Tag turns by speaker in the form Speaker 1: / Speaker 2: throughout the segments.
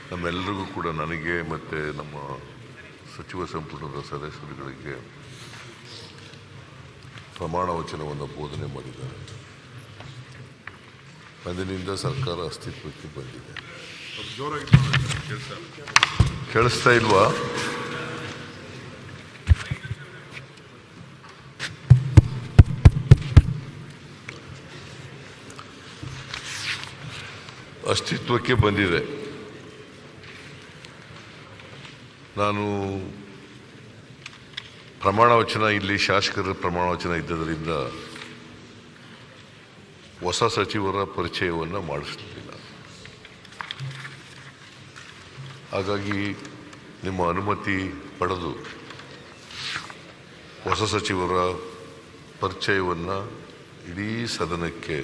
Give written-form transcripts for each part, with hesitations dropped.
Speaker 1: ನಮ್ಮೆಲ್ಲರಿಗೂ ಕೂಡ ನನಗೆ ಮತ್ತು ನಮ್ಮ ಸಚಿವ ಸಂಪುಟದ ಸದಸ್ಯರುಗಳಿಗೆ ಪ್ರಮಾಣ ವಚನವನ್ನು ಬೋಧನೆ ಮಾಡಿದ್ದಾರೆ. ಅಂದಿನಿಂದ ಸರ್ಕಾರ ಅಸ್ತಿತ್ವಕ್ಕೆ ಬಂದಿದೆ. ಕೇಳಿಸ್ತಾ ಇಲ್ವಾ? ಅಸ್ತಿತ್ವಕ್ಕೆ ಬಂದಿದೆ. ನಾನು ಪ್ರಮಾಣ ವಚನ ಇಲ್ಲಿ ಶಾಸಕರ ಪ್ರಮಾಣ ವಚನ ಇದ್ದದರಿಂದ ಹೊಸ ಸಚಿವರ ಪರಿಚಯವನ್ನು ಮಾಡಿಸ್ತಿಲ್ಲ. ಹಾಗಾಗಿ ನಿಮ್ಮ ಅನುಮತಿ ಪಡೆದು ಹೊಸ ಸಚಿವರ ಪರಿಚಯವನ್ನು ಇಡೀ ಸದನಕ್ಕೆ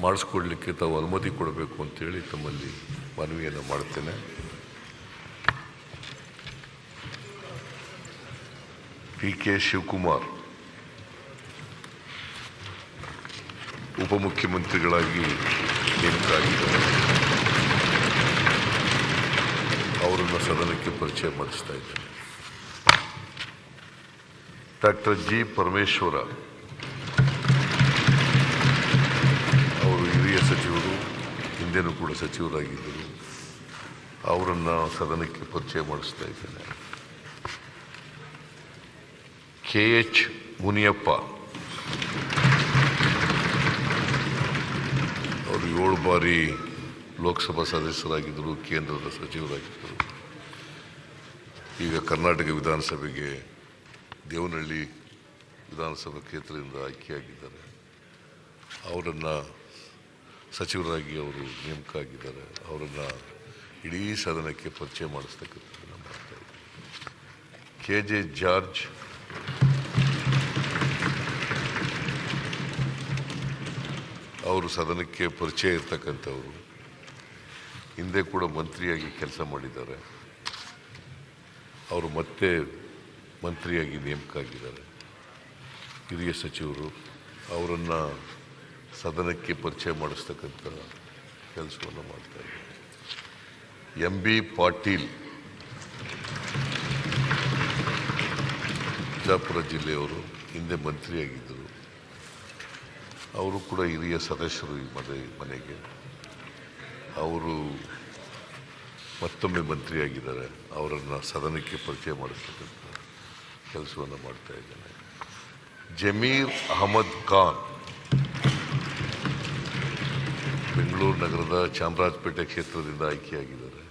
Speaker 1: ಮಾಡಿಸ್ಕೊಡ್ಲಿಕ್ಕೆ ತಾವು ಅನುಮತಿ ಕೊಡಬೇಕು ಅಂತೇಳಿ ತಮ್ಮಲ್ಲಿ ಮನವಿಯನ್ನು ಮಾಡ್ತೇನೆ. ಕೆ ಶಿವಕುಮಾರ್ ಉಪಮುಖ್ಯಮಂತ್ರಿಗಳಾಗಿ ನೇಮಕರಾಗಿದ್ದಾರೆ. ಅವರನ್ನು ಸದನಕ್ಕೆ ಪರಿಚಯ ಮಾಡಿಸ್ತಾ ಇದ್ದಾರೆ. ಡಾಕ್ಟರ್ ಜಿ ಪರಮೇಶ್ವರ ಅವರು ಹಿರಿಯ ಸಚಿವರು, ಹಿಂದೆನೂ ಕೂಡ ಸಚಿವರಾಗಿದ್ದರು. ಅವರನ್ನು ಸದನಕ್ಕೆ ಪರಿಚಯ ಮಾಡಿಸ್ತಾ ಇದ್ದೇನೆ. KH ಮುನಿಯಪ್ಪ ಅವರು 7 ಬಾರಿ ಲೋಕಸಭಾ ಸದಸ್ಯರಾಗಿದ್ದರು, ಕೇಂದ್ರದ ಸಚಿವರಾಗಿದ್ದರು. ಈಗ ಕರ್ನಾಟಕ ವಿಧಾನಸಭೆಗೆ ದೇವನಹಳ್ಳಿ ವಿಧಾನಸಭಾ ಕ್ಷೇತ್ರದಿಂದ ಆಯ್ಕೆಯಾಗಿದ್ದಾರೆ. ಅವರನ್ನು ಸಚಿವರಾಗಿ ಅವರು ನೇಮಕ ಆಗಿದ್ದಾರೆ. ಅವರನ್ನು ಇಡೀ ಸದನಕ್ಕೆ ಪರಿಚಯ ಮಾಡಿಸ್ತಕ್ಕಂಥದ್ದನ್ನು ಮಾಡ್ತಾ ಇದ್ದಾರೆ. KJ ಜಾರ್ಜ್ ಅವರು ಸದನಕ್ಕೆ ಪರಿಚಯ ಇರ್ತಕ್ಕಂಥವರು. ಹಿಂದೆ ಕೂಡ ಮಂತ್ರಿಯಾಗಿ ಕೆಲಸ ಮಾಡಿದ್ದಾರೆ. ಅವರು ಮತ್ತೆ ಮಂತ್ರಿಯಾಗಿ ನೇಮಕ ಆಗಿದ್ದಾರೆ. ಹಿರಿಯ ಸಚಿವರು. ಅವರನ್ನು ಸದನಕ್ಕೆ ಪರಿಚಯ ಮಾಡಿಸ್ತಕ್ಕಂಥ ಕೆಲಸವನ್ನು ಮಾಡ್ತಾ ಇದ್ದಾರೆ. MB ಪಾಟೀಲ್ ಬಿಜಾಪುರ ಜಿಲ್ಲೆಯವರು, ಹಿಂದೆ ಮಂತ್ರಿಯಾಗಿದ್ದರು. ಅವರು ಕೂಡ ಹಿರಿಯ ಸದಸ್ಯರು ಈ ಮನೆಗೆ. ಅವರು ಮತ್ತೊಮ್ಮೆ ಮಂತ್ರಿಯಾಗಿದ್ದಾರೆ. ಅವರನ್ನು ಸದನಕ್ಕೆ ಪರಿಚಯ ಮಾಡಿಸ್ತಕ್ಕಂಥ ಕೆಲಸವನ್ನು ಮಾಡ್ತಾ ಇದ್ದೇನೆ. ಜಮೀರ್ ಅಹಮದ್ ಖಾನ್ ಬೆಂಗಳೂರು ನಗರದ ಚಾಮರಾಜಪೇಟೆ ಕ್ಷೇತ್ರದಿಂದ ಆಯ್ಕೆಯಾಗಿದ್ದಾರೆ.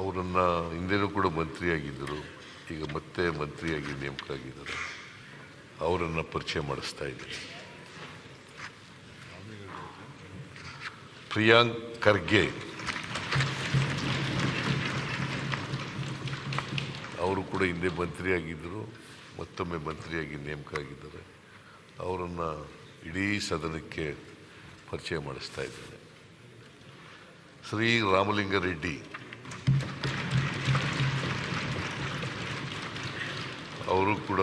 Speaker 1: ಅವರನ್ನು ಹಿಂದೆನೂ ಕೂಡ ಮಂತ್ರಿಯಾಗಿದ್ದರು. ಈಗ ಮತ್ತೆ ಮಂತ್ರಿಯಾಗಿ ನೇಮಕ ಆಗಿದ್ದಾರೆ. ಅವರನ್ನು ಪರಿಚಯ ಮಾಡಿಸ್ತಾ ಇದ್ದಾರೆ. ಪ್ರಿಯಾಂಕ್ ಖರ್ಗೆ ಅವರು ಕೂಡ ಹಿಂದೆ ಮಂತ್ರಿಯಾಗಿದ್ದರು, ಮತ್ತೊಮ್ಮೆ ಮಂತ್ರಿಯಾಗಿ ನೇಮಕ ಆಗಿದ್ದಾರೆ. ಅವರನ್ನು ಇಡೀ ಸದನಕ್ಕೆ ಪರಿಚಯ ಮಾಡಿಸ್ತಾ ಇದ್ದಾರೆ. ಶ್ರೀ ರಾಮಲಿಂಗಾರೆಡ್ಡಿ ಅವರು ಕೂಡ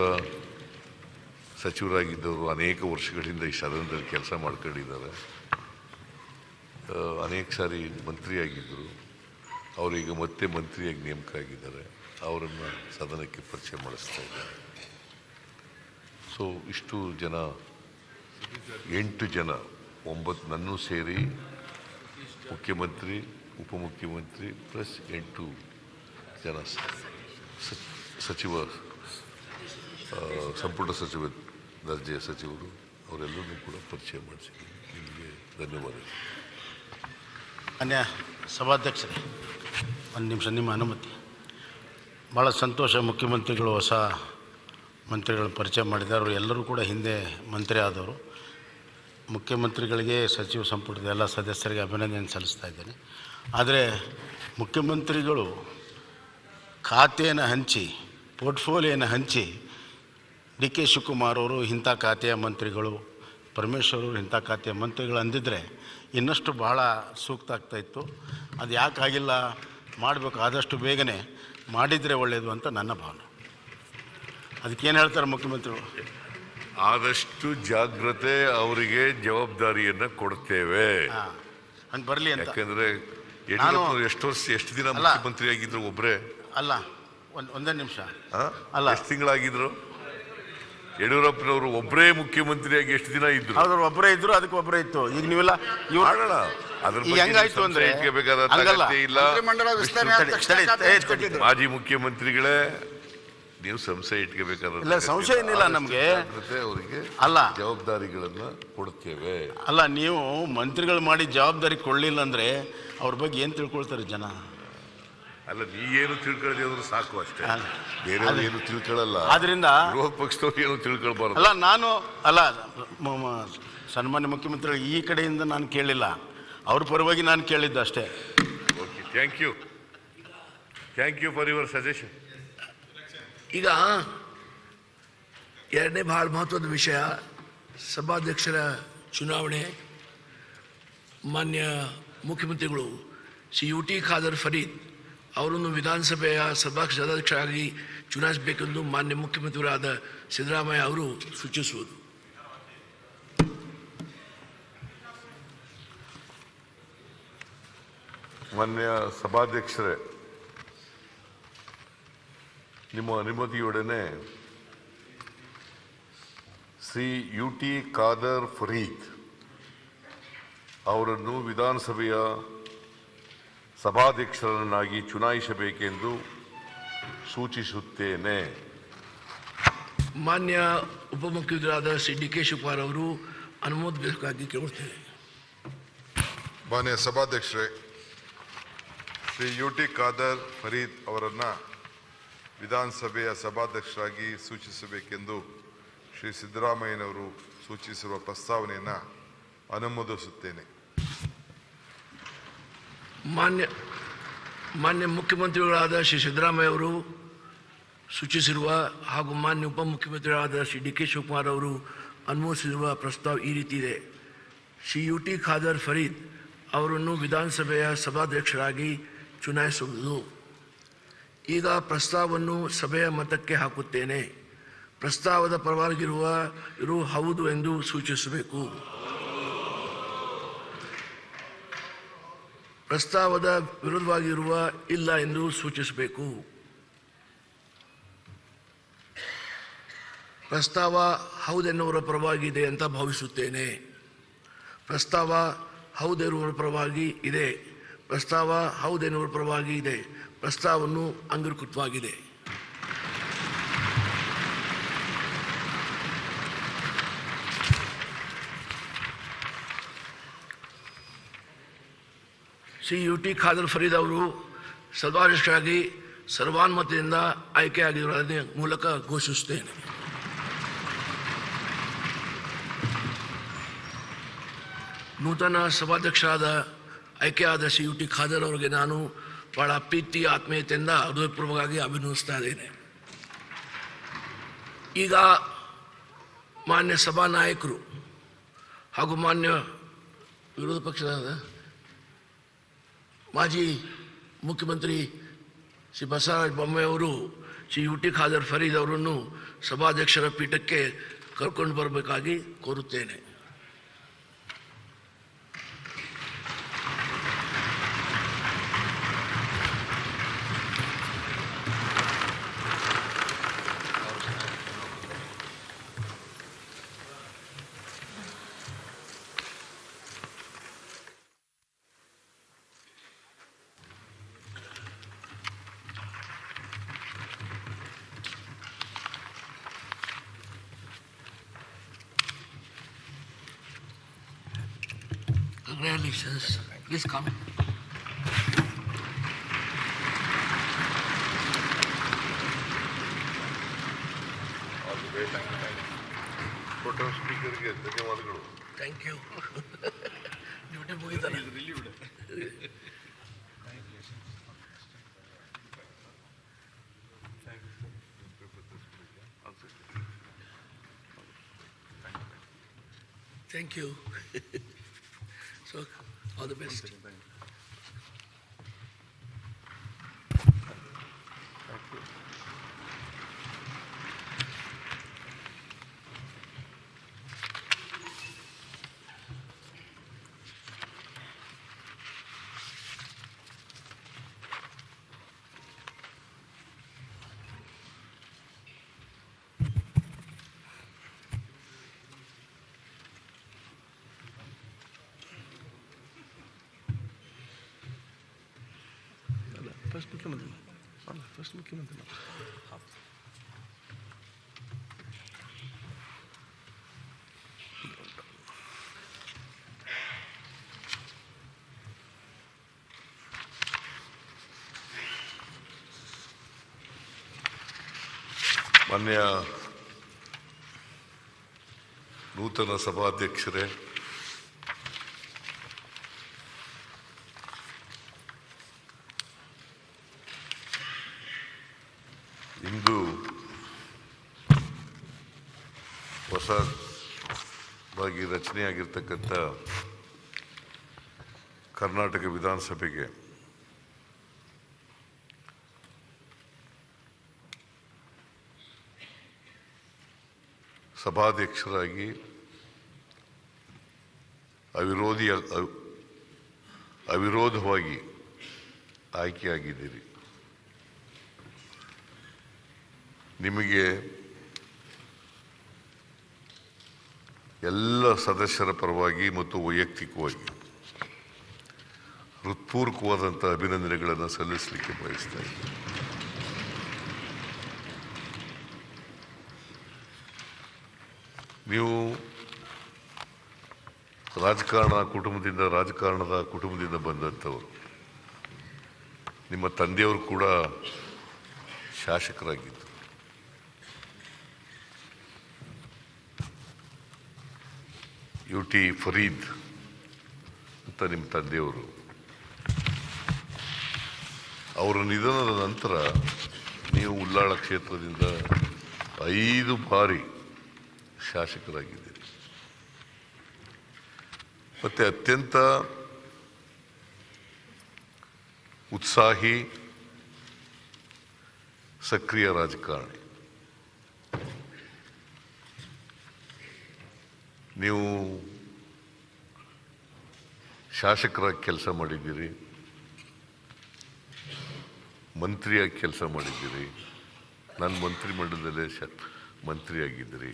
Speaker 1: ಸಚಿವರಾಗಿದ್ದವರು. ಅನೇಕ ವರ್ಷಗಳಿಂದ ಈ ಸದನದಲ್ಲಿ ಕೆಲಸ ಮಾಡ್ಕೊಂಡಿದ್ದಾರೆ. ಅನೇಕ ಸಾರಿ ಮಂತ್ರಿಯಾಗಿದ್ದರು. ಅವರೀಗ ಮತ್ತೆ ಮಂತ್ರಿಯಾಗಿ ನೇಮಕ ಆಗಿದ್ದಾರೆ. ಅವರನ್ನು ಸದನಕ್ಕೆ ಪರಿಚಯ ಮಾಡಿಸ್ತಾ ಇದ್ದಾರೆ. ಸೊ ಇಷ್ಟು ಜನ, 8 ಜನ, 9 ನನ್ನೂ ಸೇರಿ ಮುಖ್ಯಮಂತ್ರಿ, ಉಪಮುಖ್ಯಮಂತ್ರಿ ಪ್ಲಸ್ 8 ಜನ ಸಚಿವ, ಸಂಪುಟ ಸಚಿವ ದರ್ಜೆಯ ಸಚಿವರು, ಅವರೆಲ್ಲರೂ ಕೂಡ ಪರಿಚಯ ಮಾಡಿಸಿದ್ದೀನಿ. ನಿಮಗೆ ಧನ್ಯವಾದಗಳು.
Speaker 2: ಮಾನ್ಯ ಸಭಾಧ್ಯಕ್ಷರೇ, ಒಂದು ನಿಮಿಷ ನಿಮ್ಮ ಅನುಮತಿ. ಭಾಳ ಸಂತೋಷ. ಮುಖ್ಯಮಂತ್ರಿಗಳು ಹೊಸ ಮಂತ್ರಿಗಳ ಪರಿಚಯ ಮಾಡಿದ್ದಾರೆ. ಅವರು ಎಲ್ಲರೂ ಕೂಡ ಹಿಂದೆ ಮಂತ್ರಿ ಆದವರು. ಮುಖ್ಯಮಂತ್ರಿಗಳಿಗೆ, ಸಚಿವ ಸಂಪುಟದ ಎಲ್ಲ ಸದಸ್ಯರಿಗೆ ಅಭಿನಂದನೆ ಸಲ್ಲಿಸ್ತಾ ಇದ್ದೇನೆ. ಆದರೆ ಮುಖ್ಯಮಂತ್ರಿಗಳು ಖಾತೆಯನ್ನು ಹಂಚಿ, ಪೋರ್ಟ್ಫೋಲಿಯೋನ ಹಂಚಿ, DK ಶಿವಕುಮಾರ್ ಅವರು ಇಂಥ ಖಾತೆಯ ಮಂತ್ರಿಗಳು, ಪರಮೇಶ್ವರ್ ಅವರು ಇಂಥ ಖಾತೆಯ ಮಂತ್ರಿಗಳು ಅಂದಿದ್ದರೆ ಇನ್ನಷ್ಟು ಬಹಳ ಸೂಕ್ತ ಆಗ್ತಾಯಿತ್ತು. ಅದು ಯಾಕಾಗಿಲ್ಲ, ಮಾಡಬೇಕು, ಆದಷ್ಟು ಬೇಗನೆ ಮಾಡಿದರೆ ಒಳ್ಳೆಯದು ಅಂತ ನನ್ನ ಭಾವನೆ. ಅದಕ್ಕೇನು ಹೇಳ್ತಾರೆ ಮುಖ್ಯಮಂತ್ರಿಗಳು?
Speaker 1: ಆದಷ್ಟು ಜಾಗ್ರತೆ, ಅವರಿಗೆ ಜವಾಬ್ದಾರಿಯನ್ನು ಕೊಡ್ತೇವೆ.
Speaker 2: ಹಂಗೆ ಬರಲಿ ಅಂತ.
Speaker 1: ಯಾಕೆಂದರೆ ಯಡಿಯೂರಪ್ಪನವರು ಎಷ್ಟು ದಿನ ಮುಖ್ಯಮಂತ್ರಿ ಆಗಿದ್ರು ಒಬ್ಬರೇ?
Speaker 2: ಅಲ್ಲ, ಒಂದೇ ನಿಮಿಷ. ಅಲ್ಲ,
Speaker 1: ಎಷ್ಟು ತಿಂಗಳಾಗಿದ್ರು ಯಡಿಯೂರಪ್ಪನವರು? ಒಬ್ಬರೇ ಮುಖ್ಯಮಂತ್ರಿಯಾಗಿ ಎಷ್ಟು ದಿನ ಇದ್ರು?
Speaker 2: ಅವ್ರು ಒಬ್ಬರೇ ಇದ್ರು, ಅದಕ್ಕೆ ಒಬ್ಬರೇ ಇತ್ತು. ಈಗ ನೀವೆಲ್ಲ
Speaker 1: ಮಾಡೋಣ.
Speaker 2: ಹೆಂಗಾಯ್ತು ಅಂದ್ರೆ
Speaker 1: ಮಾಜಿ ಮುಖ್ಯಮಂತ್ರಿಗಳೇ, ನೀವು ಸಂಶಯ ಇಟ್ಕೋಬೇಕಾದ್ರೆ
Speaker 2: ಇಲ್ಲ, ಸಂಶಯ ಏನಿಲ್ಲ ನಮ್ಗೆ.
Speaker 1: ಅವರಿಗೆ
Speaker 2: ಅಲ್ಲ,
Speaker 1: ಜವಾಬ್ದಾರಿಗಳನ್ನ ಕೊಡ್ತೇವೆ.
Speaker 2: ಅಲ್ಲ, ನೀವು ಮಂತ್ರಿಗಳು ಮಾಡಿ ಜವಾಬ್ದಾರಿ ಕೊಡ್ಲಿಲ್ಲ ಅಂದ್ರೆ ಅವ್ರ ಬಗ್ಗೆ ಏನ್ ತಿಳ್ಕೊಳ್ತಾರೆ ಜನ?
Speaker 1: ಅಲ್ಲ, ನೀವೇನು ತಿಳ್ಕೊಳ್ಳದೆ ಹೋದ್ರು ಸಾಕು ಅಷ್ಟೇ, ಬೇರೆ ಏನು ತಿಳ್ಕೊಳ್ಳಲ್ಲ.
Speaker 2: ಆದ್ರಿಂದ
Speaker 1: ಗೃಹ ಪಕ್ಷದವ್ರು ಏನು ತಿಳ್ಕೊಳ್ಬಾರ್ದು.
Speaker 2: ಅಲ್ಲ, ಸನ್ಮಾನ್ಯ ಮುಖ್ಯಮಂತ್ರಿಗಳು ಈ ಕಡೆಯಿಂದ ನಾನು ಕೇಳಿಲ್ಲ, ಅವ್ರ ಪರವಾಗಿ ನಾನು ಕೇಳಿದ್ದು ಅಷ್ಟೇ.
Speaker 1: Okay, thank you for your suggestion.
Speaker 3: ಈಗ ಎರಡನೇ ಬಹಳ ಮಹತ್ವದ ವಿಷಯ, ಸಭಾಧ್ಯಕ್ಷರ ಚುನಾವಣೆ. ಮಾನ್ಯ ಮುಖ್ಯಮಂತ್ರಿಗಳು ಶ್ರೀ ಯು ಟಿ ಖಾದರ್ ಫರೀದ್ ಅವರನ್ನು ವಿಧಾನಸಭೆಯ ಸಭಾಧ್ಯಕ್ಷರಾಗಿ ಚುನಾಯಿಸಬೇಕೆಂದು ಮಾನ್ಯ ಮುಖ್ಯಮಂತ್ರಿಗಳಾದ ಸಿದ್ದರಾಮಯ್ಯ ಅವರು ಸೂಚಿಸುವುದು.
Speaker 1: ಮಾನ್ಯ ಸಭಾಧ್ಯಕ್ಷರೇ, ನಿಮ್ಮ ಅನುಮತಿಯೊಡನೆ ಶ್ರೀ ಯು ಟಿ ಖಾದರ್ ಫರೀದ್ ಅವರನ್ನು ವಿಧಾನಸಭೆಯ ಸಭಾಧ್ಯಕ್ಷರನ್ನಾಗಿ ಚುನಾಯಿಸಬೇಕೆಂದು ಸೂಚಿಸುತ್ತೇನೆ.
Speaker 3: ಮಾನ್ಯ ಉಪಮುಖ್ಯಮಂತ್ರಿಗಳಾದ ಶ್ರೀ ಡಿ ಕೆ ಶಿವಕುಮಾರ್ ಅವರು ಅನುಮೋದಿಸಬೇಕಾಗಿ ಕೇಳುತ್ತೇವೆ.
Speaker 4: ಮಾನ್ಯ ಸಭಾಧ್ಯಕ್ಷರೇ, ಶ್ರೀ ಯು ಟಿ ಖಾದರ್ ಫರೀದ್ ಅವರನ್ನು ವಿಧಾನಸಭೆಯ ಸಭಾಧ್ಯಕ್ಷರಾಗಿ ಸೂಚಿಸಬೇಕೆಂದು ಶ್ರೀ ಸಿದ್ದರಾಮಯ್ಯನವರು ಸೂಚಿಸಿರುವ ಪ್ರಸ್ತಾವನೆಯನ್ನು ಅನುಮೋದಿಸುತ್ತೇನೆ.
Speaker 3: ಮಾನ್ಯ ಮುಖ್ಯಮಂತ್ರಿಗಳಾದ ಶ್ರೀ ಸಿದ್ದರಾಮಯ್ಯ ಅವರು ಸೂಚಿಸಿರುವ ಹಾಗೂ ಮಾನ್ಯ ಉಪಮುಖ್ಯಮಂತ್ರಿಗಳಾದ ಶ್ರೀ ಡಿ ಕೆ ಶಿವಕುಮಾರ್ ಅವರು ಅನುಮೋದಿಸಿರುವ ಪ್ರಸ್ತಾವ ಈ ರೀತಿ ಇದೆ. ಶ್ರೀ ಯು ಟಿ ಖಾದರ್ ಫರೀದ್ ಅವರನ್ನು ವಿಧಾನಸಭೆಯ ಸಭಾಧ್ಯಕ್ಷರಾಗಿ ಚುನಾಯಿಸುವುದು. ಈಗ ಪ್ರಸ್ತಾವವನ್ನು ಸಭೆಯ ಮತಕ್ಕೆ ಹಾಕುತ್ತೇನೆ. ಪ್ರಸ್ತಾವದ ಪರವಾಗಿರುವ ಹೌದು ಎಂದು ಸೂಚಿಸಬೇಕು. ಪ್ರಸ್ತಾವದ ವಿರುದ್ಧವಾಗಿರುವ ಇಲ್ಲ ಎಂದು ಸೂಚಿಸಬೇಕು. ಪ್ರಸ್ತಾವ ಹೌದೆನ್ನುವರ ಪರವಾಗಿದೆ ಅಂತ ಭಾವಿಸುತ್ತೇನೆ. ಪ್ರಸ್ತಾವ ಹೌದೆನ್ನುವರ ಪರವಾಗಿ ಇದೆ. ಪ್ರಸ್ತಾವ ಹೌದೆನ್ನುವರ ಪರವಾಗಿ ಇದೆ. ಪ್ರಸ್ತಾವವನ್ನು ಅಂಗೀಕೃತವಾಗಿದೆ. ಶ್ರೀ ಯು ಟಿ ಖಾದರ್ ಫರೀದ್ ಅವರು ಸಭಾಧ್ಯಕ್ಷರಾಗಿ ಸರ್ವಾನುಮತದಿಂದ ಆಯ್ಕೆಯಾಗಿರುವುದರ ಮೂಲಕ ಘೋಷಿಸುತ್ತೇನೆ. ನೂತನ ಸಭಾಧ್ಯಕ್ಷರಾದ ಆಯ್ಕೆಯಾದ ಶ್ರೀ ಯು ಟಿ ಖಾದರ್ ಅವರಿಗೆ ನಾನು ಬಹಳ ಪ್ರೀತಿ ಆತ್ಮೀಯತೆಯಿಂದ ಹೃದಯಪೂರ್ವಕವಾಗಿ ಅಭಿನಂದಿಸ್ತಾ ಇದ್ದೇನೆ. ಈಗ ಮಾನ್ಯ ಸಭಾನಾಯಕರು ಹಾಗೂ ಮಾನ್ಯ ವಿರೋಧ ಪಕ್ಷದ ಮಾಜಿ ಮುಖ್ಯಮಂತ್ರಿ ಶ್ರೀ ಬಸವರಾಜ ಬೊಮ್ಮಾಯಿ ಅವರು ಶ್ರೀ ಯು ಟಿ ಖಾದರ್ ಫರೀದ್ ಅವರನ್ನು ಸಭಾಧ್ಯಕ್ಷರ ಪೀಠಕ್ಕೆ ಕರ್ಕೊಂಡು ಬರಬೇಕಾಗಿ ಕೋರುತ್ತೇನೆ. Congratulations. Please come.
Speaker 1: ಪ್ರೋಟೋಂ ಸ್ಪೀಕರ್ಗೆ ಧನ್ಯವಾದಗಳು.
Speaker 3: Thank you. ಡ್ಯೂಟಿ ಮುಗಿದಲ್ಲ. ಥ್ಯಾಂಕ್ ಯು. So, all the best.
Speaker 5: First ಮುಖ್ಯಮಂತ್ರಿ ಅಲ್ಲ, ಫಸ್ಟ್ ಮುಖ್ಯಮಂತ್ರಿ.
Speaker 1: ಮಾನ್ಯ ನೂತನ ಸಭಾಧ್ಯಕ್ಷರೇ, ಇಂದು ಹೊಸದಾಗಿ ರಚನೆಯಾಗಿರ್ತಕ್ಕಂಥ ಕರ್ನಾಟಕ ವಿಧಾನಸಭೆಗೆ ಸಭಾಧ್ಯಕ್ಷರಾಗಿ ಅವಿರೋಧವಾಗಿ ಆಯ್ಕೆಯಾಗಿದ್ದೀರಿ. ನಿಮಗೆ ಎಲ್ಲ ಸದಸ್ಯರ ಪರವಾಗಿ ಮತ್ತು ವೈಯಕ್ತಿಕವಾಗಿ ಹೃತ್ಪೂರ್ವಕವಾದಂಥ ಅಭಿನಂದನೆಗಳನ್ನು ಸಲ್ಲಿಸಲಿಕ್ಕೆ ಬಯಸ್ತಾ ಇದ್ದೀನಿ. ನೀವು ರಾಜಕಾರಣದ ಕುಟುಂಬದಿಂದ ಬಂದಂಥವರು. ನಿಮ್ಮ ತಂದೆಯವರು ಕೂಡ ಶಾಸಕರಾಗಿದ್ದರು. UT ಫರೀದ್ ಅಂತ ನಿಮ್ಮ ತಂದೆಯವರು. ಅವರ ನಿಧನದ ನಂತರ ನೀವು ಉಳ್ಳಾಳ ಕ್ಷೇತ್ರದಿಂದ 5 ಬಾರಿ ಶಾಸಕರಾಗಿದ್ದೀರಿ. ಮತ್ತೆ ಅತ್ಯಂತ ಉತ್ಸಾಹಿ, ಸಕ್ರಿಯ ರಾಜಕಾರಣಿ. ನೀವು ಶಾಸಕರಾಗಿ ಕೆಲಸ ಮಾಡಿದ್ದೀರಿ, ಮಂತ್ರಿಯಾಗಿ ಕೆಲಸ ಮಾಡಿದ್ದೀರಿ, ನನ್ನ ಮಂತ್ರಿಮಂಡಲದಲ್ಲೇ ಮಂತ್ರಿಯಾಗಿದ್ದೀರಿ.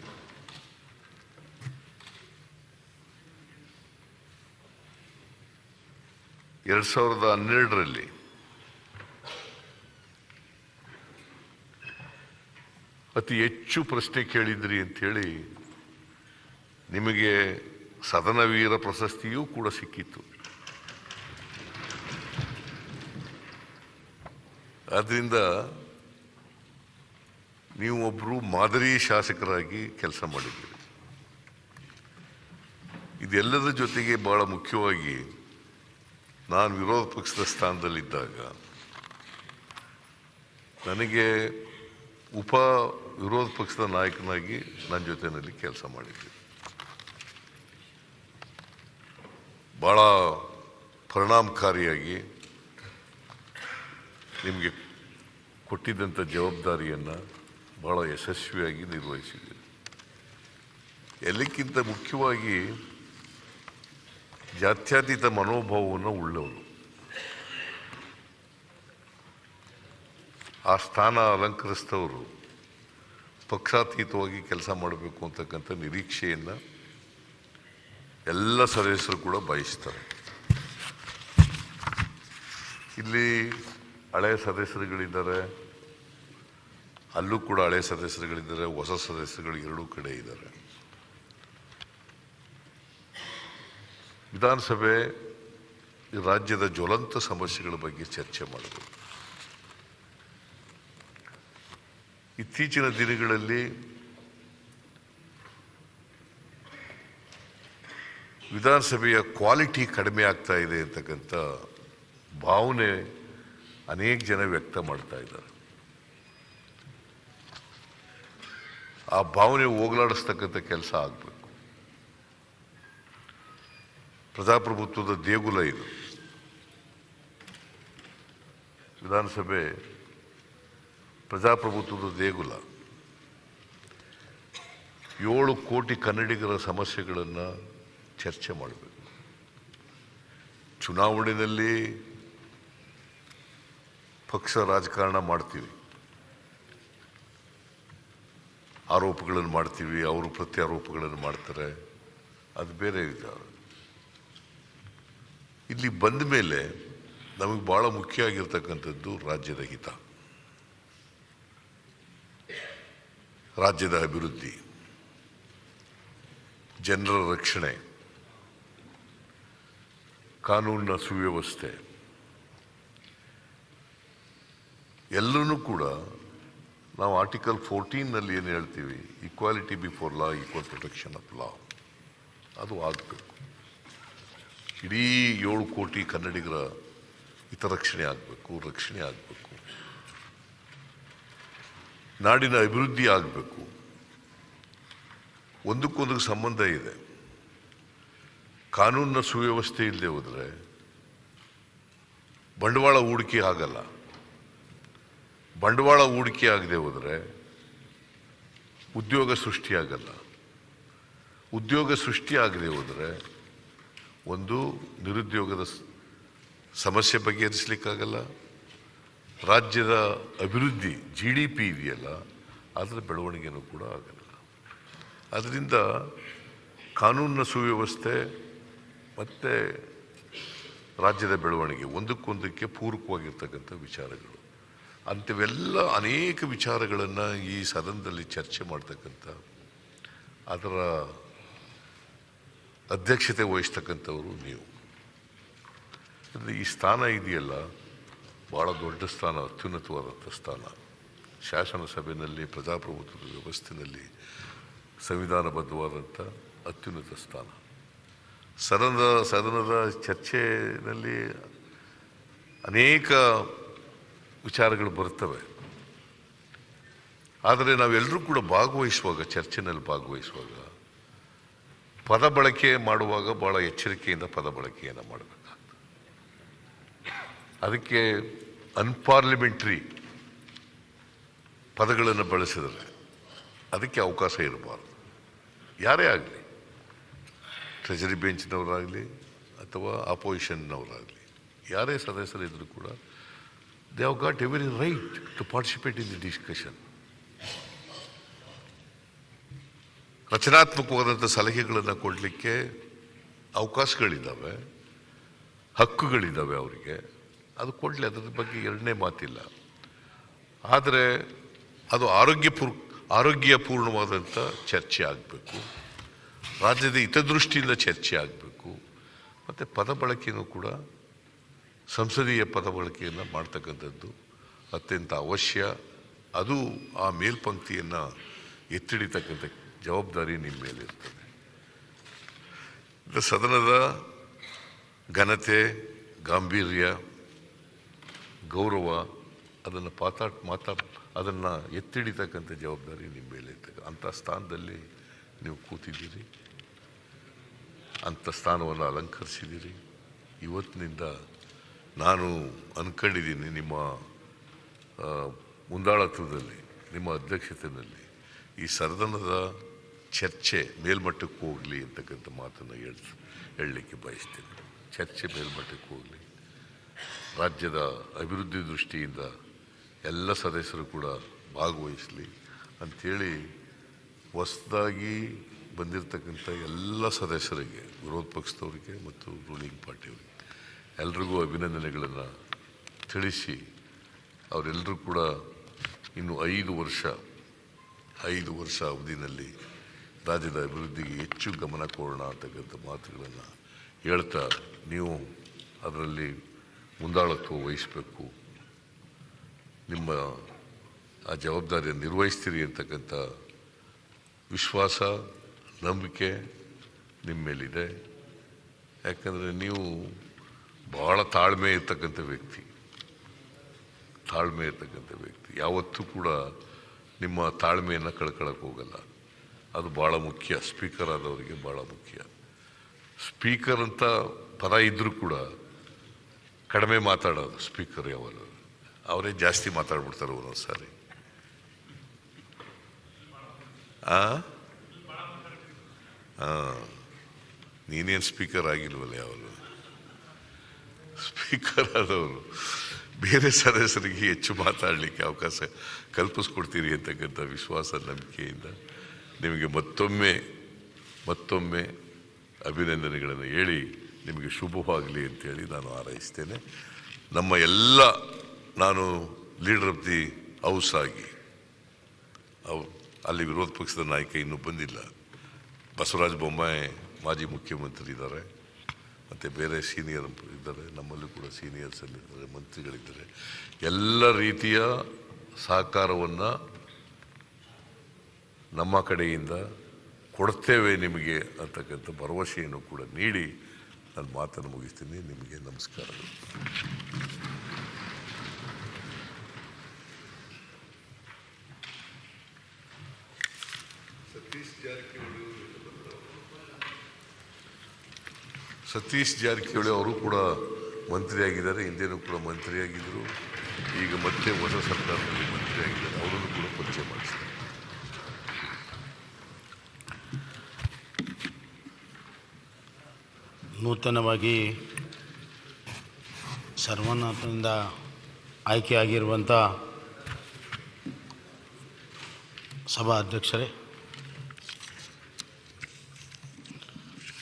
Speaker 1: ಎರಡು 2012ರಲ್ಲಿ ಅತಿ ಹೆಚ್ಚು ಪ್ರಶ್ನೆ ಕೇಳಿದ್ರಿ ಅಂಥೇಳಿ ನಿಮಗೆ ಸದನ ವೀರ ಪ್ರಶಸ್ತಿಯೂ ಕೂಡ ಸಿಕ್ಕಿತ್ತು. ಆದ್ದರಿಂದ ನೀವು ಒಬ್ಬರು ಮಾದರಿ ಶಾಸಕರಾಗಿ ಕೆಲಸ ಮಾಡಿದ್ದೀರಿ. ಇದೆಲ್ಲದರ ಜೊತೆಗೆ ಬಹಳ ಮುಖ್ಯವಾಗಿ ನಾನು ವಿರೋಧ ಪಕ್ಷದ ಸ್ಥಾನದಲ್ಲಿದ್ದಾಗ ನನಗೆ ವಿರೋಧ ಪಕ್ಷದ ನಾಯಕನಾಗಿ ನನ್ನ ಜೊತೆಯಲ್ಲಿ ಕೆಲಸ ಮಾಡಿದ್ದೆ. ಭಾಳ ಪರಿಣಾಮಕಾರಿಯಾಗಿ ನಿಮಗೆ ಕೊಟ್ಟಿದ್ದಂಥ ಜವಾಬ್ದಾರಿಯನ್ನು ಭಾಳ ಯಶಸ್ವಿಯಾಗಿ ನಿರ್ವಹಿಸಿದ್ದೀರಿ. ಎಲ್ಲಕ್ಕಿಂತ ಮುಖ್ಯವಾಗಿ ಜಾತ್ಯತೀತ ಮನೋಭಾವವನ್ನು ಉಳ್ಳವರು. ಆ ಸ್ಥಾನ ಅಲಂಕರಿಸಿದವರು ಪಕ್ಷಾತೀತವಾಗಿ ಕೆಲಸ ಮಾಡಬೇಕು ಅಂತಕ್ಕಂಥ ನಿರೀಕ್ಷೆಯನ್ನು ಎಲ್ಲ ಸದಸ್ಯರು ಕೂಡ ಬಯಸ್ತಾರೆ. ಇಲ್ಲಿ ಹಳೆಯ ಸದಸ್ಯರುಗಳಿದ್ದಾರೆ, ಅಲ್ಲೂ ಕೂಡ ಹಳೆಯ ಸದಸ್ಯರುಗಳಿದ್ದಾರೆ, ಹೊಸ ಸದಸ್ಯರುಗಳು ಎರಡೂ ಕಡೆ ಇದ್ದಾರೆ. ವಿಧಾನಸಭೆ ರಾಜ್ಯದ ಜ್ವಲಂತ ಸಮಸ್ಯೆಗಳ ಬಗ್ಗೆ ಚರ್ಚೆ ಮಾಡಬೇಕು. ಇತ್ತೀಚಿನ ದಿನಗಳಲ್ಲಿ ವಿಧಾನಸಭೆಯ ಕ್ವಾಲಿಟಿ ಕಡಿಮೆ ಆಗ್ತಾ ಇದೆ ಅಂತಕ್ಕಂಥ ಭಾವನೆ ಅನೇಕ ಜನ ವ್ಯಕ್ತ ಮಾಡ್ತಾ ಇದ್ದಾರೆ. ಆ ಭಾವನೆ ಹೋಗಲಾಡಿಸ್ತಕ್ಕಂಥ ಕೆಲಸ ಆಗಬೇಕು. ಪ್ರಜಾಪ್ರಭುತ್ವದ ದೇಗುಲ ಇದು. ವಿಧಾನಸಭೆ ಪ್ರಜಾಪ್ರಭುತ್ವದ ದೇಗುಲ. 7 ಕೋಟಿ ಕನ್ನಡಿಗರ ಸಮಸ್ಯೆಗಳನ್ನು ಚರ್ಚೆ ಮಾಡಬೇಕು. ಚುನಾವಣೆಯಲ್ಲಿ ಪಕ್ಷ ರಾಜಕಾರಣ ಮಾಡ್ತೀವಿ, ಆರೋಪಗಳನ್ನು ಮಾಡ್ತೀವಿ, ಅವರು ಪ್ರತ್ಯಾರೋಪಗಳನ್ನು ಮಾಡ್ತಾರೆ, ಅದು ಬೇರೆ ವಿಚಾರ. ಇಲ್ಲಿ ಬಂದ ಮೇಲೆ ನಮಗೆ ಭಾಳ ಮುಖ್ಯ ಆಗಿರ್ತಕ್ಕಂಥದ್ದು ರಾಜ್ಯದ ಹಿತ, ರಾಜ್ಯದ ಅಭಿವೃದ್ಧಿ, ಜನರ ರಕ್ಷಣೆ, ಕಾನೂನಿನ ಸುವ್ಯವಸ್ಥೆ ಎಲ್ಲರೂ ಕೂಡ ನಾವು ಆರ್ಟಿಕಲ್ 14ನಲ್ಲಿ ಏನು ಹೇಳ್ತೀವಿ, equality before law, equal protection of law, ಅದು ಆಗಬೇಕು. ಇಡೀ 7 ಕೋಟಿ ಕನ್ನಡಿಗರ ಹಿತರಕ್ಷಣೆ ಆಗಬೇಕು, ರಕ್ಷಣೆ ಆಗಬೇಕು, ನಾಡಿನ ಅಭಿವೃದ್ಧಿ ಆಗಬೇಕು. ಒಂದಕ್ಕೊಂದಕ್ಕೆ ಸಂಬಂಧ ಇದೆ. ಕಾನೂನಿನ ಸುವ್ಯವಸ್ಥೆ ಇಲ್ಲದೆ ಹೋದರೆ ಬಂಡವಾಳ ಹೂಡಿಕೆ ಆಗಲ್ಲ. ಬಂಡವಾಳ ಹೂಡಿಕೆ ಆಗದೆ ಹೋದರೆ ಉದ್ಯೋಗ ಸೃಷ್ಟಿಯಾಗಲ್ಲ. ಉದ್ಯೋಗ ಸೃಷ್ಟಿ ಆಗದೆ ಹೋದರೆ ಒಂದು ನಿರುದ್ಯೋಗದ ಸಮಸ್ಯೆ ಬಗೆಹರಿಸಲಿಕ್ಕಾಗಲ್ಲ. ರಾಜ್ಯದ ಅಭಿವೃದ್ಧಿ GDP ಇದೆಯಲ್ಲ, ಅದರ ಬೆಳವಣಿಗೆನೂ ಕೂಡ ಆಗಲ್ಲ. ಅದರಿಂದ ಕಾನೂನಿನ ಸುವ್ಯವಸ್ಥೆ ಮತ್ತು ರಾಜ್ಯದ ಬೆಳವಣಿಗೆ ಒಂದಕ್ಕೊಂದಕ್ಕೆ ಪೂರಕವಾಗಿರ್ತಕ್ಕಂಥ ವಿಚಾರಗಳು. ಅಂಥವೆಲ್ಲ ಅನೇಕ ವಿಚಾರಗಳನ್ನು ಈ ಸದನದಲ್ಲಿ ಚರ್ಚೆ ಮಾಡ್ತಕ್ಕಂಥ, ಅದರ ಅಧ್ಯಕ್ಷತೆ ವಹಿಸ್ತಕ್ಕಂಥವರು ನೀವು. ಈ ಸ್ಥಾನ ಇದೆಯಲ್ಲ, ಭಾಳ ದೊಡ್ಡ ಸ್ಥಾನ, ಅತ್ಯುನ್ನತವಾದಂಥ ಸ್ಥಾನ. ಶಾಸನ ಸಭೆಯಲ್ಲಿ, ಪ್ರಜಾಪ್ರಭುತ್ವದ ವ್ಯವಸ್ಥೆಯಲ್ಲಿ ಸಂವಿಧಾನಬದ್ಧವಾದಂಥ ಅತ್ಯುನ್ನತ ಸ್ಥಾನ. ಸದನದ ಚರ್ಚೆಯಲ್ಲಿ ಅನೇಕ ವಿಚಾರಗಳು ಬರ್ತವೆ. ಆದರೆ ನಾವೆಲ್ಲರೂ ಕೂಡ ಭಾಗವಹಿಸುವಾಗ, ಚರ್ಚೆನಲ್ಲಿ ಭಾಗವಹಿಸುವಾಗ, ಪದ ಬಳಕೆ ಮಾಡುವಾಗ ಭಾಳ ಎಚ್ಚರಿಕೆಯಿಂದ ಪದ ಬಳಕೆಯನ್ನು ಮಾಡಬೇಕಾಗ್ತದೆ. ಅದಕ್ಕೆ ಅನ್ಪಾರ್ಲಿಮೆಂಟ್ರಿ ಪದಗಳನ್ನು ಬಳಸಿದರೆ ಅದಕ್ಕೆ ಅವಕಾಶ ಇರಬಾರ್ದು. ಯಾರೇ ಆಗಲಿ, ಟ್ರೆಜರಿ ಬೆಂಚ್ನವರಾಗಲಿ ಅಥವಾ ಅಪೋಸಿಷನ್ನವರಾಗಲಿ, ಯಾರೇ ಸದಸ್ಯರಿದ್ದರೂ ಕೂಡ they have got every right to participate in the discussion. ರಚನಾತ್ಮಕವಾದಂಥ ಸಲಹೆಗಳನ್ನು ಕೊಡಲಿಕ್ಕೆ ಅವಕಾಶಗಳಿದ್ದಾವೆ, ಹಕ್ಕುಗಳಿದ್ದಾವೆ ಅವರಿಗೆ. ಅದು ಕೊಡಲಿ, ಅದರ ಬಗ್ಗೆ ಎರಡನೇ ಮಾತಿಲ್ಲ. ಆದರೆ ಅದು ಆರೋಗ್ಯಪೂರ್ಣವಾದಂಥ ಚರ್ಚೆ ಆಗಬೇಕು, ರಾಜ್ಯದ ಹಿತದೃಷ್ಟಿಯಿಂದ ಚರ್ಚೆ ಆಗಬೇಕು. ಮತ್ತು ಪದ ಬಳಕೆಯೂ ಕೂಡ ಸಂಸದೀಯ ಪದ ಬಳಕೆಯನ್ನು ಮಾಡ್ತಕ್ಕಂಥದ್ದು ಅತ್ಯಂತ ಅವಶ್ಯ. ಅದು ಆ ಮೇಲ್ಪಂಕ್ತಿಯನ್ನು ಎತ್ತಿಡಿತಕ್ಕಂಥ ಜವಾಬ್ದಾರಿ ನಿಮ್ಮ ಮೇಲಿರ್ತದೆ. ಸದನದ ಘನತೆ, ಗಾಂಭೀರ್ಯ, ಗೌರವ ಅದನ್ನು ಅದನ್ನು ಎತ್ತಿಡಿತಕ್ಕಂಥ ಜವಾಬ್ದಾರಿ ನಿಮ್ಮ ಮೇಲೆ ಇರ್ತದೆ. ಅಂಥ ಸ್ಥಾನದಲ್ಲಿ ನೀವು ಕೂತಿದ್ದೀರಿ, ಅಂಥ ಸ್ಥಾನವನ್ನು ಅಲಂಕರಿಸಿದ್ದೀರಿ. ಇವತ್ತಿನಿಂದ ನಾನು ಅಂದ್ಕೊಂಡಿದ್ದೀನಿ, ನಿಮ್ಮ ಮುಂದಾಳತ್ವದಲ್ಲಿ, ನಿಮ್ಮ ಅಧ್ಯಕ್ಷತೆಯಲ್ಲಿ ಈ ಸದನದ ಚರ್ಚೆ ಮೇಲ್ಮಟ್ಟಕ್ಕೆ ಹೋಗಲಿ ಅಂತಕ್ಕಂಥ ಮಾತನ್ನು ಹೇಳಲಿಕ್ಕೆ ಬಯಸ್ತೀನಿ. ಚರ್ಚೆ ಮೇಲ್ಮಟ್ಟಕ್ಕೆ ಹೋಗಲಿ, ರಾಜ್ಯದ ಅಭಿವೃದ್ಧಿ ದೃಷ್ಟಿಯಿಂದ ಎಲ್ಲ ಸದಸ್ಯರು ಕೂಡ ಭಾಗವಹಿಸಲಿ ಅಂಥೇಳಿ ಹೊಸದಾಗಿ ಬಂದಿರತಕ್ಕಂಥ ಎಲ್ಲ ಸದಸ್ಯರಿಗೆ, ವಿರೋಧ ಪಕ್ಷದವರಿಗೆ ಮತ್ತು ರೂಲಿಂಗ್ ಪಾರ್ಟಿಯವರಿಗೆ ಎಲ್ರಿಗೂ ಅಭಿನಂದನೆಗಳನ್ನು ತಿಳಿಸಿ, ಅವರೆಲ್ಲರೂ ಕೂಡ ಇನ್ನು 5 ವರ್ಷ ಅವಧಿನಲ್ಲಿ ರಾಜ್ಯದ ಅಭಿವೃದ್ಧಿಗೆ ಹೆಚ್ಚು ಗಮನ ಕೊಡೋಣ ಅಂತಕ್ಕಂಥ ಮಾತುಗಳನ್ನು ಹೇಳ್ತಾ, ನೀವು ಅದರಲ್ಲಿ ಮುಂದಾಳತ್ವ ವಹಿಸಬೇಕು, ನಿಮ್ಮ ಆ ಜವಾಬ್ದಾರಿಯನ್ನು ನಿರ್ವಹಿಸ್ತೀರಿ ಅಂತಕ್ಕಂಥ ವಿಶ್ವಾಸ, ನಂಬಿಕೆ ನಿಮ್ಮ ಮೇಲಿದೆ. ಯಾಕಂದರೆ ನೀವು ಭಾಳ ತಾಳ್ಮೆ ಇರ್ತಕ್ಕಂಥ ವ್ಯಕ್ತಿ. ಯಾವತ್ತೂ ಕೂಡ ನಿಮ್ಮ ತಾಳ್ಮೆಯನ್ನು ಕಳ್ಕೊಳ್ಳೋಕೆ ಹೋಗಲ್ಲ. ಅದು ಭಾಳ ಮುಖ್ಯ. ಸ್ಪೀಕರ್ ಆದವರಿಗೆ ಭಾಳ ಮುಖ್ಯ. ಸ್ಪೀಕರ್ ಅಂತ ಪದ ಇದ್ದರೂ ಕೂಡ ಕಡಿಮೆ ಮಾತಾಡೋದು ಸ್ಪೀಕರ್. ಯಾವಾಗ ಅವರೇ ಜಾಸ್ತಿ ಮಾತಾಡ್ಬಿಡ್ತಾರೆ ಒಂದೊಂದು ಸಾರಿ. ನೀನೇನು ಸ್ಪೀಕರ್ ಆಗಿಲ್ವಲ್ಲ, ಯಾವಾಗ ಸ್ಪೀಕರ್ ಆದವರು ಬೇರೆ ಸದಸ್ಯರಿಗೆ ಹೆಚ್ಚು ಮಾತಾಡಲಿಕ್ಕೆ ಅವಕಾಶ ಕಲ್ಪಿಸ್ಕೊಡ್ತೀರಿ ಅಂತಕ್ಕಂಥ ವಿಶ್ವಾಸ, ನಂಬಿಕೆಯಿಂದ ನಿಮಗೆ ಮತ್ತೊಮ್ಮೆ ಅಭಿನಂದನೆಗಳನ್ನು ಹೇಳಿ ನಿಮಗೆ ಶುಭವಾಗಲಿ ಅಂತೇಳಿ ನಾನು ಹಾರೈಸ್ತೇನೆ. ನಮ್ಮ ಎಲ್ಲ ನಾನು ಲೀಡರ್ ಆಫ್ ದಿ ಹೌಸ್ ಆಗಿ ಅಲ್ಲಿ ವಿರೋಧ ಪಕ್ಷದ ನಾಯಕ ಇನ್ನೂ ಬಂದಿಲ್ಲ. ಬಸವರಾಜ ಬೊಮ್ಮಾಯಿ ಮಾಜಿ ಮುಖ್ಯಮಂತ್ರಿ ಇದ್ದಾರೆ, ಮತ್ತು ಬೇರೆ ಸೀನಿಯರ್ ಇದ್ದಾರೆ, ನಮ್ಮಲ್ಲೂ ಕೂಡ ಸೀನಿಯರ್ಸಲ್ಲಿದ್ದಾರೆ, ಮಂತ್ರಿಗಳಿದ್ದಾರೆ. ಎಲ್ಲ ರೀತಿಯ ಸಹಕಾರವನ್ನು ನಮ್ಮ ಕಡೆಯಿಂದ ಕೊಡ್ತೇವೆ ನಿಮಗೆ ಅಂತಕ್ಕಂಥ ಭರವಸೆಯನ್ನು ಕೂಡ ನೀಡಿ ನಾನು ಮಾತನ್ನು ಮುಗಿಸ್ತೀನಿ. ನಿಮಗೆ ನಮಸ್ಕಾರಗಳು. ಸತೀಶ್ ಜಾರಕಿಹೊಳಿ ಅವರು ಕೂಡ ಮಂತ್ರಿಯಾಗಿದ್ದಾರೆ, ಹಿಂದೆನೂ ಕೂಡ ಮಂತ್ರಿಯಾಗಿದ್ದರು, ಈಗ ಮತ್ತೆ ಹೊಸ ಸರ್ಕಾರದಲ್ಲಿ ಮಂತ್ರಿಯಾಗಿದ್ದಾರೆ. ಅವರನ್ನು ಕೂಡ ಪರಿಚಯ ಮಾಡಿಸ್ತಾರೆ.
Speaker 2: ನೂತನವಾಗಿ ಸರ್ವನಾಥನಿಂದ ಆಯ್ಕೆಯಾಗಿರುವಂಥ ಸಭಾ ಅಧ್ಯಕ್ಷರೇ,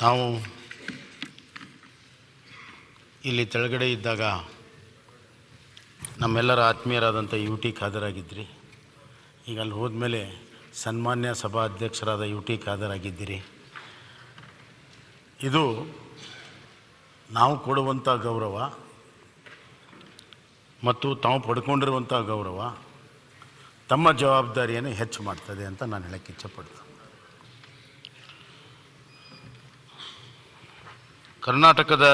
Speaker 2: ನಾವು ಇಲ್ಲಿ ತೆಳಗಡೆ ಇದ್ದಾಗ ನಮ್ಮೆಲ್ಲರ ಆತ್ಮೀಯರಾದಂಥ UT ಖಾದರ್ ಆಗಿದ್ದಿರಿ. ಈಗ ಅಲ್ಲಿ ಹೋದ್ಮೇಲೆ ಸನ್ಮಾನ್ಯ ಸಭಾ ಅಧ್ಯಕ್ಷರಾದ UT ಖಾದರ್ ಆಗಿದ್ದೀರಿ. ಇದು ನಾವು ಕೊಡುವಂಥ ಗೌರವ ಮತ್ತು ತಾವು ಪಡ್ಕೊಂಡಿರುವಂಥ ಗೌರವ ತಮ್ಮ ಜವಾಬ್ದಾರಿಯನ್ನು ಹೆಚ್ಚು ಮಾಡ್ತದೆ ಅಂತ ನಾನು ಹೇಳಕ್ಕೆ ಇಚ್ಛೆಪಡ್ತೀನಿ. ಕರ್ನಾಟಕದ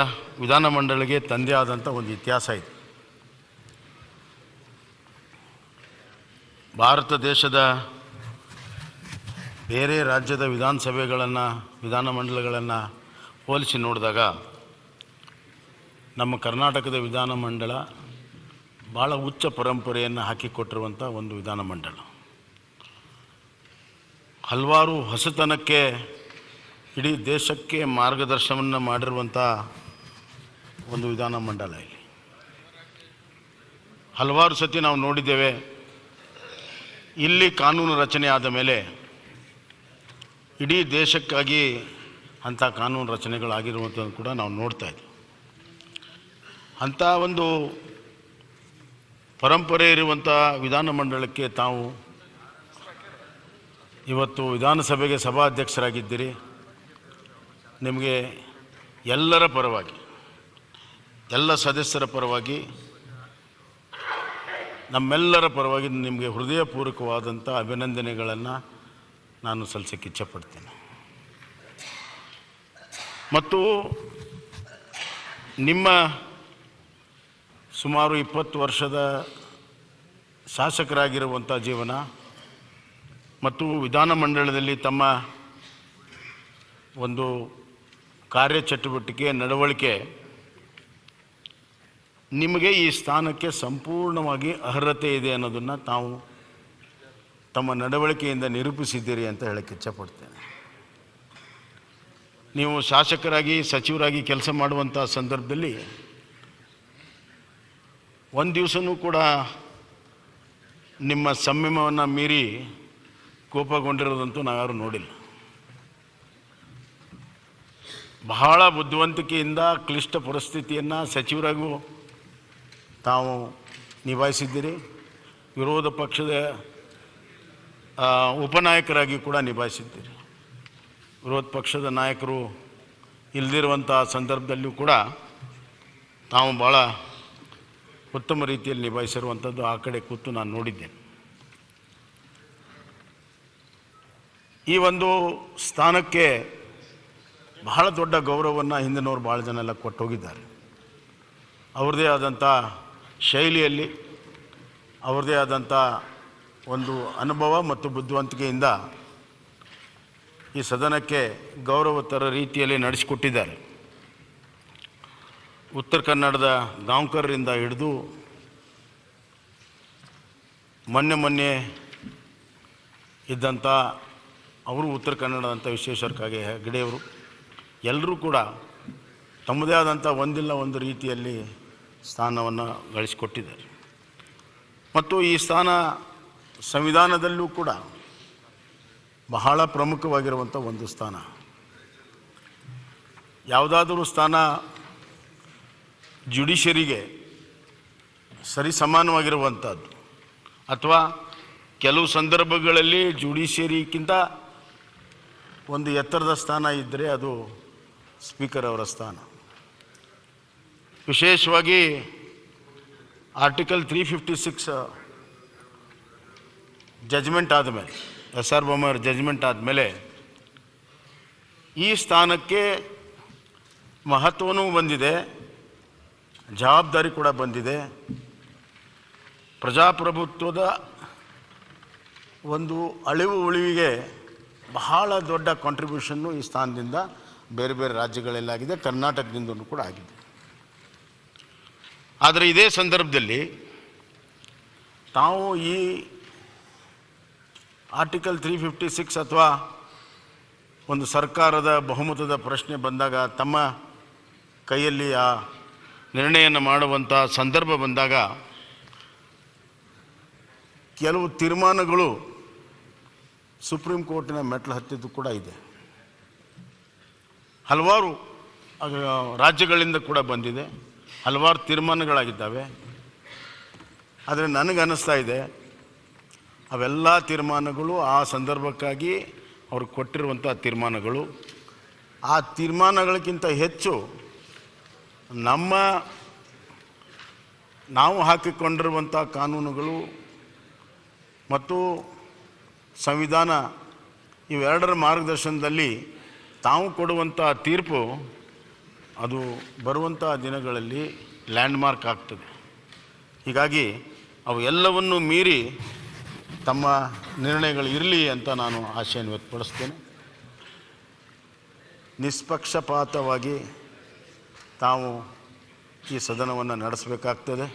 Speaker 2: ವಿಧಾನಮಂಡಳಿಗೆ ತಂದೆ ಆದಂಥ ಒಂದು ಇತಿಹಾಸ ಇದೆ. ಭಾರತ ದೇಶದ ಬೇರೆ ರಾಜ್ಯದ ವಿಧಾನಮಂಡಲಗಳನ್ನು ಹೋಲಿಸಿ ನೋಡಿದಾಗ ನಮ್ಮ ಕರ್ನಾಟಕದ ವಿಧಾನಮಂಡಲ ಭಾಳ ಉಚ್ಚ ಪರಂಪರೆಯನ್ನು ಹಾಕಿಕೊಟ್ಟಿರುವಂಥ ಒಂದು ವಿಧಾನಮಂಡಲ. ಹಲವಾರು ಹೊಸತನಕ್ಕೆ ಇಡೀ ದೇಶಕ್ಕೆ ಮಾರ್ಗದರ್ಶನವನ್ನು ಮಾಡಿರುವಂಥ ಒಂದು ವಿಧಾನಮಂಡಲ. ಇಲ್ಲಿ ಹಲವಾರು ಸತಿ ನಾವು ನೋಡಿದ್ದೇವೆ, ಇಲ್ಲಿ ಕಾನೂನು ರಚನೆ ಆದ ಮೇಲೆ ಇಡೀ ದೇಶಕ್ಕಾಗಿ ಅಂಥ ಕಾನೂನು ರಚನೆಗಳಾಗಿರುವಂಥದ್ದು ಕೂಡ ನಾವು ನೋಡ್ತಾ ಇದ್ದೀವಿ. ಅಂಥ ಒಂದು ಪರಂಪರೆ ಇರುವಂಥ ವಿಧಾನಮಂಡಲಕ್ಕೆ ತಾವು ಇವತ್ತು ವಿಧಾನಸಭೆಗೆ ಸಭಾಧ್ಯಕ್ಷರಾಗಿದ್ದೀರಿ. ನಿಮಗೆ ಎಲ್ಲರ ಪರವಾಗಿ, ಎಲ್ಲ ಸದಸ್ಯರ ಪರವಾಗಿ, ನಮ್ಮೆಲ್ಲರ ಪರವಾಗಿ ನಿಮಗೆ ಹೃದಯಪೂರ್ವಕವಾದಂಥ ಅಭಿನಂದನೆಗಳನ್ನು ನಾನು ಸಲ್ಲಿಸಕ್ಕೆ ಇಚ್ಛೆಪಡ್ತೇನೆ. ಮತ್ತು ನಿಮ್ಮ ಸುಮಾರು 20 ವರ್ಷದ ಶಾಸಕರಾಗಿರುವಂಥ ಜೀವನ ಮತ್ತು ವಿಧಾನಮಂಡಲದಲ್ಲಿ ತಮ್ಮ ಒಂದು ಕಾರ್ಯಚಟುವಟಿಕೆ, ನಡವಳಿಕೆ ನಿಮಗೆ ಈ ಸ್ಥಾನಕ್ಕೆ ಸಂಪೂರ್ಣವಾಗಿ ಅರ್ಹತೆ ಇದೆ ಅನ್ನೋದನ್ನು ತಾವು ತಮ್ಮ ನಡವಳಿಕೆಯಿಂದ ನಿರೂಪಿಸಿದ್ದೀರಿ ಅಂತ ಹೇಳಕ್ಕೆ ಇಚ್ಛೆಪಡ್ತೇನೆ. ನೀವು ಶಾಸಕರಾಗಿ, ಸಚಿವರಾಗಿ ಕೆಲಸ ಮಾಡುವಂಥ ಸಂದರ್ಭದಲ್ಲಿ ಒಂದು ದಿವಸನೂ ಕೂಡ ನಿಮ್ಮ ಸಂಯಮವನ್ನು ಮೀರಿ ಕೋಪಗೊಂಡಿರೋದಂತೂ ನಾವ್ಯಾರೂ ನೋಡಿಲ್ಲ. ಬಹಳ ಬುದ್ಧಿವಂತಿಕೆಯಿಂದ ಕ್ಲಿಷ್ಟ ಪರಿಸ್ಥಿತಿಯನ್ನು ಸಚಿವರಾಗೂ ತಾವು ನಿಭಾಯಿಸಿದ್ದೀರಿ, ವಿರೋಧ ಪಕ್ಷದ ಉಪನಾಯಕರಾಗಿ ಕೂಡ ನಿಭಾಯಿಸಿದ್ದೀರಿ. ವಿರೋಧ ಪಕ್ಷದ ನಾಯಕರು ಇಲ್ಲದಿರುವಂಥ ಸಂದರ್ಭದಲ್ಲೂ ಕೂಡ ತಾವು ಭಾಳ ಉತ್ತಮ ರೀತಿಯಲ್ಲಿ ನಿಭಾಯಿಸಿರುವಂಥದ್ದು ಆ ಕಡೆ ಕೂತು ನಾನು ನೋಡಿದ್ದೇನೆ. ಈ ಒಂದು ಸ್ಥಾನಕ್ಕೆ ಬಹಳ ದೊಡ್ಡ ಗೌರವವನ್ನು ಹಿಂದಿನವರು ಭಾಳ ಜನ ಎಲ್ಲ ಕೊಟ್ಟು ಹೋಗಿದ್ದಾರೆ. ಅವ್ರದ್ದೇ ಆದಂಥ ಶೈಲಿಯಲ್ಲಿ, ಅವ್ರದ್ದೇ ಆದಂಥ ಒಂದು ಅನುಭವ ಮತ್ತು ಬುದ್ಧಿವಂತಿಕೆಯಿಂದ ಈ ಸದನಕ್ಕೆ ಗೌರವ ತರ ರೀತಿಯಲ್ಲಿ ನಡೆಸಿಕೊಟ್ಟಿದ್ದಾರೆ. ಉತ್ತರ ಕನ್ನಡದ ಗಾಂವ್ಕರ್ರಿಂದ ಹಿಡಿದು ಮೊನ್ನೆ ಇದ್ದಂಥ ಅವರು ಉತ್ತರ ಕನ್ನಡದಂಥ ವಿಶ್ವೇಶ್ವರ ಹೆಗಡೆಯವರು ಎಲ್ಲರೂ ಕೂಡ ತಮ್ಮದೇ ಆದಂಥ ಒಂದಿಲ್ಲ ಒಂದು ರೀತಿಯಲ್ಲಿ ಸ್ಥಾನವನ್ನು ಗಳಿಸಿಕೊಟ್ಟಿದ್ದಾರೆ. ಮತ್ತು ಈ ಸ್ಥಾನ ಸಂವಿಧಾನದಲ್ಲೂ ಕೂಡ ಬಹಳ ಪ್ರಮುಖವಾಗಿರುವಂಥ ಒಂದು ಸ್ಥಾನ. ಯಾವುದಾದರೂ ಸ್ಥಾನ ಜುಡಿಷರಿಗೆ ಸರಿಸಮಾನವಾಗಿರುವಂಥದ್ದು, ಅಥವಾ ಕೆಲವು ಸಂದರ್ಭಗಳಲ್ಲಿ ಜುಡಿಷಿಯರಿಗಿಂತ ಒಂದು ಎತ್ತರದ ಸ್ಥಾನ ಇದ್ದರೆ ಅದು ಸ್ಪೀಕರ್ ಅವರ ಸ್ಥಾನ. ವಿಶೇಷವಾಗಿ ಆರ್ಟಿಕಲ್ 356 ಜಜ್ಮೆಂಟ್ ಆದಮೇಲೆ, SR ಬೊಮ್ಮಾಯಿಯವ್ರ ಜಜ್ಮೆಂಟ್ ಆದಮೇಲೆ ಈ ಸ್ಥಾನಕ್ಕೆ ಮಹತ್ವವೂ ಬಂದಿದೆ, ಜವಾಬ್ದಾರಿ ಕೂಡ ಬಂದಿದೆ. ಪ್ರಜಾಪ್ರಭುತ್ವದ ಒಂದು ಅಳಿವು ಉಳಿವಿಗೆ ಬಹಳ ದೊಡ್ಡ ಕಾಂಟ್ರಿಬ್ಯೂಷನ್ನು ಈ ಸ್ಥಾನದಿಂದ ಬೇರೆ ಬೇರೆ ರಾಜ್ಯಗಳಲ್ಲಾಗಿದೆ, ಕರ್ನಾಟಕದಿಂದಲೂ ಕೂಡ ಆಗಿದೆ. ಆದರೆ ಇದೇ ಸಂದರ್ಭದಲ್ಲಿ ತಾವು ಈ ಆರ್ಟಿಕಲ್ 356 ಅಥವಾ ಒಂದು ಸರ್ಕಾರದ ಬಹುಮತದ ಪ್ರಶ್ನೆ ಬಂದಾಗ, ತಮ್ಮ ಕೈಯಲ್ಲಿ ಆ ನಿರ್ಣಯವನ್ನು ಮಾಡುವಂಥ ಸಂದರ್ಭ ಬಂದಾಗ ಕೆಲವು ತೀರ್ಮಾನಗಳು ಸುಪ್ರೀಂ ಕೋರ್ಟಿನ ಮೆಟ್ಲು ಹತ್ತಿದ್ದು ಕೂಡ ಇದೆ. ಹಲವಾರು ರಾಜ್ಯಗಳಿಂದ ಕೂಡ ಬಂದಿದೆ, ಹಲವಾರು ತೀರ್ಮಾನಗಳಾಗಿದ್ದಾವೆ. ಆದರೆ ನನಗನ್ನಿಸ್ತಾ ಇದೆ ಅವೆಲ್ಲ ತೀರ್ಮಾನಗಳು ಆ ಸಂದರ್ಭಕ್ಕಾಗಿ ಅವ್ರು ಕೊಟ್ಟಿರುವಂಥ ತೀರ್ಮಾನಗಳು. ಆ ತೀರ್ಮಾನಗಳಿಗಿಂತ ಹೆಚ್ಚು ನಾವು ಹಾಕಿಕೊಂಡಿರುವಂಥ ಕಾನೂನುಗಳು ಮತ್ತು ಸಂವಿಧಾನ ಇವೆರಡರ ಮಾರ್ಗದರ್ಶನದಲ್ಲಿ ತಾವು ಕೊಡುವಂಥ ತೀರ್ಪು ಅದು ಬರುವಂಥ ದಿನಗಳಲ್ಲಿ ಲ್ಯಾಂಡ್ಮಾರ್ಕ್ ಆಗ್ತದೆ. ಹೀಗಾಗಿ ಅವು ಎಲ್ಲವನ್ನೂ ಮೀರಿ ತಮ್ಮ ನಿರ್ಣಯಗಳು ಇರಲಿ ಅಂತ ನಾನು ಆಶೆಯನ್ನು ವ್ಯಕ್ತಪಡಿಸ್ತೇನೆ. ನಿಷ್ಪಕ್ಷಪಾತವಾಗಿ ತಾವು ಈ ಸದನವನ್ನು ನಡೆಸಬೇಕಾಗ್ತದೆ.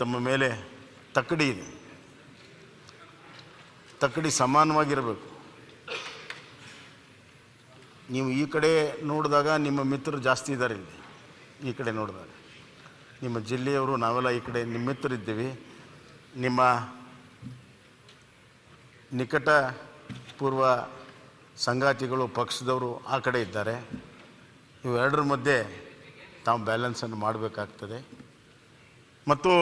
Speaker 2: ತಮ್ಮ ಮೇಲೆ ತಕ್ಕಡಿ ಇದೆ, ತಕ್ಕಡಿ ಸಮಾನವಾಗಿರಬೇಕು. ನೀವು ಈ ಕಡೆ ನೋಡಿದಾಗ ನಿಮ್ಮ ಮಿತ್ರರು ಜಾಸ್ತಿ ಇದ್ದಾರೆ, ಇಲ್ಲಿ ಈ ಕಡೆ ನೋಡಿದಾಗ ನಿಮ್ಮ ಜಿಲ್ಲೆಯವರು, ನಾವೆಲ್ಲ ಈ ಕಡೆ ನಿಮ್ಮ ಮಿತ್ರರಿದ್ದೀವಿ. ನಿಮ್ಮ ನಿಕಟ ಪೂರ್ವ ಸಂಗಾತಿಗಳು, ಪಕ್ಷದವರು ಆ ಕಡೆ ಇದ್ದಾರೆ. ಇವೆರಡರ ಮಧ್ಯೆ ತಾವು ಬ್ಯಾಲೆನ್ಸನ್ನು ಮಾಡಬೇಕಾಗ್ತದೆ. ಮತ್ತು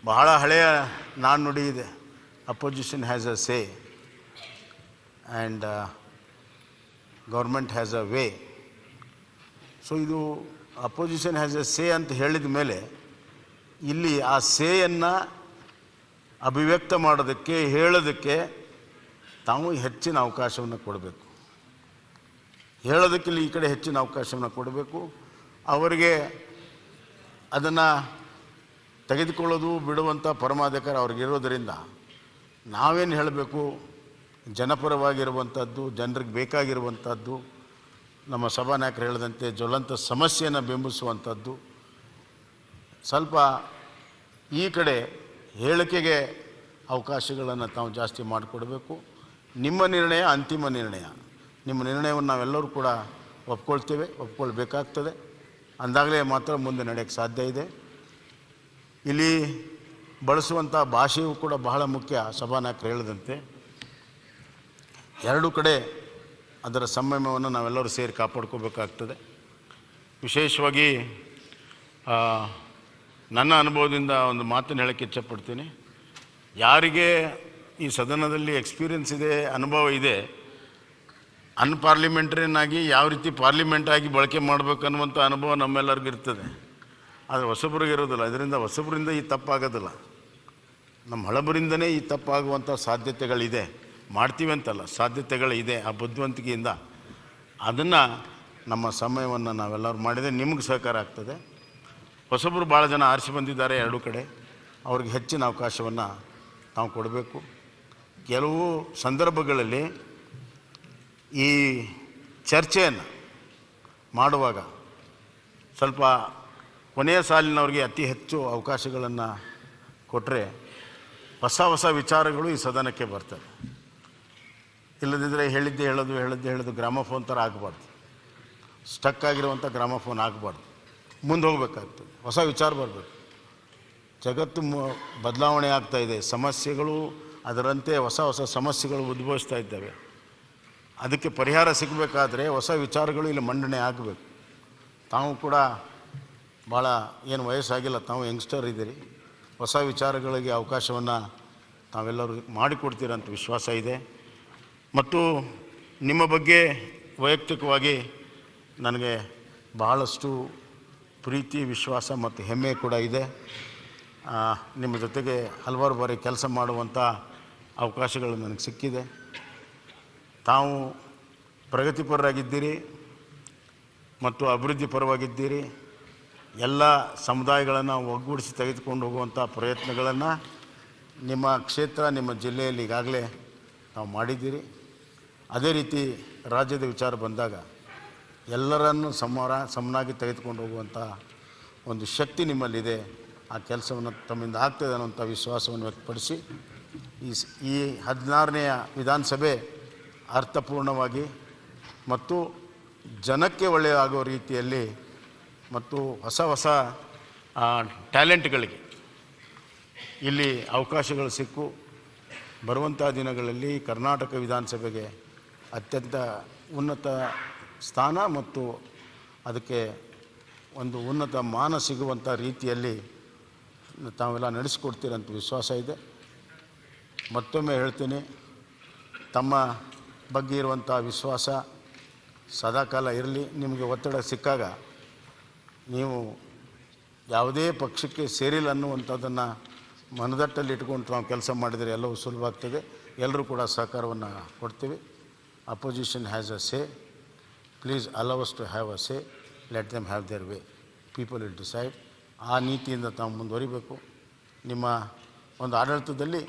Speaker 2: ಬಹಳ ಹಳೆಯ ನಾಣ್ಣುಡಿ ಇದೆ, opposition has a say and government has a way. So ಇದು ಅಪೋಸಿಷನ್ ಹ್ಯಾಸ್ ಎ ಸೇ ಅಂತ ಹೇಳಿದ ಮೇಲೆ ಇಲ್ಲಿ ಆ ಸೇಯನ್ನು ಅಭಿವ್ಯಕ್ತ ಮಾಡೋದಕ್ಕೆ, ಹೇಳೋದಕ್ಕೆ ತಾವು ಹೆಚ್ಚಿನ ಅವಕಾಶವನ್ನು ಕೊಡಬೇಕು. ಹೇಳೋದಕ್ಕೆ ಈ ಕಡೆ ಹೆಚ್ಚಿನ ಅವಕಾಶವನ್ನು ಕೊಡಬೇಕು. ಅವರಿಗೆ ಅದನ್ನು ತೆಗೆದುಕೊಳ್ಳೋದು ಬಿಡುವಂಥ ಪರಮಾಧಿಕಾರ ಅವ್ರಿಗಿರೋದರಿಂದ ನಾವೇನು ಹೇಳಬೇಕು, ಜನಪರವಾಗಿರುವಂಥದ್ದು, ಜನರಿಗೆ ಬೇಕಾಗಿರುವಂಥದ್ದು, ನಮ್ಮ ಸಭಾನಾಯಕರು ಹೇಳಿದಂತೆ ಜ್ವಲಂತ ಸಮಸ್ಯೆಯನ್ನು ಬಿಂಬಿಸುವಂಥದ್ದು. ಸ್ವಲ್ಪ ಈ ಕಡೆ ಹೇಳಿಕೆಗೆ ಅವಕಾಶಗಳನ್ನು ತಾವು ಜಾಸ್ತಿ ಮಾಡಿಕೊಡಬೇಕು. ನಿಮ್ಮ ನಿರ್ಣಯ ಅಂತಿಮ ನಿರ್ಣಯ. ನಿಮ್ಮ ನಿರ್ಣಯವನ್ನು ನಾವೆಲ್ಲರೂ ಕೂಡ ಒಪ್ಕೊಳ್ಬೇಕಾಗ್ತದೆ. ಅಂದಾಗಲೇ ಮಾತ್ರ ಮುಂದೆ ನಡೆಯೋಕ್ಕೆ ಸಾಧ್ಯ ಇದೆ. ಇಲ್ಲಿ ಬಳಸುವಂಥ ಭಾಷೆಯೂ ಕೂಡ ಬಹಳ ಮುಖ್ಯ. ಸಭಾನಾಯಕರು ಹೇಳಿದಂತೆ ಎರಡೂ ಕಡೆ ಅದರ ಸಂಯಮವನ್ನು ನಾವೆಲ್ಲರೂ ಸೇರಿ ಕಾಪಾಡ್ಕೋಬೇಕಾಗ್ತದೆ. ವಿಶೇಷವಾಗಿ ನನ್ನ ಅನುಭವದಿಂದ ಒಂದು ಮಾತನ್ನು ಹೇಳೋಕ್ಕೆ ಇಚ್ಛಪಡ್ತೀನಿ. ಯಾರಿಗೆ ಈ ಸದನದಲ್ಲಿ ಎಕ್ಸ್ಪೀರಿಯನ್ಸ್ ಇದೆ, ಅನುಭವ ಇದೆ, ಅನ್ಪಾರ್ಲಿಮೆಂಟ್ರಿಯನ್ನಾಗಿ ಯಾವ ರೀತಿ ಪಾರ್ಲಿಮೆಂಟಾಗಿ ಬಳಕೆ ಮಾಡಬೇಕನ್ನುವಂಥ ಅನುಭವ ನಮ್ಮೆಲ್ಲರಿಗೂ ಇರ್ತದೆ. ಆದರೆ ಹೊಸಬರಿಗೆ ಇರೋದಿಲ್ಲ. ಇದರಿಂದ ಹೊಸಬರಿಂದ ಈ ತಪ್ಪಾಗೋದಿಲ್ಲ, ನಮ್ಮ ಹಳಬರಿಂದನೇ ಈ ತಪ್ಪಾಗುವಂಥ ಸಾಧ್ಯತೆಗಳಿದೆ. ಮಾಡ್ತೀವಿ ಅಂತಲ್ಲ, ಸಾಧ್ಯತೆಗಳಿದೆ. ಆ ಬುದ್ಧಿವಂತಿಕೆಯಿಂದ ಅದನ್ನು ನಮ್ಮ ಸಮಯವನ್ನು ನಾವೆಲ್ಲರೂ ಮಾಡಿದರೆ ನಿಮಗೆ ಸಹಕಾರ ಆಗ್ತದೆ. ಹೊಸಬರು ಭಾಳ ಜನ ಆರಿಸಿ ಬಂದಿದ್ದಾರೆ ಎರಡೂ ಕಡೆ, ಅವ್ರಿಗೆ ಹೆಚ್ಚಿನ ಅವಕಾಶವನ್ನು ನಾವು ಕೊಡಬೇಕು. ಕೆಲವು ಸಂದರ್ಭಗಳಲ್ಲಿ ಈ ಚರ್ಚೆಯನ್ನು ಮಾಡುವಾಗ ಸ್ವಲ್ಪ ಕೊನೆಯ ಸಾಲಿನವ್ರಿಗೆ ಅತಿ ಹೆಚ್ಚು ಅವಕಾಶಗಳನ್ನು ಕೊಟ್ಟರೆ ಹೊಸ ವಿಚಾರಗಳು ಈ ಸದನಕ್ಕೆ ಬರ್ತವೆ. ಇಲ್ಲದಿದ್ದರೆ ಹೇಳಿದ್ದೇ ಹೇಳೋದು ಗ್ರಾಮಫೋನ್ ಥರ ಆಗಬಾರ್ದು, ಸ್ಟಕ್ ಆಗಿರುವಂಥ ಗ್ರಾಮಫೋನ್ ಆಗಬಾರ್ದು. ಮುಂದೆ ಹೋಗಬೇಕಾಗ್ತದೆ, ಹೊಸ ವಿಚಾರ ಬರಬೇಕು. ಜಗತ್ತು ಬದಲಾವಣೆ ಆಗ್ತಾಯಿದೆ, ಸಮಸ್ಯೆಗಳು ಅದರಂತೆ ಹೊಸ ಸಮಸ್ಯೆಗಳು ಉದ್ಭವಿಸ್ತಾ ಇದ್ದಾವೆ. ಅದಕ್ಕೆ ಪರಿಹಾರ ಸಿಗಬೇಕಾದ್ರೆ ಹೊಸ ವಿಚಾರಗಳು ಇಲ್ಲಿ ಮಂಡನೆ ಆಗಬೇಕು. ತಾವು ಕೂಡ ಭಾಳ ಏನು ವಯಸ್ಸಾಗಿಲ್ಲ, ತಾವು ಯಂಗ್ಸ್ಟರ್ ಇದ್ದೀರಿ, ಹೊಸ ವಿಚಾರಗಳಿಗೆ ಅವಕಾಶವನ್ನು ತಾವೆಲ್ಲರೂ ಮಾಡಿಕೊಡ್ತೀರಂತ ವಿಶ್ವಾಸ ಇದೆ. ಮತ್ತು ನಿಮ್ಮ ಬಗ್ಗೆ ವೈಯಕ್ತಿಕವಾಗಿ ನನಗೆ ಬಹಳಷ್ಟು ಪ್ರೀತಿ, ವಿಶ್ವಾಸ ಮತ್ತು ಹೆಮ್ಮೆ ಕೂಡ ಇದೆ. ನಿಮ್ಮ ಜೊತೆಗೆ ಹಲವಾರು ಬಾರಿ ಕೆಲಸ ಮಾಡುವಂಥ ಅವಕಾಶಗಳು ನನಗೆ ಸಿಕ್ಕಿದೆ. ತಾವು ಪ್ರಗತಿಪರರಾಗಿದ್ದೀರಿ ಮತ್ತು ಅಭಿವೃದ್ಧಿ ಪರವಾಗಿದ್ದೀರಿ. ಎಲ್ಲ ಸಮುದಾಯಗಳನ್ನು ಒಗ್ಗೂಡಿಸಿ ತೆಗೆದುಕೊಂಡು ಹೋಗುವಂಥ ಪ್ರಯತ್ನಗಳನ್ನು ನಿಮ್ಮ ಕ್ಷೇತ್ರ, ನಿಮ್ಮ ಜಿಲ್ಲೆಯಲ್ಲಿ ಈಗಾಗಲೇ ನಾವು ಮಾಡಿದ್ದೀರಿ. ಅದೇ ರೀತಿ ರಾಜ್ಯದ ವಿಚಾರ ಬಂದಾಗ ಎಲ್ಲರನ್ನು ಸಮನಾಗಿ ತೆಗೆದುಕೊಂಡು ಹೋಗುವಂಥ ಒಂದು ಶಕ್ತಿ ನಿಮ್ಮಲ್ಲಿದೆ. ಆ ಕೆಲಸವನ್ನು ತಮ್ಮಿಂದ ಆಗ್ತದೆ ಅನ್ನೋಂಥ ವಿಶ್ವಾಸವನ್ನು ವ್ಯಕ್ತಪಡಿಸಿ ಈ 16ನೇ ವಿಧಾನಸಭೆ ಅರ್ಥಪೂರ್ಣವಾಗಿ ಮತ್ತು ಜನಕ್ಕೆ ಒಳ್ಳೆಯದಾಗೋ ರೀತಿಯಲ್ಲಿ ಮತ್ತು ಹೊಸ ಹೊಸ ಟ್ಯಾಲೆಂಟ್ಗಳಿಗೆ ಇಲ್ಲಿ ಅವಕಾಶಗಳು ಸಿಕ್ಕು ಬರುವಂಥ ದಿನಗಳಲ್ಲಿ ಕರ್ನಾಟಕ ವಿಧಾನಸಭೆಗೆ ಅತ್ಯಂತ ಉನ್ನತ ಸ್ಥಾನ ಮತ್ತು ಅದಕ್ಕೆ ಒಂದು ಉನ್ನತ ಮಾನ ಸಿಗುವಂಥ ರೀತಿಯಲ್ಲಿ ತಾವೆಲ್ಲ ನಡೆಸಿಕೊಡ್ತೀರಂತ ವಿಶ್ವಾಸ ಇದೆ. ಮತ್ತೊಮ್ಮೆ ಹೇಳ್ತೀನಿ, ತಮ್ಮ ಬಗ್ಗೆ ಇರುವಂಥ ವಿಶ್ವಾಸ ಸದಾಕಾಲ ಇರಲಿ. ನಿಮಗೆ ಒತ್ತಡ ಸಿಕ್ಕಾಗ ನೀವು ಯಾವುದೇ ಪಕ್ಷಕ್ಕೆ ಸೇರಿಲ್ಲ ಅನ್ನುವಂಥದ್ದನ್ನು ಮನದಟ್ಟಲ್ಲಿ ಇಟ್ಕೊಂಡು ನಾವು ಕೆಲಸ ಮಾಡಿದರೆ ಎಲ್ಲವೂ ಸುಲಭ ಆಗ್ತದೆ. ಎಲ್ಲರೂ ಕೂಡ ಸಹಕಾರವನ್ನು ಕೊಡ್ತೀವಿ. Opposition has a say, please allow us to have a say, let them have their way, people will decide. ಆ ನೀತಿಯಿಂದ ತಾವು ಮುಂದುವರಿಬೇಕು. ನಿಮ್ಮ ಒಂದು ಆಡಳಿತದಲ್ಲಿ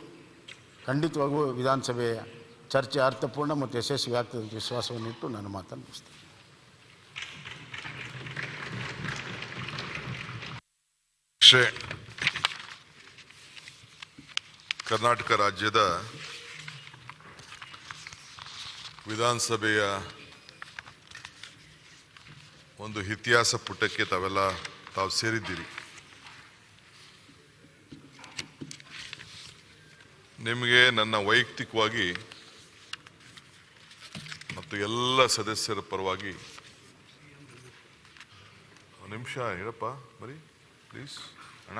Speaker 2: ಖಂಡಿತವಾಗೂ ವಿಧಾನಸಭೆಯ ಚರ್ಚೆ ಅರ್ಥಪೂರ್ಣ ಮತ್ತು ಯಶಸ್ವಿ ಆಗ್ತದೆ ಅಂತ ವಿಶ್ವಾಸವನ್ನು ಇಟ್ಟು ನಾನು ಮಾತನ್ನು ಮುಗಿಸ್ತೇನೆ.
Speaker 4: ಕರ್ನಾಟಕ ರಾಜ್ಯದ ವಿಧಾನಸಭೆಯ ಒಂದು ಇತಿಹಾಸ ಪುಟಕ್ಕೆ ತಾವು ಸೇರಿದ್ದೀರಿ. ನಿಮಗೆ ನನ್ನ ವೈಯಕ್ತಿಕವಾಗಿ ಮತ್ತು ಎಲ್ಲ ಸದಸ್ಯರ ಪರವಾಗಿ ಒಂದು ನಿಮಿಷ ಹೇಳಪ್ಪ ಬರೀ ಪ್ಲೀಸ್ ಅಣ್ಣ.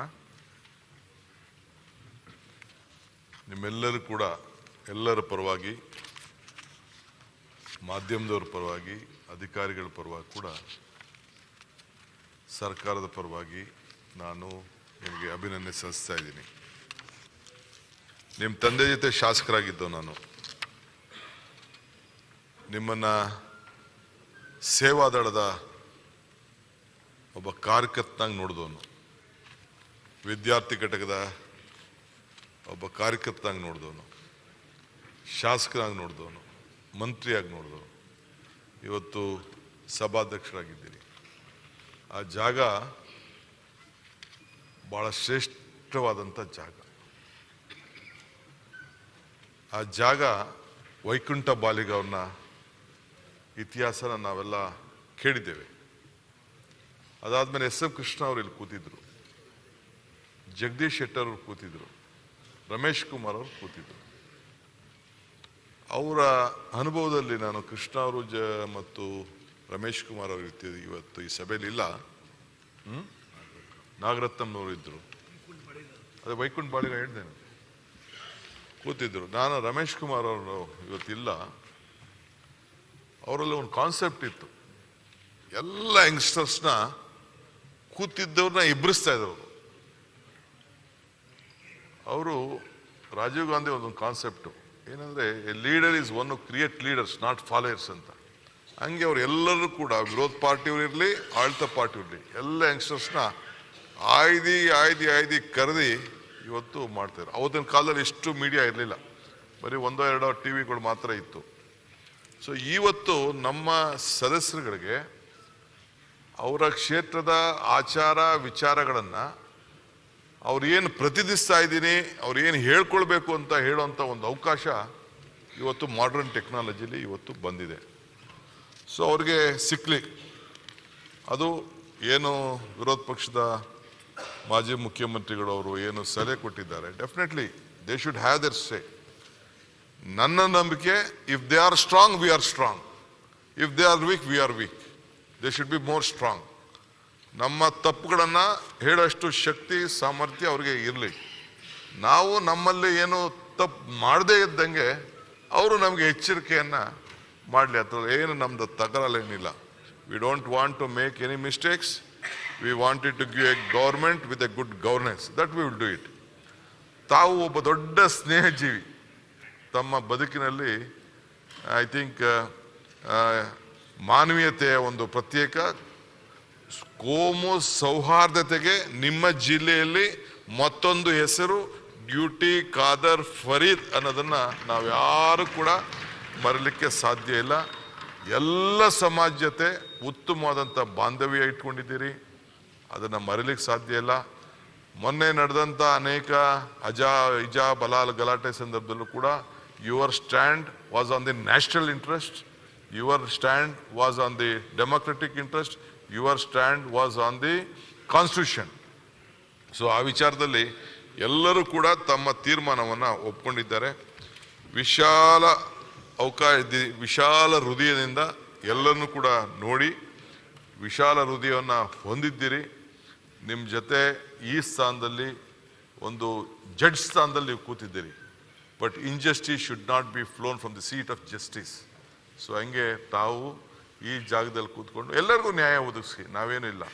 Speaker 4: ನಿಮ್ಮೆಲ್ಲರೂ ಕೂಡ ಎಲ್ಲರ ಪರವಾಗಿ, ಮಾಧ್ಯಮದವ್ರ ಪರವಾಗಿ, ಅಧಿಕಾರಿಗಳ ಪರವಾಗಿ ಕೂಡ, ಸರ್ಕಾರದ ಪರವಾಗಿ ನಾನು ನಿಮಗೆ ಅಭಿನಂದನೆ ಸಲ್ಲಿಸ್ತಾ ಇದ್ದೀನಿ. ನಿಮ್ಮ ತಂದೆ ಜೊತೆ ಶಾಸಕರಾಗಿದ್ದವು ನಾನು. ನಿಮ್ಮನ್ನು ಸೇವಾದಳದ ಒಬ್ಬ ಕಾರ್ಯಕರ್ತನಾಗಿ ನೋಡಿದವನು, ವಿದ್ಯಾರ್ಥಿ ಘಟಕದ ಒಬ್ಬ ಕಾರ್ಯಕರ್ತನಾಗಿ ನೋಡಿದವನು, ಶಾಸಕನಾಗಿ ನೋಡಿದವನು, ಮಂತ್ರಿಯಾಗಿ ನೋಡಿದವನು, ಇವತ್ತು ಸಭಾಧ್ಯಕ್ಷರಾಗಿದ್ದೀರಿ. ಆ ಜಾಗ ಭಾಳ ಶ್ರೇಷ್ಠವಾದಂಥ ಜಾಗ. ಆ ಜಾಗ ವೈಕುಂಠ ಬಾಲಿಗವ್ರನ್ನ ಇತಿಹಾಸನ ನಾವೆಲ್ಲ ಕೇಳಿದ್ದೇವೆ. ಅದಾದಮೇಲೆ ಎಸ್ ಎಂ ಕೃಷ್ಣ ಅವರು ಇಲ್ಲಿ ಕೂತಿದ್ರು, ಜಗದೀಶ್ ಶೆಟ್ಟರ್ ಅವರು ಕೂತಿದ್ರು, ರಮೇಶ್ ಕುಮಾರ್ ಅವರು ಕೂತಿದ್ರು. ಅವರ ಅನುಭವದಲ್ಲಿ ನಾನು ಕೃಷ್ಣ ಅವರು ಮತ್ತು ರಮೇಶ್ ಕುಮಾರ್ ಅವರು ಇರ್ತಿದ್ರು. ಇವತ್ತು ಈ ಸಭೆಯಲ್ಲಿ ಇಲ್ಲ. ನಾಗರತ್ನಂನವರು ಇದ್ದರು. ಅದೇ ವೈಕುಂಠ ಬಾಳಿಗ ಹೇಳ್ದೇನೆ ಕೂತಿದ್ರು. ನಾನು ರಮೇಶ್ ಕುಮಾರ್ ಅವರು ಇವತ್ತಿಲ್ಲ. ಅವರಲ್ಲಿ ಒಂದು ಕಾನ್ಸೆಪ್ಟ್ ಇತ್ತು. ಎಲ್ಲ ಯಂಗ್ಸ್ಟರ್ಸ್ನ ಕೂತಿದ್ದವ್ರನ್ನ ಇಬ್ಬರಿಸ್ತಾ ಇದ್ರು. ಅವರು ರಾಜೀವ್ ಗಾಂಧಿ ಒಂದೊಂದು ಕಾನ್ಸೆಪ್ಟು ಏನಂದರೆ, A leader is one who create leaders not followers ಅಂತ. ಹಂಗೆ ಅವ್ರು ಎಲ್ಲರೂ ಕೂಡ ವಿರೋಧ ಪಾರ್ಟಿಯವ್ರು ಇರಲಿ, ಆಳ್ತ ಪಾರ್ಟಿ ಇರಲಿ, ಎಲ್ಲ ಯಂಗ್ಸ್ಟರ್ಸ್ನ ಆಯ್ದು ಕರೆದಿ ಇವತ್ತು ಮಾಡ್ತಾರೆ. ಅವತ್ತಿನ ಕಾಲದಲ್ಲಿ ಎಷ್ಟು ಮೀಡಿಯಾ ಇರಲಿಲ್ಲ, ಬರೀ 1-2 ಟಿ ವಿಗಳು ಮಾತ್ರ ಇತ್ತು. ಸೊ ಇವತ್ತು ನಮ್ಮ ಸದಸ್ಯರುಗಳಿಗೆ ಅವರ ಕ್ಷೇತ್ರದ ಆಚಾರ ವಿಚಾರಗಳನ್ನು ಅವ್ರೇನು ಪ್ರತಿನಿಧಿಸ್ತಾ ಇದ್ದೀನಿ, ಅವ್ರೇನು ಹೇಳ್ಕೊಳ್ಬೇಕು ಅಂತ ಹೇಳುವಂಥ ಒಂದು ಅವಕಾಶ ಇವತ್ತು ಮಾಡ್ರನ್ ಟೆಕ್ನಾಲಜಿಲಿ ಇವತ್ತು ಬಂದಿದೆ. ಸೊ ಅವ್ರಿಗೆ ಸಿಕ್ಕಲಿ. ಅದು ಏನು ವಿರೋಧ ಪಕ್ಷದ ಮಾಜಿ ಮುಖ್ಯಮಂತ್ರಿಗಳು ಅವರು ಏನು ಸಲಹೆ ಕೊಟ್ಟಿದ್ದಾರೆ, definitely they should have their say. ನನ್ನ ನಂಬಿಕೆ, if they are strong we are strong, if they are weak we are weak, they should be more strong. ನಮ್ಮ ತಪ್ಪುಗಳನ್ನು ಹೇಳೋಷ್ಟು ಶಕ್ತಿ ಸಾಮರ್ಥ್ಯ ಅವ್ರಿಗೆ ಇರಲಿ. ನಾವು ನಮ್ಮಲ್ಲಿ ಏನು ತಪ್ಪು ಮಾಡದೇ ಇದ್ದಂಗೆ ಅವರು ನಮಗೆ ಎಚ್ಚರಿಕೆಯನ್ನು ಮಾಡಲಿ. ಅಥವಾ ಏನು ನಮ್ಮದು ತಕರಾಲೇನಿಲ್ಲ. We don't want to make any mistakes. We wanted to give a government with a good governance. That we will do it. ತಾವು ಒಬ್ಬ ದೊಡ್ಡ ಸ್ನೇಹಜೀವಿ. ತಮ್ಮ ಬದುಕಿನಲ್ಲಿ ಐ ಥಿಂಕ್ ಮಾನವೀಯತೆಯ ಒಂದು ಪ್ರತ್ಯೇಕ ಕೋಮು ಸೌಹಾರ್ದತೆಗೆ ನಿಮ್ಮ ಜಿಲ್ಲೆಯಲ್ಲಿ ಮತ್ತೊಂದು ಹೆಸರು ಡ್ಯೂಟಿ ಖಾದರ್ ಫರೀದ್ ಅನ್ನೋದನ್ನು ನಾವು ಯಾರು ಕೂಡ ಮರಲಿಕ್ಕೆ ಸಾಧ್ಯ ಇಲ್ಲ. ಎಲ್ಲ ಸಮಾಜ ಜೊತೆ ಉತ್ತಮವಾದಂಥ ಬಾಂಧವ್ಯ ಇಟ್ಕೊಂಡಿದ್ದೀರಿ, ಅದನ್ನು ಮರೀಲಿಕ್ಕೆ ಸಾಧ್ಯ ಇಲ್ಲ. ಮೊನ್ನೆ ನಡೆದಂಥ ಅನೇಕ ಇಜಾ ಬಲಾಲ್ ಗಲಾಟೆ ಸಂದರ್ಭದಲ್ಲೂ ಕೂಡ your stand was on the national interest, your stand was on the democratic interest, your stand was on the constitution. So ಆ ವಿಚಾರದಲ್ಲಿ ಎಲ್ಲರೂ ಕೂಡ ತಮ್ಮ ತೀರ್ಮಾನವನ್ನು ಒಪ್ಕೊಂಡಿದ್ದಾರೆ. ವಿಶಾಲ ವಿಶಾಲ ಹೃದಯದಿಂದ ಎಲ್ಲರನ್ನೂ ಕೂಡ ನೋಡಿ ವಿಶಾಲ ಹೃದಯವನ್ನು ಹೊಂದಿದ್ದೀರಿ. ನಿಮ್ಮ ಜೊತೆ ಈ ಸ್ಥಾನದಲ್ಲಿ ಒಂದು ಜಡ್ಜ್ ಸ್ಥಾನದಲ್ಲಿ ನೀವು ಕೂತಿದ್ದೀರಿ. But injustice should not be flown from the seat of justice. So ಹಂಗೆ ತಾವು ಈ ಜಾಗದಲ್ಲಿ ಕೂತ್ಕೊಂಡು ಎಲ್ಲರಿಗೂ ನ್ಯಾಯ ಒದಗಿಸಿ. ನಾವೇನೂ ಇಲ್ಲ,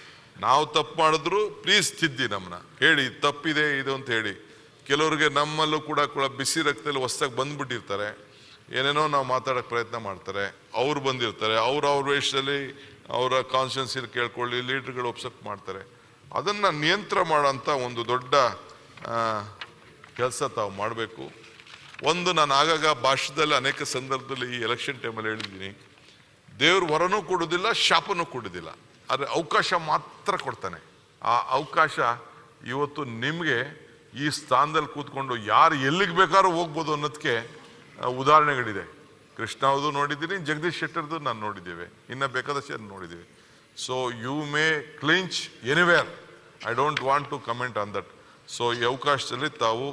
Speaker 4: ನಾವು ತಪ್ಪು ಮಾಡಿದ್ರು ಪ್ಲೀಸ್ ತಿದ್ದಿ, ನಮ್ಮನ್ನ ಹೇಳಿ ತಪ್ಪಿದೆ ಇದು ಅಂತ ಹೇಳಿ. ಕೆಲವ್ರಿಗೆ ನಮ್ಮಲ್ಲೂ ಕೂಡ ಬಿಸಿ ರಕ್ತದಲ್ಲಿ ಹೊಸ್ದಾಗಿ ಬಂದ್ಬಿಟ್ಟಿರ್ತಾರೆ, ಏನೇನೋ ನಾವು ಮಾತಾಡೋಕ್ಕೆ ಪ್ರಯತ್ನ ಮಾಡ್ತಾರೆ. ಅವ್ರು ಬಂದಿರ್ತಾರೆ, ಅವ್ರ ವೇಷದಲ್ಲಿ ಅವರ ಕಾನ್ಸ್ಟಿಟ್ಯೂನ್ಸಿಲಿ ಕೇಳ್ಕೊಳ್ಳಿ, ಲೀಡರ್ಗಳು ಒಪ್ಸೆಪ್ಟ್ ಮಾಡ್ತಾರೆ. ಅದನ್ನು ನಿಯಂತ್ರಣ ಮಾಡೋಂಥ ಒಂದು ದೊಡ್ಡ ಕೆಲಸ ತಾವು ಮಾಡಬೇಕು. ಒಂದು ನಾನು ಆಗಾಗ ಭಾಷಣದಲ್ಲಿ ಅನೇಕ ಸಂದರ್ಭದಲ್ಲಿ ಈ ಎಲೆಕ್ಷನ್ ಟೈಮಲ್ಲಿ ಹೇಳಿದ್ದೀನಿ, ದೇವ್ರು ವರನೂ ಕೊಡೋದಿಲ್ಲ, ಶಾಪನೂ ಕೊಡೋದಿಲ್ಲ, ಆದರೆ ಅವಕಾಶ ಮಾತ್ರ ಕೊಡ್ತಾನೆ. ಆ ಅವಕಾಶ ಇವತ್ತು ನಿಮಗೆ ಈ ಸ್ಥಾನದಲ್ಲಿ ಕೂತ್ಕೊಂಡು ಯಾರು ಎಲ್ಲಿಗೆ ಬೇಕಾದ್ರೂ ಹೋಗ್ಬೋದು ಅನ್ನೋದಕ್ಕೆ ಉದಾಹರಣೆಗಳಿದೆ. ಕೃಷ್ಣ ಅವ್ರದ್ದು ನೋಡಿದ್ದೀನಿ, ಜಗದೀಶ್ ಶೆಟ್ಟರ್ದು ನಾನು ನೋಡಿದ್ದೇವೆ, ಇನ್ನು ಬೇಕಾದಷ್ಟು ನೋಡಿದ್ದೇವೆ. So you may clinch anywhere, I don't want to comment on that. So ಈ ಅವಕಾಶದಲ್ಲಿ ತಾವು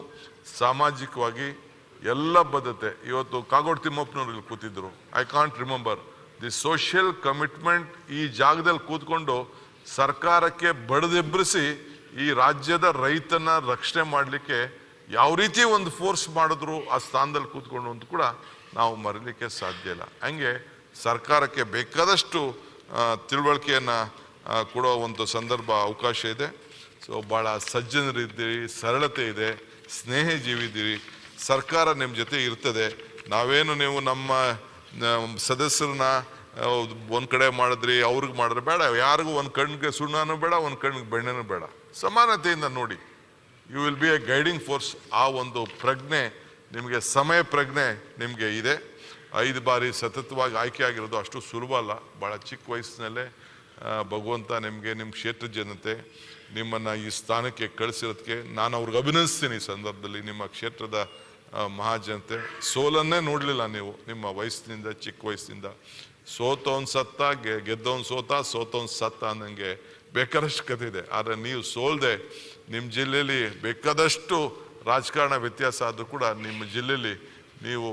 Speaker 4: ಸಾಮಾಜಿಕವಾಗಿ ಎಲ್ಲ ಬದ್ಧತೆ, ಇವತ್ತು ಕಾಗೋಡು ತಿಮ್ಮಪ್ಪನವ್ರು ಇಲ್ಲಿ ಕೂತಿದ್ರು, I can't remember the social commitment. ಈ ಜಾಗದಲ್ಲಿ ಕೂತ್ಕೊಂಡು ಸರ್ಕಾರಕ್ಕೆ ಬಡಿದೆಬ್ಬರಿಸಿ ಈ ರಾಜ್ಯದ ರೈತನ ರಕ್ಷಣೆ ಮಾಡಲಿಕ್ಕೆ ಯಾವ ರೀತಿ ಒಂದು ಫೋರ್ಸ್ ಮಾಡಿದ್ರು ಆ ಸ್ಥಾನದಲ್ಲಿ ಕೂತ್ಕೊಂಡು ಅಂತ ಕೂಡ ನಾವು ಮರೀಲಿಕ್ಕೆ ಸಾಧ್ಯ ಇಲ್ಲ. ಹಂಗೆ ಸರ್ಕಾರಕ್ಕೆ ಬೇಕಾದಷ್ಟು ತಿಳುವಳಿಕೆಯನ್ನು ಕೊಡೋ ಒಂದು ಸಂದರ್ಭ ಅವಕಾಶ ಇದೆ. ಸೊ ಭಾಳ ಸಜ್ಜನರಿದ್ದೀರಿ, ಸರಳತೆ ಇದೆ, ಸ್ನೇಹ ಜೀವಿದ್ದೀರಿ, ಸರ್ಕಾರ ನಿಮ್ಮ ಜೊತೆ ಇರ್ತದೆ. ನಾವೇನು ನೀವು ನಮ್ಮ ಸದಸ್ಯರನ್ನ ಒಂದು ಕಡೆ ಮಾಡಿದ್ರಿ ಅವ್ರಿಗೆ ಮಾಡಿದ್ರೆ ಬೇಡ, ಯಾರಿಗೂ ಒಂದು ಕಣ್ಣಿಗೆ ಸುಣ್ಣನೂ ಬೇಡ, ಒಂದು ಕಣ್ಣಿಗೆ ಬೆಣ್ಣೆನೂ ಬೇಡ, ಸಮಾನತೆಯಿಂದ ನೋಡಿ. You will be a guiding force. ಆ ಒಂದು ಪ್ರಜ್ಞೆ ನಿಮಗೆ, ಸಮಯ ಪ್ರಜ್ಞೆ ನಿಮಗೆ ಇದೆ. 5 ಬಾರಿ ಸತತವಾಗಿ ಆಯ್ಕೆ ಆಗಿರೋದು ಅಷ್ಟು ಸುಲಭ ಅಲ್ಲ. ಭಾಳ ಚಿಕ್ಕ ವಯಸ್ಸಿನಲ್ಲೇ ಭಗವಂತ ನಿಮಗೆ, ನಿಮ್ಮ ಕ್ಷೇತ್ರ ಜನತೆ ನಿಮ್ಮನ್ನು ಈ ಸ್ಥಾನಕ್ಕೆ ಕಳಿಸಿರೋದಕ್ಕೆ ನಾನು ಅವ್ರಿಗೆ ಅಭಿನಂದಿಸ್ತೀನಿ. ಈ ಸಂದರ್ಭದಲ್ಲಿ ನಿಮ್ಮ ಕ್ಷೇತ್ರದ ಮಹಾಜನತೆ ಸೋಲನ್ನೇ ನೋಡಲಿಲ್ಲ ನೀವು ನಿಮ್ಮ ವಯಸ್ಸಿನಿಂದ, ಚಿಕ್ಕ ವಯಸ್ಸಿನಿಂದ. ಸೋತವನ್ ಸತ್ತ, ಗೆದ್ದವನ್ ಸೋತವನ್ ಸತ್ತ ಅನ್ನಂಗೆ ಬೇಕಾದಷ್ಟು ಕಥೆ ಇದೆ. ಆದರೆ ನೀವು ಸೋಲ್ದೆ ನಿಮ್ಮ ಜಿಲ್ಲೆಯಲ್ಲಿ ಬೇಕಾದಷ್ಟು ರಾಜಕಾರಣ ವ್ಯತ್ಯಾಸ ಆದರೂ ಕೂಡ ನಿಮ್ಮ ಜಿಲ್ಲೆಯಲ್ಲಿ ನೀವು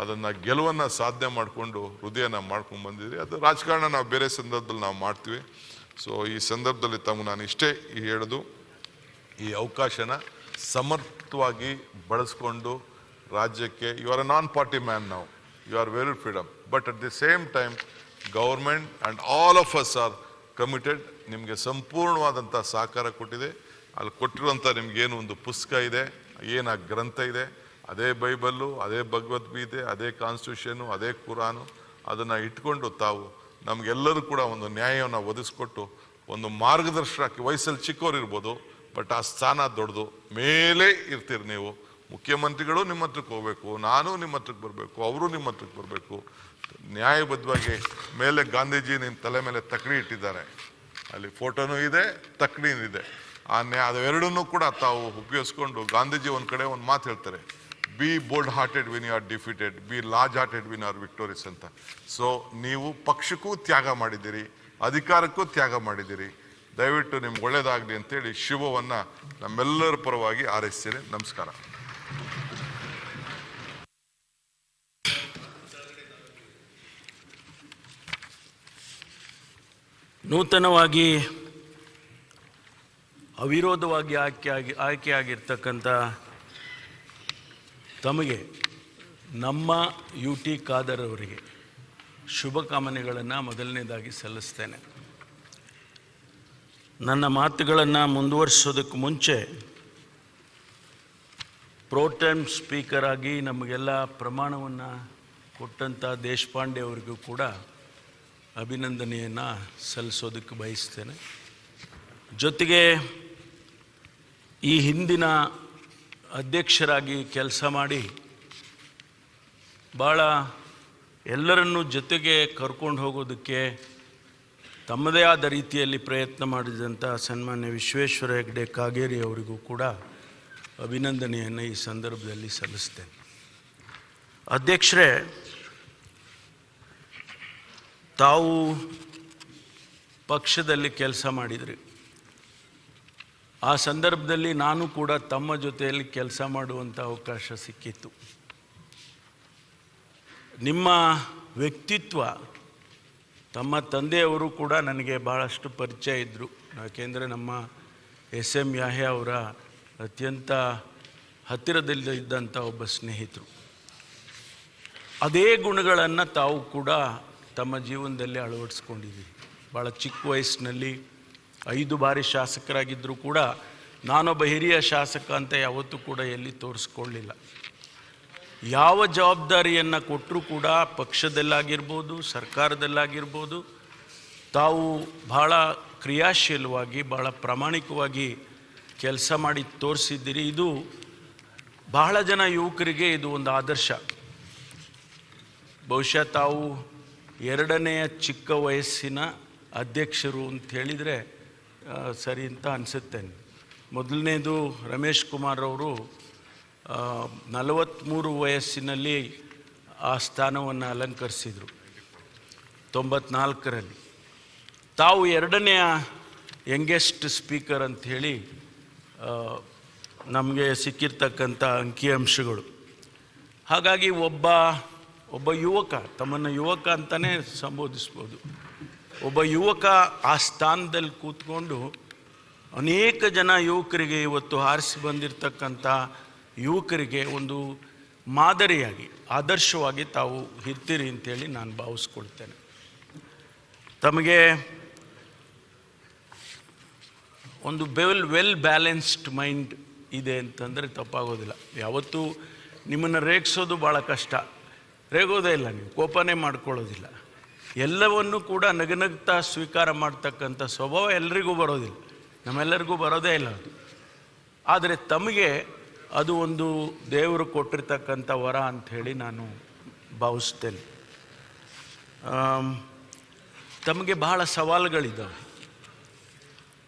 Speaker 4: ಅದನ್ನು ಗೆಲುವನ್ನು ಸಾಧನೆ ಮಾಡಿಕೊಂಡು ಹೃದಯನ ಮಾಡ್ಕೊಂಡು ಬಂದಿದ್ದೀರಿ. ಅದು ರಾಜಕಾರಣ ನಾವು ಬೇರೆ ಸಂದರ್ಭದಲ್ಲಿ ನಾವು ಮಾಡ್ತೀವಿ. ಸೊ ಈ ಸಂದರ್ಭದಲ್ಲಿ ತಮಗೆ ನಾನು ಇಷ್ಟೇ ಹೇಳೋದು, ಈ ಅವಕಾಶನ ಸಮರ್ಥವಾಗಿ ಬಳಸ್ಕೊಂಡು ರಾಜ್ಯಕ್ಕೆ, you are a non party man ನಾವು, you are very freedom, but at the same time government and all of us are committed. ನಿಮಗೆ ಸಂಪೂರ್ಣವಾದಂಥ ಸಹಕಾರ ಕೊಟ್ಟಿದೆ. ಅಲ್ಲಿ ಕೊಟ್ಟಿರುವಂಥ ನಿಮಗೇನು ಒಂದು ಪುಸ್ತಕ ಇದೆ, ಏನು ಆ ಗ್ರಂಥ ಇದೆ, ಅದೇ ಬೈಬಲ್ಲು, ಅದೇ ಭಗವದ್ಗೀತೆ, ಅದೇ ಕಾನ್ಸ್ಟಿಟ್ಯೂಷನು, ಅದೇ ಕುರಾನು, ಅದನ್ನು ಇಟ್ಕೊಂಡು ತಾವು ನಮಗೆಲ್ಲರೂ ಕೂಡ ಒಂದು ನ್ಯಾಯವನ್ನು ಒದಗಿಸ್ಕೊಟ್ಟು ಒಂದು ಮಾರ್ಗದರ್ಶನಕ್ಕೆ, ವಯಸ್ಸಲ್ಲಿ ಚಿಕ್ಕವ್ರು ಇರ್ಬೋದು, ಬಟ್ ಆ ಸ್ಥಾನ ದೊಡ್ಡದು, ಮೇಲೆ ಇರ್ತೀರಿ ನೀವು. ಮುಖ್ಯಮಂತ್ರಿಗಳು ನಿಮ್ಮ ಹತ್ರಕ್ಕೆ ಹೋಗ್ಬೇಕು, ನಾನು ನಿಮ್ಮ ಹತ್ರಕ್ಕೆ ಬರಬೇಕು, ಅವರು ನಿಮ್ಮ ಹತ್ರಕ್ಕೆ ಬರಬೇಕು. ನ್ಯಾಯಬದ್ಧವಾಗಿ ಮೇಲೆ ಗಾಂಧೀಜಿ ನಿಮ್ಮ ತಲೆ ಮೇಲೆ ತಕ್ಕಡಿ ಇಟ್ಟಿದ್ದಾರೆ, ಅಲ್ಲಿ ಫೋಟೋನೂ ಇದೆ, ತಕ್ಕಡಿನೂ ಇದೆ. ಅವೆರಡನ್ನೂ ಕೂಡ ತಾವು ಉಪಯೋಗಿಸ್ಕೊಂಡು, ಗಾಂಧೀಜಿ ಒಂದು ಕಡೆ ಒಂದು ಮಾತು ಹೇಳ್ತಾರೆ, be bold hearted when you are defeated, be large hearted when are victorious ಅಂತ. ಸೊ ನೀವು ಪಕ್ಷಕ್ಕೂ ತ್ಯಾಗ ಮಾಡಿದ್ದೀರಿ, ಅಧಿಕಾರಕ್ಕೂ ತ್ಯಾಗ ಮಾಡಿದ್ದೀರಿ. ದಯವಿಟ್ಟು ನಿಮ್ಗೆ ಒಳ್ಳೇದಾಗಲಿ ಅಂತೇಳಿ ಶುಭವನ್ನು ನಮ್ಮೆಲ್ಲರ ಪರವಾಗಿ ಹಾರೈಸ್ತೀನಿ. ನಮಸ್ಕಾರ.
Speaker 6: ನೂತನವಾಗಿ ಅವಿರೋಧವಾಗಿ ಆಯ್ಕೆಯಾಗಿರ್ತಕ್ಕಂಥ ತಮಗೆ ನಮ್ಮ ಯು ಟಿ ಖಾದರ್ ಅವರಿಗೆ ಶುಭಕಾಮನೆಗಳನ್ನು ಮೊದಲನೇದಾಗಿ ಸಲ್ಲಿಸ್ತೇನೆ. ನನ್ನ ಮಾತುಗಳನ್ನು ಮುಂದುವರಿಸೋದಕ್ಕೆ ಮುಂಚೆ ಪ್ರೋಟೆಮ್ ಸ್ಪೀಕರ್ ಆಗಿ ನಮಗೆಲ್ಲ ಪ್ರಮಾಣವನ್ನು ಕೊಟ್ಟಂಥ ದೇಶಪಾಂಡೆ ಅವರಿಗೂ ಕೂಡ ಅಭಿನಂದನೆಯನ್ನು ಸಲ್ಲಿಸೋದಕ್ಕೆ ಬಯಸ್ತೇನೆ. ಜೊತೆಗೆ ಈ ಹಿಂದಿನ ಅಧ್ಯಕ್ಷರಾಗಿ ಕೆಲಸ ಮಾಡಿ ಭಾಳ ಎಲ್ಲರನ್ನೂ ಜೊತೆಗೆ ಕರ್ಕೊಂಡು ಹೋಗೋದಕ್ಕೆ ತಮ್ಮದೇ ಆದ ರೀತಿಯಲ್ಲಿ ಪ್ರಯತ್ನ ಮಾಡಿದಂಥ ಸನ್ಮಾನ್ಯ ವಿಶ್ವೇಶ್ವರ ಹೆಗ್ಡೆ ಕಾಗೇರಿ ಅವರಿಗೂ ಕೂಡ ಅಭಿನಂದನೆಯನ್ನು ಈ ಸಂದರ್ಭದಲ್ಲಿ ಸಲ್ಲಿಸ್ತೇನೆ. ಅಧ್ಯಕ್ಷರೇ, ತಾವು ಪಕ್ಷದಲ್ಲಿ ಕೆಲಸ ಮಾಡಿದ್ರಿ. ಆ ಸಂದರ್ಭದಲ್ಲಿ ನಾನು ಕೂಡ ತಮ್ಮ ಜೊತೆಯಲ್ಲಿ ಕೆಲಸ ಮಾಡುವಂಥ ಅವಕಾಶ ಸಿಕ್ಕಿತ್ತು. ನಿಮ್ಮ ವ್ಯಕ್ತಿತ್ವ, ತಮ್ಮ ತಂದೆಯವರು ಕೂಡ ನನಗೆ ಭಾಳಷ್ಟು ಪರಿಚಯ ಇದ್ದರು. ಯಾಕೆಂದರೆ ನಮ್ಮ SM ಯಾಹ್ಯ ಅವರ ಅತ್ಯಂತ ಹತ್ತಿರದಲ್ಲಿ ಇದ್ದಂಥ ಒಬ್ಬ ಸ್ನೇಹಿತರು. ಅದೇ ಗುಣಗಳನ್ನು ತಾವು ಕೂಡ ತಮ್ಮ ಜೀವನದಲ್ಲಿ ಅಳವಡಿಸ್ಕೊಂಡಿದ್ದೀರಿ. ಭಾಳ ಚಿಕ್ಕ ವಯಸ್ಸಿನಲ್ಲಿ 5 ಬಾರಿ ಶಾಸಕರಾಗಿದ್ದರೂ ಕೂಡ ನಾನೊಬ್ಬ ಹಿರಿಯ ಶಾಸಕ ಅಂತ ಯಾವತ್ತೂ ಕೂಡ ಎಲ್ಲಿ ತೋರಿಸ್ಕೊಳ್ಳಿಲ್ಲ. ಯಾವ ಜವಾಬ್ದಾರಿಯನ್ನು ಕೊಟ್ಟರೂ ಕೂಡ ಪಕ್ಷದಲ್ಲಾಗಿರ್ಬೋದು, ಸರ್ಕಾರದಲ್ಲಾಗಿರ್ಬೋದು, ತಾವು ಭಾಳ ಕ್ರಿಯಾಶೀಲವಾಗಿ ಭಾಳ ಪ್ರಾಮಾಣಿಕವಾಗಿ ಕೆಲಸ ಮಾಡಿ ತೋರಿಸಿದ್ದೀರಿ. ಇದು ಬಹಳ ಜನ ಯುವಕರಿಗೆ ಇದು ಒಂದು ಆದರ್ಶ. ಬಹುಶಃ ತಾವು 2ನೇ ಚಿಕ್ಕ ವಯಸ್ಸಿನ ಅಧ್ಯಕ್ಷರು ಅಂತ ಹೇಳಿದರೆ ಸರಿ ಅಂತ ಅನಿಸುತ್ತೇನೆ. ಮೊದಲನೇದು ರಮೇಶ್ ಕುಮಾರ್ ಅವರು 43 ವಯಸ್ಸಿನಲ್ಲಿ ಆ ಸ್ಥಾನವನ್ನು ಅಲಂಕರಿಸಿದರು 94ರಲ್ಲಿ. ತಾವು 2ನೇ ಯಂಗೆಸ್ಟ್ ಸ್ಪೀಕರ್ ಅಂಥೇಳಿ ನಮಗೆ ಸಿಕ್ಕಿರ್ತಕ್ಕಂಥ ಅಂಕಿಅಂಶಗಳು. ಹಾಗಾಗಿ ಒಬ್ಬ ಯುವಕ, ತಮ್ಮನ್ನು ಯುವಕ ಅಂತಲೇ ಸಂಬೋಧಿಸ್ಬೋದು, ಒಬ್ಬ ಯುವಕ ಆ ಸ್ಥಾನದಲ್ಲಿ ಕೂತ್ಕೊಂಡು ಅನೇಕ ಜನ ಯುವಕರಿಗೆ, ಇವತ್ತು ಆರಿಸಿ ಬಂದಿರತಕ್ಕಂಥ ಯುವಕರಿಗೆ ಒಂದು ಮಾದರಿಯಾಗಿ, ಆದರ್ಶವಾಗಿ ತಾವು ಇರ್ತೀರಿ ಅಂತೇಳಿ ನಾನು ಭಾವಿಸ್ಕೊಳ್ತೇನೆ. ತಮಗೆ ಒಂದು ವೆಲ್ ಬ್ಯಾಲೆನ್ಸ್ಡ್ ಮೈಂಡ್ ಇದೆ ಅಂತಂದರೆ ತಪ್ಪಾಗೋದಿಲ್ಲ. ಯಾವತ್ತೂ ನಿಮ್ಮನ್ನು ರೇಗಿಸೋದು ಭಾಳ ಕಷ್ಟ. ರೇಗೋದೇ ಇಲ್ಲ, ನೀವು ಕೋಪನೇ ಮಾಡ್ಕೊಳ್ಳೋದಿಲ್ಲ. ಎಲ್ಲವನ್ನೂ ಕೂಡ ನಗನಗ್ತಾ ಸ್ವೀಕಾರ ಮಾಡ್ತಕ್ಕಂಥ ಸ್ವಭಾವ ಎಲ್ರಿಗೂ ಬರೋದಿಲ್ಲ, ನಮ್ಮೆಲ್ಲರಿಗೂ ಬರೋದೇ ಇಲ್ಲ ಅದು. ಆದರೆ ತಮಗೆ ಅದು ಒಂದು ದೇವರು ಕೊಟ್ಟಿರ್ತಕ್ಕಂಥ ವರ ಅಂಥೇಳಿ ನಾನು ಭಾವಿಸ್ತೇನೆ. ತಮಗೆ ಬಹಳ ಸವಾಲುಗಳಿದ್ದಾವೆ.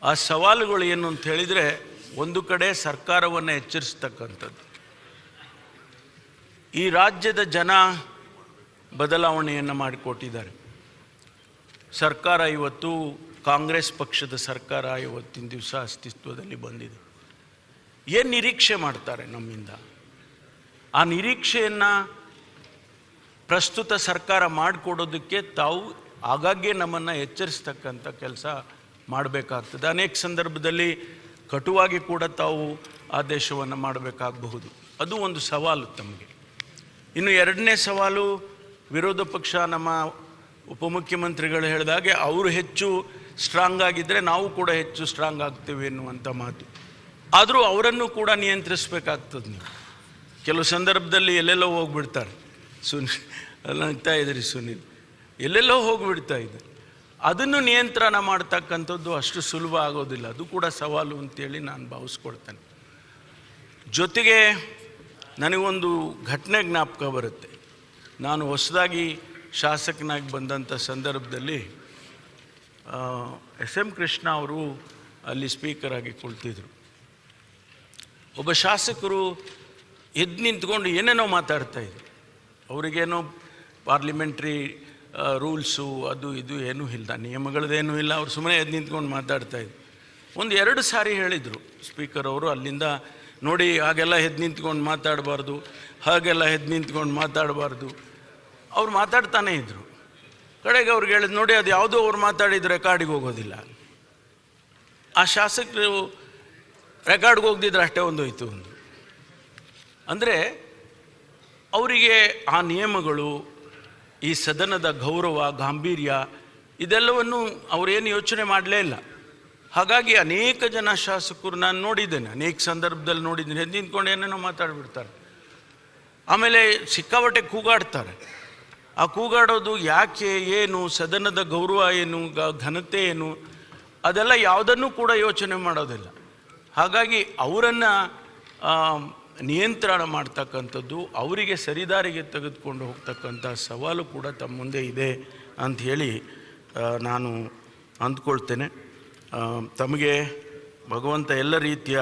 Speaker 6: ಆ ಸವಾಲುಗಳು ಏನು ಅಂತ ಹೇಳಿದರೆ, ಒಂದು ಕಡೆ ಸರ್ಕಾರವನ್ನು ಎಚ್ಚರಿಸ್ತಕ್ಕಂಥದ್ದು. ಈ ರಾಜ್ಯದ ಜನ ಬದಲಾವಣೆಯನ್ನು ಮಾಡಿಕೊಟ್ಟಿದ್ದಾರೆ. ಸರ್ಕಾರ ಇವತ್ತು ಕಾಂಗ್ರೆಸ್ ಪಕ್ಷದ ಸರ್ಕಾರ ಇವತ್ತಿನ ದಿವಸ ಅಸ್ತಿತ್ವದಲ್ಲಿ ಬಂದಿದೆ. ಏನು ನಿರೀಕ್ಷೆ ಮಾಡ್ತಾರೆ ನಮ್ಮಿಂದ? ಆ ನಿರೀಕ್ಷೆಯನ್ನು ಪ್ರಸ್ತುತ ಸರ್ಕಾರ ಮಾಡಿಕೊಡೋದಕ್ಕೆ ತಾವು ಆಗಾಗ್ಗೆ ನಮ್ಮನ್ನು ಎಚ್ಚರಿಸ್ತಕ್ಕಂಥ ಕೆಲಸ ಮಾಡಬೇಕಾಗ್ತದೆ. ಅನೇಕ ಸಂದರ್ಭದಲ್ಲಿ ಕಟುವಾಗಿ ಕೂಡ ತಾವು ಆದೇಶವನ್ನು ಮಾಡಬೇಕಾಗಬಹುದು. ಅದು ಒಂದು ಸವಾಲು ತಮಗೆ. ಇನ್ನು 2ನೇ ಸವಾಲು, ವಿರೋಧ ಪಕ್ಷ ನಮ್ಮ ಉಪಮುಖ್ಯಮಂತ್ರಿಗಳು ಹೇಳಿದಾಗೆ ಅವರು ಹೆಚ್ಚು ಸ್ಟ್ರಾಂಗ್ ಆಗಿದ್ದರೆ ನಾವು ಕೂಡ ಹೆಚ್ಚು ಸ್ಟ್ರಾಂಗ್ ಆಗ್ತೇವೆ ಎನ್ನುವಂಥ ಮಾತು. ಆದರೂ ಅವರನ್ನು ಕೂಡ ನಿಯಂತ್ರಿಸಬೇಕಾಗ್ತದೆ. ನೀವು ಕೆಲವು ಸಂದರ್ಭದಲ್ಲಿ ಎಲ್ಲೆಲ್ಲೋ ಹೋಗಿಬಿಡ್ತಾರೆ. ಅಲ್ಲ ಆಗ್ತಾ ಇದ್ರಿ ಸುನೀಲ್, ಎಲ್ಲೆಲ್ಲೋ ಹೋಗಿಬಿಡ್ತಾ ಇದ್ದಾರೆ. ಅದನ್ನು ನಿಯಂತ್ರಣ ಮಾಡ್ತಕ್ಕಂಥದ್ದು ಅಷ್ಟು ಸುಲಭ ಆಗೋದಿಲ್ಲ. ಅದು ಕೂಡ ಸವಾಲು ಅಂತೇಳಿ ನಾನು ಭಾವಿಸ್ಕೊಳ್ತೇನೆ. ಜೊತೆಗೆ ನನಗೊಂದು ಘಟನೆ ಜ್ಞಾಪಕ ಬರುತ್ತೆ. ನಾನು ಹೊಸದಾಗಿ ಶಾಸಕನಾಗಿ ಬಂದಂಥ ಸಂದರ್ಭದಲ್ಲಿ SM ಕೃಷ್ಣ ಅವರು ಅಲ್ಲಿ ಸ್ಪೀಕರ್ ಆಗಿ ಕುಳಿತಿದ್ರು. ಒಬ್ಬ ಶಾಸಕರು ಎದ್ದು ನಿಂತ್ಕೊಂಡು ಏನೇನೋ ಮಾತಾಡ್ತಾಯಿದ್ರು. ಅವರಿಗೇನೋ ಪಾರ್ಲಿಮೆಂಟ್ರಿ ರೂಲ್ಸು ಅದು ಇದು ಏನೂ ಇಲ್ಲ, ನಿಯಮಗಳದ್ದೇನೂ ಇಲ್ಲ. ಅವ್ರು ಸುಮ್ಮನೆ ಎದ್ದು ನಿಂತ್ಕೊಂಡು ಮಾತಾಡ್ತಾಯಿದ್ರು. 1-2 ಸಾರಿ ಹೇಳಿದರು ಸ್ಪೀಕರ್ ಅವರು ಅಲ್ಲಿಂದ, ನೋಡಿ ಹಾಗೆಲ್ಲ ಎದ್ದು ನಿಂತ್ಕೊಂಡು ಮಾತಾಡಬಾರ್ದು, ಹಾಗೆಲ್ಲ ಎದ್ದು ನಿಂತ್ಕೊಂಡು ಮಾತಾಡಬಾರ್ದು. ಅವ್ರು ಮಾತಾಡ್ತಾನೇ ಇದ್ದರು. ಕಡೆಗೆ ಅವ್ರಿಗೆ ಹೇಳಿದ್ರು, ನೋಡಿ ಅದು ಯಾವುದೋ ಅವ್ರು ಮಾತಾಡಿದರೆ ರೆಕಾರ್ಡಿಗೆ ಹೋಗೋದಿಲ್ಲ. ಆ ಶಾಸಕರು ರೆಕಾರ್ಡ್ಗೆ ಹೋಗ್ದಿದ್ರೆ ಅಷ್ಟೇ ಒಂದು ಹೋಯ್ತು ಒಂದು. ಅಂದರೆ ಅವರಿಗೆ ಆ ನಿಯಮಗಳು, ಈ ಸದನದ ಗೌರವ, ಗಾಂಭೀರ್ಯ ಇದೆಲ್ಲವನ್ನು ಅವರೇನು ಯೋಚನೆ ಮಾಡಲೇ ಇಲ್ಲ. ಹಾಗಾಗಿ ಅನೇಕ ಜನ ಶಾಸಕರು ನಾನು ನೋಡಿದ್ದೇನೆ, ಅನೇಕ ಸಂದರ್ಭದಲ್ಲಿ ನೋಡಿದ್ದೇನೆ, ಎದ್ದು ನಿಂತ್ಕೊಂಡು ಏನೇನೋ ಮಾತಾಡಿಬಿಡ್ತಾರೆ. ಆಮೇಲೆ ಸಿಕ್ಕಾಪಟ್ಟೆ ಕೂಗಾಡ್ತಾರೆ. ಆ ಕೂಗಾಡೋದು ಯಾಕೆ, ಏನು, ಸದನದ ಗೌರವ ಏನು, ಘನತೆ ಏನು, ಅದೆಲ್ಲ ಯಾವುದನ್ನು ಕೂಡ ಯೋಚನೆ ಮಾಡೋದಿಲ್ಲ. ಹಾಗಾಗಿ ಅವರನ್ನು ನಿಯಂತ್ರಣ ಮಾಡ್ತಕ್ಕಂಥದ್ದು, ಅವರಿಗೆ ಸರಿದಾರಿಗೆ ತೆಗೆದುಕೊಂಡು ಹೋಗ್ತಕ್ಕಂಥ ಸವಾಲು ಕೂಡ ತಮ್ಮ ಮುಂದೆ ಇದೆ ಅಂಥೇಳಿ ನಾನು ಅಂದ್ಕೊಳ್ತೇನೆ. ತಮಗೆ ಭಗವಂತ ಎಲ್ಲ ರೀತಿಯ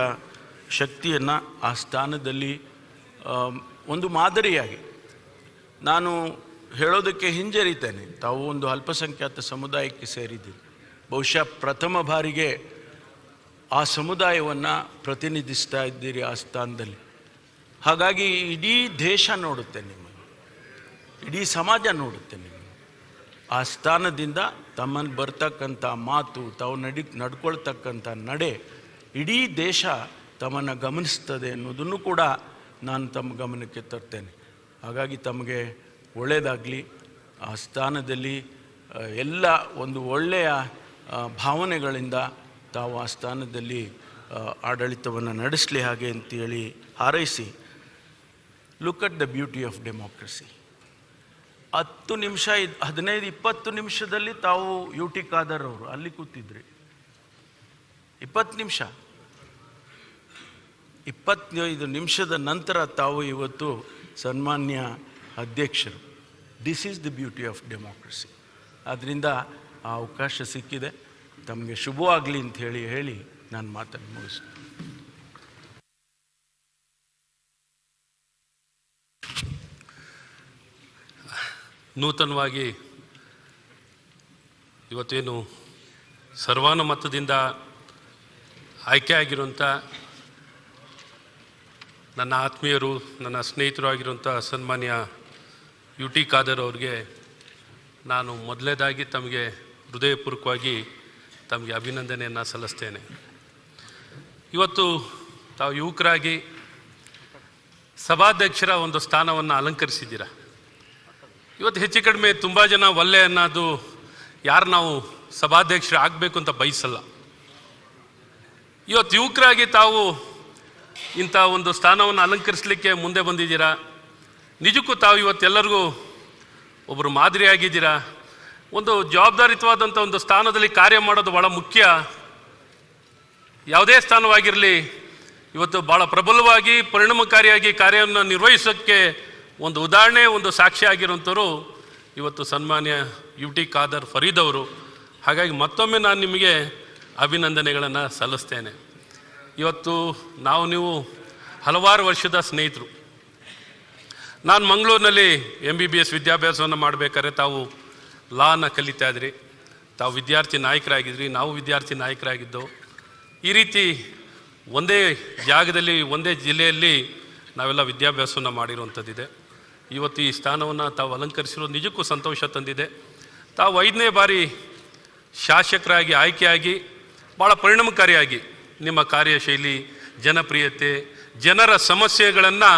Speaker 6: ಶಕ್ತಿಯನ್ನು ಆ ಸ್ಥಾನದಲ್ಲಿ ಒಂದು ಮಾದರಿಯಾಗಿ, ನಾನು ಹೇಳೋದಕ್ಕೆ ಹಿಂಜರಿತೇನೆ, ತಾವು ಒಂದು ಅಲ್ಪಸಂಖ್ಯಾತ ಸಮುದಾಯಕ್ಕೆ ಸೇರಿದ್ದೀರಿ. ಬಹುಶಃ ಪ್ರಥಮ ಬಾರಿಗೆ ಆ ಸಮುದಾಯವನ್ನು ಪ್ರತಿನಿಧಿಸ್ತಾ ಇದ್ದೀರಿ ಆ ಸ್ಥಾನದಲ್ಲಿ. ಹಾಗಾಗಿ ಇಡೀ ದೇಶ ನೋಡುತ್ತೆ ನಿಮ್ಮನ್ನು, ಇಡೀ ಸಮಾಜ ನೋಡುತ್ತೆ ನಿಮ್ಮನ್ನು. ಆ ಸ್ಥಾನದಿಂದ ತಮ್ಮನ್ನು ಬರ್ತಕ್ಕಂಥ ಮಾತು, ತಾವು ನಡ್ಕೊಳ್ತಕ್ಕಂಥ ನಡೆ, ಇಡೀ ದೇಶ ತಮ್ಮನ್ನು ಗಮನಿಸ್ತದೆ ಅನ್ನೋದನ್ನು ಕೂಡ ನಾನು ತಮ್ಮ ಗಮನಕ್ಕೆ ತರ್ತೇನೆ. ಹಾಗಾಗಿ ತಮಗೆ ಒಳ್ಳೆಯದಾಗಲಿ. ಆ ಸ್ಥಾನದಲ್ಲಿ ಎಲ್ಲ ಒಂದು ಒಳ್ಳೆಯ ಭಾವನೆಗಳಿಂದ ತಾವು ಆ ಸ್ಥಾನದಲ್ಲಿ ಆಡಳಿತವನ್ನು ನಡೆಸಲಿ ಹಾಗೆ ಅಂತೇಳಿ ಹಾರೈಸಿ, look at the beauty of democracy. 10 ನಿಮಿಷ 15-20 ನಿಮಿಷದಲ್ಲಿ ತಾವು ಯು ಟಿ ಖಾದರ್ ಅವರು ಅಲ್ಲಿ ಕೂತಿದ್ರಿ. 20 ನಿಮಿಷ 25 ನಿಮಿಷದ ನಂತರ ತಾವು ಇವತ್ತು ಸನ್ಮಾನ್ಯ ಅಧ್ಯಕ್ಷರು. This is the beauty of democracy. ಆದ್ದರಿಂದ ಆ ಅವಕಾಶ ಸಿಕ್ಕಿದೆ. ತಮಗೆ ಶುಭವಾಗಲಿ ಅಂತ ಹೇಳಿ ನಾನು ಮಾತನ್ನು ಮುಗಿಸ್ತೀನಿ.
Speaker 7: ನೂತನವಾಗಿ ಇವತ್ತೇನು ಸರ್ವಾನುಮತದಿಂದ ಆಯ್ಕೆಯಾಗಿರುವಂಥ ನನ್ನ ಆತ್ಮೀಯರು, ನನ್ನ ಸ್ನೇಹಿತರು ಆಗಿರುವಂಥ ಸನ್ಮಾನ್ಯ ಯು ಟಿ ಖಾದರ್ ಅವ್ರಿಗೆ ನಾನು ಮೊದಲನೇದಾಗಿ ತಮಗೆ ಹೃದಯಪೂರ್ವಕವಾಗಿ ತಮಗೆ ಅಭಿನಂದನೆಯನ್ನು ಸಲ್ಲಿಸ್ತೇನೆ. ಇವತ್ತು ತಾವು ಯುವಕರಾಗಿ ಸಭಾಧ್ಯಕ್ಷರ ಒಂದು ಸ್ಥಾನವನ್ನು ಅಲಂಕರಿಸಿದ್ದೀರ. ಇವತ್ತು ಹೆಚ್ಚು ಕಡಿಮೆ ತುಂಬ ಜನ ಒಳ್ಳೆ ಅನ್ನೋದು ಯಾರು ನಾವು ಸಭಾಧ್ಯಕ್ಷರು ಆಗಬೇಕು ಅಂತ ಬಯಸಲ್ಲ. ಇವತ್ತು ಯುವಕರಾಗಿ ತಾವು ಇಂಥ ಒಂದು ಸ್ಥಾನವನ್ನು ಅಲಂಕರಿಸಲಿಕ್ಕೆ ಮುಂದೆ ಬಂದಿದ್ದೀರಾ. ನಿಜಕ್ಕೂ ತಾವು ಇವತ್ತೆಲ್ಲರಿಗೂ ಒಬ್ಬರು ಮಾದರಿಯಾಗಿದ್ದೀರಾ. ಒಂದು ಜವಾಬ್ದಾರಿಯುತವಾದಂಥ ಒಂದು ಸ್ಥಾನದಲ್ಲಿ ಕಾರ್ಯ ಮಾಡೋದು ಭಾಳ ಮುಖ್ಯ. ಯಾವುದೇ ಸ್ಥಾನವಾಗಿರಲಿ, ಇವತ್ತು ಭಾಳ ಪ್ರಬಲವಾಗಿ ಪರಿಣಾಮಕಾರಿಯಾಗಿ ಕಾರ್ಯವನ್ನು ನಿರ್ವಹಿಸೋಕ್ಕೆ ಒಂದು ಉದಾಹರಣೆ, ಒಂದು ಸಾಕ್ಷಿ ಆಗಿರುವಂಥವ್ರು ಇವತ್ತು ಸನ್ಮಾನ್ಯ ಯು ಟಿ ಖಾದರ್ ಫರೀದ್ ಅವರು. ಹಾಗಾಗಿ ಮತ್ತೊಮ್ಮೆ ನಾನು ನಿಮಗೆ ಅಭಿನಂದನೆಗಳನ್ನು ಸಲ್ಲಿಸ್ತೇನೆ. ಇವತ್ತು ನೀವು ಹಲವಾರು ವರ್ಷದ ಸ್ನೇಹಿತರು. ನಾನು ಮಂಗಳೂರಿನಲ್ಲಿ MBBS ವಿದ್ಯಾಭ್ಯಾಸವನ್ನು ಮಾಡಬೇಕಾದ್ರೆ ತಾವು ಲಾನ ಕಲಿತಾ ಇದ್ರಿ, ತಾವು ವಿದ್ಯಾರ್ಥಿ ನಾಯಕರಾಗಿದ್ರಿ, ನಾವು ವಿದ್ಯಾರ್ಥಿ ನಾಯಕರಾಗಿದ್ದೆವು. ಈ ರೀತಿ ಒಂದೇ ಜಾಗದಲ್ಲಿ ಒಂದೇ ಜಿಲ್ಲೆಯಲ್ಲಿ ನಾವೆಲ್ಲ ವಿದ್ಯಾಭ್ಯಾಸವನ್ನು ಮಾಡಿರುವಂಥದ್ದಿದೆ. ಇವತ್ತು ಈ ಸ್ಥಾನವನ್ನು ತಾವು ಅಲಂಕರಿಸಿರೋದು ನಿಜಕ್ಕೂ ಸಂತೋಷ ತಂದಿದೆ. ತಾವು 5ನೇ ಬಾರಿ ಶಾಸಕರಾಗಿ ಆಯ್ಕೆಯಾಗಿ ಭಾಳ ಪರಿಣಾಮಕಾರಿಯಾಗಿ ನಿಮ್ಮ ಕಾರ್ಯಶೈಲಿ, ಜನಪ್ರಿಯತೆ, ಜನರ ಸಮಸ್ಯೆಗಳನ್ನು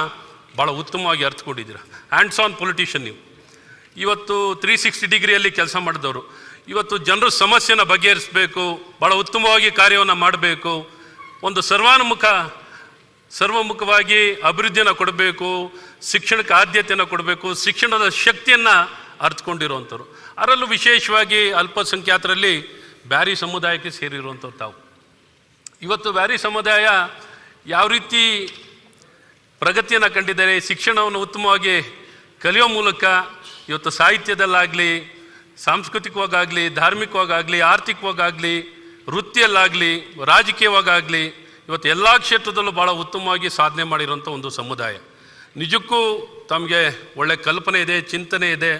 Speaker 7: ಭಾಳ ಉತ್ತಮವಾಗಿ ಅರ್ಥಕೊಂಡಿದ್ದೀರ. ಹ್ಯಾಂಡ್ಸ್ ಆನ್ ಪೊಲಿಟಿಷಿಯನ್ ನೀವು. ಇವತ್ತು 360 ಡಿಗ್ರಿಯಲ್ಲಿ ಕೆಲಸ ಮಾಡಿದವರು. ಇವತ್ತು ಜನರ ಸಮಸ್ಯೆನ ಬಗೆಹರಿಸಬೇಕು, ಭಾಳ ಉತ್ತಮವಾಗಿ ಕಾರ್ಯವನ್ನು ಮಾಡಬೇಕು, ಒಂದು ಸರ್ವಮುಖವಾಗಿ ಅಭಿವೃದ್ಧಿಯನ್ನು ಕೊಡಬೇಕು, ಶಿಕ್ಷಣಕ್ಕೆ ಆದ್ಯತೆಯನ್ನು ಕೊಡಬೇಕು, ಶಿಕ್ಷಣದ ಶಕ್ತಿಯನ್ನು ಅರ್ಥಕೊಂಡಿರುವಂಥವ್ರು. ಅದರಲ್ಲೂ ವಿಶೇಷವಾಗಿ ಅಲ್ಪಸಂಖ್ಯಾತರಲ್ಲಿ ಬ್ಯಾರಿ ಸಮುದಾಯಕ್ಕೆ ಸೇರಿರುವಂಥವ್ರು ತಾವು. ಇವತ್ತು ಬ್ಯಾರಿ ಸಮುದಾಯ ಯಾವ ರೀತಿ ಪ್ರಗತಿಯನ್ನು ಕಂಡಿದ್ದಾರೆ, ಶಿಕ್ಷಣವನ್ನು ಉತ್ತಮವಾಗಿ ಕಲಿಯೋ ಮೂಲಕ ಇವತ್ತು ಸಾಹಿತ್ಯದಲ್ಲಾಗಲಿ, ಸಾಂಸ್ಕೃತಿಕವಾಗಲಿ, ಧಾರ್ಮಿಕವಾಗಲಿ, ಆರ್ಥಿಕವಾಗಲಿ, ವೃತ್ತಿಯಲ್ಲಾಗಲಿ, ರಾಜಕೀಯವಾಗಲಿ ಇವತ್ತು ಎಲ್ಲ ಕ್ಷೇತ್ರದಲ್ಲೂ ಭಾಳ ಉತ್ತಮವಾಗಿ ಸಾಧನೆ ಮಾಡಿರುವಂಥ ಒಂದು ಸಮುದಾಯ. ನಿಜಕ್ಕೂ ತಮಗೆ ಒಳ್ಳೆ ಕಲ್ಪನೆ ಇದೆ, ಚಿಂತನೆ ಇದೆ.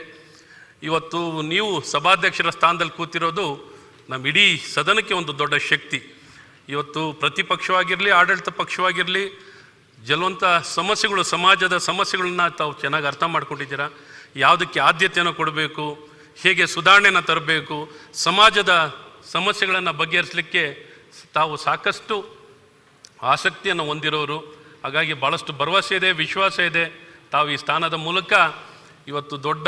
Speaker 7: ಇವತ್ತು ನೀವು ಸಭಾಧ್ಯಕ್ಷರ ಸ್ಥಾನದಲ್ಲಿ ಕೂತಿರೋದು ನಮ್ಮ ಇಡೀ ಸದನಕ್ಕೆ ಒಂದು ದೊಡ್ಡ ಶಕ್ತಿ. ಇವತ್ತು ಪ್ರತಿಪಕ್ಷವಾಗಿರಲಿ, ಆಡಳಿತ ಪಕ್ಷವಾಗಿರಲಿ, ಗೆಲ್ಲುವಂಥ ಸಮಸ್ಯೆಗಳು, ಸಮಾಜದ ಸಮಸ್ಯೆಗಳನ್ನ ತಾವು ಚೆನ್ನಾಗಿ ಅರ್ಥ ಮಾಡ್ಕೊಂಡಿದ್ದೀರಾ. ಯಾವುದಕ್ಕೆ ಆದ್ಯತೆಯನ್ನು ಕೊಡಬೇಕು, ಹೇಗೆ ಸುಧಾರಣೆಯನ್ನು ತರಬೇಕು, ಸಮಾಜದ ಸಮಸ್ಯೆಗಳನ್ನು ಬಗೆಹರಿಸಲಿಕ್ಕೆ ತಾವು ಸಾಕಷ್ಟು ಆಸಕ್ತಿಯನ್ನು ಹೊಂದಿರೋರು. ಹಾಗಾಗಿ ಭಾಳಷ್ಟು ಭರವಸೆ ಇದೆ, ವಿಶ್ವಾಸ ಇದೆ. ತಾವು ಈ ಸ್ಥಾನದ ಮೂಲಕ ಇವತ್ತು ದೊಡ್ಡ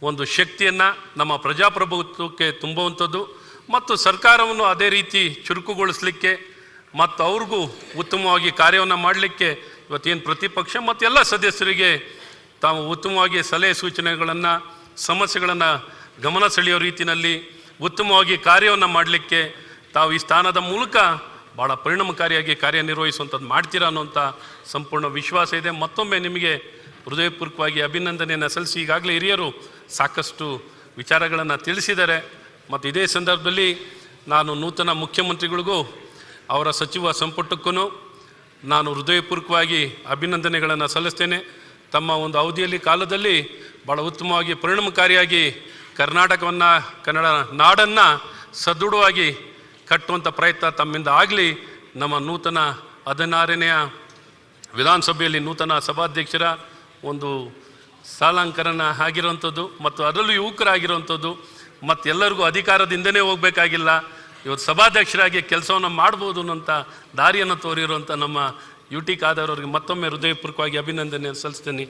Speaker 7: ಒಂದು ಶಕ್ತಿಯನ್ನು ನಮ್ಮ ಪ್ರಜಾಪ್ರಭುತ್ವಕ್ಕೆ ತುಂಬುವಂಥದ್ದು ಮತ್ತು ಸರ್ಕಾರವನ್ನು ಅದೇ ರೀತಿ ಚುರುಕುಗೊಳಿಸಲಿಕ್ಕೆ ಮತ್ತು ಅವ್ರಿಗೂ ಉತ್ತಮವಾಗಿ ಕಾರ್ಯವನ್ನು ಮಾಡಲಿಕ್ಕೆ ಇವತ್ತೇನು ಪ್ರತಿಪಕ್ಷ ಮತ್ತು ಎಲ್ಲ ಸದಸ್ಯರಿಗೆ ತಾವು ಉತ್ತಮವಾಗಿ ಸಲಹೆ ಸೂಚನೆಗಳನ್ನು, ಸಮಸ್ಯೆಗಳನ್ನು ಗಮನ ಸೆಳೆಯೋ ರೀತಿಯಲ್ಲಿ ಉತ್ತಮವಾಗಿ ಕಾರ್ಯವನ್ನು ಮಾಡಲಿಕ್ಕೆ ತಾವು ಈ ಸ್ಥಾನದ ಮೂಲಕ ಭಾಳ ಪರಿಣಾಮಕಾರಿಯಾಗಿ ಕಾರ್ಯನಿರ್ವಹಿಸುವಂಥದ್ದು ಮಾಡ್ತೀರಾ ಅನ್ನೋಂಥ ಸಂಪೂರ್ಣ ವಿಶ್ವಾಸ ಇದೆ. ಮತ್ತೊಮ್ಮೆ ನಿಮಗೆ ಹೃದಯಪೂರ್ವಕವಾಗಿ ಅಭಿನಂದನೆಯನ್ನು ಸಲ್ಲಿಸಿ, ಈಗಾಗಲೇ ಹಿರಿಯರು ಸಾಕಷ್ಟು ವಿಚಾರಗಳನ್ನು ತಿಳಿಸಿದ್ದಾರೆ. ಮತ್ತು ಇದೇ ಸಂದರ್ಭದಲ್ಲಿ ನಾನು ನೂತನ ಮುಖ್ಯಮಂತ್ರಿಗಳಿಗೂ ಅವರ ಸಚಿವ ಸಂಪುಟಕ್ಕೂ ನಾನು ಹೃದಯಪೂರ್ವಕವಾಗಿ ಅಭಿನಂದನೆಗಳನ್ನು ಸಲ್ಲಿಸ್ತೇನೆ. ತಮ್ಮ ಒಂದು ಅವಧಿಯಲ್ಲಿ ಕಾಲದಲ್ಲಿ ಭಾಳ ಉತ್ತಮವಾಗಿ ಪರಿಣಾಮಕಾರಿಯಾಗಿ ಕರ್ನಾಟಕವನ್ನು, ಕನ್ನಡ ನಾಡನ್ನು ಸದೃಢವಾಗಿ ಕಟ್ಟುವಂಥ ಪ್ರಯತ್ನ ತಮ್ಮಿಂದ ಆಗಲಿ. ನಮ್ಮ ನೂತನ 16ನೆಯ ವಿಧಾನಸಭೆಯಲ್ಲಿ ನೂತನ ಸಭಾಧ್ಯಕ್ಷರ ಒಂದು ಸಾಲಂಕರಣ ಆಗಿರೋವಂಥದ್ದು ಮತ್ತು ಅದರಲ್ಲೂ ಯುವಕರಾಗಿರೋವಂಥದ್ದು ಮತ್ತು ಎಲ್ಲರಿಗೂ ಅಧಿಕಾರದಿಂದನೇ ಹೋಗಬೇಕಾಗಿಲ್ಲ, ಇವತ್ತು ಸಭಾಧ್ಯಕ್ಷರಾಗಿ ಕೆಲಸವನ್ನು ಮಾಡ್ಬೋದು ಅನ್ನೋಂಥ ದಾರಿಯನ್ನು ತೋರಿರುವಂಥ ನಮ್ಮ UT ಖಾದರ್ ಅವರಿಗೆ ಮತ್ತೊಮ್ಮೆ ಹೃದಯಪೂರ್ವಕವಾಗಿ ಅಭಿನಂದನೆ ಸಲ್ಲಿಸ್ತೇನೆ.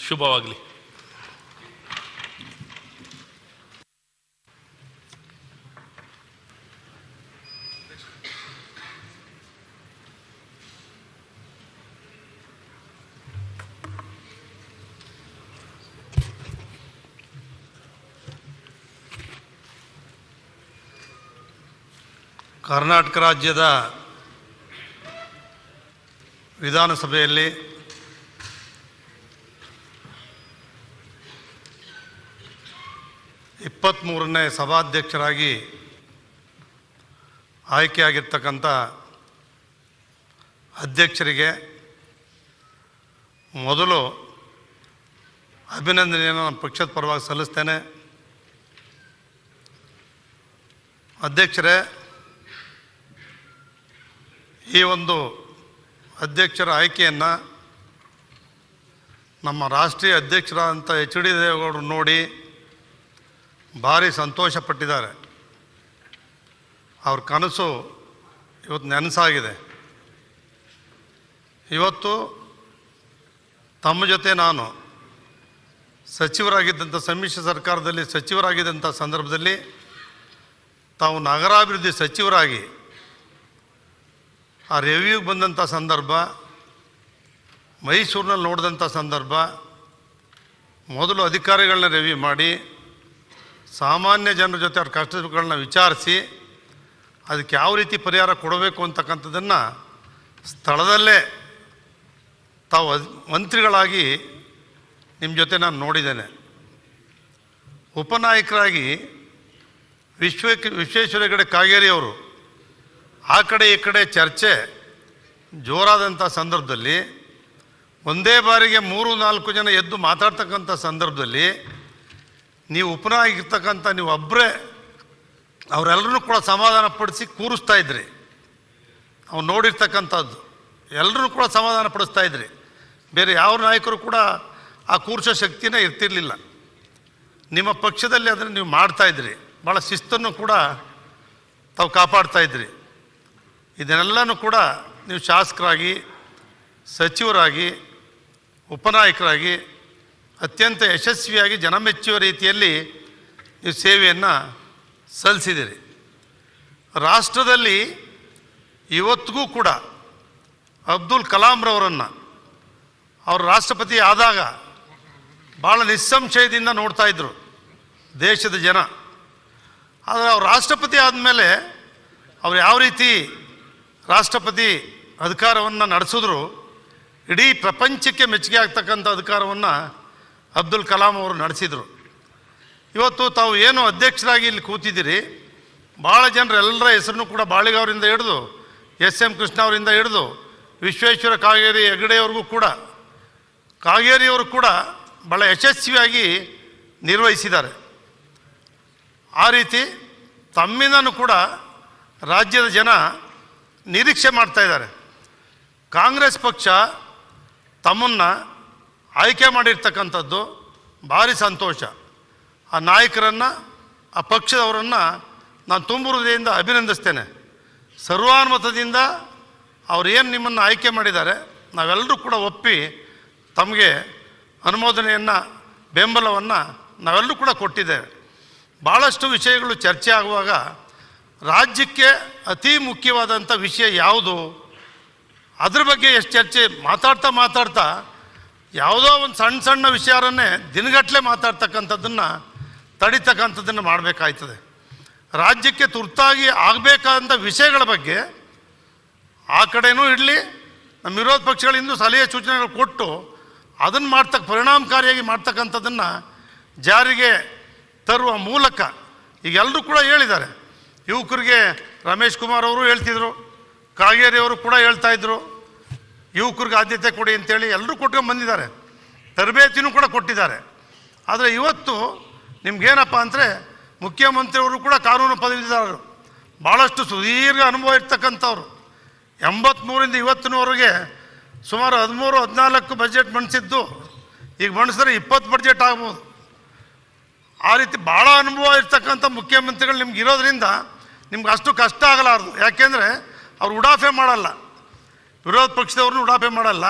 Speaker 7: ಶುಭವಾಗಲಿ.
Speaker 8: ಕರ್ನಾಟಕ ರಾಜ್ಯದ ವಿಧಾನಸಭೆಯಲ್ಲಿ ಇಪ್ಪತ್ತ್ಮೂರನೇ ಸಭಾಧ್ಯಕ್ಷರಾಗಿ ಆಯ್ಕೆಯಾಗಿರ್ತಕ್ಕಂಥ ಅಧ್ಯಕ್ಷರಿಗೆ ಮೊದಲು ಅಭಿನಂದನೆಯನ್ನು ನಮ್ಮ ಪಕ್ಷದ ಪರವಾಗಿ ಸಲ್ಲಿಸ್ತೇನೆ. ಅಧ್ಯಕ್ಷರೇ, ಈ ಒಂದು ಅಧ್ಯಕ್ಷರ ಆಯ್ಕೆಯನ್ನು ನಮ್ಮ ರಾಷ್ಟ್ರೀಯ ಅಧ್ಯಕ್ಷರಾದಂಥ HD ದೇವೇಗೌಡರು ನೋಡಿ ಭಾರಿ ಸಂತೋಷಪಟ್ಟಿದ್ದಾರೆ. ಅವ್ರ ಕನಸು ಇವತ್ತು ನನಸಾಗಿದೆ. ಇವತ್ತು ತಮ್ಮ ಜೊತೆ ನಾನು ಸಚಿವರಾಗಿದ್ದಂಥ ಸಮ್ಮಿಶ್ರ ಸರ್ಕಾರದಲ್ಲಿ ಸಚಿವರಾಗಿದ್ದಂಥ ಸಂದರ್ಭದಲ್ಲಿ ತಾವು ನಗರಾಭಿವೃದ್ಧಿ ಸಚಿವರಾಗಿ ಆ ರಿವ್ಯೂಗೆ ಬಂದಂಥ ಸಂದರ್ಭ, ಮೈಸೂರಿನಲ್ಲಿ ನೋಡಿದಂಥ ಸಂದರ್ಭ, ಮೊದಲು ಅಧಿಕಾರಿಗಳನ್ನ ರಿವ್ಯೂ ಮಾಡಿ ಸಾಮಾನ್ಯ ಜನರ ಜೊತೆ ಅವ್ರ ಕಷ್ಟಗಳನ್ನ ವಿಚಾರಿಸಿ ಅದಕ್ಕೆ ಯಾವ ರೀತಿ ಪರಿಹಾರ ಕೊಡಬೇಕು ಅಂತಕ್ಕಂಥದ್ದನ್ನು ಸ್ಥಳದಲ್ಲೇ ತಾವು ಮಂತ್ರಿಗಳಾಗಿ ನಿಮ್ಮ ಜೊತೆ ನಾನು ನೋಡಿದ್ದೇನೆ. ಉಪನಾಯಕರಾಗಿ ವಿಶ್ವೇಶ್ವರ ಹೆಗಡೆ ಕಾಗೇರಿಯವರು ಆ ಕಡೆ ಈ ಕಡೆ ಚರ್ಚೆ ಜೋರಾದಂಥ ಸಂದರ್ಭದಲ್ಲಿ ಒಂದೇ ಬಾರಿಗೆ 3-4 ಜನ ಎದ್ದು ಮಾತಾಡ್ತಕ್ಕಂಥ ಸಂದರ್ಭದಲ್ಲಿ ನೀವು ಉಪನಾಯಕಿರ್ತಕ್ಕಂಥ ನೀವು ಒಬ್ಬರೇ ಅವರೆಲ್ಲರೂ ಕೂಡ ಸಮಾಧಾನಪಡಿಸಿ ಕೂರಿಸ್ತಾ ಇದ್ರಿ. ಅವ್ರು ನೋಡಿರ್ತಕ್ಕಂಥದ್ದು ಎಲ್ಲರೂ ಕೂಡ ಸಮಾಧಾನ ಪಡಿಸ್ತಾ ಇದ್ರಿ. ಬೇರೆ ಯಾವ ನಾಯಕರು ಕೂಡ ಆ ಕೂರಿಸೋ ಶಕ್ತಿನೇ ಇರ್ತಿರಲಿಲ್ಲ. ನಿಮ್ಮ ಪಕ್ಷದಲ್ಲಿ ಅದನ್ನು ನೀವು ಮಾಡ್ತಾಯಿದ್ರಿ. ಭಾಳ ಶಿಸ್ತನ್ನು ಕೂಡ ತಾವು ಕಾಪಾಡ್ತಾಯಿದ್ರಿ. ಇದನ್ನೆಲ್ಲನೂ ಕೂಡ ನೀವು ಶಾಸಕರಾಗಿ, ಸಚಿವರಾಗಿ, ಉಪನಾಯಕರಾಗಿ ಅತ್ಯಂತ ಯಶಸ್ವಿಯಾಗಿ ಜನ ಮೆಚ್ಚುವ ರೀತಿಯಲ್ಲಿ ನೀವು ಸೇವೆಯನ್ನು ಸಲ್ಲಿಸಿದಿರಿ. ರಾಷ್ಟ್ರದಲ್ಲಿ ಇವತ್ತಿಗೂ ಕೂಡ ಅಬ್ದುಲ್ ಕಲಾಂರವರನ್ನು ಅವರು ರಾಷ್ಟ್ರಪತಿ ಆದಾಗ ಭಾಳ ನಿಸ್ಸಂಶಯದಿಂದ ನೋಡ್ತಾಯಿದ್ರು ದೇಶದ ಜನ. ಆದರೆ ಅವ್ರು ರಾಷ್ಟ್ರಪತಿ ಆದಮೇಲೆ ಅವ್ರು ಯಾವ ರೀತಿ ರಾಷ್ಟ್ರಪತಿ ಅಧಿಕಾರವನ್ನು ನಡೆಸಿದ್ರು, ಇಡೀ ಪ್ರಪಂಚಕ್ಕೆ ಮೆಚ್ಚುಗೆ ಆಗ್ತಕ್ಕಂಥ ಅಧಿಕಾರವನ್ನು ಅಬ್ದುಲ್ ಕಲಾಂ ಅವರು ನಡೆಸಿದರು. ಇವತ್ತು ತಾವು ಏನು ಅಧ್ಯಕ್ಷರಾಗಿ ಇಲ್ಲಿ ಕೂತಿದ್ದೀರಿ, ಭಾಳ ಜನರು ಎಲ್ಲರ ಹೆಸರನ್ನು ಕೂಡ ಬಾಳಿಗಾವರಿಂದ ಹಿಡಿದು SM ಕೃಷ್ಣ ಅವರಿಂದ ಹಿಡಿದು ವಿಶ್ವೇಶ್ವರ ಕಾಗೇರಿ ಹೆಗಡೆಯವ್ರಿಗೂ ಕೂಡ ಕಾಗೇರಿಯವರು ಕೂಡ ಭಾಳ ಯಶಸ್ವಿಯಾಗಿ ನಿರ್ವಹಿಸಿದ್ದಾರೆ. ಆ ರೀತಿ ತಮ್ಮಿಂದನೂ ಕೂಡ ರಾಜ್ಯದ ಜನ ನಿರೀಕ್ಷೆ ಮಾಡ್ತಾಯಿದ್ದಾರೆ. ಕಾಂಗ್ರೆಸ್ ಪಕ್ಷ ತಮ್ಮನ್ನು ಆಯ್ಕೆ ಮಾಡಿರ್ತಕ್ಕಂಥದ್ದು ಭಾರಿ ಸಂತೋಷ. ಆ ನಾಯಕರನ್ನು, ಆ ಪಕ್ಷದವರನ್ನು ನಾನು ತುಂಬ ಹೃದಯದಿಂದ ಅಭಿನಂದಿಸ್ತೇನೆ. ಸರ್ವಾನುಮತದಿಂದ ಅವ್ರು ಏನು ನಿಮ್ಮನ್ನು ಆಯ್ಕೆ ಮಾಡಿದ್ದಾರೆ ನಾವೆಲ್ಲರೂ ಕೂಡ ಒಪ್ಪಿ ತಮಗೆ ಅನುಮೋದನೆಯನ್ನು ಬೆಂಬಲವನ್ನು ನಾವೆಲ್ಲರೂ ಕೂಡ ಕೊಟ್ಟಿದ್ದೇವೆ. ಭಾಳಷ್ಟು ವಿಷಯಗಳು ಚರ್ಚೆ ಆಗುವಾಗ ರಾಜ್ಯಕ್ಕೆ ಅತಿ ಮುಖ್ಯವಾದಂಥ ವಿಷಯ ಯಾವುದು, ಅದ್ರ ಬಗ್ಗೆ ಎಷ್ಟು ಚರ್ಚೆ ಮಾತಾಡ್ತಾ ಯಾವುದೋ ಒಂದು ಸಣ್ಣ ವಿಷಯರನ್ನೇ ದಿನಗಟ್ಟಲೆ ಮಾತಾಡ್ತಕ್ಕಂಥದ್ದನ್ನು ತಡಿತಕ್ಕಂಥದ್ದನ್ನು ಮಾಡಬೇಕಾಯ್ತದೆ. ರಾಜ್ಯಕ್ಕೆ ತುರ್ತಾಗಿ ಆಗಬೇಕಾದಂಥ ವಿಷಯಗಳ ಬಗ್ಗೆ ಆ ಕಡೆನೂ ಇರಲಿ, ನಮ್ಮ ವಿರೋಧ ಪಕ್ಷಗಳಿಂದ ಸಲಹೆ ಸೂಚನೆಗಳು ಕೊಟ್ಟು ಅದನ್ನು ಪರಿಣಾಮಕಾರಿಯಾಗಿ ಮಾಡ್ತಕ್ಕಂಥದ್ದನ್ನು ಜಾರಿಗೆ ತರುವ ಮೂಲಕ ಈಗ ಎಲ್ಲರೂ ಕೂಡ ಹೇಳಿದ್ದಾರೆ. ಯುವಕರಿಗೆ ರಮೇಶ್ ಕುಮಾರ್ ಅವರು ಹೇಳ್ತಿದ್ರು, ಕಾಗೇರಿ ಅವರು ಕೂಡ ಹೇಳ್ತಾಯಿದ್ರು ಯುವಕರಿಗೆ ಆದ್ಯತೆ ಕೊಡಿ ಅಂತೇಳಿ ಎಲ್ಲರೂ ಕೊಟ್ಕೊಂಡು ಬಂದಿದ್ದಾರೆ, ತರಬೇತಿನೂ ಕೂಡ ಕೊಟ್ಟಿದ್ದಾರೆ. ಆದರೆ ಇವತ್ತು ನಿಮ್ಗೇನಪ್ಪ ಅಂದರೆ ಮುಖ್ಯಮಂತ್ರಿಯವರು ಕೂಡ ಕಾನೂನು ಪದವೀಧರರು, ಭಾಳಷ್ಟು ಸುದೀರ್ಘ ಅನುಭವ ಇರ್ತಕ್ಕಂಥವ್ರು. 83ರಿಂದ ಇವತ್ತಿನವರೆಗೆ ಸುಮಾರು 13-14 ಬಜೆಟ್ ಮಂಡಿಸಿದ್ದು, ಈಗ ಮಂಡಿಸಿದ್ರೆ 20 ಬಜೆಟ್ ಆಗ್ಬೋದು. ಆ ರೀತಿ ಭಾಳ ಅನುಭವ ಇರ್ತಕ್ಕಂಥ ಮುಖ್ಯಮಂತ್ರಿಗಳು ನಿಮ್ಗೆ ಇರೋದ್ರಿಂದ ನಿಮ್ಗೆ ಅಷ್ಟು ಕಷ್ಟ ಆಗಲಾರ್ದು. ಯಾಕೆಂದರೆ ಅವ್ರು ಉಡಾಫೆ ಮಾಡಲ್ಲ, ವಿರೋಧ ಪಕ್ಷದವ್ರನ್ನೂ ಉಡಾಫೆ ಮಾಡಲ್ಲ.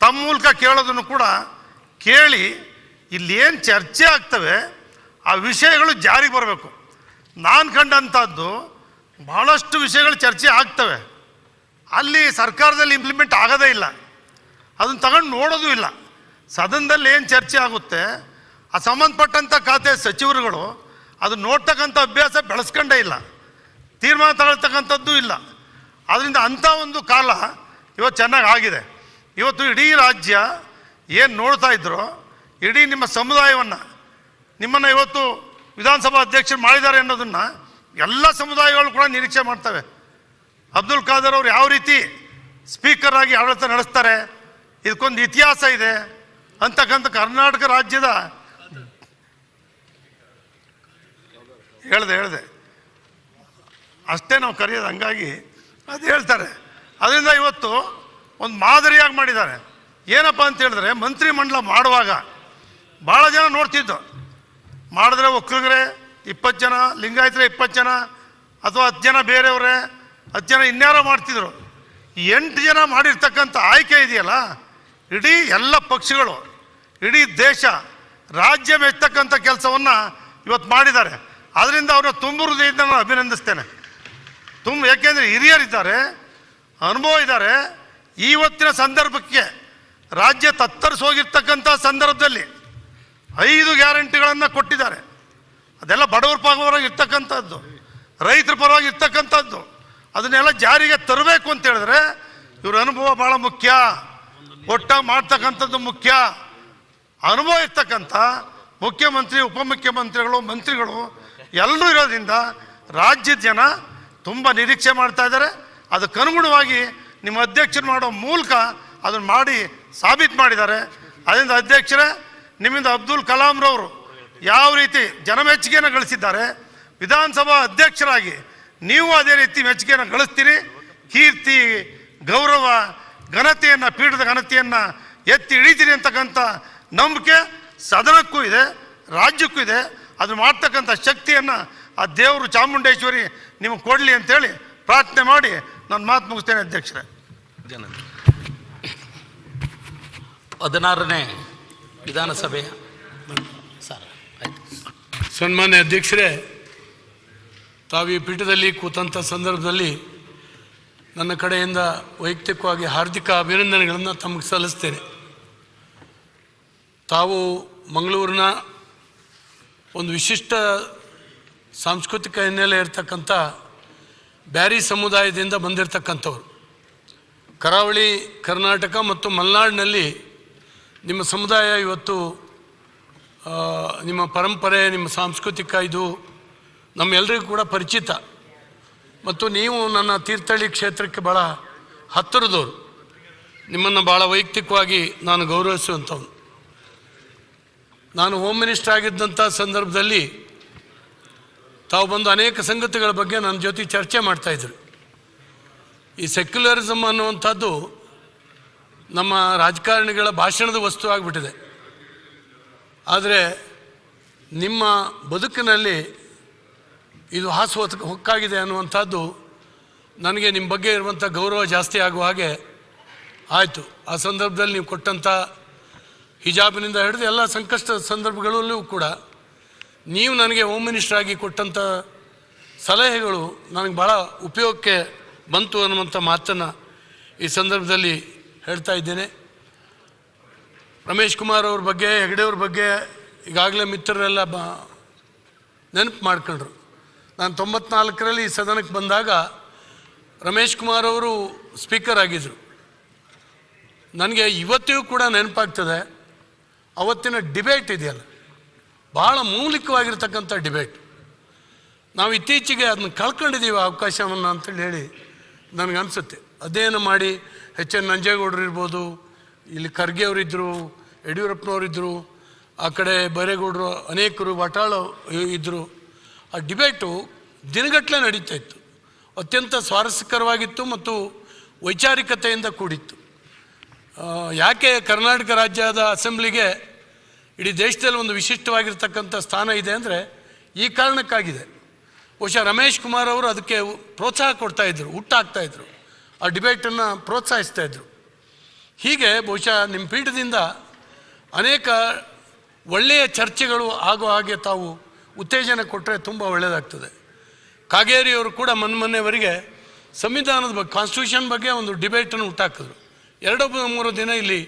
Speaker 8: ತಮ್ಮ ಮೂಲಕ ಕೇಳೋದನ್ನು ಕೂಡ ಕೇಳಿ ಇಲ್ಲೇನು ಚರ್ಚೆ ಆಗ್ತವೆ ಆ ವಿಷಯಗಳು ಜಾರಿಗೆ ಬರಬೇಕು. ನಾನು ಕಂಡಂಥದ್ದು ಭಾಳಷ್ಟು ವಿಷಯಗಳು ಚರ್ಚೆ ಆಗ್ತವೆ, ಅಲ್ಲಿ ಸರ್ಕಾರದಲ್ಲಿ ಇಂಪ್ಲಿಮೆಂಟ್ ಆಗೋದೇ ಇಲ್ಲ, ಅದನ್ನು ತಗೊಂಡು ನೋಡೋದು ಇಲ್ಲ. ಸದನದಲ್ಲಿ ಏನು ಚರ್ಚೆ ಆಗುತ್ತೆ ಆ ಸಂಬಂಧಪಟ್ಟಂಥ ಖಾತೆ ಸಚಿವರುಗಳು ಅದನ್ನು ನೋಡ್ತಕ್ಕಂಥ ಅಭ್ಯಾಸ ಬೆಳೆಸ್ಕೊಂಡೇ ಇಲ್ಲ, ತೀರ್ಮಾನ ತಗೊಳ್ತಕ್ಕಂಥದ್ದು ಇಲ್ಲ. ಆದ್ದರಿಂದ ಅಂಥ ಒಂದು ಕಾಲ ಇವತ್ತು ಚೆನ್ನಾಗಿ ಆಗಿದೆ. ಇವತ್ತು ಇಡೀ ರಾಜ್ಯ ಏನು ನೋಡ್ತಾ ಇದ್ರೋ, ಇಡೀ ನಿಮ್ಮ ಸಮುದಾಯವನ್ನು, ನಿಮ್ಮನ್ನು ಇವತ್ತು ವಿಧಾನಸಭಾ ಅಧ್ಯಕ್ಷರು ಮಾಡಿದ್ದಾರೆ ಅನ್ನೋದನ್ನು ಎಲ್ಲ ಸಮುದಾಯಗಳು ಕೂಡ ನಿರೀಕ್ಷೆ ಮಾಡ್ತವೆ. ಅಬ್ದುಲ್ ಖಾದರ್ ಅವರು ಯಾವ ರೀತಿ ಸ್ಪೀಕರ್ ಆಗಿ ಆಡಳಿತ ನಡೆಸ್ತಾರೆ, ಇದಕ್ಕೊಂದು ಇತಿಹಾಸ ಇದೆ ಅಂತಕ್ಕಂಥ ಕರ್ನಾಟಕ ರಾಜ್ಯದ ಹೇಳಿದೆ ಅಷ್ಟೇ ನಾವು ಕರೆಯೋದು, ಹಂಗಾಗಿ ಅದು ಹೇಳ್ತಾರೆ. ಅದರಿಂದ ಇವತ್ತು ಒಂದು ಮಾದರಿಯಾಗಿ ಮಾಡಿದ್ದಾರೆ. ಏನಪ್ಪ ಅಂತ ಹೇಳಿದ್ರೆ ಮಂತ್ರಿಮಂಡಲ ಮಾಡುವಾಗ ಭಾಳ ಜನ ನೋಡ್ತಿದ್ದು, ಮಾಡಿದ್ರೆ ಒಕ್ಕಲಿಗರೇ 20 ಜನ, ಲಿಂಗಾಯತರೇ 20 ಜನ, ಅಥವಾ 10 ಜನ ಬೇರೆಯವರೇ, 10 ಜನ ಇನ್ಯಾರೋ ಮಾಡ್ತಿದ್ರು. 8 ಜನ ಮಾಡಿರ್ತಕ್ಕಂಥ ಆಯ್ಕೆ ಇದೆಯಲ್ಲ, ಇಡೀ ಎಲ್ಲ ಪಕ್ಷಗಳು, ಇಡೀ ದೇಶ, ರಾಜ್ಯ ಮೆಚ್ಚತಕ್ಕಂಥ ಕೆಲಸವನ್ನು ಇವತ್ತು ಮಾಡಿದ್ದಾರೆ. ಅದರಿಂದ ಅವ್ರನ್ನ ತುಂಬ ಹೃದಯದಿಂದ ನಾನು ಅಭಿನಂದಿಸ್ತೇನೆ. ಯಾಕೆಂದರೆ ಹಿರಿಯರಿದ್ದಾರೆ, ಅನುಭವ ಇದ್ದಾರೆ. ಇವತ್ತಿನ ಸಂದರ್ಭಕ್ಕೆ ರಾಜ್ಯ ತತ್ತರಿಸೋಗಿರ್ತಕ್ಕಂಥ ಸಂದರ್ಭದಲ್ಲಿ 5 ಗ್ಯಾರಂಟಿಗಳನ್ನು ಕೊಟ್ಟಿದ್ದಾರೆ. ಅದೆಲ್ಲ ಬಡವರ ಪರವಾಗಿ ಇರ್ತಕ್ಕಂಥದ್ದು, ರೈತರ ಪರವಾಗಿ ಇರ್ತಕ್ಕಂಥದ್ದು. ಅದನ್ನೆಲ್ಲ ಜಾರಿಗೆ ತರಬೇಕು ಅಂತ ಹೇಳಿದ್ರೆ ಇವ್ರ ಅನುಭವ ಭಾಳ ಮುಖ್ಯ, ಒಟ್ಟಾಗಿ ಮಾಡ್ತಕ್ಕಂಥದ್ದು ಮುಖ್ಯ. ಅನುಭವ ಇರ್ತಕ್ಕಂಥ ಮುಖ್ಯಮಂತ್ರಿ, ಉಪಮುಖ್ಯಮಂತ್ರಿಗಳು, ಮಂತ್ರಿಗಳು ಎಲ್ಲರೂ ಇರೋದ್ರಿಂದ ರಾಜ್ಯದ ಜನ ತುಂಬ ನಿರೀಕ್ಷೆ ಮಾಡ್ತಾ ಇದ್ದಾರೆ. ಅದಕ್ಕನುಗುಣವಾಗಿ ನಿಮ್ಮ ಅಧ್ಯಕ್ಷರು ಮಾಡೋ ಮೂಲಕ ಅದನ್ನು ಮಾಡಿ ಸಾಬೀತು ಮಾಡಿದ್ದಾರೆ. ಅದರಿಂದ ಅಧ್ಯಕ್ಷರೇ, ನಿಮ್ಮಿಂದ ಅಬ್ದುಲ್ ಕಲಾಂರವರು ಯಾವ ರೀತಿ ಜನಮೆಚ್ಚುಗೆಯನ್ನು ಗಳಿಸಿದ್ದಾರೆ, ವಿಧಾನಸಭಾ ಅಧ್ಯಕ್ಷರಾಗಿ ನೀವು ಅದೇ ರೀತಿ ಮೆಚ್ಚುಗೆಯನ್ನು ಗಳಿಸ್ತೀರಿ. ಕೀರ್ತಿ, ಗೌರವ, ಘನತೆಯನ್ನು, ಪೀಠದ ಘನತೆಯನ್ನು ಎತ್ತಿ ಹಿಡಿತೀರಿ ಅಂತಕ್ಕಂಥ ನಂಬಿಕೆ ಸದನಕ್ಕೂ ಇದೆ, ರಾಜ್ಯಕ್ಕೂ ಇದೆ. ಅದನ್ನು ಮಾಡ್ತಕ್ಕಂಥ ಶಕ್ತಿಯನ್ನು ಆ ದೇವರು ಚಾಮುಂಡೇಶ್ವರಿ ನಿಮಗೆ ಕೊಡಲಿ ಅಂತೇಳಿ ಪ್ರಾರ್ಥನೆ ಮಾಡಿ ನಾನು ಮಾತು ಮುಗಿಸ್ತೇನೆ. ಅಧ್ಯಕ್ಷರೇ,
Speaker 6: 16ನೇ ವಿಧಾನಸಭೆಯ
Speaker 7: ಸನ್ಮಾನ್ಯ ಅಧ್ಯಕ್ಷರೇ, ತಾವು ಈ ಪೀಠದಲ್ಲಿ ಕೂತಂಥ ಸಂದರ್ಭದಲ್ಲಿ ನನ್ನ ಕಡೆಯಿಂದ ವೈಯಕ್ತಿಕವಾಗಿ ಹಾರ್ದಿಕ ಅಭಿನಂದನೆಗಳನ್ನು ತಮಗೆ ಸಲ್ಲಿಸ್ತೇನೆ. ತಾವು ಮಂಗಳೂರಿನ ಒಂದು ವಿಶಿಷ್ಟ ಸಾಂಸ್ಕೃತಿಕ ಹಿನ್ನೆಲೆ ಇರತಕ್ಕಂಥ ಬ್ಯಾರಿ ಸಮುದಾಯದಿಂದ ಬಂದಿರತಕ್ಕಂಥವ್ರು. ಕರಾವಳಿ ಕರ್ನಾಟಕ ಮತ್ತು ಮಲೆನಾಡಿನಲ್ಲಿ ನಿಮ್ಮ ಸಮುದಾಯ ಇವತ್ತು ನಿಮ್ಮ ಪರಂಪರೆ, ನಿಮ್ಮ ಸಾಂಸ್ಕೃತಿಕ ಇದು ನಮ್ಮೆಲ್ಲರಿಗೂ ಕೂಡ ಪರಿಚಿತ. ಮತ್ತು ನೀವು ನನ್ನ ತೀರ್ಥಹಳ್ಳಿ ಕ್ಷೇತ್ರಕ್ಕೆ ಭಾಳ ಹತ್ತಿರದವರು. ನಿಮ್ಮನ್ನು ಭಾಳ ವೈಯಕ್ತಿಕವಾಗಿ ನಾನು ಗೌರವಿಸುವಂಥವ್ನು. ನಾನು ಹೋಮ್ ಮಿನಿಸ್ಟರ್ ಆಗಿದ್ದಂಥ ಸಂದರ್ಭದಲ್ಲಿ ತಾವು ಬಂದು ಅನೇಕ ಸಂಗತಿಗಳ ಬಗ್ಗೆ ನನ್ನ ಜೊತೆ ಚರ್ಚೆ ಮಾಡ್ತಾಯಿದ್ರು. ಈ ಸೆಕ್ಯುಲರಿಸಮ್ ಅನ್ನುವಂಥದ್ದು ನಮ್ಮ ರಾಜಕಾರಣಿಗಳ ಭಾಷಣದ ವಸ್ತು ಆಗಿಬಿಟ್ಟಿದೆ. ಆದರೆ ನಿಮ್ಮ ಬದುಕಿನಲ್ಲಿ ಇದು ಹೊಕ್ಕಾಗಿದೆ ಅನ್ನುವಂಥದ್ದು
Speaker 9: ನನಗೆ ನಿಮ್ಮ ಬಗ್ಗೆ ಇರುವಂಥ ಗೌರವ ಜಾಸ್ತಿ ಆಗುವ ಹಾಗೆ ಆಯಿತು. ಆ ಸಂದರ್ಭದಲ್ಲಿ ನೀವು ಕೊಟ್ಟಂಥ ಹಿಜಾಬಿನಿಂದ ಹಿಡಿದು ಎಲ್ಲ ಸಂಕಷ್ಟದ ಸಂದರ್ಭಗಳಲ್ಲೂ ಕೂಡ ನೀವು ನನಗೆ ಹೋಮ್ ಮಿನಿಸ್ಟರ್ ಆಗಿ ಕೊಟ್ಟಂಥ ಸಲಹೆಗಳು ನನಗೆ ಭಾಳ ಉಪಯೋಗಕ್ಕೆ ಬಂತು ಅನ್ನುವಂಥ ಮಾತನ್ನು ಈ ಸಂದರ್ಭದಲ್ಲಿ ಹೇಳ್ತಾ ಇದ್ದೇನೆ. ರಮೇಶ್ ಕುಮಾರ್ ಅವ್ರ ಬಗ್ಗೆ, ಹೆಗಡೆಯವ್ರ ಬಗ್ಗೆ ಈಗಾಗಲೇ ಮಿತ್ರರೆಲ್ಲ ನೆನಪು ಮಾಡ್ಕೊಂಡ್ರು. ನಾನು 94ರಲ್ಲಿ ಈ ಸದನಕ್ಕೆ ಬಂದಾಗ ರಮೇಶ್ ಕುಮಾರ್ ಅವರು ಸ್ಪೀಕರ್ ಆಗಿದ್ದರು. ನನಗೆ ಇವತ್ತಿಗೂ ಕೂಡ ನೆನಪಾಗ್ತದೆ, ಅವತ್ತಿನ ಡಿಬೇಟ್ ಇದೆಯಲ್ಲ, ಭಾಳ ಮೌಲಿಕವಾಗಿರ್ತಕ್ಕಂಥ ಡಿಬೇಟ್. ನಾವು ಇತ್ತೀಚೆಗೆ ಅದನ್ನು ಕಳ್ಕೊಂಡಿದ್ದೀವಿ ಅವಕಾಶವನ್ನು ಅಂತೇಳಿ ಹೇಳಿ ನನಗನ್ಸುತ್ತೆ. ಅಧ್ಯಯನ ಮಾಡಿ ಎನ್ ನಂಜೇಗೌಡರು ಇರ್ಬೋದು, ಇಲ್ಲಿ ಖರ್ಗೆ ಅವರಿದ್ದರು, ಯಡಿಯೂರಪ್ಪನವರಿದ್ದರು, ಆ ಕಡೆ ಬೈರೇಗೌಡರು, ಅನೇಕರು, ವಾಟಾಳ ಇದ್ದರು. ಆ ಡಿಬೇಟು ದಿನಗಟ್ಟಲೆ ನಡೀತಾ ಇತ್ತು. ಅತ್ಯಂತ ಸ್ವಾರಸ್ಯಕರವಾಗಿತ್ತು ಮತ್ತು ವೈಚಾರಿಕತೆಯಿಂದ ಕೂಡಿತ್ತು. ಯಾಕೆ ಕರ್ನಾಟಕ ರಾಜ್ಯದ ಅಸೆಂಬ್ಲಿಗೆ ಇಡೀ ದೇಶದಲ್ಲಿ ಒಂದು ವಿಶಿಷ್ಟವಾಗಿರ್ತಕ್ಕಂಥ ಸ್ಥಾನ ಇದೆ ಅಂದರೆ ಈ ಕಾರಣಕ್ಕಾಗಿದೆ. ಬಹುಶಃ ರಮೇಶ್ ಕುಮಾರ್ ಅವರು ಅದಕ್ಕೆ ಪ್ರೋತ್ಸಾಹ ಕೊಡ್ತಾಯಿದ್ರು, ಹುಟ್ಟಾಕ್ತಾಯಿದ್ರು, ಆ ಡಿಬೇಟನ್ನು ಪ್ರೋತ್ಸಾಹಿಸ್ತಾಯಿದ್ರು. ಹೀಗೆ ಬಹುಶಃ ನಿಮ್ಮ ಪೀಠದಿಂದ ಅನೇಕ ಒಳ್ಳೆಯ ಚರ್ಚೆಗಳು ಆಗೋ ಹಾಗೆ ತಾವು ಉತ್ತೇಜನ ಕೊಟ್ಟರೆ ತುಂಬ ಒಳ್ಳೆಯದಾಗ್ತದೆ. ಕಾಗೇರಿಯವರು ಕೂಡ ಮೊನ್ನೆವರೆಗೆ ಸಂವಿಧಾನದ ಬಗ್ಗೆ, ಕಾನ್ಸ್ಟಿಟ್ಯೂಷನ್ ಬಗ್ಗೆ ಒಂದು ಡಿಬೇಟನ್ನು ಹುಟ್ಟಾಕಿದ್ರು. 2-3 ದಿನ ಇಲ್ಲಿ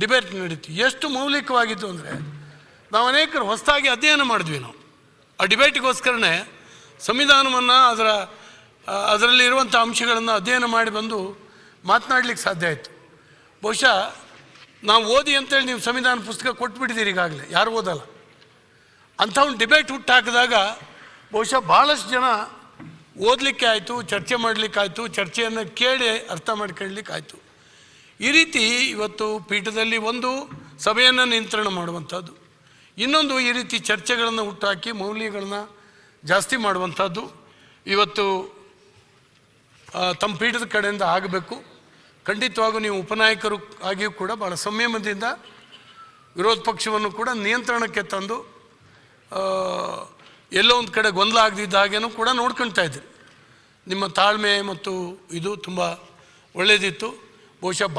Speaker 9: ಡಿಬೇಟ್ ನಡೀತು. ಎಷ್ಟು ಮೌಲಿಕವಾಗಿತ್ತು ಅಂದರೆ ನಾವು ಅನೇಕರು ಹೊಸದಾಗಿ ಅಧ್ಯಯನ ಮಾಡಿದ್ವಿ. ನಾವು ಆ ಡಿಬೇಟಿಗೋಸ್ಕರನೇ ಸಂವಿಧಾನವನ್ನು ಅದರಲ್ಲಿರುವಂಥ ಅಂಶಗಳನ್ನು ಅಧ್ಯಯನ ಮಾಡಿ ಬಂದು ಮಾತನಾಡಲಿಕ್ಕೆ ಸಾಧ್ಯ ಆಯಿತು. ಬಹುಶಃ ನಾವು ಓದಿ ಅಂತೇಳಿ ನೀವು ಸಂವಿಧಾನ ಪುಸ್ತಕ ಕೊಟ್ಬಿಟ್ಟಿದ್ದೀರಿ, ಈಗಾಗಲೇ ಯಾರು ಓದಲ್ಲ. ಅಂಥ ಒಂದು ಡಿಬೇಟ್ ಹುಟ್ಟಾಕಿದಾಗ ಬಹುಶಃ ಭಾಳಷ್ಟು ಜನ ಓದಲಿಕ್ಕೆ ಆಯಿತು, ಚರ್ಚೆ ಮಾಡಲಿಕ್ಕಾಯಿತು, ಚರ್ಚೆಯನ್ನು ಕೇಳಿ ಅರ್ಥ ಮಾಡ್ಕೊಳ್ಳಿಕ್ಕಾಯಿತು. ಈ ರೀತಿ ಇವತ್ತು ಪೀಠದಲ್ಲಿ ಒಂದು ಸಭೆಯನ್ನು ನಿಯಂತ್ರಣ ಮಾಡುವಂಥದ್ದು, ಇನ್ನೊಂದು ಈ ರೀತಿ ಚರ್ಚೆಗಳನ್ನು ಹುಟ್ಟಾಕಿ ಮೌಲ್ಯಗಳನ್ನ ಜಾಸ್ತಿ ಮಾಡುವಂಥದ್ದು ಇವತ್ತು ತಮ್ಮ ಪೀಠದ ಕಡೆಯಿಂದ ಆಗಬೇಕು. ಖಂಡಿತವಾಗೂ ನೀವು ಉಪನಾಯಕರು ಆಗಿಯೂ ಕೂಡ ಭಾಳ ಸಂಯಮದಿಂದ ವಿರೋಧ ಪಕ್ಷವನ್ನು ಕೂಡ ನಿಯಂತ್ರಣಕ್ಕೆ ತಂದು ಎಲ್ಲೋ ಒಂದು ಕಡೆ ಗೊಂದಲ ಆಗದಿದ್ದ ಹಾಗೇನೂ ಕೂಡ ನೋಡ್ಕೊಳ್ತಾ ಇದ್ರಿ. ನಿಮ್ಮ ತಾಳ್ಮೆ ಮತ್ತು ಇದು ತುಂಬ ಒಳ್ಳೆಯದಿತ್ತು. ಬಹುಶಃ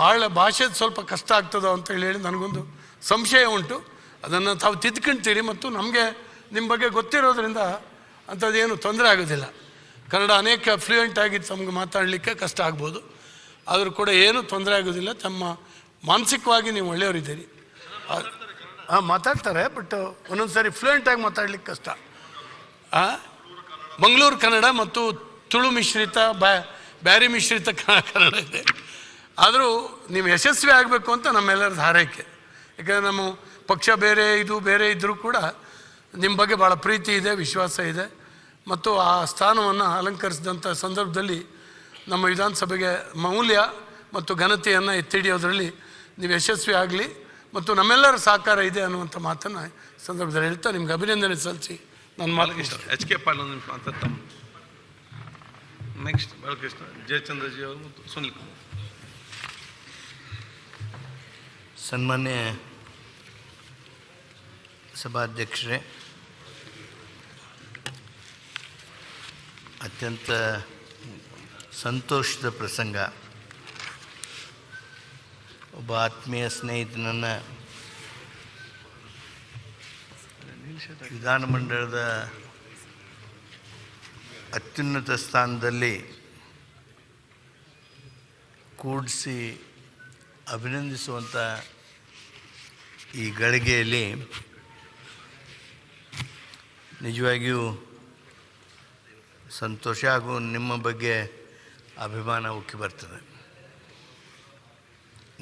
Speaker 9: ಭಾಷೆದು ಸ್ವಲ್ಪ ಕಷ್ಟ ಆಗ್ತದೋ ಅಂತ ಹೇಳಿ ನನಗೊಂದು ಸಂಶಯ ಉಂಟು. ಅದನ್ನು ತಾವು ತಿದ್ಕೊಂತೀರಿ ಮತ್ತು ನಮಗೆ ನಿಮ್ಮ ಬಗ್ಗೆ ಗೊತ್ತಿರೋದ್ರಿಂದ ಅಂಥದ್ದೇನು ತೊಂದರೆ ಆಗೋದಿಲ್ಲ. ಕನ್ನಡ ಅನೇಕ ಫ್ಲೂಯೆಂಟ್ ಆಗಿ ತಮಗೆ ಮಾತಾಡಲಿಕ್ಕೆ ಕಷ್ಟ ಆಗ್ಬೋದು, ಆದರೂ ಕೂಡ ಏನೂ ತೊಂದರೆ ಆಗೋದಿಲ್ಲ. ತಮ್ಮ ಮಾನಸಿಕವಾಗಿ ನೀವು ಒಳ್ಳೆಯವರಿದ್ದೀರಿ. ಮಾತಾಡ್ತಾರೆ, ಬಟ್ ಒಂದೊಂದು ಸಾರಿ ಫ್ಲೂಯೆಂಟಾಗಿ ಮಾತಾಡ್ಲಿಕ್ಕೆ ಕಷ್ಟ. ಮಂಗಳೂರು ಕನ್ನಡ ಮತ್ತು ತುಳು ಮಿಶ್ರಿತ, ಬ್ಯಾರಿ ಮಿಶ್ರಿತ ಕನ್ನಡ ಇದೆ. ಆದರೂ ನೀವು ಯಶಸ್ವಿ ಆಗಬೇಕು ಅಂತ ನಮ್ಮೆಲ್ಲರದ್ದು ಹಾರೈಕೆ. ಯಾಕೆಂದರೆ ನಮ್ಮ ಪಕ್ಷ ಬೇರೆ, ಇದು ಬೇರೆ ಇದ್ದರೂ ಕೂಡ ನಿಮ್ಮ ಬಗ್ಗೆ ಭಾಳ ಪ್ರೀತಿ ಇದೆ, ವಿಶ್ವಾಸ ಇದೆ. ಮತ್ತು ಆ ಸ್ಥಾನವನ್ನು ಅಲಂಕರಿಸಿದಂಥ ಸಂದರ್ಭದಲ್ಲಿ ನಮ್ಮ ವಿಧಾನಸಭೆಗೆ ಮೌಲ್ಯ ಮತ್ತು ಘನತೆಯನ್ನು ಎತ್ತಿಡಿಯೋದ್ರಲ್ಲಿ ನೀವು ಯಶಸ್ವಿ ಆಗಲಿ ಮತ್ತು ನಮ್ಮೆಲ್ಲರ ಸಹಕಾರ ಇದೆ ಅನ್ನುವಂಥ ಮಾತನ್ನು ಸಂದರ್ಭದಲ್ಲಿ ಹೇಳ್ತಾ ನಿಮ್ಗೆ ಅಭಿನಂದನೆ ಸಲ್ಲಿಸಿ ನನ್ನ ಮಾತು ಇಷ್ಟ.
Speaker 5: HK ಪಾಲ್ ಅಂತ ತಮ್ಮ ನೆಕ್ಸ್ಟ್ ಬಾಲಕೃಷ್ಣ ಜಯಚಂದ್ರಜಿ ಅವರು ಮತ್ತು ಸುನಿಲ್ ಕುಮಾರ್.
Speaker 2: ಸನ್ಮಾನ್ಯ ಸಭಾಧ್ಯಕ್ಷರೇ, ಅತ್ಯಂತ ಸಂತೋಷದ ಪ್ರಸಂಗ. ಒಬ್ಬ ಆತ್ಮೀಯ ಸ್ನೇಹಿತನನ್ನು ವಿಧಾನಮಂಡಲದ ಅತ್ಯುನ್ನತ ಸ್ಥಾನದಲ್ಲಿ ಕೂಡಿಸಿ ಅಭಿನಂದಿಸುವಂಥ ಈ ಗಳಿಗೆಯಲ್ಲಿ ನಿಜವಾಗಿಯೂ ಸಂತೋಷ ಹಾಗೂ ನಿಮ್ಮ ಬಗ್ಗೆ ಅಭಿಮಾನ ಉಕ್ಕಿ ಬರ್ತದೆ.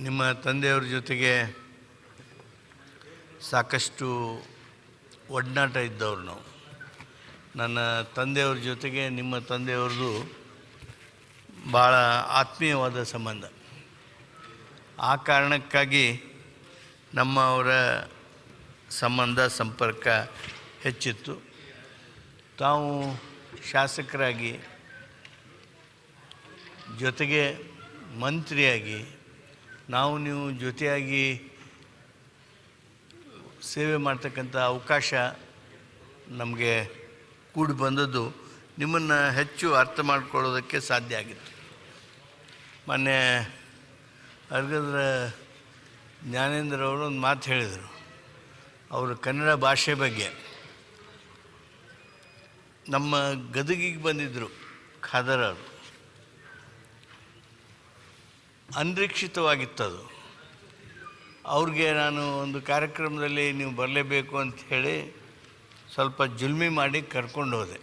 Speaker 2: ನಿಮ್ಮ ತಂದೆಯವ್ರ ಜೊತೆಗೆ ಸಾಕಷ್ಟು ಒಡನಾಟ ಇದ್ದವ್ರು ನಾವು. ನನ್ನ ತಂದೆಯವ್ರ ಜೊತೆಗೆ ನಿಮ್ಮ ತಂದೆಯವ್ರದ್ದು ಭಾಳ ಆತ್ಮೀಯವಾದ ಸಂಬಂಧ. ಆ ಕಾರಣಕ್ಕಾಗಿ ಅವರ ಸಂಬಂಧ ಸಂಪರ್ಕ ಹೆಚ್ಚಿತ್ತು. ತಾವು ಶಾಸಕರಾಗಿ, ಜೊತೆಗೆ ಮಂತ್ರಿಯಾಗಿ, ನೀವು ಜೊತೆಯಾಗಿ ಸೇವೆ ಮಾಡ್ತಕ್ಕಂಥ ಅವಕಾಶ ನಮಗೆ ಕೂಡಿ ಬಂದದ್ದು
Speaker 10: ನಿಮ್ಮನ್ನು ಹೆಚ್ಚು ಅರ್ಥ ಮಾಡ್ಕೊಳ್ಳೋದಕ್ಕೆ ಸಾಧ್ಯ ಆಗಿತ್ತು. ಮೊನ್ನೆ ಅರ್ಗದ್ರ ಜ್ಞಾನೇಂದ್ರ ಅವರು ಒಂದು ಮಾತು ಹೇಳಿದರು. ಅವರು ಕನ್ನಡ ಭಾಷೆ ಬಗ್ಗೆ ನಮ್ಮ ಗದಗಿಗೆ ಬಂದಿದ್ದರು ಖಾದರ್ ಅವರು. ಅನಿರೀಕ್ಷಿತವಾಗಿತ್ತದು. ಅವ್ರಿಗೆ ನಾನು ಒಂದು ಕಾರ್ಯಕ್ರಮದಲ್ಲಿ ನೀವು ಬರಲೇಬೇಕು ಅಂತ ಹೇಳಿ ಸ್ವಲ್ಪ ಜುಲ್ಮಿ ಮಾಡಿ ಕರ್ಕೊಂಡು ಹೋದೆ.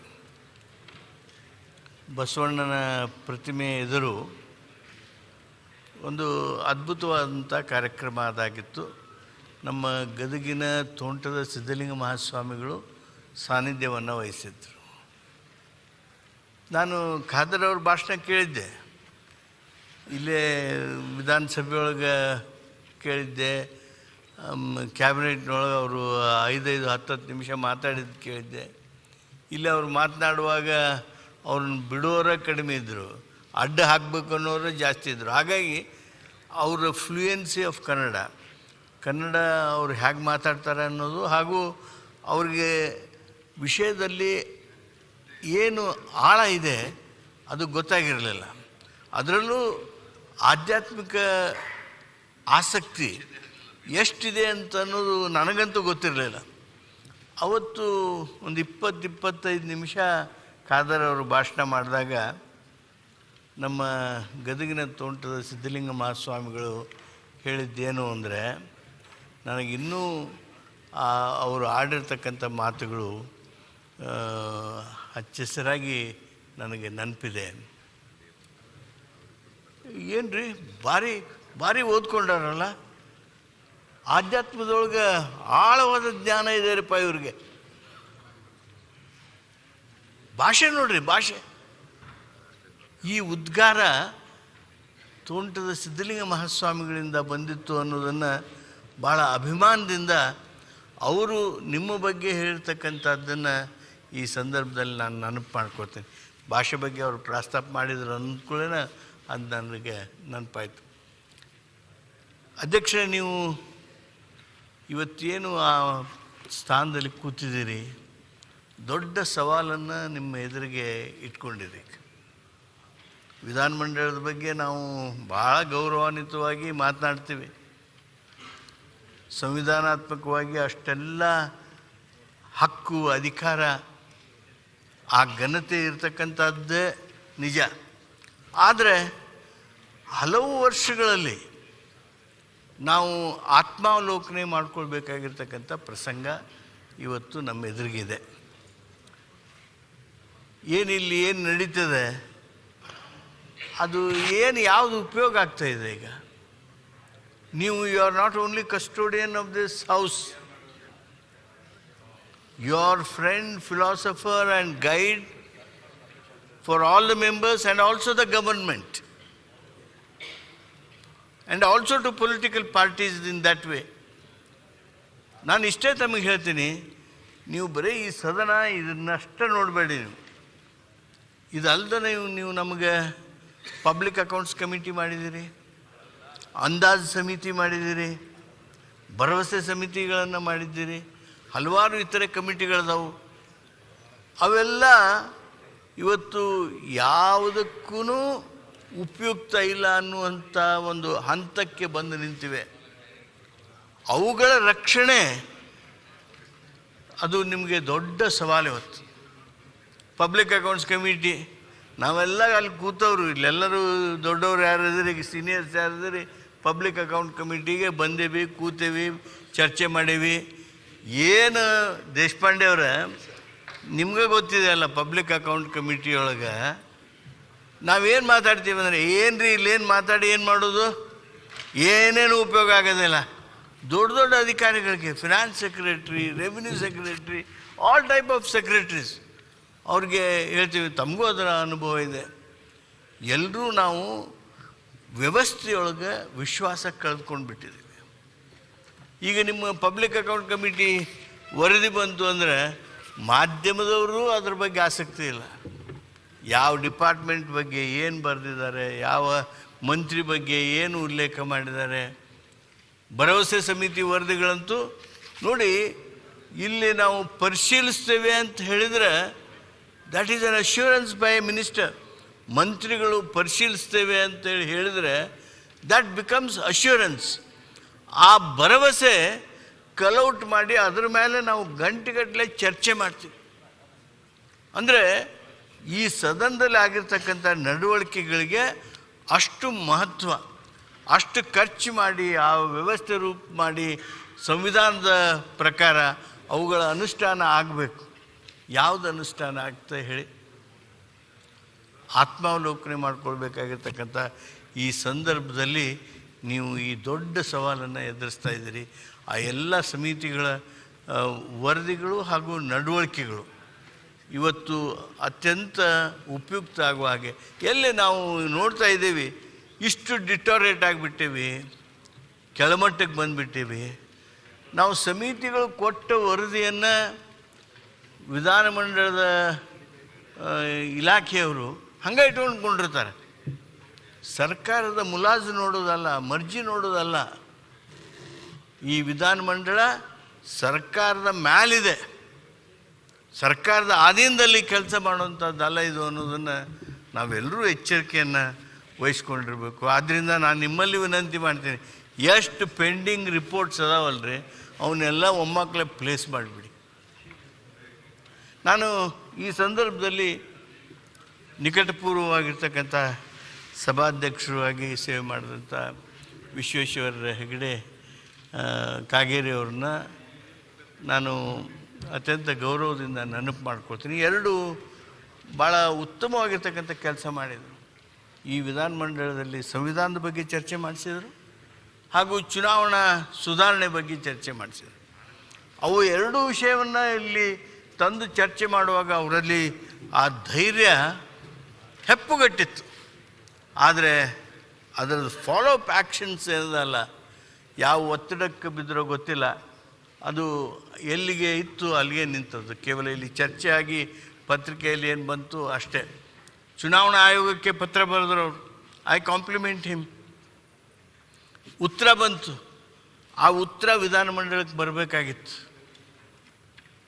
Speaker 10: ಬಸವಣ್ಣನ ಪ್ರತಿಮೆ ಎದುರು ಒಂದು ಅದ್ಭುತವಾದಂಥ ಕಾರ್ಯಕ್ರಮ ಅದಾಗಿತ್ತು. ನಮ್ಮ ಗದಗಿನ ತೋಂಟದ ಸಿದ್ಧಲಿಂಗ ಮಹಾಸ್ವಾಮಿಗಳು ಸಾನ್ನಿಧ್ಯವನ್ನು ವಹಿಸಿದ್ರು. ನಾನು ಖಾದರ್ ಅವ್ರ ಭಾಷಣ ಕೇಳಿದ್ದೆ, ಇಲ್ಲೇ ವಿಧಾನಸಭೆಯೊಳಗೆ ಕೇಳಿದ್ದೆ, ಕ್ಯಾಬಿನೆಟ್ನೊಳಗೆ ಅವರು 5-10 ನಿಮಿಷ ಮಾತಾಡಿದ್ದು ಕೇಳಿದ್ದೆ. ಇಲ್ಲಿ ಅವ್ರು ಮಾತನಾಡುವಾಗ ಅವ್ರನ್ನ ಬಿಡೋರ ಕಡಿಮೆ ಇದ್ದರು, ಅಡ್ಡ ಹಾಕಬೇಕು ಅನ್ನೋರು ಜಾಸ್ತಿ ಇದ್ದರು. ಹಾಗಾಗಿ ಅವರ ಫ್ಲೂಯೆನ್ಸಿ ಆಫ್ ಕನ್ನಡ ಅವ್ರು ಹೇಗೆ ಮಾತಾಡ್ತಾರೆ ಅನ್ನೋದು, ಹಾಗೂ ಅವ್ರಿಗೆ ವಿಷಯದಲ್ಲಿ ಏನು ಆಳ ಇದೆ ಅದು ಗೊತ್ತಾಗಿರಲಿಲ್ಲ. ಅದರಲ್ಲೂ ಆಧ್ಯಾತ್ಮಿಕ ಆಸಕ್ತಿ ಎಷ್ಟಿದೆ ಅಂತ ಅನ್ನೋದು ನನಗಂತೂ ಗೊತ್ತಿರಲಿಲ್ಲ. ಅವತ್ತು ಒಂದು 20-25 ನಿಮಿಷ ಖಾದರ್ ಅವರು ಭಾಷಣ ಮಾಡಿದಾಗ ನಮ್ಮ ಗದಗಿನ ತೋಂಟದ ಸಿದ್ಧಲಿಂಗ ಮಹಾಸ್ವಾಮಿಗಳು ಹೇಳಿದ್ದೇನು ಅಂದರೆ, ನನಗಿನ್ನೂ ಅವರು ಆಡಿರ್ತಕ್ಕಂಥ ಮಾತುಗಳು ಹಚ್ಚೆಸರಾಗಿ ನನಗೆ ನೆನಪಿದೆ. ಏನು ರೀ, ಭಾರಿ ಓದ್ಕೊಂಡಾರಲ್ಲ, ಆಧ್ಯಾತ್ಮದೊಳಗೆ ಆಳವಾದ ಜ್ಞಾನ ಇದೆ ರೀಪ್ಪ ಇವ್ರಿಗೆ. ಭಾಷೆ ನೋಡ್ರಿ, ಭಾಷೆ. ಈ ಉದ್ಗಾರ ತೋಂಟದ ಸಿದ್ಧಲಿಂಗ ಮಹಾಸ್ವಾಮಿಗಳಿಂದ ಬಂದಿತ್ತು ಅನ್ನೋದನ್ನು ಭಾಳ ಅಭಿಮಾನದಿಂದ ಅವರು ನಿಮ್ಮ ಬಗ್ಗೆ ಹೇಳ್ತಕ್ಕಂಥದ್ದನ್ನು ಈ ಸಂದರ್ಭದಲ್ಲಿ ನಾನು ನೆನಪು ಮಾಡ್ಕೊಳ್ತೇನೆ. ಭಾಷೆ ಬಗ್ಗೆ ಅವರು ಪ್ರಸ್ತಾಪ ಮಾಡಿದ್ರು ಅಂದ್ಕೊಳ್ಳೇನ ಅದು ನನಗೆ ನೆನಪಾಯಿತು. ಅಧ್ಯಕ್ಷರೇ, ನೀವು ಇವತ್ತೇನು ಆ ಸ್ಥಾನದಲ್ಲಿ ಕೂತಿದ್ದೀರಿ, ದೊಡ್ಡ ಸವಾಲನ್ನು ನಿಮ್ಮ ಎದುರಿಗೆ ಇಟ್ಕೊಂಡಿರಿ. ವಿಧಾನಮಂಡಲದ ಬಗ್ಗೆ ನಾವು ಭಾಳ ಗೌರವಾನ್ವಿತವಾಗಿ ಮಾತನಾಡ್ತೀವಿ. ಸಂವಿಧಾನಾತ್ಮಕವಾಗಿ ಅಷ್ಟೆಲ್ಲ ಹಕ್ಕು, ಅಧಿಕಾರ, ಆ ಘನತೆ ಇರತಕ್ಕಂಥದ್ದೇ ನಿಜ. ಆದರೆ ಹಲವು ವರ್ಷಗಳಲ್ಲಿ ನಾವು ಆತ್ಮಾವಲೋಕನೆ ಮಾಡ್ಕೊಳ್ಬೇಕಾಗಿರ್ತಕ್ಕಂಥ ಪ್ರಸಂಗ ಇವತ್ತು ನಮ್ಮ ಎದುರಿಗಿದೆ. ಏನಿಲ್ಲಿ ಏನು ನಡೀತದೆ, ಅದು ಯಾವುದು ಉಪಯೋಗ ಆಗ್ತಾಯಿದೆ ಈಗ. ನೀವು you are not only custodian of this house, your friend, philosopher and guide for all the members and also the government and also to political parties in that way. ನಾನು ಇಷ್ಟೇ ತಮಗೆ ಹೇಳ್ತೀನಿ, ನೀವು ಬರೀ ಈ ಸದನ ಇದನ್ನಷ್ಟೇ ನೋಡಬೇಡಿ. ನೀವು ಇದಲ್ಲದೆ ನೀವು ನಮಗೆ ಪಬ್ಲಿಕ್ ಅಕೌಂಟ್ಸ್ ಕಮಿಟಿ ಮಾಡಿದ್ದೀರಿ, ಅಂದಾಜು ಸಮಿತಿ ಮಾಡಿದ್ದೀರಿ, ಭರವಸೆ ಸಮಿತಿಗಳನ್ನು ಮಾಡಿದ್ದೀರಿ, ಹಲವಾರು ಇತರೆ ಕಮಿಟಿಗಳದಾವು. ಅವೆಲ್ಲ ಇವತ್ತು ಯಾವುದಕ್ಕೂ ಉಪಯುಕ್ತ ಇಲ್ಲ ಅನ್ನುವಂಥ ಒಂದು ಹಂತಕ್ಕೆ ಬಂದು ನಿಂತಿವೆ. ಅವುಗಳ ರಕ್ಷಣೆ ಅದು ನಿಮಗೆ ದೊಡ್ಡ ಸವಾಲು. ಇವತ್ತು ಪಬ್ಲಿಕ್ ಅಕೌಂಟ್ಸ್ ಕಮಿಟಿ ನಾವೆಲ್ಲ ಅಲ್ಲಿ ಕೂತವರು, ಇಲ್ಲೆಲ್ಲರೂ ದೊಡ್ಡವ್ರು ಯಾರಿದ್ದೀರಿ, ಸೀನಿಯರ್ಸ್ ಯಾರಿದ್ದೀರಿ, ಪಬ್ಲಿಕ್ ಅಕೌಂಟ್ ಕಮಿಟಿಗೆ ಬಂದೇವಿ, ಕೂತೇವಿ, ಚರ್ಚೆ ಮಾಡೀವಿ. ಏನು ದೇಶಪಾಂಡೆ ಅವರ ನಿಮ್ಗೆ ಗೊತ್ತಿದೆ ಅಲ್ಲ, ಪಬ್ಲಿಕ್ ಅಕೌಂಟ್ ಕಮಿಟಿಯೊಳಗೆ ನಾವೇನು ಮಾತಾಡ್ತೀವಿ ಅಂದರೆ, ಏನು ರೀ ಇಲ್ಲೇನು ಮಾತಾಡಿ ಏನು ಮಾಡೋದು, ಏನೇನು ಉಪಯೋಗ ಆಗೋದಿಲ್ಲ. ದೊಡ್ಡ ದೊಡ್ಡ ಅಧಿಕಾರಿಗಳಿಗೆ, finance secretary, revenue secretary, all type of ಸೆಕ್ರೆಟ್ರೀಸ್, ಅವ್ರಿಗೆ ಹೇಳ್ತೀವಿ, ತಮಗೂ ಅದರ ಅನುಭವ ಇದೆ. ಎಲ್ಲರೂ ನಾವು ವ್ಯವಸ್ಥೆಯೊಳಗೆ ವಿಶ್ವಾಸ ಕಳೆದುಕೊಂಡು ಬಿಟ್ಟಿದ್ದೀವಿ. ಈಗ ನಿಮ್ಮ ಪಬ್ಲಿಕ್ ಅಕೌಂಟ್ ಕಮಿಟಿ ವರದಿ ಬಂತು ಅಂದರೆ ಮಾಧ್ಯಮದವರು ಅದ್ರ ಬಗ್ಗೆ ಆಸಕ್ತಿ ಇಲ್ಲ. ಯಾವ ಡಿಪಾರ್ಟ್ಮೆಂಟ್ ಬಗ್ಗೆ ಏನು ಬರೆದಿದ್ದಾರೆ, ಯಾವ ಮಂತ್ರಿ ಬಗ್ಗೆ ಏನು ಉಲ್ಲೇಖ ಮಾಡಿದ್ದಾರೆ. ಭರವಸೆ ಸಮಿತಿ ವರದಿಗಳಂತೂ ನೋಡಿ, ಇಲ್ಲಿ ನಾವು ಪರಿಶೀಲಿಸ್ತೇವೆ ಅಂತ ಹೇಳಿದರೆ that is an assurance by A minister. ಮಂತ್ರಿಗಳು ಪರಿಶೀಲಿಸ್ತೇವೆ ಅಂತೇಳಿ ಹೇಳಿದರೆ ದ್ಯಾಟ್ ಬಿಕಮ್ಸ್ ಅಶ್ಯೂರೆನ್ಸ್. ಆ ಭರವಸೆ ಕಲೌಟ್ ಮಾಡಿ ಅದ್ರ ಮೇಲೆ ನಾವು ಗಂಟೆಗಟ್ಟಲೆ ಚರ್ಚೆ ಮಾಡ್ತೀವಿ. ಅಂದರೆ ಈ ಸದನದಲ್ಲಿ ಆಗಿರ್ತಕ್ಕಂಥ ನಡವಳಿಕೆಗಳಿಗೆ ಅಷ್ಟು ಮಹತ್ವ, ಅಷ್ಟು ಖರ್ಚು ಮಾಡಿ ಆ ವ್ಯವಸ್ಥೆ ರೂಪ ಮಾಡಿ ಸಂವಿಧಾನದ ಪ್ರಕಾರ ಅವುಗಳ ಅನುಷ್ಠಾನ ಆಗಬೇಕು. ಯಾವುದು ಅನುಷ್ಠಾನ ಆಗ್ತಾ ಹೇಳಿ? ಆತ್ಮಾವಲೋಕನೆ ಮಾಡಿಕೊಳ್ಬೇಕಾಗಿರ್ತಕ್ಕಂಥ ಈ ಸಂದರ್ಭದಲ್ಲಿ ನೀವು ಈ ದೊಡ್ಡ ಸವಾಲನ್ನು ಎದುರಿಸ್ತಾ ಇದ್ದೀರಿ. ಆ ಎಲ್ಲ ಸಮಿತಿಗಳ ವರದಿಗಳು ಹಾಗೂ ನಡವಳಿಕೆಗಳು ಇವತ್ತು ಅತ್ಯಂತ ಉಪಯುಕ್ತ ಆಗುವ ಹಾಗೆ. ಎಲ್ಲಿ ನಾವು ನೋಡ್ತಾ ಇದ್ದೀವಿ, ಇಷ್ಟು ಡಿಟೋರೇಟ್ ಆಗಿಬಿಟ್ಟೇವಿ, ಕೆಳಮಟ್ಟಕ್ಕೆ ಬಂದುಬಿಟ್ಟೇವಿ. ನಾವು ಸಮಿತಿಗಳು ಕೊಟ್ಟ ವರದಿಯನ್ನು ವಿಧಾನಮಂಡಲದ ಇಲಾಖೆಯವರು ಹಂಗೆ ಇಟ್ಕೊಂಡ್ಕೊಂಡಿರ್ತಾರೆ. ಸರ್ಕಾರದ ಮುಲಾಜು ನೋಡೋದಲ್ಲ, ಮರ್ಜಿ ನೋಡೋದಲ್ಲ. ಈ ವಿಧಾನಮಂಡಲ ಸರ್ಕಾರದ ಮ್ಯಾಲಿದೆ, ಸರ್ಕಾರದ ಆಧೀನದಲ್ಲಿ ಕೆಲಸ ಮಾಡುವಂಥದ್ದಲ್ಲ ಇದು ಅನ್ನೋದನ್ನು ನಾವೆಲ್ಲರೂ ಎಚ್ಚರಿಕೆಯನ್ನು ವಹಿಸ್ಕೊಂಡಿರ್ಬೇಕು. ಆದ್ದರಿಂದ ನಾನು ನಿಮ್ಮಲ್ಲಿ ವಿನಂತಿ ಮಾಡ್ತೀನಿ, ಎಷ್ಟು ಪೆಂಡಿಂಗ್ ರಿಪೋರ್ಟ್ಸ್ ಅದಾವಲ್ರಿ ಅವನ್ನೆಲ್ಲ ಒಮ್ಮಕ್ಕಲೇ ಪ್ಲೇಸ್ ಮಾಡಿಬಿಡಿ. ನಾನು ಈ ಸಂದರ್ಭದಲ್ಲಿ ನಿಕಟಪೂರ್ವವಾಗಿರ್ತಕ್ಕಂಥ ಸಭಾಧ್ಯಕ್ಷರಾಗಿ ಸೇವೆ ಮಾಡಿದಂಥ ವಿಶ್ವೇಶ್ವರ ಹೆಗಡೆ ಕಾಗೇರಿಯವ್ರನ್ನ ನಾನು ಅತ್ಯಂತ ಗೌರವದಿಂದ ನೆನಪು ಮಾಡ್ಕೊಳ್ತೀನಿ. ಎರಡು ಭಾಳ ಉತ್ತಮವಾಗಿರ್ತಕ್ಕಂಥ ಕೆಲಸ ಮಾಡಿದರು. ಈ ವಿಧಾನಮಂಡಲದಲ್ಲಿ ಸಂವಿಧಾನದ ಬಗ್ಗೆ ಚರ್ಚೆ ಮಾಡಿಸಿದರು ಹಾಗೂ ಚುನಾವಣಾ ಸುಧಾರಣೆ ಬಗ್ಗೆ ಚರ್ಚೆ ಮಾಡಿಸಿದರು. ಅವು ಎರಡೂ ವಿಷಯವನ್ನು ಇಲ್ಲಿ ತಂದು ಚರ್ಚೆ ಮಾಡುವಾಗ ಅವರಲ್ಲಿ ಆ ಧೈರ್ಯ ಹೆಪ್ಪುಗಟ್ಟಿತ್ತು. ಆದರೆ ಅದರದ್ದು ಫಾಲೋ ಅಪ್ ಆ್ಯಕ್ಷನ್ಸ್ ಏನದಲ್ಲ, ಯಾವ ಒತ್ತಡಕ್ಕೆ ಬಿದ್ದರೋ ಗೊತ್ತಿಲ್ಲ, ಅದು ಎಲ್ಲಿಗೆ ಇತ್ತು ಅಲ್ಲಿಗೆ ನಿಂತದ್ದು. ಕೇವಲ ಇಲ್ಲಿ ಚರ್ಚೆ ಆಗಿ ಪತ್ರಿಕೆಯಲ್ಲಿ ಏನು ಬಂತು ಅಷ್ಟೇ. ಚುನಾವಣಾ ಆಯೋಗಕ್ಕೆ ಪತ್ರ ಬರೆದ್ರವ್ರು, ಐ ಕಾಂಪ್ಲಿಮೆಂಟ್ ಹಿಮ್. ಉತ್ತರ ಬಂತು, ಆ ಉತ್ತರ ವಿಧಾನಮಂಡಲಕ್ಕೆ ಬರಬೇಕಾಗಿತ್ತು,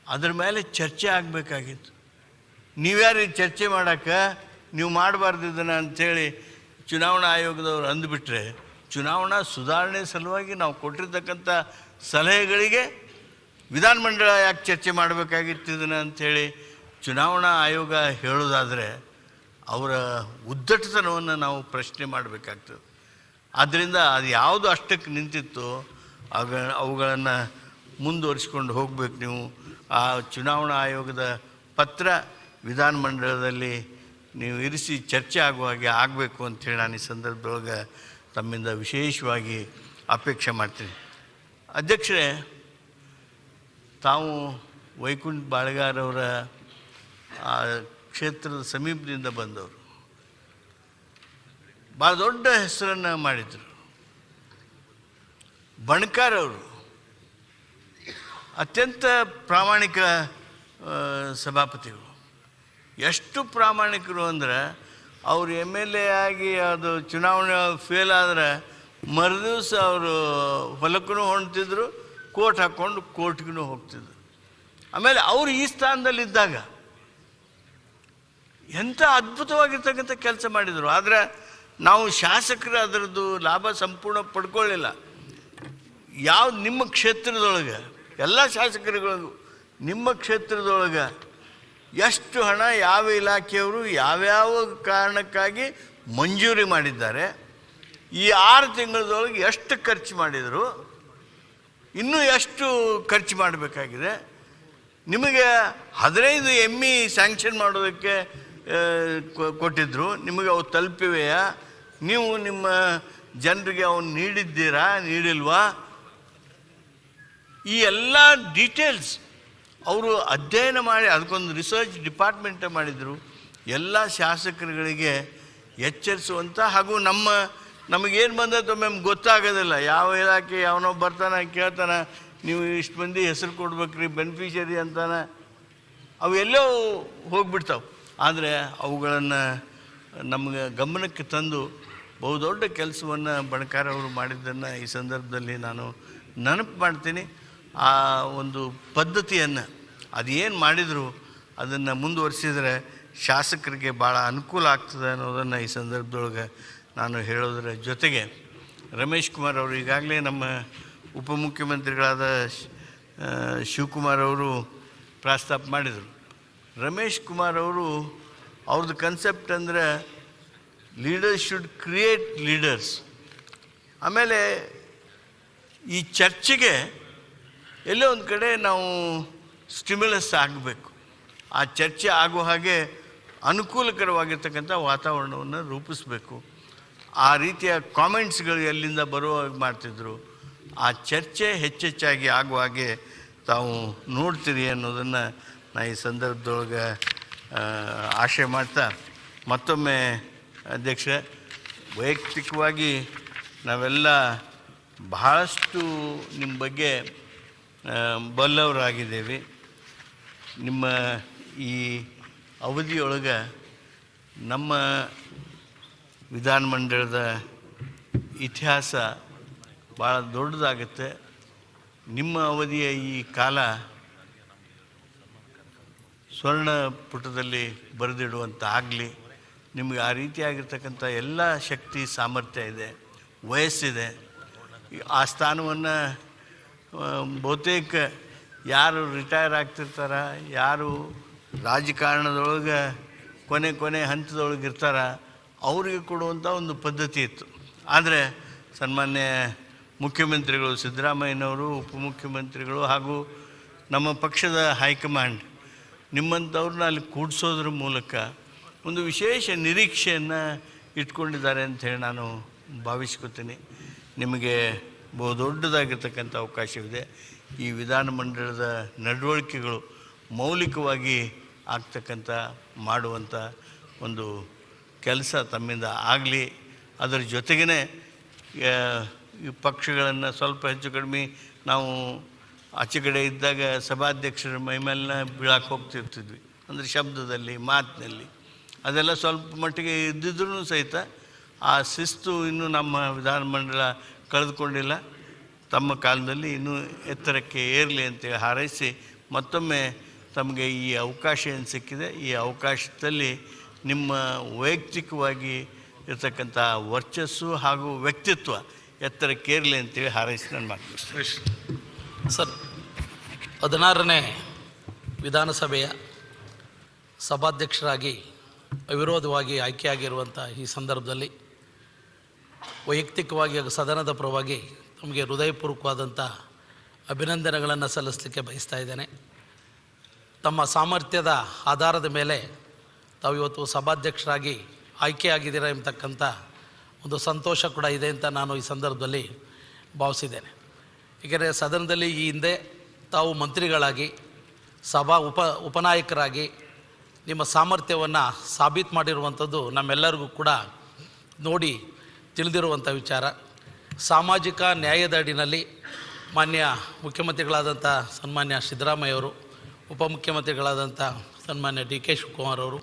Speaker 10: ಅದ್ರ ಮೇಲೆ ಚರ್ಚೆ ಆಗಬೇಕಾಗಿತ್ತು. ನೀವ್ಯಾರು ಚರ್ಚೆ ಮಾಡೋಕ್ಕೆ, ನೀವು ಮಾಡಬಾರ್ದು ಇದನ್ನು ಅಂಥೇಳಿ ಚುನಾವಣಾ ಆಯೋಗದವ್ರು ಅಂದುಬಿಟ್ರೆ, ಚುನಾವಣಾ ಸುಧಾರಣೆ ಸಲುವಾಗಿ ನಾವು ಕೊಟ್ಟಿರ್ತಕ್ಕಂಥ ಸಲಹೆಗಳಿಗೆ ವಿಧಾನಮಂಡಲ ಯಾಕೆ ಚರ್ಚೆ ಮಾಡಬೇಕಾಗಿತ್ತು ಇದನ್ನು ಅಂಥೇಳಿ ಚುನಾವಣಾ ಆಯೋಗ ಹೇಳೋದಾದರೆ ಅವರ ಉದ್ದಟತನವನ್ನು ನಾವು ಪ್ರಶ್ನೆ ಮಾಡಬೇಕಾಗ್ತದೆ. ಆದ್ದರಿಂದ ಅದು ಯಾವುದು ಅಷ್ಟಕ್ಕೆ ನಿಂತಿತ್ತು ಅವುಗಳನ್ನು ಮುಂದುವರಿಸ್ಕೊಂಡು ಹೋಗಬೇಕು. ನೀವು ಆ ಚುನಾವಣಾ ಆಯೋಗದ ಪತ್ರ ವಿಧಾನಮಂಡಲದಲ್ಲಿ ನೀವು ಇರಿಸಿ ಚರ್ಚೆ ಆಗುವ ಹಾಗೆ ಆಗಬೇಕು ಅಂಥೇಳಿ ನಾನು ಈ ಸಂದರ್ಭದೊಳಗೆ ತಮ್ಮಿಂದ ವಿಶೇಷವಾಗಿ ಅಪೇಕ್ಷೆ ಮಾಡ್ತೀನಿ. ಅಧ್ಯಕ್ಷರೇ, ತಾವು ವೈಕುಂಠ ಬಾಳಗಾರವರ ಆ ಕ್ಷೇತ್ರದ ಸಮೀಪದಿಂದ ಬಂದವರು, ಭಾಳ ದೊಡ್ಡ ಹೆಸರನ್ನು ಮಾಡಿದರು. ಬಣಕಾರವರು ಅತ್ಯಂತ ಪ್ರಾಮಾಣಿಕ ಸಭಾಪತಿಗಳು. ಎಷ್ಟು ಪ್ರಾಮಾಣಿಕರು ಅಂದರೆ, ಅವರು MLA ಆಗಿ ಅದು ಚುನಾವಣೆ ಫೇಲ್ ಆದರೆ ಮರುದಿವಸ ಅವರು ಹೊಲಕ್ಕೂ ಹೊಂಡ್ತಿದ್ರು, ಕೋಟ್ ಹಾಕ್ಕೊಂಡು ಕೋರ್ಟ್ಗೂ ಹೋಗ್ತಿದ್ರು. ಆಮೇಲೆ ಅವರು ಈ ಸ್ಥಾನದಲ್ಲಿದ್ದಾಗ ಎಂಥ ಅದ್ಭುತವಾಗಿರ್ತಕ್ಕಂಥ ಕೆಲಸ ಮಾಡಿದರು. ಆದರೆ ನಾವು ಶಾಸಕರು ಅದರದ್ದು ಲಾಭ ಸಂಪೂರ್ಣ ಪಡ್ಕೊಳ್ಳಿಲ್ಲ. ನಿಮ್ಮ ಕ್ಷೇತ್ರದೊಳಗೆ, ಎಲ್ಲ ಶಾಸಕರುಗಳಿಗೂ ನಿಮ್ಮ ಕ್ಷೇತ್ರದೊಳಗೆ ಎಷ್ಟು ಹಣ ಯಾವ ಇಲಾಖೆಯವರು ಯಾವ್ಯಾವ ಕಾರಣಕ್ಕಾಗಿ ಮಂಜೂರಿ ಮಾಡಿದ್ದಾರೆ, ಈ 6 ತಿಂಗಳದೊಳಗೆ ಎಷ್ಟು ಖರ್ಚು ಮಾಡಿದರು, ಇನ್ನೂ ಎಷ್ಟು ಖರ್ಚು ಮಾಡಬೇಕಾಗಿದೆ, ನಿಮಗೆ 15 ME ಸ್ಯಾಂಕ್ಷನ್ ಮಾಡೋದಕ್ಕೆ ಕೊಟ್ಟಿದ್ದರು, ನಿಮಗೆ ಅವು ತಲುಪಿವೆಯಾ, ನೀವು ನಿಮ್ಮ ಜನರಿಗೆ ಅವನು ನೀಡಿದ್ದೀರಾ ನೀಡಿಲ್ವಾ, ಈ ಎಲ್ಲ ಡೀಟೇಲ್ಸ್ ಅವರು ಅಧ್ಯಯನ ಮಾಡಿ ಅದಕ್ಕೊಂದು ರಿಸರ್ಚ್ ಡಿಪಾರ್ಟ್ಮೆಂಟ್ ಮಾಡಿದರು. ಎಲ್ಲ ಶಾಸಕರುಗಳಿಗೆ ಎಚ್ಚರಿಸುವಂಥ ಹಾಗೂ ನಮಗೇನು ಬಂದದ್ದು ಒಮ್ಮೆ ಗೊತ್ತಾಗೋದಿಲ್ಲ. ಯಾವ ಇಲಾಖೆ ಯಾವನೋ ಬರ್ತಾನೆ ಕೇಳ್ತಾನೆ, ನೀವು ಇಷ್ಟು ಮಂದಿ ಹೆಸರು ಕೊಡ್ಬೇಕ್ರಿ ಬೆನಿಫಿಷರಿ ಅಂತಾನೆ, ಅವು ಎಲ್ಲೋ ಹೋಗ್ಬಿಡ್ತಾವೆ. ಆದರೆ ಅವುಗಳನ್ನು ನಮಗೆ ಗಮನಕ್ಕೆ ತಂದು ಬಹುದೊಡ್ಡ ಕೆಲಸವನ್ನು ಬಣಕಾರವರು ಮಾಡಿದ್ದನ್ನು ಈ ಸಂದರ್ಭದಲ್ಲಿ ನಾನು ನೆನಪು ಮಾಡ್ತೀನಿ. ಆ ಒಂದು ಪದ್ಧತಿಯನ್ನು ಅದೇನು ಮಾಡಿದರು ಅದನ್ನು ಮುಂದುವರಿಸಿದರೆ ಶಾಸಕರಿಗೆ ಭಾಳ ಅನುಕೂಲ ಆಗ್ತದೆ ಅನ್ನೋದನ್ನು ಈ ಸಂದರ್ಭದೊಳಗೆ ನಾನು ಹೇಳೋದರ ಜೊತೆಗೆ, ರಮೇಶ್ ಕುಮಾರ್ ಅವರು ಈಗಾಗಲೇ ನಮ್ಮ ಉಪಮುಖ್ಯಮಂತ್ರಿಗಳಾದ ಶಿವಕುಮಾರ್ ಅವರು ಪ್ರಸ್ತಾಪ ಮಾಡಿದರು. ರಮೇಶ್ ಕುಮಾರ್ ಅವರು ಅವ್ರದ್ದು ಕನ್ಸೆಪ್ಟ್ ಅಂದರೆ ಲೀಡರ್ಸ್ ಶುಡ್ ಕ್ರಿಯೇಟ್ ಲೀಡರ್ಸ್. ಆಮೇಲೆ ಈ ಚರ್ಚೆಗೆ ಎಲ್ಲೋ ಒಂದು ಕಡೆ ನಾವು ಸ್ಟಿಮ್ಯುಲಸ್ ಆಗಬೇಕು. ಆ ಚರ್ಚೆ ಆಗುವ ಹಾಗೆ ಅನುಕೂಲಕರವಾಗಿರ್ತಕ್ಕಂಥ ವಾತಾವರಣವನ್ನು ರೂಪಿಸಬೇಕು. ಆ ರೀತಿಯ ಕಾಮೆಂಟ್ಸ್ಗಳು ಎಲ್ಲಿಂದ ಬರುವಾಗ ಮಾಡ್ತಿದ್ರು. ಆ ಚರ್ಚೆ ಹೆಚ್ಚೆಚ್ಚಾಗಿ ಆಗುವ ಹಾಗೆ ತಾವು ನೋಡ್ತೀರಿ ಅನ್ನೋದನ್ನು ನಾನು ಈ ಸಂದರ್ಭದೊಳಗೆ ಆಶೆ ಮಾಡ್ತಾ, ಮತ್ತೊಮ್ಮೆ ಅಧ್ಯಕ್ಷ, ವೈಯಕ್ತಿಕವಾಗಿ ನಾವೆಲ್ಲ ಬಹಳಷ್ಟು ನಿಮ್ಮ ಬಗ್ಗೆ ಬಲ್ಲವರಾಗಿದ್ದೇವೆ. ನಿಮ್ಮ ಈ ಅವಧಿಯೊಳಗೆ ನಮ್ಮ ವಿಧಾನಮಂಡಲದ ಇತಿಹಾಸ ಭಾಳ ದೊಡ್ಡದಾಗುತ್ತೆ. ನಿಮ್ಮ ಅವಧಿಯ ಈ ಕಾಲ ಸ್ವರ್ಣ ಪುಟದಲ್ಲಿ ಬರೆದಿಡುವಂಥ ಆಗಲಿ. ನಿಮಗೆ ಆ ರೀತಿಯಾಗಿರ್ತಕ್ಕಂಥ ಎಲ್ಲ ಶಕ್ತಿ ಸಾಮರ್ಥ್ಯ ಇದೆ, ವಯಸ್ಸಿದೆ. ಆ ಸ್ಥಾನವನ್ನು ಬಹುತೇಕ ಯಾರು ರಿಟೈರ್ ಆಗ್ತಿರ್ತಾರ, ಯಾರು ರಾಜಕಾರಣದೊಳಗೆ ಕೊನೆ ಹಂತದೊಳಗೆ ಇರ್ತಾರ, ಅವರಿಗೆ ಕೊಡುವಂಥ ಒಂದು ಪದ್ಧತಿ ಇತ್ತು. ಆದರೆ ಸನ್ಮಾನ್ಯ ಮುಖ್ಯಮಂತ್ರಿಗಳು ಸಿದ್ದರಾಮಯ್ಯನವರು, ಉಪಮುಖ್ಯಮಂತ್ರಿಗಳು ಹಾಗೂ ನಮ್ಮ ಪಕ್ಷದ ಹೈಕಮಾಂಡ್ ನಿಮ್ಮಂಥವ್ರನ್ನ ಅಲ್ಲಿ ಕೂಡಿಸೋದ್ರ ಮೂಲಕ ಒಂದು ವಿಶೇಷ ನಿರೀಕ್ಷೆಯನ್ನು ಇಟ್ಕೊಂಡಿದ್ದಾರೆ ಅಂಥೇಳಿ ನಾನು ಭಾವಿಸ್ಕೊತೀನಿ. ನಿಮಗೆ ಬಹುದೊಡ್ಡದಾಗಿರ್ತಕ್ಕಂಥ ಅವಕಾಶವಿದೆ. ಈ ವಿಧಾನಮಂಡಲದ ನಡವಳಿಕೆಗಳು ಮೌಲಿಕವಾಗಿ ಆಗ್ತಕ್ಕಂಥ ಮಾಡುವಂಥ ಒಂದು ಕೆಲಸ ತಮ್ಮಿಂದ ಆಗಲಿ. ಅದರ ಜೊತೆಗೇ ಈ ಪಕ್ಷಗಳನ್ನು ಸ್ವಲ್ಪ ಹೆಚ್ಚು ಕಡಿಮೆ ನಾವು ಆಚೆ ಕಡೆ ಇದ್ದಾಗ ಸಭಾಧ್ಯಕ್ಷರ ಮೈಮೇಲಿನ ಬೀಳಕ್ಕೆ ಹೋಗ್ತಿರ್ತಿದ್ವಿ, ಅಂದರೆ ಶಬ್ದದಲ್ಲಿ, ಮಾತಿನಲ್ಲಿ. ಅದೆಲ್ಲ ಸ್ವಲ್ಪ ಮಟ್ಟಿಗೆ ಇದ್ದಿದ್ರೂ ಸಹಿತ ಆ ಶಿಸ್ತು ಇನ್ನೂ ನಮ್ಮ ವಿಧಾನಮಂಡಲ ಕಳೆದುಕೊಂಡಿಲ್ಲ. ತಮ್ಮ ಕಾಲದಲ್ಲಿ ಇನ್ನೂ ಎತ್ತರಕ್ಕೆ ಏರಲಿ ಅಂತೇಳಿ ಹಾರೈಸಿ, ಮತ್ತೊಮ್ಮೆ ತಮಗೆ ಈ ಅವಕಾಶ ಏನು ಸಿಕ್ಕಿದೆ, ಈ ಅವಕಾಶದಲ್ಲಿ ನಿಮ್ಮ ವೈಯಕ್ತಿಕವಾಗಿ ಇರ್ತಕ್ಕಂಥ ವರ್ಚಸ್ಸು ಹಾಗೂ ವ್ಯಕ್ತಿತ್ವ ಎತ್ತರಕ್ಕೇರಲಿ ಅಂತೇಳಿ ಹಾರೈಸಿ ನಾನು ಮಾತನಾಡ್ತೀನಿ.
Speaker 11: ಸರ್, 16ನೇ ವಿಧಾನಸಭೆಯ ಸಭಾಧ್ಯಕ್ಷರಾಗಿ ಅವಿರೋಧವಾಗಿ ಆಯ್ಕೆಯಾಗಿರುವಂಥ ಈ ಸಂದರ್ಭದಲ್ಲಿ ವೈಯಕ್ತಿಕವಾಗಿ ಹಾಗೂ ಸದನದ ಪರವಾಗಿ ತಮಗೆ ಹೃದಯಪೂರ್ವಕವಾದಂಥ ಅಭಿನಂದನೆಗಳನ್ನು ಸಲ್ಲಿಸಲಿಕ್ಕೆ ಬಯಸ್ತಾ ಇದ್ದೇನೆ. ತಮ್ಮ ಸಾಮರ್ಥ್ಯದ ಆಧಾರದ ಮೇಲೆ ತಾವು ಇವತ್ತು ಸಭಾಧ್ಯಕ್ಷರಾಗಿ ಆಯ್ಕೆಯಾಗಿದ್ದೀರಾ ಎಂಬತಕ್ಕಂಥ ಒಂದು ಸಂತೋಷ ಕೂಡ ಇದೆ ಅಂತ ನಾನು ಈ ಸಂದರ್ಭದಲ್ಲಿ ಭಾವಿಸಿದ್ದೇನೆ. ಏಕೆಂದರೆ ಸದನದಲ್ಲಿ ಈ ಹಿಂದೆ ತಾವು ಮಂತ್ರಿಗಳಾಗಿ ಉಪನಾಯಕರಾಗಿ ನಿಮ್ಮ ಸಾಮರ್ಥ್ಯವನ್ನು ಸಾಬೀತು ಮಾಡಿರುವಂಥದ್ದು ನಮ್ಮೆಲ್ಲರಿಗೂ ಕೂಡ ನೋಡಿ ತಿಳಿದಿರುವಂಥ ವಿಚಾರ. ಸಾಮಾಜಿಕ ನ್ಯಾಯದ ಅಡಿನಲ್ಲಿ ಮಾನ್ಯ ಮುಖ್ಯಮಂತ್ರಿಗಳಾದಂಥ ಸನ್ಮಾನ್ಯ ಸಿದ್ದರಾಮಯ್ಯವರು, ಉಪಮುಖ್ಯಮಂತ್ರಿಗಳಾದಂಥ ಸನ್ಮಾನ್ಯ ಡಿ ಕೆ ಶಿವಕುಮಾರ್ ಅವರು,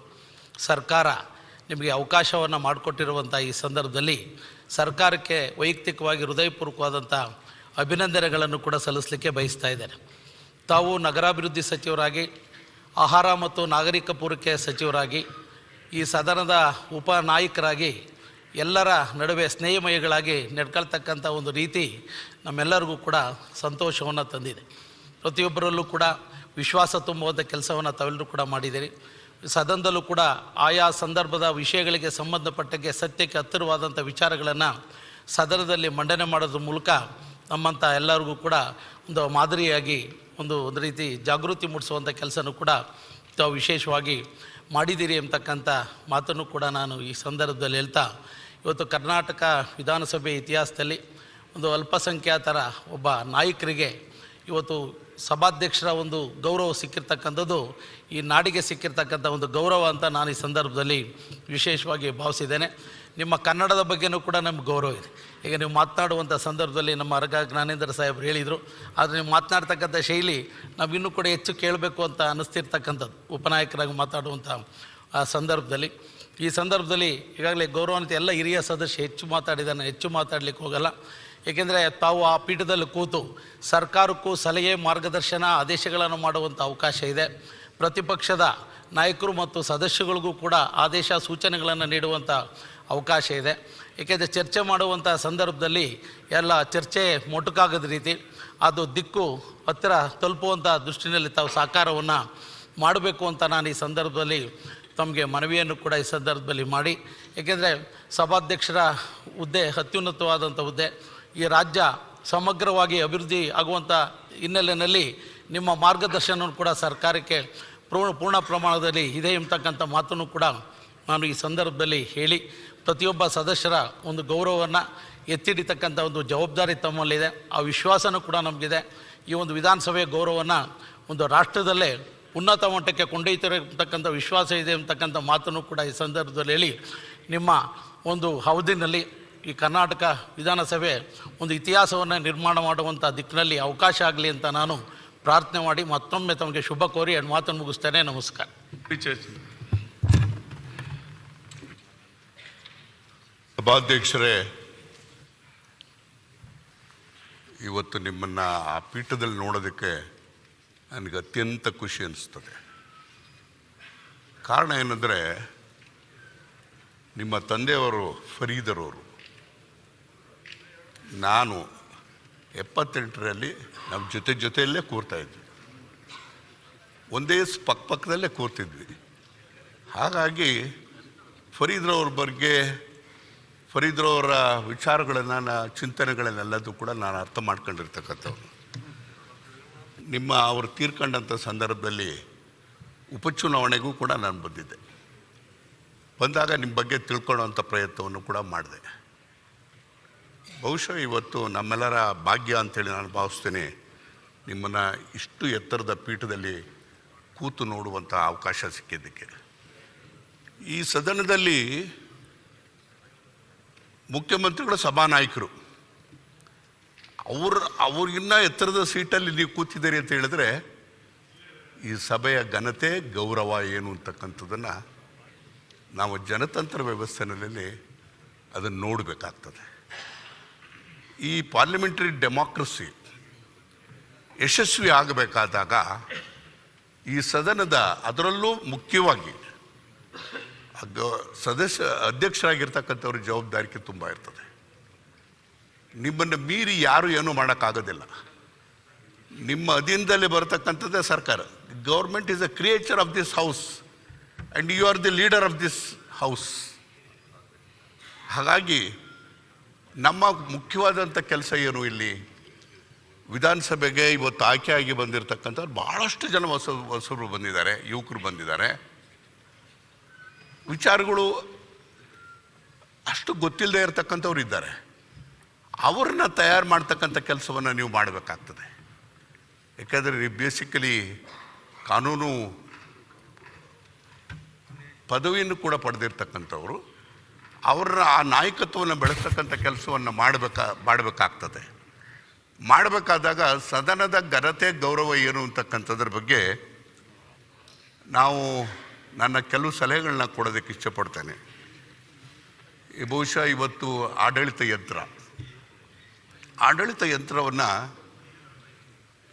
Speaker 11: ಸರ್ಕಾರ ನಿಮಗೆ ಅವಕಾಶವನ್ನು ಮಾಡಿಕೊಟ್ಟಿರುವಂಥ ಈ ಸಂದರ್ಭದಲ್ಲಿ ಸರ್ಕಾರಕ್ಕೆ ವೈಯಕ್ತಿಕವಾಗಿ ಹೃದಯಪೂರ್ವಕವಾದಂಥ ಅಭಿನಂದನೆಗಳನ್ನು ಕೂಡ ಸಲ್ಲಿಸಲಿಕ್ಕೆ ಬಯಸ್ತಾ ಇದ್ದೇನೆ. ತಾವು ನಗರಾಭಿವೃದ್ಧಿ ಸಚಿವರಾಗಿ, ಆಹಾರ ಮತ್ತು ನಾಗರಿಕ ಪೂರೈಕೆ ಸಚಿವರಾಗಿ, ಈ ಸದನದ ಉಪನಾಯಕರಾಗಿ ಎಲ್ಲರ ನಡುವೆ ಸ್ನೇಹಮಯಗಳಾಗಿ ನಡ್ಕೊಳ್ತಕ್ಕಂಥ ಒಂದು ರೀತಿ ನಮ್ಮೆಲ್ಲರಿಗೂ ಕೂಡ ಸಂತೋಷವನ್ನು ತಂದಿದೆ. ಪ್ರತಿಯೊಬ್ಬರಲ್ಲೂ ಕೂಡ ವಿಶ್ವಾಸ ತುಂಬುವಂಥ ಕೆಲಸವನ್ನು ತಾವೆಲ್ಲರೂ ಕೂಡ ಮಾಡಿದ್ದೀರಿ. ಸದನದಲ್ಲೂ ಕೂಡ ಆಯಾ ಸಂದರ್ಭದ ವಿಷಯಗಳಿಗೆ ಸಂಬಂಧಪಟ್ಟಂಗೆ ಸತ್ಯಕ್ಕೆ ಹತ್ತಿರವಾದಂಥ ವಿಚಾರಗಳನ್ನು ಸದನದಲ್ಲಿ ಮಂಡನೆ ಮಾಡೋದ್ರ ಮೂಲಕ ನಮ್ಮಂಥ ಎಲ್ಲರಿಗೂ ಕೂಡ ಒಂದು ಮಾದರಿಯಾಗಿ ಒಂದು ರೀತಿ ಜಾಗೃತಿ ಮೂಡಿಸುವಂಥ ಕೆಲಸನೂ ಕೂಡ ತಾವು ವಿಶೇಷವಾಗಿ ಮಾಡಿದ್ದೀರಿ ಎಂಬತಕ್ಕಂಥ ಮಾತನ್ನು ಕೂಡ ನಾನು ಈ ಸಂದರ್ಭದಲ್ಲಿ ಹೇಳ್ತಾ, ಇವತ್ತು ಕರ್ನಾಟಕ ವಿಧಾನಸಭೆ ಇತಿಹಾಸದಲ್ಲಿ ಒಂದು ಅಲ್ಪಸಂಖ್ಯಾತರ ಒಬ್ಬ ನಾಯಕರಿಗೆ ಇವತ್ತು ಸಭಾಧ್ಯಕ್ಷರ ಒಂದು ಗೌರವ ಸಿಕ್ಕಿರ್ತಕ್ಕಂಥದ್ದು ಈ ನಾಡಿಗೆ ಸಿಕ್ಕಿರ್ತಕ್ಕಂಥ ಒಂದು ಗೌರವ ಅಂತ ನಾನು ಈ ಸಂದರ್ಭದಲ್ಲಿ ವಿಶೇಷವಾಗಿ ಭಾವಿಸಿದ್ದೇನೆ. ನಿಮ್ಮ ಕನ್ನಡದ ಬಗ್ಗೆನೂ ಕೂಡ ನಮ್ಗೆ ಗೌರವ ಇದೆ. ಈಗ ನೀವು ಮಾತನಾಡುವಂಥ ಸಂದರ್ಭದಲ್ಲಿ ನಮ್ಮ ಅರಗ ಜ್ಞಾನೇಂದ್ರ ಸಾಹೇಬ್ರು ಹೇಳಿದರು, ಆದರೆ ನೀವು ಮಾತನಾಡ್ತಕ್ಕಂಥ ಶೈಲಿ ನಾವಿನ್ನೂ ಕೂಡ ಹೆಚ್ಚು ಕೇಳಬೇಕು ಅಂತ ಅನ್ನಿಸ್ತಿರ್ತಕ್ಕಂಥದ್ದು ಉಪನಾಯಕರಾಗಿ ಮಾತಾಡುವಂಥ ಆ ಸಂದರ್ಭದಲ್ಲಿ. ಈ ಸಂದರ್ಭದಲ್ಲಿ ಈಗಾಗಲೇ ಗೌರವಾನ್ವಿತ ಎಲ್ಲ ಹಿರಿಯ ಸದಸ್ಯ ಹೆಚ್ಚು ಮಾತಾಡಿದ್ದಾನೆ, ಹೆಚ್ಚು ಮಾತಾಡಲಿಕ್ಕೆ ಹೋಗಲ್ಲ. ಏಕೆಂದರೆ ತಾವು ಆ ಪೀಠದಲ್ಲಿ ಕೂತು ಸರ್ಕಾರಕ್ಕೂ ಸಲಹೆ, ಮಾರ್ಗದರ್ಶನ, ಆದೇಶಗಳನ್ನು ಮಾಡುವಂಥ ಅವಕಾಶ ಇದೆ. ಪ್ರತಿಪಕ್ಷದ ನಾಯಕರು ಮತ್ತು ಸದಸ್ಯಗಳಿಗೂ ಕೂಡ ಆದೇಶ ಸೂಚನೆಗಳನ್ನು ನೀಡುವಂಥ ಅವಕಾಶ ಇದೆ. ಏಕೆಂದರೆ ಚರ್ಚೆ ಮಾಡುವಂಥ ಸಂದರ್ಭದಲ್ಲಿ ಎಲ್ಲ ಚರ್ಚೆ ಮೊಟಕಾಗದ ರೀತಿ ಅದು ದಿಕ್ಕು ಹತ್ತಿರ ತಲುಪುವಂಥ ದೃಷ್ಟಿಯಲ್ಲಿ ತಾವು ಸಹಕಾರವನ್ನು ಮಾಡಬೇಕು ಅಂತ ನಾನು ಈ ಸಂದರ್ಭದಲ್ಲಿ ತಮಗೆ ಮನವಿಯನ್ನು ಕೂಡ ಈ ಸಂದರ್ಭದಲ್ಲಿ ಮಾಡಿ, ಏಕೆಂದರೆ ಸಭಾಧ್ಯಕ್ಷರ ಹುದ್ದೆ ಅತ್ಯುನ್ನತವಾದಂಥ ಹುದ್ದೆ, ಈ ರಾಜ್ಯ ಸಮಗ್ರವಾಗಿ ಅಭಿವೃದ್ಧಿ ಆಗುವಂಥ ಹಿನ್ನೆಲೆಯಲ್ಲಿ ನಿಮ್ಮ ಮಾರ್ಗದರ್ಶನವನ್ನು ಕೂಡ ಸರ್ಕಾರಕ್ಕೆ ಪೂರ್ಣ ಪ್ರಮಾಣದಲ್ಲಿ ಇದೆ ಎಂಬತಕ್ಕಂಥ ಮಾತನ್ನು ಕೂಡ ನಾನು ಈ ಸಂದರ್ಭದಲ್ಲಿ ಹೇಳಿ, ಪ್ರತಿಯೊಬ್ಬ ಸದಸ್ಯರ ಒಂದು ಗೌರವವನ್ನು ಎತ್ತಿಡಿತಕ್ಕಂಥ ಒಂದು ಜವಾಬ್ದಾರಿ ತಮ್ಮಲ್ಲಿದೆ. ಆ ವಿಶ್ವಾಸನೂ ಕೂಡ ನಮಗಿದೆ. ಈ ಒಂದು ವಿಧಾನಸಭೆಯ ಗೌರವವನ್ನು ಒಂದು ರಾಷ್ಟ್ರದಲ್ಲೇ ಉನ್ನತ ಮಟ್ಟಕ್ಕೆ ಕೊಂಡೊಯ್ತಿರತಕ್ಕಂಥ ವಿಶ್ವಾಸ ಇದೆ ಅಂತಕ್ಕಂಥ ಮಾತನ್ನು ಕೂಡ ಈ ಸಂದರ್ಭದಲ್ಲಿ ಹೇಳಿ, ನಿಮ್ಮ ಒಂದು ಅವಧಿನಲ್ಲಿ ಈ ಕರ್ನಾಟಕ ವಿಧಾನಸಭೆ ಒಂದು ಇತಿಹಾಸವನ್ನು ನಿರ್ಮಾಣ ಮಾಡುವಂಥ ದಿಕ್ಕಿನಲ್ಲಿ ಅವಕಾಶ ಆಗಲಿ ಅಂತ ನಾನು ಪ್ರಾರ್ಥನೆ ಮಾಡಿ ಮತ್ತೊಮ್ಮೆ ತಮಗೆ ಶುಭ ಕೋರಿ ಎರಡು ಮಾತನ್ನು ಮುಗಿಸ್ತೇನೆ. ನಮಸ್ಕಾರ.
Speaker 12: ಸಭಾಧ್ಯಕ್ಷರೇ, ಇವತ್ತು ನಿಮ್ಮನ್ನು ಆ ಪೀಠದಲ್ಲಿ ನೋಡೋದಕ್ಕೆ ನನಗೆ ಅತ್ಯಂತ ಖುಷಿ ಅನಿಸ್ತದೆ. ಕಾರಣ ಏನಂದರೆ, ನಿಮ್ಮ ತಂದೆಯವರು ಫರೀದರವರು, ನಾನು 78ರಲ್ಲಿ ನಮ್ಮ ಜೊತೆಯಲ್ಲೇ ಕೂರ್ತಾಯಿದ್ವಿ, ಒಂದೇ ಪಕ್ಕದಲ್ಲೇ ಕೂರ್ತಿದ್ವಿ. ಹಾಗಾಗಿ ಫರೀದ್ರವ್ರ ಬಗ್ಗೆ, ಫರೀದ್ರವರ ವಿಚಾರಗಳನ್ನು, ಚಿಂತನೆಗಳನ್ನೆಲ್ಲದೂ ಕೂಡ ನಾನು ಅರ್ಥ ಮಾಡ್ಕೊಂಡಿರ್ತಕ್ಕಂಥವ್ರು. ಅವರು ತೀರ್ಕೊಂಡಂಥ ಸಂದರ್ಭದಲ್ಲಿ ಉಪಚುನಾವಣೆಗೂ ಕೂಡ ನಾನು ಬಂದಿದ್ದೆ. ಬಂದಾಗ ನಿಮ್ಮ ಬಗ್ಗೆ ತಿಳ್ಕೊಳ್ಳೋವಂಥ ಪ್ರಯತ್ನವನ್ನು ಕೂಡ ಮಾಡಿದೆ. ಬಹುಶಃ ಇವತ್ತು ನಮ್ಮೆಲ್ಲರ ಭಾಗ್ಯ ಅಂಥೇಳಿ ನಾನು ಭಾವಿಸ್ತೇನೆ, ನಿಮ್ಮನ್ನು ಇಷ್ಟು ಎತ್ತರದ ಪೀಠದಲ್ಲಿ ಕೂತು ನೋಡುವಂಥ ಅವಕಾಶ ಸಿಕ್ಕಿದ್ದಕ್ಕೆ. ಈ ಸದನದಲ್ಲಿ ಮುಖ್ಯಮಂತ್ರಿಗಳು ಸಭಾನಾಯಕರು, ಅವ್ರಿಗಿನ್ನ ಎತ್ತರದ ಸೀಟಲ್ಲಿ ನೀವು ಕೂತಿದ್ದೀರಿ ಅಂತ ಹೇಳಿದ್ರೆ ಈ ಸಭೆಯ ಘನತೆ, ಗೌರವ ಏನು ಅಂತಕ್ಕಂಥದ್ದನ್ನು ನಾವು ಜನತಂತ್ರ ವ್ಯವಸ್ಥೆಯಲ್ಲಿ ಅದನ್ನು ನೋಡಬೇಕಾಗ್ತದೆ. ಈ ಪಾರ್ಲಿಮೆಂಟರಿ ಡೆಮಾಕ್ರಸಿ ಯಶಸ್ವಿ ಆಗಬೇಕಾದಾಗ ಈ ಸದನದ, ಅದರಲ್ಲೂ ಮುಖ್ಯವಾಗಿ ಅಧ್ಯಕ್ಷರಾಗಿರ್ತಕ್ಕಂಥವ್ರ ಜವಾಬ್ದಾರಿಕೆ ತುಂಬ ಇರ್ತದೆ. ನಿಮ್ಮನ್ನು ಮೀರಿ ಯಾರು ಏನೂ ಮಾಡೋಕ್ಕಾಗೋದಿಲ್ಲ. ನಿಮ್ಮ ಅಧೀನದಲ್ಲಿ ಬರತಕ್ಕಂಥದ್ದೇ ಸರ್ಕಾರ. Government is a creature of this house and you are the leader of this house. ಹಾಗಾಗಿ ನಮ್ಮ ಮುಖ್ಯವಾದಂಥ ಕೆಲಸ ಏನು, ಇಲ್ಲಿ ವಿಧಾನಸಭೆಗೆ ಇವತ್ತು ಆಯ್ಕೆಯಾಗಿ ಬಂದಿರತಕ್ಕಂಥವ್ರು ಭಾಳಷ್ಟು ಜನ ಹೊಸಬರು ಬಂದಿದ್ದಾರೆ, ಯುವಕರು ಬಂದಿದ್ದಾರೆ. ವಿಚಾರಗಳು ಅಷ್ಟು ಗೊತ್ತಿಲ್ಲದೆ ಇರತಕ್ಕಂಥವ್ರು ಇದ್ದಾರೆ. ಅವ್ರನ್ನ ತಯಾರು ಮಾಡ್ತಕ್ಕಂಥ ಕೆಲಸವನ್ನು ನೀವು ಮಾಡಬೇಕಾಗ್ತದೆ. ಯಾಕಂದರೆ ನೀವು ಬೇಸಿಕಲಿ ಕಾನೂನು ಪದವಿಯನ್ನು ಕೂಡ ಪಡೆದಿರ್ತಕ್ಕಂಥವ್ರು. ಅವರ ಆ ನಾಯಕತ್ವವನ್ನು ಬೆಳೆಸ್ತಕ್ಕಂಥ ಕೆಲಸವನ್ನು ಮಾಡಬೇಕಾಗ್ತದೆ. ಮಾಡಬೇಕಾದಾಗ ಸದನದ ಘನತೆ, ಗೌರವ ಏನು ಅಂತಕ್ಕಂಥದ್ರ ಬಗ್ಗೆ ನನ್ನ ಕೆಲವು ಸಲಹೆಗಳನ್ನ ಕೊಡೋದಕ್ಕೆ ಇಷ್ಟಪಡ್ತೇನೆ. ಬಹುಶಃ ಇವತ್ತು ಆಡಳಿತ ಯಂತ್ರವನ್ನು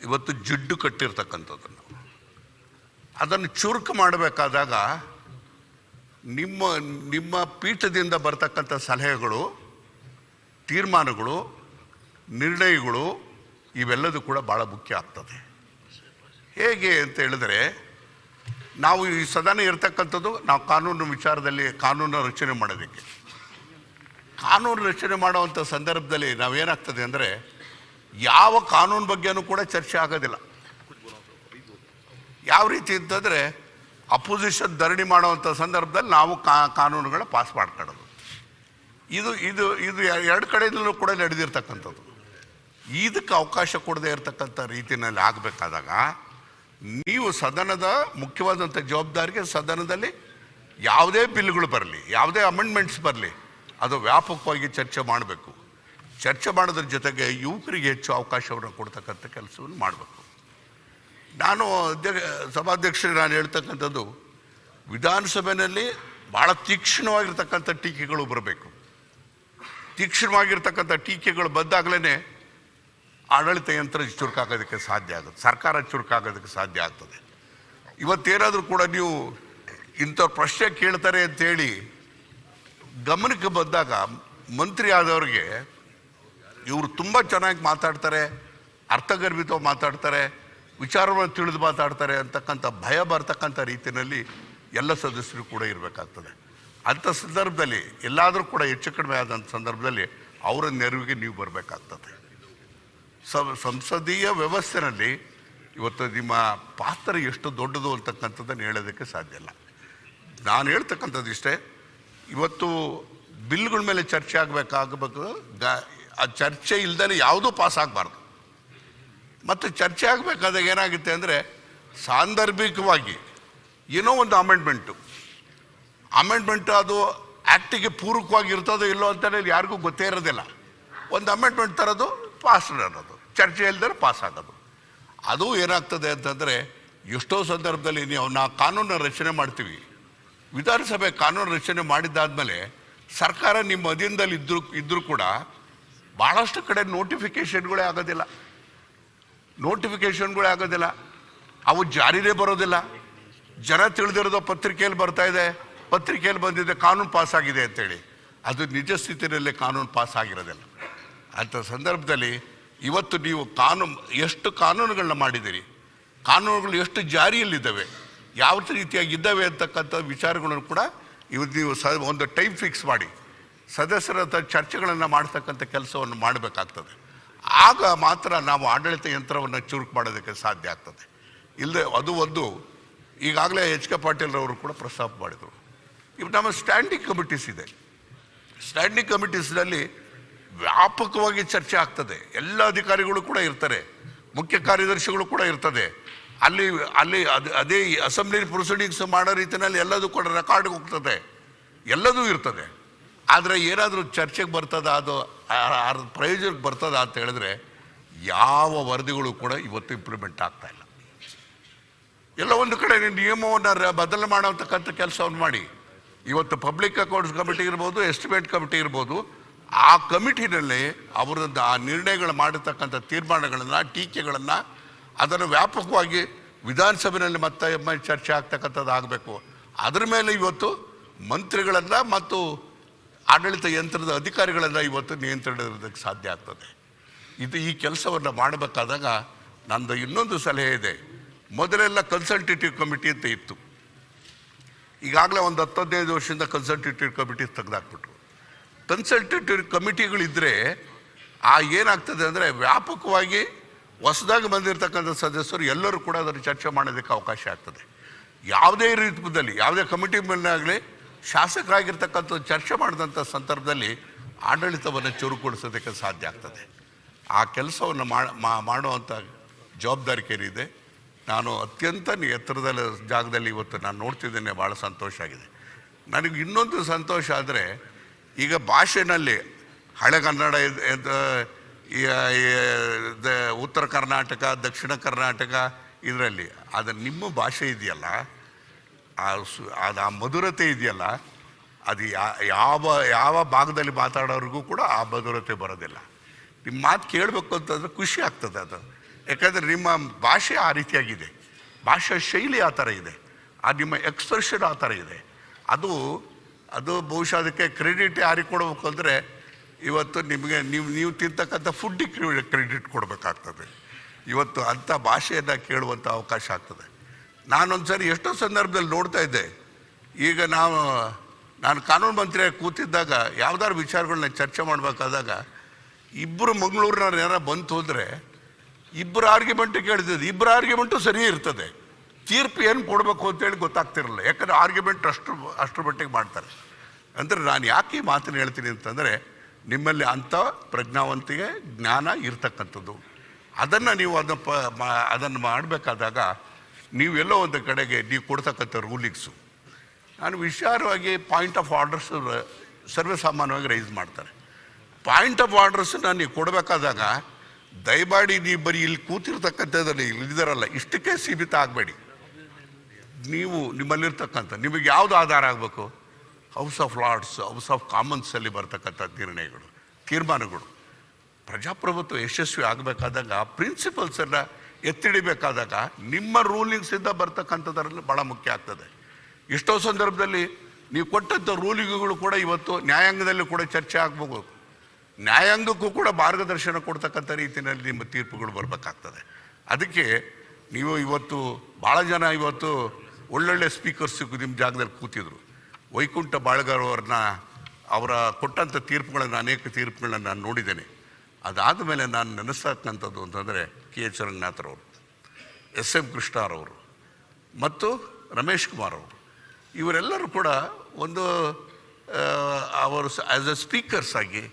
Speaker 12: ಇವತ್ತು ಜಿಡ್ಡು ಕಟ್ಟಿರ್ತಕ್ಕಂಥದ್ದನ್ನು, ಅದನ್ನು ಚುರುಕು ಮಾಡಬೇಕಾದಾಗ ನಿಮ್ಮ ಪೀಠದಿಂದ ಬರ್ತಕ್ಕಂಥ ಸಲಹೆಗಳು, ತೀರ್ಮಾನಗಳು, ನಿರ್ಣಯಗಳು ಇವೆಲ್ಲದೂ ಕೂಡ ಭಾಳ ಮುಖ್ಯ ಆಗ್ತದೆ. ಹೇಗೆ ಅಂತ ಹೇಳಿದ್ರೆ, ನಾವು ಈ ಸದನ ಇರ್ತಕ್ಕಂಥದ್ದು ನಾವು ಕಾನೂನು ವಿಚಾರದಲ್ಲಿ ಕಾನೂನು ರಚನೆ ಮಾಡೋದಕ್ಕೆ. ಕಾನೂನು ರಚನೆ ಮಾಡುವಂಥ ಸಂದರ್ಭದಲ್ಲಿ ನಾವೇನಾಗ್ತದೆ ಅಂದರೆ, ಯಾವ ಕಾನೂನು ಬಗ್ಗೆನೂ ಕೂಡ ಚರ್ಚೆ ಆಗೋದಿಲ್ಲ. ಯಾವ ರೀತಿ ಅಂತಂದರೆ, ಅಪೋಸಿಷನ್ ಧರಣಿ ಮಾಡುವಂಥ ಸಂದರ್ಭದಲ್ಲಿ ನಾವು ಕಾನೂನುಗಳ ಪಾಸ್ ಮಾಡ್ಕೊಳ್ಳೋದು. ಇದು ಎರಡು ಕಡೆಯಿಂದಲೂ ಕೂಡ ನಡೆದಿರ್ತಕ್ಕಂಥದ್ದು. ಇದಕ್ಕೆ ಅವಕಾಶ ಕೊಡದೇ ಇರತಕ್ಕಂಥ ರೀತಿಯಲ್ಲಿ ಆಗಬೇಕಾದಾಗ ನೀವು ಸದನದ ಮುಖ್ಯವಾದಂಥ ಜವಾಬ್ದಾರಿಗೆ, ಸದನದಲ್ಲಿ ಯಾವುದೇ ಬಿಲ್ಗಳು ಬರಲಿ, ಯಾವುದೇ ಅಮೆಂಡ್ಮೆಂಟ್ಸ್ ಬರಲಿ, ಅದು ವ್ಯಾಪಕವಾಗಿ ಚರ್ಚೆ ಮಾಡಬೇಕು. ಚರ್ಚೆ ಮಾಡೋದ್ರ ಜೊತೆಗೆ ಯುವಕರಿಗೆ ಹೆಚ್ಚು ಅವಕಾಶವನ್ನು ಕೊಡ್ತಕ್ಕಂಥ ಕೆಲಸವನ್ನು ಮಾಡಬೇಕು. ಸಭಾಧ್ಯಕ್ಷರಿಗೆ ನಾನು ಹೇಳ್ತಕ್ಕಂಥದ್ದು, ವಿಧಾನಸಭೆಯಲ್ಲಿ ಭಾಳ ತೀಕ್ಷ್ಣವಾಗಿರ್ತಕ್ಕಂಥ ಟೀಕೆಗಳು ಬರಬೇಕು. ತೀಕ್ಷ್ಣವಾಗಿರ್ತಕ್ಕಂಥ ಟೀಕೆಗಳು ಬಂದಾಗಲೇ ಆಡಳಿತ ಯಂತ್ರ ಚುರುಕಾಗೋದಕ್ಕೆ ಸಾಧ್ಯ ಆಗುತ್ತೆ, ಸರ್ಕಾರ ಚುರುಕಾಗೋದಕ್ಕೆ ಸಾಧ್ಯ ಆಗ್ತದೆ. ಇವತ್ತೇನಾದರೂ ಕೂಡ ನೀವು ಇಂಥ ಪ್ರಶ್ನೆ ಕೇಳ್ತಾರೆ ಅಂತೇಳಿ ಗಮನಕ್ಕೆ ಬಂದಾಗ ಮಂತ್ರಿ ಆದವ್ರಿಗೆ ಇವರು ತುಂಬ ಚೆನ್ನಾಗಿ ಮಾತಾಡ್ತಾರೆ, ಅರ್ಥಗರ್ಭಿತವಾಗಿ ಮಾತಾಡ್ತಾರೆ, ವಿಚಾರವನ್ನು ತಿಳಿದು ಮಾತಾಡ್ತಾರೆ ಅಂತಕ್ಕಂಥ ಭಯ ಬರ್ತಕ್ಕಂಥ ರೀತಿಯಲ್ಲಿ ಎಲ್ಲ ಸದಸ್ಯರು ಕೂಡ ಇರಬೇಕಾಗ್ತದೆ. ಅಂಥ ಸಂದರ್ಭದಲ್ಲಿ ಎಲ್ಲಾದರೂ ಕೂಡ ಹೆಚ್ಚು ಕಡಿಮೆ ಆದಂಥ ಸಂದರ್ಭದಲ್ಲಿ ಅವರ ನೆರವಿಗೆ ನೀವು ಬರಬೇಕಾಗ್ತದೆ. ಸಂಸದೀಯ ವ್ಯವಸ್ಥೆಯಲ್ಲಿ ಇವತ್ತು ನಿಮ್ಮ ಪಾತ್ರ ಎಷ್ಟು ದೊಡ್ಡದು ಅಂತಕ್ಕಂಥದ್ದನ್ನು ಹೇಳೋದಕ್ಕೆ ಸಾಧ್ಯ ಇಲ್ಲ. ನಾನು ಹೇಳ್ತಕ್ಕಂಥದ್ದು ಇಷ್ಟೇ, ಇವತ್ತು ಬಿಲ್ಗಳ ಮೇಲೆ ಚರ್ಚೆ ಆಗಬೇಕು. ಆ ಚರ್ಚೆ ಇಲ್ದೇ ಯಾವುದೂ ಪಾಸ್ ಆಗಬಾರ್ದು. ಮತ್ತು ಚರ್ಚೆ ಆಗಬೇಕಾದಾಗ ಏನಾಗುತ್ತೆ ಅಂದರೆ ಸಾಂದರ್ಭಿಕವಾಗಿ ಏನೋ ಒಂದು ಅಮೆಂಡ್ಮೆಂಟು ಅದು ಆ್ಯಕ್ಟಿಗೆ ಪೂರಕವಾಗಿ ಇರ್ತದೋ ಇಲ್ಲೋ ಅಂತಲೇ ಯಾರಿಗೂ ಗೊತ್ತೇ ಇರೋದಿಲ್ಲ. ಒಂದು ಅಮೆಂಡ್ಮೆಂಟ್ ತರೋದು, ಪಾಸ್ ಅನ್ನೋದು, ಚರ್ಚೆ ಇಲ್ದರೆ ಪಾಸ್ ಆಗೋದು. ಅದು ಏನಾಗ್ತದೆ ಅಂತಂದರೆ ಎಷ್ಟೋ ಸಂದರ್ಭದಲ್ಲಿ ನಾವು ಕಾನೂನನ್ನು ರಚನೆ ಮಾಡ್ತೀವಿ. ವಿಧಾನಸಭೆ ಕಾನೂನು ರಚನೆ ಮಾಡಿದ್ದಾದಮೇಲೆ ಸರ್ಕಾರ ನಿಮ್ಮ ಅಧೀನದಲ್ಲಿ ಇದ್ದರೂ ಕೂಡ ಭಾಳಷ್ಟು ಕಡೆ ನೋಟಿಫಿಕೇಷನ್ಗಳೇ ಆಗೋದಿಲ್ಲ. ಅವು ಜಾರಿನೇ ಬರೋದಿಲ್ಲ. ಜನ ತಿಳಿದಿರೋದು ಪತ್ರಿಕೆಯಲ್ಲಿ ಬರ್ತಾ ಇದೆ, ಪತ್ರಿಕೆಯಲ್ಲಿ ಬಂದಿದೆ ಕಾನೂನು ಪಾಸ್ ಆಗಿದೆ ಅಂತೇಳಿ. ಅದು ನಿಜ ಸ್ಥಿತಿಯಲ್ಲಿ ಕಾನೂನು ಪಾಸ್ ಆಗಿರೋದಿಲ್ಲ. ಅಂಥ ಸಂದರ್ಭದಲ್ಲಿ ಇವತ್ತು ನೀವು ಎಷ್ಟು ಕಾನೂನುಗಳನ್ನ ಮಾಡಿದ್ದೀರಿ, ಕಾನೂನುಗಳು ಎಷ್ಟು ಜಾರಿಯಲ್ಲಿದ್ದಾವೆ, ಯಾವ ರೀತಿಯಾಗಿ ಇದ್ದಾವೆ ಅಂತಕ್ಕಂಥ ವಿಚಾರಗಳನ್ನು ಕೂಡ ಇವತ್ತು ನೀವು ಒಂದು ಟೈಮ್ ಫಿಕ್ಸ್ ಮಾಡಿ ಸದಸ್ಯರ ಚರ್ಚೆಗಳನ್ನು ಮಾಡ್ತಕ್ಕಂಥ ಕೆಲಸವನ್ನು ಮಾಡಬೇಕಾಗ್ತದೆ. ಆಗ ಮಾತ್ರ ನಾವು ಆಡಳಿತ ಯಂತ್ರವನ್ನು ಚುರುಕು ಮಾಡೋದಕ್ಕೆ ಸಾಧ್ಯ ಆಗ್ತದೆ. ಇಲ್ಲದೆ ಅದು ಒಂದು ಈಗಾಗಲೇ ಎಚ್ ಕೆ ಪಾಟೀಲ್ರವರು ಕೂಡ ಪ್ರಸ್ತಾಪ ಮಾಡಿದರು. ಇವು ನಮ್ಮ ಸ್ಟ್ಯಾಂಡಿಂಗ್ ಕಮಿಟೀಸ್ ಇದೆ. ಸ್ಟ್ಯಾಂಡಿಂಗ್ ಕಮಿಟೀಸ್ನಲ್ಲಿ ವ್ಯಾಪಕವಾಗಿ ಚರ್ಚೆ ಆಗ್ತದೆ. ಎಲ್ಲ ಅಧಿಕಾರಿಗಳು ಕೂಡ ಇರ್ತಾರೆ, ಮುಖ್ಯ ಕಾರ್ಯದರ್ಶಿಗಳು ಕೂಡ ಇರ್ತದೆ. ಅಲ್ಲಿ ಅದೇ ಅಸೆಂಬ್ಲಿ ಪ್ರೊಸೀಡಿಂಗ್ಸ್ ಮಾಡೋ ರೀತಿಯಲ್ಲಿ ಎಲ್ಲದೂ ಕೂಡ ರೆಕಾರ್ಡ್ಗೆ ಹೋಗ್ತದೆ, ಎಲ್ಲದೂ ಇರ್ತದೆ. ಆದರೆ ಏನಾದರೂ ಚರ್ಚೆಗೆ ಬರ್ತದ, ಅದು ಪ್ರಯೋಜನಕ್ಕೆ ಬರ್ತದ ಅಂತ ಹೇಳಿದ್ರೆ ಯಾವ ವರದಿಗಳು ಕೂಡ ಇವತ್ತು ಇಂಪ್ಲಿಮೆಂಟ್ ಆಗ್ತಾ ಇಲ್ಲ. ಎಲ್ಲ ಒಂದು ಕಡೆ ನಿಯಮವನ್ನು ಬದಲು ಮಾಡೋತಕ್ಕಂಥ ಕೆಲಸವನ್ನು ಮಾಡಿ. ಇವತ್ತು ಪಬ್ಲಿಕ್ ಅಕೌಂಟ್ಸ್ ಕಮಿಟಿ ಇರ್ಬೋದು, ಎಸ್ಟಿಮೇಟ್ ಕಮಿಟಿ ಇರ್ಬೋದು, ಆ ಕಮಿಟಿನಲ್ಲಿ ಅವರದ್ದು ಆ ನಿರ್ಣಯಗಳು ಮಾಡಿರ್ತಕ್ಕಂಥ ತೀರ್ಮಾನಗಳನ್ನು, ಟೀಕೆಗಳನ್ನು ಅದನ್ನು ವ್ಯಾಪಕವಾಗಿ ವಿಧಾನಸಭೆಯಲ್ಲಿ ಮತ್ತೆ ಚರ್ಚೆ ಆಗ್ತಕ್ಕಂಥದ್ದು ಆಗಬೇಕು. ಅದರ ಮೇಲೆ ಇವತ್ತು ಮಂತ್ರಿಗಳನ್ನು ಮತ್ತು ಆಡಳಿತ ಯಂತ್ರದ ಅಧಿಕಾರಿಗಳನ್ನು ಇವತ್ತು ನಿಯಂತ್ರಣ ಇರೋದಕ್ಕೆ ಸಾಧ್ಯ ಆಗ್ತದೆ. ಈ ಕೆಲಸವನ್ನು ಮಾಡಬೇಕಾದಾಗ ನಂದು ಇನ್ನೊಂದು ಸಲಹೆ ಇದೆ. ಮೊದಲೆಲ್ಲ ಕನ್ಸಲ್ಟೇಟಿವ್ ಕಮಿಟಿ ಅಂತ ಇತ್ತು. ಈಗಾಗಲೇ ಒಂದು 10-15 ವರ್ಷದಿಂದ ಕನ್ಸಲ್ಟೇಟಿವ್ ಕಮಿಟಿ ತೆಗೆದಾಕ್ಬಿಟ್ರು. ಕನ್ಸಲ್ಟೇಟಿವ್ ಕಮಿಟಿಗಳಿದ್ದರೆ ಏನಾಗ್ತದೆ ಅಂದರೆ ವ್ಯಾಪಕವಾಗಿ ಹೊಸದಾಗಿ ಬಂದಿರತಕ್ಕಂಥ ಸದಸ್ಯರು ಎಲ್ಲರೂ ಕೂಡ ಅದನ್ನು ಚರ್ಚೆ ಮಾಡೋದಕ್ಕೆ ಅವಕಾಶ ಆಗ್ತದೆ. ಯಾವುದೇ ರೀತಿಯಲ್ಲಿ ಯಾವುದೇ ಕಮಿಟಿ ಮೇಲಾಗಲಿ ಶಾಸಕರಾಗಿರ್ತಕ್ಕಂಥ ಚರ್ಚೆ ಮಾಡಿದಂಥ ಸಂದರ್ಭದಲ್ಲಿ ಆಡಳಿತವನ್ನು ಚುರುಕುಗೊಳಿಸೋದಕ್ಕೆ ಸಾಧ್ಯ ಆಗ್ತದೆ. ಆ ಕೆಲಸವನ್ನು ಮಾಡುವಂಥ ಜವಾಬ್ದಾರಿಕೇನಿದೆ. ನಾನು ಅತ್ಯಂತ ಎತ್ತರದ ಜಾಗದಲ್ಲಿ ಇವತ್ತು ನಾನು ನೋಡ್ತಿದ್ದೇನೆ, ಭಾಳ ಸಂತೋಷ ಆಗಿದೆ. ನನಗೆ ಇನ್ನೊಂದು ಸಂತೋಷ ಆದರೆ ಈಗ ಭಾಷೆನಲ್ಲಿ ಹಳೆಗನ್ನಡ, ಉತ್ತರ ಕರ್ನಾಟಕ, ದಕ್ಷಿಣ ಕರ್ನಾಟಕ ಇದರಲ್ಲಿ ಅದು ನಿಮ್ಮ ಭಾಷೆ ಇದೆಯಲ್ಲ, ಆ ಮಧುರತೆ ಇದೆಯಲ್ಲ, ಅದು ಯಾವ ಭಾಗದಲ್ಲಿ ಮಾತಾಡೋರಿಗೂ ಕೂಡ ಆ ಮಧುರತೆ ಬರೋದಿಲ್ಲ. ನಿಮ್ಮ ಮಾತು ಕೇಳಬೇಕು ಅಂತಂದರೆ ಖುಷಿ ಆಗ್ತದೆ ಅದು. ಯಾಕಂದರೆ ನಿಮ್ಮ ಭಾಷೆ ಆ ರೀತಿಯಾಗಿದೆ, ಭಾಷಾ ಶೈಲಿ ಆ ಥರ ಇದೆ, ನಿಮ್ಮ ಎಕ್ಸ್ಪ್ರೆಷನ್ ಆ ಥರ ಇದೆ. ಅದು ಬಹುಶಃ ಅದಕ್ಕೆ ಕ್ರೆಡಿಟ್ ಯಾರಿಗೆ ಕೊಡಬೇಕು ಅಂದರೆ ಇವತ್ತು ನಿಮಗೆ ನೀವು ತಿಂತಕ್ಕಂಥ ಫುಡ್ಡಿಗೆ ಕ್ರೆಡಿಟ್ ಕೊಡಬೇಕಾಗ್ತದೆ. ಇವತ್ತು ಅಂಥ ಭಾಷೆಯನ್ನು ಕೇಳುವಂಥ ಅವಕಾಶ ಆಗ್ತದೆ. ನಾನೊಂದು ಸರಿ ಎಷ್ಟೋ ಸಂದರ್ಭದಲ್ಲಿ ನೋಡ್ತಾ ಇದ್ದೆ. ಈಗ ನಾನು ಕಾನೂನು ಮಂತ್ರಿಯಾಗಿ ಕೂತಿದ್ದಾಗ ಯಾವ್ದಾದ್ರು ವಿಚಾರಗಳನ್ನ ಚರ್ಚೆ ಮಾಡಬೇಕಾದಾಗ ಇಬ್ಬರು ಮಂಗಳೂರಿನವ್ರು ಏನಾರು ಬಂತು ಅಂದರೆ ಇಬ್ಬರು ಆರ್ಗ್ಯುಮೆಂಟು ಕೇಳ್ತಿದ್ದೆ. ಇಬ್ಬರು ಆರ್ಗ್ಯುಮೆಂಟು ಸರಿ ಇರ್ತದೆ, ತೀರ್ಪು ಏನು ಕೊಡಬೇಕು ಅಂತೇಳಿ ಗೊತ್ತಾಗ್ತಿರಲ್ಲ. ಯಾಕಂದರೆ ಆರ್ಗ್ಯುಮೆಂಟ್ ಅಷ್ಟರ ಮಟ್ಟಿಗೆ ಮಾಡ್ತಾರೆ. ಅಂದರೆ ನಾನು ಯಾಕೆ ಈ ಮಾತನ್ನು ಹೇಳ್ತೀನಿ ಅಂತಂದರೆ ನಿಮ್ಮಲ್ಲಿ ಅಂಥ ಪ್ರಜ್ಞಾವಂತಿಕೆ, ಜ್ಞಾನ ಇರ್ತಕ್ಕಂಥದ್ದು. ಅದನ್ನು ನೀವು ಅದನ್ನು ಮಾಡಬೇಕಾದಾಗ ನೀವೆಲ್ಲೋ ಒಂದು ಕಡೆಗೆ ನೀವು ಕೊಡ್ತಕ್ಕಂಥ ರೂಲಿಂಗ್ಸು, ನಾನು ವಿಚಾರವಾಗಿ ಪಾಯಿಂಟ್ ಆಫ್ ಆರ್ಡರ್ಸು ಸರ್ವೇಸಾಮಾನ್ಯವಾಗಿ ರೈಸ್ ಮಾಡ್ತಾರೆ. ಪಾಯಿಂಟ್ ಆಫ್ ಆರ್ಡರ್ಸನ್ನ ನೀವು ಕೊಡಬೇಕಾದಾಗ ದಯಮಾಡಿ ನೀವು ಬರೀ ಇಲ್ಲಿ ಕೂತಿರ್ತಕ್ಕಂಥದ್ದಲ್ಲಿ ಇಲ್ಲಿದ್ದಾರಲ್ಲ ಇಷ್ಟಕ್ಕೆ ಸೀಮಿತ ಆಗಬೇಡಿ. ನೀವು ನಿಮ್ಮಲ್ಲಿರ್ತಕ್ಕಂಥ ನಿಮಗೆ ಯಾವುದು ಆಧಾರ ಆಗಬೇಕು, house of lords, house of ಕಾಮನ್ಸಲ್ಲಿ ಬರ್ತಕ್ಕಂಥ ತೀರ್ಮಾನಗಳು. ಪ್ರಜಾಪ್ರಭುತ್ವ ಯಶಸ್ವಿ ಆಗಬೇಕಾದಾಗ ಪ್ರಿನ್ಸಿಪಲ್ಸನ್ನು ಎತ್ತಿಡಿಬೇಕಾದಾಗ ನಿಮ್ಮ ರೂಲಿಂಗ್ಸಿಂದ ಬರ್ತಕ್ಕಂಥದ್ರಲ್ಲಿ ಭಾಳ ಮುಖ್ಯ ಆಗ್ತದೆ. ಎಷ್ಟೋ ಸಂದರ್ಭದಲ್ಲಿ ನೀವು ಕೊಟ್ಟಂಥ ರೂಲಿಂಗ್ಗಳು ಕೂಡ ಇವತ್ತು ನ್ಯಾಯಾಂಗದಲ್ಲಿ ಕೂಡ ಚರ್ಚೆ ಆಗ್ಬೋದು. ನ್ಯಾಯಾಂಗಕ್ಕೂ ಕೂಡ ಮಾರ್ಗದರ್ಶನ ಕೊಡ್ತಕ್ಕಂಥ ರೀತಿಯಲ್ಲಿ ನಿಮ್ಮ ತೀರ್ಪುಗಳು ಬರಬೇಕಾಗ್ತದೆ. ಅದಕ್ಕೆ ನೀವು ಇವತ್ತು ಭಾಳ ಜನ ಇವತ್ತು ಒಳ್ಳೊಳ್ಳೆ ಸ್ಪೀಕರ್ಸ್ ನಿಮ್ಮ ಜಾಗದಲ್ಲಿ ಕೂತಿದ್ರು. ವೈಕುಂಠ ಬಾಳ್ಗಾರ್ ಅವರ ಕೊಟ್ಟಂಥ ತೀರ್ಪುಗಳನ್ನು, ಅನೇಕ ತೀರ್ಪುಗಳನ್ನು ನಾನು ನೋಡಿದ್ದೇನೆ. ಅದಾದ ಮೇಲೆ ನಾನು ನೆನೆಸ್ತಕ್ಕಂಥದ್ದು ಅಂತಂದರೆ KH ರಂಗನಾಥರವರು, SM ಕೃಷ್ಣರವರು ಮತ್ತು ರಮೇಶ್ ಕುಮಾರ್ ಅವರು, ಇವರೆಲ್ಲರೂ ಕೂಡ ಒಂದು ಅವರು ಆ್ಯಸ್ ಎ ಸ್ಪೀಕರ್ಸ್ ಆಗಿ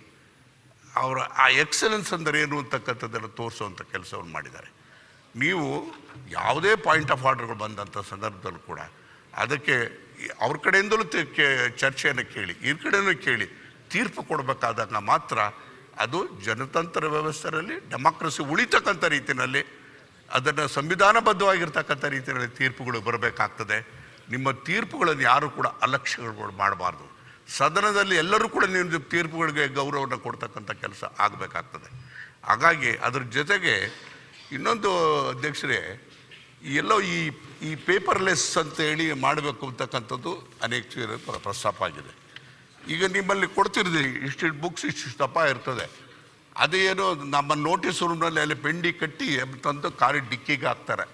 Speaker 12: ಅವರ ಆ ಎಕ್ಸಲೆನ್ಸ್ ಅಂದರೆ ಏನು ಅಂತಕ್ಕಂಥದ್ದನ್ನು ತೋರಿಸುವಂಥ ಕೆಲಸವನ್ನು ಮಾಡಿದ್ದಾರೆ. ನೀವು ಯಾವುದೇ ಪಾಯಿಂಟ್ ಆಫ್ ಆರ್ಡರ್ಗಳು ಬಂದಂಥ ಸಂದರ್ಭದಲ್ಲೂ ಕೂಡ ಅದಕ್ಕೆ ಅವ್ರ ಕಡೆಯಿಂದಲೂ ಚರ್ಚೆಯನ್ನು ಕೇಳಿ, ಈ ಕಡೆಯೂ ಕೇಳಿ ತೀರ್ಪು ಕೊಡಬೇಕಾದಾಗ ಮಾತ್ರ ಅದು ಜನತಂತ್ರ ವ್ಯವಸ್ಥೆಯಲ್ಲಿ ಡೆಮಾಕ್ರಸಿ ಉಳಿತಕ್ಕಂಥ ರೀತಿಯಲ್ಲಿ, ಅದನ್ನು ಸಂವಿಧಾನಬದ್ಧವಾಗಿರ್ತಕ್ಕಂಥ ರೀತಿಯಲ್ಲಿ ತೀರ್ಪುಗಳು ಬರಬೇಕಾಗ್ತದೆ. ನಿಮ್ಮ ತೀರ್ಪುಗಳನ್ನು ಯಾರು ಕೂಡ ಅಲಕ್ಷ್ಯಗಳು ಮಾಡಬಾರ್ದು. ಸದನದಲ್ಲಿ ಎಲ್ಲರೂ ಕೂಡ ನಿಮ್ಮ ತೀರ್ಪುಗಳಿಗೆ ಗೌರವವನ್ನು ಕೊಡ್ತಕ್ಕಂಥ ಕೆಲಸ ಆಗಬೇಕಾಗ್ತದೆ. ಹಾಗಾಗಿ ಅದ್ರ ಜೊತೆಗೆ ಇನ್ನೊಂದು ಅಧ್ಯಕ್ಷರೇ, ಎಲ್ಲೋ ಈ ಪೇಪರ್ಲೆಸ್ ಅಂತೇಳಿ ಮಾಡಬೇಕು ಅಂತಕ್ಕಂಥದ್ದು ಅನೇಕ ಪ್ರಸ್ತಾಪ ಆಗಿದೆ. ಈಗ ನಿಮ್ಮಲ್ಲಿ ಕೊಡ್ತಿರ್ತೀವಿ ಇಷ್ಟು ಬುಕ್ಸ್ ಇಷ್ಟು ದಪ್ಪ ಇರ್ತದೆ, ಅದೇನೋ ನಮ್ಮ ನೋಟಿಸ್ ರೂಮ್ನಲ್ಲಿ ಅಲ್ಲಿ ಪೆಂಡಿ ಕಟ್ಟಿ ತಂದು ಕಾರಿ ಡಿಕ್ಕಿಗೆ ಹಾಕ್ತಾರೆ.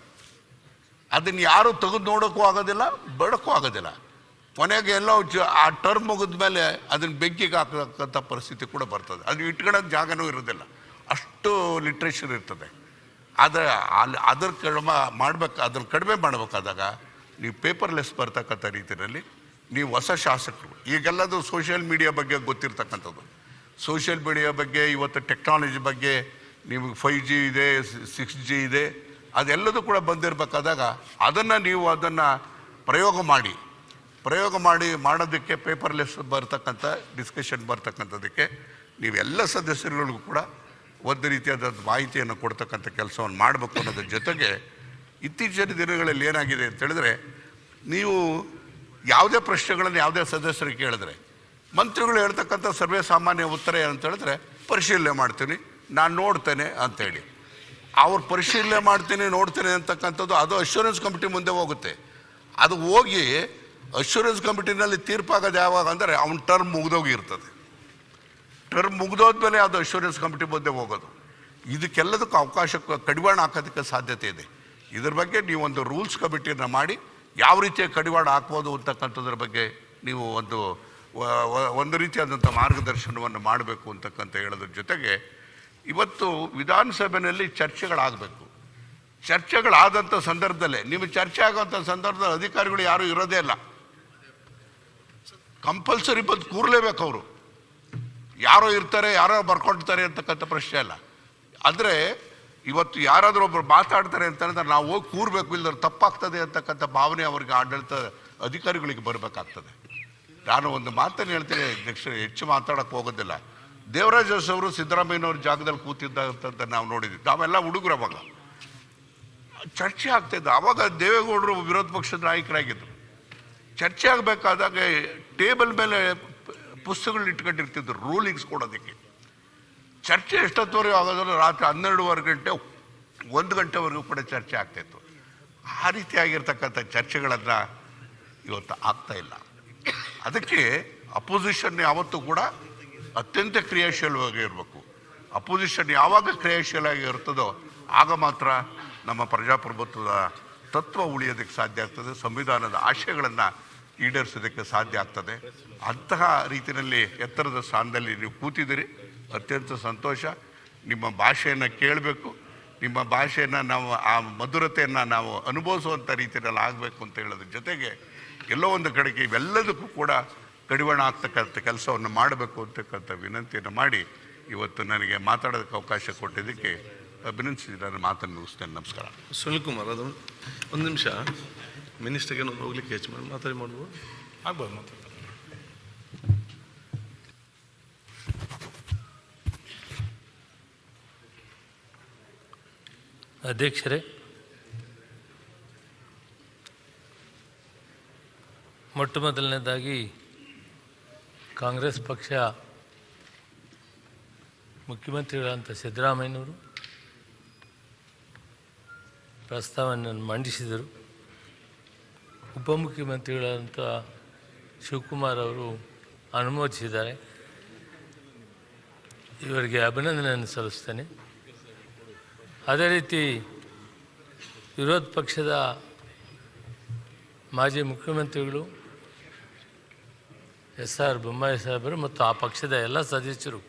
Speaker 12: ಅದನ್ನು ಯಾರು ತೆಗೆದು ನೋಡೋಕ್ಕೂ ಆಗೋದಿಲ್ಲ, ಬೇಡಕ್ಕೂ ಆಗೋದಿಲ್ಲ. ಕೊನೆಗೆ ಎಲ್ಲೋ ಆ ಟರ್ಮ್ ಮುಗಿದ ಮೇಲೆ ಅದನ್ನು ಬೆಂಕಿಗೆ ಹಾಕತಕ್ಕಂಥ ಪರಿಸ್ಥಿತಿ ಕೂಡ ಬರ್ತದೆ. ಅದು ಇಟ್ಕೊಳ್ಳೋಕೆ ಜಾಗನೂ ಇರೋದಿಲ್ಲ, ಅಷ್ಟು ಲಿಟ್ರೇಚರ್ ಇರ್ತದೆ. ಆದರೆ ಅದನ್ನು ಕಡಿಮೆ ಮಾಡಬೇಕಾದಾಗ ನೀವು ಪೇಪರ್ಲೆಸ್ ಬರ್ತಕ್ಕಂಥ ರೀತಿಯಲ್ಲಿ ನೀವು ಹೊಸ ಶಾಸಕರು, ಈಗೆಲ್ಲದು ಸೋಷಿಯಲ್ ಮೀಡಿಯಾ ಬಗ್ಗೆ ಗೊತ್ತಿರ್ತಕ್ಕಂಥದ್ದು, ಸೋಷಿಯಲ್ ಮೀಡಿಯಾ ಬಗ್ಗೆ, ಇವತ್ತು ಟೆಕ್ನಾಲಜಿ ಬಗ್ಗೆ, ನಿಮಗೆ 5G ಇದೆ, 6G ಇದೆ, ಅದೆಲ್ಲದೂ ಕೂಡ ಬಂದಿರಬೇಕಾದಾಗ ಅದನ್ನು ಪ್ರಯೋಗ ಮಾಡೋದಕ್ಕೆ ಪೇಪರ್ಲೆಸ್ ಬರ್ತಕ್ಕಂಥ ಡಿಸ್ಕಷನ್ ಬರ್ತಕ್ಕಂಥದ್ದಕ್ಕೆ ನೀವೆಲ್ಲ ಸದಸ್ಯರುಗಳಿಗೂ ಕೂಡ ಒಂದು ರೀತಿಯಾದ ಮಾಹಿತಿಯನ್ನು ಕೊಡ್ತಕ್ಕಂಥ ಕೆಲಸವನ್ನು ಮಾಡಬೇಕು ಅನ್ನೋದ್ರ ಜೊತೆಗೆ, ಇತ್ತೀಚಿನ ದಿನಗಳಲ್ಲಿ ಏನಾಗಿದೆ ಅಂತ ಹೇಳಿದ್ರೆ, ನೀವು ಯಾವುದೇ ಪ್ರಶ್ನೆಗಳನ್ನು ಯಾವುದೇ ಸದಸ್ಯರಿಗೆ ಕೇಳಿದ್ರೆ ಮಂತ್ರಿಗಳು ಹೇಳ್ತಕ್ಕಂಥ ಸರ್ವೇ ಸಾಮಾನ್ಯ ಉತ್ತರ ಏನಂತ ಹೇಳಿದ್ರೆ, ಪರಿಶೀಲನೆ ಮಾಡ್ತೀನಿ, ನಾನು ನೋಡ್ತೇನೆ ಅಂತೇಳಿ. ಅವ್ರು ಪರಿಶೀಲನೆ ಮಾಡ್ತೀನಿ, ನೋಡ್ತೇನೆ ಅಂತಕ್ಕಂಥದ್ದು ಅದು ಅಶ್ಯೂರೆನ್ಸ್ ಕಮಿಟಿ ಮುಂದೆ ಹೋಗುತ್ತೆ. ಅದು ಹೋಗಿ ಅಶ್ಯೂರೆನ್ಸ್ ಕಮಿಟಿನಲ್ಲಿ ತೀರ್ಪಾಗೋದು ಯಾವಾಗ ಅಂದರೆ ಅವನ ಟರ್ಮ್ ಮುಗಿದೋಗಿರ್ತದೆ. ಟರ್ಮ್ ಮುಗಿದೋದ್ಮೇಲೆ ಅದು ಅಶ್ಯೂರೆನ್ಸ್ ಕಮಿಟಿ ಮುಂದೆ ಹೋಗೋದು. ಇದಕ್ಕೆಲ್ಲದಕ್ಕೂ ಅವಕಾಶ ಕಡಿವಾಣ ಹಾಕೋದಕ್ಕೆ ಸಾಧ್ಯತೆ ಇದೆ. ಇದ್ರ ಬಗ್ಗೆ ನೀವು ಒಂದು ರೂಲ್ಸ್ ಕಮಿಟಿಯನ್ನು ಮಾಡಿ ಯಾವ ರೀತಿಯ ಕಡಿವಾಣ ಹಾಕ್ಬೋದು ಅಂತಕ್ಕಂಥದ್ರ ಬಗ್ಗೆ ನೀವು ಒಂದು ರೀತಿಯಾದಂಥ ಮಾರ್ಗದರ್ಶನವನ್ನು ಮಾಡಬೇಕು ಅಂತಕ್ಕಂಥ ಹೇಳೋದ್ರ ಜೊತೆಗೆ, ಇವತ್ತು ವಿಧಾನಸಭೆಯಲ್ಲಿ ಚರ್ಚೆಗಳಾಗಬೇಕು. ಚರ್ಚೆಗಳಾದಂಥ ಸಂದರ್ಭದಲ್ಲೇ ನಿಮಗೆ ಚರ್ಚೆ ಆಗೋಂಥ ಸಂದರ್ಭದಲ್ಲಿ ಅಧಿಕಾರಿಗಳು ಯಾರೂ ಇರೋದೇ ಇಲ್ಲ, ಕಂಪಲ್ಸರಿ ಬಂದು ಕೂರಲೇಬೇಕು. ಅವರು ಯಾರೋ ಇರ್ತಾರೆ, ಯಾರೋ ಬರ್ಕೊಳ್ತಾರೆ ಅಂತಕ್ಕಂಥ ಪ್ರಶ್ನೆ ಅಲ್ಲ. ಅಂದರೆ ಇವತ್ತು ಯಾರಾದರೂ ಒಬ್ಬರು ಮಾತಾಡ್ತಾರೆ ಅಂತಂದ್ರೆ ನಾವು ಹೋಗಿ ಕೂರಬೇಕು, ಇಲ್ಲದ್ರೆ ತಪ್ಪಾಗ್ತದೆ ಅಂತಕ್ಕಂಥ ಭಾವನೆ ಅವ್ರಿಗೆ ಆಡಳಿತ ಅಧಿಕಾರಿಗಳಿಗೆ ಬರಬೇಕಾಗ್ತದೆ. ನಾನು ಒಂದು ಮಾತನ್ನು ಹೇಳ್ತೀನಿ ಅಧ್ಯಕ್ಷರೇ, ಹೆಚ್ಚು ಮಾತಾಡೋಕ್ಕೆ ಹೋಗೋದಿಲ್ಲ. ದೇವರಾಜ್ ಅವರು ಸಿದ್ದರಾಮಯ್ಯನವ್ರ ಜಾಗದಲ್ಲಿ ಕೂತಿದ್ದಂತ ನಾವು ನೋಡಿದ್ವಿ. ನಾವೆಲ್ಲ ಹುಡುಗರು ಅವಾಗ ಚರ್ಚೆ ಆಗ್ತಾಯಿದ್ದು. ಆವಾಗ ದೇವೇಗೌಡರು ವಿರೋಧ ಪಕ್ಷದ ನಾಯಕರಾಗಿದ್ದರು. ಚರ್ಚೆ ಆಗಬೇಕಾದಾಗ ಟೇಬಲ್ ಮೇಲೆ ಪುಸ್ತಕಗಳು ಇಟ್ಕೊಂಡಿರ್ತಿದ್ರು ರೂಲಿಂಗ್ಸ್ ಕೊಡೋದಕ್ಕೆ. ಚರ್ಚೆ ಎಷ್ಟೊತ್ತವರೆಗೂ ಆಗೋದ್ರಲ್ಲಿ ರಾತ್ರಿ 12:15 ಗಂಟೆ 1 ಗಂಟೆವರೆಗೂ ಕೂಡ ಚರ್ಚೆ ಆಗ್ತಾಯಿತ್ತು. ಆ ರೀತಿಯಾಗಿರ್ತಕ್ಕಂಥ ಚರ್ಚೆಗಳನ್ನು ಇವತ್ತು ಆಗ್ತಾ ಇಲ್ಲ. ಅದಕ್ಕೆ ಅಪೋಸಿಷನ್ ಯಾವತ್ತೂ ಕೂಡ ಅತ್ಯಂತ ಕ್ರಿಯಾಶೀಲವಾಗಿ ಇರಬೇಕು. ಅಪೋಸಿಷನ್ ಯಾವಾಗ ಕ್ರಿಯಾಶೀಲವಾಗಿ ಇರ್ತದೋ ಆಗ ಮಾತ್ರ ನಮ್ಮ ಪ್ರಜಾಪ್ರಭುತ್ವದ ತತ್ವ ಉಳಿಯೋದಕ್ಕೆ ಸಾಧ್ಯ ಆಗ್ತದೆ, ಸಂವಿಧಾನದ ಆಶಯಗಳನ್ನು ಈಡೇರಿಸೋದಕ್ಕೆ ಸಾಧ್ಯ ಆಗ್ತದೆ. ಅಂತಹ ರೀತಿಯಲ್ಲಿ ಎತ್ತರದ ಸ್ಥಾನದಲ್ಲಿ ನೀವು ಕೂತಿದ್ದೀರಿ, ಅತ್ಯಂತ ಸಂತೋಷ. ನಿಮ್ಮ ಭಾಷೆಯನ್ನು ಕೇಳಬೇಕು, ನಿಮ್ಮ ಭಾಷೆಯನ್ನು ನಾವು ಆ ಮಧುರತೆಯನ್ನು ನಾವು ಅನುಭವಿಸುವಂಥ ರೀತಿಯಲ್ಲಿ ಆಗಬೇಕು ಅಂತ ಹೇಳೋದ್ರ ಜೊತೆಗೆ, ಎಲ್ಲೋ ಒಂದು ಕಡೆಗೆ ಇವೆಲ್ಲದಕ್ಕೂ ಕೂಡ ಕಡಿವಾಣ ಆಗ್ತಕ್ಕಂಥ ಕೆಲಸವನ್ನು ಮಾಡಬೇಕು ಅಂತಕ್ಕಂಥ ವಿನಂತಿಯನ್ನು ಮಾಡಿ ಇವತ್ತು ನನಗೆ ಮಾತಾಡೋದಕ್ಕೆ ಅವಕಾಶ ಕೊಟ್ಟಿದ್ದಕ್ಕೆ ಅಭಿನಂದಿಸಿ ನಾನು ಮಾತನ್ನು ಮುಗಿಸ್ತೇನೆ. ನಮಸ್ಕಾರ.
Speaker 5: ಸುನಿಲ್ ಕುಮಾರ್, ಅದು ಒಂದು ನಿಮಿಷ ಮಿನಿಸ್ಟರ್ಗೆ ಹೋಗ್ಲಿಕ್ಕೆ ಹೆಚ್ಚು ಮಾಡಿ ಮಾಡ್ಬೋದು, ಆಗ್ಬೋದು ಮಾತಾಡ್ತಾರೆ.
Speaker 13: ಅಧ್ಯಕ್ಷರೇ, ಮೊಟ್ಟ ಮೊದಲನೇದಾಗಿ ಕಾಂಗ್ರೆಸ್ ಪಕ್ಷ ಮುಖ್ಯಮಂತ್ರಿಗಳಂತ ಸಿದ್ದರಾಮಯ್ಯನವರು ಪ್ರಸ್ತಾವನೆಯನ್ನು ಮಂಡಿಸಿದರು. ಉಪಮುಖ್ಯಮಂತ್ರಿಗಳಂಥ ಶಿವಕುಮಾರ್ ಅವರು ಅನುಮೋದಿಸಿದ್ದಾರೆ. ಇವರಿಗೆ ಅಭಿನಂದನೆಯನ್ನು ಸಲ್ಲಿಸ್ತೇನೆ. ಅದೇ ರೀತಿ ವಿರೋಧ ಪಕ್ಷದ ಮಾಜಿ ಮುಖ್ಯಮಂತ್ರಿಗಳು SR ಬೊಮ್ಮಾಯಿ ಸಾಹೇಬರು ಮತ್ತು ಆ ಪಕ್ಷದ ಎಲ್ಲ ಸದಸ್ಯರು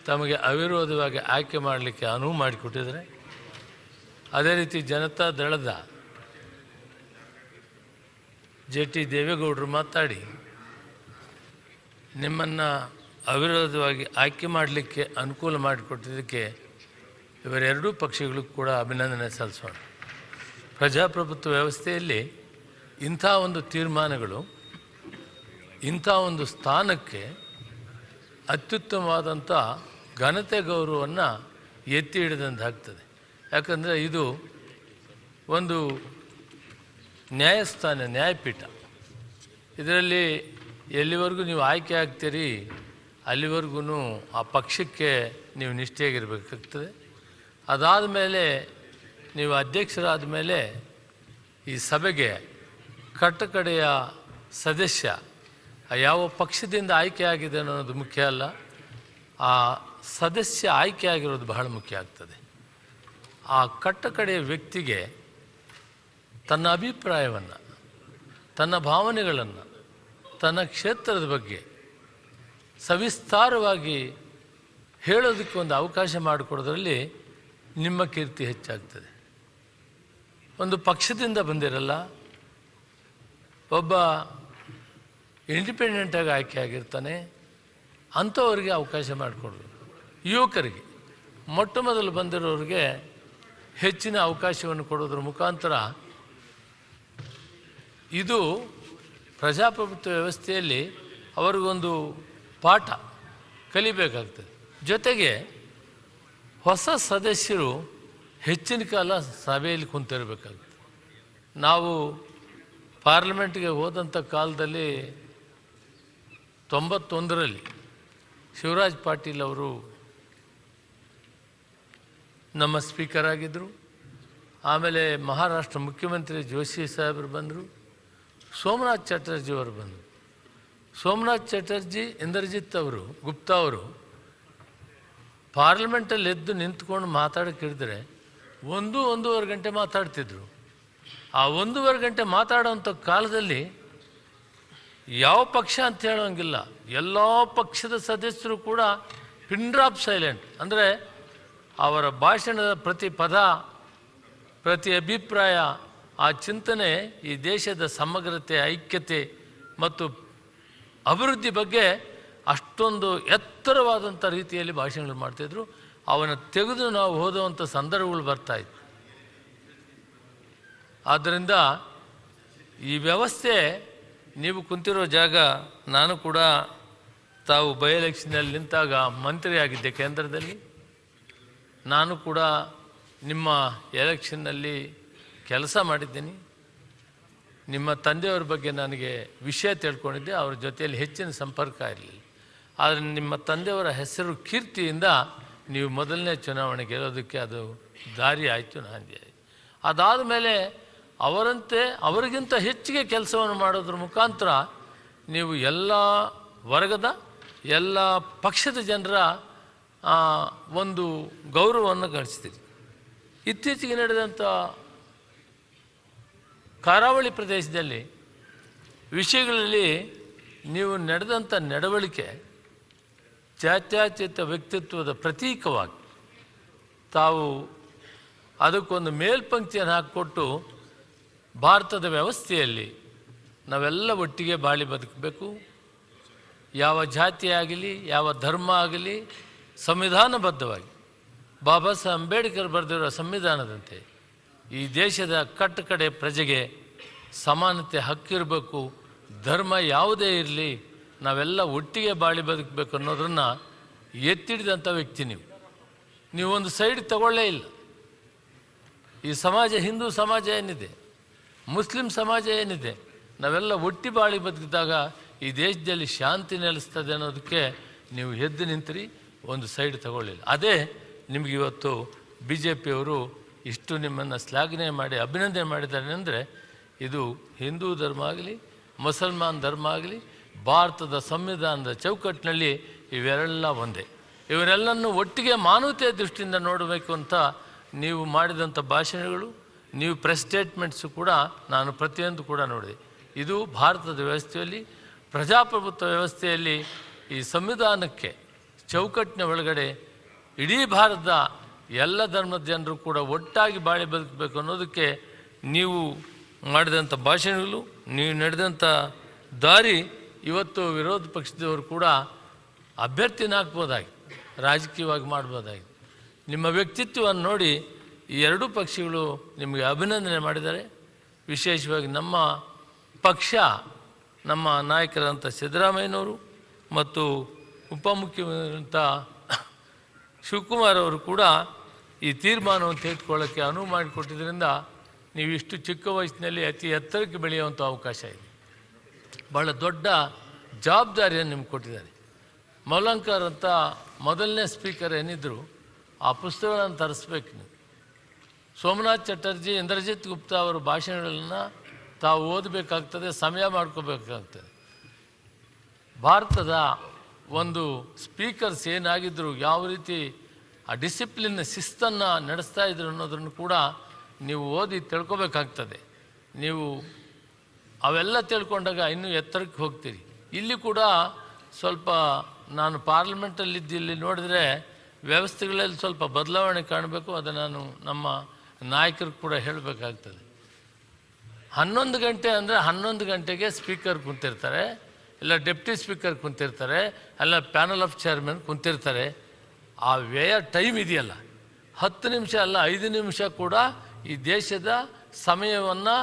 Speaker 13: ತಮಗೆ ಅವಿರೋಧವಾಗಿ ಆಯ್ಕೆ ಮಾಡಲಿಕ್ಕೆ ಅನುವು ಮಾಡಿಕೊಟ್ಟಿದ್ದಾರೆ. ಅದೇ ರೀತಿ ಜನತಾ ದಳದ JT ದೇವೇಗೌಡರು ಮಾತಾಡಿ ನಿಮ್ಮನ್ನು ಅವಿರೋಧವಾಗಿ ಆಯ್ಕೆ ಮಾಡಲಿಕ್ಕೆ ಅನುಕೂಲ ಮಾಡಿಕೊಟ್ಟಿದ್ದಕ್ಕೆ ಇವರೆರಡೂ ಪಕ್ಷಗಳಿಗೂ ಕೂಡ ಅಭಿನಂದನೆ ಸಲ್ಲಿಸೋಣ. ಪ್ರಜಾಪ್ರಭುತ್ವ ವ್ಯವಸ್ಥೆಯಲ್ಲಿ ಇಂಥ ಒಂದು ತೀರ್ಮಾನಗಳು ಇಂಥ ಒಂದು ಸ್ಥಾನಕ್ಕೆ ಅತ್ಯುತ್ತಮವಾದಂಥ ಘನತೆ ಗೌರವವನ್ನು ಎತ್ತಿ ಹಿಡಿದಂತೆ ಆಗ್ತದೆ. ಯಾಕಂದರೆ ಇದು ಒಂದು ನ್ಯಾಯಸ್ಥಾನ, ನ್ಯಾಯಪೀಠ. ಇದರಲ್ಲಿ ಎಲ್ಲಿವರೆಗೂ ನೀವು ಆಯ್ಕೆ ಆಗ್ತೀರಿ ಅಲ್ಲಿವರೆಗೂ ಆ ಪಕ್ಷಕ್ಕೆ ನೀವು ನಿಷ್ಠೆಯಾಗಿರಬೇಕಾಗ್ತದೆ. ಅದಾದ ಮೇಲೆ ನೀವು ಅಧ್ಯಕ್ಷರಾದ ಮೇಲೆ ಈ ಸಭೆಗೆ ಕಟ್ಟಕಡೆಯ ಸದಸ್ಯ ಯಾವ ಪಕ್ಷದಿಂದ ಆಯ್ಕೆ ಆಗಿದೆ ಅನ್ನೋದು ಮುಖ್ಯ ಅಲ್ಲ, ಆ ಸದಸ್ಯ ಆಯ್ಕೆ ಆಗಿರೋದು ಬಹಳ ಮುಖ್ಯ ಆಗ್ತದೆ. ಆ ಕಟ್ಟಕಡೆಯ ವ್ಯಕ್ತಿಗೆ ತನ್ನ ಅಭಿಪ್ರಾಯವನ್ನು, ತನ್ನ ಭಾವನೆಗಳನ್ನು, ತನ್ನ ಕ್ಷೇತ್ರದ ಬಗ್ಗೆ ಸವಿಸ್ತಾರವಾಗಿ ಹೇಳೋದಕ್ಕೆ ಒಂದು ಅವಕಾಶ ಮಾಡಿಕೊಡೋದ್ರಲ್ಲಿ ನಿಮ್ಮ ಕೀರ್ತಿ ಹೆಚ್ಚಾಗ್ತದೆ. ಒಂದು ಪಕ್ಷದಿಂದ ಬಂದಿರಲ್ಲ, ಒಬ್ಬ ಇಂಡಿಪೆಂಡೆಂಟಾಗಿ ಆಯ್ಕೆ ಆಗಿರ್ತಾನೆ, ಅಂಥವ್ರಿಗೆ ಅವಕಾಶ ಮಾಡಿಕೊಡೋದು. ಯುವಕರಿಗೆ, ಮೊಟ್ಟ ಮೊದಲು ಬಂದಿರೋರಿಗೆ ಹೆಚ್ಚಿನ ಅವಕಾಶವನ್ನು ಕೊಡೋದ್ರ ಮುಖಾಂತರ ಇದು ಪ್ರಜಾಪ್ರಭುತ್ವ ವ್ಯವಸ್ಥೆಯಲ್ಲಿ ಅವ್ರಿಗೊಂದು ಪಾಠ ಕಲಿಬೇಕಾಗ್ತದೆ. ಜೊತೆಗೆ ಹೊಸ ಸದಸ್ಯರು ಹೆಚ್ಚಿನ ಕಾಲ ಸಭೆಯಲ್ಲಿ ಕುಂತಿರಬೇಕಾಗ್ತದೆ. ನಾವು ಪಾರ್ಲಿಮೆಂಟ್ಗೆ ಹೋದಂಥ ಕಾಲದಲ್ಲಿ 91ರಲ್ಲಿ ಶಿವರಾಜ್ ಪಾಟೀಲ್ ಅವರು ನಮ್ಮ ಸ್ಪೀಕರ್ ಆಗಿದ್ದರು. ಆಮೇಲೆ ಮಹಾರಾಷ್ಟ್ರ ಮುಖ್ಯಮಂತ್ರಿ ಜೋಶಿ ಸಾಹೇಬರು ಬಂದರು, ಸೋಮನಾಥ್ ಚಟರ್ಜಿ ಅವರು ಬಂದರು. ಸೋಮನಾಥ್ ಚಟರ್ಜಿ, ಇಂದ್ರಜಿತ್ ಅವರು, ಗುಪ್ತಾ ಅವರು ಪಾರ್ಲಿಮೆಂಟಲ್ಲಿ ಎದ್ದು ನಿಂತ್ಕೊಂಡು ಮಾತಾಡೋಕ್ಕೆ ಹಿಡಿದ್ರೆ 1-1.5 ಗಂಟೆ ಮಾತಾಡ್ತಿದ್ರು. ಆ 1.5 ಗಂಟೆ ಮಾತಾಡೋವಂಥ ಕಾಲದಲ್ಲಿ ಯಾವ ಪಕ್ಷ ಅಂತ ಹೇಳೋಂಗಿಲ್ಲ, ಎಲ್ಲ ಪಕ್ಷದ ಸದಸ್ಯರು ಕೂಡ ಪಿನ್ ಡ್ರಾಪ್ ಸೈಲೆಂಟ್. ಅಂದರೆ ಅವರ ಭಾಷಣದ ಪ್ರತಿ ಪದ, ಪ್ರತಿ ಅಭಿಪ್ರಾಯ, ಆ ಚಿಂತನೆ ಈ ದೇಶದ ಸಮಗ್ರತೆ, ಐಕ್ಯತೆ ಮತ್ತು ಅಭಿವೃದ್ಧಿ ಬಗ್ಗೆ ಅಷ್ಟೊಂದು ಎತ್ತರವಾದಂಥ ರೀತಿಯಲ್ಲಿ ಭಾಷಣಗಳು ಮಾಡ್ತಾಯಿದ್ರು. ಅವನ್ನ ತೆಗೆದು ನಾವು ಓದುವಂಥ ಸಂದರ್ಭಗಳು ಬರ್ತಾಯಿತ್ತು. ಆದ್ದರಿಂದ ಈ ವ್ಯವಸ್ಥೆ, ನೀವು ಕುಂತಿರೋ ಜಾಗ, ನಾನು ಕೂಡ ತಾವು ಬೈ ಎಲೆಕ್ಷನಲ್ಲಿ ನಿಂತಾಗ ಮಂತ್ರಿಯಾಗಿದ್ದೆ ಕೇಂದ್ರದಲ್ಲಿ. ನಾನು ಕೂಡ ನಿಮ್ಮ ಎಲೆಕ್ಷನ್ನಲ್ಲಿ ಕೆಲಸ ಮಾಡಿದ್ದೀನಿ. ನಿಮ್ಮ ತಂದೆಯವ್ರ ಬಗ್ಗೆ ನನಗೆ ವಿಷಯ ತಿಳ್ಕೊಂಡಿದ್ದೆ, ಅವ್ರ ಜೊತೆಯಲ್ಲಿ ಹೆಚ್ಚಿನ ಸಂಪರ್ಕ ಇರಲಿಲ್ಲ. ಆದರೆ ನಿಮ್ಮ ತಂದೆಯವರ ಹೆಸರು ಕೀರ್ತಿಯಿಂದ ನೀವು ಮೊದಲನೇ ಚುನಾವಣೆ ಗೆಲ್ಲೋದಕ್ಕೆ ಅದು ದಾರಿ ಆಯಿತು, ನಾಂದಿ ಆಯಿತು. ಅದಾದ ಮೇಲೆ ಅವರಂತೆ ಅವರಿಗಿಂತ ಹೆಚ್ಚಿಗೆ ಕೆಲಸವನ್ನು ಮಾಡೋದ್ರ ಮುಖಾಂತರ ನೀವು ಎಲ್ಲ ವರ್ಗದ, ಎಲ್ಲ ಪಕ್ಷದ ಜನರ ಒಂದು ಗೌರವವನ್ನು ಗಳಿಸ್ತೀರಿ. ಇತ್ತೀಚೆಗೆ ನಡೆದಂಥ ಕರಾವಳಿ ಪ್ರದೇಶದಲ್ಲಿ ವಿಷಯಗಳಲ್ಲಿ ನೀವು ನಡೆದಂಥ ನಡವಳಿಕೆ ಜಾತ್ಯತೀತ ವ್ಯಕ್ತಿತ್ವದ ಪ್ರತೀಕವಾಗಿ ತಾವು ಅದಕ್ಕೊಂದು ಮೇಲ್ಪಂಕ್ತಿಯನ್ನು ಹಾಕಿಕೊಟ್ಟು ಭಾರತದ ವ್ಯವಸ್ಥೆಯಲ್ಲಿ ನಾವೆಲ್ಲ ಒಟ್ಟಿಗೆ ಬಾಳಿ ಬದುಕಬೇಕು, ಯಾವ ಜಾತಿ ಆಗಲಿ, ಯಾವ ಧರ್ಮ ಆಗಲಿ, ಸಂವಿಧಾನಬದ್ಧವಾಗಿ ಬಾಬಾ ಸಾಹೇಬ್ ಅಂಬೇಡ್ಕರ್ ಬರೆದಿರೋ ಸಂವಿಧಾನದಂತೆ ಈ ದೇಶದ ಕಟ್ಟಕಡೆ ಪ್ರಜೆಗೆ ಸಮಾನತೆ ಹಕ್ಕಿರಬೇಕು. ಧರ್ಮ ಯಾವುದೇ ಇರಲಿ, ನಾವೆಲ್ಲ ಒಟ್ಟಿಗೆ ಬಾಳಿ ಬದುಕಬೇಕು ಅನ್ನೋದನ್ನು ಎತ್ತಿಡಿದಂಥ ವ್ಯಕ್ತಿ ನೀವು ಒಂದು ಸೈಡ್ ತಗೊಳ್ಳೇ ಇಲ್ಲ. ಈ ಸಮಾಜ, ಹಿಂದೂ ಸಮಾಜ ಏನಿದೆ, ಮುಸ್ಲಿಂ ಸಮಾಜ ಏನಿದೆ, ನಾವೆಲ್ಲ ಒಟ್ಟಿ ಬಾಳಿ ಬದುಕಿದಾಗ ಈ ದೇಶದಲ್ಲಿ ಶಾಂತಿ ನೆಲೆಸ್ತದೆ ಅನ್ನೋದಕ್ಕೆ ನೀವು ಎದ್ದು ನಿಂತ್ರಿ, ಒಂದು ಸೈಡ್ ತಗೊಳ್ಳಿಲ್ಲ. ಅದೇ ನಿಮಗೆ ಇವತ್ತು BJPಯವರು ಇಷ್ಟು ನಿಮ್ಮನ್ನು ಶ್ಲಾಘನೆ ಮಾಡಿ ಅಭಿನಂದನೆ ಮಾಡಿದ್ದಾರೆ ಅಂದರೆ ಇದು ಹಿಂದೂ ಧರ್ಮ ಆಗಲಿ ಮುಸಲ್ಮಾನ್ ಧರ್ಮ ಆಗಲಿ ಭಾರತದ ಸಂವಿಧಾನದ ಚೌಕಟ್ಟಿನಲ್ಲಿ ಇವೆಲ್ಲ ಒಂದೇ. ಇವರೆಲ್ಲನ್ನು ಒಟ್ಟಿಗೆ ಮಾನವತೆಯ ದೃಷ್ಟಿಯಿಂದ ನೋಡಬೇಕು ಅಂತ ನೀವು ಮಾಡಿದಂಥ ಭಾಷಣಗಳು, ನೀವು ಪ್ರೆಸ್ ಸ್ಟೇಟ್ಮೆಂಟ್ಸು ಕೂಡ ನಾನು ಪ್ರತಿಯೊಂದು ಕೂಡ ನೋಡಿದೆ. ಇದು ಭಾರತದ ವ್ಯವಸ್ಥೆಯಲ್ಲಿ, ಪ್ರಜಾಪ್ರಭುತ್ವ ವ್ಯವಸ್ಥೆಯಲ್ಲಿ ಈ ಸಂವಿಧಾನಕ್ಕೆ ಚೌಕಟ್ಟಿನ ಒಳಗಡೆ ಇಡೀ ಭಾರತದ ಎಲ್ಲ ಧರ್ಮದ ಜನರು ಕೂಡ ಒಟ್ಟಾಗಿ ಬಾಳಿ ಬದುಕಬೇಕು ಅನ್ನೋದಕ್ಕೆ ನೀವು ಮಾಡಿದಂಥ ಭಾಷಣಗಳು, ನೀವು ನಡೆದಂಥ ದಾರಿ ಇವತ್ತು ವಿರೋಧ ಪಕ್ಷದವರು ಕೂಡ ಅಭ್ಯರ್ಥಿನ ಹಾಕ್ಬೋದಾಗಿ, ರಾಜಕೀಯವಾಗಿ ಮಾಡ್ಬೋದಾಗಿ. ನಿಮ್ಮ ವ್ಯಕ್ತಿತ್ವವನ್ನು ನೋಡಿ ಈ ಎರಡೂ ಪಕ್ಷಗಳು ನಿಮಗೆ ಅಭಿನಂದನೆ ಮಾಡಿದ್ದಾರೆ. ವಿಶೇಷವಾಗಿ ನಮ್ಮ ಪಕ್ಷ, ನಮ್ಮ ನಾಯಕರಂಥ ಸಿದ್ದರಾಮಯ್ಯನವರು ಮತ್ತು ಉಪಮುಖ್ಯಮಂತ್ರಿ ಶಿವಕುಮಾರ್ ಅವರು ಕೂಡ ಈ ತೀರ್ಮಾನವನ್ನು ತೆಗೆದುಕೊಳ್ಳೋಕ್ಕೆ ಅನುವು ಮಾಡಿಕೊಟ್ಟಿದ್ದರಿಂದ ನೀವು ಇಷ್ಟು ಚಿಕ್ಕ ವಯಸ್ಸಿನಲ್ಲಿ ಅತಿ ಎತ್ತರಕ್ಕೆ ಬೆಳೆಯುವಂಥ ಅವಕಾಶ ಇದೆ. ಭಾಳ ದೊಡ್ಡ ಜವಾಬ್ದಾರಿಯನ್ನು ನಿಮ್ಗೆ ಕೊಟ್ಟಿದ್ದಾರೆ. ಮೌಲಂಕರ್ ಅಂತ ಮೊದಲನೇ ಸ್ಪೀಕರ್ ಏನಿದ್ರು, ಆ ಪುಸ್ತಕಗಳನ್ನು ತರಿಸ್ಬೇಕು ನೀವು. ಸೋಮನಾಥ್ ಚಟರ್ಜಿ, ಇಂದ್ರಜಿತ್ ಗುಪ್ತಾ ಅವರ ಭಾಷಣಗಳನ್ನು ತಾವು ಓದಬೇಕಾಗ್ತದೆ, ಸಮಯ ಮಾಡ್ಕೋಬೇಕಾಗ್ತದೆ. ಭಾರತದ ಒಂದು ಸ್ಪೀಕರ್ಸ್ ಏನಾಗಿದ್ದರು, ಯಾವ ರೀತಿ ಆ ಡಿಸಿಪ್ಲಿನ್ ಶಿಸ್ತನ್ನು ನಡೆಸ್ತಾ ಇದ್ರು ಅನ್ನೋದನ್ನು ಕೂಡ ನೀವು ಓದಿ ತಿಳ್ಕೊಬೇಕಾಗ್ತದೆ. ನೀವು ಅವೆಲ್ಲ ತಿಳ್ಕೊಂಡಾಗ ಇನ್ನೂ ಎತ್ತರಕ್ಕೆ ಹೋಗ್ತೀರಿ. ಇಲ್ಲಿ ಕೂಡ ಸ್ವಲ್ಪ ನಾನು ಪಾರ್ಲಿಮೆಂಟಲ್ಲಿದ್ದು ಇಲ್ಲಿ ನೋಡಿದರೆ ವ್ಯವಸ್ಥೆಗಳಲ್ಲಿ ಸ್ವಲ್ಪ ಬದಲಾವಣೆ ಕಾಣಬೇಕು. ಅದನ್ನು ನಾನು ನಮ್ಮ ನಾಯಕರು ಕೂಡ ಹೇಳಬೇಕಾಗ್ತದೆ. 11 ಗಂಟೆ ಅಂದರೆ 11 ಗಂಟೆಗೆ ಸ್ಪೀಕರ್ ಕುಂತಿರ್ತಾರೆ, ಇಲ್ಲ ಡೆಪ್ಟಿ ಸ್ಪೀಕರ್ ಕುಂತಿರ್ತಾರೆ, ಅಲ್ಲ ಪ್ಯಾನಲ್ ಆಫ್ ಚೇರ್ಮನ್ ಕುಂತಿರ್ತಾರೆ. ಆ ವ್ಯಯ ಟೈಮ್ ಇದೆಯಲ್ಲ, 10 ನಿಮಿಷ ಅಲ್ಲ 5 ನಿಮಿಷ ಕೂಡ ಈ ದೇಶದ ಸಮಯವನ್ನು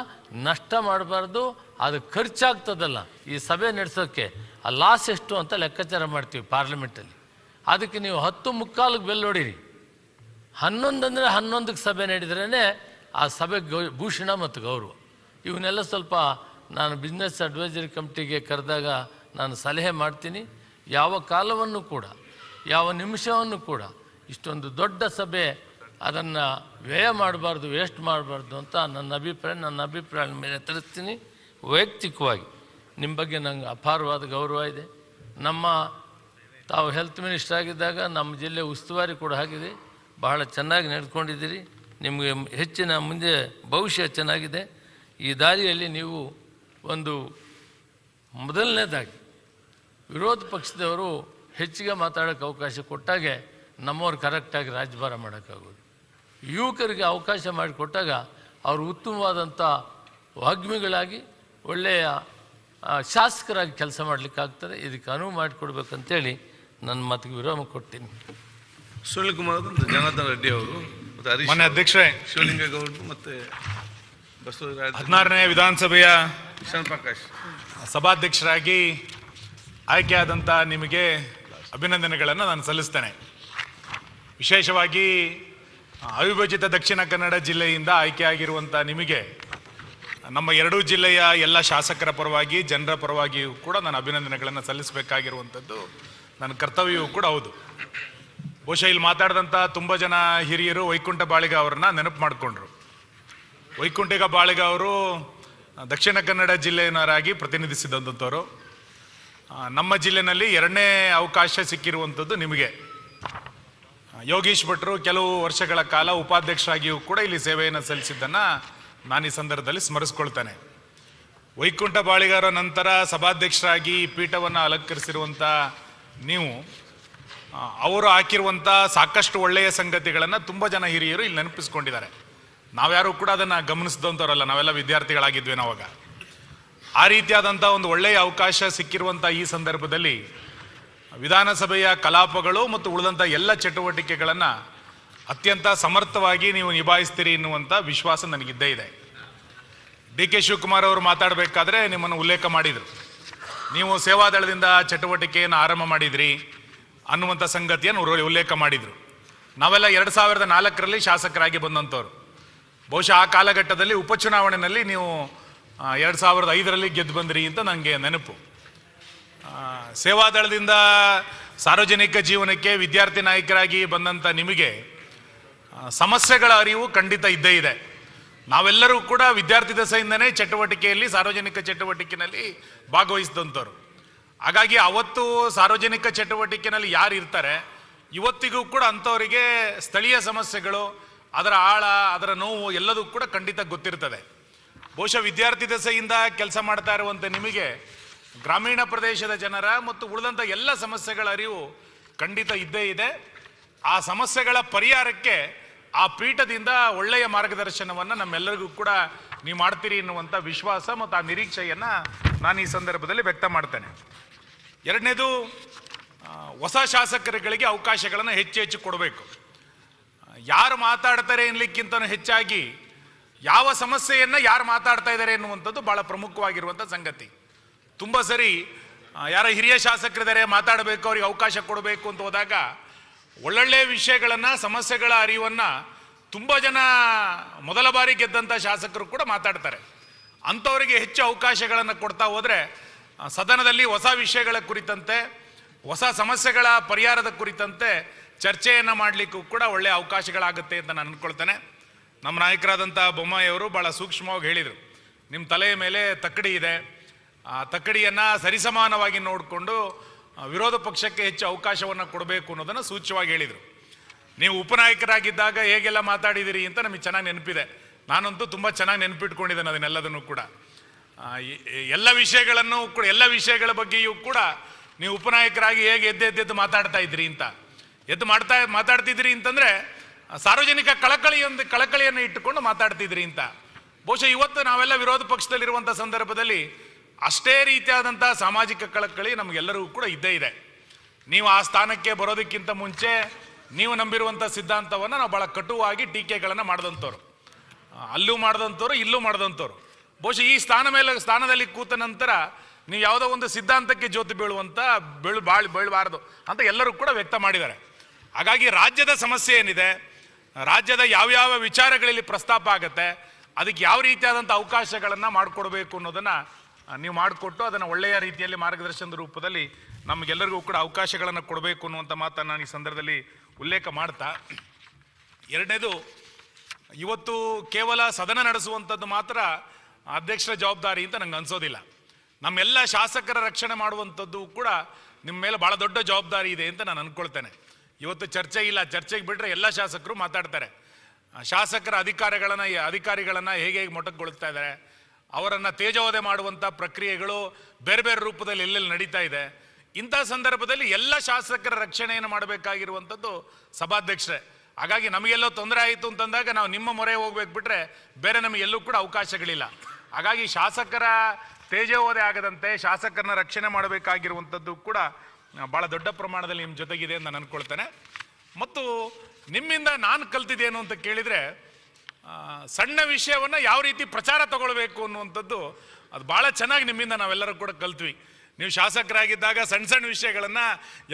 Speaker 13: ನಷ್ಟ ಮಾಡಬಾರ್ದು. ಅದು ಖರ್ಚಾಗ್ತದಲ್ಲ ಈ ಸಭೆ ನಡೆಸೋಕ್ಕೆ, ಆ ಲಾಸ್ ಎಷ್ಟು ಅಂತ ಲೆಕ್ಕಾಚಾರ ಮಾಡ್ತೀವಿ ಪಾರ್ಲಿಮೆಂಟಲ್ಲಿ. ಅದಕ್ಕೆ ನೀವು 10:45 ಬೆಲ್ ನೋಡಿರಿ. 11 ಅಂದರೆ 11ಕ್ಕೆ ಸಭೆ ನಡೆದ್ರೇ ಆ ಸಭೆ ಭೂಷಣ ಮತ್ತು ಗೌರವ. ಇವನ್ನೆಲ್ಲ ಸ್ವಲ್ಪ ನಾನು ಬಿಸ್ನೆಸ್ ಅಡ್ವೈಸರಿ ಕಮಿಟಿಗೆ ಕರೆದಾಗ ನಾನು ಸಲಹೆ ಮಾಡ್ತೀನಿ. ಯಾವ ಕಾಲವನ್ನು ಕೂಡ, ಯಾವ ನಿಮಿಷವನ್ನು ಕೂಡ ಇಷ್ಟೊಂದು ದೊಡ್ಡ ಸಭೆ ಅದನ್ನು ವ್ಯಯ ಮಾಡಬಾರ್ದು, ವೇಸ್ಟ್ ಮಾಡಬಾರ್ದು ಅಂತ ನನ್ನ ಅಭಿಪ್ರಾಯ ಮೇಲೆ ತಿಳಿಸ್ತೀನಿ. ವೈಯಕ್ತಿಕವಾಗಿ ನಿಮ್ಮ ಬಗ್ಗೆ ನಂಗೆ ಅಪಾರವಾದ ಗೌರವ ಇದೆ. ತಾವು ಹೆಲ್ತ್ ಮಿನಿಸ್ಟರ್ ಆಗಿದ್ದಾಗ ನಮ್ಮ ಜಿಲ್ಲೆ ಉಸ್ತುವಾರಿ ಕೂಡ ಆಗಿದೆ. ಬಹಳ ಚೆನ್ನಾಗಿ ನಡ್ಕೊಂಡಿದ್ದೀರಿ. ನಿಮಗೆ ಹೆಚ್ಚಿನ ಮುಂದೆ ಭವಿಷ್ಯ ಚೆನ್ನಾಗಿದೆ. ಈ ದಾರಿಯಲ್ಲಿ ನೀವು ಒಂದು ಮೊದಲನೇದಾಗಿ ವಿರೋಧ ಪಕ್ಷದವರು ಹೆಚ್ಚಿಗೆ ಮಾತಾಡೋಕ್ಕೆ ಅವಕಾಶ ಕೊಟ್ಟಾಗೆ ನಮ್ಮವ್ರು ಕರೆಕ್ಟಾಗಿ ರಾಜಭಾರ ಮಾಡೋಕ್ಕಾಗೋದು. ಯುವಕರಿಗೆ ಅವಕಾಶ ಮಾಡಿಕೊಟ್ಟಾಗ ಅವರು ಉತ್ತಮವಾದಂಥ ವಾಗ್ಮಿಗಳಾಗಿ ಒಳ್ಳೆಯ ಶಾಸಕರಾಗಿ ಕೆಲಸ ಮಾಡಲಿಕ್ಕಾಗ್ತದೆ. ಇದಕ್ಕೆ ಅನುವು ಮಾಡಿಕೊಡ್ಬೇಕಂತೇಳಿ ನನ್ನ ಮಾತಿಗೆ ವಿರಾಮ ಕೊಡ್ತೀನಿ.
Speaker 5: ಸುನಿಲ್ ಕುಮಾರ್ ಮತ್ತು ಜನಾರ್ದನ್ ರೆಡ್ಡಿ ಅವರು ಮತ್ತು ಹರೀಶ್
Speaker 14: ಮಾನ್ಯ ಅಧ್ಯಕ್ಷರೇ,
Speaker 5: ಶಿವಲಿಂಗೇಗೌಡರು ಮತ್ತು
Speaker 14: 16ನೇ ವಿಧಾನಸಭೆಯ
Speaker 5: ಪ್ರಕಾಶ್
Speaker 14: ಸಭಾಧ್ಯಕ್ಷರಾಗಿ ಆಯ್ಕೆಯಾದಂಥ ನಿಮಗೆ ಅಭಿನಂದನೆಗಳನ್ನು ನಾನು ಸಲ್ಲಿಸ್ತೇನೆ. ವಿಶೇಷವಾಗಿ ಅವಿಭಜಿತ ದಕ್ಷಿಣ ಕನ್ನಡ ಜಿಲ್ಲೆಯಿಂದ ಆಯ್ಕೆಯಾಗಿರುವಂಥ ನಿಮಗೆ ನಮ್ಮ ಎರಡೂ ಜಿಲ್ಲೆಯ ಎಲ್ಲ ಶಾಸಕರ ಪರವಾಗಿ, ಜನರ ಪರವಾಗಿಯೂ ಕೂಡ ನಾನು ಅಭಿನಂದನೆಗಳನ್ನು ಸಲ್ಲಿಸಬೇಕಾಗಿರುವಂಥದ್ದು ನನ್ನ ಕರ್ತವ್ಯವೂ ಕೂಡ ಹೌದು. ಬಹುಶಃ ಇಲ್ಲಿ ಮಾತಾಡಿದಂಥ ತುಂಬ ಜನ ಹಿರಿಯರು ವೈಕುಂಠ ಬಾಳಿಗ ಅವರನ್ನ ನೆನಪು ಮಾಡಿಕೊಂಡ್ರು. ವೈಕುಂಠಿಗ ಬಾಳಿಗ ಅವರು ದಕ್ಷಿಣ ಕನ್ನಡ ಜಿಲ್ಲೆಯವರಾಗಿ ಪ್ರತಿನಿಧಿಸಿದಂಥವರು. ನಮ್ಮ ಜಿಲ್ಲೆಯಲ್ಲಿ 2ನೇ ಅವಕಾಶ ಸಿಕ್ಕಿರುವಂಥದ್ದು ನಿಮಗೆ. ಯೋಗೀಶ್ ಭಟ್ರು ಕೆಲವು ವರ್ಷಗಳ ಕಾಲ ಉಪಾಧ್ಯಕ್ಷರಾಗಿಯೂ ಕೂಡ ಇಲ್ಲಿ ಸೇವೆಯನ್ನು ಸಲ್ಲಿಸಿದ್ದನ್ನು ನಾನು ಈ ಸಂದರ್ಭದಲ್ಲಿ ಸ್ಮರಿಸ್ಕೊಳ್ತೇನೆ. ವೈಕುಂಠ ಬಾಳಿಗಾರ ನಂತರ ಸಭಾಧ್ಯಕ್ಷರಾಗಿ ಪೀಠವನ್ನು ಅಲಂಕರಿಸಿರುವಂಥ ನೀವು ಅವರು ಹಾಕಿರುವಂಥ ಸಾಕಷ್ಟು ಒಳ್ಳೆಯ ಸಂಗತಿಗಳನ್ನು ತುಂಬ ಜನ ಹಿರಿಯರು ಇಲ್ಲಿ ನೆನಪಿಸ್ಕೊಂಡಿದ್ದಾರೆ. ನಾವ್ಯಾರೂ ಕೂಡ ಅದನ್ನು ಗಮನಿಸಿದಂಥವ್ರಲ್ಲ, ನಾವೆಲ್ಲ ವಿದ್ಯಾರ್ಥಿಗಳಾಗಿದ್ವಿ ನಾವಾಗ. ಆ ರೀತಿಯಾದಂಥ ಒಂದು ಒಳ್ಳೆಯ ಅವಕಾಶ ಸಿಕ್ಕಿರುವಂಥ ಈ ಸಂದರ್ಭದಲ್ಲಿ ವಿಧಾನಸಭೆಯ ಕಲಾಪಗಳು ಮತ್ತು ಉಳಿದಂಥ ಎಲ್ಲ ಚಟುವಟಿಕೆಗಳನ್ನು ಅತ್ಯಂತ ಸಮರ್ಥವಾಗಿ ನೀವು ನಿಭಾಯಿಸ್ತೀರಿ ಎನ್ನುವಂಥ ವಿಶ್ವಾಸ ನನಗಿದ್ದೇ ಇದೆ. ಡಿ.ಕೆ. ಶಿವಕುಮಾರ್ ಅವರು ಮಾತಾಡಬೇಕಾದ್ರೆ ನಿಮ್ಮನ್ನು ಉಲ್ಲೇಖ ಮಾಡಿದರು. ನೀವು ಸೇವಾದಳದಿಂದ ಚಟುವಟಿಕೆಯನ್ನು ಆರಂಭ ಮಾಡಿದ್ರಿ ಅನ್ನುವಂಥ ಸಂಗತಿಯನ್ನು ಉಲ್ಲೇಖ ಮಾಡಿದರು. ನಾವೆಲ್ಲ 2004ರಲ್ಲಿ ಶಾಸಕರಾಗಿ ಬಂದಂಥವ್ರು. ಬಹುಶಃ ಆ ಕಾಲಘಟ್ಟದಲ್ಲಿ ಉಪಚುನಾವಣೆಯಲ್ಲಿ ನೀವು 2005ರಲ್ಲಿ ಗೆದ್ದು ಬಂದ್ರಿ ಅಂತ ನನಗೆ ನೆನಪು. ಸೇವಾದಳದಿಂದ ಸಾರ್ವಜನಿಕ ಜೀವನಕ್ಕೆ ವಿದ್ಯಾರ್ಥಿ ನಾಯಕರಾಗಿ ಬಂದಂಥ ನಿಮಗೆ ಸಮಸ್ಯೆಗಳ ಅರಿವು ಖಂಡಿತ ಇದ್ದೇ ಇದೆ. ನಾವೆಲ್ಲರೂ ಕೂಡ ವಿದ್ಯಾರ್ಥಿ ದಶೆಯಿಂದನೇ ಚಟುವಟಿಕೆಯಲ್ಲಿ, ಸಾರ್ವಜನಿಕ ಚಟುವಟಿಕೆಯಲ್ಲಿ ಭಾಗವಹಿಸಿದಂಥವ್ರು. ಹಾಗಾಗಿ ಅವತ್ತು ಸಾರ್ವಜನಿಕ ಚಟುವಟಿಕೆಯಲ್ಲಿ ಯಾರು ಇರ್ತಾರೆ, ಇವತ್ತಿಗೂ ಕೂಡ ಅಂಥವರಿಗೆ ಸ್ಥಳೀಯ ಸಮಸ್ಯೆಗಳು, ಅದರ ಆಳ, ಅದರ ನೋವು ಎಲ್ಲದೂ ಕೂಡ ಖಂಡಿತ ಗೊತ್ತಿರ್ತದೆ. ಬಹುಶಃ ವಿದ್ಯಾರ್ಥಿ ದಶೆಯಿಂದ ಕೆಲಸ ಮಾಡ್ತಾ ಇರುವಂಥ ನಿಮಗೆ ಗ್ರಾಮೀಣ ಪ್ರದೇಶದ ಜನರ ಮತ್ತು ಉಳಿದಂಥ ಎಲ್ಲ ಸಮಸ್ಯೆಗಳ ಅರಿವು ಖಂಡಿತ ಇದ್ದೇ ಇದೆ. ಆ ಸಮಸ್ಯೆಗಳ ಪರಿಹಾರಕ್ಕೆ ಆ ಪೀಠದಿಂದ ಒಳ್ಳೆಯ ಮಾರ್ಗದರ್ಶನವನ್ನು ನಮ್ಮೆಲ್ಲರಿಗೂ ಕೂಡ ನೀವು ಮಾಡ್ತೀರಿ ಎನ್ನುವಂಥ ವಿಶ್ವಾಸ ಮತ್ತು ಆ ನಿರೀಕ್ಷೆಯನ್ನು ನಾನು ಈ ಸಂದರ್ಭದಲ್ಲಿ ವ್ಯಕ್ತ ಮಾಡ್ತೇನೆ. ಎರಡನೇದು, ಹೊಸ ಶಾಸಕರುಗಳಿಗೆ ಅವಕಾಶಗಳನ್ನು ಹೆಚ್ಚು ಹೆಚ್ಚು ಕೊಡಬೇಕು. ಯಾರು ಮಾತಾಡ್ತಾರೆ ಎನ್ಲಿಕ್ಕಿಂತ ಹೆಚ್ಚಾಗಿ ಯಾವ ಸಮಸ್ಯೆಯನ್ನು ಯಾರು ಮಾತಾಡ್ತಾ ಇದ್ದಾರೆ ಎನ್ನುವಂಥದ್ದು ಭಾಳ ಪ್ರಮುಖವಾಗಿರುವಂಥ ಸಂಗತಿ. ತುಂಬ ಸರಿ ಯಾರ ಹಿರಿಯ ಶಾಸಕರಿದ್ದಾರೆ, ಮಾತಾಡಬೇಕು, ಅವ್ರಿಗೆ ಅವಕಾಶ ಕೊಡಬೇಕು ಅಂತ ಹೋದಾಗ ಒಳ್ಳೊಳ್ಳೆ ವಿಷಯಗಳನ್ನು, ಸಮಸ್ಯೆಗಳ ಅರಿವನ್ನು ತುಂಬ ಜನ ಮೊದಲ ಬಾರಿ ಗೆದ್ದಂಥ ಶಾಸಕರು ಕೂಡ ಮಾತಾಡ್ತಾರೆ. ಅಂಥವರಿಗೆ ಹೆಚ್ಚು ಅವಕಾಶಗಳನ್ನು ಕೊಡ್ತಾ ಹೋದರೆ ಸದನದಲ್ಲಿ ಹೊಸ ವಿಷಯಗಳ ಕುರಿತಂತೆ, ಹೊಸ ಸಮಸ್ಯೆಗಳ ಪರಿಹಾರದ ಕುರಿತಂತೆ ಚರ್ಚೆಯನ್ನು ಮಾಡಲಿಕ್ಕೂ ಕೂಡ ಒಳ್ಳೆಯ ಅವಕಾಶಗಳಾಗುತ್ತೆ ಅಂತ ನಾನು ಅಂದ್ಕೊಳ್ತೇನೆ. ನಮ್ಮ ನಾಯಕರಾದಂಥ ಬೊಮ್ಮಾಯಿಯವರು ಭಾಳ ಸೂಕ್ಷ್ಮವಾಗಿ ಹೇಳಿದರು, ನಿಮ್ಮ ತಲೆಯ ಮೇಲೆ ತಕ್ಕಡಿ ಇದೆ, ಆ ತಕ್ಕಡಿಯನ್ನು ಸರಿಸಮಾನವಾಗಿ ನೋಡಿಕೊಂಡು ವಿರೋಧ ಪಕ್ಷಕ್ಕೆ ಹೆಚ್ಚು ಅವಕಾಶವನ್ನು ಕೊಡಬೇಕು ಅನ್ನೋದನ್ನು ಸೂಚ್ಯವಾಗಿ ಹೇಳಿದರು. ನೀವು ಉಪನಾಯಕರಾಗಿದ್ದಾಗ ಹೇಗೆಲ್ಲ ಮಾತಾಡಿದಿರಿ ಅಂತ ನಮಗೆ ಚೆನ್ನಾಗಿ ನೆನಪಿದೆ. ನಾನಂತೂ ತುಂಬ ಚೆನ್ನಾಗಿ ನೆನಪಿಟ್ಕೊಂಡಿದ್ದೇನೆ ಅದನ್ನೆಲ್ಲದನ್ನು ಕೂಡ. ಎಲ್ಲ ವಿಷಯಗಳನ್ನು ಕೂಡ, ಎಲ್ಲ ವಿಷಯಗಳ ಬಗ್ಗೆಯೂ ಕೂಡ ನೀವು ಉಪನಾಯಕರಾಗಿ ಹೇಗೆ ಎದ್ದು ಮಾತಾಡ್ತಾ ಇದ್ರಿ ಅಂತ, ಮಾತಾಡ್ತಿದ್ರಿ ಅಂತಂದರೆ ಸಾರ್ವಜನಿಕ ಕಳಕಳಿಯನ್ನು ಇಟ್ಟುಕೊಂಡು ಮಾತಾಡ್ತಿದ್ರಿ ಅಂತ. ಬಹುಶಃ ಇವತ್ತು ನಾವೆಲ್ಲ ವಿರೋಧ ಪಕ್ಷದಲ್ಲಿರುವಂಥ ಸಂದರ್ಭದಲ್ಲಿ ಅಷ್ಟೇ ರೀತಿಯಾದಂಥ ಸಾಮಾಜಿಕ ಕಳಕಳಿ ನಮಗೆಲ್ಲರಿಗೂ ಕೂಡ ಇದ್ದೇ ಇದೆ. ನೀವು ಆ ಸ್ಥಾನಕ್ಕೆ ಬರೋದಕ್ಕಿಂತ ಮುಂಚೆ ನೀವು ನಂಬಿರುವಂಥ ಸಿದ್ಧಾಂತವನ್ನು ನಾವು ಭಾಳ ಕಟುವಾಗಿ ಟೀಕೆಗಳನ್ನು ಮಾಡಿದಂಥವ್ರು, ಅಲ್ಲೂ ಮಾಡಿದಂಥವ್ರು, ಇಲ್ಲೂ ಮಾಡಿದಂಥವ್ರು. ಬಹುಶಃ ಈ ಸ್ಥಾನದಲ್ಲಿ ಕೂತ ನಂತರ ನೀವು ಯಾವುದೋ ಒಂದು ಸಿದ್ಧಾಂತಕ್ಕೆ ಜ್ಯೋತಿ ಬೀಳಬಾರ್ದು ಅಂತ ಎಲ್ಲರೂ ಕೂಡ ವ್ಯಕ್ತ ಮಾಡಿದ್ದಾರೆ. ಹಾಗಾಗಿ ರಾಜ್ಯದ ಸಮಸ್ಯೆ ಏನಿದೆ, ರಾಜ್ಯದ ಯಾವ್ಯಾವ ವಿಚಾರಗಳಲ್ಲಿ ಪ್ರಸ್ತಾಪ ಆಗುತ್ತೆ, ಅದಕ್ಕೆ ಯಾವ ರೀತಿಯಾದಂಥ ಅವಕಾಶಗಳನ್ನು ಮಾಡಿಕೊಡ್ಬೇಕು ಅನ್ನೋದನ್ನು ನೀವು ಮಾಡಿಕೊಟ್ಟು ಅದನ್ನು ಒಳ್ಳೆಯ ರೀತಿಯಲ್ಲಿ ಮಾರ್ಗದರ್ಶನದ ರೂಪದಲ್ಲಿ ನಮಗೆಲ್ಲರಿಗೂ ಕೂಡ ಅವಕಾಶಗಳನ್ನು ಕೊಡಬೇಕು ಅನ್ನುವಂಥ ಮಾತನ್ನು ನಾನು ಈ ಸಂದರ್ಭದಲ್ಲಿ ಉಲ್ಲೇಖ ಮಾಡ್ತಾ, ಎರಡನೇದು, ಇವತ್ತು ಕೇವಲ ಸದನ ನಡೆಸುವಂಥದ್ದು ಮಾತ್ರ ಅಧ್ಯಕ್ಷರ ಜವಾಬ್ದಾರಿ ಅಂತ ನಂಗೆ ಅನಿಸೋದಿಲ್ಲ. ನಮ್ಮೆಲ್ಲ ಶಾಸಕರ ರಕ್ಷಣೆ ಮಾಡುವಂಥದ್ದು ಕೂಡ ನಿಮ್ಮ ಮೇಲೆ ಭಾಳ ದೊಡ್ಡ ಜವಾಬ್ದಾರಿ ಇದೆ ಅಂತ ನಾನು ಅಂದ್ಕೊಳ್ತೇನೆ. ಇವತ್ತು ಚರ್ಚೆ ಇಲ್ಲ, ಚರ್ಚೆಗೆ ಬಿಟ್ಟರೆ ಎಲ್ಲ ಶಾಸಕರು ಮಾತಾಡ್ತಾರೆ. ಶಾಸಕರ ಅಧಿಕಾರಿಗಳನ್ನು ಹೇಗೆ ಮೊಟಕುಗೊಳಿಸ್ತಾ ಇದ್ದಾರೆ, ಅವರನ್ನು ತೇಜೋವಧೆ ಮಾಡುವಂಥ ಪ್ರಕ್ರಿಯೆಗಳು ಬೇರೆ ಬೇರೆ ರೂಪದಲ್ಲಿ ಎಲ್ಲೆಲ್ಲಿ ನಡೀತಾ ಇದೆ. ಇಂಥ ಸಂದರ್ಭದಲ್ಲಿ ಎಲ್ಲ ಶಾಸಕರ ರಕ್ಷಣೆಯನ್ನು ಮಾಡಬೇಕಾಗಿರುವಂಥದ್ದು ಸಭಾಧ್ಯಕ್ಷರೇ. ಹಾಗಾಗಿ ನಮಗೆಲ್ಲೋ ತೊಂದರೆ ಆಯಿತು ಅಂತಂದಾಗ ನಾವು ನಿಮ್ಮ ಮೊರೆ ಹೋಗ್ಬೇಕು ಬಿಟ್ಟರೆ ಬೇರೆ ನಮಗೆಲ್ಲೂ ಕೂಡ ಅವಕಾಶಗಳಿಲ್ಲ. ಹಾಗಾಗಿ ಶಾಸಕರ ತೇಜೋವಧೆ ಆಗದಂತೆ ಶಾಸಕರನ್ನ ರಕ್ಷಣೆ ಮಾಡಬೇಕಾಗಿರುವಂಥದ್ದು ಕೂಡ ಭಾಳ ದೊಡ್ಡ ಪ್ರಮಾಣದಲ್ಲಿ ನಿಮ್ಮ ಜೊತೆಗಿದೆ ಅಂತ ನಾನು ಅಂದ್ಕೊಳ್ತೇನೆ. ಮತ್ತು ನಿಮ್ಮಿಂದ ನಾನು ಕಲ್ತಿದ್ದೇನು ಅಂತ ಕೇಳಿದರೆ, ಸಣ್ಣ ವಿಷಯವನ್ನು ಯಾವ ರೀತಿ ಪ್ರಚಾರ ತಗೊಳ್ಬೇಕು ಅನ್ನುವಂಥದ್ದು ಅದು ಭಾಳ ಚೆನ್ನಾಗಿ ನಿಮ್ಮಿಂದ ನಾವೆಲ್ಲರೂ ಕೂಡ ಕಲ್ತ್ವಿ. ನೀವು ಶಾಸಕರಾಗಿದ್ದಾಗ ಸಣ್ಣ ಸಣ್ಣ ವಿಷಯಗಳನ್ನು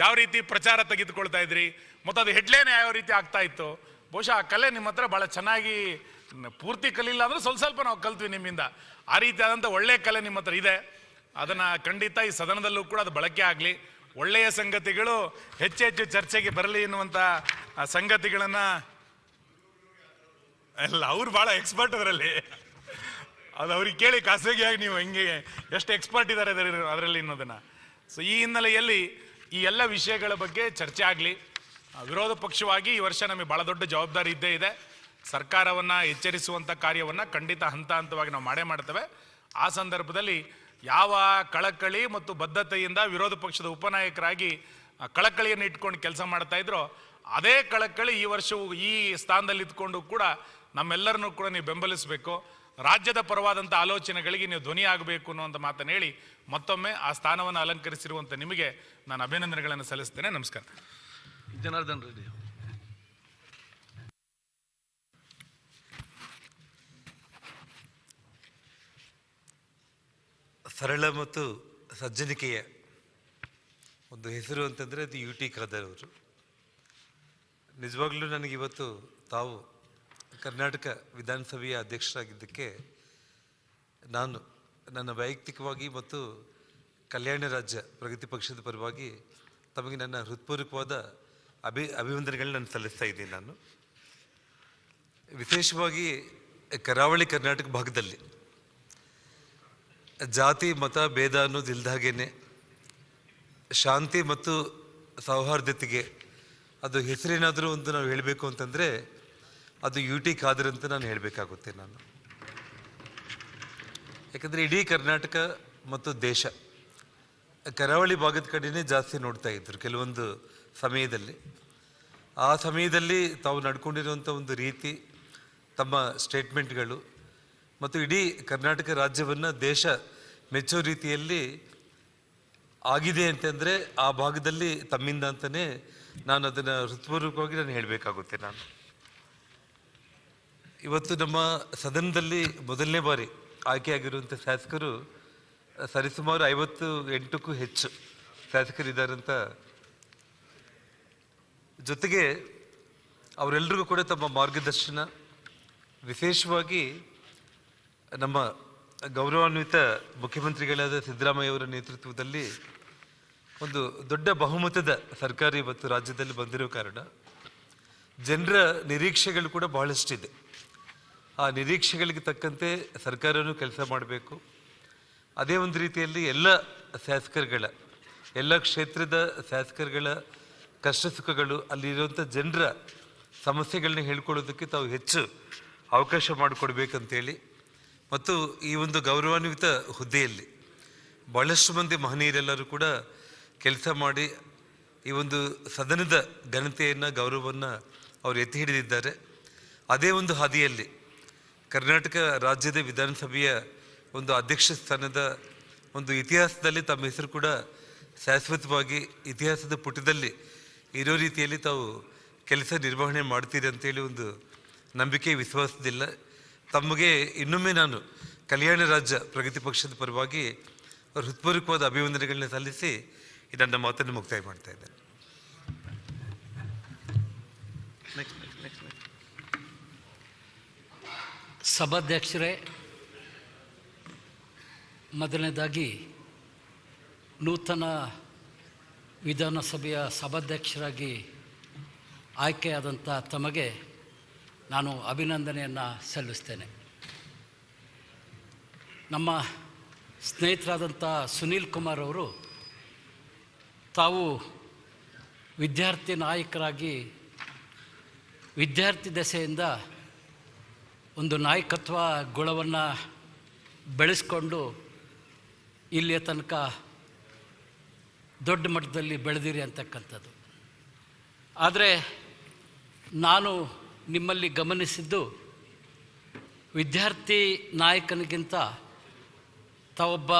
Speaker 14: ಯಾವ ರೀತಿ ಪ್ರಚಾರ ತೆಗೆದುಕೊಳ್ತಾ ಇದ್ರಿ, ಮತ್ತು ಅದು ಹೆಡ್ಲೈನ್ ಯಾವ ರೀತಿ ಆಗ್ತಾ ಇತ್ತು. ಬಹುಶಃ ಆ ಕಲೆ ನಿಮ್ಮ ಹತ್ರ ಭಾಳ ಚೆನ್ನಾಗಿ, ಪೂರ್ತಿ ಕಲಿಲ್ಲ ಅಂದರೆ ಸ್ವಲ್ಪ ನಾವು ಕಲ್ತ್ವಿ ನಿಮ್ಮಿಂದ. ಆ ರೀತಿಯಾದಂಥ ಒಳ್ಳೆಯ ಕಲೆ ನಿಮ್ಮ ಹತ್ರ ಇದೆ. ಅದನ್ನು ಖಂಡಿತ ಈ ಸದನದಲ್ಲೂ ಕೂಡ ಅದು ಬಳಕೆ ಆಗಲಿ, ಒಳ್ಳೆಯ ಸಂಗತಿಗಳು ಹೆಚ್ಚೆಚ್ಚು ಚರ್ಚೆಗೆ ಬರಲಿ ಎನ್ನುವಂಥ ಸಂಗತಿಗಳನ್ನು ಅಲ್ಲ, ಅವ್ರು ಭಾಳ ಎಕ್ಸ್ಪರ್ಟ್ ಅದರಲ್ಲಿ. ಅದು ಅವ್ರಿಗೆ ಕೇಳಿ ಖಾಸಗಿಯಾಗಿ ನೀವು ಹೆಂಗೆ ಎಷ್ಟು ಎಕ್ಸ್ಪರ್ಟ್ ಇದ್ದಾರೆ ಅದರಲ್ಲಿ ಅನ್ನೋದನ್ನು. ಸೊ ಈ ಹಿನ್ನೆಲೆಯಲ್ಲಿ ಈ ಎಲ್ಲ ವಿಷಯಗಳ ಬಗ್ಗೆ ಚರ್ಚೆ ಆಗಲಿ. ವಿರೋಧ ಪಕ್ಷವಾಗಿ ಈ ವರ್ಷ ನಮಗೆ ಭಾಳ ದೊಡ್ಡ ಜವಾಬ್ದಾರಿ ಇದ್ದೇ ಇದೆ. ಸರ್ಕಾರವನ್ನು ಎಚ್ಚರಿಸುವಂಥ ಕಾರ್ಯವನ್ನು ಖಂಡಿತ ಹಂತ ಹಂತವಾಗಿ ನಾವು ಮಾಡ್ತೇವೆ. ಆ ಸಂದರ್ಭದಲ್ಲಿ ಯಾವ ಕಳಕಳಿ ಮತ್ತು ಬದ್ಧತೆಯಿಂದ ವಿರೋಧ ಪಕ್ಷದ ಉಪನಾಯಕರಾಗಿ ಕಳಕಳಿಯನ್ನು ಇಟ್ಕೊಂಡು ಕೆಲಸ ಮಾಡ್ತಾ ಇದ್ರೋ ಅದೇ ಕಳಕಳಿ ಈ ವರ್ಷವೂ ಈ ಸ್ಥಾನದಲ್ಲಿ ಇದ್ಕೊಂಡು ಕೂಡ ನಮ್ಮೆಲ್ಲರನ್ನೂ ಕೂಡ ನೀವು ಬೆಂಬಲಿಸಬೇಕು. ರಾಜ್ಯದ ಪರವಾದಂಥ ಆಲೋಚನೆಗಳಿಗೆ ನೀವು ಧ್ವನಿ ಆಗಬೇಕು ಅನ್ನುವಂಥ ಮಾತನ್ನು ಹೇಳಿ ಮತ್ತೊಮ್ಮೆ ಆ ಸ್ಥಾನವನ್ನು ಅಲಂಕರಿಸಿರುವಂಥ ನಿಮಗೆ ನಾನು ಅಭಿನಂದನೆಗಳನ್ನು ಸಲ್ಲಿಸ್ತೇನೆ. ನಮಸ್ಕಾರ.
Speaker 5: ಜನಾರ್ದನ್ ರೆಡ್ಡಿ.
Speaker 15: ಸರಳ ಮತ್ತು ಸಜ್ಜನಿಕೆಯ ಒಂದು ಹೆಸರು ಅಂತಂದರೆ ಅದು ಯು ಟಿ ಖಾದರ್ ಅವರು. ನಿಜವಾಗ್ಲೂ ನನಗಿವತ್ತು ತಾವು ಕರ್ನಾಟಕ ವಿಧಾನಸಭೆಯ ಅಧ್ಯಕ್ಷರಾಗಿದ್ದಕ್ಕೆ ನಾನು ನನ್ನ ವೈಯಕ್ತಿಕವಾಗಿ ಮತ್ತು ಕಲ್ಯಾಣ ರಾಜ್ಯ ಪ್ರಗತಿ ಪಕ್ಷದ ಪರವಾಗಿ ತಮಗೆ ನನ್ನ ಹೃತ್ಪೂರ್ವಕವಾದ ಅಭಿವಂದನೆಗಳನ್ನ ನಾನು ಸಲ್ಲಿಸ್ತಾ ಇದ್ದೀನಿ. ನಾನು ವಿಶೇಷವಾಗಿ ಕರಾವಳಿ ಕರ್ನಾಟಕ ಭಾಗದಲ್ಲಿ ಜಾತಿ ಮತ ಭೇದ ಅನ್ನೋದು ಇಲ್ದಾಗೇನೆ ಶಾಂತಿ ಮತ್ತು ಸೌಹಾರ್ದತೆಗೆ ಅದು ಹೆಸರೇನಾದರೂ ಒಂದು ನಾವು ಹೇಳಬೇಕು ಅಂತಂದರೆ ಅದು UT ಖಾದರ್ ಅಂತ ನಾನು ಹೇಳಬೇಕಾಗುತ್ತೆ ನಾನು. ಯಾಕಂದರೆ ಇಡೀ ಕರ್ನಾಟಕ ಮತ್ತು ದೇಶ ಕರಾವಳಿ ಭಾಗದ ಕಡೆನೇ ಜಾಸ್ತಿ ನೋಡ್ತಾ ಇದ್ದರು ಕೆಲವೊಂದು ಸಮಯದಲ್ಲಿ. ಆ ಸಮಯದಲ್ಲಿ ತಾವು ನಡ್ಕೊಂಡಿರುವಂಥ ಒಂದು ರೀತಿ, ತಮ್ಮ ಸ್ಟೇಟ್ಮೆಂಟ್ಗಳು ಮತ್ತು ಇಡೀ ಕರ್ನಾಟಕ ರಾಜ್ಯವನ್ನು ದೇಶ ಮೆಚ್ಚೋ ರೀತಿಯಲ್ಲಿ ಆಗಿದೆ ಅಂತಂದರೆ ಆ ಭಾಗದಲ್ಲಿ ತಮ್ಮಿಂದ ಅಂತಲೇ ನಾನು ಅದನ್ನು ಹೃತ್ಪೂರ್ವಕವಾಗಿ ನಾನು ಹೇಳಬೇಕಾಗುತ್ತೆ. ನಾನು ಇವತ್ತು ನಮ್ಮ ಸದನದಲ್ಲಿ ಮೊದಲನೇ ಬಾರಿ ಆಯ್ಕೆಯಾಗಿರುವಂಥ ಶಾಸಕರು ಸರಿಸುಮಾರು 58ಕ್ಕೂ ಹೆಚ್ಚು ಶಾಸಕರಿದ್ದಾರಂತ. ಜೊತೆಗೆ ಅವರೆಲ್ಲರಿಗೂ ಕೂಡ ತಮ್ಮ ಮಾರ್ಗದರ್ಶನ, ವಿಶೇಷವಾಗಿ ನಮ್ಮ ಗೌರವಾನ್ವಿತ ಮುಖ್ಯಮಂತ್ರಿಗಳಾದ ಸಿದ್ದರಾಮಯ್ಯವರ ನೇತೃತ್ವದಲ್ಲಿ ಒಂದು ದೊಡ್ಡ ಬಹುಮತದ ಸರ್ಕಾರ ಇವತ್ತು ರಾಜ್ಯದಲ್ಲಿ ಬಂದಿರೋ ಕಾರಣ ಜನರ ನಿರೀಕ್ಷೆಗಳು ಕೂಡ ಬಹಳಷ್ಟಿದೆ. ಆ ನಿರೀಕ್ಷೆಗಳಿಗೆ ತಕ್ಕಂತೆ ಸರ್ಕಾರವೂ ಕೆಲಸ ಮಾಡಬೇಕು. ಅದೇ ಒಂದು ರೀತಿಯಲ್ಲಿ ಎಲ್ಲ ಶಾಸಕರುಗಳ, ಎಲ್ಲ ಕ್ಷೇತ್ರದ ಶಾಸಕರುಗಳ ಕಷ್ಟ ಸುಖಗಳು, ಅಲ್ಲಿರುವಂಥ ಜನರ ಸಮಸ್ಯೆಗಳನ್ನ ಹೇಳ್ಕೊಳ್ಳೋದಕ್ಕೆ ತಾವು ಹೆಚ್ಚು ಅವಕಾಶ ಮಾಡಿಕೊಡ್ಬೇಕಂತೇಳಿ ಮತ್ತು ಈ ಒಂದು ಗೌರವಾನ್ವಿತ ಹುದ್ದೆಯಲ್ಲಿ ಭಾಳಷ್ಟು ಮಂದಿ ಮಹನೀಯರೆಲ್ಲರೂ ಕೂಡ ಕೆಲಸ ಮಾಡಿ ಈ ಒಂದು ಸದನದ ಘನತೆಯನ್ನು, ಗೌರವವನ್ನು ಅವರು ಎತ್ತಿ ಹಿಡಿದಿದ್ದಾರೆ. ಅದೇ ಒಂದು ಹಾದಿಯಲ್ಲಿ ಕರ್ನಾಟಕ ರಾಜ್ಯದ ವಿಧಾನಸಭೆಯ ಒಂದು ಅಧ್ಯಕ್ಷ ಸ್ಥಾನದ ಒಂದು ಇತಿಹಾಸದಲ್ಲಿ ತಮ್ಮ ಹೆಸರು ಕೂಡ ಶಾಶ್ವತವಾಗಿ ಇತಿಹಾಸದ ಪುಟದಲ್ಲಿ ಇರೋ ರೀತಿಯಲ್ಲಿ ತಾವು ಕೆಲಸ ನಿರ್ವಹಣೆ ಮಾಡ್ತೀರಿ ಅಂತೇಳಿ ಒಂದು ನಂಬಿಕೆ, ವಿಶ್ವಾಸದಿಲ್ಲ. ತಮಗೆ ಇನ್ನೊಮ್ಮೆ ನಾನು ಕಲ್ಯಾಣ ರಾಜ್ಯ ಪ್ರಗತಿ ಪಕ್ಷದ ಪರವಾಗಿ ಹೃತ್ಪೂರ್ವಕವಾದ ಅಭಿವಂದನೆಗಳನ್ನ ಸಲ್ಲಿಸಿ ನನ್ನ ಮಾತನ್ನು ಮುಕ್ತಾಯ ಮಾಡ್ತಾ ಇದ್ದೇನೆ.
Speaker 16: ಸಭಾಧ್ಯಕ್ಷರೇ, ಮೊದಲನೇದಾಗಿ ನೂತನ ವಿಧಾನಸಭೆಯ ಸಭಾಧ್ಯಕ್ಷರಾಗಿ ಆಯ್ಕೆಯಾದಂಥ ತಮಗೆ ನಾನು ಅಭಿನಂದನೆಯನ್ನು ಸಲ್ಲಿಸ್ತೇನೆ. ನಮ್ಮ ಸ್ನೇಹಿತರಾದಂಥ ಸುನೀಲ್ ಕುಮಾರ್ ಅವರು ತಾವು ವಿದ್ಯಾರ್ಥಿ ನಾಯಕರಾಗಿ ವಿದ್ಯಾರ್ಥಿ ದಶೆಯಿಂದ ಒಂದು ನಾಯಕತ್ವ ಗುಣವನ್ನು ಬೆಳೆಸ್ಕೊಂಡು ಇಲ್ಲಿಯ ತನಕ ದೊಡ್ಡ ಮಟ್ಟದಲ್ಲಿ ಬೆಳೆದಿರಿ ಅಂತಕ್ಕಂಥದ್ದು. ಆದರೆ ನಾನು ನಿಮ್ಮಲ್ಲಿ ಗಮನಿಸಿದ್ದು ವಿದ್ಯಾರ್ಥಿ ನಾಯಕನಿಗಿಂತ ತಾವೊಬ್ಬ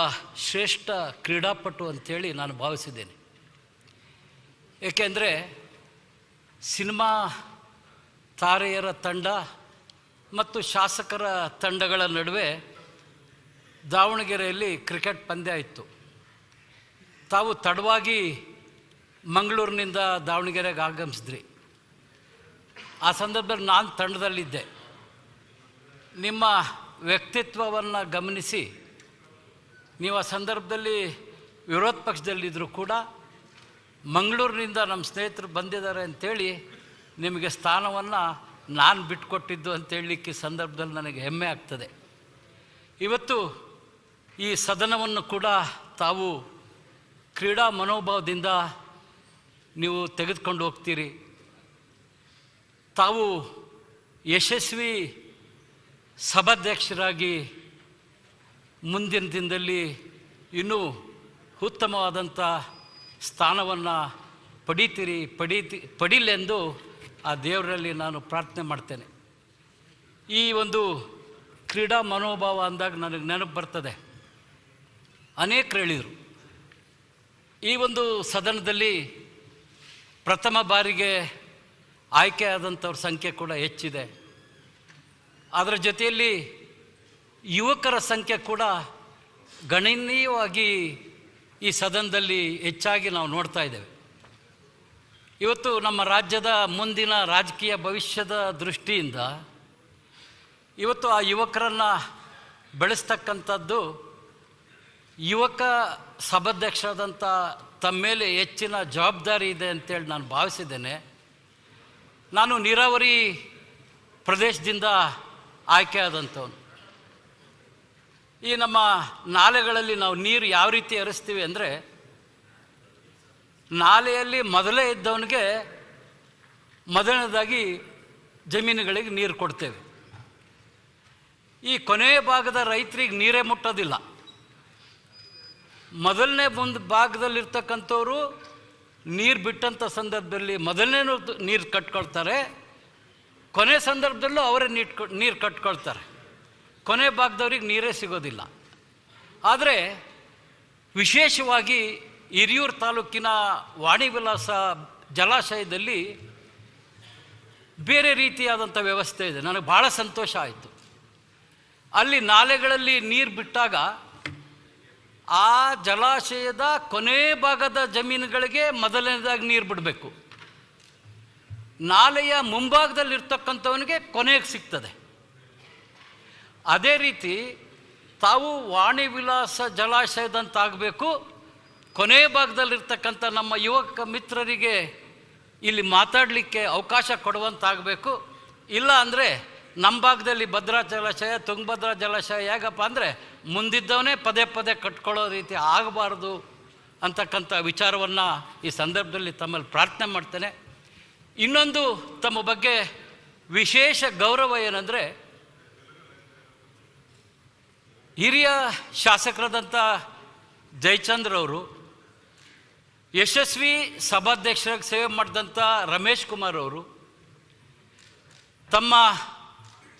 Speaker 16: ಶ್ರೇಷ್ಠ ಕ್ರೀಡಾಪಟು ಅಂಥೇಳಿ ನಾನು ಭಾವಿಸಿದ್ದೇನೆ. ಏಕೆಂದರೆ ಸಿನಿಮಾ ತಾರೆಯರ ತಂಡ ಮತ್ತು ಶಾಸಕರ ತಂಡಗಳ ನಡುವೆ ದಾವಣಗೆರೆಯಲ್ಲಿ ಕ್ರಿಕೆಟ್ ಪಂದ್ಯ ಇತ್ತು. ತಾವು ತಡವಾಗಿ ಮಂಗಳೂರಿನಿಂದ ದಾವಣಗೆರೆಗೆ ಆಗಮಿಸಿದ್ರಿ. ಆ ಸಂದರ್ಭದಲ್ಲಿ ನಾನು ತಂಡದಲ್ಲಿದ್ದೆ. ನಿಮ್ಮ ವ್ಯಕ್ತಿತ್ವವನ್ನು ಗಮನಿಸಿ ನೀವು ಆ ಸಂದರ್ಭದಲ್ಲಿ ವಿರೋಧ ಪಕ್ಷದಲ್ಲಿದ್ದರೂ ಕೂಡ ಮಂಗಳೂರಿನಿಂದ ನಮ್ಮ ಸ್ನೇಹಿತರು ಬಂದಿದ್ದಾರೆ ಅಂಥೇಳಿ ನಿಮಗೆ ಸ್ಥಾನವನ್ನು ನಾನು ಬಿಟ್ಟುಕೊಟ್ಟಿದ್ದು ಅಂತೇಳಲಿಕ್ಕೆ ಸಂದರ್ಭದಲ್ಲಿ ನನಗೆ ಹೆಮ್ಮೆ ಆಗ್ತದೆ. ಇವತ್ತು ಈ ಸದನವನ್ನು ಕೂಡ ತಾವು ಕ್ರೀಡಾ ಮನೋಭಾವದಿಂದ ನೀವು ತೆಗೆದುಕೊಂಡು ಹೋಗ್ತೀರಿ. ತಾವು ಯಶಸ್ವಿ ಸಭಾಧ್ಯಕ್ಷರಾಗಿ ಮುಂದಿನ ದಿನದಲ್ಲಿ ಇನ್ನೂ ಉತ್ತಮವಾದಂಥ ಸ್ಥಾನವನ್ನು ಪಡೀಲೆಂದು ಆ ದೇವರಲ್ಲಿ ನಾನು ಪ್ರಾರ್ಥನೆ ಮಾಡ್ತೇನೆ. ಈ ಒಂದು ಕ್ರೀಡಾ ಮನೋಭಾವ ಅಂದಾಗ ನನಗೆ ನೆನಪು ಬರ್ತದೆ, ಅನೇಕರು ಹೇಳಿದರು ಈ ಒಂದು ಸದನದಲ್ಲಿ ಪ್ರಥಮ ಬಾರಿಗೆ ಆಯ್ಕೆಯಾದಂಥವ್ರ ಸಂಖ್ಯೆ ಕೂಡ ಹೆಚ್ಚಿದೆ. ಅದರ ಜೊತೆಯಲ್ಲಿ ಯುವಕರ ಸಂಖ್ಯೆ ಕೂಡ ಗಣನೀಯವಾಗಿ ಈ ಸದನದಲ್ಲಿ ಹೆಚ್ಚಾಗಿ ನಾವು ನೋಡ್ತಾ ಇದ್ದೇವೆ. ಇವತ್ತು ನಮ್ಮ ರಾಜ್ಯದ ಮುಂದಿನ ರಾಜಕೀಯ ಭವಿಷ್ಯದ ದೃಷ್ಟಿಯಿಂದ ಇವತ್ತು ಆ ಯುವಕರನ್ನು ಬೆಳೆಸ್ತಕ್ಕಂಥದ್ದು ಯುವಕ ಸಭಾಧ್ಯಕ್ಷರಾದಂಥ ತಮ್ಮ ಮೇಲೆ ಹೆಚ್ಚಿನ ಜವಾಬ್ದಾರಿ ಇದೆ ಅಂತೇಳಿ ನಾನು ಭಾವಿಸಿದ್ದೇನೆ. ನಾನು ನೀರಾವರಿ ಪ್ರದೇಶದಿಂದ ಆಯ್ಕೆ ಆದಂಥವನು. ಈ ನಮ್ಮ ನಾಲೆಗಳಲ್ಲಿ ನಾವು ನೀರು ಯಾವ ರೀತಿ ಹರಿಸ್ತೀವಿ ಅಂದರೆ, ನಾಲೆಯಲ್ಲಿ ಮೊದಲೇ ಇದ್ದವನಿಗೆ ಮೊದಲನೇದಾಗಿ ಜಮೀನುಗಳಿಗೆ ನೀರು ಕೊಡ್ತೇವೆ. ಈ ಕೊನೆಯ ಭಾಗದ ರೈತರಿಗೆ ನೀರೇ ಮುಟ್ಟೋದಿಲ್ಲ. ಮೊದಲನೇ ಭಾಗದಲ್ಲಿರ್ತಕ್ಕಂಥವ್ರು ನೀರು ಬಿಟ್ಟಂಥ ಸಂದರ್ಭದಲ್ಲಿ ಮೊದಲನೇ ನೀರು ಕಟ್ಕೊಳ್ತಾರೆ, ಕೊನೆ ಸಂದರ್ಭದಲ್ಲೂ ಅವರೇ ನೀರು ಕಟ್ಕೊಳ್ತಾರೆ. ಕೊನೆ ಭಾಗದವ್ರಿಗೆ ನೀರೇ ಸಿಗೋದಿಲ್ಲ. ಆದರೆ ವಿಶೇಷವಾಗಿ ಹಿರಿಯೂರು ತಾಲೂಕಿನ ವಾಣಿವಿಲಾಸ ಜಲಾಶಯದಲ್ಲಿ ಬೇರೆ ರೀತಿಯಾದಂಥ ವ್ಯವಸ್ಥೆ ಇದೆ. ನನಗೆ ಭಾಳ ಸಂತೋಷ ಆಯಿತು. ಅಲ್ಲಿ ನಾಲೆಗಳಲ್ಲಿ ನೀರು ಬಿಟ್ಟಾಗ ಆ ಜಲಾಶಯದ ಕೊನೆ ಭಾಗದ ಜಮೀನುಗಳಿಗೆ ಮೊದಲನೇದಾಗಿ ನೀರು ಬಿಡಬೇಕು. ನಾಲೆಯ ಮುಂಭಾಗದಲ್ಲಿರ್ತಕ್ಕಂಥವನಿಗೆ ಕೊನೆಗೆ ಸಿಗ್ತದೆ. ಅದೇ ರೀತಿ ತಾವು ವಾಣಿವಿಲಾಸ ಜಲಾಶಯದಂತಾಗಬೇಕು. ಕೊನೆ ಭಾಗದಲ್ಲಿರ್ತಕ್ಕಂಥ ನಮ್ಮ ಯುವಕ ಮಿತ್ರರಿಗೆ ಇಲ್ಲಿ ಮಾತಾಡಲಿಕ್ಕೆ ಅವಕಾಶ ಕೊಡುವಂತಾಗಬೇಕು. ಇಲ್ಲ ಅಂದರೆ ನಮ್ಮ ಭಾಗದಲ್ಲಿ ಭದ್ರಾ ಜಲಾಶಯ, ತುಂಗಭದ್ರಾ ಜಲಾಶಯ ಹೇಗಪ್ಪ ಅಂದರೆ ಮುಂದಿದ್ದವನೇ ಪದೇ ಪದೇ ಕಟ್ಕೊಳ್ಳೋ ರೀತಿ ಆಗಬಾರ್ದು ಅಂತಕ್ಕಂಥ ವಿಚಾರವನ್ನು ಈ ಸಂದರ್ಭದಲ್ಲಿ ತಮ್ಮಲ್ಲಿ ಪ್ರಾರ್ಥನೆ ಮಾಡ್ತೇನೆ. ಇನ್ನೊಂದು ತಮ್ಮ ಬಗ್ಗೆ ವಿಶೇಷ ಗೌರವ ಏನಂದರೆ, ಹಿರಿಯ ಶಾಸಕರಾದಂಥ ಜಯಚಂದ್ರವರು, ಯಶಸ್ವಿ ಸಭಾಧ್ಯಕ್ಷರಾಗಿ ಸೇವೆ ಮಾಡಿದಂಥ ರಮೇಶ್ ಕುಮಾರ್ ಅವರು, ತಮ್ಮ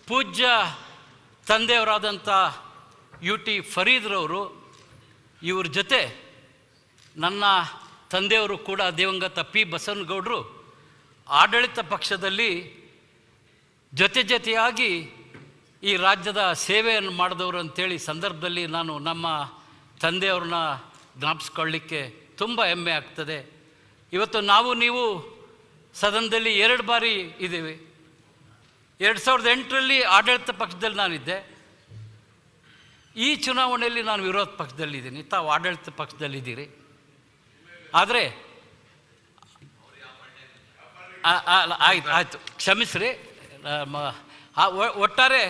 Speaker 16: ಪೂಜ್ಯ ತಂದೆಯವರಾದಂಥ UT ಫರೀದ್ರವರು, ಇವ್ರ ಜೊತೆ ನನ್ನ ತಂದೆಯವರು ಕೂಡ ದಿವಂಗತ P ಬಸವನಗೌಡರು ಆಡಳಿತ ಪಕ್ಷದಲ್ಲಿ ಜೊತೆಯಾಗಿ ಈ ರಾಜ್ಯದ ಸೇವೆಯನ್ನು ಮಾಡಿದವರು ಅಂತೇಳಿ ಸಂದರ್ಭದಲ್ಲಿ ನಾನು ನಮ್ಮ ತಂದೆಯವ್ರನ್ನ ಜ್ಞಾಪಿಸ್ಕೊಳ್ಳಿಕ್ಕೆ ತುಂಬ ಹೆಮ್ಮೆ ಆಗ್ತದೆ. ಇವತ್ತು ನೀವು ಸದನದಲ್ಲಿ 2 ಬಾರಿ ಇದ್ದೀವಿ. 2008ರಲ್ಲಿ ಆಡಳಿತ ಪಕ್ಷದಲ್ಲಿ ನಾನಿದ್ದೆ. ಈ ಚುನಾವಣೆಯಲ್ಲಿ ನಾನು ವಿರೋಧ ಪಕ್ಷದಲ್ಲಿದ್ದೀನಿ, ತಾವು ಆಡಳಿತ ಪಕ್ಷದಲ್ಲಿದ್ದೀರಿ. ಆದರೆ ಆಯಿತು, ಕ್ಷಮಿಸ್ರಿ. ಒಟ್ಟಾರೆ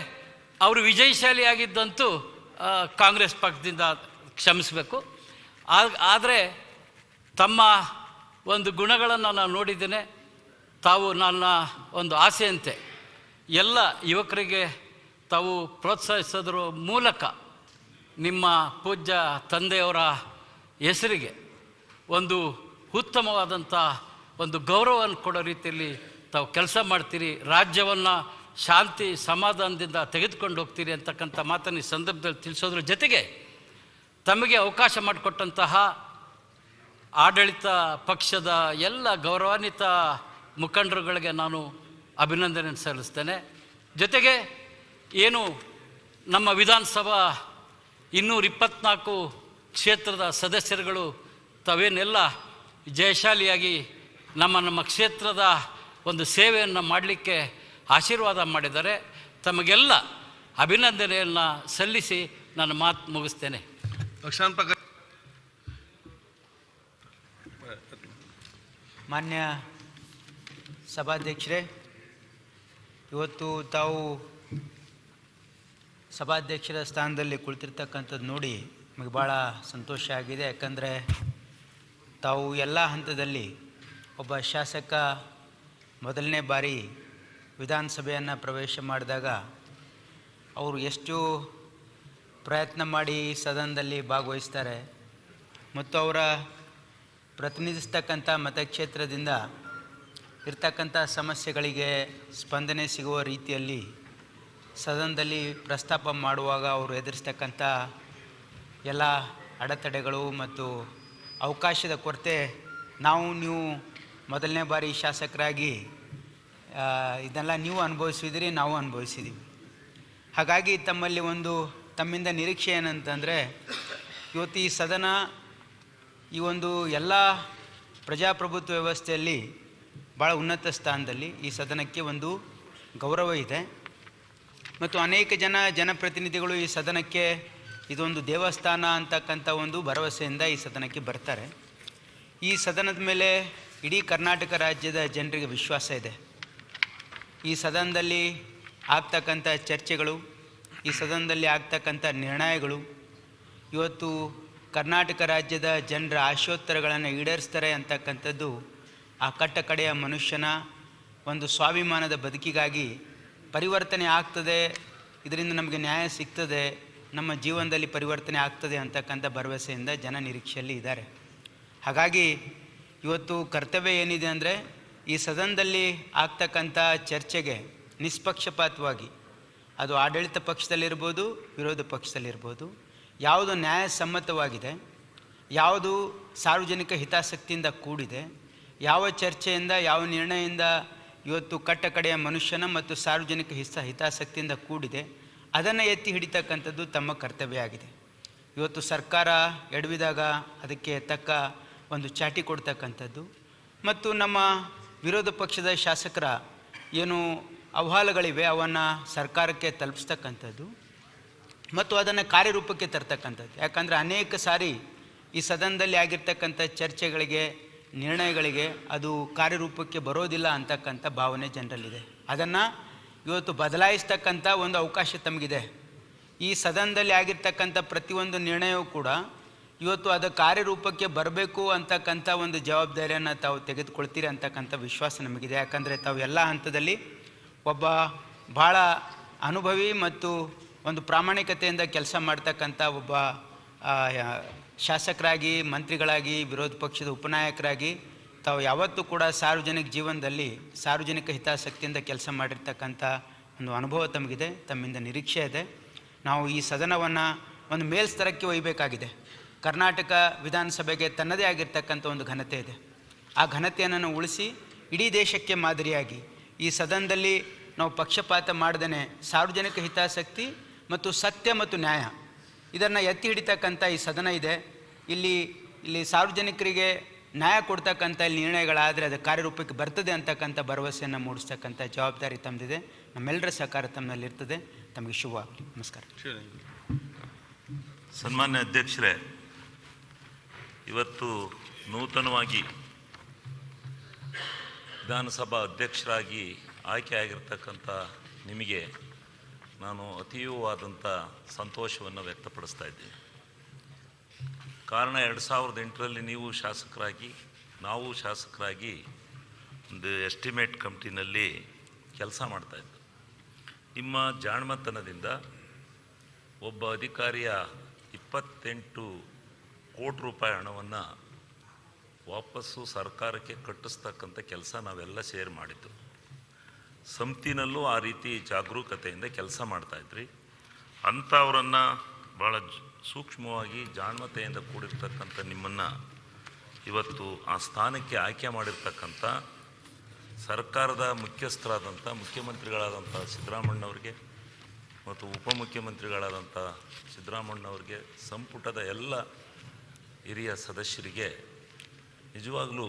Speaker 16: ಅವರು ವಿಜಯಶಾಲಿಯಾಗಿದ್ದಂತೂ ಕಾಂಗ್ರೆಸ್ ಪಕ್ಷದಿಂದ ಕ್ಷಮಿಸಬೇಕು. ಆದರೆ ತಮ್ಮ ಒಂದು ಗುಣಗಳನ್ನು ನಾನು ನೋಡಿದ್ದೇನೆ. ತಾವು ನನ್ನ ಒಂದು ಆಸೆಯಂತೆ ಎಲ್ಲ ಯುವಕರಿಗೆ ತಾವು ಪ್ರೋತ್ಸಾಹಿಸೋದ್ರ ಮೂಲಕ ನಿಮ್ಮ ಪೂಜ್ಯ ತಂದೆಯವರ ಹೆಸರಿಗೆ ಒಂದು ಉತ್ತಮವಾದಂಥ ಒಂದು ಗೌರವವನ್ನು ಕೊಡೋ ರೀತಿಯಲ್ಲಿ ತಾವು ಕೆಲಸ ಮಾಡ್ತೀರಿ, ರಾಜ್ಯವನ್ನು ಶಾಂತಿ ಸಮಾಧಾನದಿಂದ ತೆಗೆದುಕೊಂಡು ಹೋಗ್ತೀರಿ ಅಂತಕ್ಕಂಥ ಮಾತನ್ನು ಈ ಸಂದರ್ಭದಲ್ಲಿ ತಿಳಿಸೋದ್ರ ಜೊತೆಗೆ ತಮಗೆ ಅವಕಾಶ ಮಾಡಿಕೊಟ್ಟಂತಹ ಆಡಳಿತ ಪಕ್ಷದ ಎಲ್ಲ ಗೌರವಾನ್ವಿತ ಮುಖಂಡರುಗಳಿಗೆ ನಾನು ಅಭಿನಂದನೆ ಸಲ್ಲಿಸ್ತೇನೆ. ಜೊತೆಗೆ ಏನು ನಮ್ಮ ವಿಧಾನಸಭಾ 224 ಕ್ಷೇತ್ರದ ಸದಸ್ಯರುಗಳು ತಾವೇನೆಲ್ಲ ಜಯಶಾಲಿಯಾಗಿ ನಮ್ಮ ಕ್ಷೇತ್ರದ ಒಂದು ಸೇವೆಯನ್ನು ಮಾಡಲಿಕ್ಕೆ ಆಶೀರ್ವಾದ ಮಾಡಿದ್ದಾರೆ. ತಮಗೆಲ್ಲ ಅಭಿನಂದನೆಯನ್ನು ಸಲ್ಲಿಸಿ ನನ್ನ ಮಾತು ಮುಗಿಸ್ತೇನೆ.
Speaker 17: ಮಾನ್ಯ ಸಭಾಧ್ಯಕ್ಷರೇ, ಇವತ್ತು ತಾವು ಸಭಾಧ್ಯಕ್ಷರ ಸ್ಥಾನದಲ್ಲಿ ಕುಳಿತಿರ್ತಕ್ಕಂಥದ್ದು ನೋಡಿ ನಮಗೆ ಭಾಳ ಸಂತೋಷ ಆಗಿದೆ. ಯಾಕಂದರೆ ತಾವು ಎಲ್ಲ ಹಂತದಲ್ಲಿ ಒಬ್ಬ ಶಾಸಕ ಮೊದಲನೇ ಬಾರಿ ವಿಧಾನಸಭೆಯನ್ನು ಪ್ರವೇಶ ಮಾಡಿದಾಗ ಅವರು ಎಷ್ಟು ಪ್ರಯತ್ನ ಮಾಡಿ ಸದನದಲ್ಲಿ ಭಾಗವಹಿಸ್ತಾರೆ ಮತ್ತು ಅವರ ಪ್ರತಿನಿಧಿಸ್ತಕ್ಕಂಥ ಮತಕ್ಷೇತ್ರದಿಂದ ಇರ್ತಕ್ಕಂಥ ಸಮಸ್ಯೆಗಳಿಗೆ ಸ್ಪಂದನೆ ಸಿಗುವ ರೀತಿಯಲ್ಲಿ ಸದನದಲ್ಲಿ ಪ್ರಸ್ತಾಪ ಮಾಡುವಾಗ ಅವರು ಎದುರಿಸ್ತಕ್ಕಂಥ ಎಲ್ಲ ಅಡೆತಡೆಗಳು ಮತ್ತು ಅವಕಾಶದ ಕೊರತೆ ನೀವು ಮೊದಲನೇ ಬಾರಿ ಶಾಸಕರಾಗಿ ಇದೆಲ್ಲ ನೀವು ಅನುಭವಿಸಿದಿರಿ, ನಾವು ಅನುಭವಿಸಿದ್ದೀವಿ. ಹಾಗಾಗಿ ತಮ್ಮಿಂದ ನಿರೀಕ್ಷೆ ಏನಂತಂದರೆ, ಇವತ್ತು ಈ ಸದನ ಈ ಒಂದು ಎಲ್ಲ ಪ್ರಜಾಪ್ರಭುತ್ವ ವ್ಯವಸ್ಥೆಯಲ್ಲಿ ಭಾಳ ಉನ್ನತ ಸ್ಥಾನದಲ್ಲಿ ಈ ಸದನಕ್ಕೆ ಒಂದು ಗೌರವ ಇದೆ ಮತ್ತು ಅನೇಕ ಜನಪ್ರತಿನಿಧಿಗಳು ಈ ಸದನಕ್ಕೆ ಇದೊಂದು ದೇವಸ್ಥಾನ ಅಂತಕ್ಕಂಥ ಒಂದು ಭರವಸೆಯಿಂದ ಈ ಸದನಕ್ಕೆ ಬರ್ತಾರೆ. ಈ ಸದನದ ಮೇಲೆ ಇಡೀ ಕರ್ನಾಟಕ ರಾಜ್ಯದ ಜನರಿಗೆ ವಿಶ್ವಾಸ ಇದೆ. ಈ ಸದನದಲ್ಲಿ ಆಗ್ತಕ್ಕಂಥ ಚರ್ಚೆಗಳು, ಈ ಸದನದಲ್ಲಿ ಆಗ್ತಕ್ಕಂಥ ನಿರ್ಣಯಗಳು ಇವತ್ತು ಕರ್ನಾಟಕ ರಾಜ್ಯದ ಜನರ ಆಶೋತ್ತರಗಳನ್ನು ಈಡೇರಿಸ್ತಾರೆ ಅಂತಕ್ಕಂಥದ್ದು ಆ ಕಟ್ಟ ಕಡೆಯ ಮನುಷ್ಯನ ಒಂದು ಸ್ವಾಭಿಮಾನದ ಬದುಕಿಗಾಗಿ ಪರಿವರ್ತನೆ ಆಗ್ತದೆ, ಇದರಿಂದ ನಮಗೆ ನ್ಯಾಯ ಸಿಗ್ತದೆ, ನಮ್ಮ ಜೀವನದಲ್ಲಿ ಪರಿವರ್ತನೆ ಆಗ್ತದೆ ಅಂತಕ್ಕಂಥ ಭರವಸೆಯಿಂದ ಜನ ನಿರೀಕ್ಷೆಯಲ್ಲಿ ಇದ್ದಾರೆ. ಹಾಗಾಗಿ ಇವತ್ತು ಕರ್ತವ್ಯ ಏನಿದೆ ಅಂದರೆ ಈ ಸದನದಲ್ಲಿ ಆಗ್ತಕ್ಕಂಥ ಚರ್ಚೆಗೆ ನಿಷ್ಪಕ್ಷಪಾತವಾಗಿ, ಅದು ಆಡಳಿತ ಪಕ್ಷದಲ್ಲಿರ್ಬೋದು, ವಿರೋಧ ಪಕ್ಷದಲ್ಲಿರ್ಬೋದು, ಯಾವುದು ನ್ಯಾಯಸಮ್ಮತವಾಗಿದೆ, ಯಾವುದು ಸಾರ್ವಜನಿಕ ಹಿತಾಸಕ್ತಿಯಿಂದ ಕೂಡಿದೆ, ಯಾವ ಚರ್ಚೆಯಿಂದ ಯಾವ ನಿರ್ಣಯದಿಂದ ಇವತ್ತು ಕಟ್ಟ ಕಡೆಯ ಮನುಷ್ಯನ ಮತ್ತು ಸಾರ್ವಜನಿಕ ಹಿತಾಸಕ್ತಿಯಿಂದ ಕೂಡಿದೆ, ಅದನ್ನು ಎತ್ತಿ ಹಿಡಿತಕ್ಕಂಥದ್ದು ತಮ್ಮ ಕರ್ತವ್ಯ ಆಗಿದೆ. ಇವತ್ತು ಸರ್ಕಾರ ಎಡವಿದಾಗ ಅದಕ್ಕೆ ತಕ್ಕ ಒಂದು ಚಾಟಿ ಕೊಡ್ತಕ್ಕಂಥದ್ದು ಮತ್ತು ನಮ್ಮ ವಿರೋಧ ಪಕ್ಷದ ಶಾಸಕರ ಏನು ಅಹವಾಲುಗಳಿವೆ ಅವನ್ನು ಸರ್ಕಾರಕ್ಕೆ ತಲುಪಿಸ್ತಕ್ಕಂಥದ್ದು ಮತ್ತು ಅದನ್ನು ಕಾರ್ಯರೂಪಕ್ಕೆ ತರ್ತಕ್ಕಂಥದ್ದು. ಯಾಕಂದರೆ ಅನೇಕ ಸಾರಿ ಈ ಸದನದಲ್ಲಿ ಆಗಿರ್ತಕ್ಕಂಥ ಚರ್ಚೆಗಳಿಗೆ, ನಿರ್ಣಯಗಳಿಗೆ ಅದು ಕಾರ್ಯರೂಪಕ್ಕೆ ಬರೋದಿಲ್ಲ ಅಂತಕ್ಕಂಥ ಭಾವನೆ ಜನರಲ್ಲಿದೆ. ಅದನ್ನು ಇವತ್ತು ಬದಲಾಯಿಸ್ತಕ್ಕಂಥ ಒಂದು ಅವಕಾಶ ತಮಗಿದೆ. ಈ ಸದನದಲ್ಲಿ ಆಗಿರ್ತಕ್ಕಂಥ ಪ್ರತಿಯೊಂದು ನಿರ್ಣಯವೂ ಕೂಡ ಇವತ್ತು ಅದು ಕಾರ್ಯರೂಪಕ್ಕೆ ಬರಬೇಕು ಅಂತಕ್ಕಂಥ ಒಂದು ಜವಾಬ್ದಾರಿಯನ್ನು ತಾವು ತೆಗೆದುಕೊಳ್ತೀರಿ ಅಂತಕ್ಕಂಥ ವಿಶ್ವಾಸ ನಮಗಿದೆ. ಯಾಕಂದರೆ ತಾವು ಎಲ್ಲ ಹಂತದಲ್ಲಿ ಒಬ್ಬ ಭಾಳ ಅನುಭವಿ ಮತ್ತು ಒಂದು ಪ್ರಾಮಾಣಿಕತೆಯಿಂದ ಕೆಲಸ ಮಾಡ್ತಕ್ಕಂಥ ಒಬ್ಬ ಶಾಸಕರಾಗಿ, ಮಂತ್ರಿಗಳಾಗಿ, ವಿರೋಧ ಪಕ್ಷದ ಉಪನಾಯಕರಾಗಿ ತಾವು ಯಾವತ್ತೂ ಕೂಡ ಸಾರ್ವಜನಿಕ ಜೀವನದಲ್ಲಿ ಸಾರ್ವಜನಿಕ ಹಿತಾಸಕ್ತಿಯಿಂದ ಕೆಲಸ ಮಾಡಿರ್ತಕ್ಕಂಥ ಒಂದು ಅನುಭವ ತಮಗಿದೆ, ತಮ್ಮಿಂದ ನಿರೀಕ್ಷೆ ಇದೆ. ನಾವು ಈ ಸದನವನ್ನು ಒಂದು ಮೇಲ್ಸ್ತರಕ್ಕೆ ಒಯ್ಯಬೇಕಾಗಿದೆ. ಕರ್ನಾಟಕ ವಿಧಾನಸಭೆಗೆ ತನ್ನದೇ ಆಗಿರ್ತಕ್ಕಂಥ ಒಂದು ಘನತೆ ಇದೆ. ಆ ಘನತೆಯನ್ನು ಉಳಿಸಿ ಇಡೀ ದೇಶಕ್ಕೆ ಮಾದರಿಯಾಗಿ ಈ ಸದನದಲ್ಲಿ ನಾವು ಪಕ್ಷಪಾತ ಮಾಡ್ದೇ ಸಾರ್ವಜನಿಕ ಹಿತಾಸಕ್ತಿ ಮತ್ತು ಸತ್ಯ ಮತ್ತು ನ್ಯಾಯ ಇದನ್ನು ಎತ್ತಿ ಹಿಡಿತಕ್ಕಂಥ ಈ ಸದನ ಇದೆ. ಇಲ್ಲಿ ಸಾರ್ವಜನಿಕರಿಗೆ ನ್ಯಾಯ ಕೊಡ್ತಕ್ಕಂಥ ಇಲ್ಲಿ ನಿರ್ಣಯಗಳಾದರೆ ಅದು ಕಾರ್ಯರೂಪಕ್ಕೆ ಬರ್ತದೆ ಅಂತಕ್ಕಂಥ ಭರವಸೆಯನ್ನು ಮೂಡಿಸ್ತಕ್ಕಂಥ ಜವಾಬ್ದಾರಿ ತಮ್ಮದಿದೆ. ನಮ್ಮೆಲ್ಲರ ಸಹಕಾರ ತಮ್ಮಲ್ಲಿರ್ತದೆ. ತಮಗೆ ಶುಭವಾಗಲಿ. ನಮಸ್ಕಾರ.
Speaker 18: ಸನ್ಮಾನ್ಯ ಅಧ್ಯಕ್ಷರೇ, ಇವತ್ತು ನೂತನವಾಗಿ ವಿಧಾನಸಭಾ ಅಧ್ಯಕ್ಷರಾಗಿ ಆಯ್ಕೆಯಾಗಿರ್ತಕ್ಕಂಥ ನಿಮಗೆ ನಾನು ಅತೀವವಾದಂಥ ಸಂತೋಷವನ್ನು ವ್ಯಕ್ತಪಡಿಸ್ತಾ ಇದ್ದೀನಿ. ಕಾರಣ 2008ರಲ್ಲಿ ನೀವು ಶಾಸಕರಾಗಿ, ನಾವು ಶಾಸಕರಾಗಿ ಒಂದು ಎಸ್ಟಿಮೇಟ್ ಕಮಿಟಿನಲ್ಲಿ ಕೆಲಸ ಮಾಡ್ತಾಯಿದ್ದು. ನಿಮ್ಮ ಜಾಣ್ಮತನದಿಂದ ಒಬ್ಬ ಅಧಿಕಾರಿಯ 28 ಕೋಟಿ ರೂಪಾಯಿ ಹಣವನ್ನು ವಾಪಸ್ಸು ಸರ್ಕಾರಕ್ಕೆ ಕಟ್ಟಿಸ್ತಕ್ಕಂಥ ಕೆಲಸ ನಾವೆಲ್ಲ ಸೇರಿ ಮಾಡಿದ್ದು. ಸಮಿತಿನಲ್ಲೂ ಆ ರೀತಿ ಜಾಗರೂಕತೆಯಿಂದ ಕೆಲಸ ಮಾಡ್ತಾಯಿದ್ರಿ. ಅಂಥವರನ್ನು ಭಾಳ ಸೂಕ್ಷ್ಮವಾಗಿ ಜಾಣ್ಮತೆಯಿಂದ ಕೂಡಿರ್ತಕ್ಕಂಥ ನಿಮ್ಮನ್ನು ಇವತ್ತು ಆ ಸ್ಥಾನಕ್ಕೆ ಆಯ್ಕೆ ಮಾಡಿರ್ತಕ್ಕಂಥ ಸರ್ಕಾರದ ಮುಖ್ಯಸ್ಥರಾದಂಥ ಮುಖ್ಯಮಂತ್ರಿಗಳಾದಂಥ ಸಿದ್ದರಾಮಣ್ಣವ್ರಿಗೆ ಮತ್ತು ಉಪಮುಖ್ಯಮಂತ್ರಿಗಳಾದಂಥ ಸಿದ್ದರಾಮಣ್ಣವ್ರಿಗೆ, ಸಂಪುಟದ ಎಲ್ಲ ಹಿರಿಯ ಸದಸ್ಯರಿಗೆ ನಿಜವಾಗಲೂ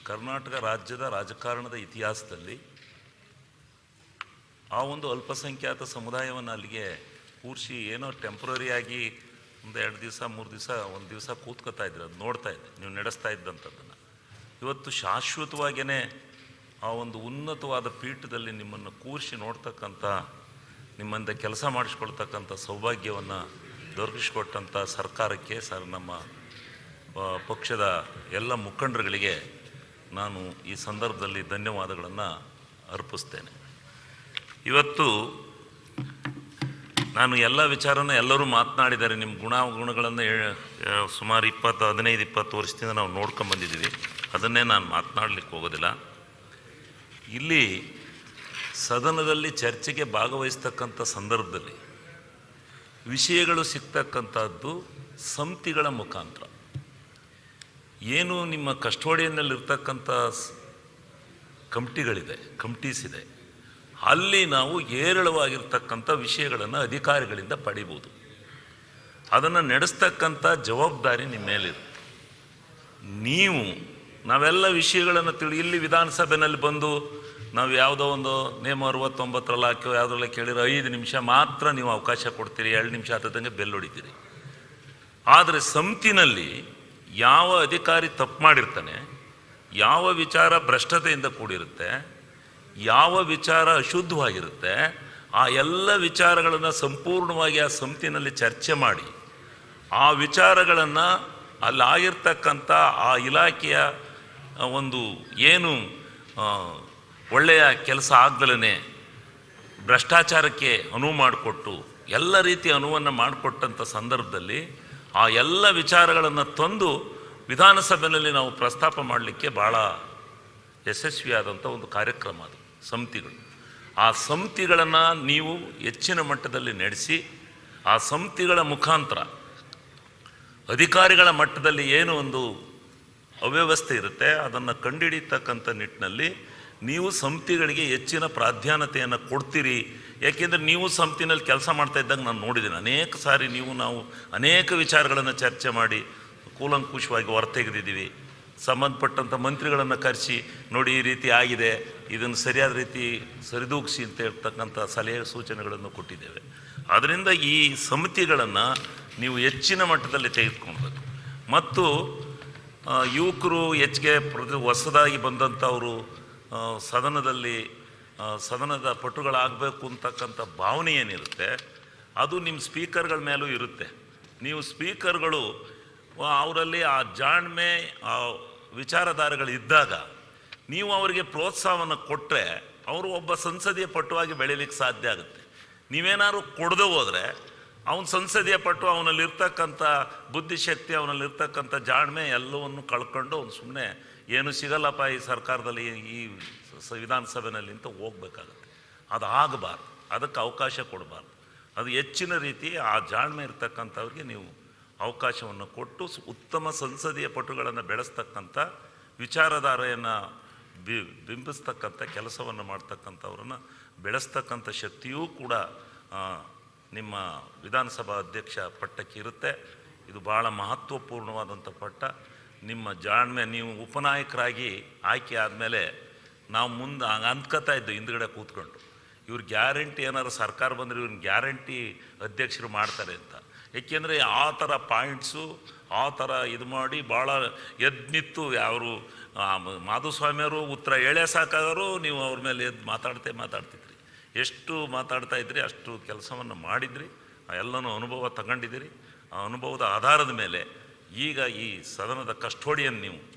Speaker 18: ಕರ್ನಾಟಕ ರಾಜ್ಯದ ರಾಜಕಾರಣದ ಇತಿಹಾಸದಲ್ಲಿ ಆ ಒಂದು ಅಲ್ಪಸಂಖ್ಯಾತ ಸಮುದಾಯವನ್ನು ಅಲ್ಲಿಗೆ ಕೂರಿಸಿ ಏನೋ ಟೆಂಪ್ರರಿಯಾಗಿ ಒಂದು 2 ದಿವಸ 3 ದಿವಸ ಒಂದು ದಿವಸ ಕೂತ್ಕೋತಾ ಇದ್ರಿ, ಅದು ನೋಡ್ತಾ ಇದ್ದೆ ನೀವು ನಡೆಸ್ತಾ ಇದ್ದಂಥದ್ದನ್ನು. ಇವತ್ತು ಶಾಶ್ವತವಾಗಿಯೇ ಆ ಒಂದು ಉನ್ನತವಾದ ಪೀಠದಲ್ಲಿ ನಿಮ್ಮನ್ನು ಕೂರಿಸಿ ನೋಡ್ತಕ್ಕಂಥ, ನಿಮ್ಮಿಂದ ಕೆಲಸ ಮಾಡಿಸ್ಕೊಳ್ತಕ್ಕಂಥ ಸೌಭಾಗ್ಯವನ್ನು ದೊರಕಿಸ್ಕೊಟ್ಟಂಥ ಸರ್ಕಾರಕ್ಕೆ, ನಮ್ಮ ಪಕ್ಷದ ಎಲ್ಲ ಮುಖಂಡರುಗಳಿಗೆ ನಾನು ಈ ಸಂದರ್ಭದಲ್ಲಿ ಧನ್ಯವಾದಗಳನ್ನು ಅರ್ಪಿಸ್ತೇನೆ. ಇವತ್ತು ನಾನು ಎಲ್ಲ ವಿಚಾರನ ಎಲ್ಲರೂ ಮಾತನಾಡಿದ್ದಾರೆ. ನಿಮ್ಮ ಗುಣಗಳನ್ನು ಸುಮಾರು 15-20 ವರ್ಷದಿಂದ ನಾವು ನೋಡ್ಕೊಂಬಂದಿದ್ದೀವಿ. ಅದನ್ನೇ ನಾನು ಮಾತನಾಡಲಿಕ್ಕೆ ಹೋಗೋದಿಲ್ಲ. ಇಲ್ಲಿ ಸದನದಲ್ಲಿ ಚರ್ಚೆಗೆ ಭಾಗವಹಿಸ್ತಕ್ಕಂಥ ಸಂದರ್ಭದಲ್ಲಿ ವಿಷಯಗಳು ಸಿಗ್ತಕ್ಕಂಥದ್ದು ಸಮಿತಿಗಳ ಮುಖಾಂತರ. ಏನು ನಿಮ್ಮ ಕಸ್ಟೋಡಿಯನ್ನಲ್ಲಿರ್ತಕ್ಕಂಥ ಕಮಿಟೀಸ್ ಇದೆ, ಅಲ್ಲಿ ನಾವು ಹೇರಳವಾಗಿರ್ತಕ್ಕಂಥ ವಿಷಯಗಳನ್ನು ಅಧಿಕಾರಿಗಳಿಂದ ಪಡಿಬೋದು. ಅದನ್ನು ನಡೆಸ್ತಕ್ಕಂಥ ಜವಾಬ್ದಾರಿ ನಿಮ್ಮ ಮೇಲಿದೆ. ನಾವೆಲ್ಲ ವಿಷಯಗಳನ್ನು ಇಲ್ಲಿ ವಿಧಾನಸಭೆಯಲ್ಲಿ ಬಂದು ನಾವು ಯಾವುದೋ ಒಂದು ನೇಮ 69ರಲ್ಲಿ ಹಾಕೋ ಯಾವುದ್ರಲ್ಲ ಕೇಳಿರೋ 5 ನಿಮಿಷ ಮಾತ್ರ ನೀವು ಅವಕಾಶ ಕೊಡ್ತೀರಿ, 2 ನಿಮಿಷ ಆತದಂಗೆ ಬೆಲ್ ಹೊಡಿತೀರಿ. ಆದರೆ ಸಮಿತಿನಲ್ಲಿ ಯಾವ ಅಧಿಕಾರಿ ತಪ್ಪು ಮಾಡಿರ್ತಾನೆ, ಯಾವ ವಿಚಾರ ಭ್ರಷ್ಟತೆಯಿಂದ ಕೂಡಿರುತ್ತೆ, ಯಾವ ವಿಚಾರ ಅಶುದ್ಧವಾಗಿರುತ್ತೆ ಆ ಎಲ್ಲ ವಿಚಾರಗಳನ್ನು ಸಂಪೂರ್ಣವಾಗಿ ಆ ಸಮಿತಿನಲ್ಲಿ ಚರ್ಚೆ ಮಾಡಿ ಆ ವಿಚಾರಗಳನ್ನು ಅಲ್ಲಾಗಿರ್ತಕ್ಕಂಥ ಆ ಇಲಾಖೆಯ ಒಂದು ಏನು ಒಳ್ಳೆಯ ಕೆಲಸ ಆಗ್ದಲೇ ಭ್ರಷ್ಟಾಚಾರಕ್ಕೆ ಅನುವು ಮಾಡಿಕೊಟ್ಟು ಎಲ್ಲ ರೀತಿಯ ಅನುವನ್ನು ಮಾಡಿಕೊಟ್ಟಂಥ ಸಂದರ್ಭದಲ್ಲಿ ಆ ಎಲ್ಲ ವಿಚಾರಗಳನ್ನು ತಂದು ವಿಧಾನಸಭೆಯಲ್ಲಿ ನಾವು ಪ್ರಸ್ತಾಪ ಮಾಡಲಿಕ್ಕೆ ಭಾಳ ಯಶಸ್ವಿಯಾದಂಥ ಒಂದು ಕಾರ್ಯಕ್ರಮ ಅದು ಸಮಿತಿಗಳು. ಆ ಸಮಿತಿಗಳನ್ನು ನೀವು ಹೆಚ್ಚಿನ ಮಟ್ಟದಲ್ಲಿ ನಡೆಸಿ ಆ ಸಮಿತಿಗಳ ಮುಖಾಂತರ ಅಧಿಕಾರಿಗಳ ಮಟ್ಟದಲ್ಲಿ ಏನು ಒಂದು ಅವ್ಯವಸ್ಥೆ ಇರುತ್ತೆ ಅದನ್ನು ಕಂಡುಹಿಡಿತಕ್ಕಂಥ ನಿಟ್ಟಿನಲ್ಲಿ ನೀವು ಸಮಿತಿಗಳಿಗೆ ಹೆಚ್ಚಿನ ಪ್ರಾಧಾನ್ಯತೆಯನ್ನು ಕೊಡ್ತೀರಿ. ಯಾಕೆಂದರೆ ನೀವು ಸಮಿತಿನಲ್ಲಿ ಕೆಲಸ ಮಾಡ್ತಾ ಇದ್ದಾಗ ನಾನು ನೋಡಿದ್ದೀನಿ ಅನೇಕ ಸಾರಿ ನಾವು ಅನೇಕ ವಿಚಾರಗಳನ್ನು ಚರ್ಚೆ ಮಾಡಿ ಕೂಲಂಕುಷವಾಗಿ ಹೊರತೆಗೆದಿದ್ದೀವಿ. ಸಂಬಂಧಪಟ್ಟಂಥ ಮಂತ್ರಿಗಳನ್ನು ಕರೆಸಿ ನೋಡಿ ಈ ರೀತಿ ಆಗಿದೆ, ಇದನ್ನು ಸರಿಯಾದ ರೀತಿ ಸರಿದೂಗಿಸಿ ಅಂತ ಹೇಳ್ತಕ್ಕಂಥ ಸಲಹೆ ಸೂಚನೆಗಳನ್ನು ಕೊಟ್ಟಿದ್ದೇವೆ. ಆದ್ದರಿಂದ ಈ ಸಮಿತಿಗಳನ್ನು ನೀವು ಹೆಚ್ಚಿನ ಮಟ್ಟದಲ್ಲಿ ತೆಗೆದುಕೊಳ್ಬೇಕು. ಮತ್ತು ಯುವಕರು ಹೆಚ್ಚಿಗೆ ಹೊಸದಾಗಿ ಬಂದಂಥವರು ಸದನದ ಪಟುಗಳಾಗಬೇಕು ಅಂತಕ್ಕಂಥ ಭಾವನೆ ಏನಿರುತ್ತೆ ಅದು ನಿಮ್ಮ ಸ್ಪೀಕರ್ಗಳ ಮೇಲೂ ಇರುತ್ತೆ. ನೀವು ಸ್ಪೀಕರ್ಗಳು ಅವರಲ್ಲಿ ಆ ಜಾಣ್ಮೆ ಆ ವಿಚಾರಧಾರೆಗಳಿದ್ದಾಗ ನೀವು ಅವರಿಗೆ ಪ್ರೋತ್ಸಾಹವನ್ನು ಕೊಟ್ಟರೆ ಅವರು ಒಬ್ಬ ಸಂಸದೀಯ ಪಟುವಾಗಿ ಬೆಳೀಲಿಕ್ಕೆ ಸಾಧ್ಯ ಆಗುತ್ತೆ. ನೀವೇನಾದ್ರು ಕೊಡದೆ ಹೋದರೆ ಅವನ ಸಂಸದೀಯ ಪಟು ಅವನಲ್ಲಿರ್ತಕ್ಕಂಥ ಬುದ್ಧಿಶಕ್ತಿ ಅವನಲ್ಲಿರ್ತಕ್ಕಂಥ ಜಾಣ್ಮೆ ಎಲ್ಲವನ್ನು ಕಳ್ಕೊಂಡು ಅವ್ನು ಸುಮ್ಮನೆ ಏನು ಸಿಗಲ್ಲಪ್ಪ ಈ ಸರ್ಕಾರದಲ್ಲಿ ಈ ವಿಧಾನಸಭೆಯಲ್ಲಿ ಅಂತ ಹೋಗ್ಬೇಕಾಗತ್ತೆ. ಅದು ಆಗಬಾರ್ದು, ಅದಕ್ಕೆ ಅವಕಾಶ ಕೊಡಬಾರ್ದು. ಅದು ಹೆಚ್ಚಿನ ರೀತಿ ಆ ಜಾಣ್ಮೆ ಇರ್ತಕ್ಕಂಥವ್ರಿಗೆ ನೀವು ಅವಕಾಶವನ್ನು ಕೊಟ್ಟು ಉತ್ತಮ ಸಂಸದೀಯ ಪಟುಗಳನ್ನು ಬೆಳೆಸ್ತಕ್ಕಂಥ ವಿಚಾರಧಾರೆಯನ್ನು ಬಿಂಬಿಸ್ತಕ್ಕಂಥ ಕೆಲಸವನ್ನು ಮಾಡ್ತಕ್ಕಂಥವ್ರನ್ನು ಬೆಳೆಸ್ತಕ್ಕಂಥ ಶಕ್ತಿಯೂ ಕೂಡ ನಿಮ್ಮ ವಿಧಾನಸಭಾ ಅಧ್ಯಕ್ಷ ಪಟ್ಟಕ್ಕೆ ಇರುತ್ತೆ. ಇದು ಭಾಳ ಮಹತ್ವಪೂರ್ಣವಾದಂಥ ಪಟ್ಟ. ನಿಮ್ಮ ಜಾಣ್ಮೆ ನೀವು ಉಪನಾಯಕರಾಗಿ ಆಯ್ಕೆ ಆದಮೇಲೆ ನಾವು ಮುಂದೆ ಅಂದ್ಕೋತಾ ಇದ್ದು ಹಿಂದ್ಗಡೆ ಕೂತ್ಕೊಂಡು ಇವ್ರು ಗ್ಯಾರಂಟಿ ಏನಾದ್ರು ಸರ್ಕಾರ ಬಂದರೆ ಇವ್ರನ್ನ ಗ್ಯಾರಂಟಿ ಅಧ್ಯಕ್ಷರು ಮಾಡ್ತಾರೆ ಅಂತ. ಏಕೆಂದರೆ ಆ ಥರ ಪಾಯಿಂಟ್ಸು ಆ ಥರ ಇದು ಮಾಡಿ ಭಾಳ ಎದ್ದು ಅವರು ಮಾಧುಸ್ವಾಮಿಯವರು ಉತ್ತರ ಹೇಳೇ ಸಾಕಾದರೂ ನೀವು ಅವ್ರ ಮೇಲೆ ಎದ್ದು ಮಾತಾಡ್ತಿದ್ರಿ. ಎಷ್ಟು ಮಾತಾಡ್ತಾ ಇದ್ರಿ ಅಷ್ಟು ಕೆಲಸವನ್ನು ಮಾಡಿದ್ರಿ, ಎಲ್ಲನೂ ಅನುಭವ ತಗೊಂಡಿದ್ದೀರಿ. ಆ ಅನುಭವದ ಆಧಾರದ ಮೇಲೆ ಈಗ ಈ ಸದನದ ಕಸ್ಟೋಡಿಯನ್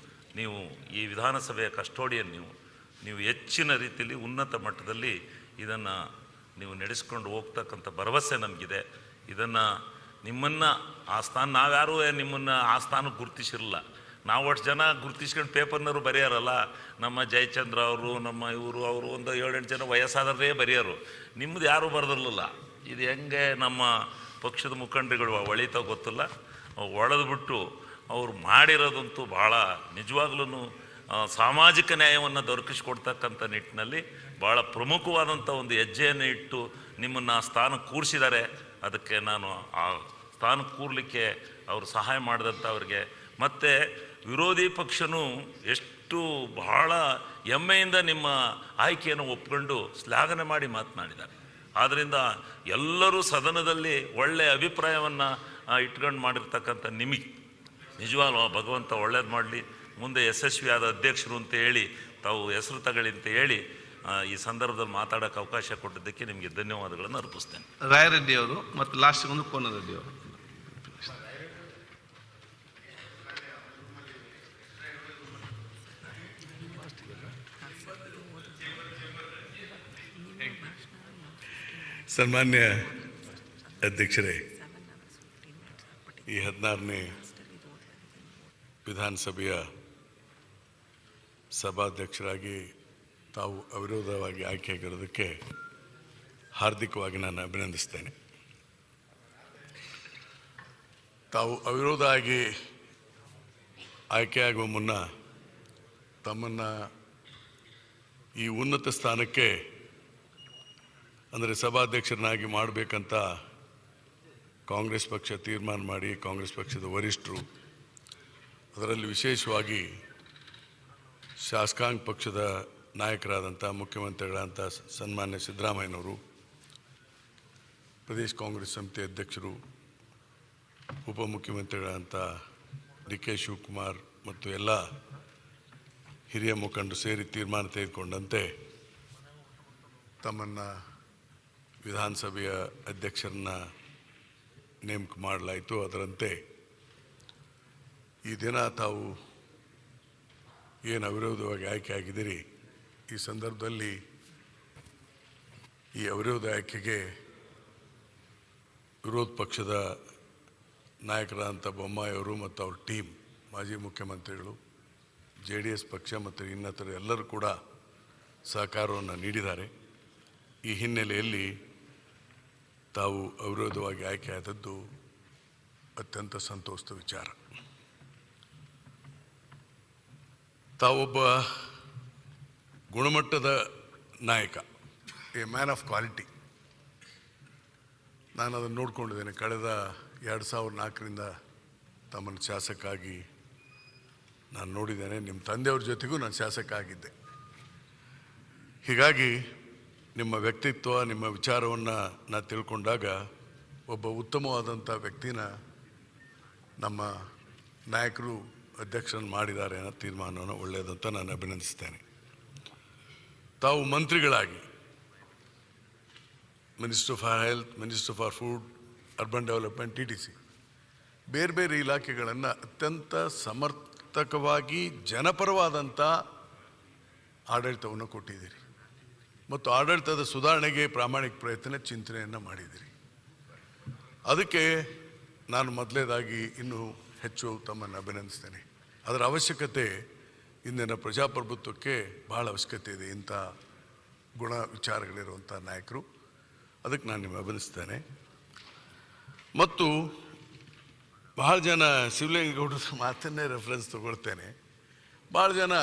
Speaker 18: ನೀವು ಈ ವಿಧಾನಸಭೆಯ ಕಸ್ಟೋಡಿಯನ್ ನೀವು ಹೆಚ್ಚಿನ ರೀತಿಯಲ್ಲಿ ಉನ್ನತ ಮಟ್ಟದಲ್ಲಿ ಇದನ್ನು ನೀವು ನಡೆಸ್ಕೊಂಡು ಹೋಗ್ತಕ್ಕಂಥ ಭರವಸೆ ನಮಗಿದೆ. ಇದನ್ನು ನಿಮ್ಮನ್ನು ಆ ಸ್ಥಾನ ನಾವ್ಯಾರೂ ನಿಮ್ಮನ್ನು ಆ ಸ್ಥಾನಕ್ಕೆ ಗುರುತಿಸಿರಲ್ಲ. ನಾವು ಅಷ್ಟು ಜನ ಗುರುತಿಸ್ಕೊಂಡು ಪೇಪರ್ನವರು ಬರೆಯಾರಲ್ಲ. ನಮ್ಮ ಜಯಚಂದ್ರ ಅವರು ನಮ್ಮ ಅವರು ಒಂದು 7-8 ಜನ ವಯಸ್ಸಾದರೇ ಬರೆಯೋರು. ನಿಮ್ಮದು ಯಾರೂ ಬರೆದಿರಲಿಲ್ಲ. ಇದು ಹೆಂಗೆ ನಮ್ಮ ಪಕ್ಷದ ಮುಖಂಡರುಗಳು ಒಳಿತ ಗೊತ್ತಿಲ್ಲ. ಒಡೆದ್ಬಿಟ್ಟು ಅವ್ರು ಮಾಡಿರೋದಂತೂ ಭಾಳ ನಿಜವಾಗ್ಲೂ ಸಾಮಾಜಿಕ ನ್ಯಾಯವನ್ನು ದೊರಕಿಸ್ಕೊಡ್ತಕ್ಕಂಥ ನಿಟ್ಟಿನಲ್ಲಿ ಭಾಳ ಪ್ರಮುಖವಾದಂಥ ಒಂದು ಹೆಜ್ಜೆಯನ್ನು ಇಟ್ಟು ನಿಮ್ಮನ್ನು ಆ ಸ್ಥಾನಕ್ಕೆ ಕೂರಿಸಿದ್ದಾರೆ. ಅದಕ್ಕೆ ನಾನು ಆ ಸ್ಥಾನಕ್ಕೆ ಕೂರಲಿಕ್ಕೆ ಅವರು ಸಹಾಯ ಮಾಡಿದಂಥವ್ರಿಗೆ ಮತ್ತು ವಿರೋಧಿ ಪಕ್ಷನೂ ಎಷ್ಟು ಬಹಳ ಹೆಮ್ಮೆಯಿಂದ ನಿಮ್ಮ ಆಯ್ಕೆಯನ್ನು ಒಪ್ಕೊಂಡು ಶ್ಲಾಘನೆ ಮಾಡಿ ಮಾತನಾಡಿದ್ದಾರೆ. ಆದ್ದರಿಂದ ಎಲ್ಲರೂ ಸದನದಲ್ಲಿ ಒಳ್ಳೆಯ ಅಭಿಪ್ರಾಯವನ್ನು ಇಟ್ಕೊಂಡು ಮಾಡಿರ್ತಕ್ಕಂಥ ನಿಮಗೆ ನಿಜವಾಗ್ಲೂ ಭಗವಂತ ಒಳ್ಳೇದು ಮಾಡಲಿ. ಮುಂದೆ ಯಶಸ್ವಿಯಾದ ಅಧ್ಯಕ್ಷರು ಅಂತ ಹೇಳಿ ತಾವು ಹೆಸರು ತಗೊಳ್ಳಿ ಅಂತ ಹೇಳಿ ಈ ಸಂದರ್ಭದಲ್ಲಿ ಮಾತಾಡೋಕ್ಕೆ ಅವಕಾಶ ಕೊಟ್ಟಿದ್ದಕ್ಕೆ ನಿಮಗೆ ಧನ್ಯವಾದಗಳನ್ನು ಅರ್ಪಿಸ್ತೇನೆ.
Speaker 5: ರಾಯರೆಡ್ಡಿ ಅವರು ಮತ್ತು ಲಾಸ್ಟಿಗೆ ಒಂದು ಕೋನರೆಡ್ಡಿ ಅವರು.
Speaker 19: ಸನ್ಮಾನ್ಯ ಅಧ್ಯಕ್ಷರೇ, ಈ 16ನೇ ವಿಧಾನಸಭೆಯ ಸಭಾಧ್ಯಕ್ಷರಾಗಿ ತಾವು ಅವಿರೋಧವಾಗಿ ಆಯ್ಕೆಯಾಗಿರೋದಕ್ಕೆ ಹಾರ್ದಿಕವಾಗಿ ನಾನು ಅಭಿನಂದಿಸ್ತೇನೆ. ತಾವು ಅವಿರೋಧ ಆಗಿ ಆಯ್ಕೆಯಾಗುವ ಮುನ್ನ ತಮ್ಮನ್ನು ಈ ಉನ್ನತ ಸ್ಥಾನಕ್ಕೆ ಅಂದರೆ ಸಭಾಧ್ಯಕ್ಷರನ್ನಾಗಿ ಮಾಡಬೇಕಂತ ಕಾಂಗ್ರೆಸ್ ಪಕ್ಷ ತೀರ್ಮಾನ ಮಾಡಿ ಕಾಂಗ್ರೆಸ್ ಪಕ್ಷದ ವರಿಷ್ಠರು, ಅದರಲ್ಲಿ ವಿಶೇಷವಾಗಿ ಶಾಸಕಾಂಗ ಪಕ್ಷದ ನಾಯಕರಾದಂಥ ಮುಖ್ಯಮಂತ್ರಿಗಳಂಥ ಸನ್ಮಾನ್ಯ ಸಿದ್ದರಾಮಯ್ಯನವರು, ಪ್ರದೇಶ ಕಾಂಗ್ರೆಸ್ ಸಮಿತಿ ಅಧ್ಯಕ್ಷರು, ಉಪಮುಖ್ಯಮಂತ್ರಿಗಳಂಥ ಡಿ.ಕೆ. ಶಿವಕುಮಾರ್ ಮತ್ತು ಎಲ್ಲ ಹಿರಿಯ ಮುಖಂಡರು ಸೇರಿ ತೀರ್ಮಾನ ತೆಗೆದುಕೊಂಡಂತೆ ತಮ್ಮನ್ನು ವಿಧಾನಸಭೆಯ ಅಧ್ಯಕ್ಷರನ್ನ ನೇಮಕ ಮಾಡಲಾಯಿತು. ಅದರಂತೆ ಈ ದಿನ ತಾವು ಏನು ಅವಿರೋಧವಾಗಿ ಆಯ್ಕೆ ಆಗಿದ್ದೀರಿ, ಈ ಸಂದರ್ಭದಲ್ಲಿ ಈ ಅವಿರೋಧ ಆಯ್ಕೆಗೆ ವಿರೋಧ ಪಕ್ಷದ ನಾಯಕರಾದಂಥ ಬೊಮ್ಮಾಯಿಯವರು ಮತ್ತು ಅವ್ರ ಟೀಮ್, ಮಾಜಿ ಮುಖ್ಯಮಂತ್ರಿಗಳು, JDS ಪಕ್ಷ ಮತ್ತು ಇನ್ನಿತರ ಎಲ್ಲರೂ ಕೂಡ ಸಹಕಾರವನ್ನು ನೀಡಿದ್ದಾರೆ. ಈ ಹಿನ್ನೆಲೆಯಲ್ಲಿ ತಾವು ಅವಿರೋಧವಾಗಿ ಆಯ್ಕೆಯಾದದ್ದು ಅತ್ಯಂತ ಸಂತೋಷದ ವಿಚಾರ. ತಾವೊಬ್ಬ ಗುಣಮಟ್ಟದ ನಾಯಕ, ಎ ಮ್ಯಾನ್ ಆಫ್ ಕ್ವಾಲಿಟಿ. ನಾನು ಅದನ್ನು ನೋಡ್ಕೊಂಡಿದ್ದೇನೆ. ಕಳೆದ 2004ರಿಂದ ತಮ್ಮನ್ನು ಶಾಸಕಾಗಿ ನಾನು ನೋಡಿದ್ದೇನೆ. ನಿಮ್ಮ ತಂದೆಯವ್ರ ಜೊತೆಗೂ ನಾನು ಶಾಸಕ ಆಗಿದ್ದೆ. ಹೀಗಾಗಿ ನಿಮ್ಮ ವ್ಯಕ್ತಿತ್ವ, ನಿಮ್ಮ ವಿಚಾರವನ್ನು ನಾನು ತಿಳ್ಕೊಂಡಾಗ ಒಬ್ಬ ಉತ್ತಮವಾದಂಥ ವ್ಯಕ್ತಿನ ನಮ್ಮ ನಾಯಕರು ಅಧ್ಯಕ್ಷರನ್ನು ಮಾಡಿದ್ದಾರೆ ಅನ್ನೋ ತೀರ್ಮಾನವನ್ನು ಒಳ್ಳೆಯದಂತ ನಾನು ಅಭಿನಂದಿಸ್ತೇನೆ. ತಾವು ಮಂತ್ರಿಗಳಾಗಿ minister for health, minister for food, urban development, TTC ಬೇರೆ ಬೇರೆ ಇಲಾಖೆಗಳನ್ನು ಅತ್ಯಂತ ಸಮರ್ಥಕವಾಗಿ ಜನಪರವಾದಂಥ ಆಡಳಿತವನ್ನು ಕೊಟ್ಟಿದ್ದೀರಿ ಮತ್ತು ಆಡಳಿತದ ಸುಧಾರಣೆಗೆ ಪ್ರಾಮಾಣಿಕ ಪ್ರಯತ್ನ ಚಿಂತನೆಯನ್ನು ಮಾಡಿದ್ದೀರಿ. ಅದಕ್ಕೆ ನಾನು ಮೊದಲೇದಾಗಿ ಇನ್ನೂ ಹೆಚ್ಚು ತಮ್ಮನ್ನು ಅಭಿನಂದಿಸ್ತೇನೆ. ಅದರ ಅವಶ್ಯಕತೆ ಇಂದಿನ ಪ್ರಜಾಪ್ರಭುತ್ವಕ್ಕೆ ಬಹಳ ಅವಶ್ಯಕತೆ ಇದೆ. ಇಂಥ ಗುಣ ವಿಚಾರಗಳಿರುವಂಥ ನಾಯಕರು, ಅದಕ್ಕೆ ನಾನು ನಿಮಗೆ ಅಭಿನಂದಿಸ್ತೇನೆ. ಮತ್ತು ಭಾಳ ಜನ ಶಿವಲಿಂಗೇಗೌಡರ ಮಾತನ್ನೇ ರೆಫರೆನ್ಸ್ ತಗೊಳ್ತೇನೆ. ಭಾಳ ಜನ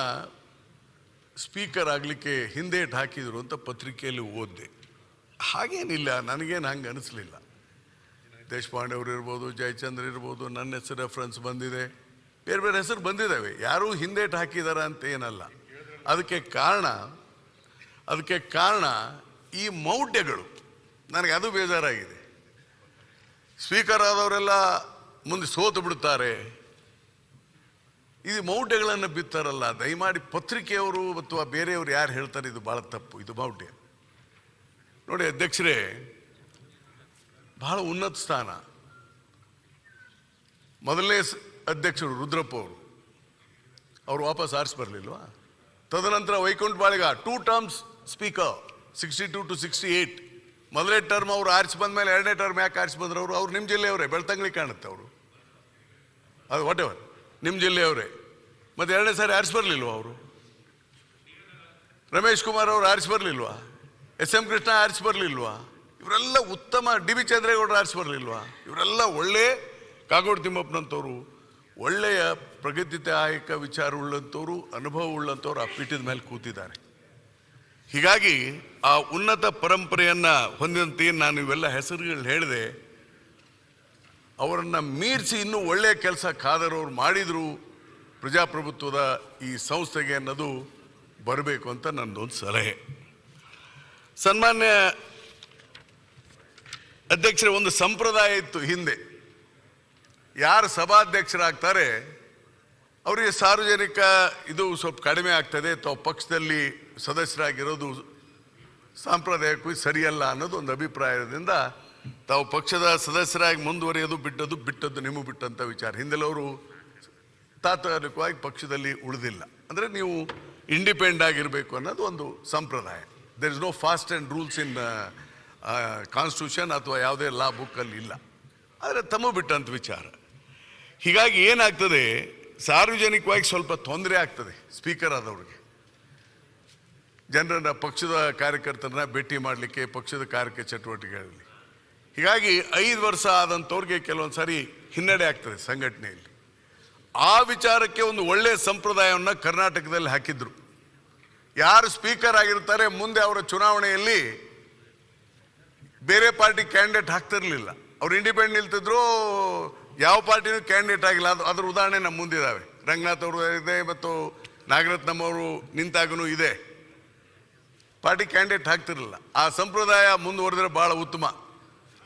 Speaker 19: ಸ್ಪೀಕರ್ ಆಗಲಿಕ್ಕೆ ಹಿಂದೇಟು ಹಾಕಿದರು ಅಂತ ಪತ್ರಿಕೆಯಲ್ಲಿ ಓದಿದೆ. ಹಾಗೇನಿಲ್ಲ, ನನಗೇನು ಹಂಗೆ ಅನಿಸ್ಲಿಲ್ಲ. ದೇಶಪಾಂಡೆ ಅವರು ಇರ್ಬೋದು, ಜಯಚಂದ್ರ ಇರ್ಬೋದು, ನನ್ನ ಹೆಸರು ರೆಫರೆನ್ಸ್ ಬಂದಿದೆ, ಬೇರೆ ಬೇರೆ ಹೆಸರು ಬಂದಿದ್ದಾವೆ. ಯಾರೂ ಹಿಂದೇಟು ಹಾಕಿದಾರ ಅಂತ ಏನಲ್ಲ. ಅದಕ್ಕೆ ಕಾರಣ ಈ ಮೌಢ್ಯಗಳು. ನನಗೆ ಅದು ಬೇಜಾರಾಗಿದೆ. ಸ್ಪೀಕರ್ ಆದವರೆಲ್ಲ ಮುಂದೆ ಸೋತು ಬಿಡ್ತಾರೆ, ಇದು ಮೌಢ್ಯಗಳನ್ನು ಬಿತ್ತಾರಲ್ಲ. ದಯಮಾಡಿ ಪತ್ರಿಕೆಯವರು ಅಥವಾ ಬೇರೆಯವರು ಯಾರು ಹೇಳ್ತಾರೆ ಇದು ಭಾಳ ತಪ್ಪು, ಇದು ಮೌಢ್ಯ. ನೋಡಿ ಅಧ್ಯಕ್ಷರೇ, ಬಹಳ ಉನ್ನತ ಸ್ಥಾನ. ಮೊದಲನೇ ಅಧ್ಯಕ್ಷರು ರುದ್ರಪ್ಪ ಅವರು ವಾಪಸ್ ಆರಿಸಿ ಬರಲಿಲ್ವಾ? ತದನಂತರ Vaikuntha Baliga 2 terms speaker, 62 to 68. ಮೊದಲನೇ ಟರ್ಮ್ ಅವರು ಆರಿಸಿ ಬಂದ ಮೇಲೆ ಎರಡನೇ ಟರ್ಮ್ ಯಾಕೆ ಆರಿಸಿ ಬಂದ್ರು? ಅವ್ರು ನಿಮ್ಮ ಜಿಲ್ಲೆಯವರೇ, ಬೆಳ್ತಂಗ್ಳಿ ಕಾಣುತ್ತೆ ಅವರು, ಅದು ವಾಟ್ ಎವರ್ ನಿಮ್ಮ ಜಿಲ್ಲೆಯವರೇ. ಮತ್ತು ಎರಡನೇ ಸಾರಿ ಆರಿಸಿ ಬರಲಿಲ್ವಾ ಅವರು? ರಮೇಶ್ ಕುಮಾರ್ ಅವರು ಆರಿಸಿ ಬರಲಿಲ್ವಾ? SM ಕೃಷ್ಣ ಆರಿಸಿ ಬರಲಿಲ್ವಾ? ಇವರೆಲ್ಲ ಉತ್ತಮ. DB ಚಂದ್ರೇಗೌಡರು ಆರಿಸಿ ಬರಲಿಲ್ವಾ? ಇವರೆಲ್ಲ ಒಳ್ಳೆ, ಕಾಗೋಡು ತಿಮ್ಮಪ್ಪನಂಥವ್ರು ಒಳ್ಳೆಯ ಪ್ರಗತಿದಾಯಕ ವಿಚಾರ ಉಳ್ಳಂಥವ್ರು, ಅನುಭವ ಉಳ್ಳಂಥವ್ರು ಆ ಪೀಠದ ಮೇಲೆ ಕೂತಿದ್ದಾರೆ. ಹೀಗಾಗಿ ಆ ಉನ್ನತ ಪರಂಪರೆಯನ್ನು ಹೊಂದಿದಂತೆ ನಾನು ಇವೆಲ್ಲ ಹೆಸರುಗಳು ಹೇಳಿದೆ, ಅವರನ್ನು ಮೀರಿಸಿ ಇನ್ನೂ ಒಳ್ಳೆಯ ಕೆಲಸ ಖಾದರವ್ರು ಮಾಡಿದರು ಪ್ರಜಾಪ್ರಭುತ್ವದ ಈ ಸಂಸ್ಥೆಗೆ ಅನ್ನೋದು ಬರಬೇಕು ಅಂತ ನನ್ನದೊಂದು ಸಲಹೆ. ಸನ್ಮಾನ್ಯ ಅಧ್ಯಕ್ಷರೇ, ಒಂದು ಸಂಪ್ರದಾಯ ಇತ್ತು ಹಿಂದೆ. ಯಾರು ಸಭಾಧ್ಯಕ್ಷರಾಗ್ತಾರೆ ಅವರಿಗೆ ಸಾರ್ವಜನಿಕ ಇದು ಸ್ವಲ್ಪ ಕಡಿಮೆ ಆಗ್ತದೆ, ತಾವು ಪಕ್ಷದಲ್ಲಿ ಸದಸ್ಯರಾಗಿರೋದು ಸಾಂಪ್ರದಾಯಿಕವಾಗಿ ಸರಿಯಲ್ಲ ಅನ್ನೋದು ಒಂದು ಅಭಿಪ್ರಾಯದಿಂದ ತಾವು ಪಕ್ಷದ ಸದಸ್ಯರಾಗಿ ಮುಂದುವರಿಯೋದು ಬಿಟ್ಟದ್ದು ನಿಮಗೆ ಬಿಟ್ಟಂಥ ವಿಚಾರ. ಹಿಂದೆಲ್ಲವರು ತಾತ್ಕಾಲಿಕವಾಗಿ ಪಕ್ಷದಲ್ಲಿ ಉಳಿದಿಲ್ಲ. ಅಂದರೆ ನೀವು ಇಂಡಿಪೆಂಡೆಂಟ್ ಆಗಿರಬೇಕು ಅನ್ನೋದು ಒಂದು ಸಂಪ್ರದಾಯ. There is no fast and rules in constitution ಅಥವಾ ಯಾವುದೇ ಲಾ ಬುಕ್ಕಲ್ಲಿ ಇಲ್ಲ. ಆದರೆ ತಮ್ಮ ಬಿಟ್ಟಂಥ ವಿಚಾರ. ಹೀಗಾಗಿ ಏನಾಗ್ತದೆ, ಸಾರ್ವಜನಿಕವಾಗಿ ಸ್ವಲ್ಪ ತೊಂದರೆ ಆಗ್ತದೆ ಸ್ಪೀಕರ್ ಆದವ್ರಿಗೆ. ಜನರನ್ನ, ಪಕ್ಷದ ಕಾರ್ಯಕರ್ತರನ್ನ ಭೇಟಿ ಮಾಡಲಿಕ್ಕೆ, ಪಕ್ಷದ ಕಾರ್ಯ ಚಟುವಟಿಕೆಗಳಲ್ಲಿ. ಹೀಗಾಗಿ 5 ವರ್ಷ ಆದಂಥವ್ರಿಗೆ ಕೆಲವೊಂದು ಸಾರಿ ಹಿನ್ನಡೆ ಆಗ್ತದೆ ಸಂಘಟನೆಯಲ್ಲಿ. ಆ ವಿಚಾರಕ್ಕೆ ಒಂದು ಒಳ್ಳೆಯ ಸಂಪ್ರದಾಯವನ್ನು ಕರ್ನಾಟಕದಲ್ಲಿ ಹಾಕಿದ್ರು. ಯಾರು ಸ್ಪೀಕರ್ ಆಗಿರ್ತಾರೆ ಮುಂದೆ ಅವರ ಚುನಾವಣೆಯಲ್ಲಿ ಬೇರೆ ಪಾರ್ಟಿ ಕ್ಯಾಂಡಿಡೇಟ್ ಹಾಕ್ತಿರ್ಲಿಲ್ಲ. ಅವ್ರು ಇಂಡಿಪೆಂಡೆಂಟ್ ನಿಲ್ತಿದ್ರು, ಯಾವ ಪಾರ್ಟಿನೂ ಕ್ಯಾಂಡಿಡೇಟ್ ಆಗಿಲ್ಲ. ಅದ್ರ ಉದಾಹರಣೆ ನಮ್ಮ ಮುಂದಿದ್ದಾವೆ. ರಂಗನಾಥ್ ಅವರು ಇದೆ ಮತ್ತು ನಾಗರತ್ನಮ್ಮವರು ನಿಂತಾಗೂ ಇದೆ. ಪಾರ್ಟಿ ಕ್ಯಾಂಡಿಡೇಟ್ ಹಾಕ್ತಿರಲಿಲ್ಲ. ಆ ಸಂಪ್ರದಾಯ ಮುಂದುವರೆದ್ರೆ ಭಾಳ ಉತ್ತಮ.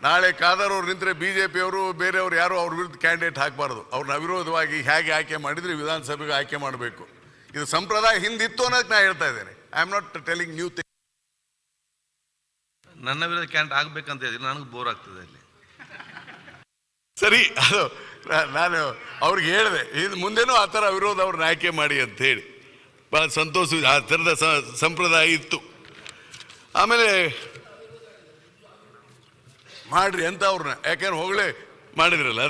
Speaker 19: ನಾಳೆ ಖಾದರ್ ಅವ್ರು ನಿಂತರೆ BJPಯವರು ಬೇರೆಯವರು ಯಾರು ಅವ್ರ ವಿರುದ್ಧ ಕ್ಯಾಂಡಿಡೇಟ್ ಹಾಕಬಾರ್ದು. ಅವ್ರನ್ನ ಅವಿರೋಧವಾಗಿ ಹೇಗೆ ಆಯ್ಕೆ ಮಾಡಿದರೆ ವಿಧಾನಸಭೆಗೆ ಆಯ್ಕೆ ಮಾಡಬೇಕು. ಇದು ಸಂಪ್ರದಾಯ ಹಿಂದಿತ್ತು ಅನ್ನೋದಕ್ಕೆ ನಾನು ಹೇಳ್ತಾ ಇದ್ದೇನೆ. I am not telling new thing.
Speaker 5: ನನ್ನ ವಿರೋಧ ಕ್ಯಾಂಟ್ ಆಗ್ಬೇಕಂತ ಹೇಳಿದ್ರೆ ನನಗೆ ಬೋರ್ ಆಗ್ತದೆ ಅಲ್ಲಿ.
Speaker 19: ಸರಿ, ಅದು ನಾನು ಅವ್ರಿಗೆ ಹೇಳಿದೆ, ಇದು ಮುಂದೆನೂ ಆ ಥರ ವಿರೋಧ ಅವ್ರನ್ನ ಆಯ್ಕೆ ಮಾಡಿ ಅಂತ ಹೇಳಿ. ಭಾಳ ಸಂತೋಷ, ಆ ಥರದ ಸಂಪ್ರದಾಯ ಇತ್ತು. ಆಮೇಲೆ ಮಾಡ್ರಿ ಅಂತ ಅವ್ರನ್ನ ಯಾಕೆಂದ್ರೆ ಹೊಗಳೇ ಮಾಡಿದ್ರಲ್ಲ,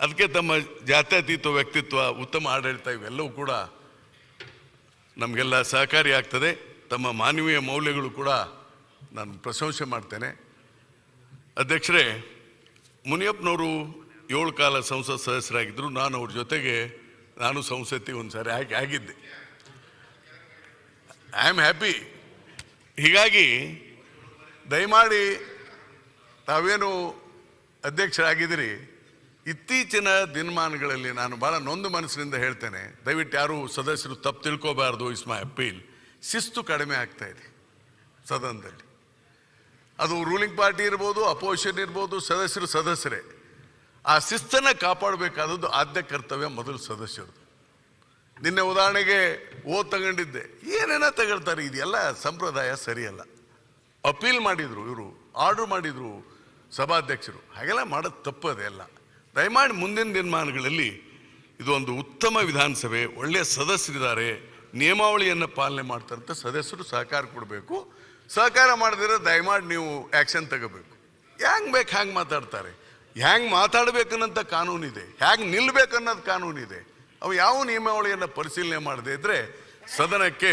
Speaker 19: ಅದಕ್ಕೆ ತಮ್ಮ ಜಾತ್ಯತೀತ ವ್ಯಕ್ತಿತ್ವ, ಉತ್ತಮ ಆಡಳಿತ ಇವೆಲ್ಲವೂ ಕೂಡ ನಮಗೆಲ್ಲ ಸಹಕಾರಿ ಆಗ್ತದೆ. ತಮ್ಮ ಮಾನವೀಯ ಮೌಲ್ಯಗಳು ಕೂಡ ನಾನು ಪ್ರಶಂಸೆ ಮಾಡ್ತೇನೆ. ಅಧ್ಯಕ್ಷರೇ, ಮುನಿಯಪ್ಪನವರು 7 ಕಾಲ ಸಂಸತ್ ಸದಸ್ಯರಾಗಿದ್ದರು. ನಾನು ಅವ್ರ ಜೊತೆಗೆ ಸಂಸತ್ತಿಗೆ ಒಂದು ಸಾರಿ ಆಗಿದ್ದೆ. I am happy. ಹೀಗಾಗಿ ದಯಮಾಡಿ ತಾವೇನು ಅಧ್ಯಕ್ಷರಾಗಿದ್ದೀರಿ, ಇತ್ತೀಚಿನ ದಿನಮಾನಗಳಲ್ಲಿ ನಾನು ಭಾಳ ನೊಂದು ಮನಸ್ಸಿನಿಂದ ಹೇಳ್ತೇನೆ, ದಯವಿಟ್ಟು ಯಾರು ಸದಸ್ಯರು ತಪ್ಪು ತಿಳ್ಕೋಬಾರ್ದು. Is my appeal. ಶಿಸ್ತು ಕಡಿಮೆ ಆಗ್ತಾ ಇದೆ ಸದನದಲ್ಲಿ. ಅದು ರೂಲಿಂಗ್ ಪಾರ್ಟಿ ಇರ್ಬೋದು, ಅಪೋಸಿಷನ್ ಇರ್ಬೋದು, ಸದಸ್ಯರೇ. ಆ ಶಿಸ್ತನ್ನು ಕಾಪಾಡಬೇಕಾದದ್ದು ಆದ್ಯ ಕರ್ತವ್ಯ ಮೊದಲು ಸದಸ್ಯರು. ನಿನ್ನೆ ಉದಾಹರಣೆಗೆ ತಗೊಂಡಿದ್ದೆ, ಏನೇನೋ ತಗೊಳ್ತಾರೆ. ಇದೆಲ್ಲ ಸಂಪ್ರದಾಯ ಸರಿಯಲ್ಲ. ಅಪೀಲ್ ಮಾಡಿದರು ಇವರು, ಆರ್ಡರ್ ಮಾಡಿದರು ಸಭಾಧ್ಯಕ್ಷರು. ಹಾಗೆಲ್ಲ ಮಾಡೋದು ತಪ್ಪದೆ ಎಲ್ಲ. ದಯಮಾಡಿ ಮುಂದಿನ ದಿನಮಾನಗಳಲ್ಲಿ ಇದೊಂದು ಉತ್ತಮ ವಿಧಾನಸಭೆ, ಒಳ್ಳೆಯ ಸದಸ್ಯರಿದ್ದಾರೆ, ನಿಯಮಾವಳಿಯನ್ನು ಪಾಲನೆ ಮಾಡ್ತಾರಂತ ಸದಸ್ಯರು ಸಹಕಾರ ಕೊಡಬೇಕು. ಸಹಕಾರ ಮಾಡಿದ್ರೆ ದಯಮಾಡಿ ನೀವು ಆ್ಯಕ್ಷನ್ ತಗೋಬೇಕು. ಹ್ಯಾಂಗೆ ಬೇಕು ಹ್ಯಾಂಗೆ ಮಾತಾಡ್ತಾರೆ. ಹ್ಯಾಂಗೆ ಮಾತಾಡಬೇಕನ್ನಂಥ ಕಾನೂನಿದೆ, ಹ್ಯಾಂಗೆ ನಿಲ್ಲಬೇಕನ್ನೋದು ಕಾನೂನಿದೆ. ಅವು ಯಾವ ನಿಯಮಾವಳಿಯನ್ನು ಪರಿಶೀಲನೆ ಮಾಡದೇ ಇದ್ದರೆ ಸದನಕ್ಕೆ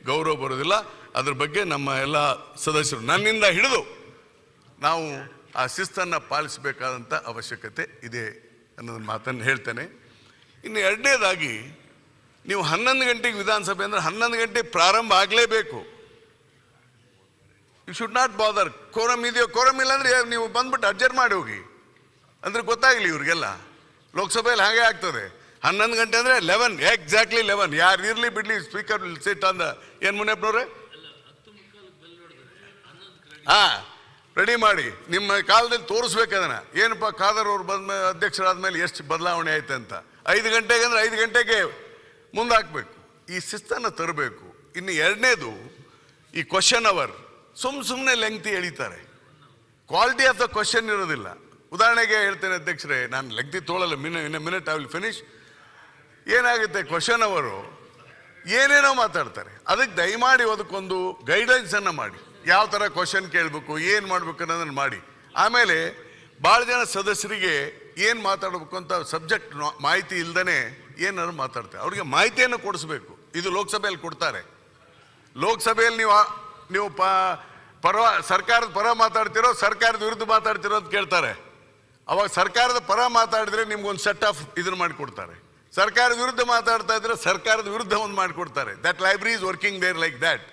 Speaker 19: ಗೌರವ ಬರೋದಿಲ್ಲ. ಅದ್ರ ಬಗ್ಗೆ ನಮ್ಮ ಎಲ್ಲ ಸದಸ್ಯರು ನನ್ನಿಂದ ಹಿಡಿದು ನಾವು ಆ ಶಿಸ್ತನ್ನು ಪಾಲಿಸಬೇಕಾದಂಥ ಅವಶ್ಯಕತೆ ಇದೆ ಅನ್ನೋದು ಮಾತನ್ನು ಹೇಳ್ತೇನೆ. ಇನ್ನು ಎರಡನೇದಾಗಿ, ನೀವು 11 ಗಂಟೆಗೆ ವಿಧಾನಸಭೆ ಅಂದರೆ 11 ಗಂಟೆಗೆ ಪ್ರಾರಂಭ ಆಗಲೇಬೇಕು. You should not bother. Quorum ಇದೆಯೋ ಕೋರಮ್ ಇಲ್ಲ ಅಂದರೆ ನೀವು ಬಂದ್ಬಿಟ್ಟು ಅಡ್ಜಸ್ಟ್ ಮಾಡಿ ಹೋಗಿ ಅಂದರೆ ಗೊತ್ತಾಗಲಿ ಇವ್ರಿಗೆಲ್ಲ. ಲೋಕಸಭೆಯಲ್ಲಿ ಹಾಗೆ ಆಗ್ತದೆ. 11 ಗಂಟೆ ಅಂದರೆ 11 ಎಕ್ಸಾಕ್ಟ್ಲಿ 11. ಯಾರು ಇರಲಿ ಬಿಡಲಿ, ಸ್ಪೀಕರ್ ಸಿಟ್ ಅಂದ. ಏನು ಮುನಿಯಪ್ಪನವ್ರೆ? ರೆಡಿ ಮಾಡಿ. ನಿಮ್ಮ ಕಾಲದಲ್ಲಿ ತೋರಿಸ್ಬೇಕು ಅದನ್ನು. ಏನಪ್ಪ ಖಾದರ್ ಅವ್ರು ಅಧ್ಯಕ್ಷರಾದ ಮೇಲೆ ಎಷ್ಟು ಬದಲಾವಣೆ ಆಯ್ತು ಅಂತ. 5 ಗಂಟೆಗೆ ಅಂದರೆ 5 ಗಂಟೆಗೆ ಮುಂದಾಕಬೇಕು. ಈ ಶಿಸ್ತನ್ನು ತರಬೇಕು. ಇನ್ನು ಎರಡನೇದು, ಈ ಕ್ವಶನ್ ಅವರ್ ಸುಮ್ಮನೆ ಲೆಂಗ್ತಿ ಎಳಿತಾರೆ. ಕ್ವಾಲಿಟಿ ಆಫ್ ದ ಕ್ವಶನ್ ಇರೋದಿಲ್ಲ. ಉದಾಹರಣೆಗೆ ಹೇಳ್ತೇನೆ ಅಧ್ಯಕ್ಷರೇ, ನಾನು ಲೆಂಗ್ತಿ ತೊಗೊಳ್ಳಲ್ಲ. ಇನ್ ಮಿನಿಟ್ ಐ ವಿಲ್ ಫಿನಿಶ್. ಏನಾಗುತ್ತೆ, ಕ್ವಶನ್ ಅವರು ಏನೇನೋ ಮಾತಾಡ್ತಾರೆ. ಅದಕ್ಕೆ ದಯಮಾಡಿ ಅದಕ್ಕೊಂದು ಗೈಡ್ಲೈನ್ಸನ್ನು ಮಾಡಿ. ಯಾವ ಥರ ಕ್ವಶನ್ ಕೇಳಬೇಕು, ಏನು ಮಾಡಬೇಕು ಅನ್ನೋದನ್ನು ಮಾಡಿ. ಆಮೇಲೆ ಭಾಳ ಜನ ಸದಸ್ಯರಿಗೆ ಏನು ಮಾತಾಡಬೇಕು ಅಂತ ಸಬ್ಜೆಕ್ಟ್ ಮಾಹಿತಿ ಇಲ್ದೇ ಏನಾದ್ರು ಮಾತಾಡ್ತಾರೆ. ಅವ್ರಿಗೆ ಮಾಹಿತಿಯನ್ನು ಕೊಡಿಸ್ಬೇಕು. ಇದು ಲೋಕಸಭೆಯಲ್ಲಿ ಕೊಡ್ತಾರೆ. ಲೋಕಸಭೆಯಲ್ಲಿ ನೀವು ಸರ್ಕಾರದ ಪರ ಮಾತಾಡ್ತಿರೋ ಸರ್ಕಾರದ ವಿರುದ್ಧ ಮಾತಾಡ್ತಿರೋ ಅಂತ ಕೇಳ್ತಾರೆ. ಅವಾಗ ಸರ್ಕಾರದ ಪರ ಮಾತಾಡಿದ್ರೆ ನಿಮ್ಗೊಂದು ಸೆಟ್ ಆಫ್ ಇದನ್ನು ಮಾಡಿಕೊಡ್ತಾರೆ. ಸರ್ಕಾರದ ವಿರುದ್ಧ ಮಾತಾಡ್ತಾ ಇದ್ರೆ ಸರ್ಕಾರದ ವಿರುದ್ಧ ಒಂದು ಮಾಡಿಕೊಡ್ತಾರೆ. That library is working there like that.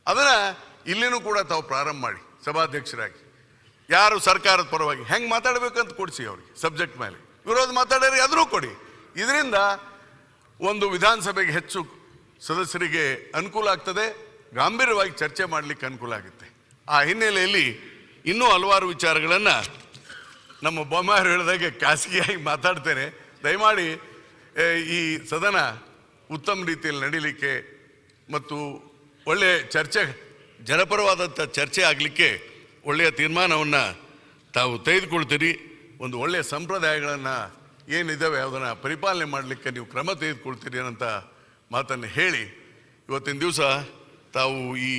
Speaker 19: ಅದನ್ನು ಇಲ್ಲಿನೂ ಕೂಡ ತಾವು ಪ್ರಾರಂಭ ಮಾಡಿ. ಸಭಾಧ್ಯಕ್ಷರಾಗಿ ಯಾರು ಸರ್ಕಾರದ ಪರವಾಗಿ ಹೆಂಗೆ ಮಾತಾಡಬೇಕಂತ ಕೊಡಿಸಿ ಅವ್ರಿಗೆ ಸಬ್ಜೆಕ್ಟ್ ಮೇಲೆ. ವಿರೋಧ ಮಾತಾಡೋರಿಗೆ ಅದನ್ನು ಕೊಡಿ. ಇದರಿಂದ ಒಂದು ವಿಧಾನಸಭೆಗೆ ಹೆಚ್ಚು ಸದಸ್ಯರಿಗೆ ಅನುಕೂಲ ಆಗ್ತದೆ, ಗಾಂಭೀರ್ಯವಾಗಿ ಚರ್ಚೆ ಮಾಡಲಿಕ್ಕೆ ಅನುಕೂಲ ಆಗುತ್ತೆ. ಆ ಹಿನ್ನೆಲೆಯಲ್ಲಿ ಇನ್ನೂ ಹಲವಾರು ವಿಚಾರಗಳನ್ನು ನಮ್ಮ ಬೊಮ್ಮಾರು ಹೇಳಿದಾಗೆ ಖಾಸಗಿಯಾಗಿ ಮಾತಾಡ್ತೇನೆ. ದಯಮಾಡಿ ಈ ಸದನ ಉತ್ತಮ ರೀತಿಯಲ್ಲಿ ನಡೀಲಿಕ್ಕೆ ಮತ್ತು ಒಳ್ಳೆಯ ಚರ್ಚೆ, ಜನಪರವಾದಂಥ ಚರ್ಚೆ ಆಗಲಿಕ್ಕೆ ಒಳ್ಳೆಯ ತೀರ್ಮಾನವನ್ನು ತಾವು ತೆಗೆದುಕೊಳ್ತೀರಿ. ಒಂದು ಒಳ್ಳೆಯ ಸಂಪ್ರದಾಯಗಳನ್ನು ಏನಿದ್ದಾವೆ ಅದನ್ನು ಪರಿಪಾಲನೆ ಮಾಡಲಿಕ್ಕೆ ನೀವು ಕ್ರಮ ತೆಗೆದುಕೊಳ್ತೀರಿ ಅನ್ನೋಂಥ ಮಾತನ್ನು ಹೇಳಿ, ಇವತ್ತಿನ ದಿವಸ ತಾವು ಈ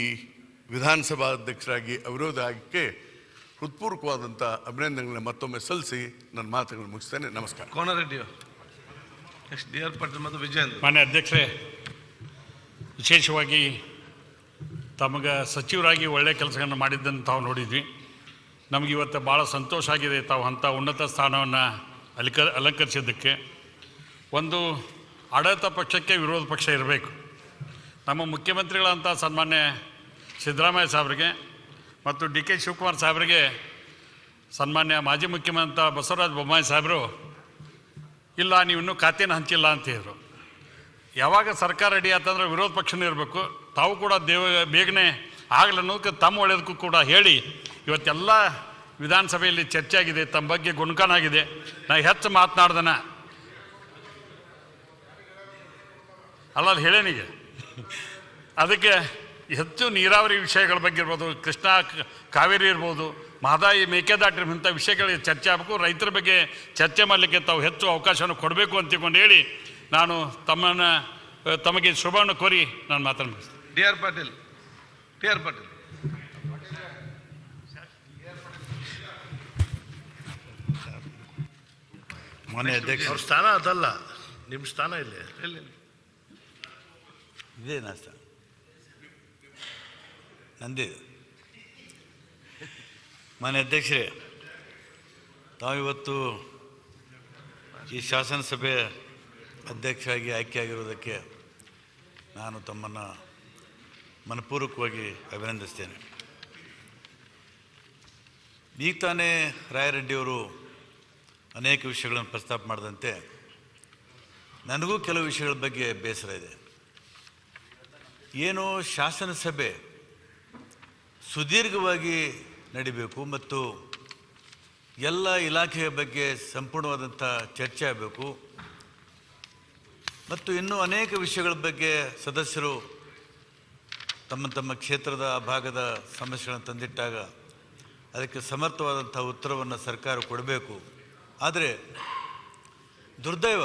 Speaker 19: ವಿಧಾನಸಭಾ ಅಧ್ಯಕ್ಷರಾಗಿ ಅವಿರೋಧ ಆಗಕ್ಕೆ ಹೃತ್ಪೂರ್ವಕವಾದಂಥ ಅಭಿನಂದನೆಗಳನ್ನ ಮತ್ತೊಮ್ಮೆ ಸಲ್ಲಿಸಿ ನನ್ನ ಮಾತುಗಳನ್ನು ಮುಗಿಸ್ತೇನೆ. ನಮಸ್ಕಾರ.
Speaker 5: Konareddy next D R Patil ಮತ್ತು ವಿಜಯೇಂದ್ರ.
Speaker 20: ಮಾನ್ಯ ಅಧ್ಯಕ್ಷರೇ, ವಿಶೇಷವಾಗಿ ತಮಗೆ ಸಚಿವರಾಗಿ ಒಳ್ಳೆಯ ಕೆಲಸಗಳನ್ನು ಮಾಡಿದ್ದನ್ನು ತಾವು ನೋಡಿದ್ವಿ. ನಮಗೆ ಇವತ್ತು ಭಾಳ ಸಂತೋಷ ಆಗಿದೆ ತಾವು ಅಂಥ ಉನ್ನತ ಸ್ಥಾನವನ್ನು ಅಲಂಕರಿಸಿದ್ದಕ್ಕೆ. ಒಂದು ಆಡಳಿತ ಪಕ್ಷಕ್ಕೆ ವಿರೋಧ ಪಕ್ಷ ಇರಬೇಕು. ನಮ್ಮ ಮುಖ್ಯಮಂತ್ರಿಗಳಂಥ ಸನ್ಮಾನ್ಯ ಸಿದ್ದರಾಮಯ್ಯ ಸಾಹೇಬರಿಗೆ ಮತ್ತು ಡಿ ಕೆ ಶಿವಕುಮಾರ್ ಸಾಹೇಬರಿಗೆ ಸನ್ಮಾನ್ಯ ಮಾಜಿ ಮುಖ್ಯಮಂತ್ರಿ ಬಸವರಾಜ ಬೊಮ್ಮಾಯಿ ಸಾಹೇಬರು ಇಲ್ಲ ನೀವು ಇನ್ನೂ ಖಾತೆನ ಹಂಚಿಲ್ಲ ಅಂತ ಹೇಳಿದರು. ಯಾವಾಗ ಸರ್ಕಾರ ರೆಡಿ ಆತಂದ್ರೆ ವಿರೋಧ ಪಕ್ಷನೇ ಇರಬೇಕು. ತಾವು ಕೂಡ ಬೇಗನೆ ಆಗಲಿ ಅನ್ನೋದಕ್ಕೆ ತಮ್ಮ ಒಳ್ಳೆಯದಕ್ಕೂ ಕೂಡ ಹೇಳಿ ಇವತ್ತೆಲ್ಲ ವಿಧಾನಸಭೆಯಲ್ಲಿ ಚರ್ಚೆ ಆಗಿದೆ. ತಮ್ಮ ಬಗ್ಗೆ ಗುಣಗಾನ ಆಗಿದೆ. ನಾ ಹೆಚ್ಚು ಮಾತನಾಡ್ದನ ಅಲ್ಲ ಅದು ಹೇಳೇನಿಗೆ. ಅದಕ್ಕೆ ಹೆಚ್ಚು ನೀರಾವರಿ ವಿಷಯಗಳ ಬಗ್ಗೆ ಇರ್ಬೋದು, ಕೃಷ್ಣಾ ಕಾವೇರಿ ಇರ್ಬೋದು, ಮಹದಾಯಿ ಮೇಕೆದಾಟು ಇಂಥ ವಿಷಯಗಳಿಗೆ ಚರ್ಚೆ ಆಗಬೇಕು. ರೈತರ ಬಗ್ಗೆ ಚರ್ಚೆ ಮಾಡಲಿಕ್ಕೆ ತಾವು ಹೆಚ್ಚು ಅವಕಾಶವನ್ನು ಕೊಡಬೇಕು ಅಂತ ತಿಳ್ಕೊಂಡು ಹೇಳಿ ನಾನು ತಮಗೆ ಶುಭವನ್ನು ಕೋರಿ ನಾನು ಮಾತನಾಡ್ತೀನಿ.
Speaker 5: D R Patil.
Speaker 2: ಮಾನ್ಯ ಅಧ್ಯಕ್ಷ, ಅವ್ರ ಸ್ಥಾನ ಅದಲ್ಲ, ನಿಮ್ಮ ಸ್ಥಾನ ಇಲ್ಲೇ
Speaker 21: ಇದೇನಾ ಸ್ಥಾನ ನಂದೇ. ಮಾನ್ಯ ಅಧ್ಯಕ್ಷರೇ, ತಾವಿವತ್ತು ಈ ಶಾಸನಸಭೆ ಅಧ್ಯಕ್ಷರಾಗಿ ಆಯ್ಕೆಯಾಗಿರುವುದಕ್ಕೆ ನಾನು ತಮ್ಮನ್ನು ಮನಪೂರ್ವಕವಾಗಿ ಅಭಿನಂದಿಸ್ತೇನೆ. ಈಗ ತಾನೇ ರಾಯರೆಡ್ಡಿಯವರು ಅನೇಕ ವಿಷಯಗಳನ್ನು ಪ್ರಸ್ತಾಪ ಮಾಡಿದಂತೆ ನನಗೂ ಕೆಲವು ವಿಷಯಗಳ ಬಗ್ಗೆ ಬೇಸರ ಇದೆ. ಏನು ಶಾಸನಸಭೆ ಸುದೀರ್ಘವಾಗಿ ನಡಿಬೇಕು ಮತ್ತು ಎಲ್ಲ ಇಲಾಖೆಯ ಬಗ್ಗೆ ಸಂಪೂರ್ಣವಾದಂಥ ಚರ್ಚೆ ಆಗಬೇಕು ಮತ್ತು ಇನ್ನೂ ಅನೇಕ ವಿಷಯಗಳ ಬಗ್ಗೆ ಸದಸ್ಯರು ತಮ್ಮ ತಮ್ಮ ಕ್ಷೇತ್ರದ ಭಾಗದ ಸಮಸ್ಯೆಗಳನ್ನು ತಂದಿಟ್ಟಾಗ ಅದಕ್ಕೆ ಸಮರ್ಥವಾದಂಥ ಉತ್ತರವನ್ನು ಸರ್ಕಾರ ಕೊಡಬೇಕು. ಆದರೆ ದುರ್ದೈವ,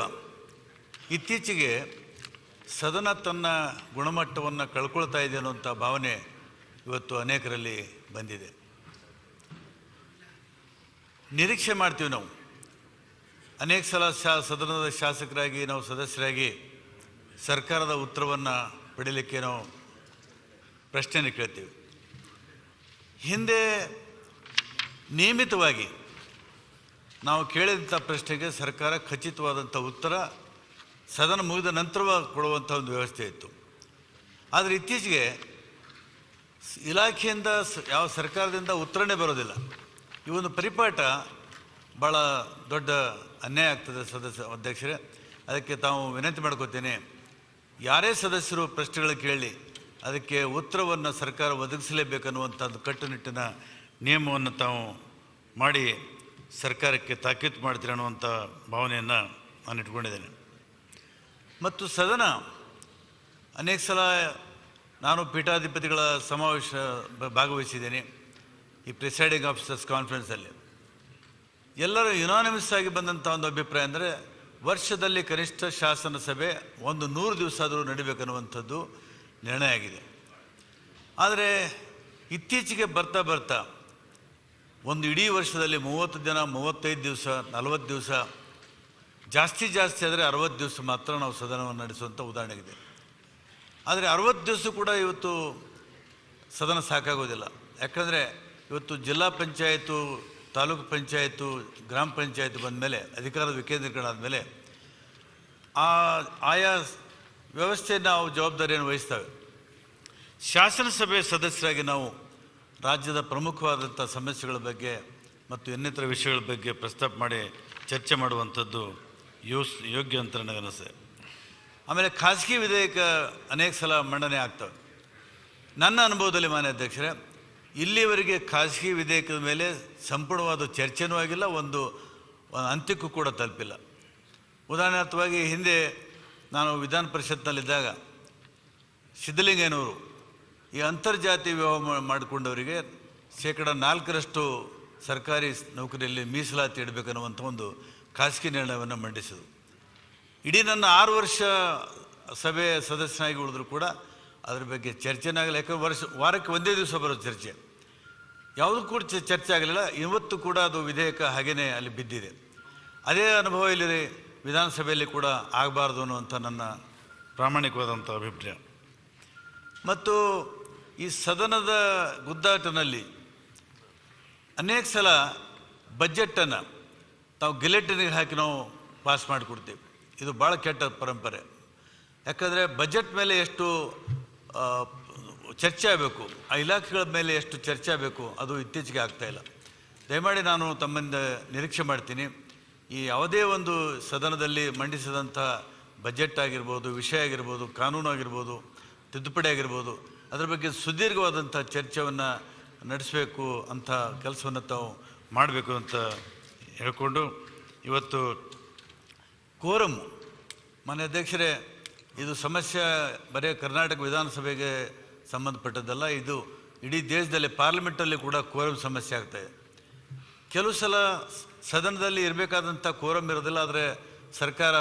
Speaker 21: ಇತ್ತೀಚೆಗೆ ಸದನ ತನ್ನ ಗುಣಮಟ್ಟವನ್ನು ಕಳ್ಕೊಳ್ತಾ ಇದೆ ಅನ್ನುವಂಥ ಭಾವನೆ ಇವತ್ತು ಅನೇಕರಲ್ಲಿ ಬಂದಿದೆ. ನಿರೀಕ್ಷೆ ಮಾಡ್ತೀವಿ ನಾವು ಅನೇಕ ಸಲ ಸದನದ ಶಾಸಕರಾಗಿ ನಾವು ಸದಸ್ಯರಾಗಿ ಸರ್ಕಾರದ ಉತ್ತರವನ್ನು ಪಡೀಲಿಕ್ಕೆ ನಾವು ಪ್ರಶ್ನೆಯನ್ನು ಕೇಳ್ತೀವಿ. ಹಿಂದೆ ನಿಯಮಿತವಾಗಿ ನಾವು ಕೇಳಿದಂಥ ಪ್ರಶ್ನೆಗೆ ಸರ್ಕಾರ ಖಚಿತವಾದಂಥ ಉತ್ತರ ಸದನ ಮುಗಿದ ನಂತರವಾಗಿ ಕೊಡುವಂಥ ಒಂದು ವ್ಯವಸ್ಥೆ ಇತ್ತು. ಆದರೆ ಇತ್ತೀಚೆಗೆ ಇಲಾಖೆಯಿಂದ ಯಾವ ಸರ್ಕಾರದಿಂದ ಉತ್ತರನೇ ಬರೋದಿಲ್ಲ. ಈ ಒಂದು ಪರಿಪಾಠ ಭಾಳ ದೊಡ್ಡ ಅನ್ಯಾಯ ಆಗ್ತದೆ ಅಧ್ಯಕ್ಷರೇ. ಅದಕ್ಕೆ ತಾವು ವಿನಂತಿ ಮಾಡ್ಕೋತೇನೆ, ಯಾರೇ ಸದಸ್ಯರು ಪ್ರಶ್ನೆಗಳು ಕೇಳಿ ಅದಕ್ಕೆ ಉತ್ತರವನ್ನು ಸರ್ಕಾರ ಒದಗಿಸಲೇಬೇಕನ್ನುವಂಥದ್ದು ಕಟ್ಟುನಿಟ್ಟಿನ ನಿಯಮವನ್ನು ತಾವು ಮಾಡಿ ಸರ್ಕಾರಕ್ಕೆ ತಾಕೀತು ಮಾಡ್ತೀರ ಅನ್ನುವಂಥ ಭಾವನೆಯನ್ನು ನಾನು ಇಟ್ಕೊಂಡಿದ್ದೇನೆ. ಮತ್ತು ಸದನ ಅನೇಕ ಸಲ ನಾನು ಪೀಠಾಧಿಪತಿಗಳ ಸಮಾವೇಶ ಭಾಗವಹಿಸಿದ್ದೇನೆ. ಈ ಪ್ರಿಸೈಡಿಂಗ್ ಆಫೀಸರ್ಸ್ ಕಾನ್ಫರೆನ್ಸಲ್ಲಿ ಎಲ್ಲರೂ ಯುನಾನಿಮಸ್ ಆಗಿ ಬಂದಂಥ ಒಂದು ಅಭಿಪ್ರಾಯ ಅಂದರೆ ವರ್ಷದಲ್ಲಿ ಕನಿಷ್ಠ ಶಾಸನ ಸಭೆ 100 ದಿವಸ ಆದರೂ ನಡಿಬೇಕನ್ನುವಂಥದ್ದು ನಿರ್ಣಯ ಆಗಿದೆ. ಆದರೆ ಇತ್ತೀಚೆಗೆ ಬರ್ತಾ ಒಂದು ಇಡೀ ವರ್ಷದಲ್ಲಿ 30 ದಿನ, 35 ದಿವಸ, 40 ದಿವಸ, ಜಾಸ್ತಿ ಆದರೆ 60 ದಿವಸ ಮಾತ್ರ ನಾವು ಸದನವನ್ನು ನಡೆಸುವಂಥ ಉದಾಹರಣೆಗಿದೆ. ಆದರೆ 60 ದಿವಸ ಕೂಡ ಇವತ್ತು ಸದನ ಸಾಕಾಗೋದಿಲ್ಲ. ಯಾಕಂದರೆ ಇವತ್ತು ಜಿಲ್ಲಾ ಪಂಚಾಯತು, ತಾಲೂಕು ಪಂಚಾಯತು, ಗ್ರಾಮ ಪಂಚಾಯತ್ ಬಂದ ಮೇಲೆ ಅಧಿಕಾರದ ವಿಕೇಂದ್ರೀಕರಣ ಆದಮೇಲೆ ಆಯಾ ವ್ಯವಸ್ಥೆಯನ್ನು ನಾವು ಜವಾಬ್ದಾರಿಯನ್ನು ವಹಿಸ್ತೇವೆ. ಶಾಸನಸಭೆ ಸದಸ್ಯರಾಗಿ ನಾವು ರಾಜ್ಯದ ಪ್ರಮುಖವಾದಂಥ ಸಮಸ್ಯೆಗಳ ಬಗ್ಗೆ ಮತ್ತು ಇನ್ನಿತರ ವಿಷಯಗಳ ಬಗ್ಗೆ ಪ್ರಸ್ತಾಪ ಮಾಡಿ ಚರ್ಚೆ ಮಾಡುವಂಥದ್ದು ಯೋಗ್ಯ ಅಂತ ನನಗನ್ನಿಸ್ತದೆ. ಆಮೇಲೆ ಖಾಸಗಿ ವಿಧೇಯಕ ಅನೇಕ ಸಲ ಮಂಡನೆ ಆಗ್ತವೆ. ನನ್ನ ಅನುಭವದಲ್ಲಿ ಮಾನ್ಯ ಅಧ್ಯಕ್ಷರೇ, ಇಲ್ಲಿವರೆಗೆ ಖಾಸಗಿ ವಿಧೇಯಕದ ಮೇಲೆ ಸಂಪೂರ್ಣವಾದ ಚರ್ಚೆನೂ ಆಗಿಲ್ಲ, ಒಂದು ಅಂತ್ಯಕ್ಕೂ ಕೂಡ ತಲುಪಿಲ್ಲ. ಉದಾಹರಣಾರ್ಥವಾಗಿ ಹಿಂದೆ ನಾನು ವಿಧಾನ ಪರಿಷತ್ನಲ್ಲಿದ್ದಾಗ ಸಿದ್ಧಲಿಂಗಯ್ಯನವರು ಈ ಅಂತರ್ಜಾತಿ ವಿವಾಹ ಮಾಡಿಕೊಂಡವರಿಗೆ 4% ಸರ್ಕಾರಿ ನೌಕರಿಯಲ್ಲಿ ಮೀಸಲಾತಿ ಇಡಬೇಕನ್ನುವಂಥ ಒಂದು ಖಾಸಗಿ ನಿರ್ಣಯವನ್ನು ಮಂಡಿಸಿದರು. ಇಡೀ ನನ್ನ 6 ವರ್ಷ ಸಭೆ ಸದಸ್ಯನಾಗಿ ಉಳಿದ್ರು ಕೂಡ ಅದ್ರ ಬಗ್ಗೆ ಚರ್ಚೆನೇ ಆಗಲ್ಲ. ಯಾಕಂದ್ರೆ ವಾರಕ್ಕೆ ಒಂದೇ ದಿವಸ ಬರೋ ಚರ್ಚೆ, ಯಾವುದೂ ಕೂಡ ಚರ್ಚೆ ಆಗಲಿಲ್ಲ. ಇವತ್ತು ಕೂಡ ಅದು ವಿಧೇಯಕ ಹಾಗೇ ಅಲ್ಲಿ ಬಿದ್ದಿದೆ. ಅದೇ ಅನುಭವ ಇಲ್ಲಿ ವಿಧಾನಸಭೆಯಲ್ಲಿ ಕೂಡ ಆಗಬಾರ್ದು ಅನ್ನುವಂಥ ನನ್ನ ಪ್ರಾಮಾಣಿಕವಾದಂಥ ಅಭಿಪ್ರಾಯ. ಮತ್ತು ಈ ಸದನದ ಗುದ್ದಾಟನಲ್ಲಿ ಅನೇಕ ಸಲ ಬಜೆಟನ್ನು ತಾವು ಗೆಲೆಟಿನಿಗೆ ಹಾಕಿ ನಾವು ಪಾಸ್ ಮಾಡಿಕೊಡ್ತೀವಿ. ಇದು ಭಾಳ ಕೆಟ್ಟ ಪರಂಪರೆ. ಯಾಕಂದರೆ ಬಜೆಟ್ ಮೇಲೆ ಎಷ್ಟು ಚರ್ಚೆ ಆಗಬೇಕು, ಆ ಇಲಾಖೆಗಳ ಮೇಲೆ ಎಷ್ಟು ಚರ್ಚೆ ಆಗಬೇಕು, ಅದು ಇತ್ತೀಚೆಗೆ ಆಗ್ತಾಯಿಲ್ಲ. ದಯಮಾಡಿ ನಾನು ತಮ್ಮಿಂದ ನಿರೀಕ್ಷೆ ಮಾಡ್ತೀನಿ, ಈ ಯಾವುದೇ ಒಂದು ಸದನದಲ್ಲಿ ಮಂಡಿಸಿದಂಥ ಬಜೆಟ್ ಆಗಿರ್ಬೋದು, ವಿಷಯ ಆಗಿರ್ಬೋದು, ಕಾನೂನು ಆಗಿರ್ಬೋದು, ತಿದ್ದುಪಡಿ ಆಗಿರ್ಬೋದು, ಅದರ ಬಗ್ಗೆ ಸುದೀರ್ಘವಾದಂಥ ಚರ್ಚೆಯನ್ನು ನಡೆಸಬೇಕು ಅಂತ ಕೆಲಸವನ್ನು ತಾವು ಮಾಡಬೇಕು ಅಂತ ಹೇಳ್ಕೊಂಡು, ಇವತ್ತು ಕೋರಮ್ಮು ಮಾನ್ಯ ಅಧ್ಯಕ್ಷರೇ, ಇದು ಸಮಸ್ಯೆ ಬರೀ ಕರ್ನಾಟಕ ವಿಧಾನಸಭೆಗೆ ಸಂಬಂಧಪಟ್ಟದ್ದಲ್ಲ. ಇದು ಇಡೀ ದೇಶದಲ್ಲಿ ಪಾರ್ಲಿಮೆಂಟಲ್ಲಿ ಕೂಡ ಕೋರಂ ಸಮಸ್ಯೆ ಆಗ್ತಾಯಿದೆ. ಕೆಲವು ಸಲ ಸದನದಲ್ಲಿ ಇರಬೇಕಾದಂಥ ಕೋರಂ ಇರೋದಿಲ್ಲ, ಆದರೆ ಸರ್ಕಾರ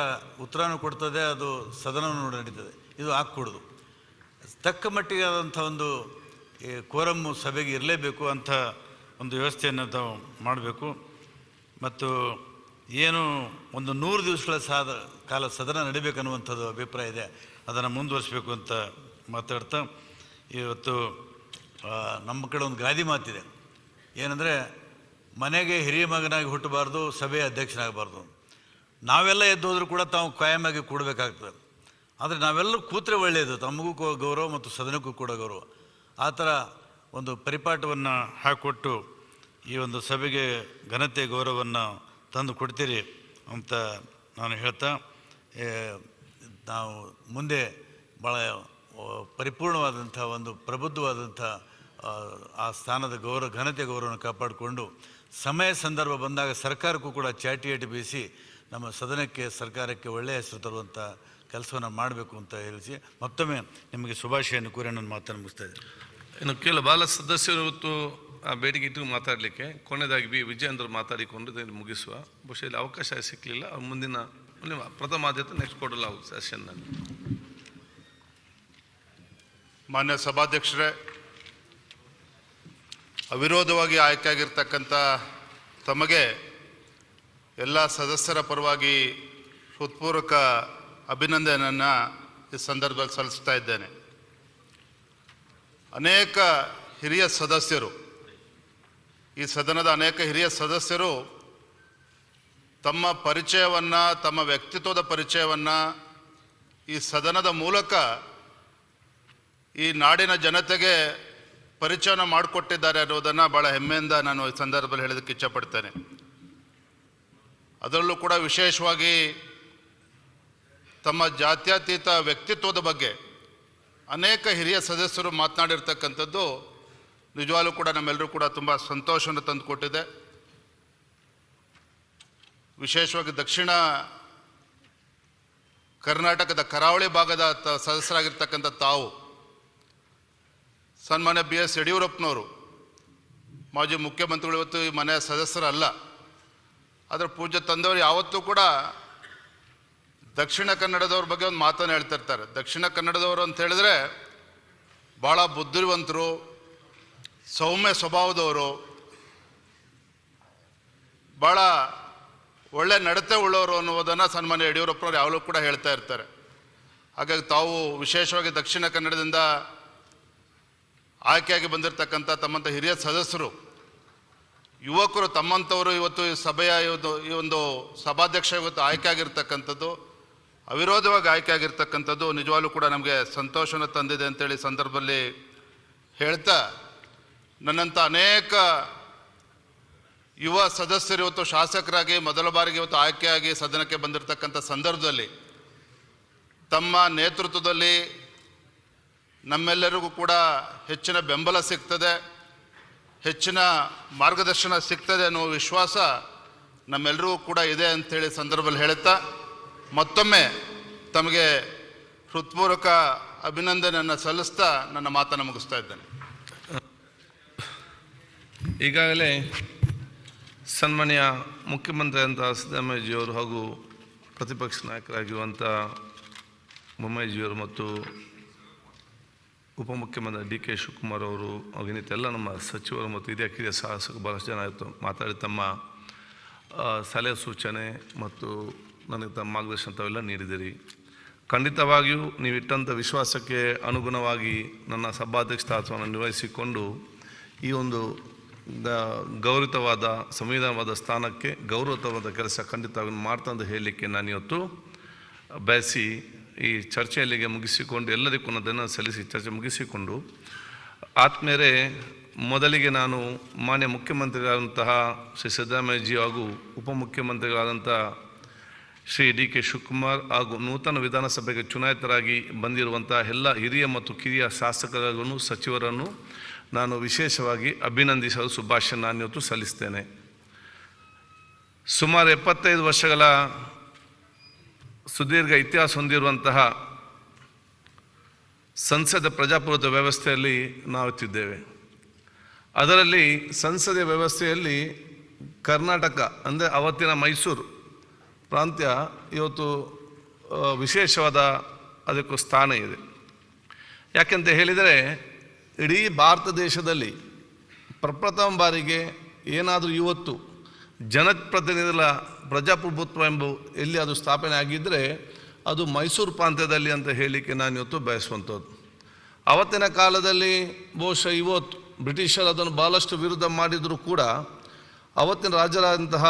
Speaker 21: ಉತ್ತರನೂ ಕೊಡ್ತದೆ, ಅದು ಸದನವೂ ನಡೀತದೆ. ಇದು ಆಗ್ಕೂಡ್ದು. ತಕ್ಕ ಮಟ್ಟಿಗೆ ಆದಂಥ ಒಂದು ಕೋರಮ್ಮು ಸಭೆಗೆ ಇರಲೇಬೇಕು ಅಂತ ಒಂದು ವ್ಯವಸ್ಥೆಯನ್ನು ತಾವು ಮಾಡಬೇಕು. ಮತ್ತು ಏನು ಒಂದು 100 ದಿವಸಗಳ ಕಾಲ ಸದನ ನಡಿಬೇಕನ್ನುವಂಥದ್ದು ಅಭಿಪ್ರಾಯ ಇದೆ, ಅದನ್ನು ಮುಂದುವರಿಸಬೇಕು ಅಂತ ಮಾತಾಡ್ತಾ, ಇವತ್ತು ನಮ್ಮ ಕಡೆ ಒಂದು ಗಾದಿ ಮಾತಿದೆ, ಏನಂದರೆ ಮನೆಗೆ ಹಿರಿಯ ಮಗನಾಗಿ ಹುಟ್ಟಬಾರ್ದು, ಸಭೆಯ ಅಧ್ಯಕ್ಷನಾಗಬಾರ್ದು. ನಾವೆಲ್ಲ ಎದ್ದು ಹೋದರೂ ಕೂಡ ತಾವು ಕಾಯಮಾಗಿ ಕೂಡಬೇಕಾಗ್ತದೆ. ಆದರೆ ನಾವೆಲ್ಲರೂ ಕೂತ್ರೆ ಒಳ್ಳೆಯದು, ತಮಗೂ ಗೌರವ ಮತ್ತು ಸದನಕ್ಕೂ ಕೂಡ ಗೌರವ. ಆ ಥರ ಒಂದು ಪರಿಪಾಠವನ್ನು ಹಾಕಿಕೊಟ್ಟು ಈ ಒಂದು ಸಭೆಗೆ ಘನತೆ ಗೌರವವನ್ನು ತಂದು ಕೊಡ್ತೀರಿ ಅಂತ ನಾನು ಹೇಳ್ತಾ, ನಾವು ಮುಂದೆ ಭಾಳ ಪರಿಪೂರ್ಣವಾದಂಥ ಒಂದು ಪ್ರಬುದ್ಧವಾದಂಥ ಆ ಸ್ಥಾನದ ಘನತೆ ಗೌರವವನ್ನು ಕಾಪಾಡಿಕೊಂಡು ಸಮಯ ಸಂದರ್ಭ ಬಂದಾಗ ಸರ್ಕಾರಕ್ಕೂ ಕೂಡ ಚಾಟಿ ಬೀಸಿ ನಮ್ಮ ಸದನಕ್ಕೆ ಸರ್ಕಾರಕ್ಕೆ ಒಳ್ಳೆಯ ಹೆಸರು ತರುವಂಥ ಕೆಲಸವನ್ನು ಮಾಡಬೇಕು ಅಂತ ಹೇಳಿಸಿ ಮತ್ತೊಮ್ಮೆ ನಿಮಗೆ ಶುಭಾಶಯನ್ನು ಕೋರಿ ನನ್ನ ಮಾತನ್ನು ಮುಗಿಸ್ತಾ ಇದ್ದೇನೆ.
Speaker 5: ಇನ್ನು ಕೆಲವು ಬಾಲ ಸದಸ್ಯರು ಇವತ್ತು ಆ ಬೇಡಿಕೆ ಇಟ್ಟು ಮಾತಾಡಲಿಕ್ಕೆ ಕೊನೆಯದಾಗಿ ವಿಜಯೇಂದ್ರ ಮಾತಾಡಿಕೊಂಡು ಇದನ್ನು ಮುಗಿಸುವ. ಬಹುಶಃ ಇಲ್ಲಿ ಅವಕಾಶ ಸಿಕ್ಕಲಿಲ್ಲ, ಮುಂದಿನ ಪ್ರಥಮ ಆದ್ಯತೆ ನೆಕ್ಸ್ಟ್ ಕೊಡಲಾಗುತ್ತೆ ಸೆಷನ್ನಲ್ಲಿ.
Speaker 3: ಮಾನ್ಯ ಸಭಾಧ್ಯಕ್ಷರೇ, ಅವಿರೋಧವಾಗಿ ಆಯ್ಕೆಯಾಗಿರ್ತಕ್ಕಂಥ ತಮಗೆ ಎಲ್ಲ ಸದಸ್ಯರ ಪರವಾಗಿ ಹೃತ್ಪೂರ್ವಕ ಅಭಿನಂದನೆಯನ್ನು ಈ ಸಂದರ್ಭದಲ್ಲಿ ಸಲ್ಲಿಸ್ತಾ ಇದ್ದೇನೆ. ಅನೇಕ ಹಿರಿಯ ಸದಸ್ಯರು, ಈ ಸದನದ ಅನೇಕ ಹಿರಿಯ ಸದಸ್ಯರು ತಮ್ಮ ಪರಿಚಯವನ್ನು, ತಮ್ಮ ವ್ಯಕ್ತಿತ್ವದ ಪರಿಚಯವನ್ನು ಈ ಸದನದ ಮೂಲಕ ಈ ನಾಡಿನ ಜನತೆಗೆ ಪರಿಚಯನ ಮಾಡಿಕೊಟ್ಟಿದ್ದಾರೆ ಅನ್ನೋದನ್ನು ಭಾಳ ಹೆಮ್ಮೆಯಿಂದ ನಾನು ಈ ಸಂದರ್ಭದಲ್ಲಿ ಹೇಳೋದಕ್ಕೆ ಇಚ್ಛಪಡ್ತೇನೆ. ಅದರಲ್ಲೂ ಕೂಡ ವಿಶೇಷವಾಗಿ ತಮ್ಮ ಜಾತ್ಯತೀತ ವ್ಯಕ್ತಿತ್ವದ ಬಗ್ಗೆ ಅನೇಕ ಹಿರಿಯ ಸದಸ್ಯರು ಮಾತನಾಡಿರ್ತಕ್ಕಂಥದ್ದು ನಿಜವಾಗ್ಲೂ ಕೂಡ ನಮ್ಮೆಲ್ಲರೂ ಕೂಡ ತುಂಬ ಸಂತೋಷವನ್ನು ತಂದುಕೊಟ್ಟಿದೆ. ವಿಶೇಷವಾಗಿ ದಕ್ಷಿಣ ಕರ್ನಾಟಕದ ಕರಾವಳಿ ಭಾಗದ ಸದಸ್ಯರಾಗಿರ್ತಕ್ಕಂಥ ತಾವು ಸನ್ಮಾನ್ಯ BS ಯಡಿಯೂರಪ್ಪನವರು, ಮಾಜಿ ಮುಖ್ಯಮಂತ್ರಿಗಳು, ಇವತ್ತು ಈ ಮನೆಯ ಸದಸ್ಯರಲ್ಲ, ಆದರೆ ಪೂಜ್ಯ ತಂದೆಯವರು ಯಾವತ್ತೂ ಕೂಡ ದಕ್ಷಿಣ ಕನ್ನಡದವ್ರ ಬಗ್ಗೆ ಒಂದು ಮಾತನ್ನು ಹೇಳ್ತಿರ್ತಾರೆ. ದಕ್ಷಿಣ ಕನ್ನಡದವರು ಅಂತ ಹೇಳಿದ್ರೆ ಭಾಳ ಬುದ್ಧಿವಂತರು, ಸೌಮ್ಯ ಸ್ವಭಾವದವರು, ಭಾಳ ಒಳ್ಳೆ ನಡತೆ ಉಳ್ಳವರು ಅನ್ನುವುದನ್ನು ಸನ್ಮಾನ್ಯ ಯಡಿಯೂರಪ್ಪನವ್ರು ಯಾವಾಗಲೂ ಕೂಡ ಹೇಳ್ತಾ ಇರ್ತಾರೆ. ಹಾಗಾಗಿ ತಾವು ವಿಶೇಷವಾಗಿ ದಕ್ಷಿಣ ಕನ್ನಡದಿಂದ ಆಯ್ಕೆಯಾಗಿ ಬಂದಿರತಕ್ಕಂಥ ತಮ್ಮಂಥ ಹಿರಿಯ ಸದಸ್ಯರು, ಯುವಕರು ತಮ್ಮಂಥವರು ಇವತ್ತು ಈ ಸಭೆಯ ಈ ಒಂದು ಸಭಾಧ್ಯಕ್ಷ ಇವತ್ತು ಆಯ್ಕೆ ಆಗಿರ್ತಕ್ಕಂಥದ್ದು, ಅವಿರೋಧವಾಗಿ ಆಯ್ಕೆ ಆಗಿರ್ತಕ್ಕಂಥದ್ದು ನಿಜವಾಗ್ಲೂ ಕೂಡ ನಮಗೆ ಸಂತೋಷನ ತಂದಿದೆ ಅಂತೇಳಿ ಸಂದರ್ಭದಲ್ಲಿ ಹೇಳ್ತಾ, ನನ್ನಂಥ ಅನೇಕ ಯುವ ಸದಸ್ಯರು ಇವತ್ತು ಶಾಸಕರಾಗಿ ಮೊದಲ ಬಾರಿಗೆ ಇವತ್ತು ಆಯ್ಕೆಯಾಗಿ ಸದನಕ್ಕೆ ಬಂದಿರತಕ್ಕಂಥ ಸಂದರ್ಭದಲ್ಲಿ ತಮ್ಮ ನೇತೃತ್ವದಲ್ಲಿ ನಮ್ಮೆಲ್ಲರಿಗೂ ಕೂಡ ಹೆಚ್ಚಿನ ಬೆಂಬಲ ಸಿಗ್ತದೆ, ಹೆಚ್ಚಿನ ಮಾರ್ಗದರ್ಶನ ಸಿಗ್ತದೆ ಅನ್ನೋ ವಿಶ್ವಾಸ ನಮ್ಮೆಲ್ಲರಿಗೂ ಕೂಡ ಇದೆ ಅಂಥೇಳಿ ಸಂದರ್ಭದಲ್ಲಿ ಹೇಳುತ್ತಾ ಮತ್ತೊಮ್ಮೆ ತಮಗೆ ಹೃತ್ಪೂರ್ವಕ ಅಭಿನಂದನೆಯನ್ನು ಸಲ್ಲಿಸ್ತಾ ನನ್ನ ಮಾತನ್ನು ಮುಗಿಸ್ತಾ ಇದ್ದೇನೆ.
Speaker 5: ಈಗಾಗಲೇ ಸನ್ಮಾನ್ಯ ಮುಖ್ಯಮಂತ್ರಿ ಅಂತ ಸಿದ್ದರಾಮಯ್ಯಜಿಯವರು ಹಾಗೂ ಪ್ರತಿಪಕ್ಷ ನಾಯಕರಾಗಿರುವಂಥ ಬೊಮ್ಮಾಯಿಜಿಯವರು ಮತ್ತು ಉಪಮುಖ್ಯಮಂತ್ರಿ DK ಶಿವಕುಮಾರ್ ಅವರು ಇನ್ನಿತೆಲ್ಲ ನಮ್ಮ ಸಚಿವರು ಮತ್ತು ಹಿರಿಯ ಕಿರಿಯ ಶಾಸಕರು ಭಾಳಷ್ಟು ಜನ ಮಾತಾಡಿ ತಮ್ಮ ಸಲಹೆ ಸೂಚನೆ ಮತ್ತು ನನಗೆ ತಮ್ಮ ಮಾರ್ಗದರ್ಶನ ತಾವೆಲ್ಲ ನೀಡಿದಿರಿ. ಖಂಡಿತವಾಗಿಯೂ ನೀವಿಟ್ಟಂಥ ವಿಶ್ವಾಸಕ್ಕೆ ಅನುಗುಣವಾಗಿ ನನ್ನ ಸಭಾಧ್ಯಕ್ಷತ್ವವನ್ನು ನಿರ್ವಹಿಸಿಕೊಂಡು ಈ ಒಂದು ಗೌರವವಾದ ಸಂವಿಧಾನವಾದ ಸ್ಥಾನಕ್ಕೆ ಗೌರವವಾದ ಕೆಲಸ ಖಂಡಿತವಾಗಿ ಮಾಡ್ತಾ ಅಂತ ಹೇಳಲಿಕ್ಕೆ ನಾನು ಇವತ್ತು ಬಯಸಿ ಈ ಚರ್ಚೆಯಲ್ಲಿಗೆ ಮುಗಿಸಿಕೊಂಡು ಎಲ್ಲರಿಗೂ ಅದನ್ನು ಸಲ್ಲಿಸಿ ಚರ್ಚೆ ಮುಗಿಸಿಕೊಂಡು ಆತ್ಮೇಲೆ ಮೊದಲಿಗೆ ನಾನು ಮಾನ್ಯ ಮುಖ್ಯಮಂತ್ರಿಗಳಾದಂತಹ ಶ್ರೀ ಸಿದ್ದರಾಮಯ್ಯಜಿ ಹಾಗೂ ಉಪಮುಖ್ಯಮಂತ್ರಿಗಳಾದಂಥ ಶ್ರೀ DK ಶಿವಕುಮಾರ್ ಹಾಗೂ ನೂತನ ವಿಧಾನಸಭೆಗೆ ಚುನಾಯಿತರಾಗಿ ಬಂದಿರುವಂಥ ಎಲ್ಲ ಹಿರಿಯ ಮತ್ತು ಕಿರಿಯ ಶಾಸಕರನ್ನು ಸಚಿವರನ್ನು ನಾನು ವಿಶೇಷವಾಗಿ ಅಭಿನಂದಿಸಲು ಶುಭಾಶಯ ನಾನು ಇವತ್ತು ಸಲ್ಲಿಸ್ತೇನೆ. ಸುಮಾರು 75 ವರ್ಷಗಳ ಸುದೀರ್ಘ ಇತಿಹಾಸ ಹೊಂದಿರುವಂತಹ ಸಂಸದ ಪ್ರಜಾಪ್ರಭುತ್ವ ವ್ಯವಸ್ಥೆಯಲ್ಲಿ ನಾವಿತ್ತಿದ್ದೇವೆ. ಅದರಲ್ಲಿ ಸಂಸದೀಯ ವ್ಯವಸ್ಥೆಯಲ್ಲಿ ಕರ್ನಾಟಕ ಅಂದರೆ ಅವತ್ತಿನ ಮೈಸೂರು ಪ್ರಾಂತ್ಯ ಇವತ್ತು ವಿಶೇಷವಾದ ಅದಕ್ಕೂ ಸ್ಥಾನ ಇದೆ. ಯಾಕೆಂತ ಹೇಳಿದರೆ ಇಡೀ ಭಾರತ ದೇಶದಲ್ಲಿ ಪ್ರಪ್ರಥಮ ಬಾರಿಗೆ ಏನಾದರೂ ಇವತ್ತು ಜನಪ್ರತಿನಿಧಿಗಳ ಪ್ರಜಾಪ್ರಭುತ್ವ ಎಂಬ ಎಲ್ಲಿ ಅದು ಸ್ಥಾಪನೆ ಆಗಿದ್ದರೆ ಅದು ಮೈಸೂರು ಪ್ರಾಂತ್ಯದಲ್ಲಿ ಅಂತ ಹೇಳಲಿಕ್ಕೆ ನಾನು ಇವತ್ತು ಬಯಸುವಂಥದ್ದು. ಆವತ್ತಿನ ಕಾಲದಲ್ಲಿ ಬಹುಶಃ ಇವತ್ತು ಬ್ರಿಟಿಷರು ಅದನ್ನು ಭಾಳಷ್ಟು ವಿರುದ್ಧ ಮಾಡಿದರೂ ಕೂಡ ಅವತ್ತಿನ ರಾಜರಾದಂತಹ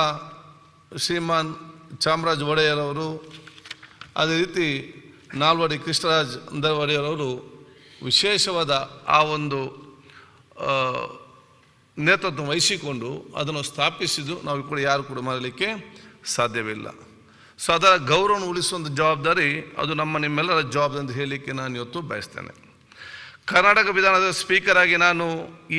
Speaker 5: ಶ್ರೀಮಾನ್ ಚಾಮರಾಜ ಒಡೆಯರವರು, ಅದೇ ರೀತಿ ನಾಲ್ವಡಿ ಕೃಷ್ಣರಾಜ ಒಡೆಯರವರು ವಿಶೇಷವಾದ ಆ ಒಂದು ನೇತೃತ್ವ ವಹಿಸಿಕೊಂಡು ಅದನ್ನು ಸ್ಥಾಪಿಸಿದ್ದು ನಾವು ಕೂಡ ಯಾರು ಕೂಡ ಮಾಡಲಿಕ್ಕೆ ಸಾಧ್ಯವಿಲ್ಲ. ಸೊ ಅದರ ಗೌರವವನ್ನು ಉಳಿಸುವಂಥ ಜವಾಬ್ದಾರಿ ಅದು ನಮ್ಮ ನಿಮ್ಮೆಲ್ಲರ ಜವಾಬ್ದಾರಿ ಅಂತ ಹೇಳಲಿಕ್ಕೆ ನಾನು ಇವತ್ತು ಬಯಸ್ತೇನೆ. ಕರ್ನಾಟಕ ವಿಧಾನದ ಸ್ಪೀಕರ್ ಆಗಿ ನಾನು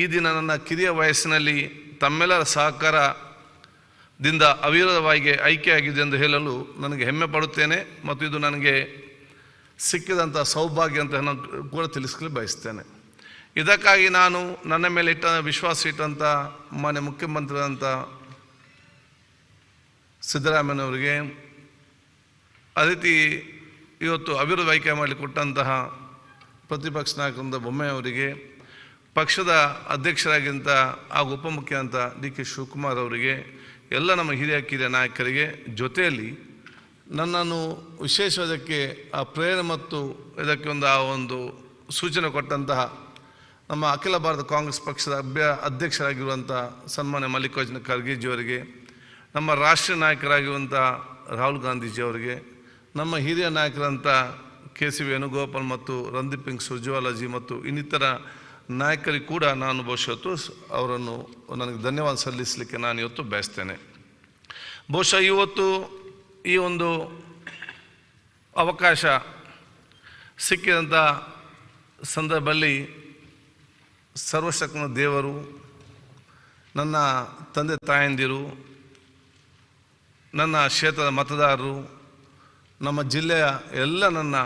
Speaker 5: ಈ ದಿನ ನನ್ನ ಕಿರಿಯ ವಯಸ್ಸಿನಲ್ಲಿ ತಮ್ಮೆಲ್ಲರ ಸಹಕಾರದಿಂದ ಅವಿರೋಧವಾಗಿ ಆಯ್ಕೆಯಾಗಿದೆ ಎಂದು ಹೇಳಲು ನನಗೆ ಹೆಮ್ಮೆ ಪಡುತ್ತೇನೆ ಮತ್ತು ಇದು ನನಗೆ ಸಿಕ್ಕಿದಂಥ ಸೌಭಾಗ್ಯ ಅಂತ ನಾನು ಕೂಡ ತಿಳಿಸಲು ಬಯಸ್ತೇನೆ. ಇದಕ್ಕಾಗಿ ನಾನು ನನ್ನ ಮೇಲೆ ವಿಶ್ವಾಸ ಇಟ್ಟಂಥ ಮಾನ್ಯ ಮುಖ್ಯಮಂತ್ರಿಯಾದಂಥ ಸಿದ್ದರಾಮಯ್ಯನವರಿಗೆ, ಅದೇ ರೀತಿ ಇವತ್ತು ಅವಿರೋಧ ಆಯ್ಕೆ ಮಾಡಲಿ ಕೊಟ್ಟಂತಹ ಪ್ರತಿಪಕ್ಷ ನಾಯಕರಾದ ಬೊಮ್ಮೆಯವರಿಗೆ, ಪಕ್ಷದ ಅಧ್ಯಕ್ಷರಾಗಿಂತ ಹಾಗೂ ಉಪಮುಖ್ಯಮಂತ್ರಿ ಡಿ.ಕೆ. ಶಿವಕುಮಾರ್ ಅವರಿಗೆ, ಎಲ್ಲ ನಮ್ಮ ಕಿರಿಯ ನಾಯಕರಿಗೆ, ಜೊತೆಯಲ್ಲಿ ನನ್ನನ್ನು ವಿಶೇಷವಾದಕ್ಕೆ ಆ ಪ್ರೇರಣೆ ಮತ್ತು ಇದಕ್ಕೆ ಆ ಒಂದು ಸೂಚನೆ ಕೊಟ್ಟಂತಹ ನಮ್ಮ ಅಖಿಲ ಭಾರತ ಕಾಂಗ್ರೆಸ್ ಪಕ್ಷದ ಅಧ್ಯಕ್ಷರಾಗಿರುವಂಥ ಸನ್ಮಾನ್ಯ ಮಲ್ಲಿಕಾರ್ಜುನ ಖರ್ಗೆಜಿಯವರಿಗೆ, ನಮ್ಮ ರಾಷ್ಟ್ರೀಯ ನಾಯಕರಾಗಿರುವಂಥ ರಾಹುಲ್ ಗಾಂಧೀಜಿಯವರಿಗೆ, ನಮ್ಮ ಹಿರಿಯ ನಾಯಕರಂಥ ಕೆ.ಸಿ. ವೇಣುಗೋಪಾಲ್ ಮತ್ತು ರಣದೀಪ್ ಸಿಂಗ್ ಸುರ್ಜೇವಾಲಾಜಿ ಮತ್ತು ಇನ್ನಿತರ ನಾಯಕರಿಗೆ ಕೂಡ ನಾನು ಬಹುಶಃ ಅವರನ್ನು ನನಗೆ ಧನ್ಯವಾದ ಸಲ್ಲಿಸಲಿಕ್ಕೆ ನಾನು ಇವತ್ತು ಬಯಸ್ತೇನೆ. ಬಹುಶಃ ಇವತ್ತು ಈ ಒಂದು ಅವಕಾಶ ಸಿಕ್ಕಿದಂಥ ಸಂದರ್ಭದಲ್ಲಿ ಸರ್ವಶಕ್ತನ ದೇವರು, ನನ್ನ ತಂದೆ ತಾಯಂದಿರು, ನನ್ನ ಕ್ಷೇತ್ರದ ಮತದಾರರು, ನಮ್ಮ ಜಿಲ್ಲೆಯ ಎಲ್ಲ ನನ್ನ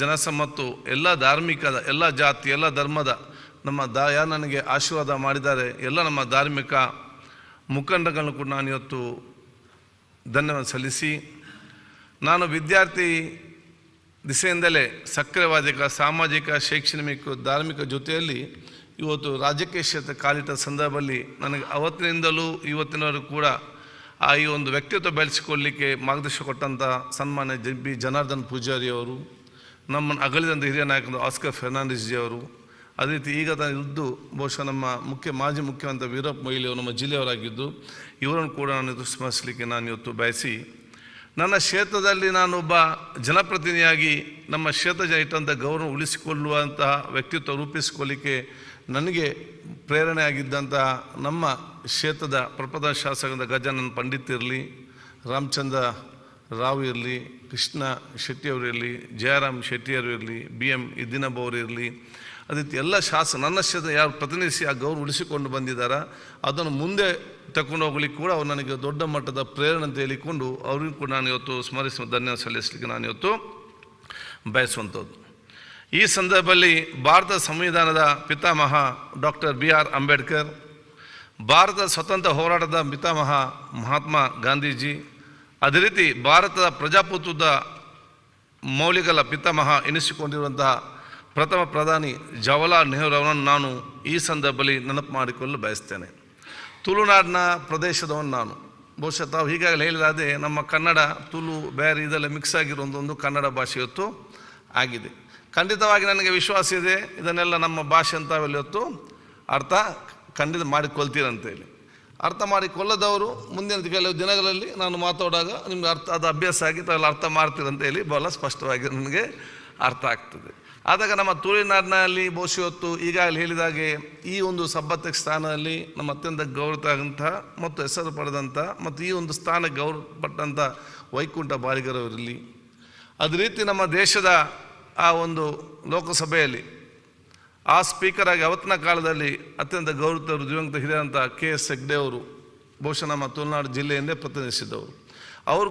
Speaker 5: ಜನಸಮ್ಮತ್ತು, ಎಲ್ಲ ಧಾರ್ಮಿಕದ, ಎಲ್ಲ ಜಾತಿ, ಎಲ್ಲ ಧರ್ಮದ ನಮ್ಮ ಯಾರು ನನಗೆ ಆಶೀರ್ವಾದ ಮಾಡಿದ್ದಾರೆ ಎಲ್ಲ ನಮ್ಮ ಧಾರ್ಮಿಕ ಮುಖಂಡಗಳನ್ನು ಕೂಡ ನಾನು ಇವತ್ತು ಧನ್ಯವಾದ ಸಲ್ಲಿಸಿ, ನಾನು ವಿದ್ಯಾರ್ಥಿ ದಿಸೆಯಿಂದಲೇ ಸಕ್ರಿಯವಾದ ಸಾಮಾಜಿಕ, ಶೈಕ್ಷಣಿಕ, ಧಾರ್ಮಿಕ ಜೊತೆಯಲ್ಲಿ ಇವತ್ತು ರಾಜಕೀಯ ಕ್ಷೇತ್ರ ಕಾಲಿಟ್ಟ ಸಂದರ್ಭದಲ್ಲಿ ನನಗೆ ಅವತ್ತಿನಿಂದಲೂ ಇವತ್ತಿನವರೆಗೂ ಕೂಡ ಈ ಒಂದು ವ್ಯಕ್ತಿತ್ವ ಬೆಳೆಸಿಕೊಳ್ಳಲಿಕ್ಕೆ ಮಾರ್ಗದರ್ಶನ ಕೊಟ್ಟಂಥ ಸನ್ಮಾನ್ಯ ಬಿ ಜನಾರ್ದನ್ ಪೂಜಾರಿಯವರು, ನಮ್ಮನ್ನು ಅಗಲಿದಂಥ ಹಿರಿಯ ನಾಯಕರು ಆಸ್ಕರ್ ಫೆರ್ನಾಂಡಿಸ್ ಜಿಯವರು, ಅದೇ ರೀತಿ ಈಗ ಇದ್ದು ಬಹುಶಃ ನಮ್ಮ ಮಾಜಿ ಮುಖ್ಯಮಂತ್ರಿ ವೀರಪ್ಪ ಮೊಯ್ಲಿಯವರು ನಮ್ಮ ಜಿಲ್ಲೆಯವರಾಗಿದ್ದು ಇವರನ್ನು ಕೂಡ ನಾನು ಸ್ಮರಿಸಲಿಕ್ಕೆ ನಾನು ಇವತ್ತು ಬಯಸಿ, ನನ್ನ ಕ್ಷೇತ್ರದಲ್ಲಿ ನಾನೊಬ್ಬ ಜನಪ್ರತಿನಿಧಿಯಾಗಿ ನಮ್ಮ ಕ್ಷೇತ್ರ ಇಟ್ಟಂಥ ಗೌರವ ಉಳಿಸಿಕೊಳ್ಳುವಂತಹ ವ್ಯಕ್ತಿತ್ವ ರೂಪಿಸಿಕೊಳ್ಳಿಕ್ಕೆ ನನಗೆ ಪ್ರೇರಣೆ ಆಗಿದ್ದಂತಹ ನಮ್ಮ ಕ್ಷೇತ್ರದ ಪ್ರಪ್ರಥಮ ಶಾಸಕರಾದ ಗಜಾನನ್ ಪಂಡಿತ್ ಇರಲಿ, ರಾಮಚಂದ್ರ ರಾವ್ ಇರಲಿ, ಕೃಷ್ಣ ಶೆಟ್ಟಿಯವರು ಇರಲಿ, ಜಯರಾಮ್ ಶೆಟ್ಟಿಯವರು ಇರಲಿ, BM ಇದ್ದಿನಬ್ಬವರು ಇರಲಿ, ಅದೇ ರೀತಿ ಎಲ್ಲ ನನ್ನ ಕ್ಷೇತ್ರ ಯಾರು ಪ್ರತಿನಿಧಿಸಿ ಆ ಗೌರವ ಉಳಿಸಿಕೊಂಡು ಬಂದಿದ್ದಾರೆ ಅದನ್ನು ಮುಂದೆ ತಗೊಂಡು ಹೋಗ್ಲಿಕ್ಕೆ ಕೂಡ ಅವ್ರು ನನಗೆ ದೊಡ್ಡ ಮಟ್ಟದ ಪ್ರೇರಣೆ ಅಂತ ಹೇಳಿಕೊಂಡು ಅವ್ರಿಗೂ ಕೂಡ ನಾನು ಇವತ್ತು ಸ್ಮರಿಸಿ ಧನ್ಯವಾದ ಸಲ್ಲಿಸಲಿಕ್ಕೆ ನಾನು ಇವತ್ತು ಬಯಸುವಂಥದ್ದು. ಈ ಸಂದರ್ಭದಲ್ಲಿ ಭಾರತ ಸಂವಿಧಾನದ ಪಿತಾಮಹ ಡಾಕ್ಟರ್ B.R. ಅಂಬೇಡ್ಕರ್, ಭಾರತದ ಸ್ವತಂತ್ರ ಹೋರಾಟದ ಪಿತಾಮಹ ಮಹಾತ್ಮ ಗಾಂಧೀಜಿ, ಅದೇ ರೀತಿ ಭಾರತದ ಪ್ರಜಾಪ್ರಭುತ್ವದ ಮೌಲ್ಯಗಳ ಪಿತಾಮಹ ಎನಿಸಿಕೊಂಡಿರುವಂತಹ ಪ್ರಥಮ ಪ್ರಧಾನಿ ಜವಾಹರ್ಲಾಲ್ ನೆಹರು ಅವರನ್ನು ನಾನು ಈ ಸಂದರ್ಭದಲ್ಲಿ ನೆನಪು ಮಾಡಿಕೊಳ್ಳಲು ಬಯಸ್ತೇನೆ. ತುಳುನಾಡಿನ ಪ್ರದೇಶದವನು ನಾನು. ಬಹುಶಃ ತಾವು ಈಗಾಗಲೇ ಹೇಳಿದಾದೆ ನಮ್ಮ ಕನ್ನಡ, ತುಳು, ಬೇರೆ ಇದೆಲ್ಲ ಮಿಕ್ಸ್ ಆಗಿರೋ ಒಂದು ಕನ್ನಡ ಭಾಷೆ ಇವತ್ತು ಆಗಿದೆ. ಖಂಡಿತವಾಗಿ ನನಗೆ ವಿಶ್ವಾಸ ಇದೆ ಇದನ್ನೆಲ್ಲ ನಮ್ಮ ಭಾಷೆ ಅಂತಾವೆಲ್ಲ ಇವತ್ತು ಅರ್ಥ ಖಂಡಿತ ಮಾಡಿಕೊಳ್ತೀರಂತೇಳಿ. ಅರ್ಥ ಮಾಡಿಕೊಳ್ಳದವರು ಮುಂದಿನ ಕೆಲವು ದಿನಗಳಲ್ಲಿ ನಾನು ಮಾತಾಡುವಾಗ ನಿಮ್ಗೆ ಅದು ಅಭ್ಯಾಸ ಆಗಿ ತಾವೆಲ್ಲ ಅರ್ಥ ಮಾಡ್ತೀರಂತೇಳಿ ಬಹಳ ಸ್ಪಷ್ಟವಾಗಿ ನನಗೆ ಅರ್ಥ ಆಗ್ತದೆ. ಆದಾಗ ನಮ್ಮ ತುಳುನಾಡಿನಲ್ಲಿ ಬಹುಶಃ ಇವತ್ತು ಈಗಾಗಲೇ ಹೇಳಿದಾಗೆ ಈ ಒಂದು ಸಬ್ಬತ್ತ ಸ್ಥಾನದಲ್ಲಿ ನಮ್ಮ ಅತ್ಯಂತ ಗೌರವಂತಹ ಮತ್ತು ಹೆಸರು ಪಡೆದಂಥ ಮತ್ತು ಈ ಒಂದು ಸ್ಥಾನ ಗೌರವ ಪಟ್ಟಂಥ ವೈಕುಂಠ ಬಾಲಿಗರವರಿರಲಿ, ಅದೇ ರೀತಿ ನಮ್ಮ ದೇಶದ ಆ ಒಂದು ಲೋಕಸಭೆಯಲ್ಲಿ ಆ ಸ್ಪೀಕರ್ ಆಗಿ ಅವತ್ತಿನ ಕಾಲದಲ್ಲಿ ಅತ್ಯಂತ ಗೌರವ ದಿವಂಗತ ಹಿರಿಯಂಥ KS ಹೆಗ್ಡೆ ಅವರು ಬಹುಶಃ ನಮ್ಮ ತುಳುನಾಡು ಜಿಲ್ಲೆಯನ್ನೇ ಪ್ರತಿನಿಧಿಸಿದವರು. ಅವರು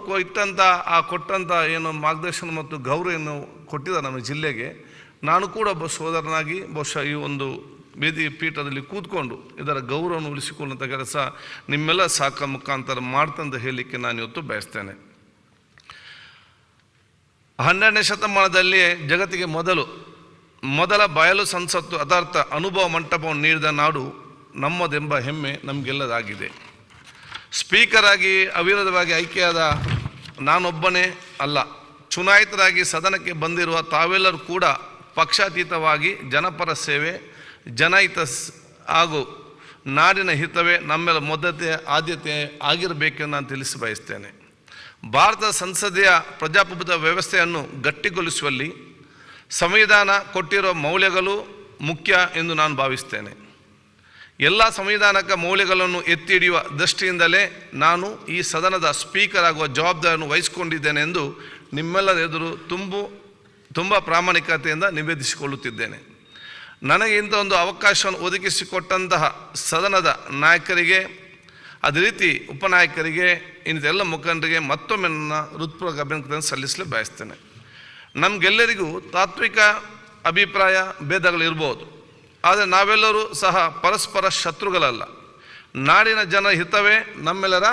Speaker 5: ಕೊಟ್ಟಂಥ ಏನು ಮಾರ್ಗದರ್ಶನ ಮತ್ತು ಗೌರವ ಏನು ಕೊಟ್ಟಿದ್ದಾರೆ ನಮ್ಮ ಜಿಲ್ಲೆಗೆ, ನಾನು ಕೂಡ ಒಬ್ಬ ಸೋದರನಾಗಿ ಬಹುಶಃ ಈ ಒಂದು ವೇದಿ ಪೀಠದಲ್ಲಿ ಕೂತ್ಕೊಂಡು ಇದರ ಗೌರವವನ್ನು ಉಳಿಸಿಕೊಳ್ಳುವಂಥ ಕೆಲಸ ನಿಮ್ಮೆಲ್ಲ ಸಾಕ ಮುಖಾಂತರ ಮಾಡ್ತಂತ ಹೇಳಲಿಕ್ಕೆ ನಾನು ಇವತ್ತು ಬಯಸ್ತೇನೆ. 12ನೇ ಶತಮಾನದಲ್ಲಿ ಜಗತ್ತಿಗೆ ಮೊದಲ ಬಯಲು ಸಂಸತ್ತು ಅದಾರ್ಥ ಅನುಭವ ಮಂಟಪವನ್ನು ನೀಡಿದ ನಾಡು ನಮ್ಮದೆಂಬ ಹೆಮ್ಮೆ ನಮಗೆಲ್ಲದಾಗಿದೆ. ಸ್ಪೀಕರ್ ಆಗಿ ಅವಿರೋಧವಾಗಿ ಆಯ್ಕೆಯಾದ ನಾನೊಬ್ಬನೇ ಅಲ್ಲ, ಚುನಾಯಿತರಾಗಿ ಸದನಕ್ಕೆ ಬಂದಿರುವ ತಾವೆಲ್ಲರೂ ಕೂಡ ಪಕ್ಷಾತೀತವಾಗಿ ಜನಪರ ಸೇವೆ, ಜನಹಿತ ಹಾಗೂ ನಾಡಿನ ಹಿತವೇ ನಮ್ಮೆಲ್ಲ ಆದ್ಯತೆ ಆಗಿರಬೇಕೆಂದು ನಾನು ತಿಳಿಸಿ ಬಯಸ್ತೇನೆ. ಭಾರತದ ಸಂಸದೀಯ ಪ್ರಜಾಪ್ರಭುತ್ವ ವ್ಯವಸ್ಥೆಯನ್ನು ಗಟ್ಟಿಗೊಳಿಸುವಲ್ಲಿ ಸಂವಿಧಾನ ಕೊಟ್ಟಿರುವ ಮೌಲ್ಯಗಳು ಮುಖ್ಯ ಎಂದು ನಾನು ಭಾವಿಸ್ತೇನೆ. ಎಲ್ಲ ಸಂವಿಧಾನಕ ಮೌಲ್ಯಗಳನ್ನು ಎತ್ತಿ ಹಿಡಿಯುವ ದೃಷ್ಟಿಯಿಂದಲೇ ನಾನು ಈ ಸದನದ ಸ್ಪೀಕರ್ ಆಗುವ ಜವಾಬ್ದಾರಿಯನ್ನು ವಹಿಸಿಕೊಂಡಿದ್ದೇನೆ ಎಂದು ನಿಮ್ಮೆಲ್ಲರ ಎದುರು ತುಂಬ ಪ್ರಾಮಾಣಿಕತೆಯಿಂದ ನಿವೇದಿಸಿಕೊಳ್ಳುತ್ತಿದ್ದೇನೆ. ನನಗೆ ಇಂಥ ಒಂದು ಅವಕಾಶವನ್ನು ಒದಗಿಸಿಕೊಟ್ಟಂತಹ ಸದನದ ನಾಯಕರಿಗೆ, ಅದೇ ರೀತಿ ಉಪನಾಯಕರಿಗೆ, ಇನ್ನೆಲ್ಲ ಮುಖಂಡರಿಗೆ ಮತ್ತೊಮ್ಮೆ ನನ್ನ ಹೃತ್ಪೂರ್ವಕ ಅಭಿನಂದನೆ ಸಲ್ಲಿಸಲು ಬಯಸ್ತೇನೆ. ನಮಗೆಲ್ಲರಿಗೂ ತಾತ್ವಿಕ ಅಭಿಪ್ರಾಯ ಭೇದಗಳಿರ್ಬೋದು, ಆದರೆ ನಾವೆಲ್ಲರೂ ಸಹ ಪರಸ್ಪರ ಶತ್ರುಗಳಲ್ಲ. ನಾಡಿನ ಜನರ ಹಿತವೇ ನಮ್ಮೆಲ್ಲರ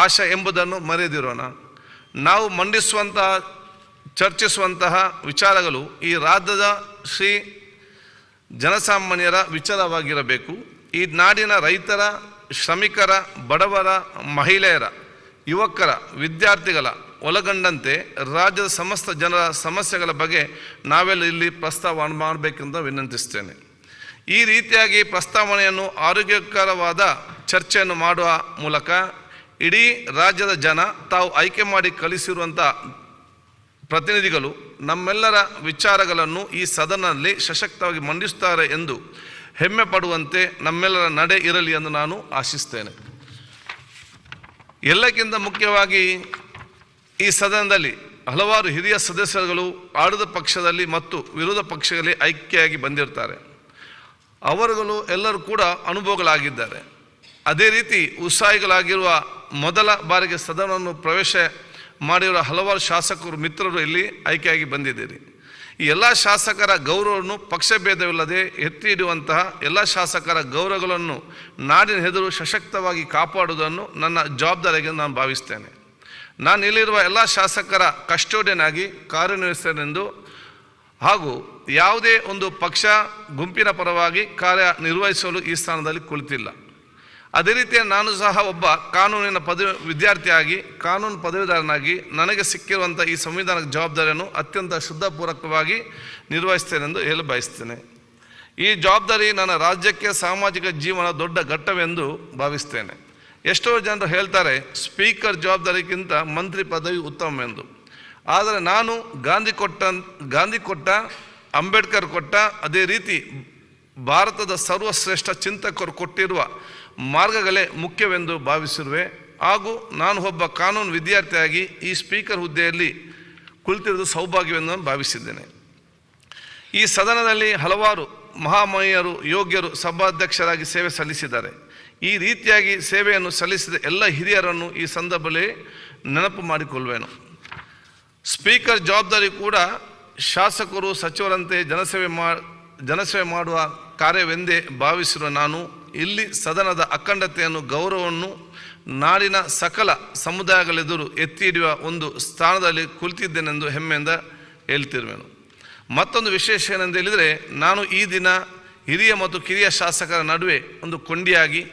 Speaker 5: ಆಶೆ ಎಂಬುದನ್ನು ಮರೆಯದಿರೋಣ. ನಾವು ಚರ್ಚಿಸುವಂತಹ ವಿಚಾರಗಳು ಈ ರಾಜ್ಯದ ಜನಸಾಮಾನ್ಯರ ವಿಚಾರವಾಗಿರಬೇಕು. ಈ ನಾಡಿನ ರೈತರ, ಶ್ರಮಿಕರ, ಬಡವರ, ಮಹಿಳೆಯರ, ಯುವಕರ, ವಿದ್ಯಾರ್ಥಿಗಳ ಒಳಗೊಂಡಂತೆ ರಾಜ್ಯದ ಸಮಸ್ತ ಜನರ ಸಮಸ್ಯೆಗಳ ಬಗ್ಗೆ ನಾವೆಲ್ಲ ಇಲ್ಲಿ ಪ್ರಸ್ತಾವ ಮಾಡಬೇಕೆಂದು ವಿನಂತಿಸ್ತೇನೆ. ಈ ರೀತಿಯಾಗಿ ಪ್ರಸ್ತಾವನೆಯನ್ನು ಆರೋಗ್ಯಕರವಾದ ಚರ್ಚೆಯನ್ನು ಮಾಡುವ ಮೂಲಕ ಇಡೀ ರಾಜ್ಯದ ಜನ ತಾವು ಆಯ್ಕೆ ಮಾಡಿ ಕಳಿಸಿರುವಂಥ ಪ್ರತಿನಿಧಿಗಳು ನಮ್ಮೆಲ್ಲರ ವಿಚಾರಗಳನ್ನು ಈ ಸದನದಲ್ಲಿ ಸಶಕ್ತವಾಗಿ ಮಂಡಿಸುತ್ತಾರೆ ಎಂದು ಹೆಮ್ಮೆ ಪಡುವಂತೆ ನಮ್ಮೆಲ್ಲರ ನಡೆ ಇರಲಿ ಎಂದು ನಾನು ಆಶಿಸ್ತೇನೆ. ಎಲ್ಲಕ್ಕಿಂತ ಮುಖ್ಯವಾಗಿ ಈ ಸದನದಲ್ಲಿ ಹಲವಾರು ಹಿರಿಯ ಸದಸ್ಯರುಗಳು ಆಡಳಿತ ಪಕ್ಷದಲ್ಲಿ ಮತ್ತು ವಿರೋಧ ಪಕ್ಷಗಳಲ್ಲಿ ಆಯ್ಕೆಯಾಗಿ ಬಂದಿರ್ತಾರೆ. ಅವರುಗಳು ಎಲ್ಲರೂ ಕೂಡ ಅನುಭವಗಳಾಗಿದ್ದಾರೆ. ಅದೇ ರೀತಿ ಉತ್ಸಾಹಿಗಳಾಗಿರುವ ಮೊದಲ ಬಾರಿಗೆ ಸದನವನ್ನು ಪ್ರವೇಶ ಮಾಡಿರುವ ಹಲವಾರು ಶಾಸಕರು ಮಿತ್ರರು ಇಲ್ಲಿ ಆಯ್ಕೆಯಾಗಿ ಬಂದಿದ್ದೀರಿ. ಈ ಎಲ್ಲ ಶಾಸಕರ ಗೌರವವನ್ನು ಪಕ್ಷಭೇದವಿಲ್ಲದೆ ಎತ್ತಿ ಹಿಡಿಯುವಂತಹ ಎಲ್ಲ ಶಾಸಕರ ಗೌರವಗಳನ್ನು ನಾಡಿನ ಎದುರು ಸಶಕ್ತವಾಗಿ ಕಾಪಾಡುವುದನ್ನು ನನ್ನ ಜವಾಬ್ದಾರಿಯಾಗಿ ನಾನು ಭಾವಿಸ್ತೇನೆ. ನಾನು ಇಲ್ಲಿರುವ ಎಲ್ಲ ಶಾಸಕರ ಕಸ್ಟೋಡಿಯನ್ ಆಗಿ ಕಾರ್ಯನಿರ್ವಹಿಸ್ತೇನೆಂದು ಹಾಗೂ ಯಾವುದೇ ಒಂದು ಪಕ್ಷ ಗುಂಪಿನ ಪರವಾಗಿ ಕಾರ್ಯನಿರ್ವಹಿಸಲು ಈ ಸ್ಥಾನದಲ್ಲಿ ಕುಳಿತಿಲ್ಲ. ಅದೇ ರೀತಿ ನಾನು ಸಹ ಒಬ್ಬ ಕಾನೂನಿನ ವಿದ್ಯಾರ್ಥಿಯಾಗಿ, ಕಾನೂನು ಪದವೀಧರನಾಗಿ ನನಗೆ ಸಿಕ್ಕಿರುವಂಥ ಈ ಸಂವಿಧಾನದ ಜವಾಬ್ದಾರಿಯನ್ನು ಅತ್ಯಂತ ಶ್ರದ್ಧಾಪೂರ್ವಕವಾಗಿ ನಿರ್ವಹಿಸ್ತೇನೆಂದು ಹೇಳಲು ಬಯಸ್ತೇನೆ. ಈ ಜವಾಬ್ದಾರಿ ನನ್ನ ರಾಜ್ಯಕ್ಕೆ ಸಾಮಾಜಿಕ ಜೀವನ ದೊಡ್ಡ ಘಟ್ಟವೆಂದು ಭಾವಿಸ್ತೇನೆ. ಎಷ್ಟೋ ಜನರು ಹೇಳ್ತಾರೆ ಸ್ಪೀಕರ್ ಜವಾಬ್ದಾರಿಗಿಂತ ಮಂತ್ರಿ ಪದವಿ ಉತ್ತಮವೆಂದು. ಆದರೆ ನಾನು ಗಾಂಧಿ ಕೊಟ್ಟ, ಅಂಬೇಡ್ಕರ್ ಕೊಟ್ಟ, ಅದೇ ರೀತಿ ಭಾರತದ ಸರ್ವಶ್ರೇಷ್ಠ ಚಿಂತಕರು ಕೊಟ್ಟಿರುವ ಮಾರ್ಗಗಳೇ ಮುಖ್ಯವೆಂದು ಭಾವಿಸಿರುವೆ. ಹಾಗೂ ನಾನು ಒಬ್ಬ ಕಾನೂನು ವಿದ್ಯಾರ್ಥಿಯಾಗಿ ಈ ಸ್ಪೀಕರ್ ಹುದ್ದೆಯಲ್ಲಿ ಕುಳಿತಿರುವುದು ಸೌಭಾಗ್ಯವೆಂದು ನಾನು ಭಾವಿಸಿದ್ದೇನೆ. ಈ ಸದನದಲ್ಲಿ ಹಲವಾರು ಮಹಾಮಹಿಯರು, ಯೋಗ್ಯರು ಸಭಾಧ್ಯಕ್ಷರಾಗಿ ಸೇವೆ ಸಲ್ಲಿಸಿದ್ದಾರೆ. ಈ ರೀತಿಯಾಗಿ ಸೇವೆಯನ್ನು ಸಲ್ಲಿಸಿದ ಎಲ್ಲ ಹಿರಿಯರನ್ನು ಈ ಸಂದರ್ಭದಲ್ಲಿ ನೆನಪು ಮಾಡಿಕೊಳ್ಳುವೆನು. ಸ್ಪೀಕರ್ ಜವಾಬ್ದಾರಿ ಕೂಡ ಶಾಸಕರು, ಸಚಿವರಂತೆ ಜನಸೇವೆ ಮಾಡುವ ಕಾರ್ಯವೆಂದೇ ಭಾವಿಸಿರುವ ನಾನು ಇಲ್ಲಿ ಸದನದ ಅಖಂಡತೆಯನ್ನು, ಗೌರವವನ್ನು ನಾಡಿನ ಸಕಲ ಸಮುದಾಯಗಳೆದುರು ಎತ್ತಿ ಹಿಡಿಯುವ ಒಂದು ಸ್ಥಾನದಲ್ಲಿ ಕುಳಿತಿದ್ದೇನೆಂದು ಹೆಮ್ಮೆಯಿಂದ ಹೇಳ್ತಿರುವೆನು. ಮತ್ತೊಂದು ವಿಶೇಷ ಏನೆಂದು ಹೇಳಿದರೆ, ನಾನು ಈ ದಿನ ಹಿರಿಯ ಮತ್ತು ಕಿರಿಯ ಶಾಸಕರ ನಡುವೆ ಒಂದು ಕೊಂಡಿಯಾಗಿ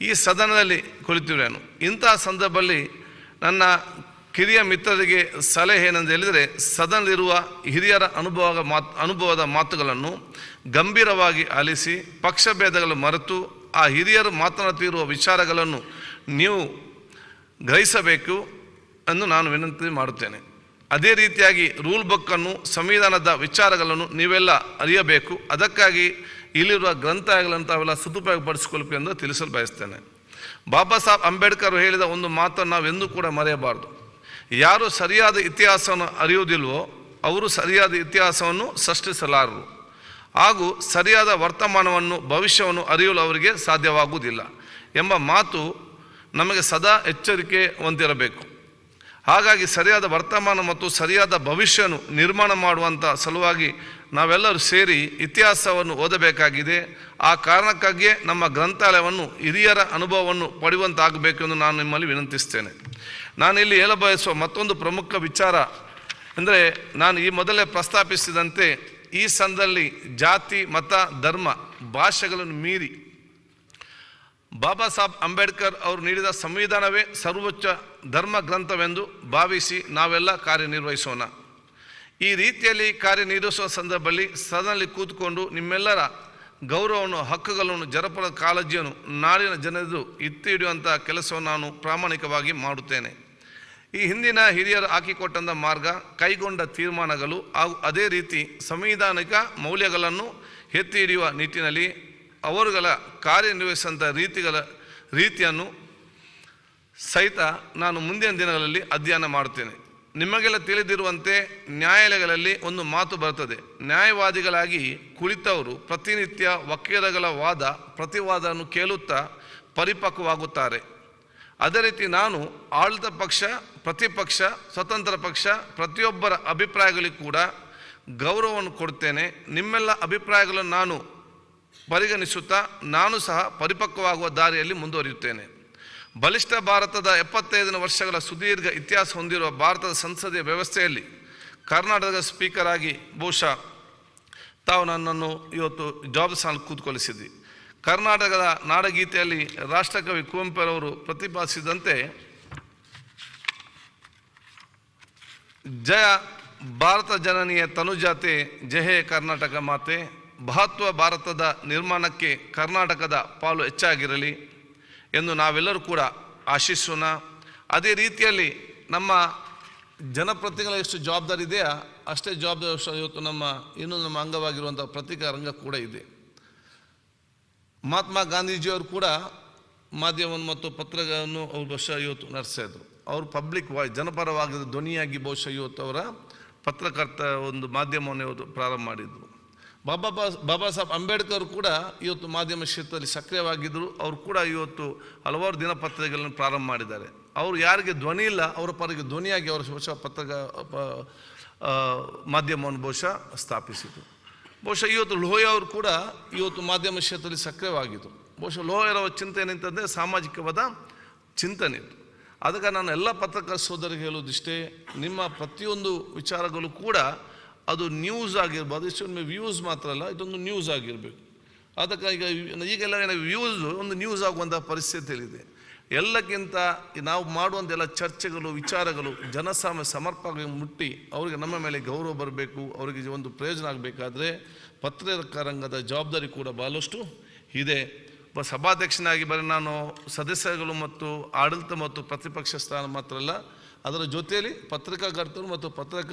Speaker 5: ಈ ಸದನದಲ್ಲಿ ಕುಳಿತಿರುವೆನು. ಇಂತಹ ಸಂದರ್ಭದಲ್ಲಿ ನನ್ನ ಕಿರಿಯ ಮಿತ್ರರಿಗೆ ಸಲಹೆ ಏನೆಂದು ಹೇಳಿದರೆ, ಸದನದಲ್ಲಿರುವ ಹಿರಿಯರ ಅನುಭವದ ಮಾತುಗಳನ್ನು ಗಂಭೀರವಾಗಿ ಆಲಿಸಿ ಪಕ್ಷಭೇದಗಳು ಮರೆತು ಆ ಹಿರಿಯರು ಮಾತನಾಡುತ್ತಿರುವ ವಿಚಾರಗಳನ್ನು ನೀವು ಗ್ರಹಿಸಬೇಕು ಎಂದು ನಾನು ವಿನಂತಿ ಮಾಡುತ್ತೇನೆ. ಅದೇ ರೀತಿಯಾಗಿ ರೂಲ್ ಬುಕ್ಕನ್ನು, ಸಂವಿಧಾನದ ವಿಚಾರಗಳನ್ನು ನೀವೆಲ್ಲ ಅರಿಯಬೇಕು. ಅದಕ್ಕಾಗಿ ಇಲ್ಲಿರುವ ಗ್ರಂಥಾಲಯಗಳನ್ನು ತಾವೆಲ್ಲ ಸದುಪಯೋಗಪಡಿಸಿಕೊಳ್ಳಬೇಕು ಎಂದು ತಿಳಿಸಲು ಬಯಸ್ತೇನೆ. ಬಾಬಾ ಸಾಹೇಬ್ ಅಂಬೇಡ್ಕರ್ ಹೇಳಿದ ಒಂದು ಮಾತನ್ನು ನಾವೆಂದೂ ಕೂಡ ಮರೆಯಬಾರ್ದು. ಯಾರು ಸರಿಯಾದ ಇತಿಹಾಸವನ್ನು ಅರಿಯುವುದಿಲ್ವೋ ಅವರು ಸರಿಯಾದ ಇತಿಹಾಸವನ್ನು ಸೃಷ್ಟಿಸಲಾರರು, ಹಾಗೂ ಸರಿಯಾದ ವರ್ತಮಾನವನ್ನು, ಭವಿಷ್ಯವನ್ನು ಅರಿಯಲು ಅವರಿಗೆ ಸಾಧ್ಯವಾಗುವುದಿಲ್ಲ ಎಂಬ ಮಾತು ನಮಗೆ ಸದಾ ಎಚ್ಚರಿಕೆ ಹೊಂದಿರಬೇಕು. ಹಾಗಾಗಿ ಸರಿಯಾದ ವರ್ತಮಾನ ಮತ್ತು ಸರಿಯಾದ ಭವಿಷ್ಯವನ್ನು ನಿರ್ಮಾಣ ಮಾಡುವಂಥ ಸಲುವಾಗಿ ನಾವೆಲ್ಲರೂ ಸೇರಿ ಇತಿಹಾಸವನ್ನು ಓದಬೇಕಾಗಿದೆ. ಆ ಕಾರಣಕ್ಕಾಗಿಯೇ ನಮ್ಮ ಗ್ರಂಥಾಲಯವನ್ನು ಹಿರಿಯರ ಅನುಭವವನ್ನು ಪಡೆಯುವಂತಾಗಬೇಕೆಂದು ನಾನು ನಿಮ್ಮಲ್ಲಿ ವಿನಂತಿಸ್ತೇನೆ. ನಾನಿಲ್ಲಿ ಹೇಳಬಯಸುವ ಮತ್ತೊಂದು ಪ್ರಮುಖ ವಿಚಾರ ಅಂದರೆ, ನಾನು ಈ ಮೊದಲೇ ಪ್ರಸ್ತಾಪಿಸಿದಂತೆ ಈ ಸಂದರ್ಭದಲ್ಲಿ ಜಾತಿ, ಮತ, ಧರ್ಮ, ಭಾಷೆಗಳನ್ನು ಮೀರಿ ಬಾಬಾ ಸಾಹೇಬ್ ಅಂಬೇಡ್ಕರ್ ಅವರು ನೀಡಿದ ಸಂವಿಧಾನವೇ ಸರ್ವೋಚ್ಚ ಧರ್ಮ ಗ್ರಂಥವೆಂದು ಭಾವಿಸಿ ನಾವೆಲ್ಲ ಕಾರ್ಯನಿರ್ವಹಿಸೋಣ. ಈ ರೀತಿಯಲ್ಲಿ ಕಾರ್ಯನಿರ್ವಹಿಸುವ ಸಂದರ್ಭದಲ್ಲಿ ಸದನದಲ್ಲಿ ಕೂತ್ಕೊಂಡು ನಿಮ್ಮೆಲ್ಲರ ಗೌರವವನ್ನು, ಹಕ್ಕುಗಳನ್ನು, ಜನಪರ ಕಾಳಜಿಯನ್ನು ನಾಡಿನ ಜನರು ಎತ್ತಿ ಹಿಡಿಯುವಂಥ ಕೆಲಸವನ್ನು ನಾನು ಪ್ರಾಮಾಣಿಕವಾಗಿ ಮಾಡುತ್ತೇನೆ. ಈ ಹಿಂದಿನ ಹಿರಿಯರು ಹಾಕಿಕೊಟ್ಟಂಥ ಮಾರ್ಗ, ಕೈಗೊಂಡ ತೀರ್ಮಾನಗಳು ಹಾಗೂ ಅದೇ ರೀತಿ ಸಂವಿಧಾನಿಕ ಮೌಲ್ಯಗಳನ್ನು ಎತ್ತಿ ಹಿಡಿಯುವ ನಿಟ್ಟಿನಲ್ಲಿ ಅವರುಗಳ ಕಾರ್ಯನಿರ್ವಹಿಸಿದಂಥ ರೀತಿಯನ್ನು ಸಹಿತ ನಾನು ಮುಂದಿನ ದಿನಗಳಲ್ಲಿ ಅಧ್ಯಯನ ಮಾಡುತ್ತೇನೆ. ನಿಮಗೆಲ್ಲ ತಿಳಿದಿರುವಂತೆ ನ್ಯಾಯಾಲಯಗಳಲ್ಲಿ ಒಂದು ಮಾತು ಬರ್ತದೆ, ನ್ಯಾಯವಾದಿಗಳಾಗಿ ಕುಳಿತವರು ಪ್ರತಿನಿತ್ಯ ವಕೀಲಗಳ ವಾದ ಪ್ರತಿವಾದವನ್ನು ಕೇಳುತ್ತಾ ಪರಿಪಕ್ವವಾಗುತ್ತಾರೆ. ಅದೇ ರೀತಿ ನಾನು ಆಡಳಿತ ಪಕ್ಷ, ಪ್ರತಿಪಕ್ಷ, ಸ್ವತಂತ್ರ ಪಕ್ಷ ಪ್ರತಿಯೊಬ್ಬರ ಅಭಿಪ್ರಾಯಗಳಿಗೂ ಕೂಡ ಗೌರವವನ್ನು ಕೊಡುತ್ತೇನೆ. ನಿಮ್ಮೆಲ್ಲ ಅಭಿಪ್ರಾಯಗಳನ್ನು ನಾನು ಪರಿಗಣಿಸುತ್ತಾ ನಾನು ಸಹ ಪರಿಪಕ್ವವಾಗುವ ದಾರಿಯಲ್ಲಿ ಮುಂದುವರಿಯುತ್ತೇನೆ. ಬಲಿಷ್ಠ ಭಾರತದ 75 ವರ್ಷಗಳ ಸುದೀರ್ಘ ಇತಿಹಾಸ ಹೊಂದಿರುವ ಭಾರತದ ಸಂಸದೀಯ ವ್ಯವಸ್ಥೆಯಲ್ಲಿ ಕರ್ನಾಟಕದ ಸ್ಪೀಕರ್ ಆಗಿ ಬಹುಶಃ ತಾವು ನನ್ನನ್ನು ಇವತ್ತು ಜವಾಬ್ದಾರಿ ಕೂತ್ಕೊಳಿಸಿದ್ವಿ. ಕರ್ನಾಟಕದ ನಾಡಗೀತೆಯಲ್ಲಿ ರಾಷ್ಟ್ರಕವಿ ಕುವೆಂಪುರವರು ಪ್ರತಿಪಾದಿಸಿದಂತೆ, ಜಯ ಭಾರತ ಜನನಿಯ ತನುಜಾತೆ, ಜಯ ಹೇ ಕರ್ನಾಟಕ ಮಾತೆ. ಮಹತ್ವ ಭಾರತದ ನಿರ್ಮಾಣಕ್ಕೆ ಕರ್ನಾಟಕದ ಪಾಲು ಹೆಚ್ಚಾಗಿರಲಿ ಎಂದು ನಾವೆಲ್ಲರೂ ಕೂಡ ಆಶಿಸೋಣ. ಅದೇ ರೀತಿಯಲ್ಲಿ ನಮ್ಮ ಜನಪ್ರತಿನಿಧಿಗಳ ಎಷ್ಟು ಜವಾಬ್ದಾರಿ ಇದೆಯಾ ಅಷ್ಟೇ ಜವಾಬ್ದಾರಿ ಇವತ್ತು ನಮ್ಮ ಅಂಗವಾಗಿರುವಂಥ ಪತ್ರಿಕಾ ರಂಗ ಕೂಡ ಇದೆ. ಮಹಾತ್ಮ ಗಾಂಧೀಜಿಯವರು ಕೂಡ ಮಾಧ್ಯಮವನ್ನು ಮತ್ತು ಪತ್ರಗಳನ್ನು ಅವರು ಬಹುಶಃ ಇವತ್ತು ನಡೆಸಿದ್ರು. ಅವರು ಪಬ್ಲಿಕ್ ವಾಯ್ಸ್, ಜನಪರವಾಗಿದ್ದ ಧ್ವನಿಯಾಗಿ ಬಹುಶಃ ಇವತ್ತು ಅವರ ಪತ್ರಕರ್ತ ಒಂದು ಮಾಧ್ಯಮವನ್ನು ಇವತ್ತು ಪ್ರಾರಂಭ ಮಾಡಿದರು. ಬಾಬಾ ಸಾಹೇಬ್ ಅಂಬೇಡ್ಕರ್ ಕೂಡ ಇವತ್ತು ಮಾಧ್ಯಮ ಕ್ಷೇತ್ರದಲ್ಲಿ ಸಕ್ರಿಯವಾಗಿದ್ದರು. ಅವರು ಕೂಡ ಇವತ್ತು ಹಲವಾರು ದಿನಪತ್ರಿಕೆಗಳನ್ನು ಪ್ರಾರಂಭ ಮಾಡಿದ್ದಾರೆ. ಅವರು ಯಾರಿಗೆ ಧ್ವನಿ ಇಲ್ಲ ಅವರ ಪರಗೆ ಧ್ವನಿಯಾಗಿ ಅವರು ಬಹುಶಃ ಮಾಧ್ಯಮವನ್ನು ಬಹುಶಃ ಸ್ಥಾಪಿಸಿದರು. ಬಹುಶಃ ಇವತ್ತು ಲೋಹಿಯಾ ಅವರು ಕೂಡ ಇವತ್ತು ಮಾಧ್ಯಮ ಕ್ಷೇತ್ರದಲ್ಲಿ ಸಕ್ರಿಯವಾಗಿದ್ದರು. ಬಹುಶಃ ಲೋಹಿಯಾರವರ ಚಿಂತೆ ಏನಂತಂದರೆ ಸಾಮಾಜಿಕವಾದ ಚಿಂತನೆ ಇತ್ತು. ಅದಕ್ಕೆ ನಾನು ಎಲ್ಲ ಪತ್ರಕರ್ತ ಸೋದರಿಗೆ ಹೇಳೋದಿಷ್ಟೇ, ನಿಮ್ಮ ಪ್ರತಿಯೊಂದು ವಿಚಾರಗಳು ಕೂಡ ಅದು ನ್ಯೂಸ್ ಆಗಿರ್ಬೋದು. ಇಷ್ಟೊಂದು ವ್ಯೂಸ್ ಮಾತ್ರ ಅಲ್ಲ, ಇದೊಂದು ನ್ಯೂಸ್ ಆಗಿರಬೇಕು. ಅದಕ್ಕೆ ಈಗೆಲ್ಲ ವ್ಯೂಸ್ ಒಂದು ನ್ಯೂಸ್ ಆಗುವಂಥ ಪರಿಸ್ಥಿತಿಯಲ್ಲಿದೆ. ಎಲ್ಲಕ್ಕಿಂತ ನಾವು ಮಾಡುವಂಥ ಎಲ್ಲ ಚರ್ಚೆಗಳು, ವಿಚಾರಗಳು ಸಮರ್ಪಕವಾಗಿ ಮುಟ್ಟಿ ಅವರಿಗೆ ನಮ್ಮ ಮೇಲೆ ಗೌರವ ಬರಬೇಕು, ಅವರಿಗೆ ಒಂದು ಪ್ರಯೋಜನ ಆಗಬೇಕಾದ್ರೆ ಪತ್ರಕರ್ತರ ರಂಗದ ಜವಾಬ್ದಾರಿ ಕೂಡ ಭಾಳಷ್ಟು ಇದೆ. ಒಬ್ಬ ಸಭಾಧ್ಯಕ್ಷನಾಗಿ ಬರೀ ನಾನು ಸದಸ್ಯರುಗಳು ಮತ್ತು ಆಡಳಿತ ಮತ್ತು ಪ್ರತಿಪಕ್ಷ ಸ್ಥಾನ ಮಾತ್ರ ಅಲ್ಲ, ಅದರ ಜೊತೆಯಲ್ಲಿ ಪತ್ರಿಕಾಕರ್ತರು ಮತ್ತು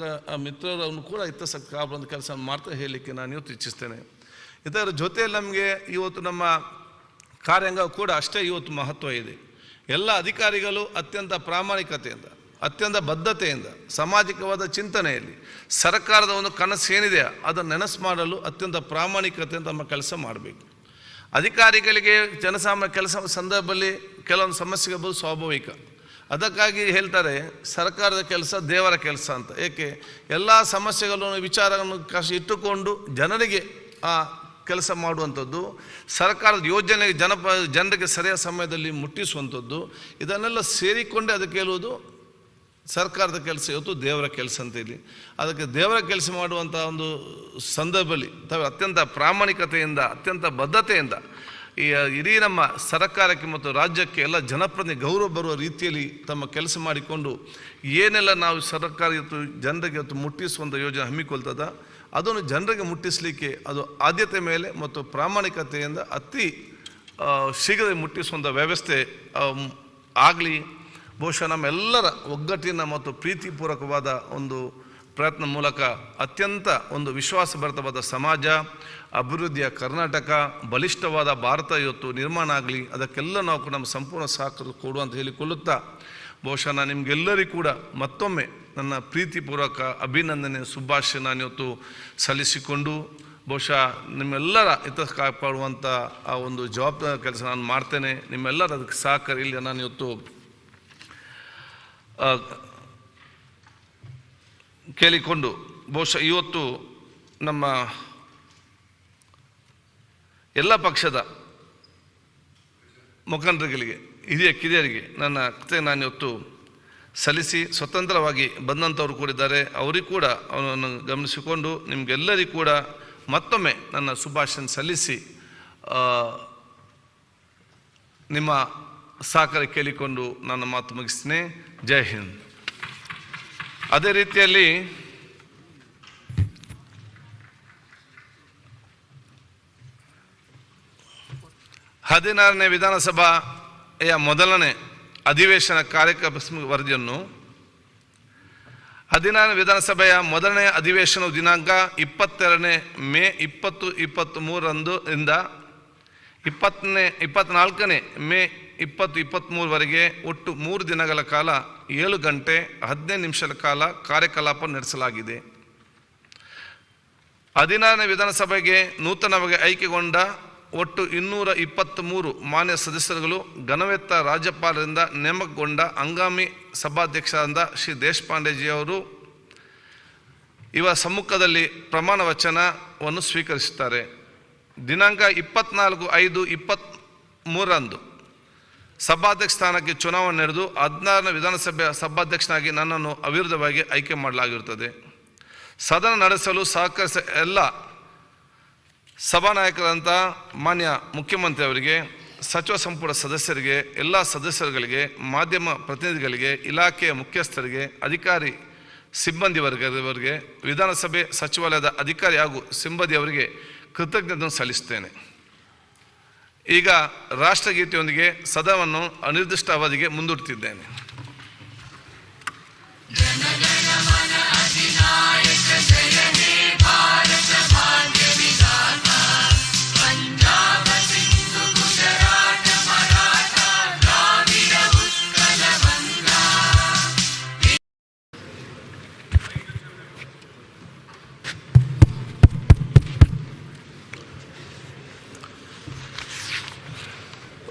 Speaker 5: ಮಿತ್ರರನ್ನು ಕೂಡ ಹಿತಾಸಕ್ತಿ ಕಾಪಾಡುವಂಥ ಕೆಲಸ ಮಾಡ್ತಾ ಹೇಳಲಿಕ್ಕೆ ನಾನು ಇವತ್ತು ಇಚ್ಛಿಸ್ತೇನೆ. ಇದರ ಜೊತೆಯಲ್ಲಿ ನಮಗೆ ಇವತ್ತು ನಮ್ಮ ಕಾರ್ಯಾಂಗ ಕೂಡ ಅಷ್ಟೇ ಇವತ್ತು ಮಹತ್ವ ಇದೆ. ಎಲ್ಲ ಅಧಿಕಾರಿಗಳು ಅತ್ಯಂತ ಪ್ರಾಮಾಣಿಕತೆಯಿಂದ, ಅತ್ಯಂತ ಬದ್ಧತೆಯಿಂದ, ಸಾಮಾಜಿಕವಾದ ಚಿಂತನೆಯಲ್ಲಿ ಸರ್ಕಾರದ ಒಂದು ಕನಸು ಏನಿದೆ ಅದನ್ನು ನೆನಸು ಮಾಡಲು ಅತ್ಯಂತ ಪ್ರಾಮಾಣಿಕತೆಯಿಂದ ನಮ್ಮ ಕೆಲಸ ಮಾಡಬೇಕು. ಅಧಿಕಾರಿಗಳಿಗೆ ಜನಸಾಮಾನ್ಯ ಕೆಲಸ ಸಂದರ್ಭದಲ್ಲಿ ಕೆಲವೊಂದು ಸಮಸ್ಯೆಗಳು ಸ್ವಾಭಾವಿಕ. ಅದಕ್ಕಾಗಿ ಹೇಳ್ತಾರೆ ಸರ್ಕಾರದ ಕೆಲಸ ದೇವರ ಕೆಲಸ ಅಂತ. ಏಕೆ ಎಲ್ಲ ಸಮಸ್ಯೆಗಳನ್ನು ವಿಚಾರಗಳನ್ನು ಇಟ್ಟುಕೊಂಡು ಜನರಿಗೆ ಆ ಕೆಲಸ ಮಾಡುವಂಥದ್ದು, ಸರ್ಕಾರದ ಯೋಜನೆ ಜನರಿಗೆ ಸರಿಯಾದ ಸಮಯದಲ್ಲಿ ಮುಟ್ಟಿಸುವಂಥದ್ದು, ಇದನ್ನೆಲ್ಲ ಸೇರಿಕೊಂಡೇ ಅದಕ್ಕೆ ಹೇಳುವುದು ಸರ್ಕಾರದ ಕೆಲಸ, ಇವತ್ತು ದೇವರ ಕೆಲಸ ಅಂತೇಳಿ. ಅದಕ್ಕೆ ದೇವರ ಕೆಲಸ ಮಾಡುವಂಥ ಒಂದು ಸಂದರ್ಭದಲ್ಲಿ ತಾವು ಅತ್ಯಂತ ಪ್ರಾಮಾಣಿಕತೆಯಿಂದ, ಅತ್ಯಂತ ಬದ್ಧತೆಯಿಂದ ಈ ಇಡೀ ನಮ್ಮ ಸರ್ಕಾರಕ್ಕೆ ಮತ್ತು ರಾಜ್ಯಕ್ಕೆ ಎಲ್ಲ ಜನಪ್ರತಿನಿಧಿ ಗೌರವ ಬರುವ ರೀತಿಯಲ್ಲಿ ತಮ್ಮ ಕೆಲಸ ಮಾಡಿಕೊಂಡು ಏನೆಲ್ಲ ನಾವು ಸರ್ಕಾರ ಇವತ್ತು ಜನರಿಗೆ ಇವತ್ತು ಮುಟ್ಟಿಸುವಂಥ ಯೋಜನೆ ಹಮ್ಮಿಕೊಳ್ತದ ಅದನ್ನು ಜನರಿಗೆ ಮುಟ್ಟಿಸಲಿಕ್ಕೆ ಅದು ಆದ್ಯತೆ ಮೇಲೆ ಮತ್ತು ಪ್ರಾಮಾಣಿಕತೆಯಿಂದ ಅತಿ ಶೀಘ್ರ ಮುಟ್ಟಿಸುವಂಥ ವ್ಯವಸ್ಥೆ ಆಗಲಿ. ಬಹುಶಃ ನಮ್ಮೆಲ್ಲರ ಒಗ್ಗಟ್ಟಿನ ಮತ್ತು ಪ್ರೀತಿಪೂರ್ವಕವಾದ ಒಂದು ಪ್ರಯತ್ನ ಮೂಲಕ ಅತ್ಯಂತ ಒಂದು ವಿಶ್ವಾಸಭರಿತವಾದ ಸಮಾಜ, ಅಭಿವೃದ್ಧಿಯ ಕರ್ನಾಟಕ, ಬಲಿಷ್ಠವಾದ ಭಾರತ ಇವತ್ತು ನಿರ್ಮಾಣ ಆಗಲಿ. ಅದಕ್ಕೆಲ್ಲ ನಾವು ನಮ್ಮ ಸಂಪೂರ್ಣ ಸಹಕಾರ ಕೊಡು ಅಂತ ಹೇಳಿಕೊಳ್ಳುತ್ತಾ, ಬಹುಶಃ ನಾನು ನಿಮಗೆಲ್ಲರಿಗೂ ಕೂಡ ಮತ್ತೊಮ್ಮೆ ನನ್ನ ಪ್ರೀತಿಪೂರ್ವಕ ಅಭಿನಂದನೆ, ಶುಭಾಶಯ ನಾನು ಇವತ್ತು ಸಲ್ಲಿಸಿಕೊಂಡು, ಬಹುಶಃ ನಿಮ್ಮೆಲ್ಲರ ಹಿತ ಕಾಪಾಡುವಂಥ ಆ ಒಂದು ಜವಾಬ್ದಾರಿ ಕೆಲಸ ನಾನು ಮಾಡ್ತೇನೆ. ನಿಮ್ಮೆಲ್ಲರ ಅದಕ್ಕೆ ಸಹಕಾರ ಇಲ್ಲಿ ನಾನು ಇವತ್ತು ಕೇಳಿಕೊಂಡು, ಬಹುಶಃ ಇವತ್ತು ನಮ್ಮ ಎಲ್ಲ ಪಕ್ಷದ ಮುಖಂಡರುಗಳಿಗೆ, ಹಿರಿಯ ಕಿರಿಯರಿಗೆ ನನ್ನ ಕೃತಜ್ಞತೆ ನಾನು ಇವತ್ತು ಸಲ್ಲಿಸಿ, ಸ್ವತಂತ್ರವಾಗಿ ಬಂದಂಥವ್ರು ಕೂಡ ಇದ್ದಾರೆ, ಅವರಿಗೂ ಕೂಡ ಅವನನ್ನು ಗಮನಿಸಿಕೊಂಡು ನಿಮಗೆಲ್ಲರಿಗೂ ಕೂಡ ಮತ್ತೊಮ್ಮೆ ನನ್ನ ಶುಭಾಶಯ ಸಲ್ಲಿಸಿ ನಿಮ್ಮ ಸಹಕಾರ ಕೇಳಿಕೊಂಡು ನನ್ನ ಮಾತು ಮುಗಿಸ್ತೀನಿ. ಜೈ ಹಿಂದ್. ಅದೇ ರೀತಿಯಲ್ಲಿ ಹದಿನಾರನೇ ವಿಧಾನಸಭೆಯ ಮೊದಲನೇ ಅಧಿವೇಶನ ಕಾರ್ಯಕ್ರಮ ವರದಿಯನ್ನು 16ನೇ ವಿಧಾನಸಭೆಯ ಮೊದಲನೇ ಅಧಿವೇಶನ ದಿನಾಂಕ 22 ಮೇ 2023 ಇಂದ 24 ಮೇ 2023ವರೆಗೆ ಒಟ್ಟು 3 ದಿನಗಳ ಕಾಲ 7 ಗಂಟೆ 15 ನಿಮಿಷಗಳ ಕಾಲ ಕಾರ್ಯಕಲಾಪ ನಡೆಸಲಾಗಿದೆ. 16ನೇ ವಿಧಾನಸಭೆಗೆ ನೂತನವಾಗಿ ಆಯ್ಕೆಗೊಂಡ ಒಟ್ಟು 223 ಮಾನ್ಯ ಸದಸ್ಯರುಗಳು ಘನವೆತ್ತ ರಾಜ್ಯಪಾಲರಿಂದ ನೇಮಕಗೊಂಡ ಹಂಗಾಮಿ ಸಭಾಧ್ಯಕ್ಷರಾದ ಶ್ರೀ ದೇಶಪಾಂಡೆಜಿಯವರು ಇವರ ಸಮ್ಮುಖದಲ್ಲಿ ಪ್ರಮಾಣ ವಚನವನ್ನು ಸ್ವೀಕರಿಸುತ್ತಾರೆ. ದಿನಾಂಕ 24/5/23 ಸಭಾಧ್ಯಕ್ಷ ಸ್ಥಾನಕ್ಕೆ ಚುನಾವಣೆ ನಡೆದು 16ನೇ ವಿಧಾನಸಭೆಯ ಸಭಾಧ್ಯಕ್ಷನಾಗಿ ನನ್ನನ್ನು ಅವಿರೋಧವಾಗಿ ಆಯ್ಕೆ ಮಾಡಲಾಗಿರುತ್ತದೆ. ಸದನ ನಡೆಸಲು ಸಹಕರಿಸಿದ ಎಲ್ಲ ಸಭಾನಾಯಕರಂಥ ಮಾನ್ಯ ಮುಖ್ಯಮಂತ್ರಿ ಅವರಿಗೆ, ಸಚಿವ ಸಂಪುಟ ಸದಸ್ಯರಿಗೆ, ಎಲ್ಲ ಸದಸ್ಯರುಗಳಿಗೆ, ಮಾಧ್ಯಮ ಪ್ರತಿನಿಧಿಗಳಿಗೆ, ಇಲಾಖೆಯ ಮುಖ್ಯಸ್ಥರಿಗೆ, ಅಧಿಕಾರಿ ಸಿಬ್ಬಂದಿ ವರ್ಗದವರಿಗೆ, ವಿಧಾನಸಭೆ ಸಚಿವಾಲಯದ ಅಧಿಕಾರಿ ಹಾಗೂ ಸಿಬ್ಬಂದಿಯವರಿಗೆ ಕೃತಜ್ಞತೆಯನ್ನು ಸಲ್ಲಿಸುತ್ತೇನೆ. ಈಗ ರಾಷ್ಟ್ರಗೀತೆಯೊಂದಿಗೆ ಸದನವನ್ನು ಅನಿರ್ದಿಷ್ಟ ಅವಧಿಗೆ ಮುಂದೂಡುತ್ತಿದ್ದೇನೆ.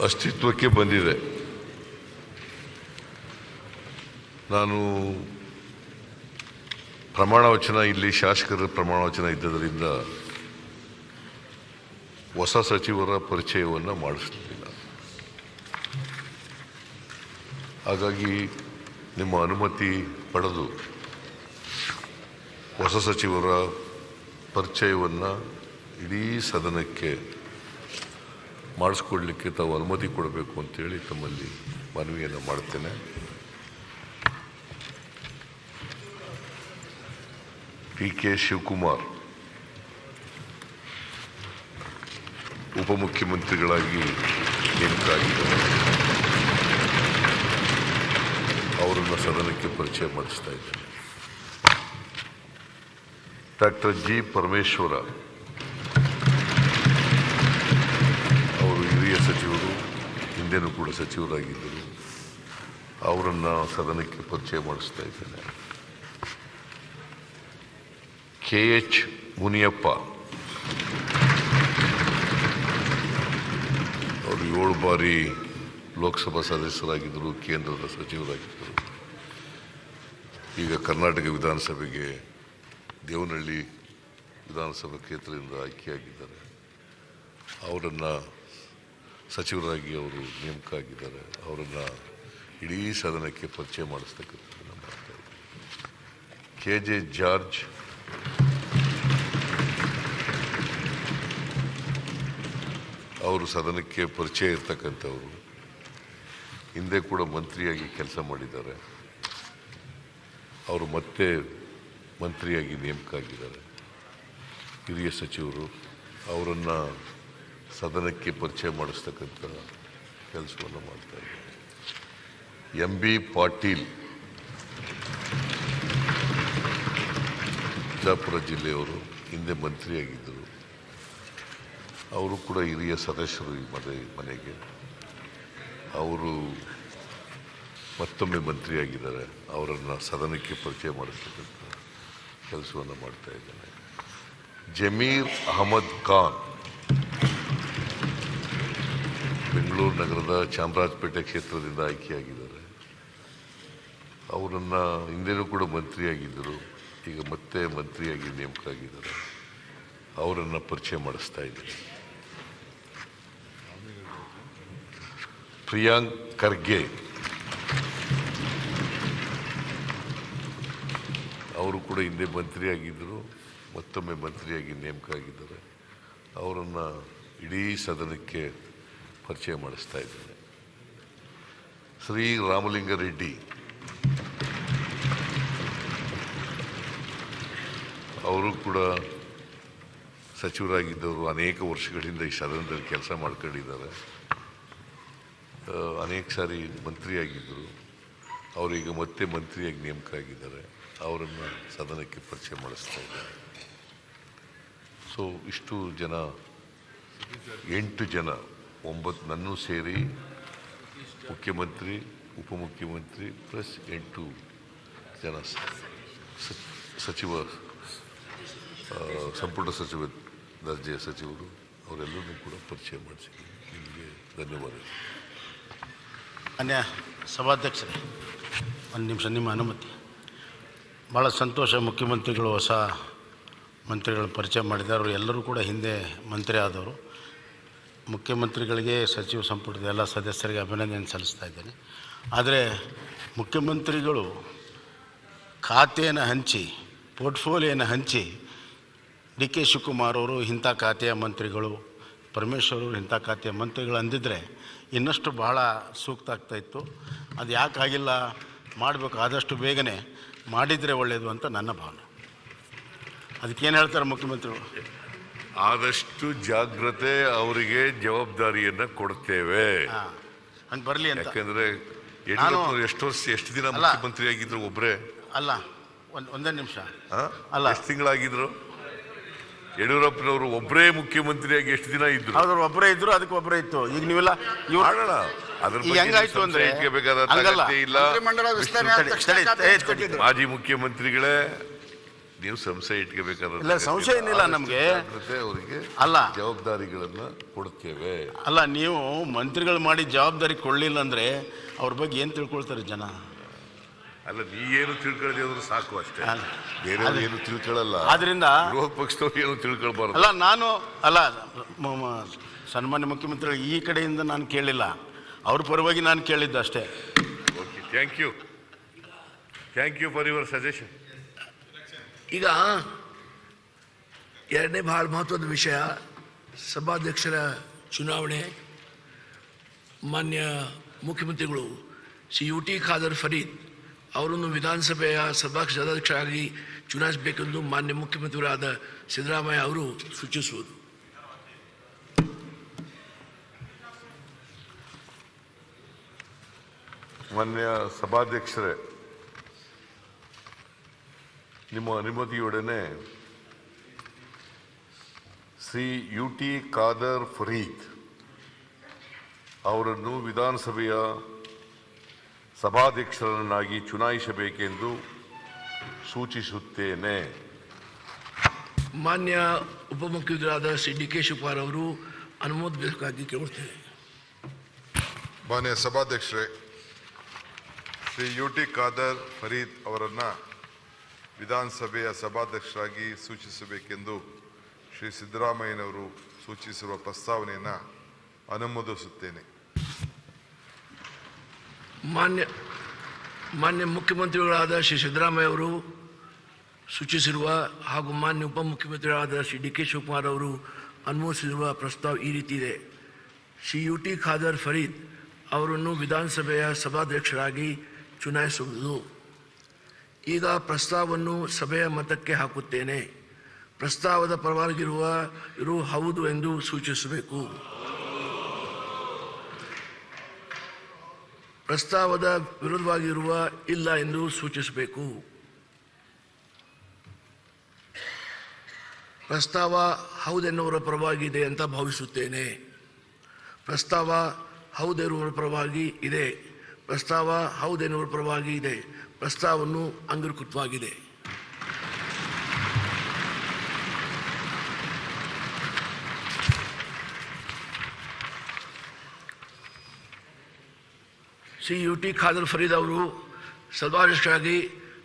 Speaker 4: ಅಸ್ತಿತ್ವಕ್ಕೆ ಬಂದಿದೆ. ನಾನು ಪ್ರಮಾಣ ವಚನ ಇಲ್ಲಿ ಶಾಸಕರ ಪ್ರಮಾಣ ವಚನ ಇದ್ದದರಿಂದ ಹೊಸ ಸಚಿವರ ಪರಿಚಯವನ್ನು ಮಾಡಿಸಲಿಲ್ಲ. ಹಾಗಾಗಿ ನಿಮ್ಮ ಅನುಮತಿ ಪಡೆದು ಹೊಸ ಸಚಿವರ ಪರಿಚಯವನ್ನು ಇಡೀ ಸದನಕ್ಕೆ ಮಾಡಿಸ್ಕೊಡ್ಲಿಕ್ಕೆ ತಾವು ಅನುಮತಿ ಕೊಡಬೇಕು ಅಂತೇಳಿ ತಮ್ಮಲ್ಲಿ ಮನವಿಯನ್ನು ಮಾಡ್ತೇನೆ. ಕೆ ಶಿವಕುಮಾರ್ ಉಪಮುಖ್ಯಮಂತ್ರಿಗಳಾಗಿ ನೇಮಕರಾಗಿದ್ದಾರೆ. ಅವರನ್ನು ಸದನಕ್ಕೆ ಪರಿಚಯ ಮಾಡಿಸ್ತಾ ಇದ್ದೇನೆ. ಡಾಕ್ಟರ್ ಜಿ ಪರಮೇಶ್ವರ ಅವರು ಹಿರಿಯ ಸಚಿವರು, ಹಿಂದೆನೂ ಕೂಡ ಸಚಿವರಾಗಿದ್ದರು. ಅವರನ್ನು ಸದನಕ್ಕೆ ಪರಿಚಯ ಮಾಡಿಸ್ತಾ ಇದ್ದೇನೆ. KH ಮುನಿಯಪ್ಪ ಅವರು 7 ಬಾರಿ ಲೋಕಸಭಾ ಸದಸ್ಯರಾಗಿದ್ದರು, ಕೇಂದ್ರದ ಸಚಿವರಾಗಿದ್ದರು. ಈಗ ಕರ್ನಾಟಕ ವಿಧಾನಸಭೆಗೆ ದೇವನಹಳ್ಳಿ ವಿಧಾನಸಭಾ ಕ್ಷೇತ್ರದಿಂದ ಆಯ್ಕೆಯಾಗಿದ್ದಾರೆ. ಅವರನ್ನು ಸಚಿವರಾಗಿ ಅವರು ನೇಮಕ ಆಗಿದ್ದಾರೆ. ಅವರನ್ನು ಇಡೀ ಸದನಕ್ಕೆ ಪರಿಚಯ ಮಾಡಿಸ್ತಕ್ಕಂಥದ್ದನ್ನು ಮಾಡ್ತಾ ಇದ್ದಾರೆ. KJ ಜಾರ್ಜ್ ಅವರು ಸದನಕ್ಕೆ ಪರಿಚಯ ಇರ್ತಕ್ಕಂಥವರು, ಹಿಂದೆ ಕೂಡ ಮಂತ್ರಿಯಾಗಿ ಕೆಲಸ ಮಾಡಿದ್ದಾರೆ. ಅವರು ಮತ್ತೆ ಮಂತ್ರಿಯಾಗಿ ನೇಮಕ ಆಗಿದ್ದಾರೆ, ಹಿರಿಯ ಸಚಿವರು. ಅವರನ್ನು ಸದನಕ್ಕೆ ಪರಿಚಯ ಮಾಡಿಸ್ತಕ್ಕಂಥ ಕೆಲಸವನ್ನು ಮಾಡ್ತಾ ಇದ್ದಾರೆ. MB ಪಾಟೀಲ್ ಬಿಜಾಪುರ ಜಿಲ್ಲೆಯವರು, ಹಿಂದೆ ಮಂತ್ರಿಯಾಗಿದ್ದರು. ಅವರು ಕೂಡ ಹಿರಿಯ ಸದಸ್ಯರು ಈ ಮನೆಗೆ. ಅವರು ಮತ್ತೊಮ್ಮೆ ಮಂತ್ರಿಯಾಗಿದ್ದಾರೆ. ಅವರನ್ನು ಸದನಕ್ಕೆ ಪರಿಚಯ ಮಾಡಿಸ್ತಕ್ಕಂಥ ಕೆಲಸವನ್ನು ಮಾಡ್ತಾ ಇದ್ದೇನೆ. ಜಮೀರ್ ಅಹಮದ್ ಖಾನ್ ಬೆಂಗಳೂರು ನಗರದ ಚಾಮರಾಜಪೇಟೆ ಕ್ಷೇತ್ರದಿಂದ ಆಯ್ಕೆಯಾಗಿದ್ದಾರೆ. ಅವರನ್ನು ಹಿಂದೆನೂ ಕೂಡ ಮಂತ್ರಿಯಾಗಿದ್ದರು, ಈಗ ಮತ್ತೆ ಮಂತ್ರಿಯಾಗಿ ನೇಮಕ ಆಗಿದ್ದಾರೆ. ಅವರನ್ನು ಪರಿಚಯ ಮಾಡಿಸ್ತಾ ಇದ್ದೀನಿ. ಪ್ರಿಯಾಂಕ್ ಖರ್ಗೆ ಅವರು ಕೂಡ ಹಿಂದೆ ಮಂತ್ರಿಯಾಗಿದ್ದರು, ಮತ್ತೊಮ್ಮೆ ಮಂತ್ರಿಯಾಗಿ ನೇಮಕ ಆಗಿದ್ದಾರೆ. ಅವರನ್ನು ಇಡೀ ಸದನಕ್ಕೆ ಪರಿಚಯ ಮಾಡಿಸ್ತಾ ಇದ್ದೇನೆ. ಶ್ರೀ ರಾಮಲಿಂಗಾರೆಡ್ಡಿ ಅವರು ಕೂಡ ಸಚಿವರಾಗಿದ್ದವರು, ಅನೇಕ ವರ್ಷಗಳಿಂದ ಈ ಸದನದಲ್ಲಿ ಕೆಲಸ ಮಾಡ್ಕೊಂಡಿದ್ದಾರೆ. ಅನೇಕ ಸಾರಿ ಮಂತ್ರಿಯಾಗಿದ್ದರು, ಅವರೀಗ ಮತ್ತೆ ಮಂತ್ರಿಯಾಗಿ ನೇಮಕ ಆಗಿದ್ದಾರೆ. ಅವರನ್ನು ಸದನಕ್ಕೆ ಪರಿಚಯ ಮಾಡಿಸ್ತಾ ಇದ್ದಾರೆ. ಸೊ ಇಷ್ಟು ಜನ, 8 ಜನ, 9 ನನ್ನೂ ಸೇರಿ ಮುಖ್ಯಮಂತ್ರಿ, ಉಪಮುಖ್ಯಮಂತ್ರಿ ಪ್ಲಸ್ 8 ಜನ ಸಚಿವ, ಸಂಪುಟ ಸಚಿವ ದರ್ಜೆಯ ಸಚಿವರು, ಅವರೆಲ್ಲರೂ ಕೂಡ ಪರಿಚಯ ಮಾಡಿಸಿದ್ದೀನಿ. ನಿಮಗೆ ಧನ್ಯವಾದಗಳು.
Speaker 2: ಅನ್ಯ ಸಭಾಧ್ಯಕ್ಷರೇ, ಒಂದು ನಿಮಿಷ ನಿಮ್ಮ ಅನುಮತಿ. ಭಾಳ ಸಂತೋಷ, ಮುಖ್ಯಮಂತ್ರಿಗಳು ಹೊಸ ಮಂತ್ರಿಗಳ ಪರಿಚಯ ಮಾಡಿದವರು ಎಲ್ಲರೂ ಕೂಡ ಹಿಂದೆ ಮಂತ್ರಿ ಆದವರು. ಮುಖ್ಯಮಂತ್ರಿಗಳಿಗೆ, ಸಚಿವ ಸಂಪುಟದ ಎಲ್ಲ ಸದಸ್ಯರಿಗೆ ಅಭಿನಂದನೆ ಸಲ್ಲಿಸ್ತಾ ಇದ್ದೇನೆ. ಆದರೆ ಮುಖ್ಯಮಂತ್ರಿಗಳು ಖಾತೆಯನ್ನು ಹಂಚಿ, ಪೋರ್ಟ್ಫೋಲಿಯೋನ ಹಂಚಿ, ಡಿ ಕೆ ಶಿವಕುಮಾರ್ ಅವರು ಇಂಥ ಖಾತೆಯ ಮಂತ್ರಿಗಳು, ಪರಮೇಶ್ವರ್ ಅವರು ಇಂಥ ಖಾತೆಯ ಮಂತ್ರಿಗಳು ಅಂದಿದ್ದರೆ ಇನ್ನಷ್ಟು ಬಹಳ ಸೂಕ್ತ ಆಗ್ತಾಯಿತ್ತು. ಅದು ಯಾಕಾಗಿಲ್ಲ, ಮಾಡಬೇಕು, ಆದಷ್ಟು ಬೇಗನೆ ಮಾಡಿದರೆ ಒಳ್ಳೆಯದು ಅಂತ ನನ್ನ ಭಾವನೆ. ಅದಕ್ಕೇನು ಹೇಳ್ತಾರೆ ಮುಖ್ಯಮಂತ್ರಿಗಳು?
Speaker 4: ಆದಷ್ಟು ಜಾಗ್ರತೆ, ಅವರಿಗೆ ಜವಾಬ್ದಾರಿಯನ್ನು ಕೊಡ್ತೇವೆ.
Speaker 2: ಹಂಗೆ ಬರಲಿ ಅಂತ.
Speaker 4: ಯಾಕೆಂದರೆ ಯಡಿಯೂರಪ್ಪನವರು ಎಷ್ಟು ದಿನ ಮುಖ್ಯಮಂತ್ರಿ ಆಗಿದ್ರು? ಒಬ್ಬರೇ
Speaker 2: ಅಲ್ಲ, ಒಂದೇ ನಿಮಿಷ
Speaker 4: ಅಲ್ಲ, ಎಷ್ಟು ತಿಂಗಳಾಗಿದ್ರು? ಯಡಿಯೂರಪ್ಪನವರು ಒಬ್ಬರೇ ಮುಖ್ಯಮಂತ್ರಿಯಾಗಿ ಎಷ್ಟು ದಿನ ಇದ್ರು?
Speaker 2: ಅವ್ರು ಒಬ್ಬರೇ ಇದ್ರು, ಅದಕ್ಕೆ ಒಬ್ಬರೇ ಇತ್ತು. ಈಗ ನೀವೆಲ್ಲ
Speaker 4: ಮಾಡೋಣ, ಅದ್ರ
Speaker 2: ಹೆಂಗಾಯ್ತು ಅಂದ್ರೆ
Speaker 4: ಬೇಕಾದ ಇಲ್ಲ. ಮಾಜಿ ಮುಖ್ಯಮಂತ್ರಿಗಳೇ, ನೀವು ಸಂಶಯ ಇಟ್ಕೋಬೇಕಾದ್ರೆ
Speaker 2: ಸಂಶಯ ಏನಿಲ್ಲ ನಮಗೆ.
Speaker 4: ಅವರಿಗೆ
Speaker 2: ಅಲ್ಲ,
Speaker 4: ಜವಾಬ್ದಾರಿಗಳನ್ನ ಕೊಡ್ತೇವೆ.
Speaker 2: ಅಲ್ಲ, ನೀವು ಮಂತ್ರಿಗಳು ಮಾಡಿ ಜವಾಬ್ದಾರಿ ಕೊಡಲಿಲ್ಲ ಅಂದ್ರೆ ಅವ್ರ ಬಗ್ಗೆ ಏನು ತಿಳ್ಕೊಳ್ತಾರೆ ಜನ?
Speaker 4: ಅಲ್ಲ, ನೀ ಏನು ತಿಳ್ಕೊಳ್ಳಿ ಅಂದ್ರೆ ಸಾಕು ಅಷ್ಟೇ, ಬೇರೆ ಏನು ತಿಳ್ಕೊಳ್ಳಲ್ಲ.
Speaker 2: ಆದ್ರಿಂದ
Speaker 4: ವಿರೋಧ ಪಕ್ಷದವ್ರು ಏನು ತಿಳ್ಕೊಳ್ಬಾರ್ದು.
Speaker 2: ಅಲ್ಲ, ಸನ್ಮಾನ್ಯ ಮುಖ್ಯಮಂತ್ರಿಗಳು ಈ ಕಡೆಯಿಂದ ನಾನು ಕೇಳಿಲ್ಲ, ಅವ್ರ ಪರವಾಗಿ ನಾನು ಕೇಳಿದ್ದು ಅಷ್ಟೇ.
Speaker 4: Okay, thank you for your suggestion.
Speaker 1: ಈಗ ಎರಡನೇ ಬಹಳ ಮಹತ್ವದ ವಿಷಯ, ಸಭಾಧ್ಯಕ್ಷರ ಚುನಾವಣೆ. ಮಾನ್ಯ ಮುಖ್ಯಮಂತ್ರಿಗಳು ಶ್ರೀ UT ಖಾದರ್ ಫರೀದ್ ಅವರನ್ನು ವಿಧಾನಸಭೆಯ ಸಭಾಧ್ಯಕ್ಷರಾಗಿ ಚುನಾಯಿಸಬೇಕೆಂದು ಮಾನ್ಯ ಮುಖ್ಯಮಂತ್ರಿಗಳಾದ ಸಿದ್ದರಾಮಯ್ಯ ಅವರು ಸೂಚಿಸುವುದು.
Speaker 4: ಮಾನ್ಯ ಸಭಾಧ್ಯಕ್ಷರೇ, ನಿಮ್ಮ ಅನುಮತಿಯೊಡನೆ ಶ್ರೀ UT ಖಾದರ್ ಫರೀದ್ ಅವರನ್ನು ವಿಧಾನಸಭೆಯ ಸಭಾಧ್ಯಕ್ಷರನ್ನಾಗಿ ಚುನಾಯಿಸಬೇಕೆಂದು ಸೂಚಿಸುತ್ತೇನೆ.
Speaker 1: ಮಾನ್ಯ ಉಪಮುಖ್ಯಮಂತ್ರಿಗಳಾದ ಶ್ರೀ DK ಶಿವಕುಮಾರ್ ಅವರು ಅನುಮೋದಿಸಬೇಕಾಗಿ ಕೇಳುತ್ತೇನೆ.
Speaker 22: ಮಾನ್ಯ ಸಭಾಧ್ಯಕ್ಷರೇ, ಶ್ರೀ UT ಖಾದರ್ ಫರೀದ್ ಅವರನ್ನು ವಿಧಾನಸಭೆಯ ಸಭಾಧ್ಯಕ್ಷರಾಗಿ ಸೂಚಿಸಬೇಕೆಂದು ಶ್ರೀ ಸಿದ್ದರಾಮಯ್ಯನವರು ಸೂಚಿಸಿರುವ ಪ್ರಸ್ತಾವನೆಯನ್ನು ಅನುಮೋದಿಸುತ್ತೇನೆ.
Speaker 1: ಮಾನ್ಯ ಮುಖ್ಯಮಂತ್ರಿಗಳಾದ ಶ್ರೀ ಸಿದ್ದರಾಮಯ್ಯ ಅವರು ಸೂಚಿಸಿರುವ ಹಾಗೂ ಮಾನ್ಯ ಉಪಮುಖ್ಯಮಂತ್ರಿಗಳಾದ ಶ್ರೀ DK ಶಿವಕುಮಾರ್ ಅವರು ಅನುಮೋದಿಸಿರುವ ಪ್ರಸ್ತಾವ ಈ ರೀತಿ ಇದೆ. ಶ್ರೀ UT ಖಾದರ್ ಫರೀದ್ ಅವರನ್ನು ವಿಧಾನಸಭೆಯ ಸಭಾಧ್ಯಕ್ಷರಾಗಿ ಚುನಾಯಿಸುವುದು. ಈಗ ಪ್ರಸ್ತಾವವನ್ನು ಸಭೆಯ ಮತಕ್ಕೆ ಹಾಕುತ್ತೇನೆ. ಪ್ರಸ್ತಾವದ ಪರವಾಗಿರುವ ಹೌದು ಎಂದು ಸೂಚಿಸಬೇಕು. ಪ್ರಸ್ತಾವದ ವಿರುದ್ಧವಾಗಿರುವ ಇಲ್ಲ ಎಂದು ಸೂಚಿಸಬೇಕು. ಪ್ರಸ್ತಾವ ಹೌದೆನ್ನುವರ ಪರವಾಗಿದೆ ಅಂತ ಭಾವಿಸುತ್ತೇನೆ. ಪ್ರಸ್ತಾವ ಹೌದೆನ್ನುವರ ಪರವಾಗಿ ಇದೆ. ಪ್ರಸ್ತಾವ ಹೌದೆನ್ನುವರ ಪರವಾಗಿ ಇದೆ. ಪ್ರಸ್ತಾವವನ್ನು ಅಂಗೀಕೃತವಾಗಿದೆ. ಶ್ರೀ UT ಖಾದರ್ ಫರೀದ್ ಅವರು ಸಭಾಧ್ಯಕ್ಷರಾಗಿ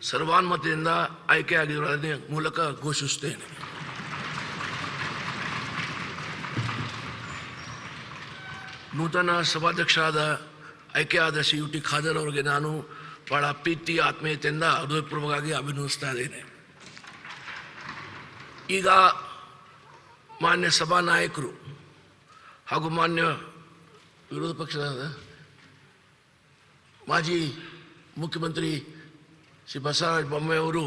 Speaker 1: ಸರ್ವಾನುಮತದಿಂದ ಆಯ್ಕೆಯಾಗಿರುವ ಮೂಲಕ ಘೋಷಿಸುತ್ತೇನೆ. ನೂತನ ಸಭಾಧ್ಯಕ್ಷರಾದ ಆಯ್ಕೆಯಾದ ಶ್ರೀ ಯು ಟಿ ಖಾದರ್ ಅವರಿಗೆ ನಾನು ಭಾಳ ಪ್ರೀತಿ ಆತ್ಮೀಯತೆಯಿಂದ ಹೃದಯಪೂರ್ವಕವಾಗಿ ಅಭಿನಂದಿಸ್ತಾ ಇದ್ದೇನೆ. ಈಗ ಮಾನ್ಯ ಸಭಾನಾಯಕರು ಹಾಗೂ ಮಾನ್ಯ ವಿರೋಧ ಪಕ್ಷದ ಮಾಜಿ ಮುಖ್ಯಮಂತ್ರಿ ಶ್ರೀ ಬಸವರಾಜ ಬೊಮ್ಮಾಯಿ ಅವರು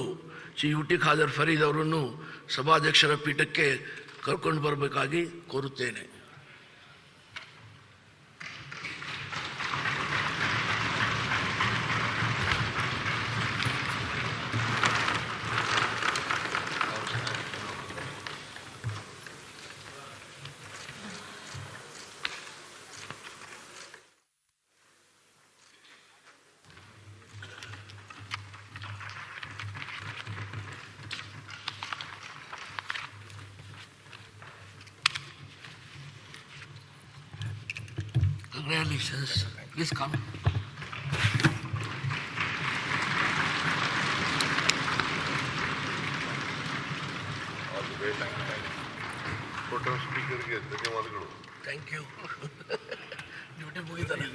Speaker 1: ಶ್ರೀ ಯು ಟಿ ಖಾದರ್ ಫರೀದ್ ಅವರನ್ನು ಸಭಾಧ್ಯಕ್ಷರ ಪೀಠಕ್ಕೆ ಕರ್ಕೊಂಡು ಬರಬೇಕಾಗಿ ಕೋರುತ್ತೇನೆ. Congratulations. Please come.
Speaker 4: ಪ್ರೋಟೋನ್ ಸ್ಪೀಕರ್ಗೆ ಧನ್ಯವಾದಗಳು.
Speaker 1: Thank you. ಡ್ಯೂಟಿ ಮುಗಿತಾನೆ.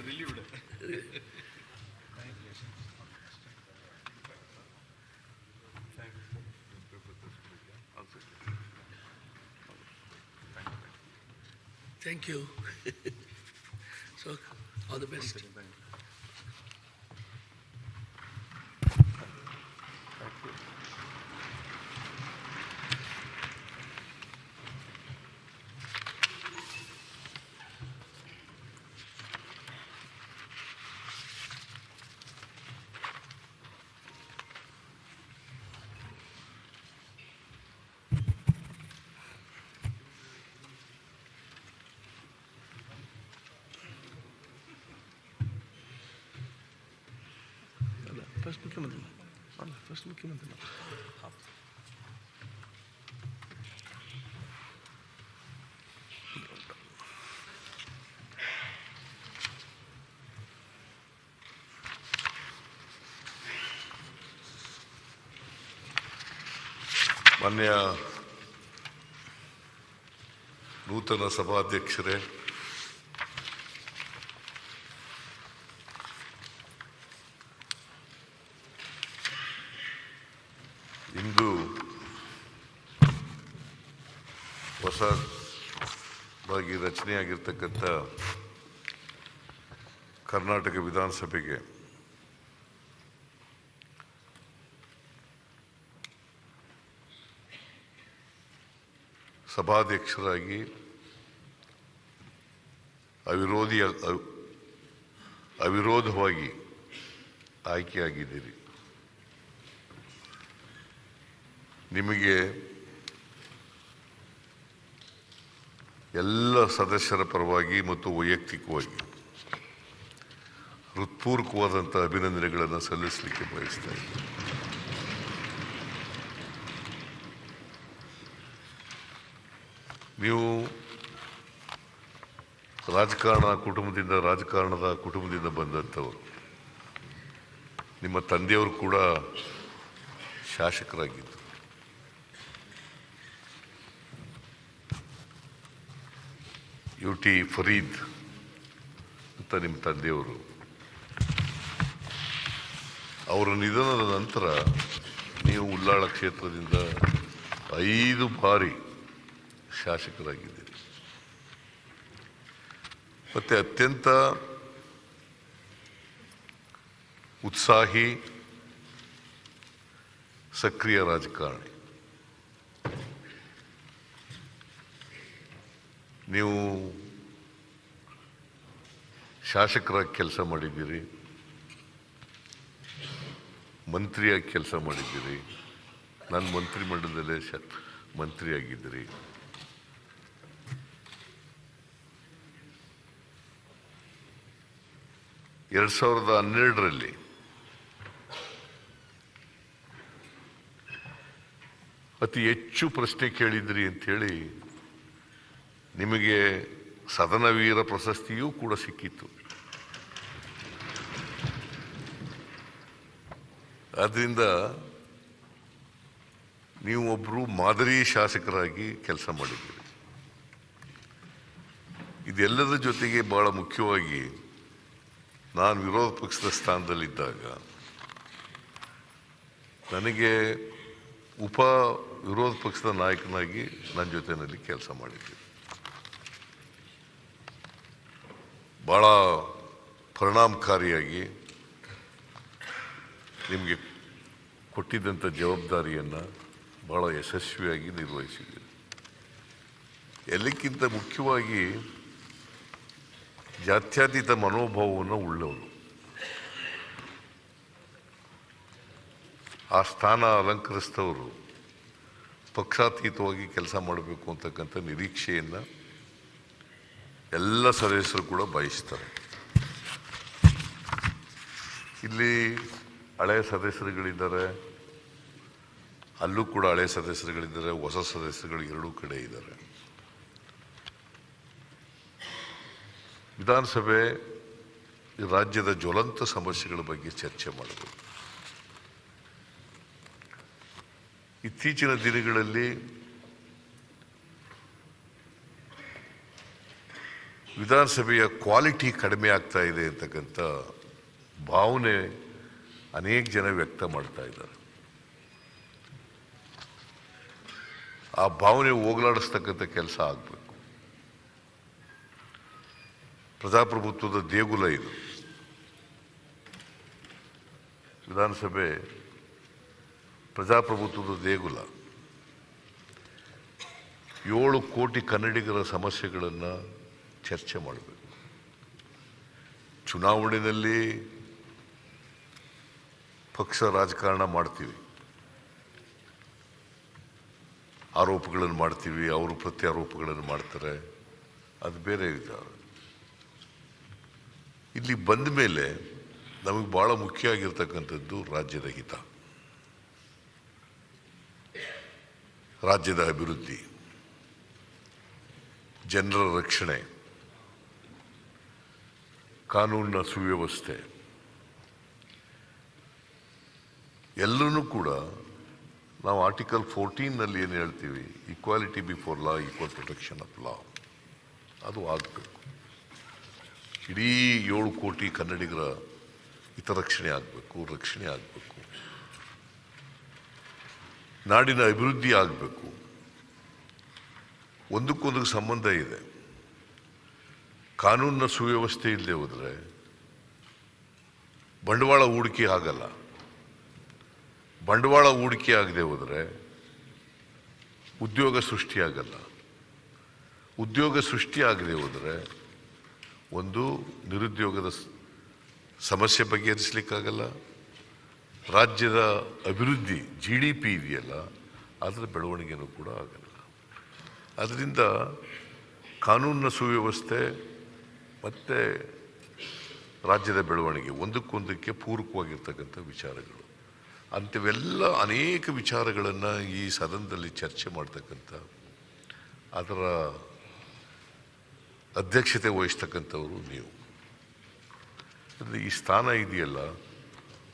Speaker 1: Thank you. So, all the best.
Speaker 5: First ಮುಖ್ಯಮಂತ್ರಿ ಅಲ್ಲ, ಫಸ್ಟ್ ಮುಖ್ಯಮಂತ್ರಿ
Speaker 4: ಮಾನ್ಯ ನೂತನ ಸಭಾಧ್ಯಕ್ಷರೇ, ಇಂದು ಹೊಸದಾಗಿ ರಚನೆಯಾಗಿರ್ತಕ್ಕಂಥ ಕರ್ನಾಟಕ ವಿಧಾನಸಭೆಗೆ ಸಭಾಧ್ಯಕ್ಷರಾಗಿ ಅವಿರೋಧವಾಗಿ ಆಯ್ಕೆಯಾಗಿದ್ದೀರಿ. ನಿಮಗೆ ಎಲ್ಲ ಸದಸ್ಯರ ಪರವಾಗಿ ಮತ್ತು ವೈಯಕ್ತಿಕವಾಗಿ ಹೃತ್ಪೂರ್ವಕವಾದಂಥ ಅಭಿನಂದನೆಗಳನ್ನು ಸಲ್ಲಿಸಲಿಕ್ಕೆ ಬಯಸ್ತಾ ಇದ್ದೀನಿ. ನೀವು ರಾಜಕಾರಣದ ಕುಟುಂಬದಿಂದ ಬಂದಂಥವರು. ನಿಮ್ಮ ತಂದೆಯವರು ಕೂಡ ಶಾಸಕರಾಗಿದ್ದರು. ಯು ಟಿ ಫರೀದ್ ಅಂತ ನಿಮ್ಮ ತಂದೆಯವರು. ಅವರ ನಿಧನದ ನಂತರ ನೀವು ಉಳ್ಳಾಳ ಕ್ಷೇತ್ರದಿಂದ 5 ಬಾರಿ ಶಾಸಕರಾಗಿದ್ದೀರಿ. ಮತ್ತು ಅತ್ಯಂತ ಉತ್ಸಾಹಿ, ಸಕ್ರಿಯ ರಾಜಕಾರಣಿ. ನೀವು ಶಾಸಕರಾಗಿ ಕೆಲಸ ಮಾಡಿದ್ದೀರಿ, ಮಂತ್ರಿಯಾಗಿ ಕೆಲಸ ಮಾಡಿದ್ದೀರಿ, ನಾನು ಮಂತ್ರಿಮಂಡಲದಲ್ಲೇ ಮಂತ್ರಿಯಾಗಿದ್ದೀರಿ. ಎರಡು 2012ರಲ್ಲಿ ಅತಿ ಹೆಚ್ಚು ಪ್ರಶ್ನೆ ಕೇಳಿದ್ರಿ ಅಂಥೇಳಿ ನಿಮಗೆ ಸದನವೀರ ಪ್ರಶಸ್ತಿಯೂ ಕೂಡ ಸಿಕ್ಕಿತ್ತು. ಆದ್ದರಿಂದ ನೀವು ಒಬ್ಬರು ಮಾದರಿ ಶಾಸಕರಾಗಿ ಕೆಲಸ ಮಾಡಿದ್ದೀರಿ. ಇದು ಇದೆಲ್ಲದರ ಜೊತೆಗೆ ಭಾಳ ಮುಖ್ಯವಾಗಿ ನಾನು ವಿರೋಧ ಪಕ್ಷದ ಸ್ಥಾನದಲ್ಲಿದ್ದಾಗ ನನಗೆ ವಿರೋಧ ಪಕ್ಷದ ನಾಯಕನಾಗಿ ನನ್ನ ಜೊತೆಯಲ್ಲಿ ಕೆಲಸ ಮಾಡಿದ್ದೆ. ಭಾಳ ಪರಿಣಾಮಕಾರಿಯಾಗಿ ನಿಮಗೆ ಕೊಟ್ಟಿದ್ದಂಥ ಜವಾಬ್ದಾರಿಯನ್ನು ಭಾಳ ಯಶಸ್ವಿಯಾಗಿ ನಿರ್ವಹಿಸಿದೆ. ಎಲ್ಲಕ್ಕಿಂತ ಮುಖ್ಯವಾಗಿ ಜಾತ್ಯತೀತ ಮನೋಭಾವವನ್ನು ಉಳ್ಳವರು. ಆ ಸ್ಥಾನ ಅಲಂಕರಿಸಿದವರು ಪಕ್ಷಾತೀತವಾಗಿ ಕೆಲಸ ಮಾಡಬೇಕು ಅಂತಕ್ಕಂಥ ನಿರೀಕ್ಷೆಯನ್ನು ಎಲ್ಲ ಸದಸ್ಯರು ಕೂಡ ಬಯಸ್ತಾರೆ. ಇಲ್ಲಿ ಹಳೆಯ ಸದಸ್ಯರುಗಳಿದ್ದಾರೆ, ಅಲ್ಲೂ ಕೂಡ ಹಳೆಯ ಸದಸ್ಯರುಗಳಿದ್ದಾರೆ, ಹೊಸ ಸದಸ್ಯರುಗಳು ಎರಡೂ ಕಡೆ ಇದ್ದಾರೆ. ವಿಧಾನಸಭೆ ರಾಜ್ಯದ ಜ್ವಲಂತ ಸಮಸ್ಯೆಗಳ ಬಗ್ಗೆ ಚರ್ಚೆ ಮಾಡಬೇಕು. ಇತ್ತೀಚಿನ ದಿನಗಳಲ್ಲಿ ವಿಧಾನಸಭೆಯ ಕ್ವಾಲಿಟಿ ಕಡಿಮೆ ಆಗ್ತಾ ಇದೆ ಅಂತಕ್ಕಂಥ ಭಾವನೆ ಅನೇಕ ಜನ ವ್ಯಕ್ತ ಮಾಡ್ತಾ ಇದ್ದಾರೆ. ಆ ಭಾವನೆ ಹೋಗಲಾಡಿಸ್ತಕ್ಕಂಥ ಕೆಲಸ ಆಗಬೇಕು. ಪ್ರಜಾಪ್ರಭುತ್ವದ ದೇಗುಲ ಇದು. ವಿಧಾನಸಭೆ ಪ್ರಜಾಪ್ರಭುತ್ವದ ದೇಗುಲ. 7 ಕೋಟಿ ಕನ್ನಡಿಗರ ಸಮಸ್ಯೆಗಳನ್ನು ಚರ್ಚೆ ಮಾಡಬೇಕು. ಚುನಾವಣೆಯಲ್ಲಿ ಪಕ್ಷ ರಾಜಕಾರಣ ಮಾಡ್ತೀವಿ, ಆರೋಪಗಳನ್ನು ಮಾಡ್ತೀವಿ, ಅವರು ಪ್ರತ್ಯಾರೋಪಗಳನ್ನು ಮಾಡ್ತಾರೆ, ಅದು ಬೇರೆ ವಿಚಾರ. ಇಲ್ಲಿ ಬಂದ ಮೇಲೆ ನಮಗೆ ಭಾಳ ಮುಖ್ಯ ಆಗಿರ್ತಕ್ಕಂಥದ್ದು ರಾಜ್ಯದ ಹಿತ, ರಾಜ್ಯದ ಅಭಿವೃದ್ಧಿ, ಜನರ ರಕ್ಷಣೆ, ಕಾನೂನಿನ ಸುವ್ಯವಸ್ಥೆ ಎಲ್ಲರೂ ಕೂಡ ನಾವು ಆರ್ಟಿಕಲ್ 14ನಲ್ಲಿ ಏನು ಹೇಳ್ತೀವಿ, equality before law, equal protection of law, ಅದು ಆಗಬೇಕು. ಇಡೀ 7 ಕೋಟಿ ಕನ್ನಡಿಗರ ಹಿತರಕ್ಷಣೆ ಆಗಬೇಕು, ರಕ್ಷಣೆ ಆಗಬೇಕು, ನಾಡಿನ ಅಭಿವೃದ್ಧಿ ಆಗಬೇಕು. ಒಂದಕ್ಕೊಂದಕ್ಕೆ ಸಂಬಂಧ ಇದೆ. ಕಾನೂನಿನ ಸುವ್ಯವಸ್ಥೆ ಇಲ್ಲದೆ ಹೋದರೆ ಬಂಡವಾಳ ಹೂಡಿಕೆ ಆಗಲ್ಲ. ಬಂಡವಾಳ ಹೂಡಿಕೆ ಆಗದೆ ಹೋದರೆ ಉದ್ಯೋಗ ಸೃಷ್ಟಿಯಾಗಲ್ಲ. ಉದ್ಯೋಗ ಸೃಷ್ಟಿ ಆಗದೆ ಹೋದರೆ ಒಂದು ನಿರುದ್ಯೋಗದ ಸಮಸ್ಯೆ ಬಗೆಹರಿಸಲಿಕ್ಕಾಗಲ್ಲ. ರಾಜ್ಯದ ಅಭಿವೃದ್ಧಿ GDP ಇದೆಯಲ್ಲ, ಅದರ ಬೆಳವಣಿಗೆನೂ ಕೂಡ ಆಗಲ್ಲ. ಅದರಿಂದ ಕಾನೂನಿನ ಸುವ್ಯವಸ್ಥೆ ಮತ್ತು ರಾಜ್ಯದ ಬೆಳವಣಿಗೆ ಒಂದಕ್ಕೊಂದಕ್ಕೆ ಪೂರಕವಾಗಿರ್ತಕ್ಕಂಥ ವಿಚಾರಗಳು. ಅಂಥವೆಲ್ಲ ಅನೇಕ ವಿಚಾರಗಳನ್ನು ಈ ಸದನದಲ್ಲಿ ಚರ್ಚೆ ಮಾಡ್ತಕ್ಕಂಥ, ಅದರ ಅಧ್ಯಕ್ಷತೆ ವಹಿಸ್ತಕ್ಕಂಥವರು ನೀವು. ಈ ಸ್ಥಾನ ಇದೆಯಲ್ಲ,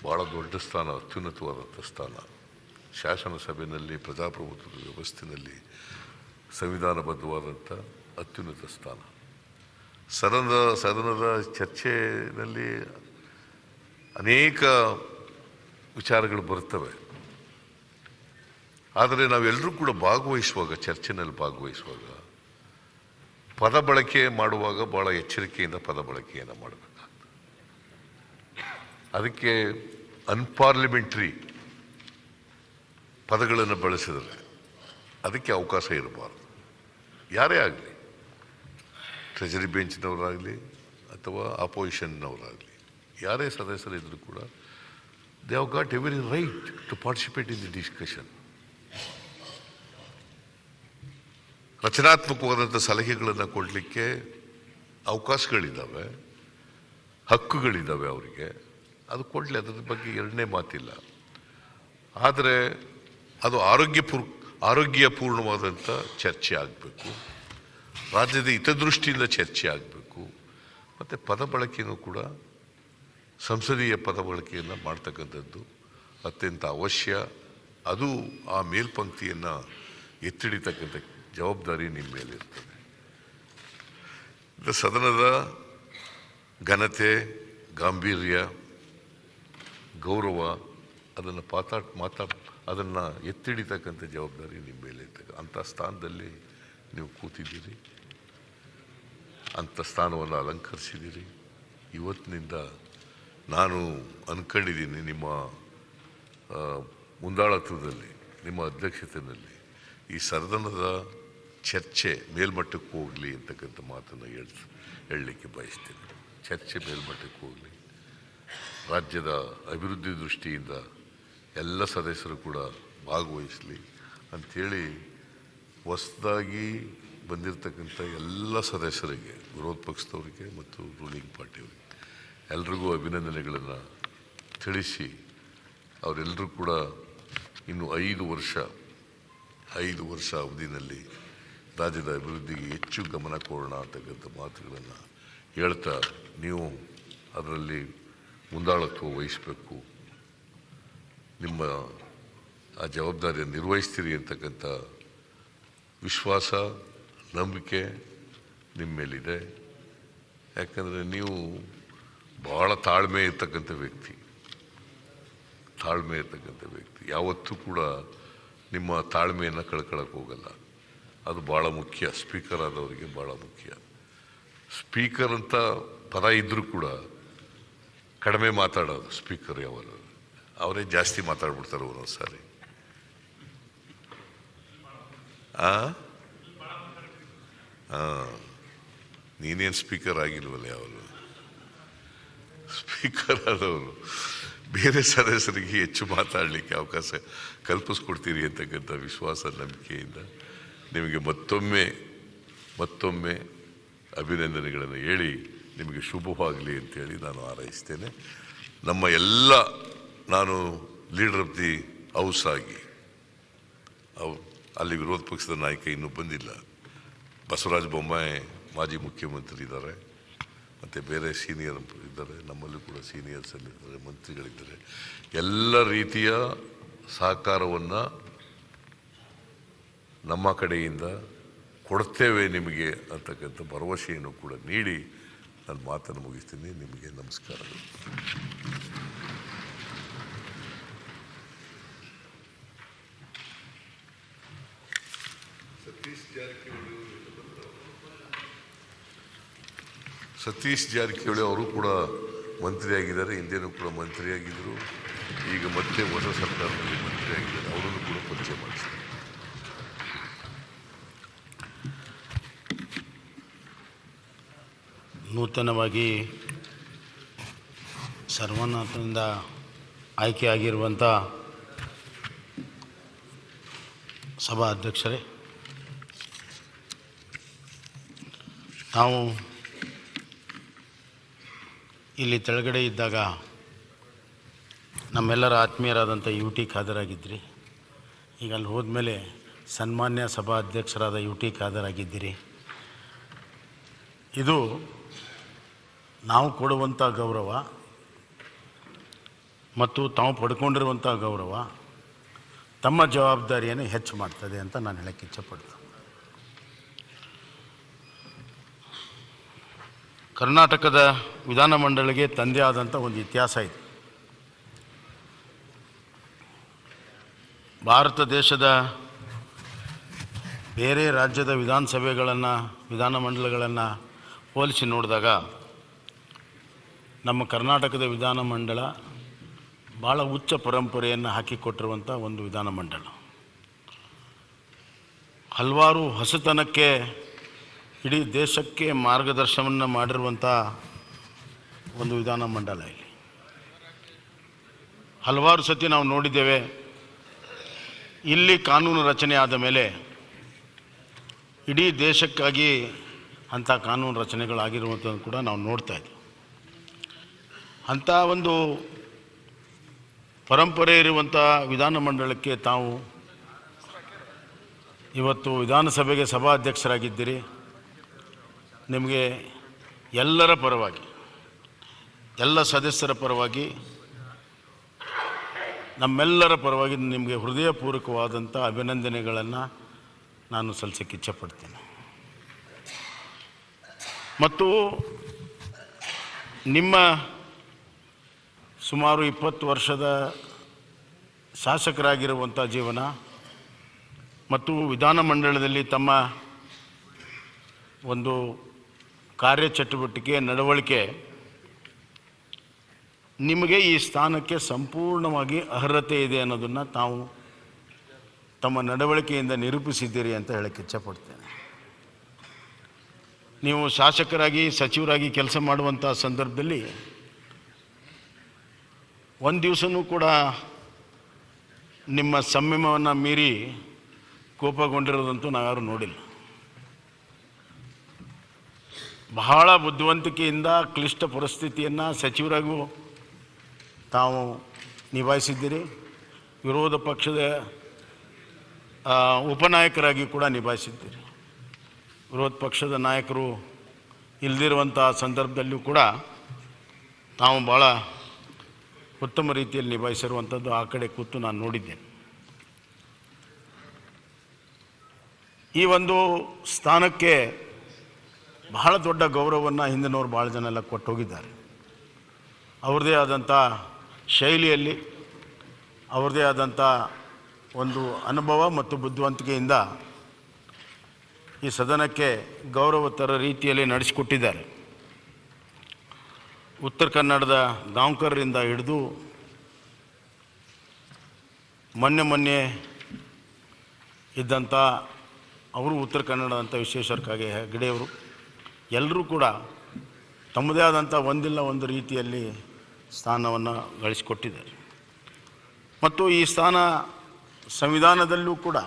Speaker 4: ಭಾಳ ದೊಡ್ಡ ಸ್ಥಾನ, ಅತ್ಯುನ್ನತವಾದಂಥ ಸ್ಥಾನ. ಶಾಸನ ಸಭೆಯಲ್ಲಿ, ಪ್ರಜಾಪ್ರಭುತ್ವದ ವ್ಯವಸ್ಥೆಯಲ್ಲಿ ಸಂವಿಧಾನಬದ್ಧವಾದಂಥ ಅತ್ಯುನ್ನತ ಸ್ಥಾನ. ಸದನದ ಚರ್ಚೆಯಲ್ಲಿ ಅನೇಕ ವಿಚಾರಗಳು ಬರ್ತವೆ. ಆದರೆ ನಾವೆಲ್ಲರೂ ಕೂಡ ಭಾಗವಹಿಸುವಾಗ, ಚರ್ಚೆನಲ್ಲಿ ಭಾಗವಹಿಸುವಾಗ, ಪದ ಬಳಕೆ ಮಾಡುವಾಗ ಭಾಳ ಎಚ್ಚರಿಕೆಯಿಂದ ಪದ ಬಳಕೆಯನ್ನು ಮಾಡಬೇಕಾಗ್ತದೆ. ಅದಕ್ಕೆ ಅನ್ಪಾರ್ಲಿಮೆಂಟ್ರಿ ಪದಗಳನ್ನು ಬಳಸಿದರೆ ಅದಕ್ಕೆ ಅವಕಾಶ ಇರಬಾರ್ದು. ಯಾರೇ ಆಗಲಿ, ಟ್ರೆಜರಿ ಬೆಂಚ್ನವರಾಗಲಿ ಅಥವಾ ಅಪೋಸಿಷನ್ನವರಾಗಲಿ, ಯಾರೇ ಸದಸ್ಯರಿದ್ದರೂ ಕೂಡ they have got every right to participate in the discussion. ರಚನಾತ್ಮಕವಾದಂಥ ಸಲಹೆಗಳನ್ನು ಕೊಡಲಿಕ್ಕೆ ಅವಕಾಶಗಳಿದ್ದಾವೆ, ಹಕ್ಕುಗಳಿದ್ದಾವೆ ಅವರಿಗೆ. ಅದು ಕೊಡಲಿ, ಅದರ ಬಗ್ಗೆ ಎರಡನೇ ಮಾತಿಲ್ಲ. ಆದರೆ ಅದು ಆರೋಗ್ಯಪೂರ್ಣವಾದಂಥ ಚರ್ಚೆ ಆಗಬೇಕು, ರಾಜ್ಯದ ಹಿತದೃಷ್ಟಿಯಿಂದ ಚರ್ಚೆ ಆಗಬೇಕು. ಮತ್ತು ಪದ ಬಳಕೆಯೂ ಕೂಡ ಸಂಸದೀಯ ಪದ ಬಳಕೆಯನ್ನು ಮಾಡ್ತಕ್ಕಂಥದ್ದು ಅತ್ಯಂತ ಅವಶ್ಯ. ಅದು ಆ ಮೇಲ್ಪಂಕ್ತಿಯನ್ನು ಎತ್ತಿಡಿತಕ್ಕಂಥ ಜವಾಬ್ದಾರಿ ನಿಮ್ಮ ಮೇಲೆ ಇರ್ತದೆ.
Speaker 19: ಸದನದ ಘನತೆ, ಗಾಂಭೀರ್ಯ, ಗೌರವ ಅದನ್ನು ಅದನ್ನು ಎತ್ತಿಡಿತಕ್ಕಂಥ ಜವಾಬ್ದಾರಿ ನಿಮ್ಮ ಮೇಲೆ ಇರ್ತಕ್ಕ ಅಂಥ ಸ್ಥಾನದಲ್ಲಿ ನೀವು ಕೂತಿದ್ದೀರಿ, ಅಂಥ ಸ್ಥಾನವನ್ನು ಅಲಂಕರಿಸಿದ್ದೀರಿ. ಇವತ್ತಿನಿಂದ ನಾನು ಅಂದ್ಕೊಂಡಿದ್ದೀನಿ ನಿಮ್ಮ ಮುಂದಾಳತ್ವದಲ್ಲಿ, ನಿಮ್ಮ ಅಧ್ಯಕ್ಷತೆಯಲ್ಲಿ ಈ ಸದನದ ಚರ್ಚೆ ಮೇಲ್ಮಟ್ಟಕ್ಕೆ ಹೋಗಲಿ ಅಂತಕ್ಕಂಥ ಮಾತನ್ನು ಹೇಳಲಿಕ್ಕೆ ಬಯಸ್ತೀನಿ. ಚರ್ಚೆ ಮೇಲ್ಮಟ್ಟಕ್ಕೆ ಹೋಗಲಿ, ರಾಜ್ಯದ ಅಭಿವೃದ್ಧಿ ದೃಷ್ಟಿಯಿಂದ ಎಲ್ಲ ಸದಸ್ಯರು ಕೂಡ ಭಾಗವಹಿಸಲಿ ಅಂಥೇಳಿ ಹೊಸದಾಗಿ ಬಂದಿರತಕ್ಕಂಥ ಎಲ್ಲ ಸದಸ್ಯರಿಗೆ, ವಿರೋಧ ಪಕ್ಷದವರಿಗೆ ಮತ್ತು ರೂಲಿಂಗ್ ಪಾರ್ಟಿಯವರಿಗೆ ಎಲ್ರಿಗೂ ಅಭಿನಂದನೆಗಳನ್ನು ತಿಳಿಸಿ, ಅವರೆಲ್ಲರೂ ಕೂಡ ಇನ್ನು 5 ವರ್ಷ ಅವಧಿನಲ್ಲಿ ರಾಜ್ಯದ ಅಭಿವೃದ್ಧಿಗೆ ಹೆಚ್ಚು ಗಮನ ಕೊಡೋಣ ಅಂತಕ್ಕಂಥ ಮಾತುಗಳನ್ನು ಹೇಳ್ತಾ, ನೀವು ಅದರಲ್ಲಿ ಮುಂದಾಳತ್ವ ವಹಿಸಬೇಕು, ನಿಮ್ಮ ಆ ಜವಾಬ್ದಾರಿಯನ್ನು ನಿರ್ವಹಿಸ್ತೀರಿ ಅಂತಕ್ಕಂಥ ವಿಶ್ವಾಸ, ನಂಬಿಕೆ ನಿಮ್ಮ ಮೇಲಿದೆ. ಯಾಕಂದರೆ ನೀವು ಭಾಳ ತಾಳ್ಮೆ ಇರ್ತಕ್ಕಂಥ ವ್ಯಕ್ತಿ, ಯಾವತ್ತೂ ಕೂಡ ನಿಮ್ಮ ತಾಳ್ಮೆಯನ್ನು ಕಳ್ಕೊಳ್ಳೋಕೆ ಹೋಗಲ್ಲ. ಅದು ಭಾಳ ಮುಖ್ಯ. ಸ್ಪೀಕರ್ ಆದವರಿಗೆ ಭಾಳ ಮುಖ್ಯ. ಸ್ಪೀಕರ್ ಅಂತ ಪದ ಇದ್ದರೂ ಕೂಡ ಕಡಿಮೆ ಮಾತಾಡೋದು ಸ್ಪೀಕರ್. ಯಾವಾಗ ಅವರೇ ಜಾಸ್ತಿ ಮಾತಾಡ್ಬಿಡ್ತಾರೆ ಒಂದೊಂದು ಸಾರಿ. ನೀನೇನು ಸ್ಪೀಕರ್ ಆಗಿಲ್ವಲ್ಲ, ಯಾವಾಗ ಸ್ಪೀಕರ್ ಆದವರು ಬೇರೆ ಸದಸ್ಯರಿಗೆ ಹೆಚ್ಚು ಮಾತಾಡಲಿಕ್ಕೆ ಅವಕಾಶ ಕಲ್ಪಿಸ್ಕೊಡ್ತೀರಿ ಅಂತಕ್ಕಂಥ ವಿಶ್ವಾಸ, ನಂಬಿಕೆಯಿಂದ ನಿಮಗೆ ಮತ್ತೊಮ್ಮೆ ಅಭಿನಂದನೆಗಳನ್ನು ಹೇಳಿ ನಿಮಗೆ ಶುಭವಾಗಲಿ ಅಂತೇಳಿ ನಾನು ಹಾರೈಸ್ತೇನೆ. ನಮ್ಮ ಎಲ್ಲ, ನಾನು ಲೀಡರ್ ಆಫ್ ದಿ ಹೌಸ್ ಆಗಿ, ಅಲ್ಲಿ ವಿರೋಧ ಪಕ್ಷದ ನಾಯಕ ಇನ್ನೂ ಬಂದಿಲ್ಲ, ಬಸವರಾಜ ಬೊಮ್ಮಾಯಿ ಮಾಜಿ ಮುಖ್ಯಮಂತ್ರಿ ಇದ್ದಾರೆ, ಮತ್ತು ಬೇರೆ ಸೀನಿಯರ್ ಇದ್ದಾರೆ, ನಮ್ಮಲ್ಲೂ ಕೂಡ ಸೀನಿಯರ್ಸ್ ಇದ್ದಾರೆ, ಮಂತ್ರಿಗಳಿದ್ದಾರೆ. ಎಲ್ಲ ರೀತಿಯ ಸಹಕಾರವನ್ನು ನಮ್ಮ ಕಡೆಯಿಂದ ಕೊಡ್ತೇವೆ ನಿಮಗೆ ಅಂತಕ್ಕಂಥ ಭರವಸೆಯನ್ನು ಕೂಡ ನೀಡಿ ನಾನು ಮಾತನ್ನು ಮುಗಿಸ್ತೀನಿ. ನಿಮಗೆ ನಮಸ್ಕಾರಗಳು. ಸತೀಶ್ ಜಾರಕಿಹೊಳಿ ಅವರು ಕೂಡ ಮಂತ್ರಿಯಾಗಿದ್ದಾರೆ, ಹಿಂದೆನೂ ಕೂಡ ಮಂತ್ರಿಯಾಗಿದ್ದರು, ಈಗ ಮತ್ತೆ ಹೊಸ ಸರ್ಕಾರದಲ್ಲಿ ಮಂತ್ರಿಯಾಗಿದ್ದಾರೆ. ಅವರನ್ನು ಕೂಡ ಪರಿಚಯ ಮಾಡಿಸ್ತಾರೆ.
Speaker 2: ನೂತನವಾಗಿ ಸರ್ವನಾಥದಿಂದ ಆಯ್ಕೆಯಾಗಿರುವಂಥ ಸಭಾ ಅಧ್ಯಕ್ಷರೇ, ನಾವು ಇಲ್ಲಿ ತೆಳಗಡೆ ಇದ್ದಾಗ ನಮ್ಮೆಲ್ಲರ ಆತ್ಮೀಯರಾದಂಥ UT ಖಾದರ್ ಆಗಿದ್ದಿರಿ. ಈಗ ಅಲ್ಲಿ ಹೋದ್ಮೇಲೆ ಸನ್ಮಾನ್ಯ ಸಭಾ ಅಧ್ಯಕ್ಷರಾದ UT ಖಾದರ್ ಆಗಿದ್ದೀರಿ. ಇದು ನಾವು ಕೊಡುವಂಥ ಗೌರವ ಮತ್ತು ತಾವು ಪಡ್ಕೊಂಡಿರುವಂಥ ಗೌರವ ತಮ್ಮ ಜವಾಬ್ದಾರಿಯನ್ನು ಹೆಚ್ಚು ಮಾಡ್ತದೆ ಅಂತ ನಾನು ಹೇಳಕ್ಕೆ ಇಚ್ಛೆಪಡ್ತೀನಿ. ಕರ್ನಾಟಕದ ವಿಧಾನಮಂಡಳಿಗೆ ತಂದೆ ಆದಂಥ ಒಂದು ಇತಿಹಾಸ ಇದೆ. ಭಾರತ ದೇಶದ ಬೇರೆ ರಾಜ್ಯದ ವಿಧಾನಮಂಡಲಗಳನ್ನು ಹೋಲಿಸಿ ನೋಡಿದಾಗ ನಮ್ಮ ಕರ್ನಾಟಕದ ವಿಧಾನಮಂಡಲ ಭಾಳ ಉಚ್ಚ ಪರಂಪರೆಯನ್ನು ಹಾಕಿಕೊಟ್ಟಿರುವಂಥ ಒಂದು ವಿಧಾನಮಂಡಲ. ಹಲವಾರು ಹೊಸತನಕ್ಕೆ ಇಡೀ ದೇಶಕ್ಕೆ ಮಾರ್ಗದರ್ಶನವನ್ನು ಮಾಡಿರುವಂಥ ಒಂದು ವಿಧಾನಮಂಡಲ. ಇಲ್ಲಿ ಹಲವಾರು ಸತಿ ನಾವು ನೋಡಿದ್ದೇವೆ, ಇಲ್ಲಿ ಕಾನೂನು ರಚನೆ ಆದ ಮೇಲೆ ಇಡೀ ದೇಶಕ್ಕಾಗಿ ಅಂಥ ಕಾನೂನು ರಚನೆಗಳಾಗಿರುವಂಥದ್ದು ಕೂಡ ನಾವು ನೋಡ್ತಾ ಇದ್ದೀವಿ. ಅಂಥ ಒಂದು ಪರಂಪರೆ ಇರುವಂಥ ವಿಧಾನಮಂಡಲಕ್ಕೆ ತಾವು ಇವತ್ತು ವಿಧಾನಸಭೆಗೆ ಸಭಾಧ್ಯಕ್ಷರಾಗಿದ್ದೀರಿ. ನಿಮಗೆ ಎಲ್ಲರ ಪರವಾಗಿ, ಎಲ್ಲ ಸದಸ್ಯರ ಪರವಾಗಿ, ನಮ್ಮೆಲ್ಲರ ಪರವಾಗಿ ನಿಮಗೆ ಹೃದಯಪೂರ್ವಕವಾದಂಥ ಅಭಿನಂದನೆಗಳನ್ನು ನಾನು ಸಲ್ಲಿಸಕ್ಕೆ ಇಚ್ಛೆಪಡ್ತೇನೆ. ಮತ್ತು ನಿಮ್ಮ ಸುಮಾರು 20 ವರ್ಷದ ಶಾಸಕರಾಗಿರುವಂಥ ಜೀವನ ಮತ್ತು ವಿಧಾನಮಂಡಲದಲ್ಲಿ ತಮ್ಮ ಒಂದು ಕಾರ್ಯಚಟುವಟಿಕೆ ನಡವಳಿಕೆ ನಿಮಗೆ ಈ ಸ್ಥಾನಕ್ಕೆ ಸಂಪೂರ್ಣವಾಗಿ ಅರ್ಹತೆ ಇದೆ ಅನ್ನೋದನ್ನು ತಾವು ತಮ್ಮ ನಡವಳಿಕೆಯಿಂದ ನಿರೂಪಿಸಿದ್ದೀರಿ ಅಂತ ಹೇಳಕ್ಕೆ ಇಚ್ಛಪಡ್ತೇನೆ. ನೀವು ಶಾಸಕರಾಗಿ ಸಚಿವರಾಗಿ ಕೆಲಸ ಮಾಡುವಂಥ ಸಂದರ್ಭದಲ್ಲಿ ಒಂದು ದಿವಸನೂ ಕೂಡ ನಿಮ್ಮ ಸಂಯಮವನ್ನು ಮೀರಿ ಕೋಪಗೊಂಡಿರೋದಂತೂ ನಾವ್ಯಾರು ನೋಡಿಲ್ಲ. ಬಹಳ ಬುದ್ಧಿವಂತಿಕೆಯಿಂದ ಕ್ಲಿಷ್ಟ ಪರಿಸ್ಥಿತಿಯನ್ನು ಸಚಿವರಾಗೂ ತಾವು ನಿಭಾಯಿಸಿದ್ದೀರಿ, ವಿರೋಧ ಪಕ್ಷದ ಉಪನಾಯಕರಾಗಿ ಕೂಡ ನಿಭಾಯಿಸಿದ್ದೀರಿ. ವಿರೋಧ ಪಕ್ಷದ ನಾಯಕರು ಇಲ್ಲದಿರುವಂಥ ಸಂದರ್ಭದಲ್ಲೂ ಕೂಡ ತಾವು ಭಾಳ ಉತ್ತಮ ರೀತಿಯಲ್ಲಿ ನಿಭಾಯಿಸಿರುವಂಥದ್ದು ಆ ಕಡೆ ಕೂತು ನಾನು ನೋಡಿದ್ದೇನೆ. ಈ ಒಂದು ಸ್ಥಾನಕ್ಕೆ ಬಹಳ ದೊಡ್ಡ ಗೌರವವನ್ನು ಹಿಂದಿನವರು ಭಾಳ ಜನ ಎಲ್ಲ ಕೊಟ್ಟು ಹೋಗಿದ್ದಾರೆ. ಅವ್ರದ್ದೇ ಆದಂಥ ಶೈಲಿಯಲ್ಲಿ ಅವ್ರದ್ದೇ ಆದಂಥ ಒಂದು ಅನುಭವ ಮತ್ತು ಬುದ್ಧಿವಂತಿಕೆಯಿಂದ ಈ ಸದನಕ್ಕೆ ಗೌರವತರ ರೀತಿಯಲ್ಲಿ ನಡೆಸಿಕೊಟ್ಟಿದ್ದಾರೆ. ಉತ್ತರ ಕನ್ನಡದ ಗಾಂವ್ಕರ್ರಿಂದ ಹಿಡಿದು ಮೊನ್ನೆ ಇದ್ದಂಥ ಅವರು ಉತ್ತರ ಕನ್ನಡದಂಥ ವಿಶ್ವೇಶ್ವರಕ್ಕಾಗಿ ಹೆಗಡೆಯವರು ಎಲ್ಲರೂ ಕೂಡ ತಮ್ಮದೇ ಆದಂಥ ಒಂದಿಲ್ಲ ಒಂದು ರೀತಿಯಲ್ಲಿ ಸ್ಥಾನವನ್ನು ಗಳಿಸಿಕೊಟ್ಟಿದ್ದಾರೆ. ಮತ್ತು ಈ ಸ್ಥಾನ ಸಂವಿಧಾನದಲ್ಲೂ ಕೂಡ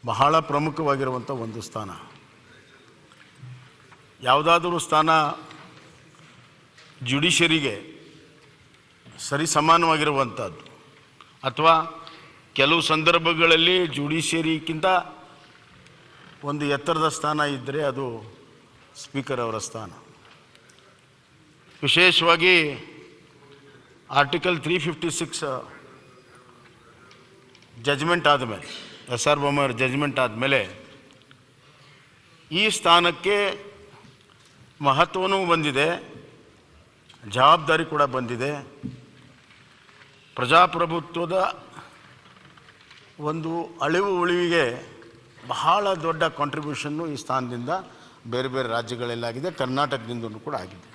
Speaker 2: ಬಹಳ ಪ್ರಮುಖವಾಗಿರುವಂಥ ಒಂದು ಸ್ಥಾನ. ಯಾವುದಾದರೂ ಸ್ಥಾನ ಜುಡಿಷರಿಗೆ ಸರಿಸಮಾನವಾಗಿರುವಂಥದ್ದು ಅಥವಾ ಕೆಲವು ಸಂದರ್ಭಗಳಲ್ಲಿ ಜುಡಿಷಿಯರಿಗಿಂತ ಒಂದು ಎತ್ತರದ ಸ್ಥಾನ ಇದ್ದರೆ ಅದು ಸ್ಪೀಕರ್ ಅವರ ಸ್ಥಾನ. ವಿಶೇಷವಾಗಿ ಆರ್ಟಿಕಲ್ 356 ಜಜ್ಮೆಂಟ್ ಆದಮೇಲೆ, SR ಬೊಮ್ಮಾಯಿಯವರ ಜಜ್ಮೆಂಟ್ ಆದಮೇಲೆ ಈ ಸ್ಥಾನಕ್ಕೆ ಮಹತ್ವವೂ ಬಂದಿದೆ, ಜವಾಬ್ದಾರಿ ಕೂಡ ಬಂದಿದೆ. ಪ್ರಜಾಪ್ರಭುತ್ವದ ಒಂದು ಅಳಿವು ಉಳಿವಿಗೆ ಬಹಳ ದೊಡ್ಡ ಕಾಂಟ್ರಿಬ್ಯೂಷನ್ನು ಈ ಸ್ಥಾನದಿಂದ ಬೇರೆ ಬೇರೆ ರಾಜ್ಯಗಳಲ್ಲಾಗಿದೆ, ಕರ್ನಾಟಕದಿಂದಲೂ ಕೂಡ ಆಗಿದೆ.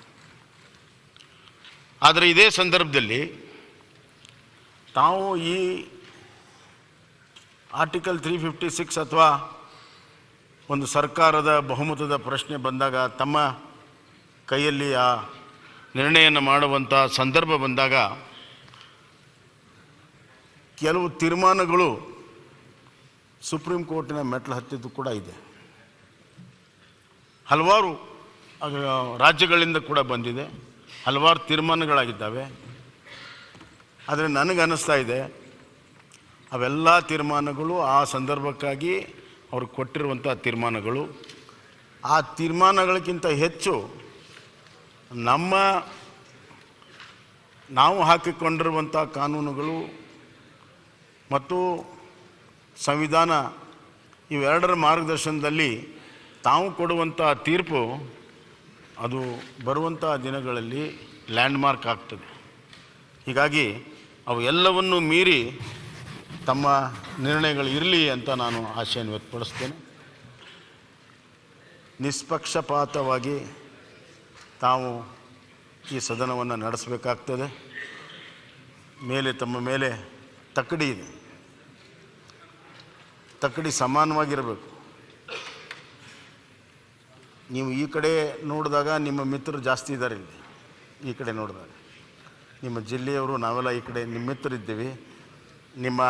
Speaker 2: ಆದರೆ ಇದೇ ಸಂದರ್ಭದಲ್ಲಿ ತಾವು ಈ ಆರ್ಟಿಕಲ್ 356 ಅಥವಾ ಒಂದು ಸರ್ಕಾರದ ಬಹುಮತದ ಪ್ರಶ್ನೆ ಬಂದಾಗ ತಮ್ಮ ಕೈಯಲ್ಲಿ ಆ ನಿರ್ಣಯವನ್ನು ಮಾಡುವಂಥ ಸಂದರ್ಭ ಬಂದಾಗ ಕೆಲವು ತೀರ್ಮಾನಗಳು ಸುಪ್ರೀಂ ಕೋರ್ಟಿನ ಮೆಟ್ಲು ಹತ್ತಿದ್ದು ಕೂಡ ಇದೆ. ಹಲವಾರು ರಾಜ್ಯಗಳಿಂದ ಕೂಡ ಬಂದಿದೆ, ಹಲವಾರು ತೀರ್ಮಾನಗಳಾಗಿದ್ದಾವೆ. ಆದರೆ ನನಗನ್ನಿಸ್ತಾ ಇದೆ ಅವೆಲ್ಲ ತೀರ್ಮಾನಗಳು ಆ ಸಂದರ್ಭಕ್ಕಾಗಿ ಅವರು ಕೊಟ್ಟಿರುವಂಥ ತೀರ್ಮಾನಗಳು. ಆ ತೀರ್ಮಾನಗಳಿಗಿಂತ ಹೆಚ್ಚು ನಾವು ಹಾಕಿಕೊಂಡಿರುವಂಥ ಕಾನೂನುಗಳು ಮತ್ತು ಸಂವಿಧಾನ ಇವೆರಡರ ಮಾರ್ಗದರ್ಶನದಲ್ಲಿ ತಾವು ಕೊಡುವಂಥ ತೀರ್ಪು ಅದು ಬರುವಂಥ ದಿನಗಳಲ್ಲಿ ಲ್ಯಾಂಡ್ಮಾರ್ಕ್ ಆಗ್ತದೆ. ಹೀಗಾಗಿ ಅವು ಎಲ್ಲವನ್ನೂ ಮೀರಿ ತಮ್ಮ ನಿರ್ಣಯಗಳು ಇರಲಿ ಅಂತ ನಾನು ಆಶೆಯನ್ನು ವ್ಯಕ್ತಪಡಿಸ್ತೇನೆ. ನಿಷ್ಪಕ್ಷಪಾತವಾಗಿ ತಾವು ಈ ಸದನವನ್ನು ನಡೆಸಬೇಕಾಗ್ತದೆ. ತಮ್ಮ ಮೇಲೆ ತಕ್ಕಡಿ ಇದೆ, ತಕ್ಕಡಿ ಸಮಾನವಾಗಿರಬೇಕು. ನೀವು ಈ ಕಡೆ ನೋಡಿದಾಗ ನಿಮ್ಮ ಮಿತ್ರರು ಜಾಸ್ತಿ ಇದ್ದಾರೆ, ಇಲ್ಲಿ ಈ ಕಡೆ ನೋಡಿದಾಗ ನಿಮ್ಮ ಜಿಲ್ಲೆಯವರು ನಾವೆಲ್ಲ ಈ ಕಡೆ ನಿಮ್ಮ ಮಿತ್ರರಿದ್ದೀವಿ. ನಿಮ್ಮ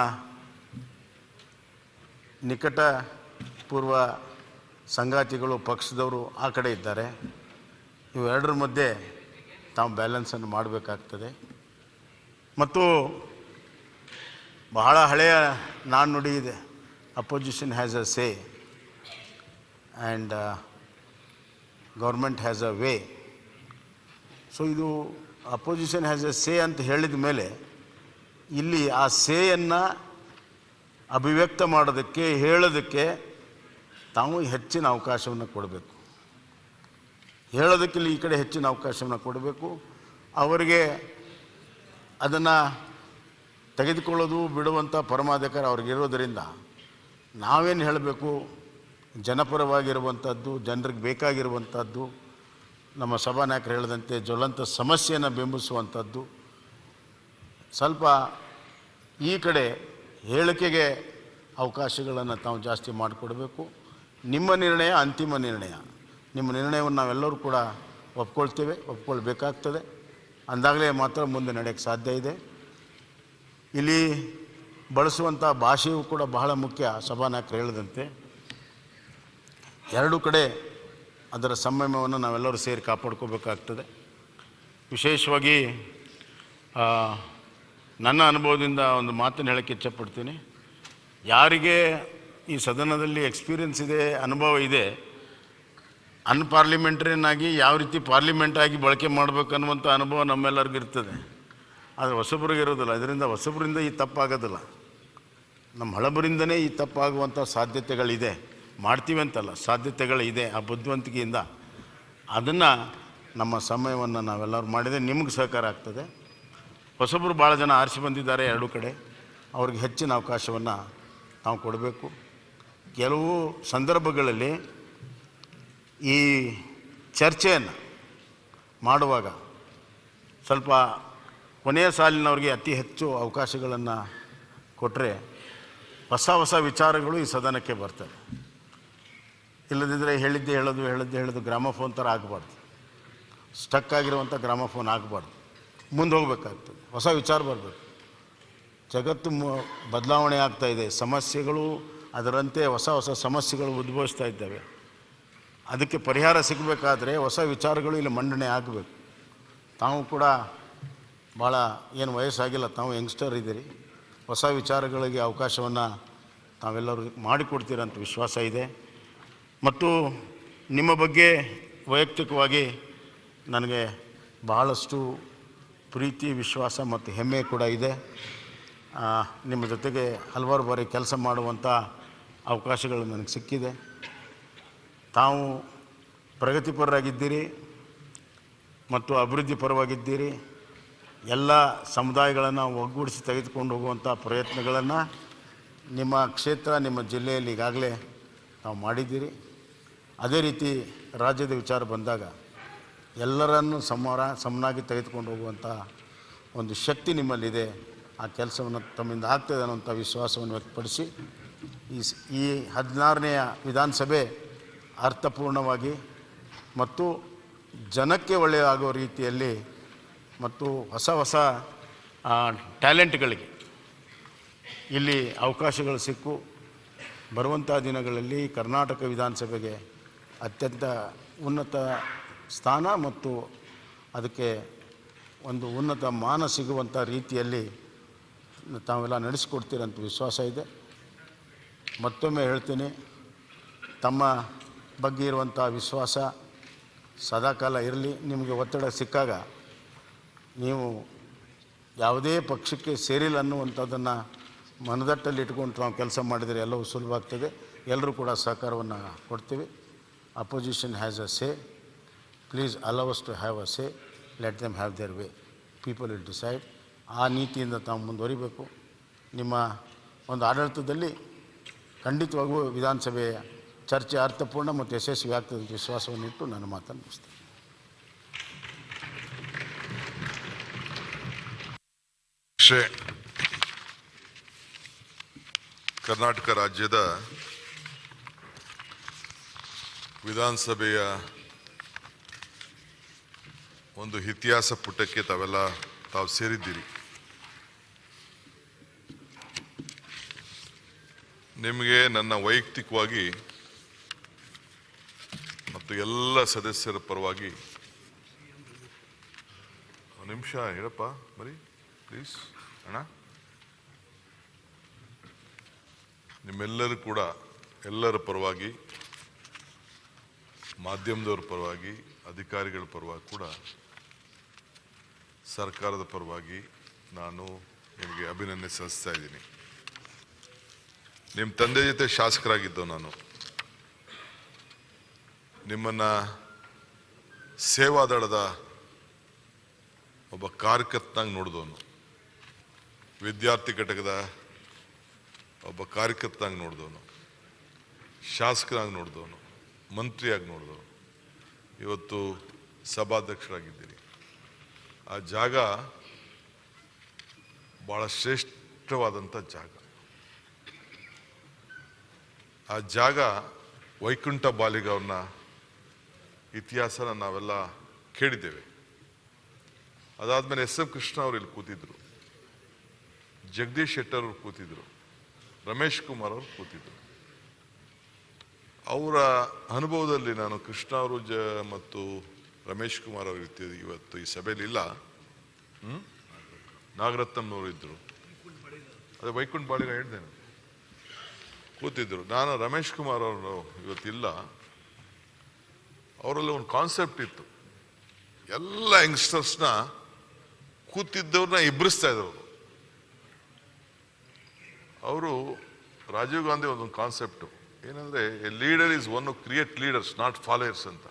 Speaker 2: ನಿಕಟ ಪೂರ್ವ ಸಂಗಾತಿಗಳು ಪಕ್ಷದವರು ಆ ಕಡೆ ಇದ್ದಾರೆ. ಇವೆರಡರ ಮಧ್ಯೆ ತಾವು ಬ್ಯಾಲೆನ್ಸನ್ನು ಮಾಡಬೇಕಾಗ್ತದೆ. ಮತ್ತು ಬಹಳ ಹಳೆಯ ನಾಣ್ಣುಡಿ ಇದೆ, opposition has a say and government has a way. So ಇದು ಅಪೋಸಿಷನ್ ಹ್ಯಾಸ್ ಅ ಸೇ ಅಂತ ಹೇಳಿದ ಮೇಲೆ ಇಲ್ಲಿ ಆ ಸೇಯನ್ನು ಅಭಿವ್ಯಕ್ತ ಮಾಡೋದಕ್ಕೆ ಹೇಳೋದಕ್ಕೆ ತಾವು ಹೆಚ್ಚಿನ ಅವಕಾಶವನ್ನು ಕೊಡಬೇಕು. ಹೇಳೋದಕ್ಕಿಲ್ಲ ಈ ಕಡೆ ಹೆಚ್ಚಿನ ಅವಕಾಶವನ್ನು ಕೊಡಬೇಕು. ಅವರಿಗೆ ಅದನ್ನು ತೆಗೆದುಕೊಳ್ಳೋದು ಬಿಡುವಂಥ ಪರಮಾಧಿಕಾರ ಅವ್ರಿಗಿರೋದರಿಂದ ನಾವೇನು ಹೇಳಬೇಕು, ಜನಪರವಾಗಿರುವಂಥದ್ದು, ಜನರಿಗೆ ಬೇಕಾಗಿರುವಂಥದ್ದು, ನಮ್ಮ ಸಭಾನಾಯಕರು ಹೇಳಿದಂತೆ ಜ್ವಲಂತ ಸಮಸ್ಯೆಯನ್ನು ಬಿಂಬಿಸುವಂಥದ್ದು, ಸ್ವಲ್ಪ ಈ ಕಡೆ ಹೇಳಿಕೆಗೆ ಅವಕಾಶಗಳನ್ನು ತಾವು ಜಾಸ್ತಿ ಮಾಡಿಕೊಡಬೇಕು. ನಿಮ್ಮ ನಿರ್ಣಯ ಅಂತಿಮ ನಿರ್ಣಯ. ನಿಮ್ಮ ನಿರ್ಣಯವನ್ನು ನಾವೆಲ್ಲರೂ ಕೂಡ ಒಪ್ಕೊಳ್ಬೇಕಾಗ್ತದೆ. ಅಂದಾಗಲೇ ಮಾತ್ರ ಮುಂದೆ ನಡೆಯೋಕ್ಕೆ ಸಾಧ್ಯ ಇದೆ. ಇಲ್ಲಿ ಬಳಸುವಂಥ ಭಾಷೆಯೂ ಕೂಡ ಬಹಳ ಮುಖ್ಯ. ಸಭಾನಾಯಕರು ಹೇಳಿದಂತೆ ಎರಡೂ ಕಡೆ ಅದರ ಸಂಯಮವನ್ನು ನಾವೆಲ್ಲರೂ ಸೇರಿ ಕಾಪಾಡ್ಕೋಬೇಕಾಗ್ತದೆ. ವಿಶೇಷವಾಗಿ ನನ್ನ ಅನುಭವದಿಂದ ಒಂದು ಮಾತನ್ನು ಹೇಳೋಕ್ಕೆ ಇಚ್ಛಪಡ್ತೀನಿ. ಯಾರಿಗೆ ಈ ಸದನದಲ್ಲಿ ಎಕ್ಸ್ಪೀರಿಯನ್ಸ್ ಇದೆ, ಅನುಭವ ಇದೆ, ಅನ್ಪಾರ್ಲಿಮೆಂಟ್ರಿಯನ್ ಆಗಿ ಯಾವ ರೀತಿ ಪಾರ್ಲಿಮೆಂಟ್ ಆಗಿ ಬಳಕೆ ಮಾಡಬೇಕನ್ನುವಂಥ ಅನುಭವ ನಮ್ಮೆಲ್ಲರಿಗೂ ಇರ್ತದೆ. ಆದರೆ ಹೊಸಬ್ರಿಗೆ ಇರೋದಿಲ್ಲ. ಇದರಿಂದ ಹೊಸಬರಿಂದ ಈ ತಪ್ಪಾಗೋದಿಲ್ಲ, ನಮ್ಮ ಹಳಬರಿಂದನೇ ಈ ತಪ್ಪಾಗುವಂಥ ಸಾಧ್ಯತೆಗಳಿದೆ. ಮಾಡ್ತೀವಿ ಅಂತಲ್ಲ, ಸಾಧ್ಯತೆಗಳಿದೆ. ಆ ಬುದ್ಧಿವಂತಿಕೆಯಿಂದ ಅದನ್ನು ನಮ್ಮ ಸಮಯವನ್ನು ನಾವೆಲ್ಲರೂ ಮಾಡಿದರೆ ನಿಮಗೆ ಸಹಕಾರ ಆಗ್ತದೆ. ಹೊಸಬರು ಭಾಳ ಜನ ಆರಿಸಿ ಬಂದಿದ್ದಾರೆ ಎರಡೂ ಕಡೆ. ಅವ್ರಿಗೆ ಹೆಚ್ಚಿನ ಅವಕಾಶವನ್ನು ನಾವು ಕೊಡಬೇಕು. ಕೆಲವು ಸಂದರ್ಭಗಳಲ್ಲಿ ಈ ಚರ್ಚೆಯನ್ನು ಮಾಡುವಾಗ ಸ್ವಲ್ಪ ಕೊನೆಯ ಸಾಲಿನವ್ರಿಗೆ ಅತಿ ಹೆಚ್ಚು ಅವಕಾಶಗಳನ್ನು ಕೊಟ್ಟರೆ ಹೊಸ ವಿಚಾರಗಳು ಈ ಸದನಕ್ಕೆ ಬರ್ತವೆ. ಇಲ್ಲದಿದ್ದರೆ ಹೇಳಿದ್ದೇ ಹೇಳೋದು ಗ್ರಾಮಫೋನ್ ಥರ ಆಗಬಾರ್ದು, ಸ್ಟಕ್ ಆಗಿರುವಂಥ ಗ್ರಾಮಫೋನ್ ಆಗಬಾರ್ದು. ಮುಂದೆ ಹೋಗಬೇಕಾಗ್ತದೆ, ಹೊಸ ವಿಚಾರ ಬರಬೇಕು. ಜಗತ್ತು ಬದಲಾವಣೆ ಆಗ್ತಾಯಿದೆ, ಸಮಸ್ಯೆಗಳು ಅದರಂತೆ ಹೊಸ ಸಮಸ್ಯೆಗಳು ಉದ್ಭವಿಸ್ತಾ ಇದ್ದಾವೆ. ಅದಕ್ಕೆ ಪರಿಹಾರ ಸಿಗಬೇಕಾದ್ರೆ ಹೊಸ ವಿಚಾರಗಳು ಇಲ್ಲಿ ಮಂಡನೆ ಆಗಬೇಕು. ತಾವು ಕೂಡ ಭಾಳ ಏನು ವಯಸ್ಸಾಗಿಲ್ಲ, ತಾವು ಯಂಗ್ಸ್ಟರ್ ಇದ್ದೀರಿ. ಹೊಸ ವಿಚಾರಗಳಿಗೆ ಅವಕಾಶವನ್ನು ತಾವೆಲ್ಲರೂ ಮಾಡಿಕೊಡ್ತೀರಂತ ವಿಶ್ವಾಸ ಇದೆ. ಮತ್ತು ನಿಮ್ಮ ಬಗ್ಗೆ ವೈಯಕ್ತಿಕವಾಗಿ ನನಗೆ ಬಹಳಷ್ಟು ಪ್ರೀತಿ, ವಿಶ್ವಾಸ ಮತ್ತು ಹೆಮ್ಮೆ ಕೂಡ ಇದೆ. ನಿಮ್ಮ ಜೊತೆಗೆ ಹಲವಾರು ಬಾರಿ ಕೆಲಸ ಮಾಡುವಂಥ ಅವಕಾಶಗಳು ನನಗೆ ಸಿಕ್ಕಿದೆ. ತಾವು ಪ್ರಗತಿಪರರಾಗಿದ್ದೀರಿ ಮತ್ತು ಅಭಿವೃದ್ಧಿ ಪರವಾಗಿದ್ದೀರಿ. ಎಲ್ಲ ಸಮುದಾಯಗಳನ್ನು ಒಗ್ಗೂಡಿಸಿ ತೆಗೆದುಕೊಂಡು ಹೋಗುವಂಥ ಪ್ರಯತ್ನಗಳನ್ನು ನಿಮ್ಮ ಕ್ಷೇತ್ರ, ನಿಮ್ಮ ಜಿಲ್ಲೆಯಲ್ಲಿ ಈಗಾಗಲೇ ತಾವು ಮಾಡಿದ್ದೀರಿ. ಅದೇ ರೀತಿ ರಾಜ್ಯದ ವಿಚಾರ ಬಂದಾಗ ಎಲ್ಲರನ್ನೂ ಸಮನಾಗಿ ತೆಗೆದುಕೊಂಡು ಹೋಗುವಂಥ ಒಂದು ಶಕ್ತಿ ನಿಮ್ಮಲ್ಲಿದೆ. ಆ ಕೆಲಸವನ್ನು ತಮ್ಮಿಂದ ಆಗ್ತದೆ ಅನ್ನೋಂಥ ವಿಶ್ವಾಸವನ್ನು ವ್ಯಕ್ತಪಡಿಸಿ ಈ 16ನೇ ವಿಧಾನಸಭೆ ಅರ್ಥಪೂರ್ಣವಾಗಿ ಮತ್ತು ಜನಕ್ಕೆ ಒಳ್ಳೆಯದಾಗೋ ರೀತಿಯಲ್ಲಿ ಮತ್ತು ಹೊಸ ಟ್ಯಾಲೆಂಟ್ಗಳಿಗೆ ಇಲ್ಲಿ ಅವಕಾಶಗಳು ಸಿಕ್ಕು ಬರುವಂಥ ದಿನಗಳಲ್ಲಿ ಕರ್ನಾಟಕ ವಿಧಾನಸಭೆಗೆ ಅತ್ಯಂತ ಉನ್ನತ ಸ್ಥಾನ ಮತ್ತು ಅದಕ್ಕೆ ಒಂದು ಉನ್ನತ ಮಾನ ಸಿಗುವಂಥ ರೀತಿಯಲ್ಲಿ ತಾವೆಲ್ಲ ನಡೆಸಿಕೊಡ್ತೀರಂತ ವಿಶ್ವಾಸ ಇದೆ. ಮತ್ತೊಮ್ಮೆ ಹೇಳ್ತೀನಿ, ತಮ್ಮ ಬಗ್ಗೆ ಇರುವಂಥ ವಿಶ್ವಾಸ ಸದಾಕಾಲ ಇರಲಿ. ನಿಮಗೆ ಒತ್ತಡ ಸಿಕ್ಕಾಗ ನೀವು ಯಾವುದೇ ಪಕ್ಷಕ್ಕೆ ಸೇರಿಲ್ಲ ಅನ್ನುವಂಥದ್ದನ್ನು ಮನದಟ್ಟಲ್ಲಿ ಇಟ್ಕೊಂಡು ನಾವು ಕೆಲಸ ಮಾಡಿದರೆ ಎಲ್ಲವೂ ಸುಲಭ ಆಗ್ತದೆ. ಎಲ್ಲರೂ ಕೂಡ ಸಹಕಾರವನ್ನು ಕೊಡ್ತೀವಿ. Opposition has a say, please allow us to have a say, let them have their way, people will decide. ಆ ನೀತಿಯಿಂದ ತಾವು ಮುಂದುವರಿಬೇಕು. ನಿಮ್ಮ ಒಂದು ಆಡಳಿತದಲ್ಲಿ ಖಂಡಿತವಾಗೂ ವಿಧಾನಸಭೆಯ ಚರ್ಚೆ ಅರ್ಥಪೂರ್ಣ ಮತ್ತು ಯಶಸ್ವಿ ಆಗ್ತದೆ ಅಂತ ವಿಶ್ವಾಸವನ್ನು ಇಟ್ಟು ನಾನು ಮಾತನ್ನು ಮುಗಿಸ್ತೇನೆ.
Speaker 22: ಕರ್ನಾಟಕ ರಾಜ್ಯದ ವಿಧಾನಸಭೆಯ ಒಂದು ಇತಿಹಾಸ ಪುಟಕ್ಕೆ ತಾವು ಸೇರಿದ್ದೀರಿ. ನಿಮಗೆ ನನ್ನ ವೈಯಕ್ತಿಕವಾಗಿ ಮತ್ತು ಎಲ್ಲ ಸದಸ್ಯರ ಪರವಾಗಿ ಒಂದು ನಿಮಿಷ ಹೇಳಪ್ಪ ಬರೀ ಪ್ಲೀಸ್ ಅಣ್ಣ. ನಿಮ್ಮೆಲ್ಲರೂ ಕೂಡ ಎಲ್ಲರ ಪರವಾಗಿ, ಮಾಧ್ಯಮದವ್ರ ಪರವಾಗಿ, ಅಧಿಕಾರಿಗಳ ಪರವಾಗಿ ಕೂಡ, ಸರ್ಕಾರದ ಪರವಾಗಿ ನಾನು ನಿಮಗೆ ಅಭಿನಂದನೆ ಸಲ್ಲಿಸ್ತಾ ಇದ್ದೀನಿ. ನಿಮ್ಮ ತಂದೆ ಜೊತೆ ಶಾಸಕರಾಗಿದ್ದು ನಾನು ನಿಮ್ಮನ್ನು
Speaker 4: ಸೇವಾದಳದ ಒಬ್ಬ ಕಾರ್ಯಕರ್ತನಾಗಿ ನೋಡಿದವನು, ವಿದ್ಯಾರ್ಥಿ ಘಟಕದ ಒಬ್ಬ ಕಾರ್ಯಕರ್ತನಾಗಿ ನೋಡಿದವನು, ಶಾಸಕನಾಗಿ ನೋಡಿದವನು, ಮಂತ್ರಿಯಾಗಿ ನೋಡಿದವನು, ಇವತ್ತು ಸಭಾಧ್ಯಕ್ಷರಾಗಿದ್ದೀರಿ. ಆ ಜಾಗ ಭಾಳ ಶ್ರೇಷ್ಠವಾದಂಥ ಜಾಗ. ಆ ಜಾಗ ವೈಕುಂಠ ಬಾಲಿಗವ್ರನ್ನ ಇತಿಹಾಸನ ನಾವೆಲ್ಲ ಕೇಳಿದ್ದೇವೆ. ಅದಾದಮೇಲೆ ಎಸ್ ಎಂ ಕೃಷ್ಣ ಅವರು ಇಲ್ಲಿ ಕೂತಿದ್ರು, ಜಗದೀಶ್ ಶೆಟ್ಟರ್ ಅವರು ಕೂತಿದ್ರು, ರಮೇಶ್ ಕುಮಾರ್ ಅವರು ಕೂತಿದ್ರು. ಅವರ ಅನುಭವದಲ್ಲಿ ನಾನು ಕೃಷ್ಣ ಅವರು ಮತ್ತು ರಮೇಶ್ ಕುಮಾರ್ ಅವರು ಇವತ್ತು ಈ ಸಭೆಯಲ್ಲಿ ಇಲ್ಲ. ನಾಗರತ್ನಂನವರು ಇದ್ದರು, ಅದೇ ವೈಕುಂಠ ಬಾಳಿಗ ಹೇಳಿದ್ದೇನೆ, ಕೂತಿದ್ರು. ನಾನು ರಮೇಶ್ ಕುಮಾರ್ ಅವರು ಇವತ್ತಿಲ್ಲ. ಅವರಲ್ಲಿ ಒಂದು ಕಾನ್ಸೆಪ್ಟ್ ಇತ್ತು, ಎಲ್ಲ ಯಂಗ್ಸ್ಟರ್ಸ್ನ ಕೂತಿದ್ದವ್ರನ್ನ ಇಬ್ಬರಿಸ್ತಾ ಇದ್ರು. ಅವರು ರಾಜೀವ್ ಗಾಂಧಿ ಒಂದೊಂದು ಕಾನ್ಸೆಪ್ಟು ಏನಂದರೆ, A leader is one create leaders not followers ಅಂತ.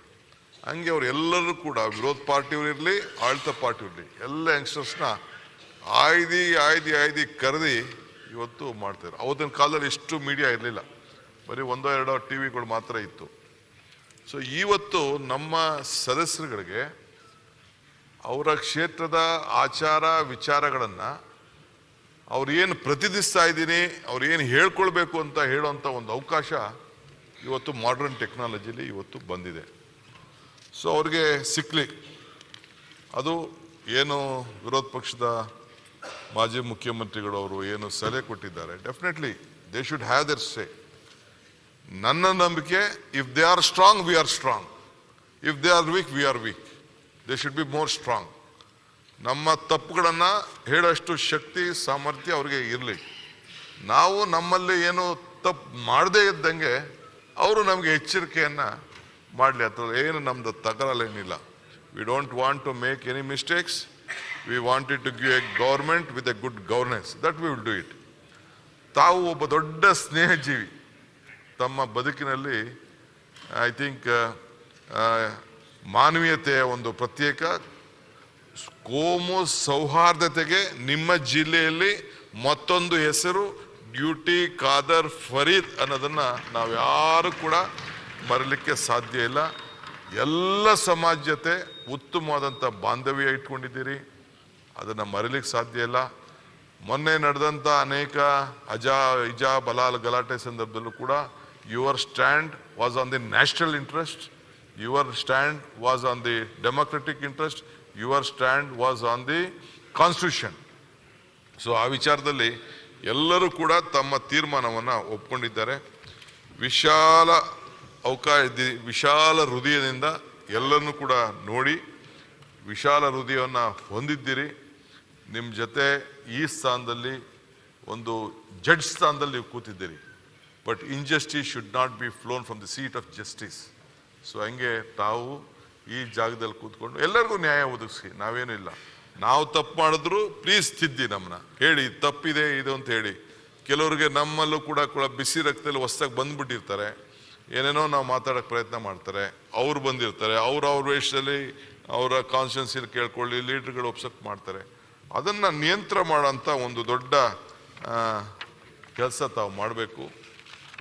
Speaker 4: ಹಂಗೆ ಅವ್ರು ಎಲ್ಲರೂ ಕೂಡ ವಿರೋಧ ಪಾರ್ಟಿಯವ್ರು ಇರಲಿ, ಆಳ್ತ ಪಾರ್ಟಿ ಇರಲಿ, ಎಲ್ಲ ಯಂಗ್ಸ್ಟರ್ಸ್ನ ಆಯ್ದು ಕರೆದಿ ಇವತ್ತು ಮಾಡ್ತಾರೆ. ಅವತ್ತಿನ ಕಾಲದಲ್ಲಿ ಎಷ್ಟು ಮೀಡಿಯಾ ಇರಲಿಲ್ಲ, ಬರೀ 1-2 ಟಿವಿಗಳು ಮಾತ್ರ ಇತ್ತು. ಸೊ ಇವತ್ತು ನಮ್ಮ ಸದಸ್ಯರುಗಳಿಗೆ ಅವರ ಕ್ಷೇತ್ರದ ಆಚಾರ ವಿಚಾರಗಳನ್ನು ಅವ್ರು ಏನು ಪ್ರತಿನಿಧಿಸ್ತಾ ಇದ್ದೀನಿ, ಅವ್ರು ಏನು ಹೇಳ್ಕೊಳ್ಬೇಕು ಅಂತ ಹೇಳುವಂಥ ಒಂದು ಅವಕಾಶ ಇವತ್ತು ಮಾಡ್ರನ್ ಟೆಕ್ನಾಲಜಿಲಿ ಇವತ್ತು ಬಂದಿದೆ. ಸೊ ಅವ್ರಿಗೆ ಸಿಕ್ಕಲಿ. ಅದು ಏನು ವಿರೋಧ ಪಕ್ಷದ ಮಾಜಿ ಮುಖ್ಯಮಂತ್ರಿಗಳು ಅವರು ಏನು ಸಲಹೆ ಕೊಟ್ಟಿದ್ದಾರೆ, definitely they should have their say. ನನ್ನ ನಂಬಿಕೆ, if they are strong we are strong, if they are weak we are weak. They should be more strong. ನಮ್ಮ ತಪ್ಪುಗಳನ್ನು ಹೇಳೋಷ್ಟು ಶಕ್ತಿ ಸಾಮರ್ಥ್ಯ ಅವ್ರಿಗೆ ಇರಲಿ. ನಾವು ನಮ್ಮಲ್ಲಿ ಏನು ತಪ್ಪು ಮಾಡದೇ ಇದ್ದಂಗೆ ಅವರು ನಮಗೆ ಎಚ್ಚರಿಕೆಯನ್ನು ಮಾಡಲಿ. ಅಥವಾ ಏನು ನಮ್ಮದು ತಕರಾಲೇನಿಲ್ಲ. We don't want to make any mistakes. We wanted to give a government with a good governance. That we will do it. ತಾವು ಒಬ್ಬ ದೊಡ್ಡ ಸ್ನೇಹಜೀವಿ. ತಮ್ಮ ಬದುಕಿನಲ್ಲಿ ಐ ಥಿಂಕ್ ಮಾನವೀಯತೆಯ ಒಂದು ಪ್ರತ್ಯೇಕ, ಕೋಮು ಸೌಹಾರ್ದತೆಗೆ ನಿಮ್ಮ ಜಿಲ್ಲೆಯಲ್ಲಿ ಮತ್ತೊಂದು ಹೆಸರು ಡ್ಯೂಟಿ ಖಾದರ್ ಫರೀದ್ ಅನ್ನೋದನ್ನು ನಾವು ಯಾರು ಕೂಡ ಮರಲಿಕ್ಕೆ ಸಾಧ್ಯ ಇಲ್ಲ. ಎಲ್ಲ ಸಮಾಜ ಜೊತೆ ಉತ್ತಮವಾದಂಥ ಬಾಂಧವ್ಯ ಇಟ್ಕೊಂಡಿದ್ದೀರಿ, ಅದನ್ನು ಮರೀಲಿಕ್ಕೆ ಸಾಧ್ಯ ಇಲ್ಲ. ಮೊನ್ನೆ ನಡೆದಂಥ ಅನೇಕ ಇಜಾ ಬಲಾಲ್ ಗಲಾಟೆ ಸಂದರ್ಭದಲ್ಲೂ ಕೂಡ your stand was on the national interest, your stand was on the democratic interest, your stand was on the constitution. So ಆ ವಿಚಾರದಲ್ಲಿ ಎಲ್ಲರೂ ಕೂಡ ತಮ್ಮ ತೀರ್ಮಾನವನ್ನು ಒಪ್ಕೊಂಡಿದ್ದಾರೆ. ವಿಶಾಲ ವಿಶಾಲ ಹೃದಯದಿಂದ ಎಲ್ಲರನ್ನೂ ಕೂಡ ನೋಡಿ ವಿಶಾಲ ಹೃದಯವನ್ನು ಹೊಂದಿದ್ದೀರಿ. ನಿಮ್ಮ ಜೊತೆ ಈ ಸ್ಥಾನದಲ್ಲಿ ಒಂದು ಜಡ್ಜ್ ಸ್ಥಾನದಲ್ಲಿ ನೀವು ಕೂತಿದ್ದೀರಿ. But injustice should not be flown from the seat of justice. So ಹಂಗೆ ತಾವು ಈ ಜಾಗದಲ್ಲಿ ಕೂತ್ಕೊಂಡು ಎಲ್ಲರಿಗೂ ನ್ಯಾಯ ಒದಗಿಸಿ. ನಾವೇನೂ ಇಲ್ಲ, ನಾವು ತಪ್ಪು ಮಾಡಿದ್ರು ಪ್ಲೀಸ್ ತಿದ್ದಿ, ನಮ್ಮನ್ನ ಹೇಳಿ ತಪ್ಪಿದೆ ಇದು ಅಂತ ಹೇಳಿ. ಕೆಲವ್ರಿಗೆ ನಮ್ಮಲ್ಲೂ ಕೂಡ ಬಿಸಿ ರಕ್ತದಲ್ಲಿ ಹೊಸ್ದಾಗಿ ಬಂದ್ಬಿಟ್ಟಿರ್ತಾರೆ, ಏನೇನೋ ನಾವು ಮಾತಾಡೋಕ್ಕೆ ಪ್ರಯತ್ನ ಮಾಡ್ತಾರೆ. ಅವ್ರು ಬಂದಿರ್ತಾರೆ, ಅವ್ರ ವೇಷದಲ್ಲಿ ಅವರ ಕಾನ್ಸ್ಟಿಟ್ಯೂನ್ಸಿಲಿ ಕೇಳ್ಕೊಳ್ಳಿ, ಲೀಡರ್ಗಳು ಒಪ್ಸಕ್ ಮಾಡ್ತಾರೆ. ಅದನ್ನು ನಿಯಂತ್ರಣ ಮಾಡೋಂಥ ಒಂದು ದೊಡ್ಡ ಕೆಲಸ ತಾವು ಮಾಡಬೇಕು.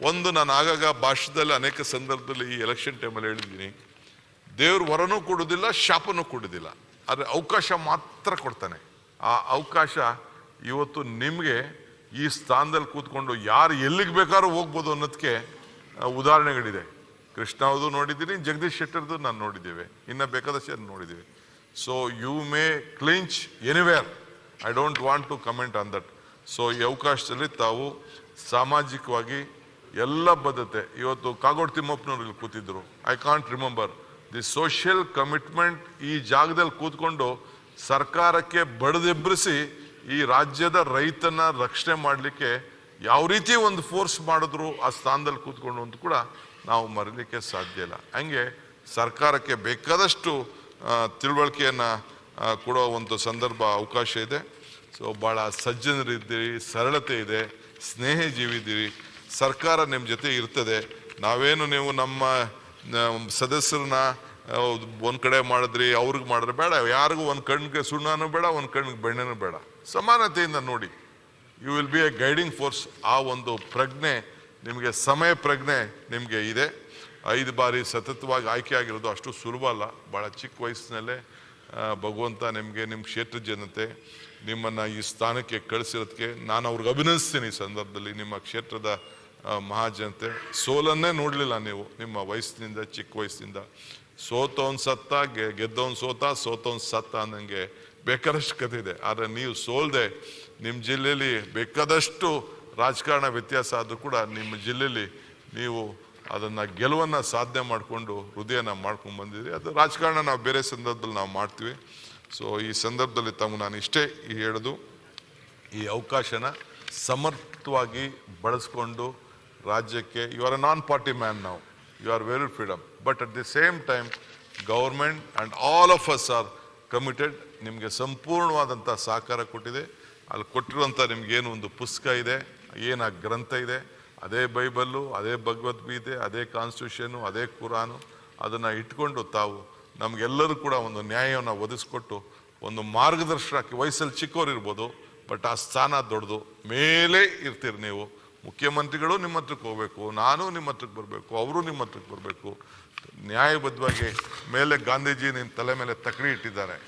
Speaker 4: ಒಂದು, ನಾನು ಆಗಾಗ ಭಾಷಣದಲ್ಲಿ ಅನೇಕ ಸಂದರ್ಭದಲ್ಲಿ ಈ ಎಲೆಕ್ಷನ್ ಟೈಮಲ್ಲಿ ಹೇಳಿದ್ದೀನಿ, ದೇವ್ರು ವರನೂ ಕೊಡೋದಿಲ್ಲ, ಶಾಪನೂ ಕೊಡೋದಿಲ್ಲ, ಆದರೆ ಅವಕಾಶ ಮಾತ್ರ ಕೊಡ್ತಾನೆ. ಆ ಅವಕಾಶ ಇವತ್ತು ನಿಮಗೆ ಈ ಸ್ಥಾನದಲ್ಲಿ ಕೂತ್ಕೊಂಡು ಯಾರು ಎಲ್ಲಿಗೆ ಬೇಕಾದ್ರೂ ಹೋಗ್ಬೋದು ಅನ್ನೋದಕ್ಕೆ ಉದಾಹರಣೆಗಳಿದೆ. ಕೃಷ್ಣ ಅವ್ರದ್ದು ನೋಡಿದ್ದೀನಿ, ಜಗದೀಶ್ ಶೆಟ್ಟರ್ದು ನಾನು ನೋಡಿದ್ದೇವೆ, ಇನ್ನು ಬೇಕಾದಷ್ಟು ನೋಡಿದ್ದೇವೆ. So you may clinch anywhere, I don't want to comment on that. So ಈ ಅವಕಾಶದಲ್ಲಿ ತಾವು ಸಾಮಾಜಿಕವಾಗಿ ಎಲ್ಲ ಬದ್ಧತೆ, ಇವತ್ತು ಕಾಗೋಡು ತಿಮ್ಮಪ್ಪನವ್ರು ಇಲ್ಲಿ ಕೂತಿದ್ರು, I can't remember the social commitment. ಈ ಜಾಗದಲ್ಲಿ ಕೂತ್ಕೊಂಡು ಸರ್ಕಾರಕ್ಕೆ ಬಡಿದೆಬ್ಬರಿಸಿ ಈ ರಾಜ್ಯದ ರೈತನ ರಕ್ಷಣೆ ಮಾಡಲಿಕ್ಕೆ ಯಾವ ರೀತಿ ಒಂದು ಫೋರ್ಸ್ ಮಾಡಿದ್ರು ಆ ಸ್ಥಾನದಲ್ಲಿ ಕೂತ್ಕೊಂಡು ಅಂತ ಕೂಡ ನಾವು ಮರೀಲಿಕ್ಕೆ ಸಾಧ್ಯ ಇಲ್ಲ. ಹಂಗೆ ಸರ್ಕಾರಕ್ಕೆ ಬೇಕಾದಷ್ಟು ತಿಳುವಳಿಕೆಯನ್ನು ಕೊಡೋ ಒಂದು ಸಂದರ್ಭ ಅವಕಾಶ ಇದೆ. ಸೊ ಭಾಳ ಸಜ್ಜನರಿದ್ದೀರಿ, ಸರಳತೆ ಇದೆ, ಸ್ನೇಹ ಜೀವಿದ್ದೀರಿ, ಸರ್ಕಾರ ನಿಮ್ಮ ಜೊತೆ ಇರ್ತದೆ. ನಾವೇನು ನೀವು ನಮ್ಮ ಸದಸ್ಯರನ್ನ ಒಂದು ಕಡೆ ಮಾಡಿದ್ರಿ ಅವ್ರಿಗೆ ಮಾಡಿದ್ರೆ ಬೇಡ, ಯಾರಿಗೂ ಒಂದು ಕಣ್ಣಿಗೆ ಸುಣ್ಣನೂ ಬೇಡ, ಒಂದು ಕಣ್ಣಿಗೆ ಬೆಣ್ಣೆನೂ ಬೇಡ, ಸಮಾನತೆಯಿಂದ ನೋಡಿ. You will be a guiding force. ಆ ಒಂದು ಪ್ರಜ್ಞೆ ನಿಮಗೆ, ಸಮಯ ಪ್ರಜ್ಞೆ ನಿಮಗೆ ಇದೆ. 5 ಬಾರಿ ಸತತವಾಗಿ ಆಯ್ಕೆ ಆಗಿರೋದು ಅಷ್ಟು ಸುಲಭ ಅಲ್ಲ. ಭಾಳ ಚಿಕ್ಕ ವಯಸ್ಸಿನಲ್ಲೇ ಭಗವಂತ ನಿಮಗೆ, ನಿಮ್ಮ ಕ್ಷೇತ್ರ ಜನತೆ ನಿಮ್ಮನ್ನು ಈ ಸ್ಥಾನಕ್ಕೆ ಕಳಿಸಿರೋದಕ್ಕೆ ನಾನು ಅವ್ರಿಗೆ ಅಭಿನಂದಿಸ್ತೀನಿ. ಈ ಸಂದರ್ಭದಲ್ಲಿ ನಿಮ್ಮ ಕ್ಷೇತ್ರದ ಮಹಾಜನತೆ, ಸೋಲನ್ನೇ ನೋಡಲಿಲ್ಲ ನೀವು ನಿಮ್ಮ ವಯಸ್ಸಿನಿಂದ, ಚಿಕ್ಕ ವಯಸ್ಸಿನಿಂದ. ಸೋತವನ್ ಸತ್ತ, ಗೆದ್ದವನ್ ಸೋತವನ್ ಸತ್ತ ಅನ್ನಂಗೆ ಬೇಕಾದಷ್ಟು ಕಥೆ ಇದೆ. ಆದರೆ ನೀವು ಸೋಲ್ದೆ ನಿಮ್ಮ ಜಿಲ್ಲೆಯಲ್ಲಿ ಬೇಕಾದಷ್ಟು ರಾಜಕಾರಣ ವ್ಯತ್ಯಾಸ ಆದರೂ ಕೂಡ ನಿಮ್ಮ ಜಿಲ್ಲೆಯಲ್ಲಿ ನೀವು ಅದನ್ನು ಗೆಲುವನ್ನು ಸಾಧನೆ ಮಾಡಿಕೊಂಡು ಹೃದಯನ ಮಾಡ್ಕೊಂಡು ಬಂದಿದ್ದೀರಿ. ಅದು ರಾಜಕಾರಣ ನಾವು ಬೇರೆ ಸಂದರ್ಭದಲ್ಲಿ ನಾವು ಮಾಡ್ತೀವಿ. ಸೊ ಈ ಸಂದರ್ಭದಲ್ಲಿ ತಮಗೆ ನಾನು ಇಷ್ಟೇ ಹೇಳೋದು, ಈ ಅವಕಾಶನ ಸಮರ್ಥವಾಗಿ ಬಳಸ್ಕೊಂಡು ರಾಜ್ಯಕ್ಕೆ, you are a non party man ನಾವು, you are very freedom, but at the same time government and all of us are committed. ನಿಮಗೆ ಸಂಪೂರ್ಣವಾದಂಥ ಸಹಕಾರ ಕೊಟ್ಟಿದೆ. ಅಲ್ಲಿ ಕೊಟ್ಟಿರುವಂಥ ನಿಮಗೇನು ಒಂದು ಪುಸ್ತಕ ಇದೆ, ಏನು ಆ ಗ್ರಂಥ ಇದೆ, ಅದೇ ಬೈಬಲ್ಲು, ಅದೇ ಭಗವದ್ಗೀತೆ, ಅದೇ ಕಾನ್ಸ್ಟಿಟ್ಯೂಷನು, ಅದೇ ಕುರಾನು, ಅದನ್ನು ಇಟ್ಕೊಂಡು ತಾವು ನಮಗೆಲ್ಲರೂ ಕೂಡ ಒಂದು ನ್ಯಾಯವನ್ನು ಒದಗಿಸ್ಕೊಟ್ಟು ಒಂದು ಮಾರ್ಗದರ್ಶನಕ್ಕೆ, ವಯಸ್ಸಲ್ಲಿ ಚಿಕ್ಕವ್ರು ಇರ್ಬೋದು, ಬಟ್ ಆ ಸ್ಥಾನ ದೊಡ್ಡದು, ಮೇಲೆ ಇರ್ತೀರಿ ನೀವು. ಮುಖ್ಯಮಂತ್ರಿಗಳು ನಿಮ್ಮ ಹತ್ರಕ್ಕೆ ಹೋಗಬೇಕು, ನಾನು ನಿಮ್ಮ ಹತ್ರಕ್ಕೆ ಬರಬೇಕು, ಅವರು ನಿಮ್ಮ ಹತ್ರಕ್ಕೆ ಬರಬೇಕು. ನ್ಯಾಯಬದ್ಧವಾಗಿ ಮೇಲೆ ಗಾಂಧೀಜಿ ನಿಮ್ಮ ತಲೆ ಮೇಲೆ ತಕ್ಕಡಿ ಇಟ್ಟಿದ್ದಾರೆ,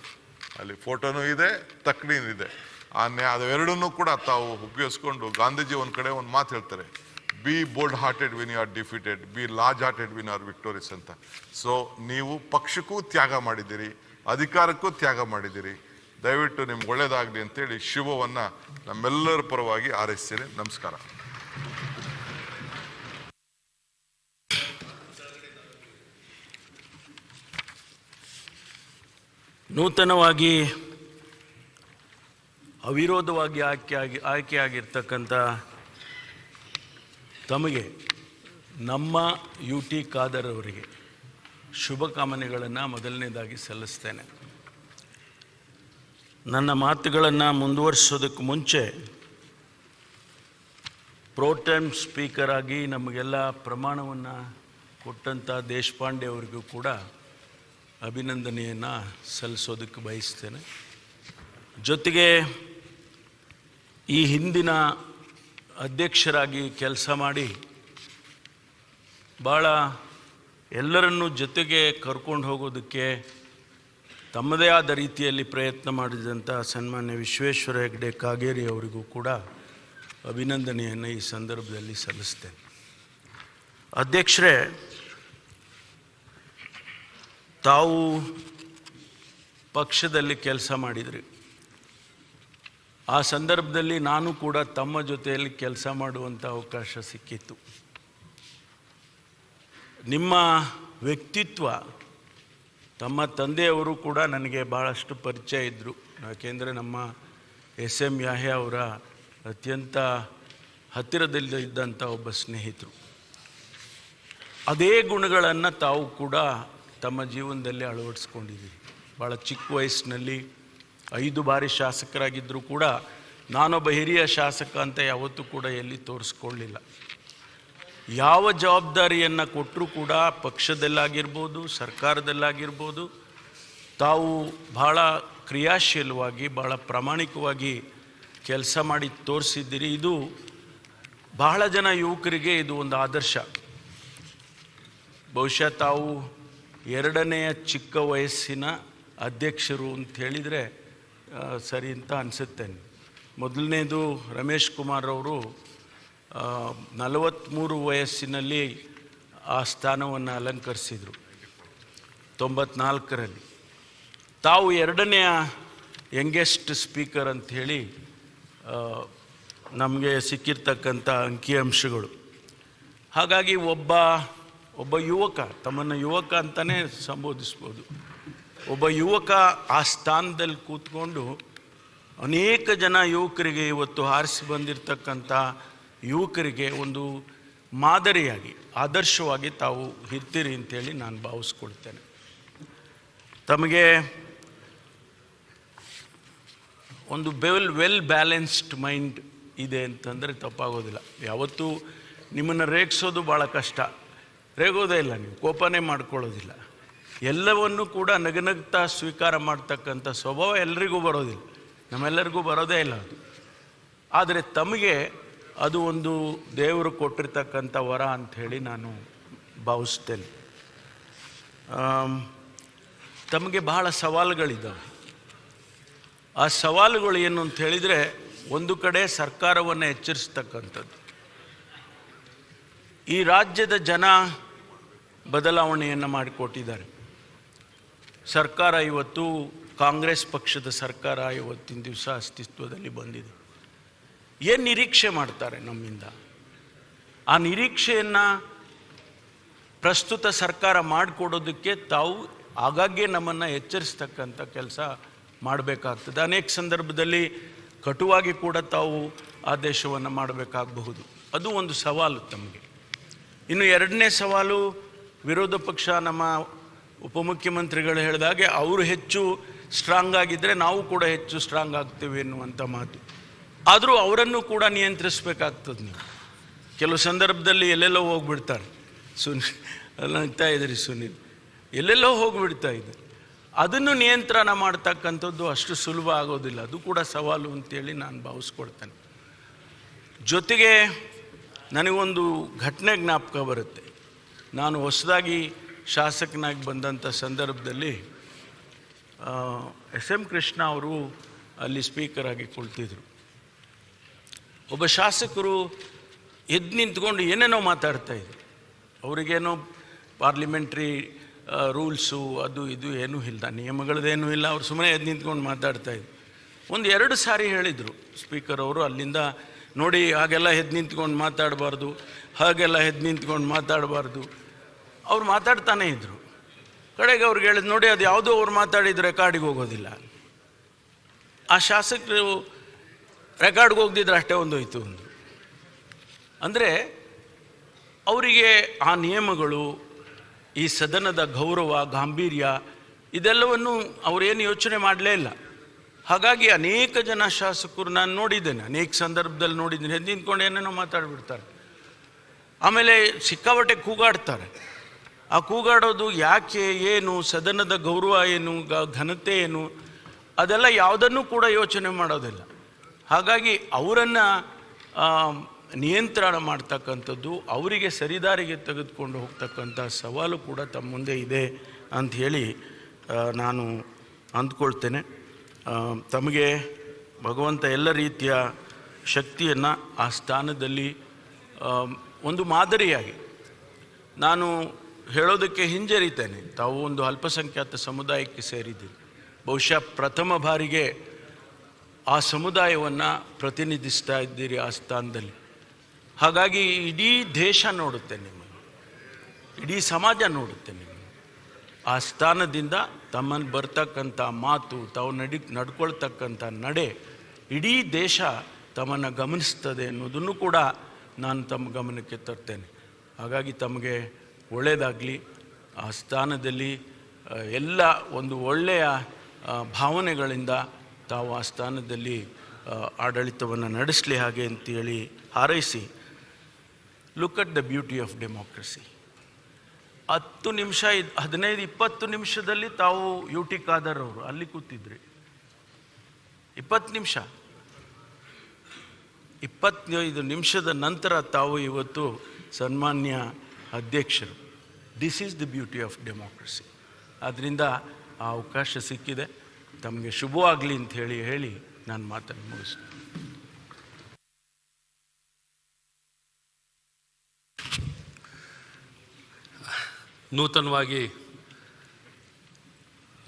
Speaker 4: ಅಲ್ಲಿ ಫೋಟೋನೂ ಇದೆ, ತಕ್ಕಡಿನೂ ಇದೆ. ಅವೆರಡನ್ನೂ ಕೂಡ ತಾವು ಉಪಯೋಗಿಸ್ಕೊಂಡು, ಗಾಂಧೀಜಿ ಒಂದು ಕಡೆ ಒಂದು ಮಾತು ಹೇಳ್ತಾರೆ, be bold hearted when you are defeated, be large hearted when are victorious ಅಂತ. ಸೊ ನೀವು ಪಕ್ಷಕ್ಕೂ ತ್ಯಾಗ ಮಾಡಿದ್ದೀರಿ, ಅಧಿಕಾರಕ್ಕೂ ತ್ಯಾಗ ಮಾಡಿದ್ದೀರಿ. ದಯವಿಟ್ಟು ನಿಮ್ಗೆ ಒಳ್ಳೇದಾಗಲಿ ಅಂತೇಳಿ ಶುಭವನ್ನು ನಮ್ಮೆಲ್ಲರ ಪರವಾಗಿ ಹಾರೈಸ್ತೇನೆ. ನಮಸ್ಕಾರ.
Speaker 1: ನೂತನವಾಗಿ ಅವಿರೋಧವಾಗಿ ಆಯ್ಕೆಯಾಗಿರ್ತಕ್ಕಂಥ ತಮಗೆ ನಮ್ಮ ಯು ಟಿ ಖಾದರ್ ಅವರಿಗೆ ಶುಭಕಾಮನೆಗಳನ್ನು ಮೊದಲನೇದಾಗಿ ಸಲ್ಲಿಸ್ತೇನೆ. ನನ್ನ ಮಾತುಗಳನ್ನು ಮುಂದುವರಿಸೋದಕ್ಕೆ ಮುಂಚೆ ಪ್ರೋಟೈಮ್ ಸ್ಪೀಕರ್ ಆಗಿ ನಮಗೆಲ್ಲ ಪ್ರಮಾಣವನ್ನು ಕೊಟ್ಟಂಥ ದೇಶಪಾಂಡೆ ಅವರಿಗೂ ಕೂಡ ಅಭಿನಂದನೆಯನ್ನು ಸಲ್ಲಿಸೋದಕ್ಕೆ ಬಯಸ್ತೇನೆ. ಜೊತೆಗೆ ಈ ಹಿಂದಿನ ಅಧ್ಯಕ್ಷರಾಗಿ ಕೆಲಸ ಮಾಡಿ ಭಾಳ ಎಲ್ಲರನ್ನೂ ಜೊತೆಗೆ ಕರ್ಕೊಂಡು ಹೋಗೋದಕ್ಕೆ ತಮ್ಮದೇ ಆದ ರೀತಿಯಲ್ಲಿ ಪ್ರಯತ್ನ ಮಾಡಿದಂಥ ಸನ್ಮಾನ್ಯ ವಿಶ್ವೇಶ್ವರ ಹೆಗ್ಡೆ ಕಾಗೇರಿ ಅವರಿಗೂ ಕೂಡ ಅಭಿನಂದನೆಯನ್ನು ಈ ಸಂದರ್ಭದಲ್ಲಿ ಸಲ್ಲಿಸ್ತೇನೆ. ಅಧ್ಯಕ್ಷರೇ, ತಾವು ಪಕ್ಷದಲ್ಲಿ ಕೆಲಸ ಮಾಡಿದ್ರಿ. ಆ ಸಂದರ್ಭದಲ್ಲಿ ನಾನು ಕೂಡ ತಮ್ಮ ಜೊತೆಯಲ್ಲಿ ಕೆಲಸ ಮಾಡುವಂಥ ಅವಕಾಶ ಸಿಕ್ಕಿತ್ತು. ನಿಮ್ಮ ವ್ಯಕ್ತಿತ್ವ, ತಮ್ಮ ತಂದೆಯವರು ಕೂಡ ನನಗೆ ಭಾಳಷ್ಟು ಪರಿಚಯ ಇದ್ದರು. ಯಾಕೆಂದರೆ ನಮ್ಮ SM ಯಾಹ್ಯ ಅವರ ಅತ್ಯಂತ ಹತ್ತಿರದಲ್ಲಿ ಇದ್ದಂಥ ಒಬ್ಬ ಸ್ನೇಹಿತರು. ಅದೇ ಗುಣಗಳನ್ನು ತಾವು ಕೂಡ ತಮ್ಮ ಜೀವನದಲ್ಲಿ ಅಳವಡಿಸ್ಕೊಂಡಿದ್ದೀರಿ. ಭಾಳ ಚಿಕ್ಕ ವಯಸ್ಸಿನಲ್ಲಿ 5 ಬಾರಿ ಶಾಸಕರಾಗಿದ್ದರೂ ಕೂಡ ನಾನೊಬ್ಬ ಹಿರಿಯ ಶಾಸಕ ಅಂತ ಯಾವತ್ತೂ ಕೂಡ ಎಲ್ಲಿ ತೋರಿಸ್ಕೊಳ್ಳಿಲ್ಲ. ಯಾವ ಜವಾಬ್ದಾರಿಯನ್ನು ಕೊಟ್ಟರೂ ಕೂಡ ಪಕ್ಷದಲ್ಲಾಗಿರ್ಬೋದು, ಸರ್ಕಾರದಲ್ಲಾಗಿರ್ಬೋದು, ತಾವು ಭಾಳ ಕ್ರಿಯಾಶೀಲವಾಗಿ, ಭಾಳ ಪ್ರಾಮಾಣಿಕವಾಗಿ ಕೆಲಸ ಮಾಡಿ ತೋರಿಸಿದ್ದೀರಿ. ಇದು ಬಹಳ ಜನ ಯುವಕರಿಗೆ ಇದು ಒಂದು ಆದರ್ಶ. ಬಹುಶಃ ತಾವು 2ನೇ ಚಿಕ್ಕ ವಯಸ್ಸಿನ ಅಧ್ಯಕ್ಷರು ಅಂತ ಹೇಳಿದರೆ ಸರಿ ಅಂತ ಅನಿಸುತ್ತೆ. ಮೊದಲನೇದು ರಮೇಶ್ ಕುಮಾರ್ ಅವರು 43 ವಯಸ್ಸಿನಲ್ಲಿ ಆ ಸ್ಥಾನವನ್ನು ಅಲಂಕರಿಸಿದರು 94ರಲ್ಲಿ. ತಾವು 2ನೇ ಯಂಗೆಸ್ಟ್ ಸ್ಪೀಕರ್ ಅಂಥೇಳಿ ನಮಗೆ ಸಿಕ್ಕಿರ್ತಕ್ಕಂಥ ಅಂಕಿಅಂಶಗಳು. ಹಾಗಾಗಿ ಒಬ್ಬ ಯುವಕ, ತಮ್ಮನ್ನು ಯುವಕ ಅಂತಲೇ ಸಂಬೋಧಿಸ್ಬೋದು, ಒಬ್ಬ ಯುವಕ ಆ ಸ್ಥಾನದಲ್ಲಿ ಕೂತ್ಕೊಂಡು ಅನೇಕ ಜನ ಯುವಕರಿಗೆ, ಇವತ್ತು ಆರಿಸಿ ಬಂದಿರತಕ್ಕಂಥ ಯುವಕರಿಗೆ ಒಂದು ಮಾದರಿಯಾಗಿ, ಆದರ್ಶವಾಗಿ ತಾವು ಇರ್ತೀರಿ ಅಂತೇಳಿ ನಾನು ಭಾವಿಸ್ಕೊಳ್ತೇನೆ. ತಮಗೆ ಒಂದು ವೆಲ್ ಬ್ಯಾಲೆನ್ಸ್ಡ್ ಮೈಂಡ್ ಇದೆ ಅಂತಂದರೆ ತಪ್ಪಾಗೋದಿಲ್ಲ. ಯಾವತ್ತೂ ನಿಮ್ಮನ್ನು ರೇಗಿಸೋದು ಭಾಳ ಕಷ್ಟ, ರೇಗೋದೇ ಇಲ್ಲ, ನೀವು ಕೋಪನೇ ಮಾಡ್ಕೊಳ್ಳೋದಿಲ್ಲ.
Speaker 10: ಎಲ್ಲವನ್ನೂ ಕೂಡ ನಗನಗ್ತಾ ಸ್ವೀಕಾರ ಮಾಡ್ತಕ್ಕಂಥ ಸ್ವಭಾವ ಎಲ್ಲರಿಗೂ ಬರೋದಿಲ್ಲ, ನಮ್ಮೆಲ್ಲರಿಗೂ ಬರೋದೇ ಇಲ್ಲ ಅದು. ಆದರೆ ತಮಗೆ ಅದು ಒಂದು ದೇವರು ಕೊಟ್ಟಿರ್ತಕ್ಕಂಥ ವರ ಅಂಥೇಳಿ ನಾನು ಭಾವಿಸ್ತೇನೆ. ತಮಗೆ ಬಹಳ ಸವಾಲುಗಳಿದ್ದಾವೆ. ಆ ಸವಾಲುಗಳು ಏನು ಅಂತ ಹೇಳಿದರೆ, ಒಂದು ಕಡೆ ಸರ್ಕಾರವನ್ನು ಎಚ್ಚರಿಸ್ತಕ್ಕಂಥದ್ದು. ಈ ರಾಜ್ಯದ ಜನ ಬದಲಾವಣೆಯನ್ನು ಮಾಡಿಕೊಟ್ಟಿದ್ದಾರೆ. ಸರ್ಕಾರ ಇವತ್ತು ಕಾಂಗ್ರೆಸ್ ಪಕ್ಷದ ಸರ್ಕಾರ ಇವತ್ತಿನ ದಿವಸ ಅಸ್ತಿತ್ವದಲ್ಲಿ ಬಂದಿದೆ. ಏನು ನಿರೀಕ್ಷೆ ಮಾಡ್ತಾರೆ ನಮ್ಮಿಂದ? ಆ ನಿರೀಕ್ಷೆಯನ್ನು ಪ್ರಸ್ತುತ ಸರ್ಕಾರ ಮಾಡಿಕೊಡೋದಕ್ಕೆ ತಾವು ಆಗಾಗ್ಗೆ ನಮ್ಮನ್ನು ಎಚ್ಚರಿಸ್ತಕ್ಕಂಥ ಕೆಲಸ ಮಾಡಬೇಕಾಗ್ತದೆ. ಅನೇಕ ಸಂದರ್ಭದಲ್ಲಿ ಕಟುವಾಗಿ ಕೂಡ ತಾವು ಆದೇಶವನ್ನು ಮಾಡಬೇಕಾಗಬಹುದು. ಅದು ಒಂದು ಸವಾಲು ತಮಗೆ. ಇನ್ನು ಎರಡನೇ ಸವಾಲು, ವಿರೋಧ ಪಕ್ಷ ನಮ್ಮ ಉಪಮುಖ್ಯಮಂತ್ರಿಗಳು ಹೇಳಿದಾಗೆ ಅವರು ಹೆಚ್ಚು ಸ್ಟ್ರಾಂಗ್ ಆಗಿದ್ದರೆ ನಾವು ಕೂಡ ಹೆಚ್ಚು ಸ್ಟ್ರಾಂಗ್ ಆಗ್ತೇವೆ ಎನ್ನುವಂಥ ಮಾತು. ಆದರೂ ಅವರನ್ನು ಕೂಡ ನಿಯಂತ್ರಿಸಬೇಕಾಗ್ತದೆ. ನೀವು ಕೆಲವು ಸಂದರ್ಭದಲ್ಲಿ ಎಲ್ಲೆಲ್ಲೋ ಹೋಗಿಬಿಡ್ತಾರೆ. ನಗ್ತಾ ಇದ್ದೀರಿ ಸುನೀಲ್, ಎಲ್ಲೆಲ್ಲೋ ಹೋಗಿಬಿಡ್ತಾ ಇದ್ದಾರೆ. ಅದನ್ನು ನಿಯಂತ್ರಣ ಮಾಡ್ತಕ್ಕಂಥದ್ದು ಅಷ್ಟು ಸುಲಭ ಆಗೋದಿಲ್ಲ. ಅದು ಕೂಡ ಸವಾಲು ಅಂತೇಳಿ ನಾನು ಭಾವಿಸ್ಕೊಳ್ತೇನೆ. ಜೊತೆಗೆ ನನಗೊಂದು ಘಟನೆ ಜ್ಞಾಪಕ ಬರುತ್ತೆ. ನಾನು ಹೊಸದಾಗಿ ಶಾಸಕನಾಗಿ ಬಂದಂಥ ಸಂದರ್ಭದಲ್ಲಿ SM ಕೃಷ್ಣ ಅವರು ಅಲ್ಲಿ ಸ್ಪೀಕರ್ ಆಗಿ ಕುಳಿತಿದ್ರು. ಒಬ್ಬ ಶಾಸಕರು ಎದ್ದು ನಿಂತ್ಕೊಂಡು ಏನೇನೋ ಮಾತಾಡ್ತಾಯಿದ್ರು. ಅವರಿಗೇನೋ ಪಾರ್ಲಿಮೆಂಟ್ರಿ ರೂಲ್ಸು ಅದು ಇದು ಏನೂ ಇಲ್ಲ, ನಿಯಮಗಳದ್ದೇನೂ ಇಲ್ಲ. ಅವ್ರು ಸುಮ್ಮನೆ ಎದ್ದು ನಿಂತ್ಕೊಂಡು ಮಾತಾಡ್ತಾಯಿದ್ರು. 1-2 ಸಾರಿ ಹೇಳಿದರು ಸ್ಪೀಕರ್ ಅವರು, ಅಲ್ಲಿಂದ ನೋಡಿ ಹಾಗೆಲ್ಲ ಎದ್ದು ನಿಂತ್ಕೊಂಡು ಮಾತಾಡಬಾರ್ದು, ಹಾಗೆಲ್ಲ ಎದ್ದು ನಿಂತ್ಕೊಂಡು ಮಾತಾಡಬಾರ್ದು. ಅವ್ರು ಮಾತಾಡ್ತಾನೇ ಇದ್ದರು. ಕಡೆಗೆ ಅವ್ರಿಗೆ ಹೇಳಿದ್ರು, ನೋಡಿ ಅದು ಯಾವುದೋ ಅವ್ರು ಮಾತಾಡಿದ್ರು ರೆಕಾರ್ಡಿಗೆ ಹೋಗೋದಿಲ್ಲ. ಆ ಶಾಸಕರು ರೆಕಾರ್ಡ್ಗೆ ಹೋಗ್ದಿದ್ರೆ ಅಷ್ಟೇ ಒಂದೋಯ್ತು. ಅಂದರೆ ಅವರಿಗೆ ಆ ನಿಯಮಗಳು, ಈ ಸದನದ ಗೌರವ, ಗಾಂಭೀರ್ಯ ಇದೆಲ್ಲವನ್ನು ಅವರೇನು ಯೋಚನೆ ಮಾಡಲೇ ಇಲ್ಲ. ಹಾಗಾಗಿ ಅನೇಕ ಜನ ಶಾಸಕರು ನಾನು ನೋಡಿದ್ದೇನೆ, ಅನೇಕ ಸಂದರ್ಭದಲ್ಲಿ ನೋಡಿದ್ದೇನೆ, ಎದ್ದು ನಿಂತ್ಕೊಂಡು ಏನೇನೋ ಮಾತಾಡಿಬಿಡ್ತಾರೆ. ಆಮೇಲೆ ಸಿಕ್ಕಾಪಟ್ಟೆ ಕೂಗಾಡ್ತಾರೆ. ಆ ಕೂಗಾಡೋದು ಯಾಕೆ, ಏನು, ಸದನದ ಗೌರವ ಏನು, ಘನತೆ ಏನು, ಅದೆಲ್ಲ ಯಾವುದನ್ನು ಕೂಡ ಯೋಚನೆ ಮಾಡೋದಿಲ್ಲ. ಹಾಗಾಗಿ ಅವರನ್ನು ನಿಯಂತ್ರಣ ಮಾಡ್ತಕ್ಕಂಥದ್ದು, ಅವರಿಗೆ ಸರಿದಾರಿಗೆ ತೆಗೆದುಕೊಂಡು ಹೋಗ್ತಕ್ಕಂಥ ಸವಾಲು ಕೂಡ ತಮ್ಮ ಮುಂದೆ ಇದೆ ಅಂಥೇಳಿ ನಾನು ಅಂದ್ಕೊಳ್ತೇನೆ. ತಮಗೆ ಭಗವಂತ ಎಲ್ಲ ರೀತಿಯ ಶಕ್ತಿಯನ್ನು ಆ ಸ್ಥಾನದಲ್ಲಿ ಒಂದು ಮಾದರಿಯಾಗಿ, ನಾನು ಹೇಳೋದಕ್ಕೆ ಹಿಂಜರಿತೇನೆ, ತಾವು ಒಂದು ಅಲ್ಪಸಂಖ್ಯಾತ ಸಮುದಾಯಕ್ಕೆ ಸೇರಿದ್ದೀರಿ. ಬಹುಶಃ ಪ್ರಥಮ ಬಾರಿಗೆ ಆ ಸಮುದಾಯವನ್ನು ಪ್ರತಿನಿಧಿಸ್ತಾ ಇದ್ದೀರಿ ಆ ಸ್ಥಾನದಲ್ಲಿ. ಹಾಗಾಗಿ ಇಡೀ ದೇಶ ನೋಡುತ್ತೆ ನಿಮ್ಮನ್ನು, ಇಡೀ ಸಮಾಜ ನೋಡುತ್ತೆ ನಿಮ್ಮನ್ನು. ಆ ಸ್ಥಾನದಿಂದ ತಮ್ಮನ್ನು ಬರ್ತಕ್ಕಂಥ ಮಾತು, ತಾವು ನಡ್ಕೊಳ್ತಕ್ಕಂಥ ನಡೆ, ಇಡೀ ದೇಶ ತಮ್ಮನ್ನು ಗಮನಿಸ್ತದೆ ಅನ್ನೋದನ್ನು ಕೂಡ ನಾನು ತಮ್ಮ ಗಮನಕ್ಕೆ ತರ್ತೇನೆ. ಹಾಗಾಗಿ ತಮಗೆ ಒಳ್ಳೆಯದಾಗಲಿ. ಆ ಸ್ಥಾನದಲ್ಲಿ ಎಲ್ಲ ಒಂದು ಒಳ್ಳೆಯ ಭಾವನೆಗಳಿಂದ ತಾವು ಆ ಸ್ಥಾನದಲ್ಲಿ ಆಡಳಿತವನ್ನು ನಡೆಸಲಿ ಹಾಗೆ ಅಂತೇಳಿ ಹಾರೈಸಿ, look at the beauty of democracy. 10 ನಿಮಿಷ 15-20 ನಿಮಿಷದಲ್ಲಿ ತಾವು UT ಖಾದರ್ ಅವರು ಅಲ್ಲಿ ಕೂತಿದ್ರಿ. 20 ನಿಮಿಷ 25 ನಿಮಿಷದ ನಂತರ ತಾವು ಇವತ್ತು ಸನ್ಮಾನ್ಯ ಅಧ್ಯಕ್ಷರು. This is the beauty of democracy. ಆದ್ದರಿಂದ ಆ ಅವಕಾಶ ಸಿಕ್ಕಿದೆ. ತಮಗೆ ಶುಭವಾಗಲಿ ಅಂತ ಹೇಳಿ ನಾನು ಮಾತನ್ನು ಮುಗಿಸ್ತೀನಿ.
Speaker 7: ನೂತನವಾಗಿ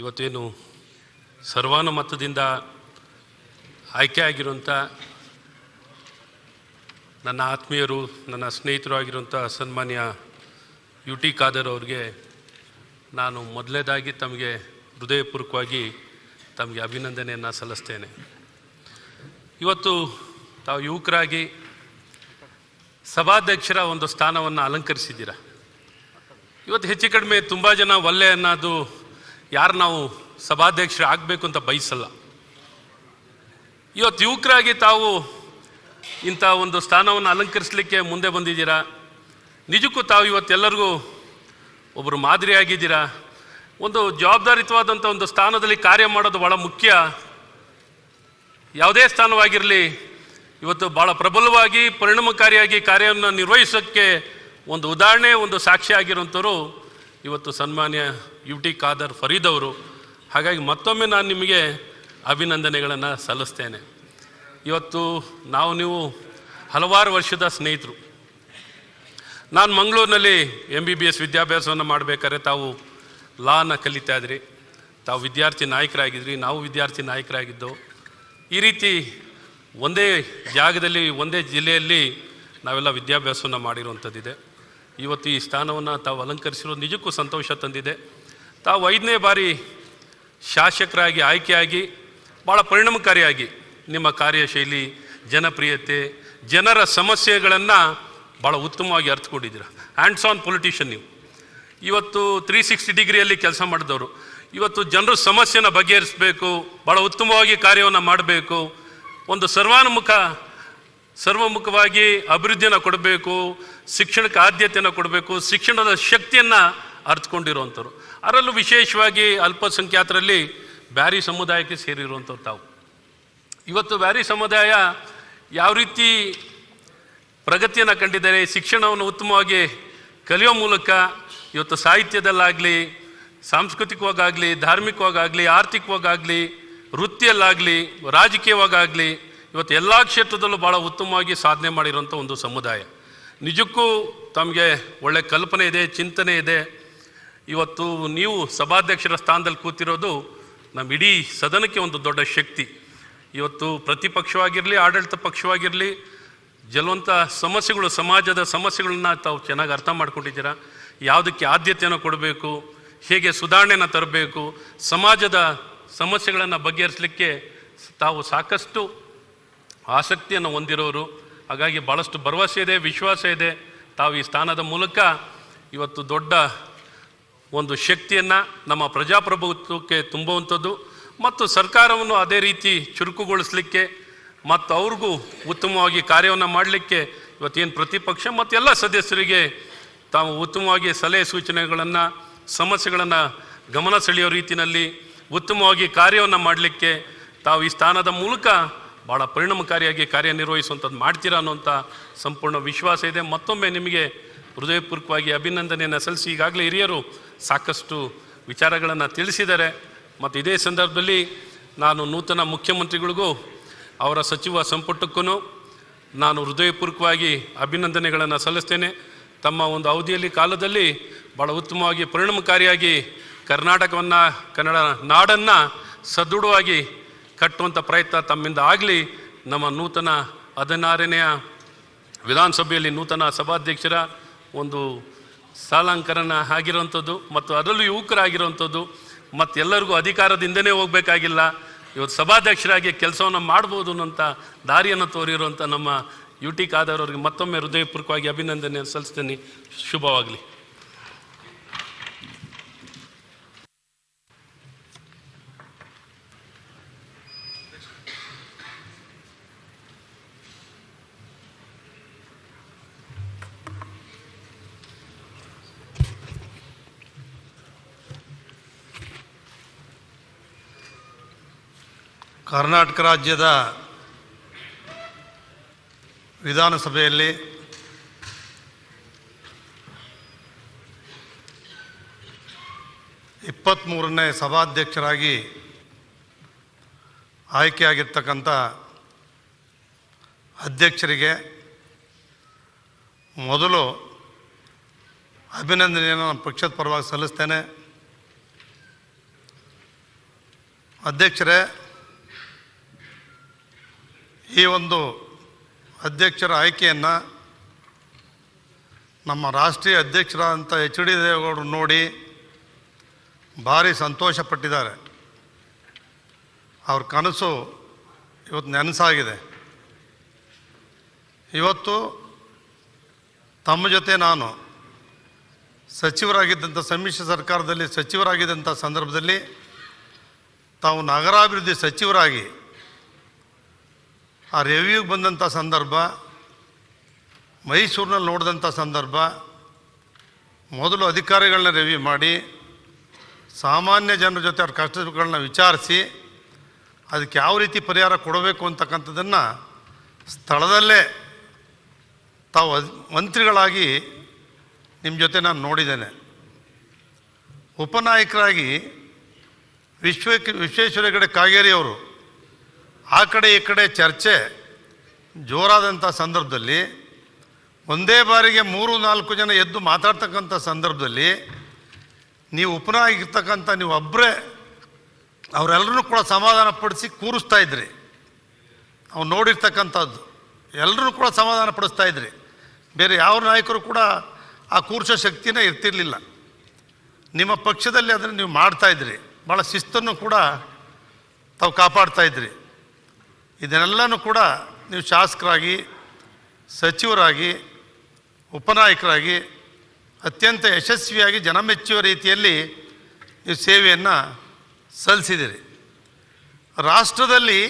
Speaker 7: ಇವತ್ತೇನು ಸರ್ವಾನುಮತದಿಂದ ಆಯ್ಕೆಯಾಗಿರುವಂಥ ನನ್ನ ಆತ್ಮೀಯರು, ನನ್ನ ಸ್ನೇಹಿತರು ಆಗಿರುವಂಥ ಸನ್ಮಾನ್ಯ UT ಖಾದರ್ ಅವ್ರಿಗೆ ನಾನು ಮೊದಲನೇದಾಗಿ ತಮಗೆ ಹೃದಯಪೂರ್ವಕವಾಗಿ ತಮಗೆ ಅಭಿನಂದನೆಯನ್ನು ಸಲ್ಲಿಸ್ತೇನೆ. ಇವತ್ತು ತಾವು ಯುವಕರಾಗಿ ಸಭಾಧ್ಯಕ್ಷರ ಒಂದು ಸ್ಥಾನವನ್ನು ಅಲಂಕರಿಸಿದ್ದೀರ. ಇವತ್ತು ಹೆಚ್ಚು ಕಡಿಮೆ ತುಂಬ ಜನ ಒಲ್ಲೆ ಅನ್ನೋದು ಯಾರು ನಾವು ಸಭಾಧ್ಯಕ್ಷರು ಆಗಬೇಕು ಅಂತ ಬಯಸಲ್ಲ. ಇವತ್ತು ಯುವಕರಾಗಿ ತಾವು ಇಂಥ ಒಂದು ಸ್ಥಾನವನ್ನು ಅಲಂಕರಿಸಲಿಕ್ಕೆ ಮುಂದೆ ಬಂದಿದ್ದೀರಾ. ನಿಜಕ್ಕೂ ತಾವು ಇವತ್ತೆಲ್ಲರಿಗೂ ಒಬ್ಬರು ಮಾದರಿಯಾಗಿದ್ದೀರಾ. ಒಂದು ಜವಾಬ್ದಾರಿಯುತವಾದಂಥ ಒಂದು ಸ್ಥಾನದಲ್ಲಿ ಕಾರ್ಯ ಮಾಡೋದು ಭಾಳ ಮುಖ್ಯ. ಯಾವುದೇ ಸ್ಥಾನವಾಗಿರಲಿ, ಇವತ್ತು ಭಾಳ ಪ್ರಬಲವಾಗಿ ಪರಿಣಾಮಕಾರಿಯಾಗಿ ಕಾರ್ಯವನ್ನು ನಿರ್ವಹಿಸೋಕ್ಕೆ ಒಂದು ಉದಾಹರಣೆ, ಒಂದು ಸಾಕ್ಷಿ ಆಗಿರುವಂಥವ್ರು ಇವತ್ತು ಸನ್ಮಾನ್ಯ UT ಖಾದರ್ ಫರೀದ್ ಅವರು. ಹಾಗಾಗಿ ಮತ್ತೊಮ್ಮೆ ನಾನು ನಿಮಗೆ ಅಭಿನಂದನೆಗಳನ್ನು ಸಲ್ಲಿಸ್ತೇನೆ. ಇವತ್ತು ನೀವು ಹಲವಾರು ವರ್ಷದ ಸ್ನೇಹಿತರು. ನಾನು ಮಂಗಳೂರಿನಲ್ಲಿ MBBS ವಿದ್ಯಾಭ್ಯಾಸವನ್ನು ಮಾಡಬೇಕಾದ್ರೆ ತಾವು ಲಾನ ಕಲಿತಾ ಇದ್ರಿ, ತಾವು ವಿದ್ಯಾರ್ಥಿ ನಾಯಕರಾಗಿದ್ರಿ, ನಾವು ವಿದ್ಯಾರ್ಥಿ ನಾಯಕರಾಗಿದ್ದೆವು. ಈ ರೀತಿ ಒಂದೇ ಜಾಗದಲ್ಲಿ ಒಂದೇ ಜಿಲ್ಲೆಯಲ್ಲಿ ನಾವೆಲ್ಲ ವಿದ್ಯಾಭ್ಯಾಸವನ್ನು ಮಾಡಿರುವಂಥದ್ದಿದೆ. ಇವತ್ತು ಈ ಸ್ಥಾನವನ್ನು ತಾವು ಅಲಂಕರಿಸಿರೋದು ನಿಜಕ್ಕೂ ಸಂತೋಷ ತಂದಿದೆ. ತಾವು 5ನೇ ಬಾರಿ ಶಾಸಕರಾಗಿ ಆಯ್ಕೆಯಾಗಿ ಭಾಳ ಪರಿಣಾಮಕಾರಿಯಾಗಿ ನಿಮ್ಮ ಕಾರ್ಯಶೈಲಿ, ಜನಪ್ರಿಯತೆ, ಜನರ ಸಮಸ್ಯೆಗಳನ್ನು ಭಾಳ ಉತ್ತಮವಾಗಿ ಅರ್ಥಕೊಂಡಿದ್ದೀರ. ಹ್ಯಾಂಡ್ಸ್ ಆನ್ ಪೊಲಿಟಿಷಿಯನ್ ನೀವು. ಇವತ್ತು 360 ಡಿಗ್ರಿಯಲ್ಲಿ ಕೆಲಸ ಮಾಡಿದವರು. ಇವತ್ತು ಜನರ ಸಮಸ್ಯೆನ ಬಗೆಹರಿಸಬೇಕು, ಭಾಳ ಉತ್ತಮವಾಗಿ ಕಾರ್ಯವನ್ನು ಮಾಡಬೇಕು, ಒಂದು ಸರ್ವಮುಖವಾಗಿ ಅಭಿವೃದ್ಧಿಯನ್ನು ಕೊಡಬೇಕು, ಶಿಕ್ಷಣಕ್ಕೆ ಆದ್ಯತೆಯನ್ನು ಕೊಡಬೇಕು, ಶಿಕ್ಷಣದ ಶಕ್ತಿಯನ್ನು ಅರ್ಥಕೊಂಡಿರುವಂಥವ್ರು. ಅದರಲ್ಲೂ ವಿಶೇಷವಾಗಿ ಅಲ್ಪಸಂಖ್ಯಾತರಲ್ಲಿ ಬ್ಯಾರಿ ಸಮುದಾಯಕ್ಕೆ ಸೇರಿರುವಂಥವ್ರು ತಾವು. ಇವತ್ತು ಬ್ಯಾರಿ ಸಮುದಾಯ ಯಾವ ರೀತಿ ಪ್ರಗತಿಯನ್ನು ಕಂಡಿದ್ದಾರೆ, ಶಿಕ್ಷಣವನ್ನು ಉತ್ತಮವಾಗಿ ಕಲಿಯೋ ಮೂಲಕ ಇವತ್ತು ಸಾಹಿತ್ಯದಲ್ಲಾಗಲಿ, ಸಾಂಸ್ಕೃತಿಕವಾಗಲಿ, ಧಾರ್ಮಿಕವಾಗಲಿ, ಆರ್ಥಿಕವಾಗಲಿ, ವೃತ್ತಿಯಲ್ಲಾಗಲಿ, ರಾಜಕೀಯವಾಗಲಿ ಇವತ್ತು ಎಲ್ಲ ಕ್ಷೇತ್ರದಲ್ಲೂ ಭಾಳ ಉತ್ತಮವಾಗಿ ಸಾಧನೆ ಮಾಡಿರೋಂಥ ಒಂದು ಸಮುದಾಯ. ನಿಜಕ್ಕೂ ತಮಗೆ ಒಳ್ಳೆ ಕಲ್ಪನೆ ಇದೆ, ಚಿಂತನೆ ಇದೆ. ಇವತ್ತು ನೀವು ಸಭಾಧ್ಯಕ್ಷರ ಸ್ಥಾನದಲ್ಲಿ ಕೂತಿರೋದು ನಮ್ಮ ಇಡೀ ಸದನಕ್ಕೆ ಒಂದು ದೊಡ್ಡ ಶಕ್ತಿ. ಇವತ್ತು ಪ್ರತಿಪಕ್ಷವಾಗಿರಲಿ, ಆಡಳಿತ ಪಕ್ಷವಾಗಿರಲಿ, ಜಲವಂತ ಸಮಸ್ಯೆಗಳು, ಸಮಾಜದ ಸಮಸ್ಯೆಗಳನ್ನ ತಾವು ಚೆನ್ನಾಗಿ ಅರ್ಥ ಮಾಡ್ಕೊಂಡಿದ್ದೀರಾ. ಯಾವುದಕ್ಕೆ ಆದ್ಯತೆಯನ್ನು ಕೊಡಬೇಕು, ಹೇಗೆ ಸುಧಾರಣೆಯನ್ನು ತರಬೇಕು, ಸಮಾಜದ ಸಮಸ್ಯೆಗಳನ್ನು ಬಗೆಹರಿಸಲಿಕ್ಕೆ ತಾವು ಸಾಕಷ್ಟು ಆಸಕ್ತಿಯನ್ನು ಹೊಂದಿರೋರು. ಹಾಗಾಗಿ ಭಾಳಷ್ಟು ಭರವಸೆ ಇದೆ, ವಿಶ್ವಾಸ ಇದೆ. ತಾವು ಈ ಸ್ಥಾನದ ಮೂಲಕ ಇವತ್ತು ದೊಡ್ಡ ಒಂದು ಶಕ್ತಿಯನ್ನು ನಮ್ಮ ಪ್ರಜಾಪ್ರಭುತ್ವಕ್ಕೆ ತುಂಬುವಂಥದ್ದು ಮತ್ತು ಸರ್ಕಾರವನ್ನು ಅದೇ ರೀತಿ ಚುರುಕುಗೊಳಿಸಲಿಕ್ಕೆ ಮತ್ತು ಅವ್ರಿಗೂ ಉತ್ತಮವಾಗಿ ಕಾರ್ಯವನ್ನು ಮಾಡಲಿಕ್ಕೆ ಇವತ್ತೇನು ಪ್ರತಿಪಕ್ಷ ಮತ್ತು ಎಲ್ಲ ಸದಸ್ಯರಿಗೆ ತಾವು ಉತ್ತಮವಾಗಿ ಸಲಹೆ ಸೂಚನೆಗಳನ್ನು, ಸಮಸ್ಯೆಗಳನ್ನು ಗಮನ ಸೆಳೆಯೋ ರೀತಿಯಲ್ಲಿ ಉತ್ತಮವಾಗಿ ಕಾರ್ಯವನ್ನು ಮಾಡಲಿಕ್ಕೆ ತಾವು ಈ ಸ್ಥಾನದ ಮೂಲಕ ಭಾಳ ಪರಿಣಾಮಕಾರಿಯಾಗಿ ಕಾರ್ಯನಿರ್ವಹಿಸುವಂಥದ್ದು ಮಾಡ್ತೀರಾ ಅನ್ನೋಂಥ ಸಂಪೂರ್ಣ ವಿಶ್ವಾಸ ಇದೆ. ಮತ್ತೊಮ್ಮೆ ನಿಮಗೆ ಹೃದಯಪೂರ್ವಕವಾಗಿ ಅಭಿನಂದನೆಯನ್ನು ಸಲ್ಲಿಸಿ, ಈಗಾಗಲೇ ಹಿರಿಯರು ಸಾಕಷ್ಟು ವಿಚಾರಗಳನ್ನು ತಿಳಿಸಿದ್ದಾರೆ. ಮತ್ತು ಇದೇ ಸಂದರ್ಭದಲ್ಲಿ ನಾನು ನೂತನ ಮುಖ್ಯಮಂತ್ರಿಗಳಿಗೂ ಅವರ ಸಚಿವ ಸಂಪುಟಕ್ಕೂ ನಾನು ಹೃದಯಪೂರ್ವಕವಾಗಿ ಅಭಿನಂದನೆಗಳನ್ನು ಸಲ್ಲಿಸ್ತೇನೆ. ತಮ್ಮ ಒಂದು ಅವಧಿಯಲ್ಲಿ ಕಾಲದಲ್ಲಿ ಭಾಳ ಉತ್ತಮವಾಗಿ ಪರಿಣಾಮಕಾರಿಯಾಗಿ ಕರ್ನಾಟಕವನ್ನು, ಕನ್ನಡ ನಾಡನ್ನು ಸದೃಢವಾಗಿ ಕಟ್ಟುವಂಥ ಪ್ರಯತ್ನ ತಮ್ಮಿಂದ ಆಗಲಿ. ನಮ್ಮ ನೂತನ 16ನೇ ವಿಧಾನಸಭೆಯಲ್ಲಿ ನೂತನ ಸಭಾಧ್ಯಕ್ಷರ ಒಂದು ಸಾಲಂಕರಣ ಆಗಿರೋವಂಥದ್ದು ಮತ್ತು ಅದರಲ್ಲೂ ಯುವಕರಾಗಿರೋವಂಥದ್ದು ಮತ್ತು ಎಲ್ಲರಿಗೂ ಅಧಿಕಾರದಿಂದನೇ ಹೋಗಬೇಕಾಗಿಲ್ಲ, ಇವತ್ತು ಸಭಾಧ್ಯಕ್ಷರಾಗಿ ಕೆಲಸವನ್ನು ಮಾಡ್ಬೋದು ಅನ್ನೋಂಥ ದಾರಿಯನ್ನು ತೋರಿರುವಂಥ ನಮ್ಮ UT ಖಾದರ್ ಅವರಿಗೆ ಮತ್ತೊಮ್ಮೆ ಹೃದಯಪೂರ್ವಕವಾಗಿ ಅಭಿನಂದನೆ ಸಲ್ಲಿಸ್ತೇನೆ. ಶುಭವಾಗಲಿ.
Speaker 6: ಕರ್ನಾಟಕ ರಾಜ್ಯದ ವಿಧಾನಸಭೆಯಲ್ಲಿ ಇಪ್ಪತ್ತ್ಮೂರನೇ ಸಭಾಧ್ಯಕ್ಷರಾಗಿ ಆಯ್ಕೆಯಾಗಿರ್ತಕ್ಕಂಥ ಅಧ್ಯಕ್ಷರಿಗೆ ಮೊದಲು ಅಭಿನಂದನೆಯನ್ನು ನಮ್ಮ ಪಕ್ಷದ ಪರವಾಗಿ ಸಲ್ಲಿಸ್ತೇನೆ. ಅಧ್ಯಕ್ಷರೇ, ಈ ಒಂದು ಅಧ್ಯಕ್ಷರ ಆಯ್ಕೆಯನ್ನು ನಮ್ಮ ರಾಷ್ಟ್ರೀಯ ಅಧ್ಯಕ್ಷರಾದಂಥ HD ದೇವೇಗೌಡರು ನೋಡಿ ಭಾರಿ ಸಂತೋಷಪಟ್ಟಿದ್ದಾರೆ. ಅವ್ರ ಕನಸು ಇವತ್ತು ನೆನಸಾಗಿದೆ. ಇವತ್ತು ತಮ್ಮ ಜೊತೆ ನಾನು ಸಚಿವರಾಗಿದ್ದಂಥ ಸಮ್ಮಿಶ್ರ ಸರ್ಕಾರದಲ್ಲಿ ಸಚಿವರಾಗಿದ್ದಂಥ ಸಂದರ್ಭದಲ್ಲಿ ತಾವು ನಗರಾಭಿವೃದ್ಧಿ ಸಚಿವರಾಗಿ ಆ ರಿವ್ಯೂಗೆ ಬಂದಂಥ ಸಂದರ್ಭ, ಮೈಸೂರಿನಲ್ಲಿ ನೋಡಿದಂಥ ಸಂದರ್ಭ, ಮೊದಲು ಅಧಿಕಾರಿಗಳನ್ನ ರಿವ್ಯೂ ಮಾಡಿ ಸಾಮಾನ್ಯ ಜನರ ಜೊತೆ ಅವ್ರ ಕಷ್ಟಗಳನ್ನ ವಿಚಾರಿಸಿ ಅದಕ್ಕೆ ಯಾವ ರೀತಿ ಪರಿಹಾರ ಕೊಡಬೇಕು ಅಂತಕ್ಕಂಥದ್ದನ್ನು ಸ್ಥಳದಲ್ಲೇ ತಾವು ಮಂತ್ರಿಗಳಾಗಿ ನಿಮ್ಮ ಜೊತೆ ನಾನು ನೋಡಿದ್ದೇನೆ. ಉಪನಾಯಕರಾಗಿ ವಿಶ್ವೇಶ್ವರ ಹೆಗಡೆ ಕಾಗೇರಿಯವರು ಆ ಕಡೆ ಈ ಕಡೆ ಚರ್ಚೆ ಜೋರಾದಂಥ ಸಂದರ್ಭದಲ್ಲಿ ಒಂದೇ ಬಾರಿಗೆ 3-4 ಜನ ಎದ್ದು ಮಾತಾಡ್ತಕ್ಕಂಥ ಸಂದರ್ಭದಲ್ಲಿ ನೀವು ಉಪನಾಯಕಿರ್ತಕ್ಕಂಥ ನೀವು ಒಬ್ಬರೇ ಅವರೆಲ್ಲರೂ ಕೂಡ ಸಮಾಧಾನಪಡಿಸಿ ಕೂರಿಸ್ತಾ ಇದ್ರಿ. ಅವ್ರು ನೋಡಿರ್ತಕ್ಕಂಥದ್ದು ಎಲ್ಲರೂ ಕೂಡ ಸಮಾಧಾನ ಪಡಿಸ್ತಾ ಇದ್ರಿ. ಬೇರೆ ಯಾವ ನಾಯಕರು ಕೂಡ ಆ ಕೂರಿಸೋ ಶಕ್ತಿನೇ ಇರ್ತಿರ್ಲಿಲ್ಲ. ನಿಮ್ಮ ಪಕ್ಷದಲ್ಲಿ ಅದನ್ನು ನೀವು ಮಾಡ್ತಾಯಿದ್ರಿ. ಭಾಳ ಶಿಸ್ತನ್ನು ಕೂಡ ತಾವು ಕಾಪಾಡ್ತಾ ಇದ್ರಿ. ಇದನ್ನೆಲ್ಲನೂ ಕೂಡ ನೀವು ಶಾಸಕರಾಗಿ, ಸಚಿವರಾಗಿ, ಉಪನಾಯಕರಾಗಿ ಅತ್ಯಂತ ಯಶಸ್ವಿಯಾಗಿ ಜನಮೆಚ್ಚುವ ರೀತಿಯಲ್ಲಿ ನೀವು ಸೇವೆಯನ್ನು ಸಲ್ಲಿಸಿದಿರಿ. ರಾಷ್ಟ್ರದಲ್ಲಿ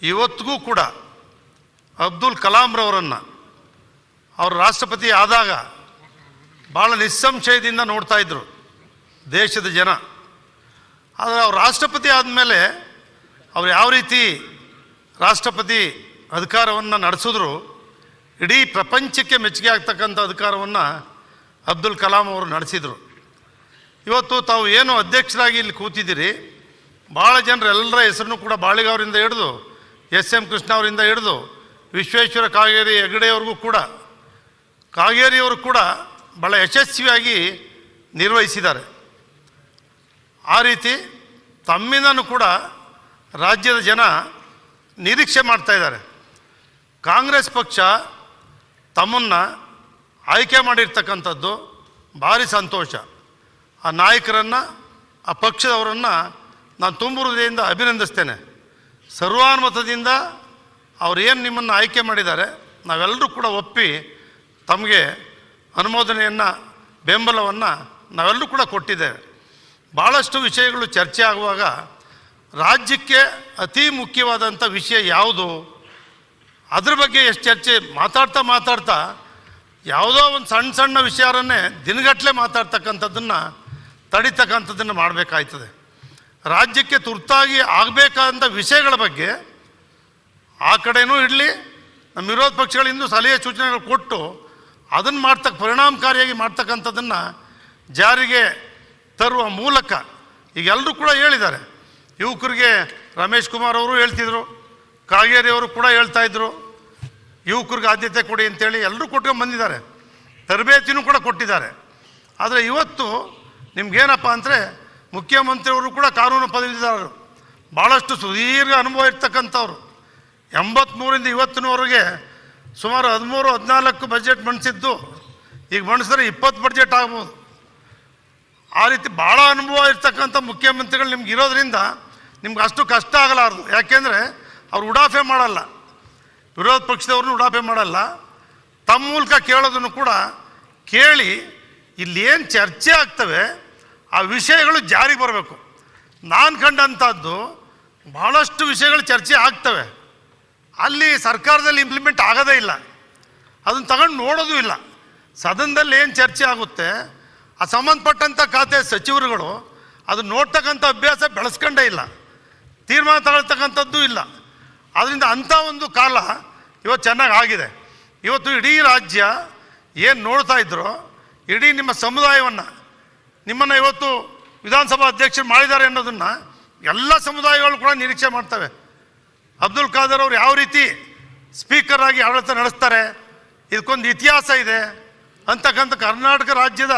Speaker 6: ಇವತ್ತಿಗೂ ಕೂಡ ಅಬ್ದುಲ್ ಕಲಾಂರವರನ್ನು ಅವರು ರಾಷ್ಟ್ರಪತಿ ಆದಾಗ ಭಾಳ ನಿಸ್ಸಂಶಯದಿಂದ ನೋಡ್ತಾ ಇದ್ದರು ದೇಶದ ಜನ. ಆದರೆ ಅವ್ರು ರಾಷ್ಟ್ರಪತಿ ಆದಮೇಲೆ ಅವ್ರು ಯಾವ ರೀತಿ ರಾಷ್ಟ್ರಪತಿ ಅಧಿಕಾರವನ್ನು ನಡೆಸಿದ್ರು, ಇಡೀ ಪ್ರಪಂಚಕ್ಕೆ ಮೆಚ್ಚುಗೆ ಆಗ್ತಕ್ಕಂಥ ಅಧಿಕಾರವನ್ನು ಅಬ್ದುಲ್ ಕಲಾಂ ಅವರು ನಡೆಸಿದರು. ಇವತ್ತು ತಾವು ಏನು ಅಧ್ಯಕ್ಷರಾಗಿ ಇಲ್ಲಿ ಕೂತಿದ್ದೀರಿ, ಭಾಳ ಜನರೆಲ್ಲರ ಹೆಸರನ್ನು ಕೂಡ ಬಾಳಿಗವರಿಂದ ಹಿಡಿದು SM ಕೃಷ್ಣ ಅವರಿಂದ ಹಿಡಿದು ವಿಶ್ವೇಶ್ವರ ಕಾಗೇರಿ ಹೆಗಡೆಯವ್ರಿಗೂ ಕೂಡ ಕಾಗೇರಿಯವರು ಕೂಡ ಭಾಳ ಯಶಸ್ವಿಯಾಗಿ ನಿರ್ವಹಿಸಿದ್ದಾರೆ. ಆ ರೀತಿ ತಮ್ಮಿಂದನೂ ಕೂಡ ರಾಜ್ಯದ ಜನ ನಿರೀಕ್ಷೆ ಮಾಡ್ತಾ ಇದ್ದಾರೆ. ಕಾಂಗ್ರೆಸ್ ಪಕ್ಷ ತಮ್ಮನ್ನು ಆಯ್ಕೆ ಮಾಡಿರ್ತಕ್ಕಂಥದ್ದು ಭಾರಿ ಸಂತೋಷ. ಆ ನಾಯಕರನ್ನು, ಆ ಪಕ್ಷದವರನ್ನು ನಾನು ತುಂಬ ಹೃದಯದಿಂದ ಅಭಿನಂದಿಸ್ತೇನೆ. ಸರ್ವಾನುಮತದಿಂದ ಅವರೇನು ನಿಮ್ಮನ್ನು ಆಯ್ಕೆ ಮಾಡಿದ್ದಾರೆ ನಾವೆಲ್ಲರೂ ಕೂಡ ಒಪ್ಪಿ ತಮಗೆ ಅನುಮೋದನೆಯನ್ನು, ಬೆಂಬಲವನ್ನು ನಾವೆಲ್ಲರೂ ಕೂಡ ಕೊಟ್ಟಿದ್ದೇವೆ. ಭಾಳಷ್ಟು ವಿಷಯಗಳು ಚರ್ಚೆ ಆಗುವಾಗ ರಾಜ್ಯಕ್ಕೆ ಅತಿ ಮುಖ್ಯವಾದಂಥ ವಿಷಯ ಯಾವುದು, ಅದ್ರ ಬಗ್ಗೆ ಎಷ್ಟು ಚರ್ಚೆ ಮಾತಾಡ್ತಾ ಯಾವುದೋ ಒಂದು ಸಣ್ಣ ಸಣ್ಣ ವಿಚಾರನ್ನೇ ದಿನಗಟ್ಟಲೆ ಮಾತಾಡ್ತಕ್ಕಂಥದ್ದನ್ನು ತಡಿತಕ್ಕಂಥದ್ದನ್ನು ಮಾಡಬೇಕಾಯ್ತದೆ. ರಾಜ್ಯಕ್ಕೆ ತುರ್ತಾಗಿ ಆಗಬೇಕಾದಂಥ ವಿಷಯಗಳ ಬಗ್ಗೆ ಆ ಕಡೆನೂ ಇರಲಿ, ನಮ್ಮ ವಿರೋಧ ಪಕ್ಷಗಳಿಂದ ಸಲಹೆ ಸೂಚನೆಗಳು ಕೊಟ್ಟು ಅದನ್ನು ಪರಿಣಾಮಕಾರಿಯಾಗಿ ಮಾಡ್ತಕ್ಕಂಥದ್ದನ್ನು ಜಾರಿಗೆ ತರುವ ಮೂಲಕ ಈಗ ಎಲ್ಲರೂ ಕೂಡ ಹೇಳಿದ್ದಾರೆ. ಯುವಕರಿಗೆ ರಮೇಶ್ ಕುಮಾರ್ ಅವರು ಹೇಳ್ತಿದ್ರು, ಕಾಗೇರಿಯವರು ಕೂಡ ಹೇಳ್ತಾಯಿದ್ರು ಯುವಕರಿಗೆ ಆದ್ಯತೆ ಕೊಡಿ ಅಂತೇಳಿ ಎಲ್ಲರೂ ಕೊಟ್ಕೊಂಡು ಬಂದಿದ್ದಾರೆ. ತರಬೇತಿನೂ ಕೂಡ ಕೊಟ್ಟಿದ್ದಾರೆ. ಆದರೆ ಇವತ್ತು ನಿಮ್ಗೇನಪ್ಪ ಅಂದರೆ ಮುಖ್ಯಮಂತ್ರಿಯವರು ಕೂಡ ಕಾನೂನು ಪದವೀಧರರು, ಭಾಳಷ್ಟು ಸುದೀರ್ಘ ಅನುಭವ ಇರ್ತಕ್ಕಂಥವ್ರು. 83ರಿಂದ ಇವತ್ತಿನವರೆಗೆ ಸುಮಾರು 13-14 ಬಜೆಟ್ ಮಂಡಿಸಿದ್ದು, ಈಗ ಮಂಡಿಸಿದ್ರೆ 20 ಬಜೆಟ್ ಆಗ್ಬೋದು. ಆ ರೀತಿ ಭಾಳ ಅನುಭವ ಇರ್ತಕ್ಕಂಥ ಮುಖ್ಯಮಂತ್ರಿಗಳು ನಿಮ್ಗೆ ಇರೋದ್ರಿಂದ ನಿಮ್ಗೆ ಅಷ್ಟು ಕಷ್ಟ ಆಗಲಾರ್ದು. ಯಾಕೆಂದರೆ ಅವ್ರು ಉಡಾಫೆ ಮಾಡಲ್ಲ, ವಿರೋಧ ಪಕ್ಷದವ್ರನ್ನೂ ಉಡಾಫೆ ಮಾಡಲ್ಲ. ತಮ್ಮ ಮೂಲಕ ಕೇಳೋದನ್ನು ಕೂಡ ಕೇಳಿ ಇಲ್ಲೇನು ಚರ್ಚೆ ಆಗ್ತವೆ ಆ ವಿಷಯಗಳು ಜಾರಿಗೆ ಬರಬೇಕು. ನಾನು ಕಂಡಂಥದ್ದು ಭಾಳಷ್ಟು ವಿಷಯಗಳು ಚರ್ಚೆ ಆಗ್ತವೆ, ಅಲ್ಲಿ ಸರ್ಕಾರದಲ್ಲಿ ಇಂಪ್ಲಿಮೆಂಟ್ ಆಗೋದೇ ಇಲ್ಲ, ಅದನ್ನು ತಗೊಂಡು ನೋಡೋದು ಇಲ್ಲ. ಸದನದಲ್ಲಿ ಏನು ಚರ್ಚೆ ಆಗುತ್ತೆ ಆ ಸಂಬಂಧಪಟ್ಟಂಥ ಖಾತೆ ಸಚಿವರುಗಳು ಅದು ನೋಡ್ತಕ್ಕಂಥ ಅಭ್ಯಾಸ ಬೆಳೆಸ್ಕೊಂಡೇ ಇಲ್ಲ, ತೀರ್ಮಾನ ತಗೊಳ್ತಕ್ಕಂಥದ್ದು ಇಲ್ಲ. ಅದರಿಂದ ಅಂಥ ಒಂದು ಕಾಲ ಇವತ್ತು ಚೆನ್ನಾಗಿ ಆಗಿದೆ. ಇವತ್ತು ಇಡೀ ರಾಜ್ಯ ಏನು ನೋಡ್ತಾ ಇದ್ರೋ, ಇಡೀ ನಿಮ್ಮ ಸಮುದಾಯವನ್ನು, ನಿಮ್ಮನ್ನು ಇವತ್ತು ವಿಧಾನಸಭಾ ಅಧ್ಯಕ್ಷರು ಮಾಡಿದ್ದಾರೆ ಅನ್ನೋದನ್ನು ಎಲ್ಲ ಸಮುದಾಯಗಳು ಕೂಡ ನಿರೀಕ್ಷೆ ಮಾಡ್ತವೆ. ಅಬ್ದುಲ್ ಖಾದರ್ ಅವರು ಯಾವ ರೀತಿ ಸ್ಪೀಕರ್ ಆಗಿ ಆಡಳಿತ ನಡೆಸ್ತಾರೆ, ಇದಕ್ಕೊಂದು ಇತಿಹಾಸ ಇದೆ ಅಂತಕ್ಕಂಥ ಕರ್ನಾಟಕ ರಾಜ್ಯದ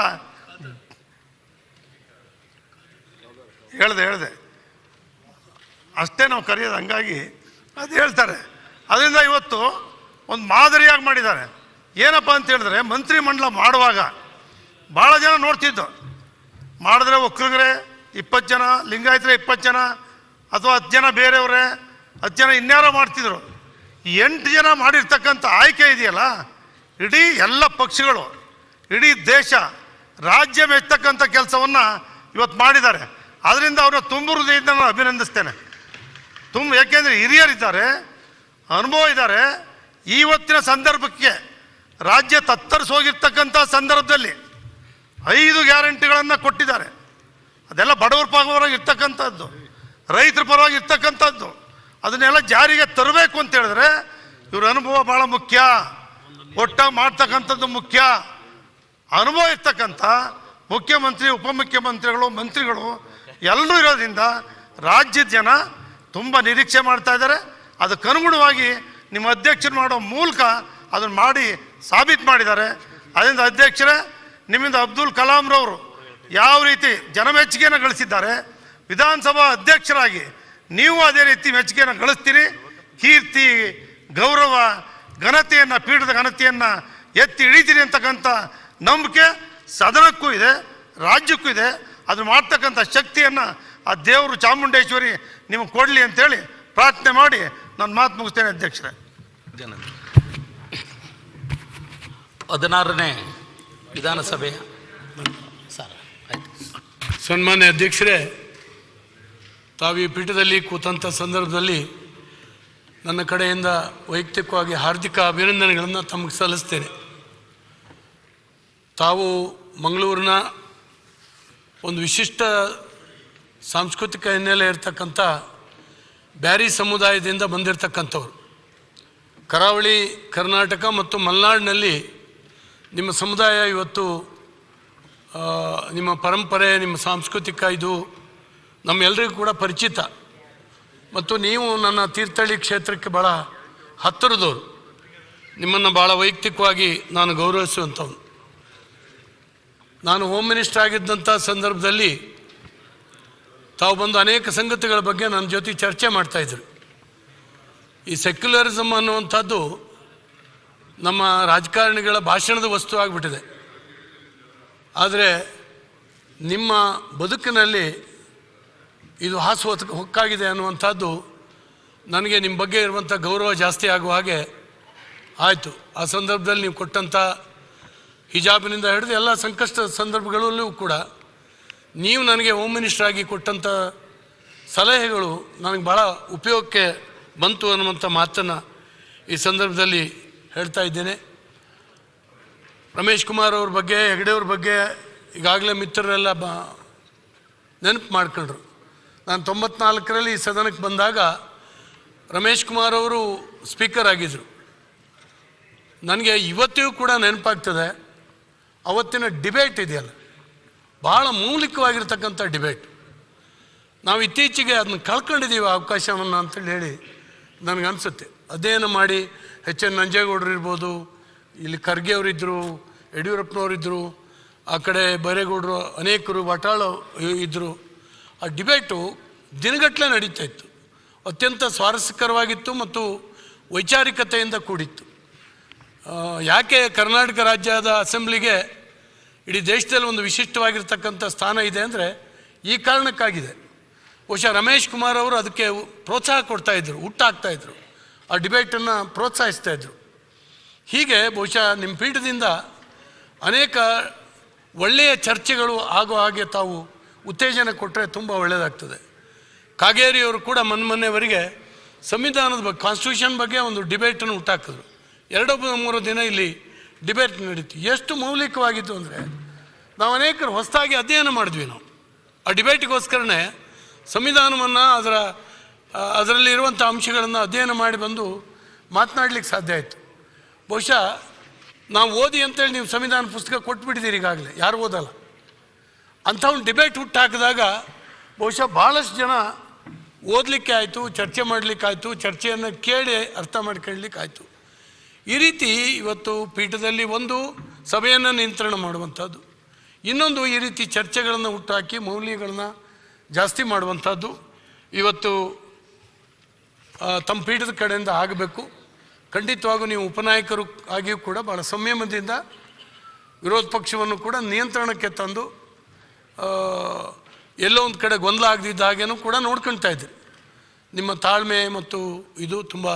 Speaker 6: ಹೇಳಿದೆ ಅಷ್ಟೇ ನಾವು ಕರೆಯೋದು, ಹಂಗಾಗಿ ಅದು ಹೇಳ್ತಾರೆ. ಅದರಿಂದ ಇವತ್ತು ಒಂದು ಮಾದರಿಯಾಗಿ ಮಾಡಿದ್ದಾರೆ. ಏನಪ್ಪ ಅಂತ ಹೇಳಿದ್ರೆ ಮಂತ್ರಿಮಂಡಲ ಮಾಡುವಾಗ ಭಾಳ ಜನ ನೋಡ್ತಿದ್ದು, ಮಾಡಿದ್ರೆ ಒಕ್ಕಲಿಗರೇ 20 ಜನ, ಲಿಂಗಾಯತರೇ 20 ಜನ, ಅಥವಾ 10 ಜನ ಬೇರೆಯವರೇ, 10 ಜನ ಇನ್ಯಾರೋ ಮಾಡ್ತಿದ್ರು. 8 ಜನ ಮಾಡಿರ್ತಕ್ಕಂಥ ಆಯ್ಕೆ ಇದೆಯಲ್ಲ, ಇಡೀ ಎಲ್ಲ ಪಕ್ಷಗಳು, ಇಡೀ ದೇಶ, ರಾಜ್ಯ ಮೆಚ್ಚತಕ್ಕಂಥ ಕೆಲಸವನ್ನು ಇವತ್ತು ಮಾಡಿದ್ದಾರೆ. ಅದರಿಂದ ಅವ್ರನ್ನ ತುಂಬ ಹೃದಯದಿಂದ ನಾನು ಅಭಿನಂದಿಸ್ತೇನೆ. ಯಾಕೆಂದರೆ ಹಿರಿಯರಿದ್ದಾರೆ, ಅನುಭವ ಇದ್ದಾರೆ. ಇವತ್ತಿನ ಸಂದರ್ಭಕ್ಕೆ ರಾಜ್ಯ ತತ್ತರಿಸೋಗಿರ್ತಕ್ಕಂಥ ಸಂದರ್ಭದಲ್ಲಿ 5 ಗ್ಯಾರಂಟಿಗಳನ್ನು ಕೊಟ್ಟಿದ್ದಾರೆ. ಅದೆಲ್ಲ ಬಡವರ ಪರವಾಗಿ ಇರ್ತಕ್ಕಂಥದ್ದು, ರೈತರ ಪರವಾಗಿ ಇರ್ತಕ್ಕಂಥದ್ದು. ಅದನ್ನೆಲ್ಲ ಜಾರಿಗೆ ತರಬೇಕು ಅಂತ ಹೇಳಿದ್ರೆ ಇವ್ರ ಅನುಭವ ಭಾಳ ಮುಖ್ಯ, ಒಟ್ಟಾಗಿ ಮಾಡ್ತಕ್ಕಂಥದ್ದು ಮುಖ್ಯ. ಅನುಭವ ಇರ್ತಕ್ಕಂಥ ಮುಖ್ಯಮಂತ್ರಿ, ಉಪಮುಖ್ಯಮಂತ್ರಿಗಳು, ಮಂತ್ರಿಗಳು ಎಲ್ಲರೂ ಇರೋದ್ರಿಂದ ರಾಜ್ಯದ ಜನ ತುಂಬ ನಿರೀಕ್ಷೆ ಮಾಡ್ತಾ ಇದ್ದಾರೆ. ಅದಕ್ಕನುಗುಣವಾಗಿ ನಿಮ್ಮ ಅಧ್ಯಕ್ಷರು ಮಾಡೋ ಮೂಲಕ ಅದನ್ನು ಮಾಡಿ ಸಾಬೀತು ಮಾಡಿದ್ದಾರೆ. ಅದರಿಂದ ಅಧ್ಯಕ್ಷರೇ, ನಿಮ್ಮಿಂದ ಅಬ್ದುಲ್ ಕಲಾಂರವರು ಯಾವ ರೀತಿ ಜನಮೆಚ್ಚುಗೆಯನ್ನು ಗಳಿಸಿದ್ದಾರೆ, ವಿಧಾನಸಭಾ ಅಧ್ಯಕ್ಷರಾಗಿ ನೀವು ಅದೇ ರೀತಿ ಮೆಚ್ಚುಗೆಯನ್ನು ಗಳಿಸ್ತೀರಿ. ಕೀರ್ತಿ, ಗೌರವ, ಘನತೆಯನ್ನು, ಪೀಠದ ಘನತೆಯನ್ನು ಎತ್ತಿ ಹಿಡಿತೀರಿ ಅಂತಕ್ಕಂಥ ನಂಬಿಕೆ ಸದನಕ್ಕೂ ಇದೆ, ರಾಜ್ಯಕ್ಕೂ ಇದೆ. ಅದನ್ನು ಮಾಡ್ತಕ್ಕಂಥ ಶಕ್ತಿಯನ್ನು ಆ ದೇವರು ಚಾಮುಂಡೇಶ್ವರಿ ನಿಮಗೆ ಕೊಡಲಿ ಅಂತೇಳಿ ಪ್ರಾರ್ಥನೆ ಮಾಡಿ ನಾನು ಮಾತು ಮುಗಿಸ್ತೇನೆ ಅಧ್ಯಕ್ಷರೇ.
Speaker 11: 16ನೇ ವಿಧಾನಸಭೆಯ
Speaker 8: ಸನ್ಮಾನ್ಯ ಅಧ್ಯಕ್ಷರೇ, ತಾವು ಈ ಪೀಠದಲ್ಲಿ ಕೂತಂಥ ಸಂದರ್ಭದಲ್ಲಿ ನನ್ನ ಕಡೆಯಿಂದ ವೈಯಕ್ತಿಕವಾಗಿ ಹಾರ್ದಿಕ ಅಭಿನಂದನೆಗಳನ್ನು ತಮಗೆ ಸಲ್ಲಿಸ್ತೇನೆ. ತಾವು ಮಂಗಳೂರಿನ ಒಂದು ವಿಶಿಷ್ಟ ಸಾಂಸ್ಕೃತಿಕ ಹಿನ್ನೆಲೆ ಇರತಕ್ಕಂಥ ಬ್ಯಾರಿ ಸಮುದಾಯದಿಂದ ಬಂದಿರತಕ್ಕಂಥವ್ರು. ಕರಾವಳಿ ಕರ್ನಾಟಕ ಮತ್ತು ಮಲೆನಾಡಿನಲ್ಲಿ ನಿಮ್ಮ ಸಮುದಾಯ ಇವತ್ತು ನಿಮ್ಮ ಪರಂಪರೆ, ನಿಮ್ಮ ಸಾಂಸ್ಕೃತಿಕ ಇದು ನಮ್ಮೆಲ್ಲರಿಗೂ ಕೂಡ ಪರಿಚಿತ. ಮತ್ತು ನೀವು ನನ್ನ ತೀರ್ಥಹಳ್ಳಿ ಕ್ಷೇತ್ರಕ್ಕೆ ಭಾಳ ಹತ್ತಿರದವರು. ನಿಮ್ಮನ್ನು ಭಾಳ ವೈಯಕ್ತಿಕವಾಗಿ ನಾನು ಗೌರವಿಸುವಂಥವ್ನು. ನಾನು ಹೋಮ್ ಮಿನಿಸ್ಟರ್ ಆಗಿದ್ದಂಥ ಸಂದರ್ಭದಲ್ಲಿ ತಾವು ಬಂದು ಅನೇಕ ಸಂಗತಿಗಳ ಬಗ್ಗೆ ನನ್ನ ಜೊತೆ ಚರ್ಚೆ ಮಾಡ್ತಾಯಿದ್ರು. ಈ ಸೆಕ್ಯುಲರಿಸಮ್ ಅನ್ನುವಂಥದ್ದು ನಮ್ಮ ರಾಜಕಾರಣಿಗಳ ಭಾಷಣದ ವಸ್ತು ಆಗಿಬಿಟ್ಟಿದೆ. ಆದರೆ ನಿಮ್ಮ ಬದುಕಿನಲ್ಲಿ ಇದು ಹಾಸು ಹೊಕ್ಕಾಗಿದೆ ಅನ್ನುವಂಥದ್ದು ನನಗೆ ನಿಮ್ಮ ಬಗ್ಗೆ ಇರುವಂಥ ಗೌರವ ಜಾಸ್ತಿ ಆಗುವ ಹಾಗೆ ಆಯಿತು. ಆ ಸಂದರ್ಭದಲ್ಲಿ ನೀವು ಕೊಟ್ಟಂಥ ಹಿಜಾಬಿನಿಂದ ಹಿಡಿದು ಎಲ್ಲ ಸಂಕಷ್ಟದ ಸಂದರ್ಭಗಳಲ್ಲೂ ಕೂಡ ನೀವು ನನಗೆ ಹೋಮ್ ಮಿನಿಸ್ಟರ್ ಆಗಿ ಕೊಟ್ಟಂಥ ಸಲಹೆಗಳು ನನಗೆ ಭಾಳ ಉಪಯೋಗಕ್ಕೆ ಬಂತು ಅನ್ನುವಂಥ ಮಾತನ್ನು ಈ ಸಂದರ್ಭದಲ್ಲಿ ಹೇಳ್ತಾ ಇದ್ದೇನೆ. ರಮೇಶ್ ಕುಮಾರ್ ಅವ್ರ ಬಗ್ಗೆ, ಹೆಗಡೆಯವ್ರ ಬಗ್ಗೆ ಈಗಾಗಲೇ ಮಿತ್ರರೆಲ್ಲ ನೆನಪು ಮಾಡ್ಕೊಂಡ್ರು. ನಾನು 94ರಲ್ಲಿ ಈ ಸದನಕ್ಕೆ ಬಂದಾಗ ರಮೇಶ್ ಕುಮಾರ್ ಅವರು ಸ್ಪೀಕರ್ ಆಗಿದ್ದರು. ನನಗೆ ಇವತ್ತಿಗೂ ಕೂಡ ನೆನಪಾಗ್ತದೆ ಅವತ್ತಿನ ಡಿಬೇಟ್ ಇದೆಯಲ್ಲ, ಭಾಳ ಮೌಲಿಕವಾಗಿರ್ತಕ್ಕಂಥ ಡಿಬೇಟ್. ನಾವು ಇತ್ತೀಚೆಗೆ ಅದನ್ನ ಕಳ್ಕೊಂಡಿದ್ದೀವಿ ಅವಕಾಶವನ್ನು ಅಂತೇಳಿ ಹೇಳಿ ನನಗನ್ಸುತ್ತೆ. ಅಧ್ಯಯನ ಮಾಡಿ ಎಚ್.ಎನ್. ನಂಜೇಗೌಡರು ಇರ್ಬೋದು, ಇಲ್ಲಿ ಖರ್ಗೆ ಅವರಿದ್ದರು, ಯಡಿಯೂರಪ್ಪನವರಿದ್ದರು, ಆ ಕಡೆ ಬೈರೇಗೌಡರು, ಅನೇಕರು, ವಾಟಾಳು ಇದ್ದರು. ಆ ಡಿಬೇಟು ದಿನಗಟ್ಟಲೆ ನಡೀತಾ ಇತ್ತು. ಅತ್ಯಂತ ಸ್ವಾರಸ್ಯಕರವಾಗಿತ್ತು ಮತ್ತು ವೈಚಾರಿಕತೆಯಿಂದ ಕೂಡಿತ್ತು. ಯಾಕೆ ಕರ್ನಾಟಕ ರಾಜ್ಯದ ಅಸೆಂಬ್ಲಿಗೆ ಇಡೀ ದೇಶದಲ್ಲಿ ಒಂದು ವಿಶಿಷ್ಟವಾಗಿರ್ತಕ್ಕಂಥ ಸ್ಥಾನ ಇದೆ ಅಂದರೆ ಈ ಕಾರಣಕ್ಕಾಗಿದೆ. ಬಹುಶಃ ರಮೇಶ್ ಕುಮಾರ್ ಅವರು ಅದಕ್ಕೆ ಪ್ರೋತ್ಸಾಹ ಕೊಡ್ತಾಯಿದ್ರು, ಹುಟ್ಟಾಕ್ತಾಯಿದ್ರು, ಆ ಡಿಬೇಟನ್ನು ಪ್ರೋತ್ಸಾಹಿಸ್ತಾಯಿದ್ರು. ಹೀಗೆ ಬಹುಶಃ ನಿಮ್ಮ ಪೀಠದಿಂದ ಅನೇಕ ಒಳ್ಳೆಯ ಚರ್ಚೆಗಳು ಆಗೋ ಹಾಗೆ ತಾವು ಉತ್ತೇಜನ ಕೊಟ್ಟರೆ ತುಂಬ ಒಳ್ಳೆಯದಾಗ್ತದೆ. ಕಾಗೇರಿಯವರು ಕೂಡ ಮೊನ್ನೆವರೆಗೆ ಸಂವಿಧಾನದ ಬಗ್ಗೆ, ಕಾನ್ಸ್ಟಿಟ್ಯೂಷನ್ ಬಗ್ಗೆ ಒಂದು ಡಿಬೇಟನ್ನು ಹುಟ್ಟಾಕಿದ್ರು. 2-3 ದಿನ ಇಲ್ಲಿ ಡಿಬೇಟ್ ನಡೀತು. ಎಷ್ಟು ಮೌಲಿಕವಾಗಿತ್ತು ಅಂದರೆ ನಾವು ಅನೇಕರು ಹೊಸದಾಗಿ ಅಧ್ಯಯನ ಮಾಡಿದ್ವಿ. ನಾವು ಆ ಡಿಬೇಟಿಗೋಸ್ಕರನೇ ಸಂವಿಧಾನವನ್ನು ಅದರಲ್ಲಿರುವಂಥ ಅಂಶಗಳನ್ನು ಅಧ್ಯಯನ ಮಾಡಿ ಬಂದು ಮಾತನಾಡಲಿಕ್ಕೆ ಸಾಧ್ಯ ಆಯಿತು. ಬಹುಶಃ ನಾವು ಓದಿ ಅಂತೇಳಿ ನೀವು ಸಂವಿಧಾನ ಪುಸ್ತಕ ಕೊಟ್ಬಿಟ್ಟಿದ್ದೀರಿ ಈಗಾಗಲೇ, ಯಾರು ಓದಲ್ಲ. ಅಂಥ ಒಂದು ಡಿಬೇಟ್ ಹುಟ್ಟಾಕಿದಾಗ ಬಹುಶಃ ಭಾಳಷ್ಟು ಜನ ಓದಲಿಕ್ಕೆ ಆಯಿತು, ಚರ್ಚೆ ಮಾಡಲಿಕ್ಕಾಯಿತು, ಚರ್ಚೆಯನ್ನು ಕೇಳಿ ಅರ್ಥ ಮಾಡ್ಕೊಳ್ಳಿಕ್ಕಾಯಿತು. ಈ ರೀತಿ ಇವತ್ತು ಪೀಠದಲ್ಲಿ ಒಂದು ಸಭೆಯನ್ನು ನಿಯಂತ್ರಣ ಮಾಡುವಂಥದ್ದು, ಇನ್ನೊಂದು ಈ ರೀತಿ ಚರ್ಚೆಗಳನ್ನು ಹುಟ್ಟಾಕಿ ಮೌಲ್ಯಗಳನ್ನು ಜಾಸ್ತಿ ಮಾಡುವಂಥದ್ದು ಇವತ್ತು ತಮ್ಮ ಪೀಠದ ಕಡೆಯಿಂದ ಆಗಬೇಕು. ಖಂಡಿತವಾಗೂ ನೀವು ಉಪನಾಯಕರು ಆಗಿಯೂ ಕೂಡ ಭಾಳ ಸಂಯಮದಿಂದ ವಿರೋಧ ಪಕ್ಷವನ್ನು ಕೂಡ ನಿಯಂತ್ರಣಕ್ಕೆ ತಂದು ಎಲ್ಲೋ ಒಂದು ಕಡೆ ಗೊಂದಲ ಆಗದಿದ್ದ ಹಾಗೇನೂ ಕೂಡ ನೋಡ್ಕೊಳ್ತಾ ಇದ್ದೀರಿ. ನಿಮ್ಮ ತಾಳ್ಮೆ ಮತ್ತು ಇದು ತುಂಬ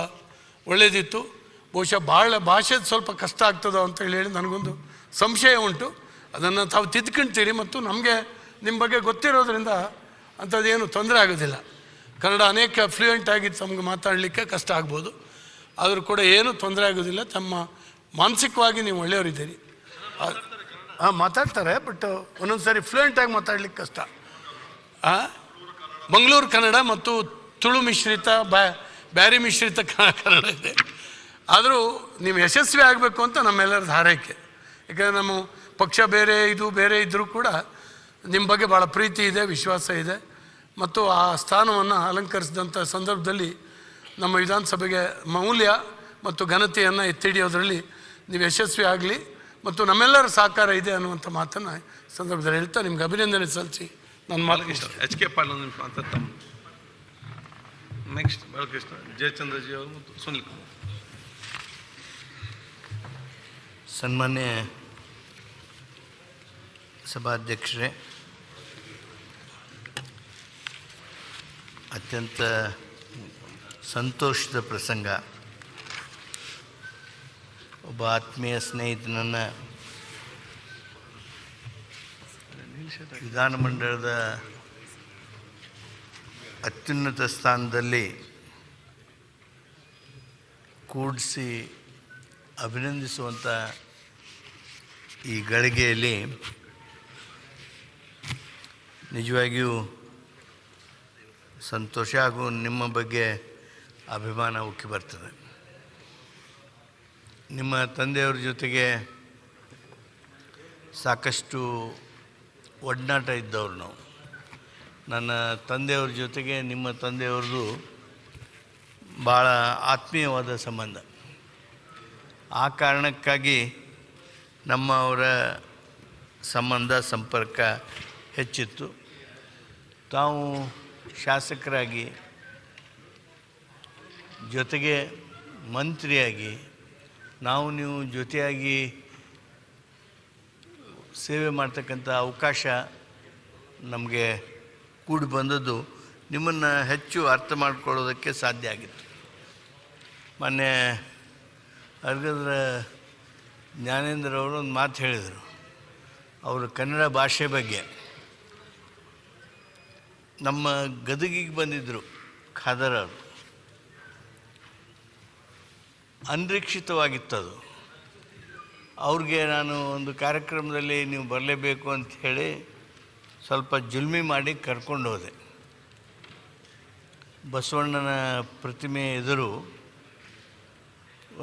Speaker 8: ಒಳ್ಳೆಯದಿತ್ತು. ಬಹುಶಃ ಭಾಷೆದು ಸ್ವಲ್ಪ ಕಷ್ಟ ಆಗ್ತದೋ ಅಂತ ಹೇಳಿ ನನಗೊಂದು ಸಂಶಯ ಉಂಟು. ಅದನ್ನು ತಾವು ತಿದ್ಕೊಂತೀರಿ ಮತ್ತು ನಮಗೆ ನಿಮ್ಮ ಬಗ್ಗೆ ಗೊತ್ತಿರೋದ್ರಿಂದ ಅಂಥದ್ದೇನು ತೊಂದರೆ ಆಗೋದಿಲ್ಲ. ಕನ್ನಡ ಅನೇಕ ಫ್ಲೂಯೆಂಟ್ ಆಗಿ ತಮಗೆ ಮಾತಾಡಲಿಕ್ಕೆ ಕಷ್ಟ ಆಗ್ಬೋದು, ಆದರೂ ಕೂಡ ಏನೂ ತೊಂದರೆ ಆಗೋದಿಲ್ಲ. ತಮ್ಮ ಮಾನಸಿಕವಾಗಿ ನೀವು ಒಳ್ಳೆಯವರಿದ್ದೀರಿ. ಮಾತಾಡ್ತಾರೆ, ಬಟ್ ಒಂದೊಂದು ಸಾರಿ ಫ್ಲೂಯೆಂಟಾಗಿ ಮಾತಾಡ್ಲಿಕ್ಕೆ ಕಷ್ಟ. ಮಂಗಳೂರು ಕನ್ನಡ ಮತ್ತು ತುಳು ಮಿಶ್ರಿತ ಬ್ಯಾರಿ ಮಿಶ್ರಿತ ಕನ್ನಡ ಇದೆ. ಆದರೂ ನೀವು ಯಶಸ್ವಿ ಆಗಬೇಕು ಅಂತ ನಮ್ಮೆಲ್ಲರದ ಹಾರೈಕೆ. ಯಾಕಂದರೆ ನಮ್ಮ ಪಕ್ಷ ಬೇರೆ ಇದು ಬೇರೆ ಇದ್ದರೂ ಕೂಡ ನಿಮ್ಮ ಬಗ್ಗೆ ಭಾಳ ಪ್ರೀತಿ ಇದೆ, ವಿಶ್ವಾಸ ಇದೆ. ಮತ್ತು ಆ ಸ್ಥಾನವನ್ನು ಅಲಂಕರಿಸಿದಂಥ ಸಂದರ್ಭದಲ್ಲಿ ನಮ್ಮ ವಿಧಾನಸಭೆಗೆ ಮೌಲ್ಯ ಮತ್ತು ಘನತೆಯನ್ನು ಎತ್ತಿಡಿಯೋದ್ರಲ್ಲಿ ನೀವು ಯಶಸ್ವಿ ಆಗಲಿ ಮತ್ತು ನಮ್ಮೆಲ್ಲರ ಸಹಕಾರ ಇದೆ ಅನ್ನುವಂಥ ಮಾತನ್ನು ಸಂದರ್ಭದಲ್ಲಿ ಹೇಳ್ತಾ ನಿಮ್ಗೆ ಅಭಿನಂದನೆ ಸಲ್ಲಿಸಿ ನನ್ನ ಮಾತು.
Speaker 5: HK ಪಾಟೀಲ್ ಅಂತ ತಮ್ಮ ನೆಕ್ಸ್ಟ್ ಬಾಲಕೃಷ್ಣ ಜಯಚಂದ್ರಜಿ ಅವರು ಮತ್ತು ಸುನಿಲ್ ಕುಮಾರ್.
Speaker 10: ಸನ್ಮಾನ್ಯ ಸಭಾಧ್ಯಕ್ಷರೇ, ಅತ್ಯಂತ ಸಂತೋಷದ ಪ್ರಸಂಗ. ಒಬ್ಬ ಆತ್ಮೀಯ ಸ್ನೇಹಿತನನ್ನು ವಿಧಾನಮಂಡಲದ ಅತ್ಯುನ್ನತ ಸ್ಥಾನದಲ್ಲಿ ಕೂಡಿಸಿ ಅಭಿನಂದಿಸುವಂಥ ಈ ಗಳಿಗೆಯಲ್ಲಿ ನಿಜವಾಗಿಯೂ ಸಂತೋಷ ಹಾಗೂ ನಿಮ್ಮ ಬಗ್ಗೆ ಅಭಿಮಾನ ಉಕ್ಕಿ ಬರ್ತದೆ. ನಿಮ್ಮ ತಂದೆಯವ್ರ ಜೊತೆಗೆ ಸಾಕಷ್ಟು ಒಡನಾಟ ಇದ್ದವ್ರು ನಾವು. ನನ್ನ ತಂದೆಯವ್ರ ಜೊತೆಗೆ ನಿಮ್ಮ ತಂದೆಯವ್ರದ್ದು ಭಾಳ ಆತ್ಮೀಯವಾದ ಸಂಬಂಧ. ಆ ಕಾರಣಕ್ಕಾಗಿ ನಮ್ಮವರ ಸಂಬಂಧ ಸಂಪರ್ಕ ಹೆಚ್ಚಿತ್ತು. ತಾವು ಶಾಸಕರಾಗಿ ಜೊತೆಗೆ ಮಂತ್ರಿಯಾಗಿ ನಾವು ನೀವು ಜೊತೆಯಾಗಿ ಸೇವೆ ಮಾಡ್ತಕ್ಕಂಥ ಅವಕಾಶ ನಮಗೆ ಕೂಡಿ ಬಂದದ್ದು ನಿಮ್ಮನ್ನು ಹೆಚ್ಚು ಅರ್ಥ ಮಾಡ್ಕೊಳ್ಳೋದಕ್ಕೆ ಸಾಧ್ಯ ಆಗಿತ್ತು. ಮೊನ್ನೆ ಅರ್ಗದ್ರ ಜ್ಞಾನೇಂದ್ರ ಅವರು ಒಂದು ಮಾತು ಹೇಳಿದರು. ಅವರು ಕನ್ನಡ ಭಾಷೆ ಬಗ್ಗೆ ನಮ್ಮ ಗದಗಿಗೆ ಬಂದಿದ್ದರು ಖಾದರ್ ಅವರು. ಅನಿರೀಕ್ಷಿತವಾಗಿತ್ತದು. ಅವ್ರಿಗೆ ನಾನು ಒಂದು ಕಾರ್ಯಕ್ರಮದಲ್ಲಿ ನೀವು ಬರಲೇಬೇಕು ಅಂತ ಹೇಳಿ ಸ್ವಲ್ಪ ಜುಲ್ಮಿ ಮಾಡಿ ಕರ್ಕೊಂಡು ಹೋದೆ. ಬಸವಣ್ಣನ ಪ್ರತಿಮೆ ಎದುರು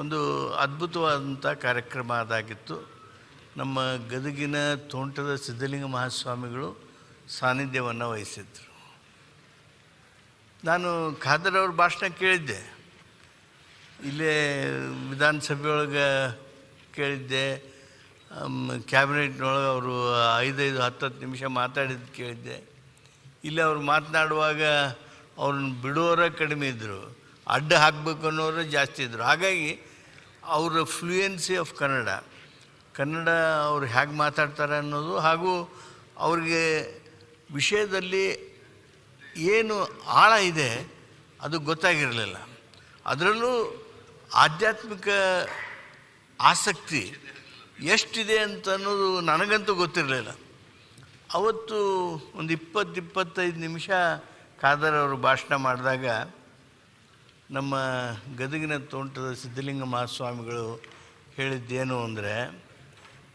Speaker 10: ಒಂದು ಅದ್ಭುತವಾದಂಥ ಕಾರ್ಯಕ್ರಮ ಅದಾಗಿತ್ತು. ನಮ್ಮ ಗದಗಿನ ತೋಂಟದ ಸಿದ್ಧಲಿಂಗ ಮಹಾಸ್ವಾಮಿಗಳು ಸಾನ್ನಿಧ್ಯವನ್ನು ವಹಿಸಿದ್ರು. ನಾನು ಖಾದರ್ ಅವ್ರ ಭಾಷಣ ಕೇಳಿದ್ದೆ, ಇಲ್ಲೇ ವಿಧಾನಸಭೆಯೊಳಗೆ ಕೇಳಿದ್ದೆ, ಕ್ಯಾಬಿನೆಟ್ನೊಳಗೆ ಅವರು 5-10 ನಿಮಿಷ ಮಾತಾಡಿದ್ದು ಕೇಳಿದ್ದೆ. ಇಲ್ಲಿ ಅವ್ರು ಮಾತನಾಡುವಾಗ ಅವ್ರನ್ನ ಬಿಡೋರ ಕಡಿಮೆ ಇದ್ದರು, ಅಡ್ಡ ಹಾಕಬೇಕು ಅನ್ನೋರು ಜಾಸ್ತಿ ಇದ್ದರು. ಹಾಗಾಗಿ ಅವರ ಫ್ಲೂಯೆನ್ಸಿ ಆಫ್ ಕನ್ನಡ ಅವ್ರು ಹೇಗೆ ಮಾತಾಡ್ತಾರೆ ಅನ್ನೋದು ಹಾಗೂ ಅವ್ರಿಗೆ ವಿಷಯದಲ್ಲಿ ಏನು ಆಳ ಇದೆ ಅದು ಗೊತ್ತಾಗಿರಲಿಲ್ಲ. ಅದರಲ್ಲೂ ಆಧ್ಯಾತ್ಮಿಕ ಆಸಕ್ತಿ ಎಷ್ಟಿದೆ ಅಂತ ಅನ್ನೋದು ನನಗಂತೂ ಗೊತ್ತಿರಲಿಲ್ಲ. ಅವತ್ತು ಒಂದು 20-25 ನಿಮಿಷ ಖಾದರ್ ಅವರು ಭಾಷಣ ಮಾಡಿದಾಗ ನಮ್ಮ ಗದಗಿನ ತೋಂಟದ ಸಿದ್ಧಲಿಂಗ ಮಹಾಸ್ವಾಮಿಗಳು ಹೇಳಿದ್ದೇನು ಅಂದರೆ,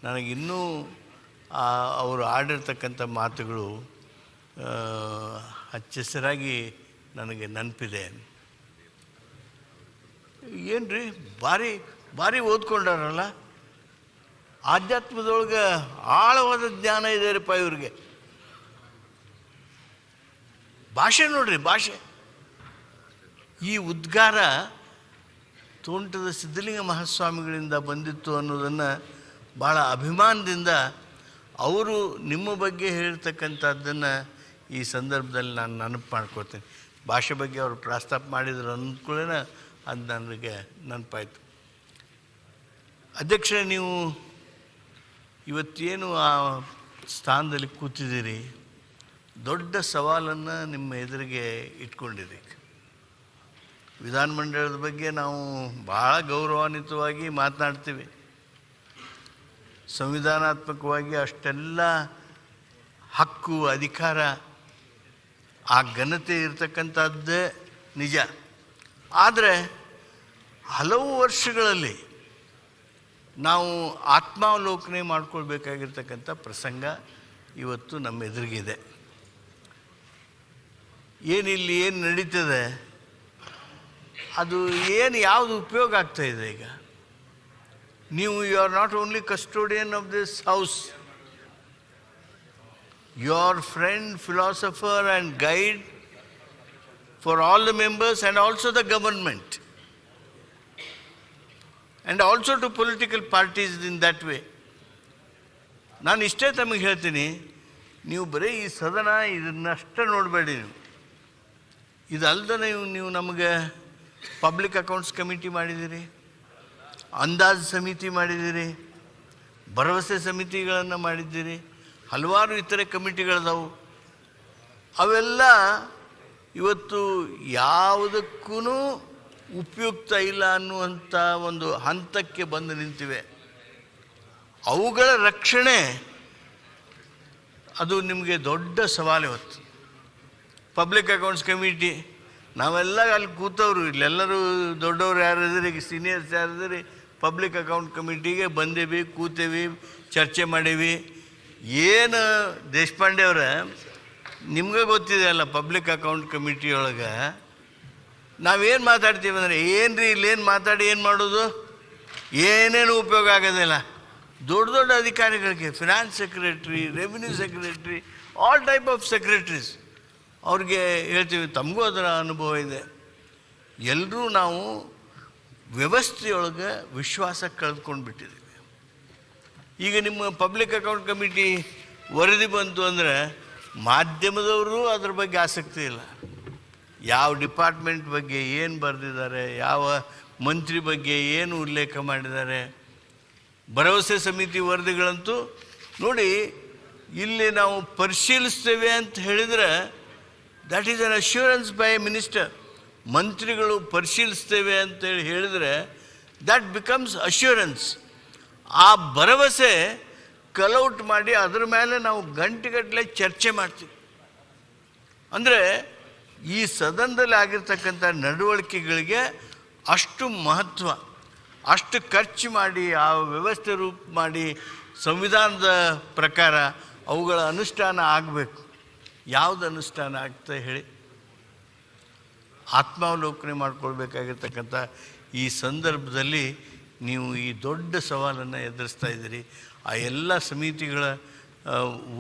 Speaker 10: ನನಗಿನ್ನೂ ಅವರು ಆಡಿರ್ತಕ್ಕಂಥ ಮಾತುಗಳು ಹಚ್ಚೆಸರಾಗಿ ನನಗೆ ನೆನಪಿದೆ. ಏನು ರೀ ಭಾರಿ ಭಾರಿ ಓದ್ಕೊಂಡಾರಲ್ಲ, ಆಧ್ಯಾತ್ಮದೊಳಗೆ ಆಳವಾದ ಜ್ಞಾನ ಇದೆ ರೀಪ್ಪ ಇವ್ರಿಗೆ. ಭಾಷೆ ನೋಡ್ರಿ, ಭಾಷೆ. ಈ ಉದ್ಗಾರ ತೋಂಟದ ಸಿದ್ಧಲಿಂಗ ಮಹಾಸ್ವಾಮಿಗಳಿಂದ ಬಂದಿತ್ತು ಅನ್ನೋದನ್ನು ಭಾಳ ಅಭಿಮಾನದಿಂದ ಅವರು ನಿಮ್ಮ ಬಗ್ಗೆ ಹೇಳ್ತಕ್ಕಂಥದ್ದನ್ನು ಈ ಸಂದರ್ಭದಲ್ಲಿ ನಾನು ನೆನಪು ಮಾಡ್ಕೊಳ್ತೇನೆ. ಭಾಷೆ ಬಗ್ಗೆ ಅವರು ಪ್ರಸ್ತಾಪ ಮಾಡಿದ್ರು ಅಂದ್ಕೊಳ್ಳೇನ ಅದು ನನಗೆ ನೆನಪಾಯಿತು. ಅಧ್ಯಕ್ಷರೇ, ನೀವು ಇವತ್ತೇನು ಆ ಸ್ಥಾನದಲ್ಲಿ ಕೂತಿದ್ದೀರಿ, ದೊಡ್ಡ ಸವಾಲನ್ನು ನಿಮ್ಮ ಎದುರಿಗೆ ಇಟ್ಕೊಂಡಿರಿ. ವಿಧಾನಮಂಡಲದ ಬಗ್ಗೆ ನಾವು ಭಾಳ ಗೌರವಾನ್ವಿತವಾಗಿ ಮಾತನಾಡ್ತೀವಿ. ಸಂವಿಧಾನಾತ್ಮಕವಾಗಿ ಅಷ್ಟೆಲ್ಲ ಹಕ್ಕು ಅಧಿಕಾರ ಆ ಘನತೆ ಇರತಕ್ಕಂಥದ್ದೇ ನಿಜ. ಆದರೆ ಹಲವು ವರ್ಷಗಳಲ್ಲಿ ನಾವು ಆತ್ಮಾವಲೋಕನೆ ಮಾಡ್ಕೊಳ್ಬೇಕಾಗಿರ್ತಕ್ಕಂಥ ಪ್ರಸಂಗ ಇವತ್ತು ನಮ್ಮ ಎದುರಿಗಿದೆ. ಏನಿಲ್ಲಿ ಏನು ನಡೀತದೆ ಅದು ಏನು ಯಾವುದು ಉಪಯೋಗ ಆಗ್ತಾಯಿದೆ ಈಗ. ನೀವು you are not only custodian of this house, your friend, philosopher and guide for all the members and also the government and also to political parties in that way. ನಾನು ಇಷ್ಟೇ ತಮಗೆ ಹೇಳ್ತೀನಿ, ನೀವು ಬರೀ ಈ ಸದನ ಇದನ್ನಷ್ಟೇ ನೋಡಬೇಡಿ. ಇದಲ್ಲದೆ ನೀವು ನಮಗೆ ಪಬ್ಲಿಕ್ ಅಕೌಂಟ್ಸ್ ಕಮಿಟಿ ಮಾಡಿದ್ದೀರಿ, ಅಂದಾಜು ಸಮಿತಿ ಮಾಡಿದ್ದೀರಿ, ಭರವಸೆ ಸಮಿತಿಗಳನ್ನು ಮಾಡಿದ್ದೀರಿ, ಹಲವಾರು ಇತರೆ ಕಮಿಟಿಗಳಿದಾವು. ಅವೆಲ್ಲ ಇವತ್ತು ಯಾವುದಕ್ಕೂ ಉಪಯುಕ್ತ ಇಲ್ಲ ಅನ್ನುವಂಥ ಒಂದು ಹಂತಕ್ಕೆ ಬಂದು ನಿಂತಿವೆ. ಅವುಗಳ ರಕ್ಷಣೆ ಅದು ನಿಮಗೆ ದೊಡ್ಡ ಸವಾಲು ಇವತ್ತು. ಪಬ್ಲಿಕ್ ಅಕೌಂಟ್ಸ್ ಕಮಿಟಿ ನಾವೆಲ್ಲ ಅಲ್ಲಿ ಕೂತವರು, ಇಲ್ಲೆಲ್ಲರೂ ದೊಡ್ಡವರು ಯಾರಿದ್ದೀರಿ, ಸೀನಿಯರ್ಸ್ ಯಾರಿದ್ದೀರಿ, ಪಬ್ಲಿಕ್ ಅಕೌಂಟ್ ಕಮಿಟಿಗೆ ಬಂದೇವಿ, ಕೂತೇವಿ, ಚರ್ಚೆ ಮಾಡೀವಿ. ಏನು ದೇಶಪಾಂಡೆ ಅವರ ನಿಮ್ಗೆ ಗೊತ್ತಿದೆ ಅಲ್ಲ, ಪಬ್ಲಿಕ್ ಅಕೌಂಟ್ ಕಮಿಟಿಯೊಳಗೆ ನಾವೇನು ಮಾತಾಡ್ತೀವಿ ಅಂದರೆ, ಏನು ರೀ ಇಲ್ಲೇನು ಮಾತಾಡಿ ಏನು ಮಾಡೋದು, ಏನೇನು ಉಪಯೋಗ ಆಗೋದಿಲ್ಲ. ದೊಡ್ಡ ದೊಡ್ಡ ಅಧಿಕಾರಿಗಳಿಗೆ, finance secretary, revenue secretary, all type of ಸೆಕ್ರೆಟ್ರೀಸ್ ಅವ್ರಿಗೆ ಹೇಳ್ತೀವಿ, ತಮಗೂ ಅದರ ಅನುಭವ ಇದೆ. ಎಲ್ಲರೂ ನಾವು ವ್ಯವಸ್ಥೆಯೊಳಗೆ ವಿಶ್ವಾಸ ಕಳೆದುಕೊಂಡು ಬಿಟ್ಟಿದ್ದೀವಿ. ಈಗ ನಿಮ್ಮ ಪಬ್ಲಿಕ್ ಅಕೌಂಟ್ ಕಮಿಟಿ ವರದಿ ಬಂತು ಅಂದರೆ ಮಾಧ್ಯಮದವರು ಅದ್ರ ಬಗ್ಗೆ ಆಸಕ್ತಿ ಇಲ್ಲ. ಯಾವ ಡಿಪಾರ್ಟ್ಮೆಂಟ್ ಬಗ್ಗೆ ಏನು ಬರೆದಿದ್ದಾರೆ, ಯಾವ ಮಂತ್ರಿ ಬಗ್ಗೆ ಏನು ಉಲ್ಲೇಖ ಮಾಡಿದ್ದಾರೆ. ಭರವಸೆ ಸಮಿತಿ ವರದಿಗಳಂತೂ ನೋಡಿ, ಇಲ್ಲಿ ನಾವು ಪರಿಶೀಲಿಸ್ತೇವೆ ಅಂತ ಹೇಳಿದರೆ that is an assurance by A minister. ಮಂತ್ರಿಗಳು ಪರಿಶೀಲಿಸ್ತೇವೆ ಅಂತೇಳಿ ಹೇಳಿದರೆ ದ್ಯಾಟ್ ಬಿಕಮ್ಸ್ ಅಶ್ಯೂರೆನ್ಸ್. ಆ ಭರವಸೆ ಕಲೌಟ್ ಮಾಡಿ ಅದರ ಮೇಲೆ ನಾವು ಗಂಟೆಗಟ್ಟಲೆ ಚರ್ಚೆ ಮಾಡ್ತೀವಿ. ಅಂದರೆ ಈ ಸದನದಲ್ಲಿ ಆಗಿರ್ತಕ್ಕಂಥ ನಡವಳಿಕೆಗಳಿಗೆ ಅಷ್ಟು ಮಹತ್ವ, ಅಷ್ಟು ಖರ್ಚು ಮಾಡಿ ಆ ವ್ಯವಸ್ಥೆ ರೂಪ ಮಾಡಿ ಸಂವಿಧಾನದ ಪ್ರಕಾರ ಅವುಗಳ ಅನುಷ್ಠಾನ ಆಗಬೇಕು. ಯಾವುದು ಅನುಷ್ಠಾನ ಆಗ್ತಾ ಹೇಳಿ? ಆತ್ಮಾವಲೋಕನೆ ಮಾಡಿಕೊಳ್ಬೇಕಾಗಿರ್ತಕ್ಕಂಥ ಈ ಸಂದರ್ಭದಲ್ಲಿ ನೀವು ಈ ದೊಡ್ಡ ಸವಾಲನ್ನು ಎದುರಿಸ್ತಾ ಇದ್ದೀರಿ. ಆ ಎಲ್ಲ ಸಮಿತಿಗಳ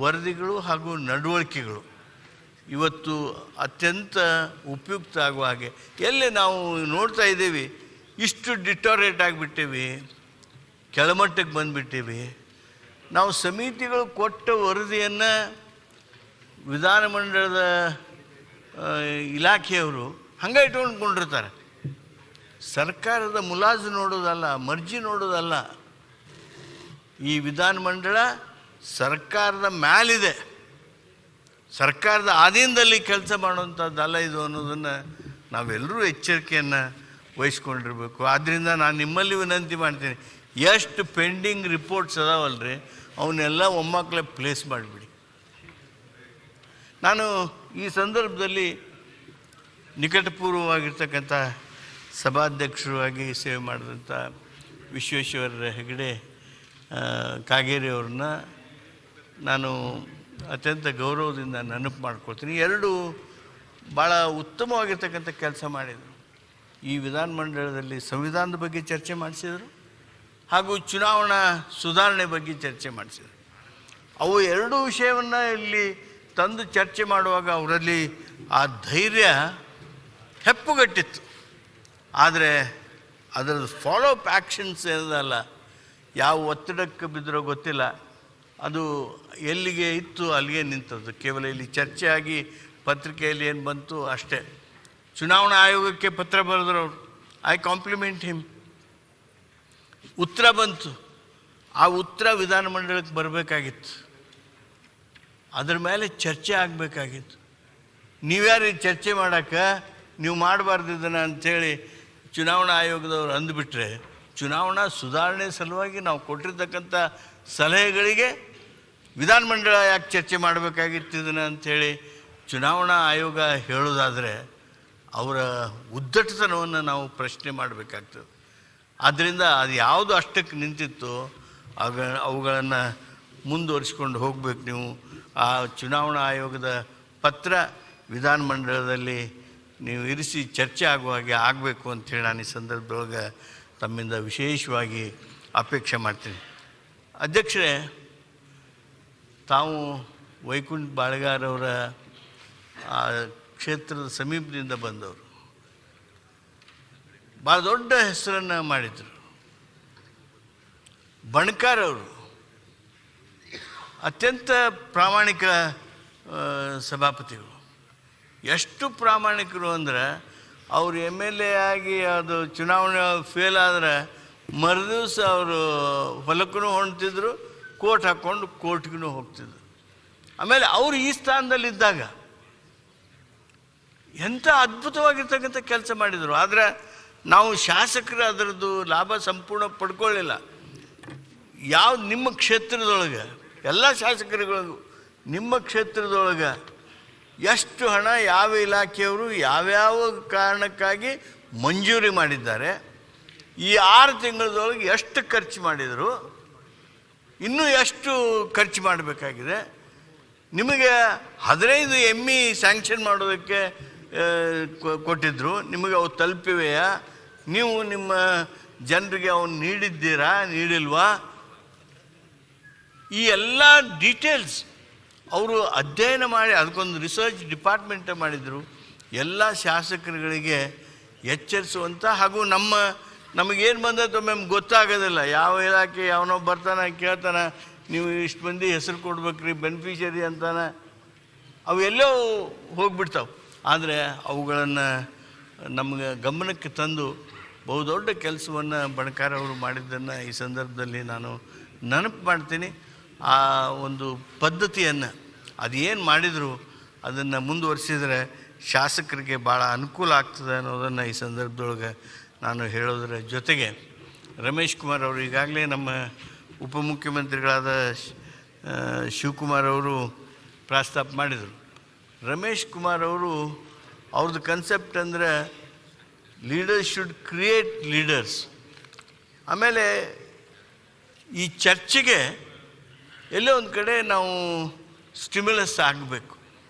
Speaker 10: ವರದಿಗಳು ಹಾಗೂ ನಡವಳಿಕೆಗಳು ಇವತ್ತು ಅತ್ಯಂತ ಉಪಯುಕ್ತ ಆಗುವ ಹಾಗೆ ಎಲ್ಲಿ ನಾವು ನೋಡ್ತಾ ಇದ್ದೀವಿ. ಇಷ್ಟು ಡಿಟೋರೇಟ್ ಆಗಿಬಿಟ್ಟೇವಿ, ಕೆಳಮಟ್ಟಕ್ಕೆ ಬಂದುಬಿಟ್ಟೇವಿ. ನಾವು ಸಮಿತಿಗಳು ಕೊಟ್ಟ ವರದಿಯನ್ನು ವಿಧಾನಮಂಡಲದ ಇಲಾಖೆಯವರು ಹಂಗೆ ಇಟ್ಕೊಂಡ್ಕೊಂಡಿರ್ತಾರೆ. ಸರ್ಕಾರದ ಮುಲಾಜು ನೋಡೋದಲ್ಲ, ಮರ್ಜಿ ನೋಡೋದಲ್ಲ. ಈ ವಿಧಾನಮಂಡಲ ಸರ್ಕಾರದ ಮ್ಯಾಲಿದೆ, ಸರ್ಕಾರದ ಆಧೀನದಲ್ಲಿ ಕೆಲಸ ಮಾಡುವಂಥದ್ದಲ್ಲ ಇದು ಅನ್ನೋದನ್ನು ನಾವೆಲ್ಲರೂ ಎಚ್ಚರಿಕೆಯನ್ನು ವಹಿಸ್ಕೊಂಡಿರ್ಬೇಕು. ಆದ್ದರಿಂದ ನಾನು ನಿಮ್ಮಲ್ಲಿ ವಿನಂತಿ ಮಾಡ್ತೀನಿ, ಎಷ್ಟು ಪೆಂಡಿಂಗ್ ರಿಪೋರ್ಟ್ಸ್ ಅದಾವಲ್ರಿ ಅವನ್ನೆಲ್ಲ ಒಮ್ಮಕ್ಕಲೇ ಪ್ಲೇಸ್ ಮಾಡಿಬಿಡಿ. ನಾನು ಈ ಸಂದರ್ಭದಲ್ಲಿ ನಿಕಟಪೂರ್ವವಾಗಿರ್ತಕ್ಕಂಥ ಸಭಾಧ್ಯಕ್ಷರಾಗಿ ಸೇವೆ ಮಾಡಿದಂಥ ವಿಶ್ವೇಶ್ವರ ಹೆಗಡೆ ಕಾಗೇರಿಯವ್ರನ್ನ ನಾನು ಅತ್ಯಂತ ಗೌರವದಿಂದ ನೆನಪು ಮಾಡ್ಕೊಳ್ತೀನಿ. ಎರಡು ಭಾಳ ಉತ್ತಮವಾಗಿರ್ತಕ್ಕಂಥ ಕೆಲಸ ಮಾಡಿದರು. ಈ ವಿಧಾನಮಂಡಲದಲ್ಲಿ ಸಂವಿಧಾನದ ಬಗ್ಗೆ ಚರ್ಚೆ ಮಾಡಿಸಿದರು ಹಾಗೂ ಚುನಾವಣಾ ಸುಧಾರಣೆ ಬಗ್ಗೆ ಚರ್ಚೆ ಮಾಡಿಸಿದರು. ಅವು ಎರಡೂ ವಿಷಯವನ್ನು ಇಲ್ಲಿ ತಂದು ಚರ್ಚೆ ಮಾಡುವಾಗ ಅವರಲ್ಲಿ ಆ ಧೈರ್ಯ ಹೆಪ್ಪುಗಟ್ಟಿತ್ತು. ಆದರೆ ಅದರದ್ದು ಫಾಲೋಅಪ್ ಆ್ಯಕ್ಷನ್ಸ್ ಏನದಲ್ಲ, ಯಾವ ಒತ್ತಡಕ್ಕೆ ಬಿದ್ದರೋ ಗೊತ್ತಿಲ್ಲ, ಅದು ಎಲ್ಲಿಗೆ ಇತ್ತು ಅಲ್ಲಿಗೆ ನಿಂತದ್ದು. ಕೇವಲ ಇಲ್ಲಿ ಚರ್ಚೆ ಆಗಿ ಪತ್ರಿಕೆಯಲ್ಲಿ ಏನು ಬಂತು ಅಷ್ಟೇ. ಚುನಾವಣಾ ಆಯೋಗಕ್ಕೆ ಪತ್ರ ಬರೆದ್ರು ಅವರು, ಐ ಕಾಂಪ್ಲಿಮೆಂಟ್ ಹಿಮ್. ಉತ್ತರ ಬಂತು, ಆ ಉತ್ತರ ವಿಧಾನಮಂಡಲಕ್ಕೆ ಬರಬೇಕಾಗಿತ್ತು, ಅದರ ಮೇಲೆ ಚರ್ಚೆ ಆಗಬೇಕಾಗಿತ್ತು. ನೀವ್ಯಾರು ಚರ್ಚೆ ಮಾಡೋಕ್ಕೆ, ನೀವು ಮಾಡಬಾರ್ದು ಇದನ್ನು ಅಂಥೇಳಿ ಚುನಾವಣಾ ಆಯೋಗದವ್ರು ಅಂದುಬಿಟ್ರೆ, ಚುನಾವಣಾ ಸುಧಾರಣೆ ಸಲುವಾಗಿ ನಾವು ಕೊಟ್ಟಿರ್ತಕ್ಕಂಥ ಸಲಹೆಗಳಿಗೆ ವಿಧಾನಮಂಡಲ ಯಾಕೆ ಚರ್ಚೆ ಮಾಡಬೇಕಾಗಿತ್ತು ಇದನ್ನು ಅಂಥೇಳಿ ಚುನಾವಣಾ ಆಯೋಗ ಹೇಳೋದಾದರೆ ಅವರ ಉದ್ದಟತನವನ್ನು ನಾವು ಪ್ರಶ್ನೆ ಮಾಡಬೇಕಾಗ್ತದೆ. ಆದ್ದರಿಂದ ಅದು ಯಾವುದು ಅಷ್ಟಕ್ಕೆ ನಿಂತಿತ್ತು ಅವುಗಳನ್ನು ಮುಂದುವರಿಸ್ಕೊಂಡು ಹೋಗಬೇಕು. ನೀವು ಆ ಚುನಾವಣಾ ಆಯೋಗದ ಪತ್ರ ವಿಧಾನಮಂಡಲದಲ್ಲಿ ನೀವು ಇರಿಸಿ ಚರ್ಚೆ ಆಗುವ ಹಾಗೆ ಆಗಬೇಕು ಅಂಥೇಳಿ ನಾನು ಈ ಸಂದರ್ಭದೊಳಗೆ ತಮ್ಮಿಂದ ವಿಶೇಷವಾಗಿ ಅಪೇಕ್ಷೆ ಮಾಡ್ತೀನಿ. ಅಧ್ಯಕ್ಷರೇ, ತಾವು ವೈಕುಂಠ ಬಾಳಗಾರವರ ಆ ಕ್ಷೇತ್ರದ ಸಮೀಪದಿಂದ ಬಂದವರು, ಭಾಳ ದೊಡ್ಡ ಹೆಸರನ್ನು ಮಾಡಿದರು. ಬಣಕಾರವರು ಅತ್ಯಂತ ಪ್ರಾಮಾಣಿಕ ಸಭಾಪತಿಗಳು. ಎಷ್ಟು ಪ್ರಾಮಾಣಿಕರು ಅಂದ್ರೆ ಅವರು MLA ಆಗಿ ಅದು ಚುನಾವಣೆ ಫೇಲ್ ಆದರೆ ಮರುದಿವಸ ಅವರು ಹೊಲಕ್ಕೂ ಹೊಂಡ್ತಿದ್ರು, ಕೋಟ್ ಹಾಕ್ಕೊಂಡು ಕೋರ್ಟ್ಗೂ ಹೋಗ್ತಿದ್ರು. ಆಮೇಲೆ ಅವರು ಈ ಸ್ಥಾನದಲ್ಲಿದ್ದಾಗ ಎಂಥ ಅದ್ಭುತವಾಗಿರ್ತಕ್ಕಂಥ ಕೆಲಸ ಮಾಡಿದರು. ಆದರೆ ನಾವು ಶಾಸಕರು ಅದರದ್ದು ಲಾಭ ಸಂಪೂರ್ಣ ಪಡ್ಕೊಳ್ಳಿಲ್ಲ. ಯಾವ ನಿಮ್ಮ ಕ್ಷೇತ್ರದೊಳಗೆ ಎಲ್ಲ ಶಾಸಕರುಗಳಿಗೂ ನಿಮ್ಮ ಕ್ಷೇತ್ರದೊಳಗೆ ಎಷ್ಟು ಹಣ ಯಾವ ಇಲಾಖೆಯವರು ಯಾವ್ಯಾವ ಕಾರಣಕ್ಕಾಗಿ ಮಂಜೂರಿ ಮಾಡಿದ್ದಾರೆ, ಈ 6 ತಿಂಗಳದೊಳಗೆ ಎಷ್ಟು ಖರ್ಚು ಮಾಡಿದರು, ಇನ್ನೂ ಎಷ್ಟು ಖರ್ಚು ಮಾಡಬೇಕಾಗಿದೆ, ನಿಮಗೆ 15 ME ಸ್ಯಾಂಕ್ಷನ್ ಮಾಡೋದಕ್ಕೆ ಕೊಟ್ಟಿದ್ದರು, ನಿಮಗೆ ಅವು ತಲುಪಿವೆಯಾ, ನೀವು ನಿಮ್ಮ ಜನರಿಗೆ ಅವನು ನೀಡಿದ್ದೀರಾ ನೀಡಿಲ್ವಾ, ಈ ಎಲ್ಲ ಡೀಟೇಲ್ಸ್ ಅವರು ಅಧ್ಯಯನ ಮಾಡಿ ಅದಕ್ಕೊಂದು ರಿಸರ್ಚ್ ಡಿಪಾರ್ಟ್ಮೆಂಟ್ ಮಾಡಿದರು. ಎಲ್ಲ ಶಾಸಕರುಗಳಿಗೆ ಎಚ್ಚರಿಸುವಂಥ ಹಾಗೂ ನಮಗೇನು ಬಂದದ್ದು ಒಮ್ಮೆ ಗೊತ್ತಾಗೋದಿಲ್ಲ. ಯಾವ ಇಲಾಖೆ ಯಾವನೋ ಬರ್ತಾನೆ ಕೇಳ್ತಾನೆ, ನೀವು ಇಷ್ಟು ಮಂದಿ ಹೆಸರು ಕೊಡ್ಬೇಕ್ರಿ ಬೆನಿಫಿಷರಿ ಅಂತಾನೆ, ಅವು ಎಲ್ಲೋ ಹೋಗ್ಬಿಡ್ತಾವೆ. ಆದರೆ ಅವುಗಳನ್ನು ನಮಗೆ ಗಮನಕ್ಕೆ ತಂದು ಬಹುದೊಡ್ಡ ಕೆಲಸವನ್ನು ಬಣಕಾರವರು ಮಾಡಿದ್ದನ್ನು ಈ ಸಂದರ್ಭದಲ್ಲಿ ನಾನು ನೆನಪು ಮಾಡ್ತೀನಿ. ಆ ಒಂದು ಪದ್ಧತಿಯನ್ನು ಅದೇನು ಮಾಡಿದರು ಅದನ್ನು ಮುಂದುವರಿಸಿದರೆ ಶಾಸಕರಿಗೆ ಭಾಳ ಅನುಕೂಲ ಆಗ್ತದೆ ಅನ್ನೋದನ್ನು ಈ ಸಂದರ್ಭದೊಳಗೆ ನಾನು ಹೇಳೋದರ ಜೊತೆಗೆ, ರಮೇಶ್ ಕುಮಾರ್ ಅವರು ಈಗಾಗಲೇ ನಮ್ಮ ಉಪಮುಖ್ಯಮಂತ್ರಿಗಳಾದ ಶಿವಕುಮಾರ್ ಅವರು ಪ್ರಸ್ತಾಪ ಮಾಡಿದರು. ರಮೇಶ್ ಕುಮಾರ್ ಅವರು ಅವ್ರದ್ದು ಕನ್ಸೆಪ್ಟ್ ಅಂದರೆ ಲೀಡರ್ಸ್ ಶುಡ್ ಕ್ರಿಯೇಟ್ ಲೀಡರ್ಸ್. ಆಮೇಲೆ ಈ ಚರ್ಚೆಗೆ ಎಲ್ಲೋ ಒಂದು ಕಡೆ ನಾವು ಸ್ಟಿಮ್ಯುಲಸ್ ಆಗಬೇಕು.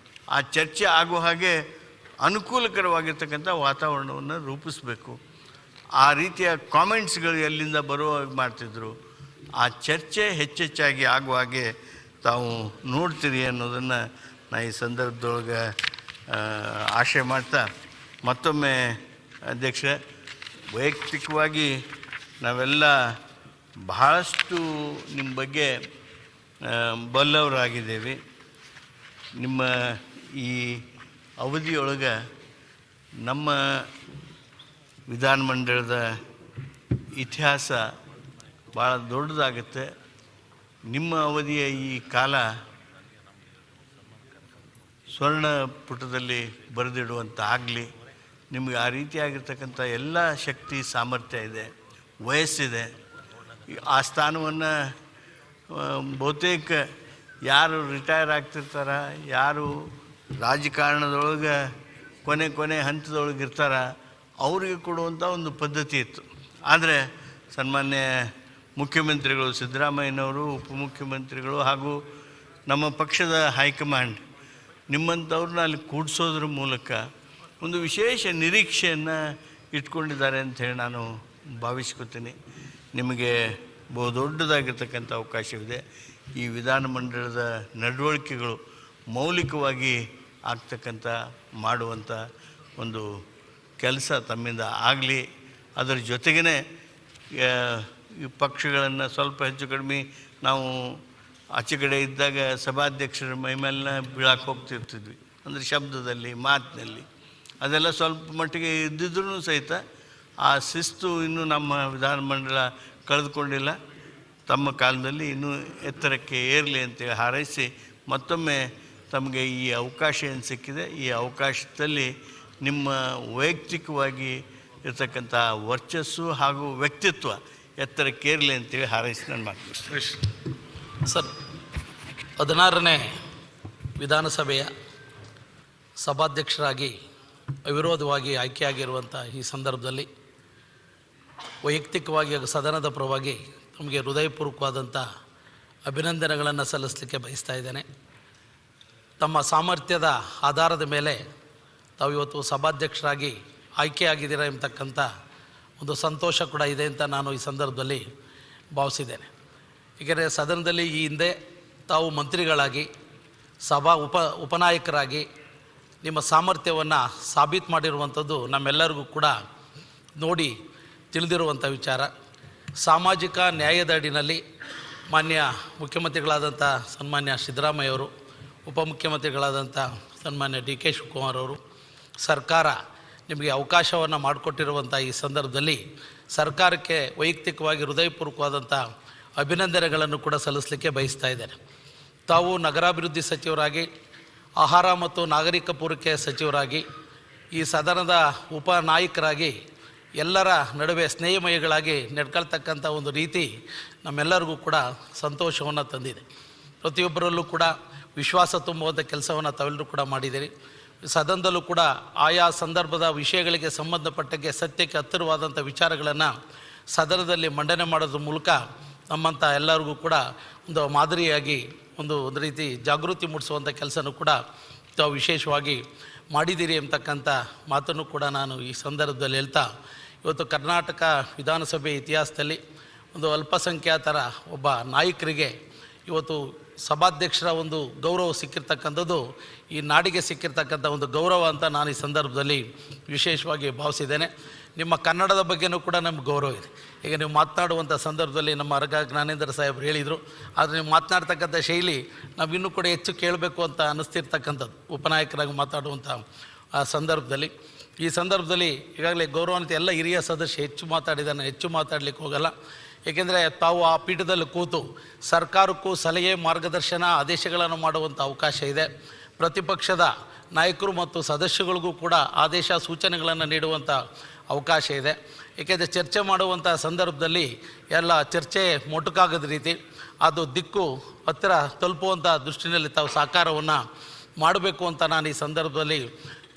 Speaker 10: ಆ ಚರ್ಚೆ ಆಗುವ ಹಾಗೆ ಅನುಕೂಲಕರವಾಗಿರ್ತಕ್ಕಂಥ ವಾತಾವರಣವನ್ನು ರೂಪಿಸಬೇಕು. ಆ ರೀತಿಯ ಕಾಮೆಂಟ್ಸ್ಗಳು ಎಲ್ಲಿಂದ ಬರುವಾಗ ಮಾಡ್ತಿದ್ರು. ಆ ಚರ್ಚೆ ಹೆಚ್ಚೆಚ್ಚಾಗಿ ಆಗುವ ಹಾಗೆ ತಾವು ನೋಡ್ತೀರಿ ಅನ್ನೋದನ್ನು ನಾನು ಈ ಸಂದರ್ಭದೊಳಗೆ ಆಶೆ ಮಾಡ್ತಾ, ಮತ್ತೊಮ್ಮೆ ಅಧ್ಯಕ್ಷ, ವೈಯಕ್ತಿಕವಾಗಿ ನಾವೆಲ್ಲ ಬಹಳಷ್ಟು ನಿಮ್ಮ ಬಗ್ಗೆ ಬಲ್ಲವರಾಗಿದ್ದೇವೆ. ನಿಮ್ಮ ಈ ಅವಧಿಯೊಳಗೆ ನಮ್ಮ ವಿಧಾನಮಂಡಲದ ಇತಿಹಾಸ ಭಾಳ ದೊಡ್ಡದಾಗುತ್ತೆ. ನಿಮ್ಮ ಅವಧಿಯ ಈ ಕಾಲ ಸ್ವರ್ಣ ಪುಟದಲ್ಲಿ ಬರೆದಿಡುವಂಥ ಆಗಲಿ. ನಿಮಗೆ ಆ ರೀತಿಯಾಗಿರ್ತಕ್ಕಂಥ ಎಲ್ಲ ಶಕ್ತಿ ಸಾಮರ್ಥ್ಯ ಇದೆ, ವಯಸ್ಸಿದೆ. ಆ ಸ್ಥಾನವನ್ನು ಬಹುತೇಕ ಯಾರು ರಿಟೈರ್ ಆಗ್ತಿರ್ತಾರ, ಯಾರು ರಾಜಕಾರಣದೊಳಗೆ ಕೊನೆ ಹಂತದೊಳಗೆ ಇರ್ತಾರ, ಅವರಿಗೆ ಕೊಡುವಂಥ ಒಂದು ಪದ್ಧತಿ ಇತ್ತು. ಆದರೆ ಸನ್ಮಾನ್ಯ ಮುಖ್ಯಮಂತ್ರಿಗಳು ಸಿದ್ದರಾಮಯ್ಯನವರು, ಉಪಮುಖ್ಯಮಂತ್ರಿಗಳು ಹಾಗೂ ನಮ್ಮ ಪಕ್ಷದ ಹೈಕಮಾಂಡ್ ನಿಮ್ಮಂಥವ್ರನ್ನ ಅಲ್ಲಿ ಕೂಡಿಸೋದ್ರ ಮೂಲಕ ಒಂದು ವಿಶೇಷ ನಿರೀಕ್ಷೆಯನ್ನು ಇಟ್ಕೊಂಡಿದ್ದಾರೆ ಅಂಥೇಳಿ ನಾನು ಭಾವಿಸ್ಕೊತೀನಿ. ನಿಮಗೆ ಬಹುದೊಡ್ಡದಾಗಿರ್ತಕ್ಕಂಥ ಅವಕಾಶವಿದೆ. ಈ ವಿಧಾನಮಂಡಲದ ನಡವಳಿಕೆಗಳು ಮೌಲಿಕವಾಗಿ ಆಗ್ತಕ್ಕಂಥ ಮಾಡುವಂಥ ಒಂದು ಕೆಲಸ ತಮ್ಮಿಂದ ಆಗಲಿ. ಅದರ ಜೊತೆಗೇ ಈ ಪಕ್ಷಗಳನ್ನು ಸ್ವಲ್ಪ ಹೆಚ್ಚು ಕಡಿಮೆ ನಾವು ಆಚೆ ಕಡೆ ಇದ್ದಾಗ ಸಭಾಧ್ಯಕ್ಷರ ಮೈಮೇಲೆ ಬೀಳಕ್ಕೆ ಹೋಗ್ತಿರ್ತಿದ್ವಿ, ಅಂದರೆ ಶಬ್ದದಲ್ಲಿ ಮಾತಿನಲ್ಲಿ. ಅದೆಲ್ಲ ಸ್ವಲ್ಪ ಮಟ್ಟಿಗೆ ಇದ್ದಿದ್ರೂ ಸಹಿತ ಆ ಶಿಸ್ತು ಇನ್ನೂ ನಮ್ಮ ವಿಧಾನಮಂಡಲ ಕಳೆದುಕೊಂಡಿಲ್ಲ. ತಮ್ಮ ಕಾಲದಲ್ಲಿ ಇನ್ನೂ ಎತ್ತರಕ್ಕೆ ಏರಲಿ ಅಂತೇಳಿ ಹಾರೈಸಿ, ಮತ್ತೊಮ್ಮೆ ತಮಗೆ ಈ ಅವಕಾಶ ಏನು ಸಿಕ್ಕಿದೆ, ಈ ಅವಕಾಶದಲ್ಲಿ ನಿಮ್ಮ ವೈಯಕ್ತಿಕವಾಗಿ ಇರ್ತಕ್ಕಂಥ ವರ್ಚಸ್ಸು ಹಾಗೂ ವ್ಯಕ್ತಿತ್ವ ಎತ್ತರಕ್ಕೇರಲಿ ಅಂತೇಳಿ ಹಾರೈಸಿ ನಾನು ಮಾತನಾಡ್ತೀನಿ.
Speaker 11: ಸರ್, 16ನೇ ವಿಧಾನಸಭೆಯ ಸಭಾಧ್ಯಕ್ಷರಾಗಿ ಅವಿರೋಧವಾಗಿ ಆಯ್ಕೆಯಾಗಿರುವಂಥ ಈ ಸಂದರ್ಭದಲ್ಲಿ ವೈಯಕ್ತಿಕವಾಗಿ ಹಾಗೂ ಸದನದ ಪರವಾಗಿ ತಮಗೆ ಹೃದಯಪೂರ್ವಕವಾದಂಥ ಅಭಿನಂದನೆಗಳನ್ನು ಸಲ್ಲಿಸಲಿಕ್ಕೆ ಬಯಸ್ತಾ ಇದ್ದೇನೆ. ತಮ್ಮ ಸಾಮರ್ಥ್ಯದ ಆಧಾರದ ಮೇಲೆ ತಾವು ಇವತ್ತು ಸಭಾಧ್ಯಕ್ಷರಾಗಿ ಆಯ್ಕೆಯಾಗಿದ್ದೀರಾ ಎಂಬತಕ್ಕಂಥ ಒಂದು ಸಂತೋಷ ಕೂಡ ಇದೆ ಅಂತ ನಾನು ಈ ಸಂದರ್ಭದಲ್ಲಿ ಭಾವಿಸಿದ್ದೇನೆ. ಏಕೆಂದರೆ ಸದನದಲ್ಲಿ ಈ ಹಿಂದೆ ತಾವು ಮಂತ್ರಿಗಳಾಗಿ ಉಪನಾಯಕರಾಗಿ ನಿಮ್ಮ ಸಾಮರ್ಥ್ಯವನ್ನು ಸಾಬೀತು ಮಾಡಿರುವಂಥದ್ದು ನಮ್ಮೆಲ್ಲರಿಗೂ ಕೂಡ ನೋಡಿ ತಿಳಿದಿರುವಂಥ ವಿಚಾರ. ಸಾಮಾಜಿಕ ನ್ಯಾಯದ ಅಡಿನಲ್ಲಿ ಮಾನ್ಯ ಮುಖ್ಯಮಂತ್ರಿಗಳಾದಂಥ ಸನ್ಮಾನ್ಯ ಸಿದ್ದರಾಮಯ್ಯವರು, ಉಪಮುಖ್ಯಮಂತ್ರಿಗಳಾದಂಥ ಸನ್ಮಾನ್ಯ ಡಿ.ಕೆ. ಶಿವಕುಮಾರ್ ಅವರು, ಸರ್ಕಾರ ನಿಮಗೆ ಅವಕಾಶವನ್ನು ಮಾಡಿಕೊಟ್ಟಿರುವಂಥ ಈ ಸಂದರ್ಭದಲ್ಲಿ ಸರ್ಕಾರಕ್ಕೆ ವೈಯಕ್ತಿಕವಾಗಿ ಹೃದಯಪೂರ್ವಕವಾದಂಥ ಅಭಿನಂದನೆಗಳನ್ನು ಕೂಡ ಸಲ್ಲಿಸಲಿಕ್ಕೆ ಬಯಸ್ತಾ ಇದ್ದೇನೆ. ತಾವು ನಗರಾಭಿವೃದ್ಧಿ ಸಚಿವರಾಗಿ, ಆಹಾರ ಮತ್ತು ನಾಗರಿಕ ಪೂರೈಕೆ ಸಚಿವರಾಗಿ, ಈ ಸದನದ ಉಪನಾಯಕರಾಗಿ ಎಲ್ಲರ ನಡುವೆ ಸ್ನೇಹಮಯಗಳಾಗಿ ನಡ್ಕೊಳ್ತಕ್ಕಂಥ ಒಂದು ರೀತಿ ನಮ್ಮೆಲ್ಲರಿಗೂ ಕೂಡ ಸಂತೋಷವನ್ನು ತಂದಿದೆ. ಪ್ರತಿಯೊಬ್ಬರಲ್ಲೂ ಕೂಡ ವಿಶ್ವಾಸ ತುಂಬುವಂಥ ಕೆಲಸವನ್ನು ತಾವೆಲ್ಲರೂ ಕೂಡ ಮಾಡಿದ್ದೀರಿ. ಸದನದಲ್ಲೂ ಕೂಡ ಆಯಾ ಸಂದರ್ಭದ ವಿಷಯಗಳಿಗೆ ಸಂಬಂಧಪಟ್ಟಂಗೆ ಸತ್ಯಕ್ಕೆ ಹತ್ತಿರವಾದಂಥ ವಿಚಾರಗಳನ್ನು ಸದನದಲ್ಲಿ ಮಂಡನೆ ಮಾಡೋದ್ರ ಮೂಲಕ ನಮ್ಮಂಥ ಎಲ್ಲರಿಗೂ ಕೂಡ ಒಂದು ಮಾದರಿಯಾಗಿ ಒಂದು ರೀತಿ ಜಾಗೃತಿ ಮೂಡಿಸುವಂಥ ಕೆಲಸನೂ ಕೂಡ ತಾವು ವಿಶೇಷವಾಗಿ ಮಾಡಿದ್ದೀರಿ ಎಂಬತಕ್ಕಂಥ ಮಾತನ್ನು ಕೂಡ ನಾನು ಈ ಸಂದರ್ಭದಲ್ಲಿ ಹೇಳ್ತಾ, ಇವತ್ತು ಕರ್ನಾಟಕ ವಿಧಾನಸಭೆ ಇತಿಹಾಸದಲ್ಲಿ ಒಂದು ಅಲ್ಪಸಂಖ್ಯಾತರ ಒಬ್ಬ ನಾಯಕರಿಗೆ ಇವತ್ತು ಸಭಾಧ್ಯಕ್ಷರ ಒಂದು ಗೌರವ ಸಿಕ್ಕಿರ್ತಕ್ಕಂಥದ್ದು ಈ ನಾಡಿಗೆ ಸಿಕ್ಕಿರ್ತಕ್ಕಂಥ ಒಂದು ಗೌರವ ಅಂತ ನಾನು ಈ ಸಂದರ್ಭದಲ್ಲಿ ವಿಶೇಷವಾಗಿ ಭಾವಿಸಿದ್ದೇನೆ. ನಿಮ್ಮ ಕನ್ನಡದ ಬಗ್ಗೆನೂ ಕೂಡ ನಮ್ಗೆ ಗೌರವ ಇದೆ. ಈಗ ನೀವು ಮಾತನಾಡುವಂಥ ಸಂದರ್ಭದಲ್ಲಿ ನಮ್ಮ ಅರಗ ಜ್ಞಾನೇಂದ್ರ ಸಾಹೇಬರು ಹೇಳಿದರು, ಆದರೆ ನೀವು ಮಾತನಾಡ್ತಕ್ಕಂಥ ಶೈಲಿ ನಾವು ಇನ್ನೂ ಕೂಡ ಹೆಚ್ಚು ಕೇಳಬೇಕು ಅಂತ ಅನ್ನಿಸ್ತಿರ್ತಕ್ಕಂಥದ್ದು ಉಪನಾಯಕರಾಗಿ ಮಾತಾಡುವಂಥ ಆ ಸಂದರ್ಭದಲ್ಲಿ. ಈ ಸಂದರ್ಭದಲ್ಲಿ ಈಗಾಗಲೇ ಗೌರವಾನ್ವಿತ ಎಲ್ಲ ಹಿರಿಯ ಸದಸ್ಯ ಹೆಚ್ಚು ಮಾತಾಡಿದ್ದಾನೆ, ಹೆಚ್ಚು ಮಾತಾಡಲಿಕ್ಕೆ ಹೋಗಲ್ಲ. ಏಕೆಂದರೆ ತಾವು ಆ ಪೀಠದಲ್ಲಿ ಕೂತು ಸರ್ಕಾರಕ್ಕೂ ಸಲಹೆ, ಮಾರ್ಗದರ್ಶನ, ಆದೇಶಗಳನ್ನು ಮಾಡುವಂಥ ಅವಕಾಶ ಇದೆ. ಪ್ರತಿಪಕ್ಷದ ನಾಯಕರು ಮತ್ತು ಸದಸ್ಯಗಳಿಗೂ ಕೂಡ ಆದೇಶ, ಸೂಚನೆಗಳನ್ನು ನೀಡುವಂಥ ಅವಕಾಶ ಇದೆ. ಏಕೆಂದರೆ ಚರ್ಚೆ ಮಾಡುವಂಥ ಸಂದರ್ಭದಲ್ಲಿ ಎಲ್ಲ ಚರ್ಚೆ ಮೊಟಕಾಗದ ರೀತಿ ಅದು ದಿಕ್ಕು ಹತ್ತಿರ ತಲುಪುವಂಥ ದೃಷ್ಟಿಯಲ್ಲಿ ತಾವು ಸಹಕಾರವನ್ನು ಮಾಡಬೇಕು ಅಂತ ನಾನು ಈ ಸಂದರ್ಭದಲ್ಲಿ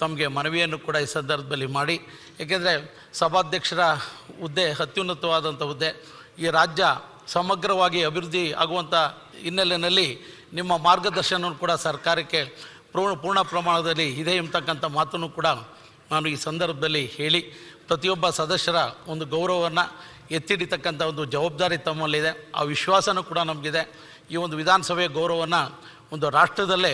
Speaker 11: ತಮಗೆ ಮನವಿಯನ್ನು ಕೂಡ ಈ ಸಂದರ್ಭದಲ್ಲಿ ಮಾಡಿ, ಏಕೆಂದರೆ ಸಭಾಧ್ಯಕ್ಷರ ಹುದ್ದೆ ಅತ್ಯುನ್ನತವಾದಂಥ ಹುದ್ದೆ. ಈ ರಾಜ್ಯ ಸಮಗ್ರವಾಗಿ ಅಭಿವೃದ್ಧಿ ಆಗುವಂಥ ಹಿನ್ನೆಲೆಯಲ್ಲಿ ನಿಮ್ಮ ಮಾರ್ಗದರ್ಶನವನ್ನು ಕೂಡ ಸರ್ಕಾರಕ್ಕೆ ಪೂರ್ಣ ಪ್ರಮಾಣದಲ್ಲಿ ಇದೆ ಎಂಬತಕ್ಕಂಥ ಮಾತನ್ನು ಕೂಡ ನಾನು ಈ ಸಂದರ್ಭದಲ್ಲಿ ಹೇಳಿ, ಪ್ರತಿಯೊಬ್ಬ ಸದಸ್ಯರ ಒಂದು ಗೌರವವನ್ನು ಎತ್ತಿಡಿತಕ್ಕಂಥ ಒಂದು ಜವಾಬ್ದಾರಿ ತಮ್ಮಲ್ಲಿದೆ. ಆ ವಿಶ್ವಾಸನೂ ಕೂಡ ನಮಗಿದೆ. ಈ ಒಂದು ವಿಧಾನಸಭೆಯ ಗೌರವವನ್ನು ಒಂದು ರಾಷ್ಟ್ರದಲ್ಲೇ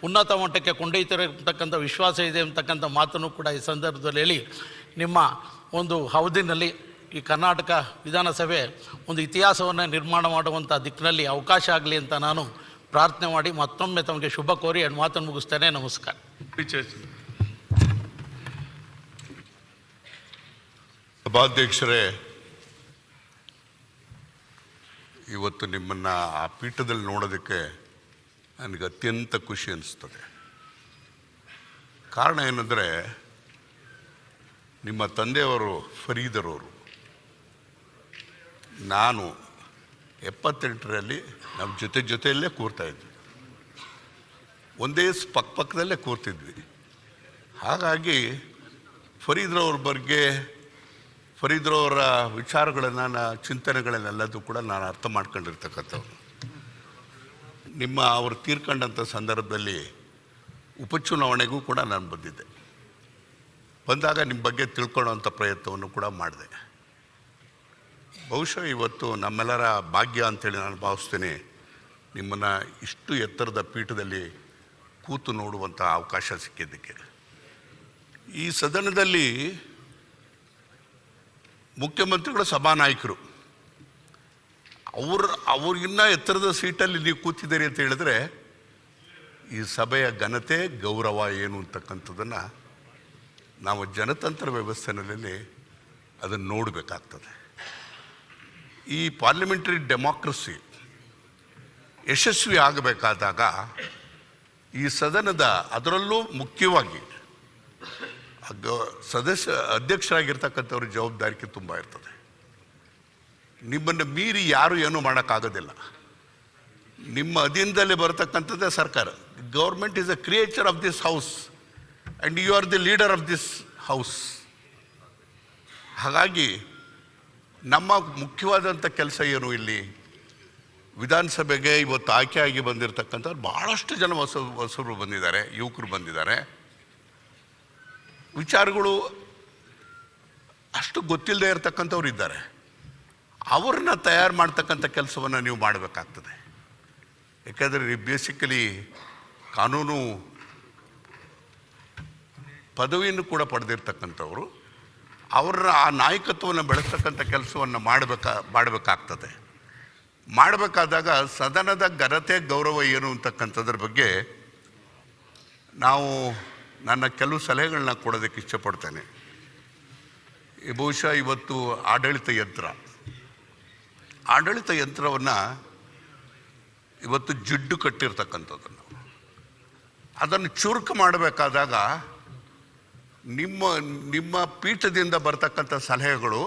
Speaker 11: ಉನ್ನತ ಮಟ್ಟಕ್ಕೆ ಕೊಂಡೊಯ್ತಿರತಕ್ಕಂಥ ವಿಶ್ವಾಸ ಇದೆ ಅಂತಕ್ಕಂಥ ಮಾತನ್ನು ಕೂಡ ಈ ಸಂದರ್ಭದಲ್ಲಿ ಹೇಳಿ, ನಿಮ್ಮ ಒಂದು ಅವಧಿನಲ್ಲಿ ಈ ಕರ್ನಾಟಕ ವಿಧಾನಸಭೆ ಒಂದು ಇತಿಹಾಸವನ್ನು ನಿರ್ಮಾಣ ಮಾಡುವಂಥ ದಿಕ್ಕಿನಲ್ಲಿ ಅವಕಾಶ ಆಗಲಿ ಅಂತ ನಾನು ಪ್ರಾರ್ಥನೆ ಮಾಡಿ ಮತ್ತೊಮ್ಮೆ ತಮಗೆ ಶುಭ ಕೋರಿ ಎರಡು ಮಾತನ್ನು ಮುಗಿಸ್ತೇನೆ. ನಮಸ್ಕಾರ.
Speaker 19: ಸಭಾಧ್ಯಕ್ಷರೇ, ಇವತ್ತು ನಿಮ್ಮನ್ನು ಆ ಪೀಠದಲ್ಲಿ ನೋಡೋದಕ್ಕೆ ನನಗೆ ಅತ್ಯಂತ ಖುಷಿ ಅನಿಸ್ತದೆ. ಕಾರಣ ಏನಂದರೆ, ನಿಮ್ಮ ತಂದೆಯವರು ಫರೀದರವರು, ನಾನು 78ರಲ್ಲಿ ನಮ್ಮ ಜೊತೆಯಲ್ಲೇ ಕೂರ್ತಾಯಿದ್ವಿ, ಒಂದೇ ಪಕ್ಕದಲ್ಲೇ ಕೂರ್ತಿದ್ವಿ. ಹಾಗಾಗಿ ಫರೀದ್ರವ್ರ ಬಗ್ಗೆ, ಫರೀದ್ರವರ ವಿಚಾರಗಳನ್ನು, ಚಿಂತನೆಗಳನ್ನೆಲ್ಲದೂ ಕೂಡ ನಾನು ಅರ್ಥ ಮಾಡ್ಕೊಂಡಿರ್ತಕ್ಕಂಥವ್ರು. ಅವರು ತೀರ್ಕೊಂಡಂಥ ಸಂದರ್ಭದಲ್ಲಿ ಉಪಚುನಾವಣೆಗೂ ಕೂಡ ನಾನು ಬಂದಿದ್ದೆ. ಬಂದಾಗ ನಿಮ್ಮ ಬಗ್ಗೆ ತಿಳ್ಕೊಳ್ಳೋವಂಥ ಪ್ರಯತ್ನವನ್ನು ಕೂಡ ಮಾಡಿದೆ. ಬಹುಶಃ ಇವತ್ತು ನಮ್ಮೆಲ್ಲರ ಭಾಗ್ಯ ಅಂತೇಳಿ ನಾನು ಭಾವಿಸ್ತೇನೆ, ನಿಮ್ಮನ್ನು ಇಷ್ಟು ಎತ್ತರದ ಪೀಠದಲ್ಲಿ ಕೂತು ನೋಡುವಂಥ ಅವಕಾಶ ಸಿಕ್ಕಿದ್ದಕ್ಕೆ. ಈ ಸದನದಲ್ಲಿ ಮುಖ್ಯಮಂತ್ರಿಗಳು ಸಭಾನಾಯಕರು, ಅವ್ರಿಗಿನ್ನ ಎತ್ತರದ ಸೀಟಲ್ಲಿ ನೀವು ಕೂತಿದ್ದೀರಿ ಅಂತ ಹೇಳಿದ್ರೆ ಈ ಸಭೆಯ ಘನತೆ, ಗೌರವ ಏನು ಅಂತಕ್ಕಂಥದ್ದನ್ನು ನಾವು ಜನತಂತ್ರ ವ್ಯವಸ್ಥೆಯಲ್ಲಿ ಅದನ್ನು ನೋಡಬೇಕಾಗ್ತದೆ. ಈ ಪಾರ್ಲಿಮೆಂಟರಿ ಡೆಮಾಕ್ರಸಿ ಯಶಸ್ವಿ ಆಗಬೇಕಾದಾಗ ಈ ಸದನದ, ಅದರಲ್ಲೂ ಮುಖ್ಯವಾಗಿ ಅಧ್ಯಕ್ಷರಾಗಿರ್ತಕ್ಕಂಥವ್ರ ಜವಾಬ್ದಾರಿಕೆ ತುಂಬ ಇರ್ತದೆ. ನಿಮ್ಮನ್ನು ಮೀರಿ ಯಾರು ಏನೂ ಮಾಡೋಕ್ಕಾಗೋದಿಲ್ಲ. ನಿಮ್ಮ ಅಧೀನದಲ್ಲಿ ಬರತಕ್ಕಂಥದ್ದೇ ಸರ್ಕಾರ. Government is a creature of this house and you are the leader of this house. ಹಾಗಾಗಿ ನಮ್ಮ ಮುಖ್ಯವಾದಂಥ ಕೆಲಸ ಏನು, ಇಲ್ಲಿ ವಿಧಾನಸಭೆಗೆ ಇವತ್ತು ಆಯ್ಕೆಯಾಗಿ ಬಂದಿರತಕ್ಕಂಥವ್ರು ಭಾಳಷ್ಟು ಜನ ಹೊಸಬರು ಬಂದಿದ್ದಾರೆ, ಯುವಕರು ಬಂದಿದ್ದಾರೆ. ವಿಚಾರಗಳು ಅಷ್ಟು ಗೊತ್ತಿಲ್ಲದೆ ಇರತಕ್ಕಂಥವ್ರು ಇದ್ದಾರೆ. ಅವ್ರನ್ನ ತಯಾರು ಮಾಡ್ತಕ್ಕಂಥ ಕೆಲಸವನ್ನು ನೀವು ಮಾಡಬೇಕಾಗ್ತದೆ. ಯಾಕೆಂದರೆ ಬೇಸಿಕಲಿ ಕಾನೂನು ಪದವಿಯನ್ನು ಕೂಡ ಪಡೆದಿರ್ತಕ್ಕಂಥವ್ರು. ಅವರ ಆ ನಾಯಕತ್ವವನ್ನು ಬೆಳೆಸ್ತಕ್ಕಂಥ ಕೆಲಸವನ್ನು ಮಾಡಬೇಕಾಗ್ತದೆ. ಮಾಡಬೇಕಾದಾಗ ಸದನದ ಘನತೆ ಗೌರವ ಏನು ಅಂತಕ್ಕಂಥದ್ರ ಬಗ್ಗೆ ನನ್ನ ಕೆಲವು ಸಲಹೆಗಳನ್ನ ಕೊಡೋದಕ್ಕೆ ಇಷ್ಟಪಡ್ತೇನೆ. ಬಹುಶಃ ಇವತ್ತು ಆಡಳಿತ ಯಂತ್ರವನ್ನು ಇವತ್ತು ಜಿಡ್ಡು ಕಟ್ಟಿರ್ತಕ್ಕಂಥದ್ದನ್ನು ಅದನ್ನು ಚುರುಕು ಮಾಡಬೇಕಾದಾಗ ನಿಮ್ಮ ಪೀಠದಿಂದ ಬರ್ತಕ್ಕಂಥ ಸಲಹೆಗಳು,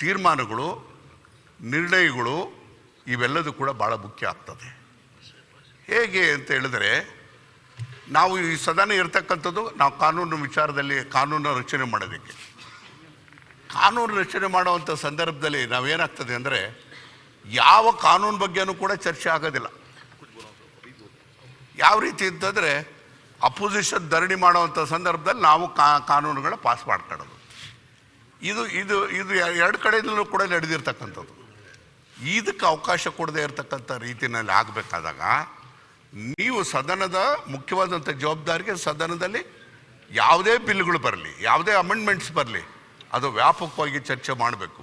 Speaker 19: ತೀರ್ಮಾನಗಳು, ನಿರ್ಣಯಗಳು ಇವೆಲ್ಲದೂ ಕೂಡ ಭಾಳ ಮುಖ್ಯ ಆಗ್ತದೆ. ಹೇಗೆ ಅಂತ ಹೇಳಿದ್ರೆ, ನಾವು ಈ ಸದನ ಇರ್ತಕ್ಕಂಥದ್ದು ನಾವು ಕಾನೂನು ವಿಚಾರದಲ್ಲಿ ಕಾನೂನು ರಚನೆ ಮಾಡೋದಕ್ಕೆ. ಕಾನೂನು ರಚನೆ ಮಾಡುವಂಥ ಸಂದರ್ಭದಲ್ಲಿ ನಾವೇನಾಗ್ತದೆ ಅಂದರೆ, ಯಾವ ಕಾನೂನು ಬಗ್ಗೆನೂ ಕೂಡ ಚರ್ಚೆ ಆಗೋದಿಲ್ಲ. ಯಾವ ರೀತಿ ಅಂತಂದರೆ, ಅಪೋಸಿಷನ್ ಧರಣಿ ಮಾಡುವಂಥ ಸಂದರ್ಭದಲ್ಲಿ ನಾವು ಕಾನೂನುಗಳ ಪಾಸ್ ಮಾಡ್ಕೊಳ್ಳೋದು. ಇದು ಇದು ಇದು ಎರಡು ಕಡೆಯಿಂದಲೂ ಕೂಡ ನಡೆದಿರ್ತಕ್ಕಂಥದ್ದು. ಇದಕ್ಕೆ ಅವಕಾಶ ಕೊಡದೇ ಇರತಕ್ಕಂಥ ರೀತಿಯಲ್ಲಿ ಆಗಬೇಕಾದಾಗ ನೀವು ಸದನದ ಮುಖ್ಯವಾದಂಥ ಜವಾಬ್ದಾರಿಗೆ, ಸದನದಲ್ಲಿ ಯಾವುದೇ ಬಿಲ್ಗಳು ಬರಲಿ, ಯಾವುದೇ ಅಮೆಂಡ್ಮೆಂಟ್ಸ್ ಬರಲಿ, ಅದು ವ್ಯಾಪಕವಾಗಿ ಚರ್ಚೆ ಮಾಡಬೇಕು.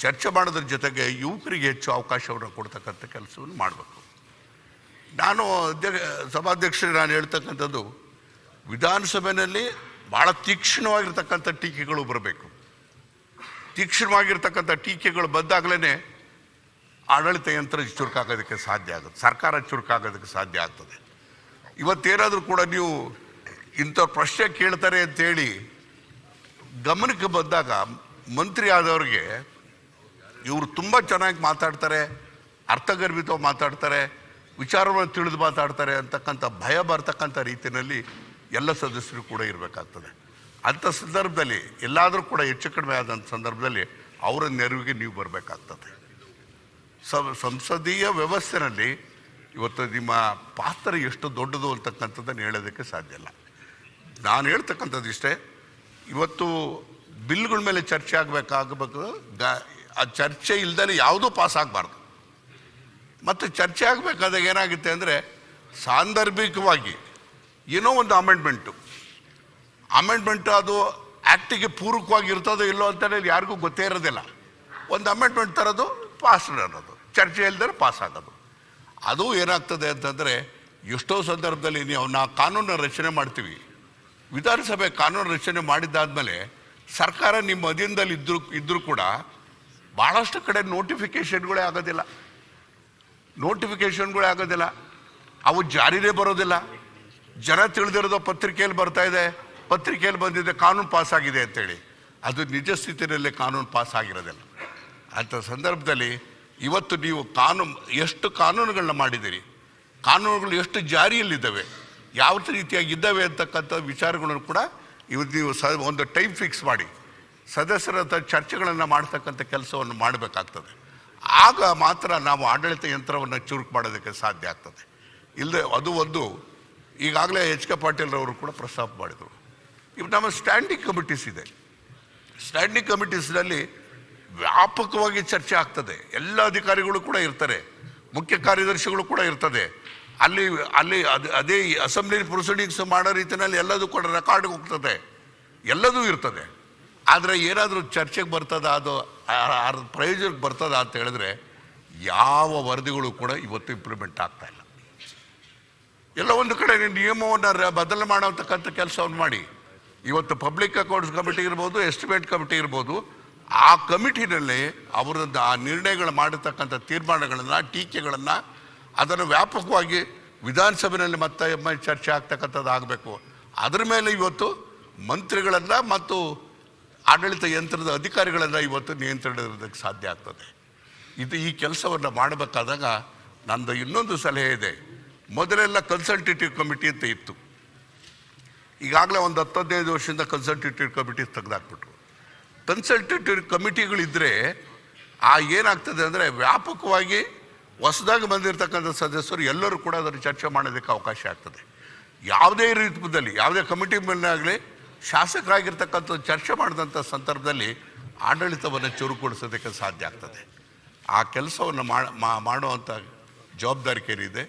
Speaker 19: ಚರ್ಚೆ ಮಾಡೋದ್ರ ಜೊತೆಗೆ ಯುವಕರಿಗೆ ಹೆಚ್ಚು ಅವಕಾಶವನ್ನು ಕೊಡ್ತಕ್ಕಂಥ ಕೆಲಸವನ್ನು ಮಾಡಬೇಕು. ಸಭಾಧ್ಯಕ್ಷರಿಗೆ ನಾನು ಹೇಳ್ತಕ್ಕಂಥದ್ದು, ವಿಧಾನಸಭೆಯಲ್ಲಿ ಭಾಳ ತೀಕ್ಷ್ಣವಾಗಿರ್ತಕ್ಕಂಥ ಟೀಕೆಗಳು ಬರಬೇಕು. ತೀಕ್ಷ್ಣವಾಗಿರ್ತಕ್ಕಂಥ ಟೀಕೆಗಳು ಬಂದಾಗಲೇ ಆಡಳಿತ ಯಂತ್ರ ಚುರುಕಾಗೋದಕ್ಕೆ ಸಾಧ್ಯ ಆಗುತ್ತೆ, ಸರ್ಕಾರ ಚುರುಕಾಗೋದಕ್ಕೆ ಸಾಧ್ಯ ಆಗ್ತದೆ. ಇವತ್ತೇನಾದರೂ ಕೂಡ ನೀವು ಇಂಥ ಪ್ರಶ್ನೆ ಕೇಳ್ತಾರೆ ಅಂತೇಳಿ ಗಮನಕ್ಕೆ ಬಂದಾಗ ಮಂತ್ರಿ ಆದವ್ರಿಗೆ ಇವರು ತುಂಬ ಚೆನ್ನಾಗಿ ಮಾತಾಡ್ತಾರೆ, ಅರ್ಥಗರ್ಭಿತವಾಗಿ ಮಾತಾಡ್ತಾರೆ, ವಿಚಾರವನ್ನು ತಿಳಿದು ಮಾತಾಡ್ತಾರೆ ಅಂತಕ್ಕಂಥ ಭಯ ಬರ್ತಕ್ಕಂಥ ರೀತಿಯಲ್ಲಿ ಎಲ್ಲ ಸದಸ್ಯರು ಕೂಡ ಇರಬೇಕಾಗ್ತದೆ. ಅಂಥ ಸಂದರ್ಭದಲ್ಲಿ ಎಲ್ಲಾದರೂ ಕೂಡ ಹೆಚ್ಚು ಕಡಿಮೆ ಆದಂಥ ಸಂದರ್ಭದಲ್ಲಿ ಅವರ ನೆರವಿಗೆ ನೀವು ಬರಬೇಕಾಗ್ತದೆ. ಸಂಸದೀಯ ವ್ಯವಸ್ಥೆಯಲ್ಲಿ ಇವತ್ತು ನಿಮ್ಮ ಪಾತ್ರ ಎಷ್ಟು ದೊಡ್ಡದು ಅಂತಕ್ಕಂಥದ್ದನ್ನು ಹೇಳೋದಕ್ಕೆ ಸಾಧ್ಯ ಇಲ್ಲ. ನಾನು ಹೇಳ್ತಕ್ಕಂಥದ್ದು ಇಷ್ಟೇ, ಇವತ್ತು ಬಿಲ್ಗಳ ಮೇಲೆ ಚರ್ಚೆ ಆಗಬೇಕು. ಆ ಚರ್ಚೆ ಇಲ್ದೇ ಯಾವುದೂ ಪಾಸ್ ಆಗಬಾರ್ದು. ಮತ್ತು ಚರ್ಚೆ ಆಗಬೇಕಾದಾಗ ಏನಾಗುತ್ತೆ ಅಂದರೆ, ಸಾಂದರ್ಭಿಕವಾಗಿ ಏನೋ ಒಂದು ಅಮೆಂಡ್ಮೆಂಟು ಅದು ಆ್ಯಕ್ಟಿಗೆ ಪೂರಕವಾಗಿ ಇರ್ತದೋ ಇಲ್ಲೋ ಅಂತೇಳಿ ಯಾರಿಗೂ ಗೊತ್ತೇ ಇರೋದಿಲ್ಲ. ಒಂದು ಅಮೆಂಡ್ಮೆಂಟ್ ತರೋದು, ಪಾಸ್ ಅನ್ನೋದು, ಚರ್ಚೆ ಇಲ್ದರೆ ಪಾಸ್ ಆಗೋದು. ಅದು ಏನಾಗ್ತದೆ ಅಂತಂದರೆ, ಎಷ್ಟೋ ಸಂದರ್ಭದಲ್ಲಿ ನಾವು ಕಾನೂನು ರಚನೆ ಮಾಡ್ತೀವಿ. ವಿಧಾನಸಭೆ ಕಾನೂನು ರಚನೆ ಮಾಡಿದ್ದಾದಮೇಲೆ ಸರ್ಕಾರ ನಿಮ್ಮ ಅಧೀನದಲ್ಲಿ ಇದ್ದರೂ ಕೂಡ ಭಾಳಷ್ಟು ಕಡೆ ನೋಟಿಫಿಕೇಷನ್ಗಳೇ ಆಗೋದಿಲ್ಲ. ಅವು ಜಾರಿನೇ ಬರೋದಿಲ್ಲ. ಜನ ತಿಳಿದಿರೋದು ಪತ್ರಿಕೆಯಲ್ಲಿ ಬರ್ತಾ ಇದೆ, ಪತ್ರಿಕೆಯಲ್ಲಿ ಬಂದಿದೆ ಕಾನೂನು ಪಾಸ್ ಆಗಿದೆ ಅಂತೇಳಿ. ಅದು ನಿಜ ಸ್ಥಿತಿಯಲ್ಲಿ ಕಾನೂನು ಪಾಸ್ ಆಗಿರೋದಿಲ್ಲ. ಅಂಥ ಸಂದರ್ಭದಲ್ಲಿ ಇವತ್ತು ನೀವು ಎಷ್ಟು ಕಾನೂನುಗಳನ್ನ ಮಾಡಿದ್ದೀರಿ, ಕಾನೂನುಗಳು ಎಷ್ಟು ಜಾರಿಯಲ್ಲಿದ್ದಾವೆ, ಯಾವ ರೀತಿಯಾಗಿ ಇದ್ದಾವೆ ಅಂತಕ್ಕಂಥ ವಿಚಾರಗಳನ್ನು ಕೂಡ ಇವತ್ತು ನೀವು ಒಂದು ಟೈಮ್ ಫಿಕ್ಸ್ ಮಾಡಿ ಸದಸ್ಯರ ಚರ್ಚೆಗಳನ್ನು ಮಾಡ್ತಕ್ಕಂಥ ಕೆಲಸವನ್ನು ಮಾಡಬೇಕಾಗ್ತದೆ. ಆಗ ಮಾತ್ರ ನಾವು ಆಡಳಿತ ಯಂತ್ರವನ್ನು ಚುರುಕು ಮಾಡೋದಕ್ಕೆ ಸಾಧ್ಯ ಆಗ್ತದೆ. ಇಲ್ಲದೆ ಅದು ಒಂದು ಈಗಾಗಲೇ ಎಚ್ ಕೆ ಪಾಟೀಲ್ರವರು ಕೂಡ ಪ್ರಸ್ತಾಪ ಮಾಡಿದರು. ಇವು ನಮ್ಮ ಸ್ಟ್ಯಾಂಡಿಂಗ್ ಕಮಿಟೀಸ್ ಇದೆ. ಸ್ಟ್ಯಾಂಡಿಂಗ್ ಕಮಿಟೀಸ್ನಲ್ಲಿ ವ್ಯಾಪಕವಾಗಿ ಚರ್ಚೆ ಆಗ್ತದೆ. ಎಲ್ಲ ಅಧಿಕಾರಿಗಳು ಕೂಡ ಇರ್ತಾರೆ, ಮುಖ್ಯ ಕಾರ್ಯದರ್ಶಿಗಳು ಕೂಡ ಇರ್ತದೆ. ಅಲ್ಲಿ ಅದೇ ಅಸೆಂಬ್ಲಿ ಪ್ರೊಸೀಡಿಂಗ್ಸ್ ಮಾಡೋ ರೀತಿಯಲ್ಲಿ ಎಲ್ಲದೂ ಕೂಡ ರೆಕಾರ್ಡ್ಗೆ ಹೋಗ್ತದೆ, ಎಲ್ಲದೂ ಇರ್ತದೆ. ಆದರೆ ಏನಾದರೂ ಚರ್ಚೆಗೆ ಬರ್ತದ, ಅದು ಪ್ರಯೋಜನಕ್ಕೆ ಬರ್ತದ ಅಂತ ಹೇಳಿದ್ರೆ ಯಾವ ವರದಿಗಳು ಕೂಡ ಇವತ್ತು ಇಂಪ್ಲಿಮೆಂಟ್ ಆಗ್ತಾ ಇಲ್ಲ. ಎಲ್ಲ ಒಂದು ಕಡೆ ನಿಯಮವನ್ನು ಬದಲು ಮಾಡೋತಕ್ಕಂಥ ಕೆಲಸವನ್ನು ಮಾಡಿ. ಇವತ್ತು ಪಬ್ಲಿಕ್ ಅಕೌಂಟ್ಸ್ ಕಮಿಟಿ ಇರ್ಬೋದು, ಎಸ್ಟಿಮೇಟ್ ಕಮಿಟಿ ಇರ್ಬೋದು, ಆ ಕಮಿಟಿನಲ್ಲಿ ಅವರದ್ದು ಆ ನಿರ್ಣಯಗಳು ಮಾಡಿರ್ತಕ್ಕಂಥ ತೀರ್ಮಾನಗಳನ್ನು, ಟೀಕೆಗಳನ್ನು ಅದನ್ನು ವ್ಯಾಪಕವಾಗಿ ವಿಧಾನಸಭೆಯಲ್ಲಿ ಮತ್ತೆ ಚರ್ಚೆ ಆಗ್ತಕ್ಕಂಥದ್ದು ಆಗಬೇಕು. ಅದರ ಮೇಲೆ ಇವತ್ತು ಮಂತ್ರಿಗಳನ್ನು ಮತ್ತು ಆಡಳಿತ ಯಂತ್ರದ ಅಧಿಕಾರಿಗಳನ್ನು ಇವತ್ತು ನಿಯಂತ್ರಣಕ್ಕೆ ಸಾಧ್ಯ ಆಗ್ತದೆ. ಈ ಕೆಲಸವನ್ನು ಮಾಡಬೇಕಾದಾಗ ನಂದು ಇನ್ನೊಂದು ಸಲಹೆ ಇದೆ. ಮೊದಲೆಲ್ಲ ಕನ್ಸಲ್ಟೇಟಿವ್ ಕಮಿಟಿ ಅಂತ ಇತ್ತು. ಈಗಾಗಲೇ ಒಂದು 10-15 ವರ್ಷದಿಂದ ಕನ್ಸಲ್ಟೇಟಿವ್ ಕಮಿಟಿ ತೆಗೆದಾಕ್ಬಿಟ್ರು. ಕನ್ಸಲ್ಟೇಟಿವ್ ಕಮಿಟಿಗಳಿದ್ದರೆ ಏನಾಗ್ತದೆ ಅಂದರೆ ವ್ಯಾಪಕವಾಗಿ ಹೊಸದಾಗಿ ಬಂದಿರತಕ್ಕಂಥ ಸದಸ್ಯರು ಎಲ್ಲರೂ ಕೂಡ ಅದನ್ನು ಚರ್ಚೆ ಮಾಡೋದಕ್ಕೆ ಅವಕಾಶ ಆಗ್ತದೆ. ಯಾವುದೇ ರೀತಿಯಲ್ಲಿ ಯಾವುದೇ ಕಮಿಟಿ ಮೇಲೆ ಆಗಲಿ ಶಾಸಕರಾಗಿರ್ತಕ್ಕಂಥ ಚರ್ಚೆ ಮಾಡಿದಂಥ ಸಂದರ್ಭದಲ್ಲಿ ಆಡಳಿತವನ್ನು ಚುರುಕುಗೊಳಿಸೋದಕ್ಕೆ ಸಾಧ್ಯ ಆಗ್ತದೆ. ಆ ಕೆಲಸವನ್ನು ಮಾಡುವಂಥ ಜವಾಬ್ದಾರಿಕೇನಿದೆ.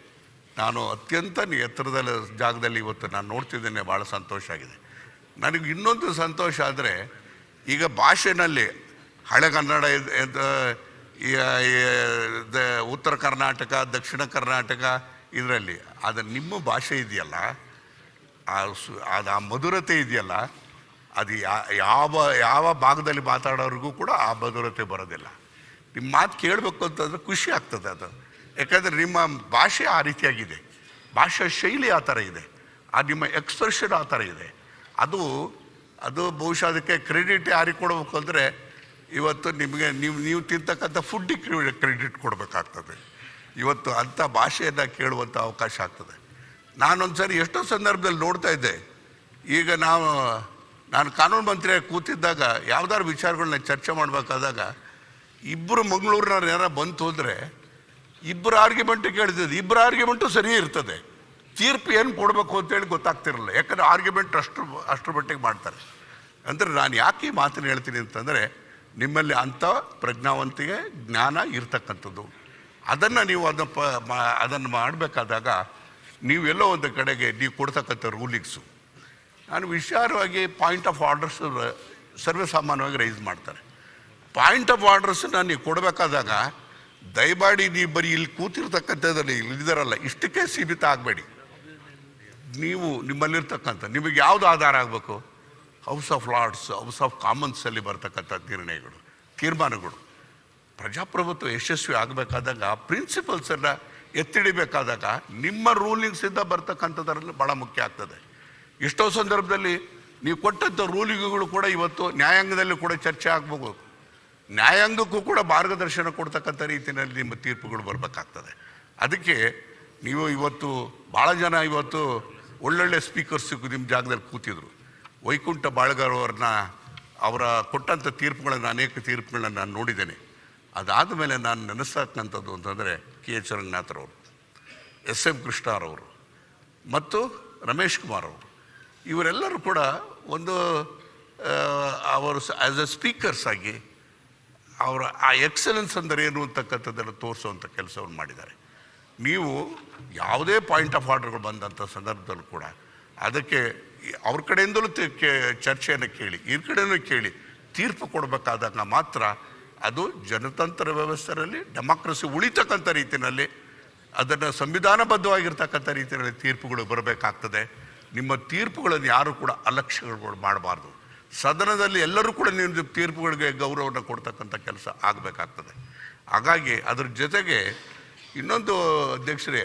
Speaker 19: ನಾನು ಅತ್ಯಂತ ಎತ್ತರದ ಜಾಗದಲ್ಲಿ ಇವತ್ತು ನಾನು ನೋಡ್ತಿದ್ದೇನೆ, ಭಾಳ ಸಂತೋಷ ಆಗಿದೆ. ನನಗೆ ಇನ್ನೊಂದು ಸಂತೋಷ ಆದರೆ, ಈಗ ಭಾಷೆನಲ್ಲಿ ಹಳೆ ಕನ್ನಡ ಉತ್ತರ ಕರ್ನಾಟಕ, ದಕ್ಷಿಣ ಕರ್ನಾಟಕ ಇದರಲ್ಲಿ ಅದು ನಿಮ್ಮ ಭಾಷೆ ಇದೆಯಲ್ಲ, ಅದು ಆ ಮಧುರತೆ ಇದೆಯಲ್ಲ, ಅದು ಯಾವ ಭಾಗದಲ್ಲಿ ಮಾತಾಡೋರಿಗೂ ಕೂಡ ಆ ಮಧುರತೆ ಬರೋದಿಲ್ಲ. ನಿಮ್ಮ ಮಾತು ಕೇಳಬೇಕು ಅಂತಂದರೆ ಖುಷಿ ಆಗ್ತದೆ ಅದು. ಯಾಕಂದರೆ ನಿಮ್ಮ ಭಾಷೆ ಆ ರೀತಿಯಾಗಿದೆ, ಭಾಷಾ ಶೈಲಿ ಆ ಥರ ಇದೆ, ಆ ನಿಮ್ಮ ಎಕ್ಸ್ಪ್ರೆಷನ್ ಆ ಥರ ಇದೆ. ಅದು ಬಹುಶಃ ಅದಕ್ಕೆ ಕ್ರೆಡಿಟ್ ಯಾರಿಗೆ ಕೊಡಬೇಕು ಅಂದರೆ, ಇವತ್ತು ನಿಮಗೆ ನೀವು ತಿಂತಕ್ಕಂಥ ಫುಡ್ಡಿಗೆ ಕ್ರೆಡಿಟ್ ಕೊಡಬೇಕಾಗ್ತದೆ. ಇವತ್ತು ಅಂಥ ಭಾಷೆಯನ್ನು ಕೇಳುವಂಥ ಅವಕಾಶ ಆಗ್ತದೆ. ನಾನೊಂದು ಸರಿ ಎಷ್ಟೋ ಸಂದರ್ಭದಲ್ಲಿ ನೋಡ್ತಾ ಇದ್ದೆ. ಈಗ ನಾನು ಕಾನೂನು ಮಂತ್ರಿಯಾಗಿ ಕೂತಿದ್ದಾಗ ಯಾವ್ದಾದ್ರು ವಿಚಾರಗಳನ್ನ ಚರ್ಚೆ ಮಾಡಬೇಕಾದಾಗ ಇಬ್ಬರು ಮಂಗಳೂರಿನವ್ರು ಯಾರು ಬಂತು ಅಂದರೆ ಇಬ್ಬರು ಆರ್ಗ್ಯುಮೆಂಟು ಕೇಳ್ತಿದ್ದೆ. ಇಬ್ಬರು ಆರ್ಗ್ಯುಮೆಂಟು ಸರಿ ಇರ್ತದೆ, ತೀರ್ಪು ಏನು ಕೊಡಬೇಕು ಅಂತೇಳಿ ಗೊತ್ತಾಗ್ತಿರಲಿಲ್ಲ. ಯಾಕಂದರೆ ಆರ್ಗ್ಯುಮೆಂಟ್ ಅಷ್ಟರ ಮಟ್ಟಿಗೆ ಮಾಡ್ತಾರೆ. ಅಂದರೆ ನಾನು ಯಾಕೆ ಈ ಮಾತನ್ನು ಹೇಳ್ತೀನಿ ಅಂತಂದರೆ, ನಿಮ್ಮಲ್ಲಿ ಅಂಥ ಪ್ರಜ್ಞಾವಂತಿಕೆ ಜ್ಞಾನ ಇರ್ತಕ್ಕಂಥದ್ದು. ಅದನ್ನು ನೀವು ಅದನ್ನು ಮಾಡಬೇಕಾದಾಗ ನೀವೆಲ್ಲೋ ಒಂದು ಕಡೆಗೆ ನೀವು ಕೊಡ್ತಕ್ಕಂಥ ರೂಲಿಂಗ್ಸು, ನಾನು ವಿಚಾರವಾಗಿ ಪಾಯಿಂಟ್ ಆಫ್ ಆರ್ಡರ್ಸ್ ಸರ್ವೇ ಸಾಮಾನ್ಯವಾಗಿ ರೈಸ್ ಮಾಡ್ತಾರೆ. ಪಾಯಿಂಟ್ ಆಫ್ ಆರ್ಡರ್ಸನ್ನ ನೀವು ಕೊಡಬೇಕಾದಾಗ ದಯಮಾಡಿ ನೀವು ಬರೀ ಇಲ್ಲಿ ಕೂತಿರ್ತಕ್ಕಂಥದ್ದಲ್ಲಿ ಇಲ್ಲಿದ್ದಾರಲ್ಲ ಇಷ್ಟಕ್ಕೆ ಸೀಮಿತ ಆಗಬೇಡಿ. ನೀವು ನಿಮ್ಮಲ್ಲಿರ್ತಕ್ಕಂಥ ನಿಮಗೆ ಯಾವುದು ಆಧಾರ ಆಗಬೇಕು, house of lords, house of ಕಾಮನ್ಸಲ್ಲಿ ಬರ್ತಕ್ಕಂಥ ತೀರ್ಮಾನಗಳು. ಪ್ರಜಾಪ್ರಭುತ್ವ ಯಶಸ್ವಿ ಆಗಬೇಕಾದಾಗ ಪ್ರಿನ್ಸಿಪಲ್ಸನ್ನು ಎತ್ತಿಡಿಬೇಕಾದಾಗ ನಿಮ್ಮ ರೂಲಿಂಗ್ಸಿಂದ ಬರ್ತಕ್ಕಂಥದ್ರಲ್ಲಿ ಭಾಳ ಮುಖ್ಯ ಆಗ್ತದೆ. ಎಷ್ಟೋ ಸಂದರ್ಭದಲ್ಲಿ ನೀವು ಕೊಟ್ಟಂಥ ರೂಲಿಂಗ್ಗಳು ಕೂಡ ಇವತ್ತು ನ್ಯಾಯಾಂಗದಲ್ಲಿ ಕೂಡ ಚರ್ಚೆ ಆಗಬೇಕು. ನ್ಯಾಯಾಂಗಕ್ಕೂ ಕೂಡ ಮಾರ್ಗದರ್ಶನ ಕೊಡ್ತಕ್ಕಂಥ ರೀತಿಯಲ್ಲಿ ನಿಮ್ಮ ತೀರ್ಪುಗಳು ಬರಬೇಕಾಗ್ತದೆ. ಅದಕ್ಕೆ ನೀವು ಇವತ್ತು ಭಾಳ ಜನ ಇವತ್ತು ಒಳ್ಳೊಳ್ಳೆ ಸ್ಪೀಕರ್ಸ್ ನಿಮ್ಮ ಜಾಗದಲ್ಲಿ ಕೂತಿದ್ರು. ವೈಕುಂಠ ಬಾಳ್ಗಾರ್ ಅವರ ಕೊಟ್ಟಂಥ ತೀರ್ಪುಗಳನ್ನು, ಅನೇಕ ತೀರ್ಪುಗಳನ್ನು ನಾನು ನೋಡಿದ್ದೇನೆ. ಅದಾದ ಮೇಲೆ ನಾನು ನೆನೆಸ್ತಕ್ಕಂಥದ್ದು ಅಂತಂದರೆ KH ರಂಗನಾಥರವರು, SM ಕೃಷ್ಣರವರು ಮತ್ತು ರಮೇಶ್ ಕುಮಾರ್ ಅವರು, ಇವರೆಲ್ಲರೂ ಕೂಡ ಒಂದು ಅವರು ಆ್ಯಸ್ ಎ ಸ್ಪೀಕರ್ಸ್ ಆಗಿ ಅವರ ಆ ಎಕ್ಸಲೆನ್ಸ್ ಅಂದರೆ ಏನು ಅಂತಕ್ಕಂಥದ್ದನ್ನು ತೋರಿಸುವಂಥ ಕೆಲಸವನ್ನು ಮಾಡಿದ್ದಾರೆ. ನೀವು ಯಾವುದೇ ಪಾಯಿಂಟ್ ಆಫ್ ಆರ್ಡರ್ಗಳು ಬಂದಂಥ ಸಂದರ್ಭದಲ್ಲೂ ಕೂಡ ಅದಕ್ಕೆ ಅವ್ರ ಕಡೆಯಿಂದಲೂ ಚರ್ಚೆಯನ್ನು ಕೇಳಿ, ಈ ಕಡೆಯೂ ಕೇಳಿ ತೀರ್ಪು ಕೊಡಬೇಕಾದಾಗ ಮಾತ್ರ ಅದು ಜನತಂತ್ರ ವ್ಯವಸ್ಥೆಯಲ್ಲಿ ಡೆಮಾಕ್ರಸಿ ಉಳಿತಕ್ಕಂಥ ರೀತಿಯಲ್ಲಿ, ಅದನ್ನು ಸಂವಿಧಾನಬದ್ಧವಾಗಿರ್ತಕ್ಕಂಥ ರೀತಿಯಲ್ಲಿ ತೀರ್ಪುಗಳು ಬರಬೇಕಾಗ್ತದೆ. ನಿಮ್ಮ ತೀರ್ಪುಗಳನ್ನು ಯಾರು ಕೂಡ ಅಲಕ್ಷ್ಯಗಳು ಮಾಡಬಾರ್ದು. ಸದನದಲ್ಲಿ ಎಲ್ಲರೂ ಕೂಡ ನಿಮ್ಮ ತೀರ್ಪುಗಳಿಗೆ ಗೌರವವನ್ನು ಕೊಡ್ತಕ್ಕಂಥ ಕೆಲಸ ಆಗಬೇಕಾಗ್ತದೆ. ಹಾಗಾಗಿ ಅದ್ರ ಜೊತೆಗೆ ಇನ್ನೊಂದು ಅಧ್ಯಕ್ಷರೇ,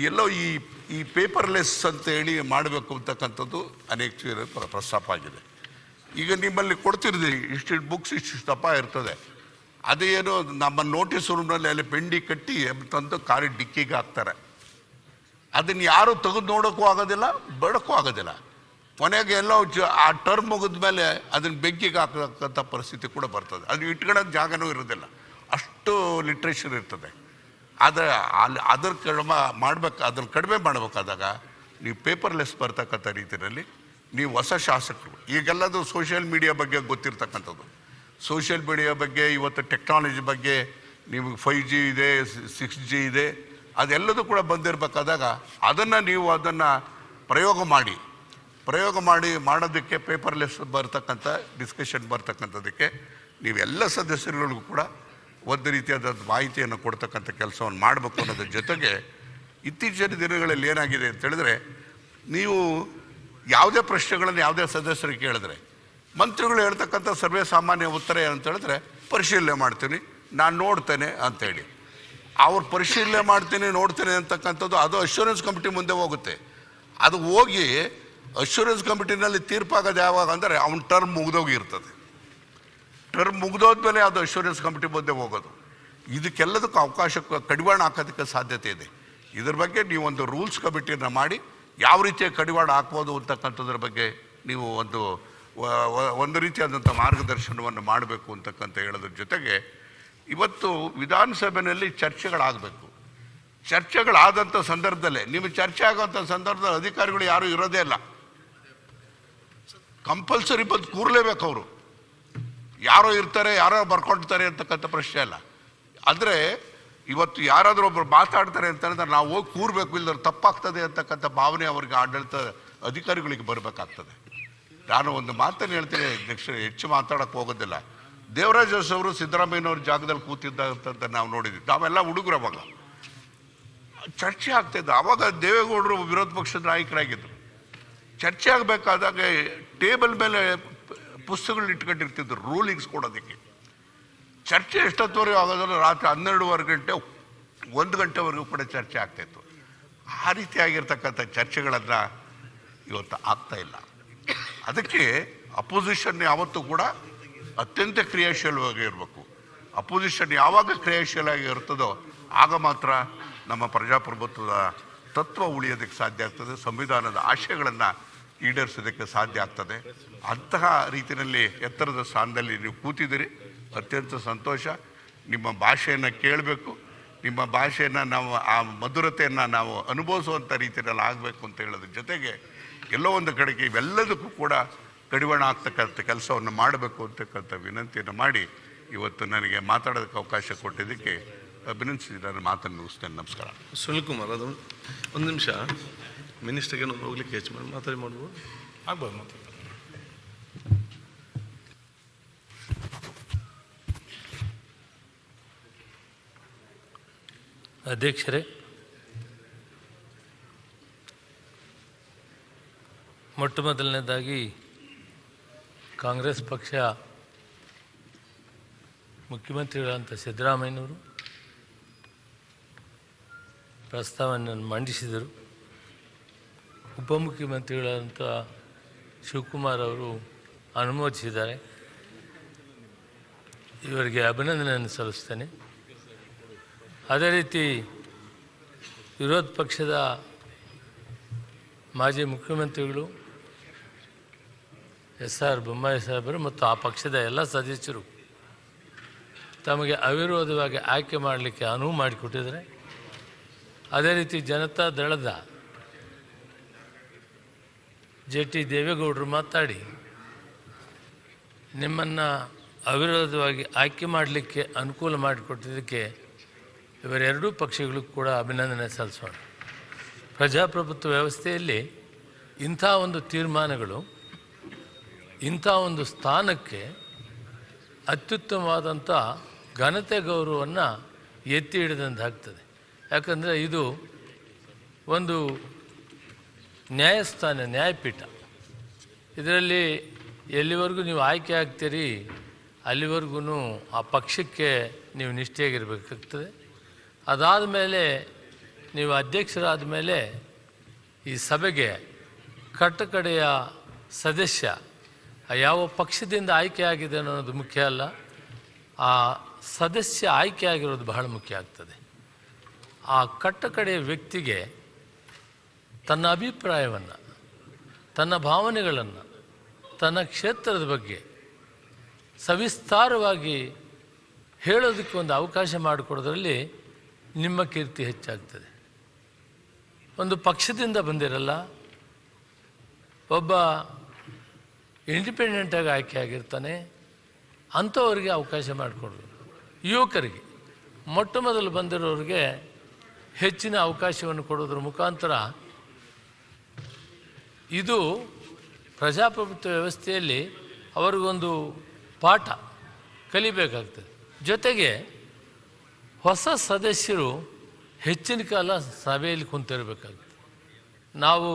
Speaker 19: ಎಲ್ಲೋ ಈ ಪೇಪರ್ಲೆಸ್ ಅಂತೇಳಿ ಮಾಡಬೇಕು ಅಂತಕ್ಕಂಥದ್ದು ಅನೇಕ ಪ್ರಸ್ತಾಪ ಆಗಿದೆ. ಈಗ ನಿಮ್ಮಲ್ಲಿ ಕೊಡ್ತಿರ್ತೀವಿ ಇಷ್ಟು ಬುಕ್ಸ್ ಇಷ್ಟು ದಪ್ಪ ಇರ್ತದೆ, ಅದೇನೋ ನಮ್ಮ ನೋಟಿಸ್ ರೂಮ್ನಲ್ಲಿ ಅಲ್ಲಿ ಪೆಂಡಿ ಕಟ್ಟಿ ತಂದು ಕಾರಿ ಡಿಕ್ಕಿಗೆ ಹಾಕ್ತಾರೆ. ಅದನ್ನು ಯಾರು ತೆಗೆದು ನೋಡೋಕ್ಕೂ ಆಗೋದಿಲ್ಲ, ಬೇಡಕ್ಕೂ ಆಗೋದಿಲ್ಲ. ಕೊನೆಗೆ ಎಲ್ಲೋ ಆ ಟರ್ಮ್ ಮುಗಿದ ಮೇಲೆ ಅದನ್ನು ಬೆಂಕಿಗೆ ಹಾಕತಕ್ಕಂಥ ಪರಿಸ್ಥಿತಿ ಕೂಡ ಬರ್ತದೆ. ಅದು ಇಟ್ಕೊಳ್ಳೋಕೆ ಜಾಗನೂ ಇರೋದಿಲ್ಲ, ಅಷ್ಟು ಲಿಟ್ರೇಚರ್ ಇರ್ತದೆ. ಆದರೆ ಅದರ ಅದನ್ನು ಕಡಿಮೆ ಮಾಡಬೇಕಾದಾಗ ನೀವು ಪೇಪರ್ಲೆಸ್ ಬರ್ತಕ್ಕಂಥ ರೀತಿಯಲ್ಲಿ ನೀವು ಹೊಸ ಶಾಸಕರು, ಈಗೆಲ್ಲದು ಸೋಷಿಯಲ್ ಮೀಡಿಯಾ ಬಗ್ಗೆ ಗೊತ್ತಿರ್ತಕ್ಕಂಥದ್ದು, ಸೋಷಿಯಲ್ ಮೀಡಿಯಾ ಬಗ್ಗೆ, ಇವತ್ತು ಟೆಕ್ನಾಲಜಿ ಬಗ್ಗೆ, ನಿಮಗೆ 5G ಇದೆ, 6G ಇದೆ, ಅದೆಲ್ಲದೂ ಕೂಡ ಬಂದಿರಬೇಕಾದಾಗ ಅದನ್ನು ಪ್ರಯೋಗ ಮಾಡೋದಕ್ಕೆ ಪೇಪರ್ಲೆಸ್ ಬರ್ತಕ್ಕಂಥ ಡಿಸ್ಕಷನ್ ಬರ್ತಕ್ಕಂಥದ್ದಕ್ಕೆ ನೀವೆಲ್ಲ ಸದಸ್ಯರುಗಳಿಗೂ ಕೂಡ ಒಂದು ರೀತಿಯಾದ ಮಾಹಿತಿಯನ್ನು ಕೊಡ್ತಕ್ಕಂಥ ಕೆಲಸವನ್ನು ಮಾಡಬೇಕು ಅನ್ನೋದ್ರ ಜೊತೆಗೆ, ಇತ್ತೀಚಿನ ದಿನಗಳಲ್ಲಿ ಏನಾಗಿದೆ ಅಂತ ಹೇಳಿದ್ರೆ, ನೀವು ಯಾವುದೇ ಪ್ರಶ್ನೆಗಳನ್ನು ಯಾವುದೇ ಸದಸ್ಯರಿಗೆ ಕೇಳಿದ್ರೆ ಮಂತ್ರಿಗಳು ಹೇಳ್ತಕ್ಕಂಥ ಸರ್ವೇ ಸಾಮಾನ್ಯ ಉತ್ತರ ಏನಂತ ಹೇಳಿದ್ರೆ, ಪರಿಶೀಲನೆ ಮಾಡ್ತೀನಿ, ನಾನು ನೋಡ್ತೇನೆ ಅಂತೇಳಿ. ಅವ್ರು ಪರಿಶೀಲನೆ ಮಾಡ್ತೀನಿ, ನೋಡ್ತೇನೆ ಅಂತಕ್ಕಂಥದ್ದು ಅದು ಅಶ್ಯೂರೆನ್ಸ್ ಕಮಿಟಿ ಮುಂದೆ ಹೋಗುತ್ತೆ. ಅದು ಹೋಗಿ ಅಶ್ಯೂರೆನ್ಸ್ ಕಮಿಟಿನಲ್ಲಿ ತೀರ್ಪಾಗೋದು ಯಾವಾಗ ಅಂದರೆ ಅವನ ಟರ್ಮ್ ಮುಗಿದೋಗಿರ್ತದೆ. ಟರ್ಮ್ ಮುಗಿದೋದ್ಮೇಲೆ ಅದು ಅಶ್ಯೂರೆನ್ಸ್ ಕಮಿಟಿ ಮುಂದೆ ಹೋಗೋದು. ಇದಕ್ಕೆಲ್ಲದಕ್ಕೂ ಅವಕಾಶ ಕಡಿವಾಣ ಹಾಕೋದಕ್ಕೆ ಸಾಧ್ಯತೆ ಇದೆ. ಇದ್ರ ಬಗ್ಗೆ ನೀವು ಒಂದು ರೂಲ್ಸ್ ಕಮಿಟಿಯನ್ನು ಮಾಡಿ ಯಾವ ರೀತಿಯ ಕಡಿವಾಣ ಹಾಕ್ಬೋದು ಅಂತಕ್ಕಂಥದ್ರ ಬಗ್ಗೆ ನೀವು ಒಂದು ರೀತಿಯಾದಂಥ ಮಾರ್ಗದರ್ಶನವನ್ನು ಮಾಡಬೇಕು ಅಂತಕ್ಕಂಥ ಹೇಳೋದ್ರ ಜೊತೆಗೆ,
Speaker 9: ಇವತ್ತು ವಿಧಾನಸಭೆಯಲ್ಲಿ ಚರ್ಚೆಗಳಾಗಬೇಕು. ಚರ್ಚೆಗಳಾದಂಥ ಸಂದರ್ಭದಲ್ಲೇ ನೀವು ಚರ್ಚೆ ಆಗೋಂಥ ಸಂದರ್ಭದಲ್ಲಿ ಅಧಿಕಾರಿಗಳು ಯಾರೂ ಇರೋದೇ ಇಲ್ಲ. ಕಂಪಲ್ಸರಿ ಬಂದು ಕೂರಲೇಬೇಕು ಅವರು. ಯಾರೋ ಇರ್ತಾರೆ, ಯಾರೋ ಬರ್ಕೊಳ್ತಾರೆ ಅಂತಕ್ಕಂಥ ಪ್ರಶ್ನೆ ಅಲ್ಲ. ಅಂದರೆ ಇವತ್ತು ಯಾರಾದರೂ ಒಬ್ಬರು ಮಾತಾಡ್ತಾರೆ ಅಂತಂದ್ರೆ ನಾವು ಹೋಗಿ ಕೂರಬೇಕು, ಇಲ್ಲದ್ರೆ ತಪ್ಪಾಗ್ತದೆ ಅಂತಕ್ಕಂಥ ಭಾವನೆ ಅವ್ರಿಗೆ ಆಡಳಿತ ಅಧಿಕಾರಿಗಳಿಗೆ ಬರಬೇಕಾಗ್ತದೆ. ನಾನು ಒಂದು ಮಾತನ್ನು ಹೇಳ್ತೀನಿ ಅಧ್ಯಕ್ಷರೇ, ಹೆಚ್ಚು ಮಾತಾಡೋಕ್ಕೆ ಹೋಗೋದಿಲ್ಲ. ದೇವರಾಜ್ ಅರಸು ಅವರು ಸಿದ್ದರಾಮಯ್ಯನವ್ರ ಜಾಗದಲ್ಲಿ ಕೂತಿದ್ದಂತ ನಾವು ನೋಡಿದ್ವಿ. ನಾವೆಲ್ಲ ಹುಡುಗರು ಅವಾಗ ಚರ್ಚೆ ಆಗ್ತಾಯಿದ್ದು. ಆವಾಗ ದೇವೇಗೌಡರು ವಿರೋಧ ಪಕ್ಷದ ನಾಯಕರಾಗಿದ್ದರು. ಚರ್ಚೆ ಆಗಬೇಕಾದಾಗ ಟೇಬಲ್ ಮೇಲೆ ಪುಸ್ತಕಗಳನ್ನ ಇಟ್ಕೊಂಡಿರ್ತಿದ್ರು ರೂಲಿಂಗ್ಸ್ ಕೊಡೋದಕ್ಕೆ. ಚರ್ಚೆ ಎಷ್ಟೊತ್ತವರೆಗೂ ಆಗೋದ್ರಲ್ಲಿ ರಾತ್ರಿ 12:15 ಗಂಟೆ 1 ಗಂಟೆವರೆಗೂ ಕೂಡ ಚರ್ಚೆ ಆಗ್ತಾಯಿತ್ತು. ಆ ರೀತಿಯಾಗಿರ್ತಕ್ಕಂಥ ಚರ್ಚೆಗಳನ್ನು ಇವತ್ತು ಆಗ್ತಾ ಇಲ್ಲ. ಅದಕ್ಕೆ ಅಪೋಸಿಷನ್ ಯಾವತ್ತೂ ಕೂಡ ಅತ್ಯಂತ ಕ್ರಿಯಾಶೀಲವಾಗಿ ಇರಬೇಕು. ಅಪೋಸಿಷನ್ ಯಾವಾಗ ಕ್ರಿಯಾಶೀಲವಾಗಿ ಇರ್ತದೋ ಆಗ ಮಾತ್ರ ನಮ್ಮ ಪ್ರಜಾಪ್ರಭುತ್ವದ ತತ್ವ ಉಳಿಯೋದಕ್ಕೆ ಸಾಧ್ಯ ಆಗ್ತದೆ, ಸಂವಿಧಾನದ ಆಶಯಗಳನ್ನು ಈಡೇರಿಸೋದಕ್ಕೆ ಸಾಧ್ಯ ಆಗ್ತದೆ. ಅಂತಹ ರೀತಿಯಲ್ಲಿ ಎತ್ತರದ ಸ್ಥಾನದಲ್ಲಿ ನೀವು ಕೂತಿದ್ದೀರಿ, ಅತ್ಯಂತ ಸಂತೋಷ. ನಿಮ್ಮ ಭಾಷೆಯನ್ನು ಕೇಳಬೇಕು, ನಿಮ್ಮ ಭಾಷೆಯನ್ನು ನಾವು ಆ ಮಧುರತೆಯನ್ನು ನಾವು ಅನುಭವಿಸುವಂಥ ರೀತಿಯಲ್ಲಿ ಆಗಬೇಕು ಅಂತ ಹೇಳೋದ್ರ ಜೊತೆಗೆ ಎಲ್ಲೋ ಒಂದು ಕಡೆಗೆ ಇವೆಲ್ಲದಕ್ಕೂ ಕೂಡ ಕಡಿವಾಣ ಆಗ್ತಕ್ಕಂಥ ಕೆಲಸವನ್ನು ಮಾಡಬೇಕು ಅಂತಕ್ಕಂಥ ವಿನಂತಿಯನ್ನು ಮಾಡಿ ಇವತ್ತು ನನಗೆ ಮಾತಾಡೋದಕ್ಕೆ ಅವಕಾಶ ಕೊಟ್ಟಿದ್ದಕ್ಕೆ ಅಭಿನಂದಿಸಿ ನಾನು ಮಾತನ್ನು ಮುಗಿಸ್ತೇನೆ. ನಮಸ್ಕಾರ.
Speaker 5: ಸುನಿಲ್ ಕುಮಾರ್, ಅದು ಒಂದು ನಿಮಿಷ ಮಿನಿಸ್ಟರ್ಗೆ ನಾವು ಹೋಗ್ಲಿಕ್ಕೆ ಹೆಚ್ಚು ಮಾಡ್ಬೋದು
Speaker 14: ಆಗ್ಬೋದು.
Speaker 13: ಅಧ್ಯಕ್ಷರೇ, ಮೊಟ್ಟ ಮೊದಲನೇದಾಗಿ ಕಾಂಗ್ರೆಸ್ ಪಕ್ಷ ಮುಖ್ಯಮಂತ್ರಿಗಳಂತ ಸಿದ್ದರಾಮಯ್ಯನವರು ಪ್ರಸ್ತಾವನೆಯನ್ನು ಮಂಡಿಸಿದರು. ಉಪಮುಖ್ಯಮಂತ್ರಿಗಳಂತ ಶಿವಕುಮಾರ್ ಅವರು ಅನುಮೋದಿಸಿದ್ದಾರೆ. ಇವರಿಗೆ ಅಭಿನಂದನೆಯನ್ನು ಸಲ್ಲಿಸ್ತೇನೆ. ಅದೇ ರೀತಿ ವಿರೋಧ ಪಕ್ಷದ ಮಾಜಿ ಮುಖ್ಯಮಂತ್ರಿಗಳು SR ಬೊಮ್ಮಾಯಿ ಸಾಹೇಬರು ಮತ್ತು ಆ ಪಕ್ಷದ ಎಲ್ಲ ಸದಸ್ಯರು ತಮಗೆ ಅವಿರೋಧವಾಗಿ ಆಯ್ಕೆ ಮಾಡಲಿಕ್ಕೆ ಅನುವು ಮಾಡಿಕೊಟ್ಟಿದ್ದಾರೆ. ಅದೇ ರೀತಿ ಜನತಾ ದಳದ JT ದೇವೇಗೌಡರು ಮಾತಾಡಿ ನಿಮ್ಮನ್ನು ಅವಿರೋಧವಾಗಿ ಆಯ್ಕೆ ಮಾಡಲಿಕ್ಕೆ ಅನುಕೂಲ ಮಾಡಿಕೊಟ್ಟಿದ್ದಕ್ಕೆ ಇವರೆರಡೂ ಪಕ್ಷಗಳಿಗೂ ಕೂಡ ಅಭಿನಂದನೆ ಸಲ್ಲಿಸೋಣ. ಪ್ರಜಾಪ್ರಭುತ್ವ ವ್ಯವಸ್ಥೆಯಲ್ಲಿ ಇಂಥ ಒಂದು ತೀರ್ಮಾನಗಳು ಇಂಥ ಒಂದು ಸ್ಥಾನಕ್ಕೆ ಅತ್ಯುತ್ತಮವಾದಂಥ ಘನತೆ ಗೌರವವನ್ನು ಎತ್ತಿ ಹಿಡಿದಂತಾಗ್ತದೆ. ಯಾಕಂದರೆ ಇದು ಒಂದು ನ್ಯಾಯಸ್ಥಾನ, ನ್ಯಾಯಪೀಠ. ಇದರಲ್ಲಿ ಎಲ್ಲಿವರೆಗೂ ನೀವು ಆಯ್ಕೆ ಆಗ್ತೀರಿ ಅಲ್ಲಿವರೆಗೂ ಆ ಪಕ್ಷಕ್ಕೆ ನೀವು ನಿಷ್ಠೆಯಾಗಿರಬೇಕಾಗ್ತದೆ. ಅದಾದ ಮೇಲೆ ನೀವು ಅಧ್ಯಕ್ಷರಾದ ಮೇಲೆ ಈ ಸಭೆಗೆ ಕಟ್ಟಕಡೆಯ ಸದಸ್ಯ ಯಾವ ಪಕ್ಷದಿಂದ ಆಯ್ಕೆ ಆಗಿದೆ ಅನ್ನೋದು ಮುಖ್ಯ ಅಲ್ಲ, ಆ ಸದಸ್ಯ ಆಯ್ಕೆ ಆಗಿರೋದು ಬಹಳ ಮುಖ್ಯ ಆಗ್ತದೆ. ಆ ಕಟ್ಟಕಡೆಯ ವ್ಯಕ್ತಿಗೆ ತನ್ನ ಅಭಿಪ್ರಾಯವನ್ನು, ತನ್ನ ಭಾವನೆಗಳನ್ನು, ತನ್ನ ಕ್ಷೇತ್ರದ ಬಗ್ಗೆ ಸವಿಸ್ತಾರವಾಗಿ ಹೇಳೋದಕ್ಕೆ ಒಂದು ಅವಕಾಶ ಮಾಡಿಕೊಡೋದ್ರಲ್ಲಿ ನಿಮ್ಮ ಕೀರ್ತಿ ಹೆಚ್ಚಾಗ್ತದೆ. ಒಂದು ಪಕ್ಷದಿಂದ ಬಂದಿರಲ್ಲ, ಒಬ್ಬ ಇಂಡಿಪೆಂಡೆಂಟಾಗಿ ಆಯ್ಕೆ ಆಗಿರ್ತಾನೆ, ಅಂಥವ್ರಿಗೆ ಅವಕಾಶ ಮಾಡಿಕೊಡ್ಬೇಕು. ಯುವಕರಿಗೆ, ಮೊಟ್ಟ ಮೊದಲು ಬಂದಿರೋರಿಗೆ ಹೆಚ್ಚಿನ ಅವಕಾಶವನ್ನು ಕೊಡೋದ್ರ ಮುಖಾಂತರ ಇದು ಪ್ರಜಾಪ್ರಭುತ್ವ ವ್ಯವಸ್ಥೆಯಲ್ಲಿ ಅವ್ರಿಗೊಂದು ಪಾಠ ಕಲಿಬೇಕಾಗ್ತದೆ. ಜೊತೆಗೆ ಹೊಸ ಸದಸ್ಯರು ಹೆಚ್ಚಿನ ಕಾಲ ಸಭೆಯಲ್ಲಿ ಕುಂತಿರಬೇಕಾಗ್ತದೆ. ನಾವು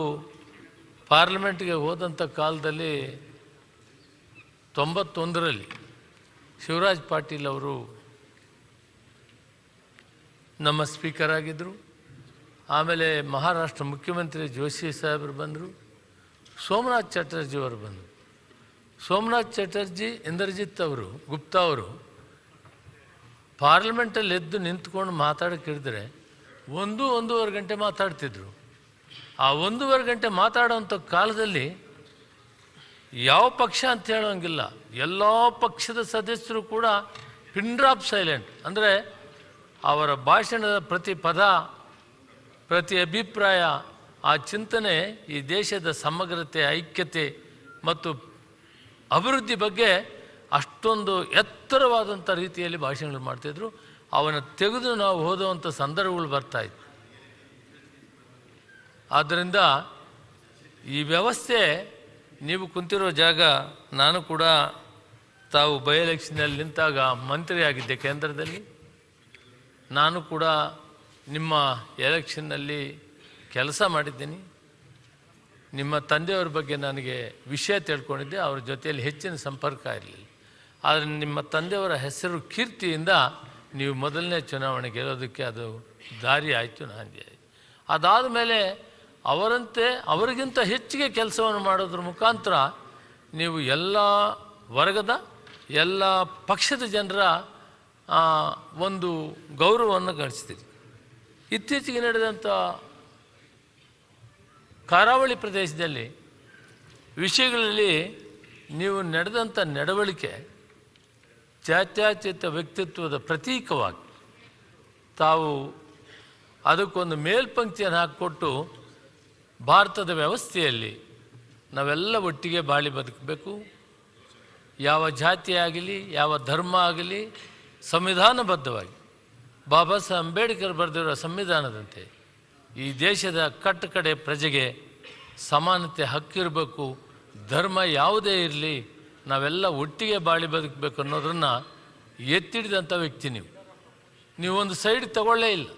Speaker 13: ಪಾರ್ಲಿಮೆಂಟ್ಗೆ ಹೋದಂಥ ಕಾಲದಲ್ಲಿ 91ರಲ್ಲಿ ಶಿವರಾಜ್ ಪಾಟೀಲ್ ಅವರು ನಮ್ಮ ಸ್ಪೀಕರ್ ಆಗಿದ್ದರು. ಆಮೇಲೆ ಮಹಾರಾಷ್ಟ್ರ ಮುಖ್ಯಮಂತ್ರಿ ಜೋಶಿ ಸಾಹೇಬರು ಬಂದರು, ಸೋಮನಾಥ್ ಚಟರ್ಜಿ ಅವರು ಬಂದರು. ಸೋಮನಾಥ್ ಚಟರ್ಜಿ, ಇಂದ್ರಜಿತ್ ಅವರು, ಗುಪ್ತಾ ಅವರು ಪಾರ್ಲಿಮೆಂಟಲ್ಲಿ ಎದ್ದು ನಿಂತ್ಕೊಂಡು ಮಾತಾಡೋಕ್ಕೆ ಹಿಡಿದ್ರೆ 1-1.5 ಗಂಟೆ ಮಾತಾಡ್ತಿದ್ರು. ಆ 1.5 ಗಂಟೆ ಮಾತಾಡೋಂಥ ಕಾಲದಲ್ಲಿ ಯಾವ ಪಕ್ಷ ಅಂತ ಹೇಳೋಂಗಿಲ್ಲ, ಎಲ್ಲ ಪಕ್ಷದ ಸದಸ್ಯರು ಕೂಡ ಪಿನ್ ಡ್ರಾಪ್ ಸೈಲೆಂಟ್. ಅಂದರೆ ಅವರ ಭಾಷಣದ ಪ್ರತಿ ಪದ, ಪ್ರತಿ ಅಭಿಪ್ರಾಯ, ಆ ಚಿಂತನೆ ಈ ದೇಶದ ಸಮಗ್ರತೆ, ಐಕ್ಯತೆ ಮತ್ತು ಅಭಿವೃದ್ಧಿ ಬಗ್ಗೆ ಅಷ್ಟೊಂದು ಎತ್ತರವಾದಂಥ ರೀತಿಯಲ್ಲಿ ಭಾಷಣಗಳು ಮಾಡ್ತಾಯಿದ್ರು. ಅವನ್ನ ತೆಗೆದು ನಾವು ಓದುವಂಥ ಸಂದರ್ಭಗಳು ಬರ್ತಾಯಿತ್ತು. ಆದ್ದರಿಂದ ಈ ವ್ಯವಸ್ಥೆ, ನೀವು ಕುಂತಿರೋ ಜಾಗ, ನಾನು ಕೂಡ ತಾವು ಬೈ ಎಲೆಕ್ಷನಲ್ಲಿ ನಿಂತಾಗ ಮಂತ್ರಿ ಆಗಿದ್ದೆ ಕೇಂದ್ರದಲ್ಲಿ. ನಾನು ಕೂಡ ನಿಮ್ಮ ಎಲೆಕ್ಷನ್ನಲ್ಲಿ ಕೆಲಸ ಮಾಡಿದ್ದೀನಿ. ನಿಮ್ಮ ತಂದೆಯವ್ರ ಬಗ್ಗೆ ನನಗೆ ವಿಷಯ ತಿಳ್ಕೊಂಡಿದ್ದೆ, ಅವ್ರ ಜೊತೆಯಲ್ಲಿ ಹೆಚ್ಚಿನ ಸಂಪರ್ಕ ಇರಲಿಲ್ಲ. ಆದರೆ ನಿಮ್ಮ ತಂದೆಯವರ ಹೆಸರು ಕೀರ್ತಿಯಿಂದ ನೀವು ಮೊದಲನೇ ಚುನಾವಣೆ ಗೆಲ್ಲೋದಕ್ಕೆ ಅದು ದಾರಿ ಆಯಿತು, ನಾಂದಿ ಆಯಿತು. ಅದಾದ ಮೇಲೆ ಅವರಂತೆ ಅವರಿಗಿಂತ ಹೆಚ್ಚಿಗೆ ಕೆಲಸವನ್ನು ಮಾಡೋದ್ರ ಮುಖಾಂತರ ನೀವು ಎಲ್ಲ ವರ್ಗದ, ಎಲ್ಲ ಪಕ್ಷದ ಜನರ ಒಂದು ಗೌರವವನ್ನು ಗಳಿಸ್ತೀರಿ. ಇತ್ತೀಚೆಗೆ ನಡೆದಂಥ ಕರಾವಳಿ ಪ್ರದೇಶದಲ್ಲಿ ವಿಷಯಗಳಲ್ಲಿ ನೀವು ನಡೆದಂಥ ನಡವಳಿಕೆ ಜಾತ್ಯತೀತ ವ್ಯಕ್ತಿತ್ವದ ಪ್ರತೀಕವಾಗಿ ತಾವು ಅದಕ್ಕೊಂದು ಮೇಲ್ಪಂಕ್ತಿಯನ್ನು ಹಾಕಿಕೊಟ್ಟು ಭಾರತದ ವ್ಯವಸ್ಥೆಯಲ್ಲಿ ನಾವೆಲ್ಲ ಒಟ್ಟಿಗೆ ಬಾಳಿ ಬದುಕಬೇಕು, ಯಾವ ಜಾತಿ ಆಗಲಿ, ಯಾವ ಧರ್ಮ ಆಗಲಿ, ಸಂವಿಧಾನಬದ್ಧವಾಗಿ ಬಾಬಾ ಸಾಹೇಬ್ ಅಂಬೇಡ್ಕರ್ ಬರೆದಿರೋ ಸಂವಿಧಾನದಂತೆ ಈ ದೇಶದ ಕಟ್ಟಕಡೆ ಪ್ರಜೆಗೆ ಸಮಾನತೆ ಹಕ್ಕಿರಬೇಕು, ಧರ್ಮ ಯಾವುದೇ ಇರಲಿ, ನಾವೆಲ್ಲ ಒಟ್ಟಿಗೆ ಬಾಳಿ ಬದುಕಬೇಕು ಅನ್ನೋದನ್ನು ಎತ್ತಿಡಿದಂಥ ವ್ಯಕ್ತಿ ನೀವು ಒಂದು ಸೈಡ್ ತಗೊಳ್ಳೇ ಇಲ್ಲ.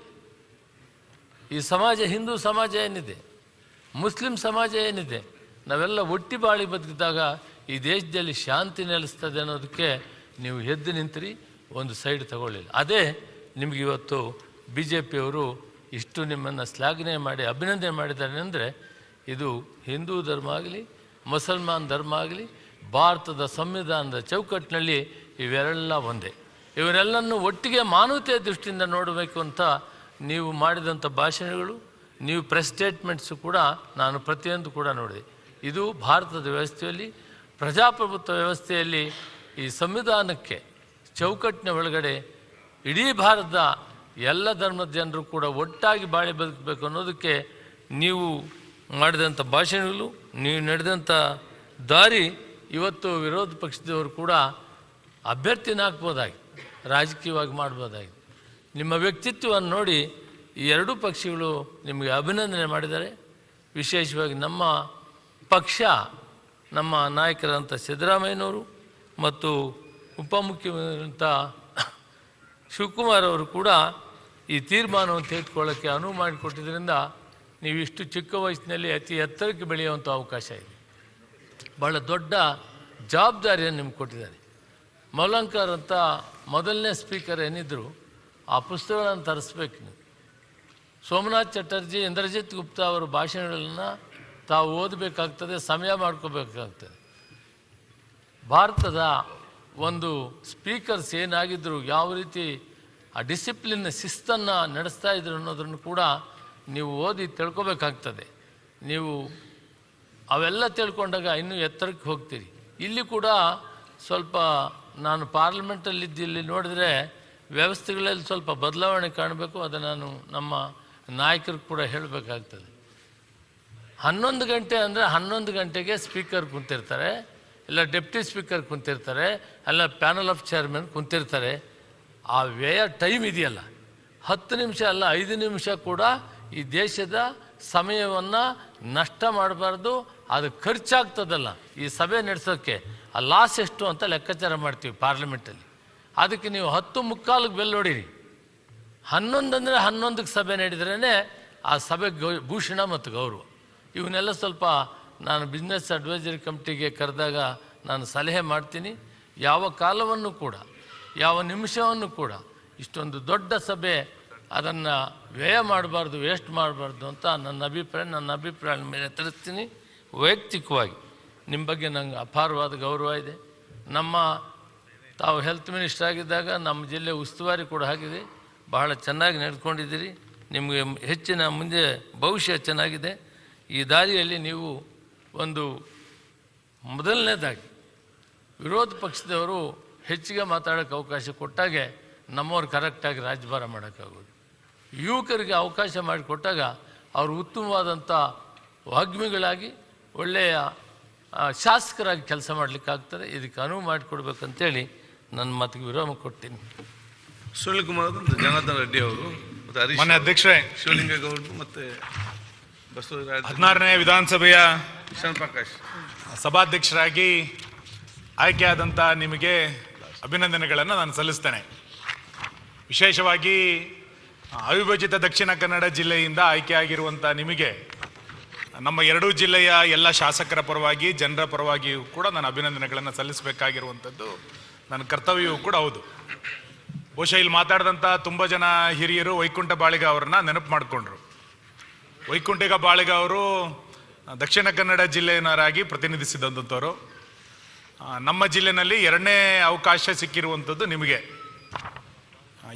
Speaker 13: ಈ ಸಮಾಜ, ಹಿಂದೂ ಸಮಾಜ ಏನಿದೆ, ಮುಸ್ಲಿಂ ಸಮಾಜ ಏನಿದೆ, ನಾವೆಲ್ಲ ಒಟ್ಟಿ ಬಾಳಿ ಬದುಕಿದಾಗ ಈ ದೇಶದಲ್ಲಿ ಶಾಂತಿ ನೆಲೆಸ್ತದೆ ಅನ್ನೋದಕ್ಕೆ ನೀವು ಎದ್ದು ನಿಂತಿರಿ, ಒಂದು ಸೈಡ್ ತಗೊಳ್ಳಿಲ್ಲ. ಅದೇ ನಿಮಗೆ ಇವತ್ತು ಬಿ ಜೆ ಪಿಯವರು ಇಷ್ಟು ನಿಮ್ಮನ್ನು ಶ್ಲಾಘನೆ ಮಾಡಿ ಅಭಿನಂದನೆ ಮಾಡಿದ್ದಾರೆ ಅಂದರೆ, ಇದು ಹಿಂದೂ ಧರ್ಮ ಆಗಲಿ, ಮುಸಲ್ಮಾನ್ ಧರ್ಮ ಆಗಲಿ, ಭಾರತದ ಸಂವಿಧಾನದ ಚೌಕಟ್ಟಿನಲ್ಲಿ ಇವೆಲ್ಲ ಒಂದೇ. ಇವರೆಲ್ಲನ್ನು ಒಟ್ಟಿಗೆ ಮಾನವತೆಯ ದೃಷ್ಟಿಯಿಂದ ನೋಡಬೇಕು ಅಂತ ನೀವು ಮಾಡಿದಂಥ ಭಾಷಣಗಳು, ನೀವು ಪ್ರೆಸ್ ಸ್ಟೇಟ್ಮೆಂಟ್ಸು ಕೂಡ ನಾನು ಪ್ರತಿಯೊಂದು ಕೂಡ ನೋಡಿದೆ. ಇದು ಭಾರತದ ವ್ಯವಸ್ಥೆಯಲ್ಲಿ, ಪ್ರಜಾಪ್ರಭುತ್ವ ವ್ಯವಸ್ಥೆಯಲ್ಲಿ ಈ ಸಂವಿಧಾನಕ್ಕೆ ಚೌಕಟ್ಟಿನ ಒಳಗಡೆ ಇಡೀ ಭಾರತದ ಎಲ್ಲ ಧರ್ಮದ ಜನರು ಕೂಡ ಒಟ್ಟಾಗಿ ಬಾಳಿ ಬದುಕಬೇಕು ಅನ್ನೋದಕ್ಕೆ ನೀವು ಮಾಡಿದಂಥ ಭಾಷಣಗಳು, ನೀವು ನಡೆದಂಥ ದಾರಿ ಇವತ್ತು ವಿರೋಧ ಪಕ್ಷದವರು ಕೂಡ ಅಭ್ಯರ್ಥಿನ ಹಾಕ್ಬೋದಾಗಿ, ರಾಜಕೀಯವಾಗಿ ಮಾಡ್ಬೋದಾಗಿ. ನಿಮ್ಮ ವ್ಯಕ್ತಿತ್ವವನ್ನು ನೋಡಿ ಈ ಎರಡೂ ಪಕ್ಷಗಳು ನಿಮಗೆ ಅಭಿನಂದನೆ ಮಾಡಿದ್ದಾರೆ. ವಿಶೇಷವಾಗಿ ನಮ್ಮ ಪಕ್ಷ, ನಮ್ಮ ನಾಯಕರಂಥ ಸಿದ್ದರಾಮಯ್ಯನವರು ಮತ್ತು ಉಪಮುಖ್ಯಮಂತ್ರಿವಂತ ಶಿವಕುಮಾರ್ ಅವರು ಕೂಡ ಈ ತೀರ್ಮಾನವನ್ನು ತೆಗೆದುಕೊಳ್ಳೋಕ್ಕೆ ಅನುವು ಮಾಡಿಕೊಟ್ಟಿದ್ದರಿಂದ ನೀವು ಇಷ್ಟು ಚಿಕ್ಕ ವಯಸ್ಸಿನಲ್ಲಿ ಅತಿ ಎತ್ತರಕ್ಕೆ ಬೆಳೆಯುವಂಥ ಅವಕಾಶ ಇದೆ. ಭಾಳ ದೊಡ್ಡ ಜವಾಬ್ದಾರಿಯನ್ನು ನಿಮ್ಗೆ ಕೊಟ್ಟಿದ್ದಾರೆ. ಮೌಲಂಕರ್ ಅಂತ ಮೊದಲನೇ ಸ್ಪೀಕರ್ ಏನಿದ್ರು, ಆ ಪುಸ್ತಕಗಳನ್ನು ತರಿಸ್ಬೇಕು ನೀವು. ಸೋಮನಾಥ್ ಚಟರ್ಜಿ, ಇಂದ್ರಜಿತ್ ಗುಪ್ತಾ ಅವರ ಭಾಷಣಗಳನ್ನು ತಾವು ಓದಬೇಕಾಗ್ತದೆ, ಸಮಯ ಮಾಡ್ಕೋಬೇಕಾಗ್ತದೆ. ಭಾರತದ ಒಂದು ಸ್ಪೀಕರ್ಸ್ ಏನಾಗಿದ್ದರು, ಯಾವ ರೀತಿ ಆ ಡಿಸಿಪ್ಲಿನ್ ಶಿಸ್ತನ್ನು ನಡೆಸ್ತಾ ಇದ್ರು ಅನ್ನೋದನ್ನು ಕೂಡ ನೀವು ಓದಿ ತಿಳ್ಕೊಬೇಕಾಗ್ತದೆ. ನೀವು ಅವೆಲ್ಲ ತಿಳ್ಕೊಂಡಾಗ ಇನ್ನೂ ಎತ್ತರಕ್ಕೆ ಹೋಗ್ತೀರಿ. ಇಲ್ಲಿ ಕೂಡ ಸ್ವಲ್ಪ ನಾನು ಪಾರ್ಲಿಮೆಂಟಲ್ಲಿದ್ದು ಇಲ್ಲಿ ನೋಡಿದ್ರೆ ವ್ಯವಸ್ಥೆಗಳಲ್ಲಿ ಸ್ವಲ್ಪ ಬದಲಾವಣೆ ಕಾಣಬೇಕು. ಅದು ನಾನು ನಮ್ಮ ನಾಯಕರು ಕೂಡ ಹೇಳಬೇಕಾಗ್ತದೆ. 11 ಗಂಟೆ ಅಂದರೆ 11 ಗಂಟೆಗೆ ಸ್ಪೀಕರ್ ಕುಂತಿರ್ತಾರೆ, ಇಲ್ಲ ಡೆಪ್ಟಿ ಸ್ಪೀಕರ್ ಕುಂತಿರ್ತಾರೆ, ಅಲ್ಲ ಪ್ಯಾನಲ್ ಆಫ್ ಚೇರ್ಮನ್ ಕುಂತಿರ್ತಾರೆ. ಆ ವ್ಯಯ ಟೈಮ್ ಇದೆಯಲ್ಲ, 10 ನಿಮಿಷ ಅಲ್ಲ 5 ನಿಮಿಷ ಕೂಡ ಈ ದೇಶದ ಸಮಯವನ್ನು ನಷ್ಟ ಮಾಡಬಾರ್ದು. ಅದು ಖರ್ಚಾಗ್ತದಲ್ಲ ಈ ಸಭೆ ನಡೆಸೋಕ್ಕೆ, ಆ ಲಾಸ್ ಎಷ್ಟು ಅಂತ ಲೆಕ್ಕಾಚಾರ ಮಾಡ್ತೀವಿ ಪಾರ್ಲಿಮೆಂಟಲ್ಲಿ. ಅದಕ್ಕೆ ನೀವು 10:45 ಬೆಲ್ ಹೊಡೀರಿ. 11 ಅಂದರೆ 11ಕ್ಕೆ ಸಭೆ ನಡೆದ್ರೇ ಆ ಸಭೆ ಭೂಷಣ ಮತ್ತು ಗೌರವ. ಇವನ್ನೆಲ್ಲ ಸ್ವಲ್ಪ ನಾನು ಬಿಸ್ನೆಸ್ ಅಡ್ವೈಸರಿ ಕಮಿಟಿಗೆ ಕರೆದಾಗ ನಾನು ಸಲಹೆ ಮಾಡ್ತೀನಿ. ಯಾವ ಕಾಲವನ್ನು ಕೂಡ, ಯಾವ ನಿಮಿಷವನ್ನು ಕೂಡ ಇಷ್ಟೊಂದು ದೊಡ್ಡ ಸಭೆ ಅದನ್ನು ವ್ಯಯ ಮಾಡಬಾರ್ದು, ವೇಸ್ಟ್ ಮಾಡಬಾರ್ದು ಅಂತ ನನ್ನ ಅಭಿಪ್ರಾಯ ಮೇಲೆ ತಿಳಿಸ್ತೀನಿ. ವೈಯಕ್ತಿಕವಾಗಿ ನಿಮ್ಮ ಬಗ್ಗೆ ನಂಗೆ ಅಪಾರವಾದ ಗೌರವ ಇದೆ. ತಾವು ಹೆಲ್ತ್ ಮಿನಿಸ್ಟರ್ ಆಗಿದ್ದಾಗ ನಮ್ಮ ಜಿಲ್ಲೆ ಉಸ್ತುವಾರಿ ಕೂಡ ಆಗಿದೆ. ಬಹಳ ಚೆನ್ನಾಗಿ ನಡೆದುಕೊಂಡಿದ್ದೀರಿ. ನಿಮಗೆ ಹೆಚ್ಚಿನ ಮುಂದೆ ಭವಿಷ್ಯ ಚೆನ್ನಾಗಿದೆ. ಈ ದಾರಿಯಲ್ಲಿ ನೀವು ಒಂದು ಮೊದಲನೇದಾಗಿ ವಿರೋಧ ಪಕ್ಷದವರು ಹೆಚ್ಚಿಗೆ ಮಾತಾಡೋಕ್ಕೆ ಅವಕಾಶ ಕೊಟ್ಟಾಗೆ ನಮ್ಮವ್ರು ಕರೆಕ್ಟಾಗಿ ರಾಜ್ಯಭಾರ ಮಾಡೋಕ್ಕಾಗೋದು. ಯುವಕರಿಗೆ ಅವಕಾಶ ಮಾಡಿಕೊಟ್ಟಾಗ ಅವರು ಉತ್ತಮವಾದಂಥ ವಾಗ್ಮಿಗಳಾಗಿ ಒಳ್ಳೆಯ ಶಾಸಕರಾಗಿ ಕೆಲಸ ಮಾಡಲಿಕ್ಕಾಗ್ತದೆ. ಇದಕ್ಕೆ ಅನುವು ಮಾಡಿಕೊಡ್ಬೇಕಂತೇಳಿ ನನ್ನ ಮಾತಿಗೆ ವಿರಾಮ ಕೊಡ್ತೀನಿ.
Speaker 5: ಸುನಿಲ್ ಕುಮಾರ್ ಜನಾರ್ದನ್ ರೆಡ್ಡಿ ಅವರು ಮತ್ತು
Speaker 14: ಮಾನ್ಯ ಅಧ್ಯಕ್ಷರೇ,
Speaker 5: ಶಿವಲಿಂಗೇಗೌಡರು ಮತ್ತು
Speaker 14: 16ನೇ ವಿಧಾನಸಭೆಯ
Speaker 5: ಪ್ರಕಾಶ್
Speaker 14: ಸಭಾಧ್ಯಕ್ಷರಾಗಿ ಆಯ್ಕೆಯಾದಂಥ ನಿಮಗೆ ಅಭಿನಂದನೆಗಳನ್ನು ನಾನು ಸಲ್ಲಿಸ್ತೇನೆ. ವಿಶೇಷವಾಗಿ ಅವಿಭಜಿತ ದಕ್ಷಿಣ ಕನ್ನಡ ಜಿಲ್ಲೆಯಿಂದ ಆಯ್ಕೆಯಾಗಿರುವಂಥ ನಿಮಗೆ ನಮ್ಮ ಎರಡೂ ಜಿಲ್ಲೆಯ ಎಲ್ಲ ಶಾಸಕರ ಪರವಾಗಿ ಜನರ ಪರವಾಗಿಯೂ ಕೂಡ ನಾನು ಅಭಿನಂದನೆಗಳನ್ನು ಸಲ್ಲಿಸಬೇಕಾಗಿರುವಂಥದ್ದು ನನ್ನ ಕರ್ತವ್ಯವೂ ಕೂಡ ಹೌದು. ಬಹುಶಃ ಇಲ್ಲಿ ಮಾತಾಡಿದಂಥ ತುಂಬ ಜನ ಹಿರಿಯರು ವೈಕುಂಠ ಬಾಳಿಗ ಅವ್ರನ್ನ ನೆನಪು ಮಾಡಿಕೊಂಡ್ರು. ವೈಕುಂಠಿಗ ಬಾಳಿಗ ಅವರು ದಕ್ಷಿಣ ಕನ್ನಡ ಜಿಲ್ಲೆಯವರಾಗಿ ಪ್ರತಿನಿಧಿಸಿದಂಥವರು. ನಮ್ಮ ಜಿಲ್ಲೆಯಲ್ಲಿ 2ನೇ ಅವಕಾಶ ಸಿಕ್ಕಿರುವಂಥದ್ದು ನಿಮಗೆ.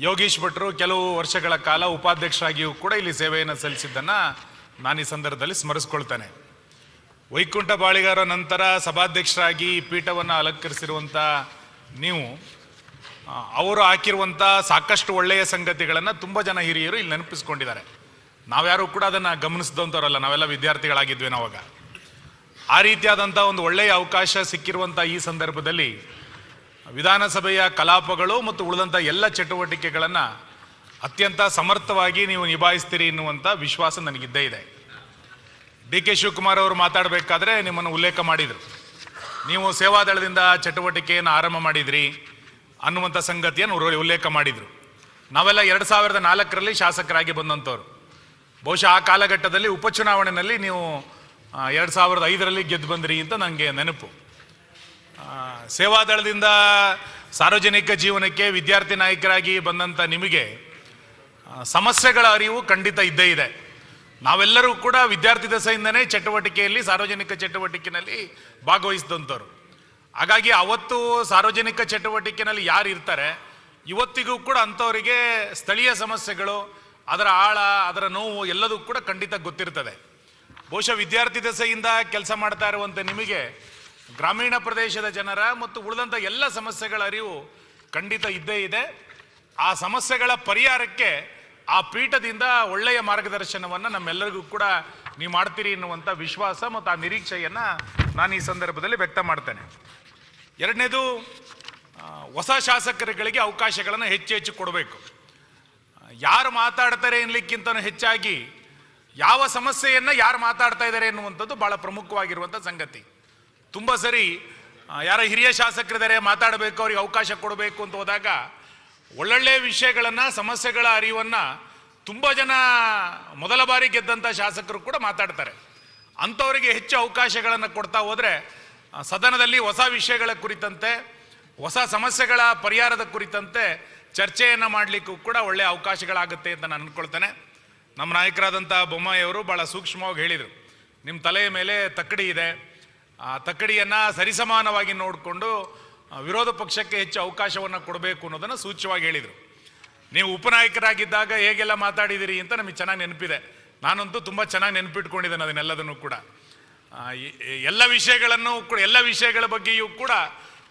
Speaker 14: ಯೋಗೀಶ್ ಭಟ್ರು ಕೆಲವು ವರ್ಷಗಳ ಕಾಲ ಉಪಾಧ್ಯಕ್ಷರಾಗಿಯೂ ಕೂಡ ಇಲ್ಲಿ ಸೇವೆಯನ್ನು ಸಲ್ಲಿಸಿದ್ದನ್ನು ನಾನು ಈ ಸಂದರ್ಭದಲ್ಲಿ ಸ್ಮರಿಸ್ಕೊಳ್ತೇನೆ. ವೈಕುಂಠ ಬಾಳಿಗಾರ ನಂತರ ಸಭಾಧ್ಯಕ್ಷರಾಗಿ ಪೀಠವನ್ನು ಅಲಂಕರಿಸಿರುವಂಥ ನೀವು ಅವರು ಹಾಕಿರುವಂಥ ಸಾಕಷ್ಟು ಒಳ್ಳೆಯ ಸಂಗತಿಗಳನ್ನು ತುಂಬ ಜನ ಹಿರಿಯರು ಇಲ್ಲಿ ನೆನಪಿಸ್ಕೊಂಡಿದ್ದಾರೆ. ನಾವ್ಯಾರು ಕೂಡ ಅದನ್ನು ಗಮನಿಸಿದಂಥವ್ರಲ್ಲ, ನಾವೆಲ್ಲ ವಿದ್ಯಾರ್ಥಿಗಳಾಗಿದ್ವಿ ನಾವಾಗ. ಆ ರೀತಿಯಾದಂಥ ಒಂದು ಒಳ್ಳೆಯ ಅವಕಾಶ ಸಿಕ್ಕಿರುವಂಥ ಈ ಸಂದರ್ಭದಲ್ಲಿ ವಿಧಾನಸಭೆಯ ಕಲಾಪಗಳು ಮತ್ತು ಉಳಿದಂಥ ಎಲ್ಲ ಚಟುವಟಿಕೆಗಳನ್ನು ಅತ್ಯಂತ ಸಮರ್ಥವಾಗಿ ನೀವು ನಿಭಾಯಿಸ್ತೀರಿ ಎನ್ನುವಂಥ ವಿಶ್ವಾಸ ನನಗಿದ್ದೇ ಇದೆ. ಡಿ.ಕೆ. ಶಿವಕುಮಾರ್ ಅವರು ಮಾತಾಡಬೇಕಾದ್ರೆ ನಿಮ್ಮನ್ನು ಉಲ್ಲೇಖ ಮಾಡಿದರು. ನೀವು ಸೇವಾದಳದಿಂದ ಚಟುವಟಿಕೆಯನ್ನು ಆರಂಭ ಮಾಡಿದ್ರಿ ಅನ್ನುವಂಥ ಸಂಗತಿಯನ್ನು ಉಲ್ಲೇಖ ಮಾಡಿದರು. ನಾವೆಲ್ಲ 2004ರಲ್ಲಿ ಶಾಸಕರಾಗಿ ಬಂದಂಥವ್ರು. ಬಹುಶಃ ಆ ಕಾಲಘಟ್ಟದಲ್ಲಿ ಉಪಚುನಾವಣೆಯಲ್ಲಿ ನೀವು 2005ರಲ್ಲಿ ಗೆದ್ದು ಬಂದ್ರಿ ಅಂತ ನನಗೆ ನೆನಪು. ಸೇವಾದಳದಿಂದ ಸಾರ್ವಜನಿಕ ಜೀವನಕ್ಕೆ ವಿದ್ಯಾರ್ಥಿ ನಾಯಕರಾಗಿ ಬಂದಂಥ ನಿಮಗೆ ಸಮಸ್ಯೆಗಳ ಅರಿವು ಖಂಡಿತ ಇದ್ದೇ ಇದೆ. ನಾವೆಲ್ಲರೂ ಕೂಡ ವಿದ್ಯಾರ್ಥಿ ದಶೆಯಿಂದನೇ ಚಟುವಟಿಕೆಯಲ್ಲಿ ಸಾರ್ವಜನಿಕ ಚಟುವಟಿಕೆಯಲ್ಲಿ ಭಾಗವಹಿಸಿದಂಥವ್ರು. ಹಾಗಾಗಿ ಅವತ್ತು ಸಾರ್ವಜನಿಕ ಚಟುವಟಿಕೆಯಲ್ಲಿ ಯಾರು ಇರ್ತಾರೆ ಇವತ್ತಿಗೂ ಕೂಡ ಅಂಥವರಿಗೆ ಸ್ಥಳೀಯ ಸಮಸ್ಯೆಗಳು, ಅದರ ಆಳ, ಅದರ ನೋವು ಎಲ್ಲದೂ ಕೂಡ ಖಂಡಿತ ಗೊತ್ತಿರ್ತದೆ. ಬಹುಶಃ ವಿದ್ಯಾರ್ಥಿ ದಶೆಯಿಂದ ಕೆಲಸ ಮಾಡ್ತಾ ಇರುವಂಥ ನಿಮಗೆ ಗ್ರಾಮೀಣ ಪ್ರದೇಶದ ಜನರ ಮತ್ತು ಉಳಿದಂಥ ಎಲ್ಲ ಸಮಸ್ಯೆಗಳ ಅರಿವು ಖಂಡಿತ ಇದ್ದೇ ಇದೆ. ಆ ಸಮಸ್ಯೆಗಳ ಪರಿಹಾರಕ್ಕೆ ಆ ಪೀಠದಿಂದ ಒಳ್ಳೆಯ ಮಾರ್ಗದರ್ಶನವನ್ನು ನಮ್ಮೆಲ್ಲರಿಗೂ ಕೂಡ ನೀವು ಮಾಡ್ತೀರಿ ಎನ್ನುವಂಥ ವಿಶ್ವಾಸ ಮತ್ತು ಆ ನಿರೀಕ್ಷೆಯನ್ನು ನಾನು ಈ ಸಂದರ್ಭದಲ್ಲಿ ವ್ಯಕ್ತ ಮಾಡ್ತೇನೆ. ಎರಡನೇದು, ಹೊಸ ಶಾಸಕರುಗಳಿಗೆ ಅವಕಾಶಗಳನ್ನು ಹೆಚ್ಚು ಕೊಡಬೇಕು. ಯಾರು ಮಾತಾಡ್ತಾರೆ ಎನ್ಲಿಕ್ಕಿಂತ ಹೆಚ್ಚಾಗಿ ಯಾವ ಸಮಸ್ಯೆಯನ್ನು ಯಾರು ಮಾತಾಡ್ತಾ ಇದ್ದಾರೆ ಎನ್ನುವಂಥದ್ದು ಭಾಳ ಪ್ರಮುಖವಾಗಿರುವಂಥ ಸಂಗತಿ. ತುಂಬ ಸರಿ ಯಾರ ಹಿರಿಯ ಶಾಸಕರಿದ್ದಾರೆ ಮಾತಾಡಬೇಕು, ಅವ್ರಿಗೆ ಅವಕಾಶ ಕೊಡಬೇಕು ಅಂತ ಹೋದಾಗ ಒಳ್ಳೊಳ್ಳೆ ವಿಷಯಗಳನ್ನು, ಸಮಸ್ಯೆಗಳ ಅರಿವನ್ನು ತುಂಬ ಜನ ಮೊದಲ ಬಾರಿ ಗೆದ್ದಂಥ ಶಾಸಕರು ಕೂಡ ಮಾತಾಡ್ತಾರೆ. ಅಂಥವರಿಗೆ ಹೆಚ್ಚು ಅವಕಾಶಗಳನ್ನು ಕೊಡ್ತಾ ಹೋದರೆ ಸದನದಲ್ಲಿ ಹೊಸ ವಿಷಯಗಳ ಕುರಿತಂತೆ, ಹೊಸ ಸಮಸ್ಯೆಗಳ ಪರಿಹಾರದ ಕುರಿತಂತೆ ಚರ್ಚೆಯನ್ನು ಮಾಡಲಿಕ್ಕೂ ಕೂಡ ಒಳ್ಳೆಯ ಅವಕಾಶಗಳಾಗುತ್ತೆ ಅಂತ ನಾನು ಅಂದ್ಕೊಳ್ತೇನೆ. ನಮ್ಮ ನಾಯಕರಾದಂಥ ಬೊಮ್ಮಾಯಿಯವರು ಭಾಳ ಸೂಕ್ಷ್ಮವಾಗಿ ಹೇಳಿದರು, ನಿಮ್ಮ ತಲೆಯ ಮೇಲೆ ತಕ್ಕಡಿ ಇದೆ, ಆ ತಕ್ಕಡಿಯನ್ನು ಸರಿಸಮಾನವಾಗಿ ನೋಡಿಕೊಂಡು ವಿರೋಧ ಪಕ್ಷಕ್ಕೆ ಹೆಚ್ಚು ಅವಕಾಶವನ್ನು ಕೊಡಬೇಕು ಅನ್ನೋದನ್ನು ಸೂಚ್ಯವಾಗಿ ಹೇಳಿದರು. ನೀವು ಉಪನಾಯಕರಾಗಿದ್ದಾಗ ಹೇಗೆಲ್ಲ ಮಾತಾಡಿದಿರಿ ಅಂತ ನಮಗೆ ಚೆನ್ನಾಗಿ ನೆನಪಿದೆ. ನಾನಂತೂ ತುಂಬ ಚೆನ್ನಾಗಿ ನೆನಪಿಟ್ಕೊಂಡಿದ್ದೇನೆ ಅದನ್ನೆಲ್ಲದನ್ನು ಕೂಡ. ಎಲ್ಲ ವಿಷಯಗಳನ್ನು ಕೂಡ, ಎಲ್ಲ ವಿಷಯಗಳ ಬಗ್ಗೆಯೂ ಕೂಡ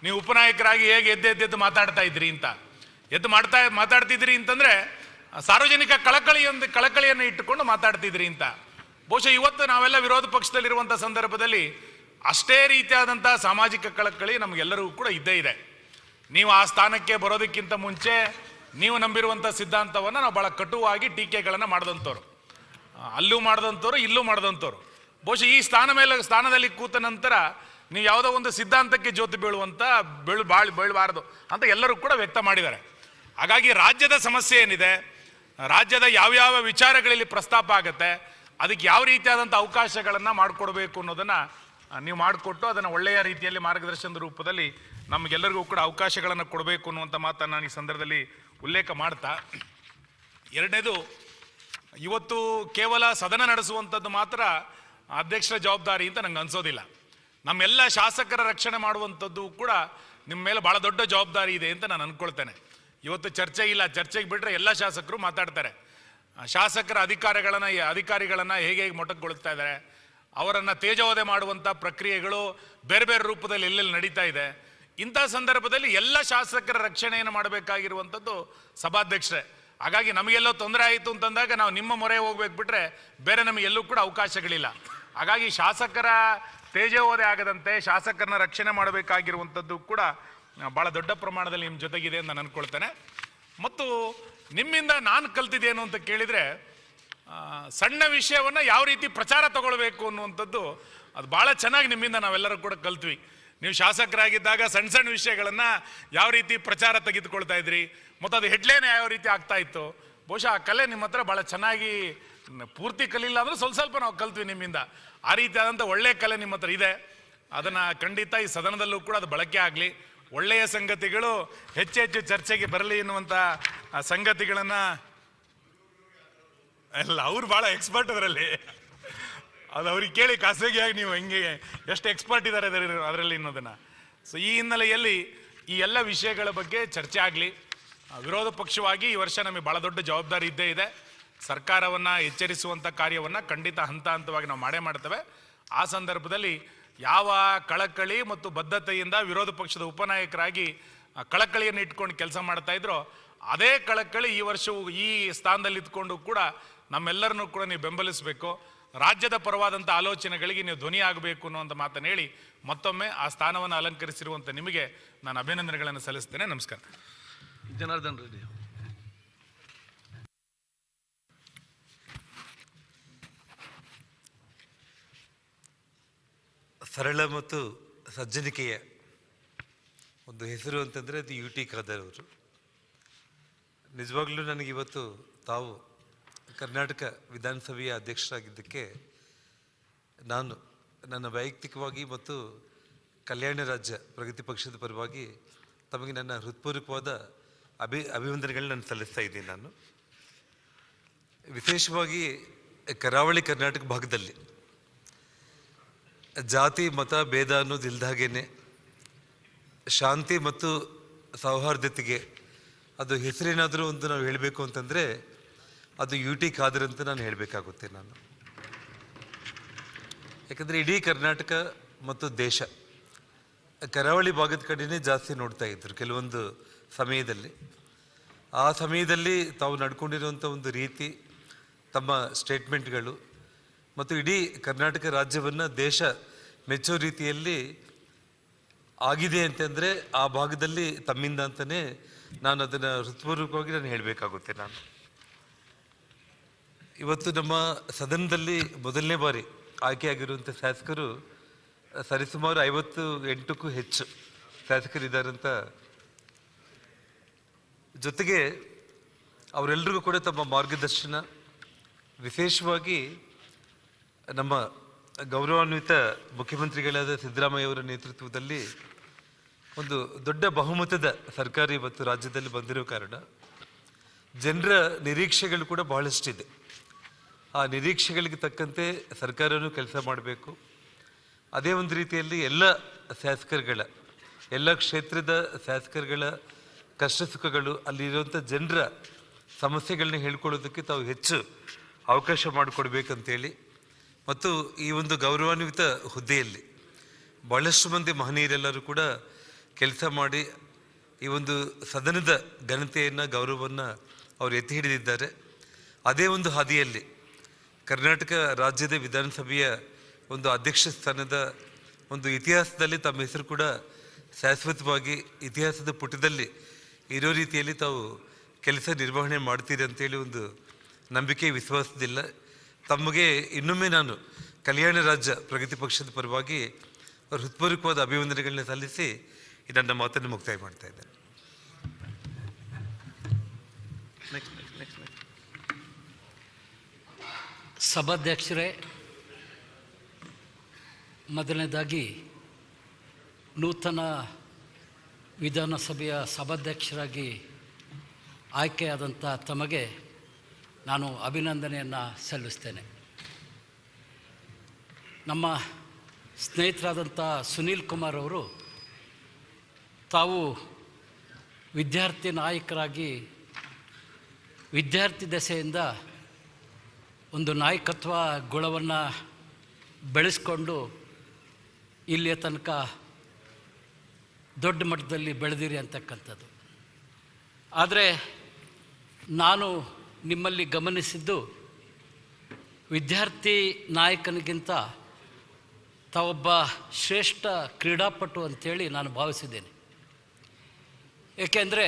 Speaker 14: ನೀವು ಉಪನಾಯಕರಾಗಿ ಹೇಗೆ ಎದ್ದೆದ್ದು ಮಾತಾಡ್ತಾ ಇದ್ರಿ ಅಂತ, ಮಾತಾಡ್ತಿದ್ರಿ ಅಂತಂದರೆ ಸಾರ್ವಜನಿಕ ಕಳಕಳಿಯನ್ನು ಇಟ್ಟುಕೊಂಡು ಮಾತಾಡ್ತಿದ್ರಿ ಅಂತ. ಬಹುಶಃ ಇವತ್ತು ನಾವೆಲ್ಲ ವಿರೋಧ ಪಕ್ಷದಲ್ಲಿರುವಂಥ ಸಂದರ್ಭದಲ್ಲಿ ಅಷ್ಟೇ ರೀತಿಯಾದಂಥ ಸಾಮಾಜಿಕ ಕಳಕಳಿ ನಮಗೆಲ್ಲರಿಗೂ ಕೂಡ ಇದ್ದೇ ಇದೆ. ನೀವು ಆ ಸ್ಥಾನಕ್ಕೆ ಬರೋದಕ್ಕಿಂತ ಮುಂಚೆ ನೀವು ನಂಬಿರುವಂಥ ಸಿದ್ಧಾಂತವನ್ನು ನಾವು ಭಾಳ ಕಟುವಾಗಿ ಟೀಕೆಗಳನ್ನು ಮಾಡಿದಂಥವ್ರು, ಅಲ್ಲೂ ಮಾಡಿದಂಥವ್ರು, ಇಲ್ಲೂ ಮಾಡಿದಂಥವ್ರು. ಬಹುಶಃ ಈ ಸ್ಥಾನದಲ್ಲಿ ಕೂತ ನಂತರ ನೀವು ಯಾವುದೋ ಒಂದು ಸಿದ್ಧಾಂತಕ್ಕೆ ಜ್ಯೋತಿ ಬೀಳಬಾರದು ಅಂತ ಎಲ್ಲರೂ ಕೂಡ ವ್ಯಕ್ತ ಮಾಡಿದ್ದಾರೆ. ಹಾಗಾಗಿ ರಾಜ್ಯದ ಸಮಸ್ಯೆ ಏನಿದೆ, ರಾಜ್ಯದ ಯಾವ್ಯಾವ ವಿಚಾರಗಳಲ್ಲಿ ಪ್ರಸ್ತಾಪ ಆಗುತ್ತೆ, ಅದಕ್ಕೆ ಯಾವ ರೀತಿಯಾದಂಥ ಅವಕಾಶಗಳನ್ನು ಮಾಡಿಕೊಡ್ಬೇಕು ಅನ್ನೋದನ್ನು ನೀವು ಮಾಡಿಕೊಟ್ಟು ಅದನ್ನು ಒಳ್ಳೆಯ ರೀತಿಯಲ್ಲಿ ಮಾರ್ಗದರ್ಶನದ ರೂಪದಲ್ಲಿ ನಮಗೆಲ್ಲರಿಗೂ ಕೂಡ ಅವಕಾಶಗಳನ್ನು ಕೊಡಬೇಕು ಅನ್ನುವಂಥ ಮಾತನ್ನು ನಾನು ಈ ಸಂದರ್ಭದಲ್ಲಿ ಉಲ್ಲೇಖ ಮಾಡ್ತಾ, ಎರಡನೇದು, ಇವತ್ತು ಕೇವಲ ಸದನ ನಡೆಸುವಂಥದ್ದು ಮಾತ್ರ ಅಧ್ಯಕ್ಷರ ಜವಾಬ್ದಾರಿ ಅಂತ ನಂಗೆ ಅನಿಸೋದಿಲ್ಲ. ನಮ್ಮೆಲ್ಲ ಶಾಸಕರ ರಕ್ಷಣೆ ಮಾಡುವಂಥದ್ದು ಕೂಡ ನಿಮ್ಮ ಮೇಲೆ ಭಾಳ ದೊಡ್ಡ ಜವಾಬ್ದಾರಿ ಇದೆ ಅಂತ ನಾನು ಅಂದ್ಕೊಳ್ತೇನೆ. ಇವತ್ತು ಚರ್ಚೆ ಇಲ್ಲ, ಚರ್ಚೆಗೆ ಬಿಟ್ಟರೆ ಎಲ್ಲ ಶಾಸಕರು ಮಾತಾಡ್ತಾರೆ. ಶಾಸಕರ ಅಧಿಕಾರಿಗಳನ್ನು ಹೇಗೆ ಮೊಟಕುಗೊಳಿಸ್ತಾ ಇದ್ದಾರೆ, ಅವರನ್ನು ತೇಜೋವಧೆ ಮಾಡುವಂಥ ಪ್ರಕ್ರಿಯೆಗಳು ಬೇರೆ ಬೇರೆ ರೂಪದಲ್ಲಿ ಎಲ್ಲೆಲ್ಲಿ ನಡೀತಾ ಇದೆ, ಇಂಥ ಸಂದರ್ಭದಲ್ಲಿ ಎಲ್ಲ ಶಾಸಕರ ರಕ್ಷಣೆಯನ್ನು ಮಾಡಬೇಕಾಗಿರುವಂಥದ್ದು ಸಭಾಧ್ಯಕ್ಷರೇ. ಹಾಗಾಗಿ ನಮಗೆಲ್ಲೋ ತೊಂದರೆ ಆಯಿತು ಅಂತಂದಾಗ ನಾವು ನಿಮ್ಮ ಮೊರೆ ಹೋಗ್ಬೇಕು ಬಿಟ್ಟರೆ ಬೇರೆ ನಮಗೆ ಎಲ್ಲೂ ಕೂಡ ಅವಕಾಶಗಳಿಲ್ಲ. ಹಾಗಾಗಿ ಶಾಸಕರ ತೇಜೋವಧೆ ಆಗದಂತೆ ಶಾಸಕರನ್ನ ರಕ್ಷಣೆ ಮಾಡಬೇಕಾಗಿರುವಂಥದ್ದು ಕೂಡ ಭಾಳ ದೊಡ್ಡ ಪ್ರಮಾಣದಲ್ಲಿ ನಿಮ್ಮ ಜೊತೆಗಿದೆ ಅಂತ ನಾನು ಅಂದ್ಕೊಳ್ತೇನೆ. ಮತ್ತು ನಿಮ್ಮಿಂದ ನಾನು ಕಲ್ತಿದ್ದೇನು ಅಂತ ಕೇಳಿದರೆ, ಸಣ್ಣ ವಿಷಯವನ್ನು ಯಾವ ರೀತಿ ಪ್ರಚಾರ ತಗೊಳ್ಬೇಕು ಅನ್ನುವಂಥದ್ದು ಅದು ಭಾಳ ಚೆನ್ನಾಗಿ ನಿಮ್ಮಿಂದ ನಾವೆಲ್ಲರೂ ಕೂಡ ಕಲ್ತ್ವಿ. ನೀವು ಶಾಸಕರಾಗಿದ್ದಾಗ ಸಣ್ಣ ಸಣ್ಣ ವಿಷಯಗಳನ್ನು ಯಾವ ರೀತಿ ಪ್ರಚಾರ ತೆಗೆದುಕೊಳ್ತಾ ಇದ್ರಿ ಮತ್ತು ಅದು ಹೆಡ್ಲೈನ್ ಯಾವ ರೀತಿ ಆಗ್ತಾ ಇತ್ತು. ಬಹುಶಃ ಆ ಕಲೆ ನಿಮ್ಮ ಹತ್ರ ಭಾಳ ಚೆನ್ನಾಗಿ, ಪೂರ್ತಿ ಕಲಿಲ್ಲ ಅಂದರೆ ಸ್ವಲ್ಪ ನಾವು ಕಲ್ತ್ವಿ ನಿಮ್ಮಿಂದ. ಆ ರೀತಿಯಾದಂಥ ಒಳ್ಳೆಯ ಕಲೆ ನಿಮ್ಮ ಹತ್ರ ಇದೆ. ಅದನ್ನು ಖಂಡಿತ ಈ ಸದನದಲ್ಲೂ ಕೂಡ ಅದು ಬಳಕೆ ಆಗಲಿ. ಒಳ್ಳೆಯ ಸಂಗತಿಗಳು ಹೆಚ್ಚೆಚ್ಚು ಚರ್ಚೆಗೆ ಬರಲಿ ಎನ್ನುವಂಥ ಸಂಗತಿಗಳನ್ನು ಅಲ್ಲ, ಅವ್ರು ಭಾಳ ಎಕ್ಸ್ಪರ್ಟ್ ಅದರಲ್ಲಿ. ಅದು ಅವ್ರಿಗೆ ಕೇಳಿ ಖಾಸಗಿಯಾಗಿ ನೀವು ಹೆಂಗೆ ಎಷ್ಟು ಎಕ್ಸ್ಪರ್ಟ್ ಇದ್ದಾರೆ ಅದರಲ್ಲಿ ಅನ್ನೋದನ್ನು. ಸೊ ಈ ಹಿನ್ನೆಲೆಯಲ್ಲಿ ಈ ಎಲ್ಲ ವಿಷಯಗಳ ಬಗ್ಗೆ ಚರ್ಚೆ ಆಗಲಿ. ವಿರೋಧ ಪಕ್ಷವಾಗಿ ಈ ವರ್ಷ ನಮಗೆ ಭಾಳ ದೊಡ್ಡ ಜವಾಬ್ದಾರಿ ಇದ್ದೇ ಇದೆ. ಸರ್ಕಾರವನ್ನು ಎಚ್ಚರಿಸುವಂಥ ಕಾರ್ಯವನ್ನು ಖಂಡಿತ ಹಂತ ಹಂತವಾಗಿ ನಾವು ಮಾಡೇ ಮಾಡ್ತೇವೆ. ಆ ಸಂದರ್ಭದಲ್ಲಿ ಯಾವ ಕಳಕಳಿ ಮತ್ತು ಬದ್ಧತೆಯಿಂದ ವಿರೋಧ ಪಕ್ಷದ ಉಪನಾಯಕರಾಗಿ ಕಳಕಳಿಯನ್ನು ಇಟ್ಕೊಂಡು ಕೆಲಸ ಮಾಡ್ತಾ ಇದ್ರೋ ಅದೇ ಕಳಕಳಿ ಈ ವರ್ಷವೂ ಈ ಸ್ಥಾನದಲ್ಲಿ ಇದ್ಕೊಂಡು ಕೂಡ ನಮ್ಮೆಲ್ಲರನ್ನೂ ಕೂಡ ನೀವು ಬೆಂಬಲಿಸಬೇಕು. ರಾಜ್ಯದ ಪರವಾದಂಥ ಆಲೋಚನೆಗಳಿಗೆ ನೀವು ಧ್ವನಿ ಆಗಬೇಕು ಅನ್ನುವಂಥ ಮಾತನ್ನು ಹೇಳಿ ಮತ್ತೊಮ್ಮೆ ಆ ಸ್ಥಾನವನ್ನು ಅಲಂಕರಿಸಿರುವಂಥ ನಿಮಗೆ ನಾನು ಅಭಿನಂದನೆಗಳನ್ನು ಸಲ್ಲಿಸ್ತೇನೆ. ನಮಸ್ಕಾರ.
Speaker 5: ಜನಾರ್ದನ್ ರೆಡ್ಡಿ.
Speaker 12: ಸರಳ ಮತ್ತು ಸಜ್ಜನಿಕೆಯ ಒಂದು ಹೆಸರು ಅಂತಂದರೆ ಅದು ಯು ಟಿ ಖಾದರ್ ಅವರು. ನಿಜವಾಗ್ಲೂ ನನಗಿವತ್ತು ತಾವು ಕರ್ನಾಟಕ ವಿಧಾನಸಭೆಯ ಅಧ್ಯಕ್ಷರಾಗಿದ್ದಕ್ಕೆ ನಾನು ನನ್ನ ವೈಯಕ್ತಿಕವಾಗಿ ಮತ್ತು ಕಲ್ಯಾಣ ರಾಜ್ಯ ಪ್ರಗತಿ ಪಕ್ಷದ ಪರವಾಗಿ ತಮಗೆ ನನ್ನ ಹೃತ್ಪೂರ್ವಕವಾದ ಅಭಿವಂದನೆಗಳನ್ನ ನಾನು ಸಲ್ಲಿಸ್ತಾ ಇದ್ದೀನಿ. ನಾನು ವಿಶೇಷವಾಗಿ ಕರಾವಳಿ ಕರ್ನಾಟಕ ಭಾಗದಲ್ಲಿ ಜಾತಿ ಮತ ಭೇದ ಅನ್ನೋದು ಇಲ್ದಾಗೇನೆ ಶಾಂತಿ ಮತ್ತು ಸೌಹಾರ್ದತೆಗೆ ಅದು ಹೆಸರೇನಾದರೂ ಒಂದು ನಾವು ಹೇಳಬೇಕು ಅಂತಂದರೆ ಅದು ಯು ಟಿ ಖಾದರ್ ಅಂತ ನಾನು ಹೇಳಬೇಕಾಗುತ್ತೆ. ನಾನು ಯಾಕಂದರೆ ಇಡೀ ಕರ್ನಾಟಕ ಮತ್ತು ದೇಶ ಕರಾವಳಿ ಭಾಗದ ಕಡೆಯೇ ಜಾಸ್ತಿ ನೋಡ್ತಾ ಇದ್ದರು ಕೆಲವೊಂದು ಸಮಯದಲ್ಲಿ. ಆ ಸಮಯದಲ್ಲಿ ತಾವು ನಡ್ಕೊಂಡಿರುವಂಥ ಒಂದು ರೀತಿ, ತಮ್ಮ ಸ್ಟೇಟ್ಮೆಂಟ್ಗಳು ಮತ್ತು ಇಡೀ ಕರ್ನಾಟಕ ರಾಜ್ಯವನ್ನು ದೇಶ ಮೆಚ್ಚೋ ರೀತಿಯಲ್ಲಿ ಆಗಿದೆ ಅಂತಂದರೆ ಆ ಭಾಗದಲ್ಲಿ ತಮ್ಮಿಂದ ಅಂತಲೇ ನಾನು ಅದನ್ನು ಹೃತ್ಪೂರ್ವಕವಾಗಿ ನಾನು ಹೇಳಬೇಕಾಗುತ್ತೆ. ನಾನು ಇವತ್ತು ನಮ್ಮ ಸದನದಲ್ಲಿ ಮೊದಲನೇ ಬಾರಿ ಆಯ್ಕೆಯಾಗಿರುವಂಥ ಶಾಸಕರು ಸರಿಸುಮಾರು 58ಕ್ಕೂ ಹೆಚ್ಚು ಶಾಸಕರಿದ್ದಾರಂತ. ಜೊತೆಗೆ ಅವರೆಲ್ಲರಿಗೂ ಕೂಡ ತಮ್ಮ ಮಾರ್ಗದರ್ಶನ, ವಿಶೇಷವಾಗಿ ನಮ್ಮ ಗೌರವಾನ್ವಿತ ಮುಖ್ಯಮಂತ್ರಿಗಳಾದ ಸಿದ್ದರಾಮಯ್ಯವರ ನೇತೃತ್ವದಲ್ಲಿ ಒಂದು ದೊಡ್ಡ ಬಹುಮತದ ಸರ್ಕಾರ ಇವತ್ತು ರಾಜ್ಯದಲ್ಲಿ ಬಂದಿರೋ ಕಾರಣ ಜನರ ನಿರೀಕ್ಷೆಗಳು ಕೂಡ ಬಹಳಷ್ಟಿದೆ. ಆ ನಿರೀಕ್ಷೆಗಳಿಗೆ ತಕ್ಕಂತೆ ಸರ್ಕಾರವೂ ಕೆಲಸ ಮಾಡಬೇಕು. ಅದೇ ಒಂದು ರೀತಿಯಲ್ಲಿ ಎಲ್ಲ ಶಾಸಕರುಗಳ, ಎಲ್ಲ ಕ್ಷೇತ್ರದ ಶಾಸಕರುಗಳ ಕಷ್ಟ ಸುಖಗಳು, ಅಲ್ಲಿರುವಂಥ ಜನರ ಸಮಸ್ಯೆಗಳನ್ನ ಹೇಳ್ಕೊಳ್ಳೋದಕ್ಕೆ ತಾವು ಹೆಚ್ಚು ಅವಕಾಶ ಮಾಡಿಕೊಡ್ಬೇಕಂತೇಳಿ ಮತ್ತು ಈ ಒಂದು ಗೌರವಾನ್ವಿತ ಹುದ್ದೆಯಲ್ಲಿ ಭಾಳಷ್ಟು ಮಂದಿ ಮಹನೀಯರೆಲ್ಲರೂ ಕೂಡ ಕೆಲಸ ಮಾಡಿ ಈ ಒಂದು ಸದನದ ಘನತೆಯನ್ನು, ಗೌರವವನ್ನು ಅವರು ಎತ್ತಿ ಹಿಡಿದಿದ್ದಾರೆ. ಅದೇ ಒಂದು ಹಾದಿಯಲ್ಲಿ ಕರ್ನಾಟಕ ರಾಜ್ಯದ ವಿಧಾನಸಭೆಯ ಒಂದು ಅಧ್ಯಕ್ಷ ಸ್ಥಾನದ ಒಂದು ಇತಿಹಾಸದಲ್ಲಿ ತಮ್ಮ ಹೆಸರು ಕೂಡ ಶಾಶ್ವತವಾಗಿ ಇತಿಹಾಸದ ಪುಟದಲ್ಲಿ ಇರೋ ರೀತಿಯಲ್ಲಿ ತಾವು ಕೆಲಸ ನಿರ್ವಹಣೆ ಮಾಡ್ತೀರಿ ಅಂತೇಳಿ ಒಂದು ನಂಬಿಕೆ, ವಿಶ್ವಾಸದಿಲ್ಲ. ತಮಗೆ ಇನ್ನೊಮ್ಮೆ ನಾನು ಕಲ್ಯಾಣ ರಾಜ್ಯ ಪ್ರಗತಿ ಪಕ್ಷದ ಪರವಾಗಿ ಅವ್ರ ಹೃತ್ಪೂರ್ವಕವಾದ ಅಭಿವಂದನೆಗಳನ್ನ ಸಲ್ಲಿಸಿ ನನ್ನ ಮಾತನ್ನು ಮುಕ್ತಾಯ ಮಾಡ್ತಾ ಇದ್ದೇನೆ.
Speaker 16: ಸಭಾಧ್ಯಕ್ಷರೇ, ಮೊದಲನೇದಾಗಿ ನೂತನ ವಿಧಾನಸಭೆಯ ಸಭಾಧ್ಯಕ್ಷರಾಗಿ ಆಯ್ಕೆಯಾದಂಥ ತಮಗೆ ನಾನು ಅಭಿನಂದನೆಯನ್ನು ಸಲ್ಲಿಸ್ತೇನೆ. ನಮ್ಮ ಸ್ನೇಹಿತರಾದಂಥ ಸುನೀಲ್ ಕುಮಾರ್ ಅವರು ತಾವು ವಿದ್ಯಾರ್ಥಿ ನಾಯಕರಾಗಿ ವಿದ್ಯಾರ್ಥಿ ದಶೆಯಿಂದ ಒಂದು ನಾಯಕತ್ವ ಗುಣವನ್ನು ಬೆಳೆಸ್ಕೊಂಡು ಇಲ್ಲಿಯ ತನಕ ದೊಡ್ಡ ಮಟ್ಟದಲ್ಲಿ ಬೆಳೆದಿರಿ ಅಂತಕ್ಕಂಥದ್ದು. ಆದರೆ ನಾನು ನಿಮ್ಮಲ್ಲಿ ಗಮನಿಸಿದ್ದು ವಿದ್ಯಾರ್ಥಿ ನಾಯಕನಿಗಿಂತ ತಾವೊಬ್ಬ ಶ್ರೇಷ್ಠ ಕ್ರೀಡಾಪಟು ಅಂಥೇಳಿ ನಾನು ಭಾವಿಸಿದ್ದೇನೆ. ಏಕೆಂದರೆ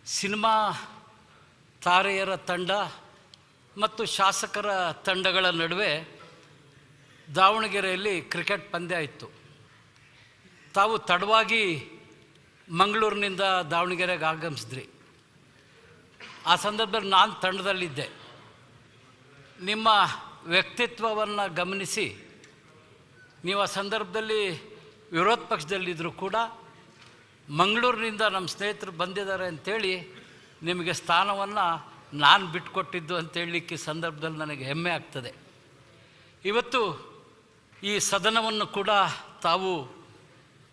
Speaker 16: ಸಿನಿಮಾ ತಾರೆಯರ ತಂಡ ಮತ್ತು ಶಾಸಕರ ತಂಡಗಳ ನಡುವೆ ದಾವಣಗೆರೆಯಲ್ಲಿ ಕ್ರಿಕೆಟ್ ಪಂದ್ಯ ಇತ್ತು. ತಾವು ತಡವಾಗಿ ಮಂಗಳೂರಿನಿಂದ ದಾವಣಗೆರೆಗೆ ಆಗಮಿಸಿದ್ರಿ. ಆ ಸಂದರ್ಭದಲ್ಲಿ ನಾನು ತಂಡದಲ್ಲಿದ್ದೆ. ನಿಮ್ಮ ವ್ಯಕ್ತಿತ್ವವನ್ನು ಗಮನಿಸಿ ನೀವು ಆ ಸಂದರ್ಭದಲ್ಲಿ ವಿರೋಧ ಪಕ್ಷದಲ್ಲಿದ್ದರೂ ಕೂಡ ಮಂಗಳೂರಿನಿಂದ ನಮ್ಮ ಸ್ನೇಹಿತರು ಬಂದಿದ್ದಾರೆ ಅಂಥೇಳಿ ನಿಮಗೆ ಸ್ಥಾನವನ್ನು ನಾನು ಬಿಟ್ಟುಕೊಟ್ಟಿದ್ದು ಅಂತೇಳಲಿಕ್ಕೆ ಸಂದರ್ಭದಲ್ಲಿ ನನಗೆ ಹೆಮ್ಮೆ ಆಗ್ತದೆ. ಇವತ್ತು ಈ ಸದನವನ್ನು ಕೂಡ ತಾವು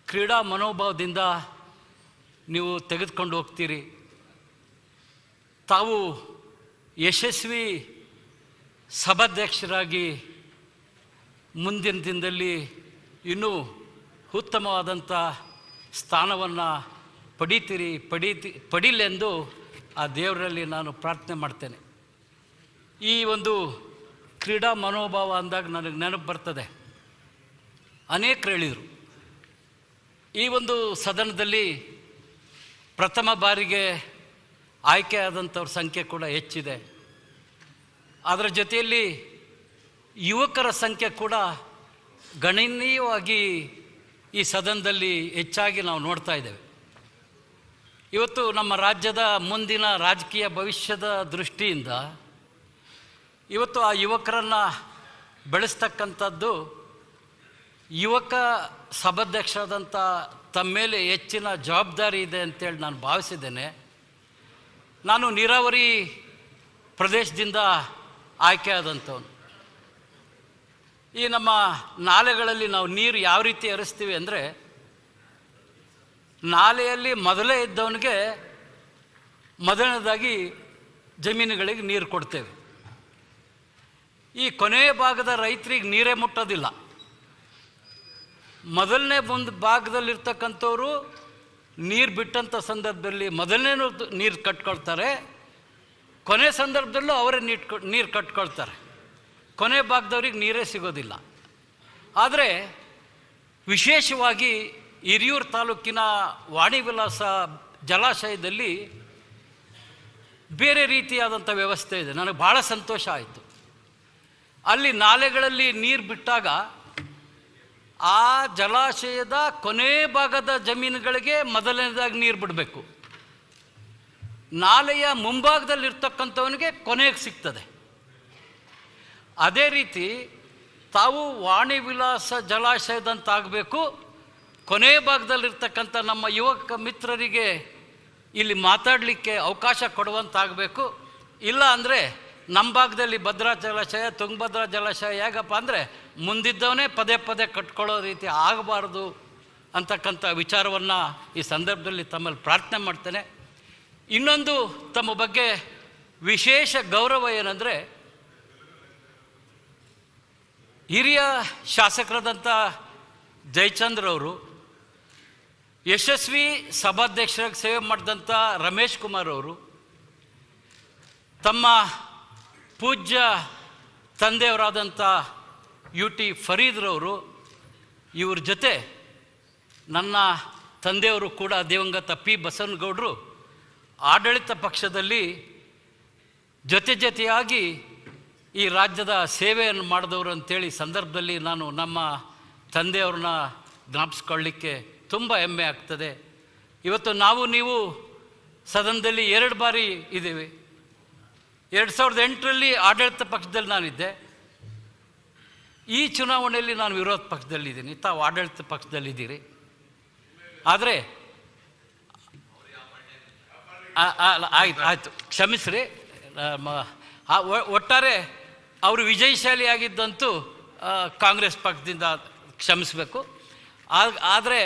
Speaker 16: ಕ್ರೀಡಾ ಮನೋಭಾವದಿಂದ ನೀವು ತೆಗೆದುಕೊಂಡು ಹೋಗ್ತೀರಿ. ತಾವು ಯಶಸ್ವಿ ಸಭಾಧ್ಯಕ್ಷರಾಗಿ ಮುಂದಿನ ದಿನದಲ್ಲಿ ಇನ್ನೂ ಉತ್ತಮವಾದಂಥ ಸ್ಥಾನವನ್ನು ಪಡೀಲೆಂದು ಆ ದೇವರಲ್ಲಿ ನಾನು ಪ್ರಾರ್ಥನೆ ಮಾಡ್ತೇನೆ. ಈ ಒಂದು ಕ್ರೀಡಾ ಮನೋಭಾವ ಅಂದಾಗ ನನಗೆ ನೆನಪು ಬರ್ತದೆ, ಅನೇಕರು ಹೇಳಿದರು ಈ ಒಂದು ಸದನದಲ್ಲಿ ಪ್ರಥಮ ಬಾರಿಗೆ ಆಯ್ಕೆಯಾದಂಥವ್ರ ಸಂಖ್ಯೆ ಕೂಡ ಹೆಚ್ಚಿದೆ. ಅದರ ಜೊತೆಯಲ್ಲಿ ಯುವಕರ ಸಂಖ್ಯೆ ಕೂಡ ಗಣನೀಯವಾಗಿ ಈ ಸದನದಲ್ಲಿ ಹೆಚ್ಚಾಗಿ ನಾವು ನೋಡ್ತಾ ಇದ್ದೇವೆ. ಇವತ್ತು ನಮ್ಮ ರಾಜ್ಯದ ಮುಂದಿನ ರಾಜಕೀಯ ಭವಿಷ್ಯದ ದೃಷ್ಟಿಯಿಂದ ಇವತ್ತು ಆ ಯುವಕರನ್ನು ಬೆಳೆಸ್ತಕ್ಕಂಥದ್ದು ಯುವಕ ಸಭಾಧ್ಯಕ್ಷರಾದಂಥ ತಮ್ಮ ಮೇಲೆ ಹೆಚ್ಚಿನ ಜವಾಬ್ದಾರಿ ಇದೆ ಅಂತೇಳಿ ನಾನು ಭಾವಿಸಿದ್ದೇನೆ. ನಾನು ನೀರಾವರಿ ಪ್ರದೇಶದಿಂದ ಆಯ್ಕೆಯಾದಂಥವನು. ಈ ನಮ್ಮ ನಾಲೆಗಳಲ್ಲಿ ನಾವು ನೀರು ಯಾವ ರೀತಿ ಹರಿಸ್ತೀವಿ ಅಂದರೆ, ನಾಲೆಯಲ್ಲಿ ಮೊದಲೇ ಇದ್ದವನಿಗೆ ಮೊದಲನೇದಾಗಿ ಜಮೀನುಗಳಿಗೆ ನೀರು ಕೊಡ್ತೇವೆ. ಈ ಕೊನೆಯ ಭಾಗದ ರೈತರಿಗೆ ನೀರೇ ಮುಟ್ಟೋದಿಲ್ಲ. ಮೊದಲನೇ ಭಾಗದಲ್ಲಿರ್ತಕ್ಕಂಥವ್ರು ನೀರು ಬಿಟ್ಟಂಥ ಸಂದರ್ಭದಲ್ಲಿ ಮೊದಲನೇ ನೀರು ಕಟ್ಕೊಳ್ತಾರೆ, ಕೊನೆ ಸಂದರ್ಭದಲ್ಲೂ ಅವರೇ ನೀರು ಕಟ್ಕೊಳ್ತಾರೆ. ಕೊನೆ ಭಾಗದವ್ರಿಗೆ ನೀರೇ ಸಿಗೋದಿಲ್ಲ. ಆದರೆ ವಿಶೇಷವಾಗಿ ಹಿರಿಯೂರು ತಾಲೂಕಿನ ವಾಣಿವಿಲಾಸ ಜಲಾಶಯದಲ್ಲಿ ಬೇರೆ ರೀತಿಯಾದಂಥ ವ್ಯವಸ್ಥೆ ಇದೆ. ನನಗೆ ಭಾಳ ಸಂತೋಷ ಆಯಿತು. ಅಲ್ಲಿ ನಾಲೆಗಳಲ್ಲಿ ನೀರು ಬಿಟ್ಟಾಗ ಆ ಜಲಾಶಯದ ಕೊನೆ ಭಾಗದ ಜಮೀನುಗಳಿಗೆ ಮೊದಲನೇದಾಗಿ ನೀರು ಬಿಡಬೇಕು. ನಾಲೆಯ ಮುಂಭಾಗದಲ್ಲಿರ್ತಕ್ಕಂಥವನಿಗೆ ಕೊನೆಗೆ ಸಿಗ್ತದೆ. ಅದೇ ರೀತಿ ತಾವು ವಾಣಿವಿಲಾಸ ಜಲಾಶಯದಂತಾಗಬೇಕು. ಕೊನೆ ಭಾಗದಲ್ಲಿರ್ತಕ್ಕಂಥ ನಮ್ಮ ಯುವಕ ಮಿತ್ರರಿಗೆ ಇಲ್ಲಿ ಮಾತಾಡಲಿಕ್ಕೆ ಅವಕಾಶ ಕೊಡುವಂತಾಗಬೇಕು. ಇಲ್ಲ ಅಂದರೆ ನಮ್ಮ ಭಾಗದಲ್ಲಿ ಭದ್ರಾ ಜಲಾಶಯ, ತುಂಗಭದ್ರಾ ಜಲಾಶಯ ಹೇಗಪ್ಪ ಅಂದರೆ ಮುಂದಿದ್ದವನೇ ಪದೇ ಪದೇ ಕಟ್ಕೊಳ್ಳೋ ರೀತಿ ಆಗಬಾರ್ದು ಅಂತಕ್ಕಂಥ ವಿಚಾರವನ್ನು ಈ ಸಂದರ್ಭದಲ್ಲಿ ತಮ್ಮಲ್ಲಿ ಪ್ರಾರ್ಥನೆ ಮಾಡ್ತೇನೆ. ಇನ್ನೊಂದು ತಮ್ಮ ಬಗ್ಗೆ ವಿಶೇಷ ಗೌರವ ಏನಂದರೆ, ಹಿರಿಯ ಶಾಸಕರಾದಂಥ ಜಯಚಂದ್ರವರು, ಯಶಸ್ವಿ ಸಭಾಧ್ಯಕ್ಷರಾಗಿ ಸೇವೆ ಮಾಡಿದಂಥ ರಮೇಶ್ ಕುಮಾರ್ ಅವರು, ತಮ್ಮ ಪೂಜ್ಯ ತಂದೆಯವರಾದಂಥ UT ಫರೀದ್ರವರು, ಇವ್ರ ಜೊತೆ ನನ್ನ ತಂದೆಯವರು ಕೂಡ ದಿವಂಗತ P ಬಸವನಗೌಡರು ಆಡಳಿತ ಪಕ್ಷದಲ್ಲಿ ಜೊತೆಯಾಗಿ ಈ ರಾಜ್ಯದ ಸೇವೆಯನ್ನು ಮಾಡಿದವರು ಅಂಥೇಳಿ ಸಂದರ್ಭದಲ್ಲಿ ನಾನು ನಮ್ಮ ತಂದೆಯವ್ರನ್ನ ಜ್ಞಾಪಿಸ್ಕೊಳ್ಳಿಕ್ಕೆ ತುಂಬ ಹೆಮ್ಮೆ ಆಗ್ತದೆ. ಇವತ್ತು ನೀವು ಸದನದಲ್ಲಿ 2 ಬಾರಿ ಇದ್ದೀವಿ. 2008ರಲ್ಲಿ ಆಡಳಿತ ಪಕ್ಷದಲ್ಲಿ ನಾನಿದ್ದೆ. ಈ ಚುನಾವಣೆಯಲ್ಲಿ ನಾನು ವಿರೋಧ ಪಕ್ಷದಲ್ಲಿದ್ದೀನಿ, ತಾವು ಆಡಳಿತ ಪಕ್ಷದಲ್ಲಿದ್ದೀರಿ. ಆದರೆ ಆಯ್ತು ಕ್ಷಮಿಸ್ರಿ. ಒಟ್ಟಾರೆ ಅವರು ವಿಜಯಶಾಲಿಯಾಗಿದ್ದಂತೂ ಕಾಂಗ್ರೆಸ್ ಪಕ್ಷದಿಂದ ಕ್ಷಮಿಸಬೇಕು. ಆದರೆ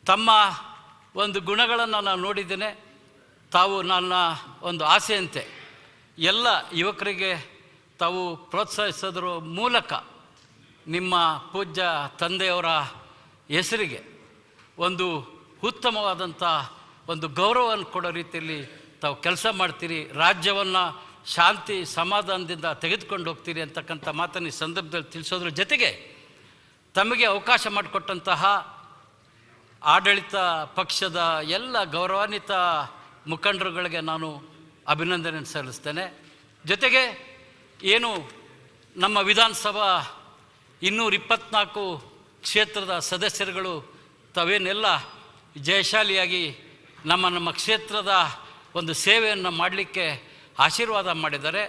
Speaker 16: ತಮ್ಮ ಒಂದು ಗುಣಗಳನ್ನು ನಾನು ನೋಡಿದ್ದೇನೆ. ತಾವು ನನ್ನ ಒಂದು ಆಸೆಯಂತೆ ಎಲ್ಲ ಯುವಕರಿಗೆ ತಾವು ಪ್ರೋತ್ಸಾಹಿಸೋದ್ರ ಮೂಲಕ ನಿಮ್ಮ ಪೂಜ್ಯ ತಂದೆಯವರ ಹೆಸರಿಗೆ ಒಂದು ಉತ್ತಮವಾದಂಥ ಒಂದು ಗೌರವವನ್ನು ಕೊಡೋ ರೀತಿಯಲ್ಲಿ ತಾವು ಕೆಲಸ ಮಾಡ್ತೀರಿ, ರಾಜ್ಯವನ್ನು ಶಾಂತಿ ಸಮಾಧಾನದಿಂದ ತೆಗೆದುಕೊಂಡು ಹೋಗ್ತೀರಿ ಅಂತಕ್ಕಂಥ ಮಾತನ್ನು ಈ ಸಂದರ್ಭದಲ್ಲಿ ತಿಳಿಸೋದ್ರ ಜೊತೆಗೆ ತಮಗೆ ಅವಕಾಶ ಮಾಡಿಕೊಟ್ಟಂತಹ ಆಡಳಿತ ಪಕ್ಷದ ಎಲ್ಲ ಗೌರವಾನ್ವಿತ ಮುಖಂಡರುಗಳಿಗೆ ನಾನು ಅಭಿನಂದನೆ ಸಲ್ಲಿಸ್ತೇನೆ. ಜೊತೆಗೆ ಏನು ನಮ್ಮ ವಿಧಾನಸಭಾ 224 ಕ್ಷೇತ್ರದ ಸದಸ್ಯರುಗಳು ತಾವೇನೆಲ್ಲ ಜಯಶಾಲಿಯಾಗಿ ನಮ್ಮ ಕ್ಷೇತ್ರದ ಒಂದು ಸೇವೆಯನ್ನು ಮಾಡಲಿಕ್ಕೆ ಆಶೀರ್ವಾದ ಮಾಡಿದ್ದಾರೆ.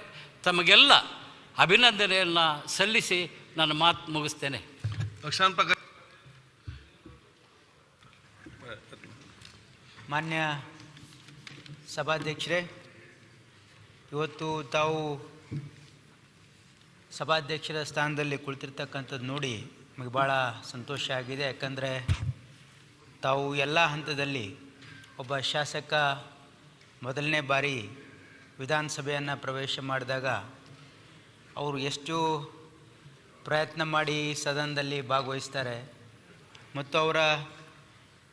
Speaker 16: ತಮಗೆಲ್ಲ ಅಭಿನಂದನೆಯನ್ನು ಸಲ್ಲಿಸಿ ನಾನು ಮಾತು ಮುಗಿಸ್ತೇನೆ.
Speaker 15: ಮಾನ್ಯ ಸಭಾಧ್ಯಕ್ಷರೇ, ಇವತ್ತು ತಾವು ಸಭಾಧ್ಯಕ್ಷರ ಸ್ಥಾನದಲ್ಲಿ ಕುಳಿತಿರ್ತಕ್ಕಂಥದ್ದು ನೋಡಿ ನಮಗೆ ಭಾಳ ಸಂತೋಷ ಆಗಿದೆ. ಯಾಕಂದರೆ ತಾವು ಎಲ್ಲ ಹಂತದಲ್ಲಿ ಒಬ್ಬ ಶಾಸಕ ಮೊದಲನೇ ಬಾರಿ ವಿಧಾನಸಭೆಯನ್ನು ಪ್ರವೇಶ ಮಾಡಿದಾಗ ಅವರು ಎಷ್ಟು ಪ್ರಯತ್ನ ಮಾಡಿ ಸದನದಲ್ಲಿ ಭಾಗವಹಿಸ್ತಾರೆ ಮತ್ತು ಅವರ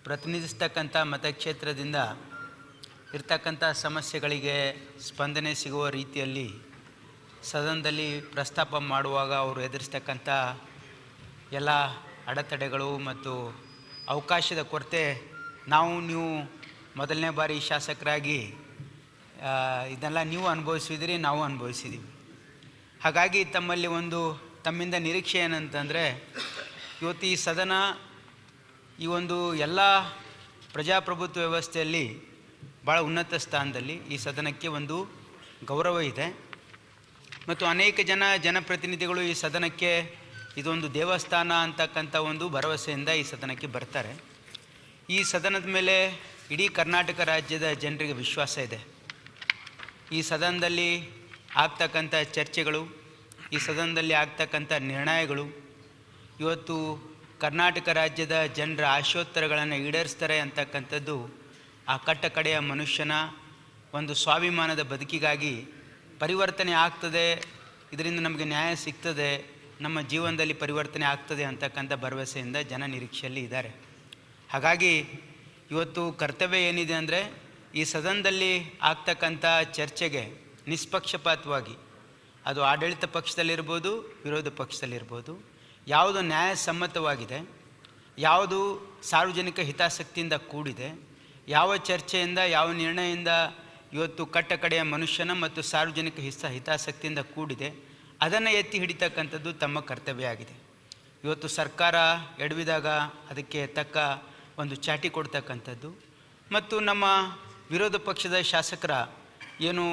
Speaker 15: ಪ್ರತಿನಿಧಿಸ್ತಕ್ಕಂಥ ಮತಕ್ಷೇತ್ರದಿಂದ ಇರ್ತಕ್ಕಂಥ ಸಮಸ್ಯೆಗಳಿಗೆ ಸ್ಪಂದನೆ ಸಿಗುವ ರೀತಿಯಲ್ಲಿ ಸದನದಲ್ಲಿ ಪ್ರಸ್ತಾಪ ಮಾಡುವಾಗ ಅವರು ಎದುರಿಸ್ತಕ್ಕಂಥ ಎಲ್ಲ ಅಡೆತಡೆಗಳು ಮತ್ತು ಅವಕಾಶದ ಕೊರತೆ ನೀವು ಮೊದಲನೇ ಬಾರಿ ಶಾಸಕರಾಗಿ ಇದನ್ನೆಲ್ಲ ನೀವು ಅನುಭವಿಸಿದ್ದೀರಿ, ನಾವು ಅನುಭವಿಸಿದ್ದೀವಿ. ಹಾಗಾಗಿ ತಮ್ಮಿಂದ ನಿರೀಕ್ಷೆ ಏನಂತಂದರೆ ಇವತ್ತು ಈ ಸದನ ಈ ಒಂದು ಎಲ್ಲ ಪ್ರಜಾಪ್ರಭುತ್ವ ವ್ಯವಸ್ಥೆಯಲ್ಲಿ ಭಾಳ ಉನ್ನತ ಸ್ಥಾನದಲ್ಲಿ ಈ ಸದನಕ್ಕೆ ಒಂದು ಗೌರವ ಇದೆ ಮತ್ತು ಅನೇಕ ಜನಪ್ರತಿನಿಧಿಗಳು ಈ ಸದನಕ್ಕೆ ಇದೊಂದು ದೇವಸ್ಥಾನ ಅಂತಕ್ಕಂಥ ಒಂದು ಭರವಸೆಯಿಂದ ಈ ಸದನಕ್ಕೆ ಬರ್ತಾರೆ. ಈ ಸದನದ ಮೇಲೆ ಇಡೀ ಕರ್ನಾಟಕ ರಾಜ್ಯದ ಜನರಿಗೆ ವಿಶ್ವಾಸ ಇದೆ. ಈ ಸದನದಲ್ಲಿ ಆಗ್ತಕ್ಕಂಥ ಚರ್ಚೆಗಳು, ಈ ಸದನದಲ್ಲಿ ಆಗ್ತಕ್ಕಂಥ ನಿರ್ಣಯಗಳು ಇವತ್ತು ಕರ್ನಾಟಕ ರಾಜ್ಯದ ಜನರ ಆಶೋತ್ತರಗಳನ್ನು ಈಡೇರಿಸ್ತಾರೆ ಅಂತಕ್ಕಂಥದ್ದು ಆ ಕಟ್ಟಕಡೆಯ ಮನುಷ್ಯನ ಒಂದು ಸ್ವಾಭಿಮಾನದ ಬದುಕಿಗಾಗಿ ಪರಿವರ್ತನೆ ಆಗ್ತದೆ, ಇದರಿಂದ ನಮಗೆ ನ್ಯಾಯ ಸಿಗ್ತದೆ, ನಮ್ಮ ಜೀವನದಲ್ಲಿ ಪರಿವರ್ತನೆ ಆಗ್ತದೆ ಅಂತಕ್ಕಂಥ ಭರವಸೆಯಿಂದ ಜನ ನಿರೀಕ್ಷೆಯಲ್ಲಿ ಇದ್ದಾರೆ. ಹಾಗಾಗಿ ಇವತ್ತು ಕರ್ತವ್ಯ ಏನಿದೆ ಅಂದರೆ ಈ ಸದನದಲ್ಲಿ ಆಗ್ತಕ್ಕಂಥ ಚರ್ಚೆಗೆ ನಿಷ್ಪಕ್ಷಪಾತವಾಗಿ, ಅದು ಆಡಳಿತ ಪಕ್ಷದಲ್ಲಿರ್ಬೋದು, ವಿರೋಧ ಪಕ್ಷದಲ್ಲಿರ್ಬೋದು, ಯಾವುದು ನ್ಯಾಯಸಮ್ಮತವಾಗಿದೆ, ಯಾವುದು ಸಾರ್ವಜನಿಕ ಹಿತಾಸಕ್ತಿಯಿಂದ ಕೂಡಿದೆ, ಯಾವ ಚರ್ಚೆಯಿಂದ ಯಾವ ನಿರ್ಣಯದಿಂದ ಇವತ್ತು ಕಟ್ಟಕಡೆಯ ಮನುಷ್ಯನ ಮತ್ತು ಸಾರ್ವಜನಿಕ ಹಿತಾಸಕ್ತಿಯಿಂದ ಕೂಡಿದೆ, ಅದನ್ನು ಎತ್ತಿ ಹಿಡಿತಕ್ಕಂಥದ್ದು ತಮ್ಮ ಕರ್ತವ್ಯ ಆಗಿದೆ. ಇವತ್ತು ಸರ್ಕಾರ ಎಡವಿದಾಗ ಅದಕ್ಕೆ ತಕ್ಕ ಒಂದು ಚಾಟಿ ಕೊಡ್ತಕ್ಕಂಥದ್ದು ಮತ್ತು ನಮ್ಮ ವಿರೋಧ ಪಕ್ಷದ ಶಾಸಕರ ಏನು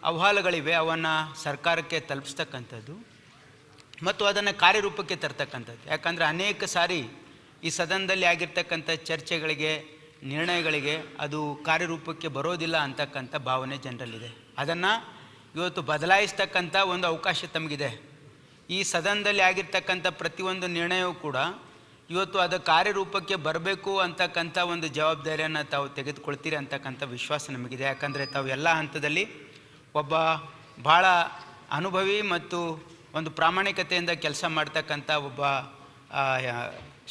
Speaker 15: ಅಹವಾಲುಗಳಿವೆ ಅವನ್ನು ಸರ್ಕಾರಕ್ಕೆ ತಲುಪಿಸ್ತಕ್ಕಂಥದ್ದು ಮತ್ತು ಅದನ್ನು ಕಾರ್ಯರೂಪಕ್ಕೆ ತರ್ತಕ್ಕಂಥದ್ದು. ಯಾಕಂದರೆ ಅನೇಕ ಸಾರಿ ಈ ಸದನದಲ್ಲಿ ಆಗಿರ್ತಕ್ಕಂಥ ಚರ್ಚೆಗಳಿಗೆ, ನಿರ್ಣಯಗಳಿಗೆ ಅದು ಕಾರ್ಯರೂಪಕ್ಕೆ ಬರೋದಿಲ್ಲ ಅಂತಕ್ಕಂಥ ಭಾವನೆ ಜನರಲ್ಲಿದೆ. ಅದನ್ನು ಇವತ್ತು ಬದಲಾಯಿಸ್ತಕ್ಕಂಥ ಒಂದು ಅವಕಾಶ ತಮಗಿದೆ. ಈ ಸದನದಲ್ಲಿ ಆಗಿರ್ತಕ್ಕಂಥ ಪ್ರತಿಯೊಂದು ನಿರ್ಣಯವೂ ಕೂಡ ಇವತ್ತು ಅದು ಕಾರ್ಯರೂಪಕ್ಕೆ ಬರಬೇಕು ಅಂತಕ್ಕಂಥ ಒಂದು ಜವಾಬ್ದಾರಿಯನ್ನು ತಾವು ತೆಗೆದುಕೊಳ್ತೀರಿ ಅಂತಕ್ಕಂಥ ವಿಶ್ವಾಸ ನಮಗಿದೆ. ಯಾಕಂದರೆ ತಾವು ಎಲ್ಲ ಹಂತದಲ್ಲಿ ಒಬ್ಬ ಭಾಳ ಅನುಭವಿ ಮತ್ತು ಒಂದು ಪ್ರಾಮಾಣಿಕತೆಯಿಂದ ಕೆಲಸ ಮಾಡ್ತಕ್ಕಂಥ ಒಬ್ಬ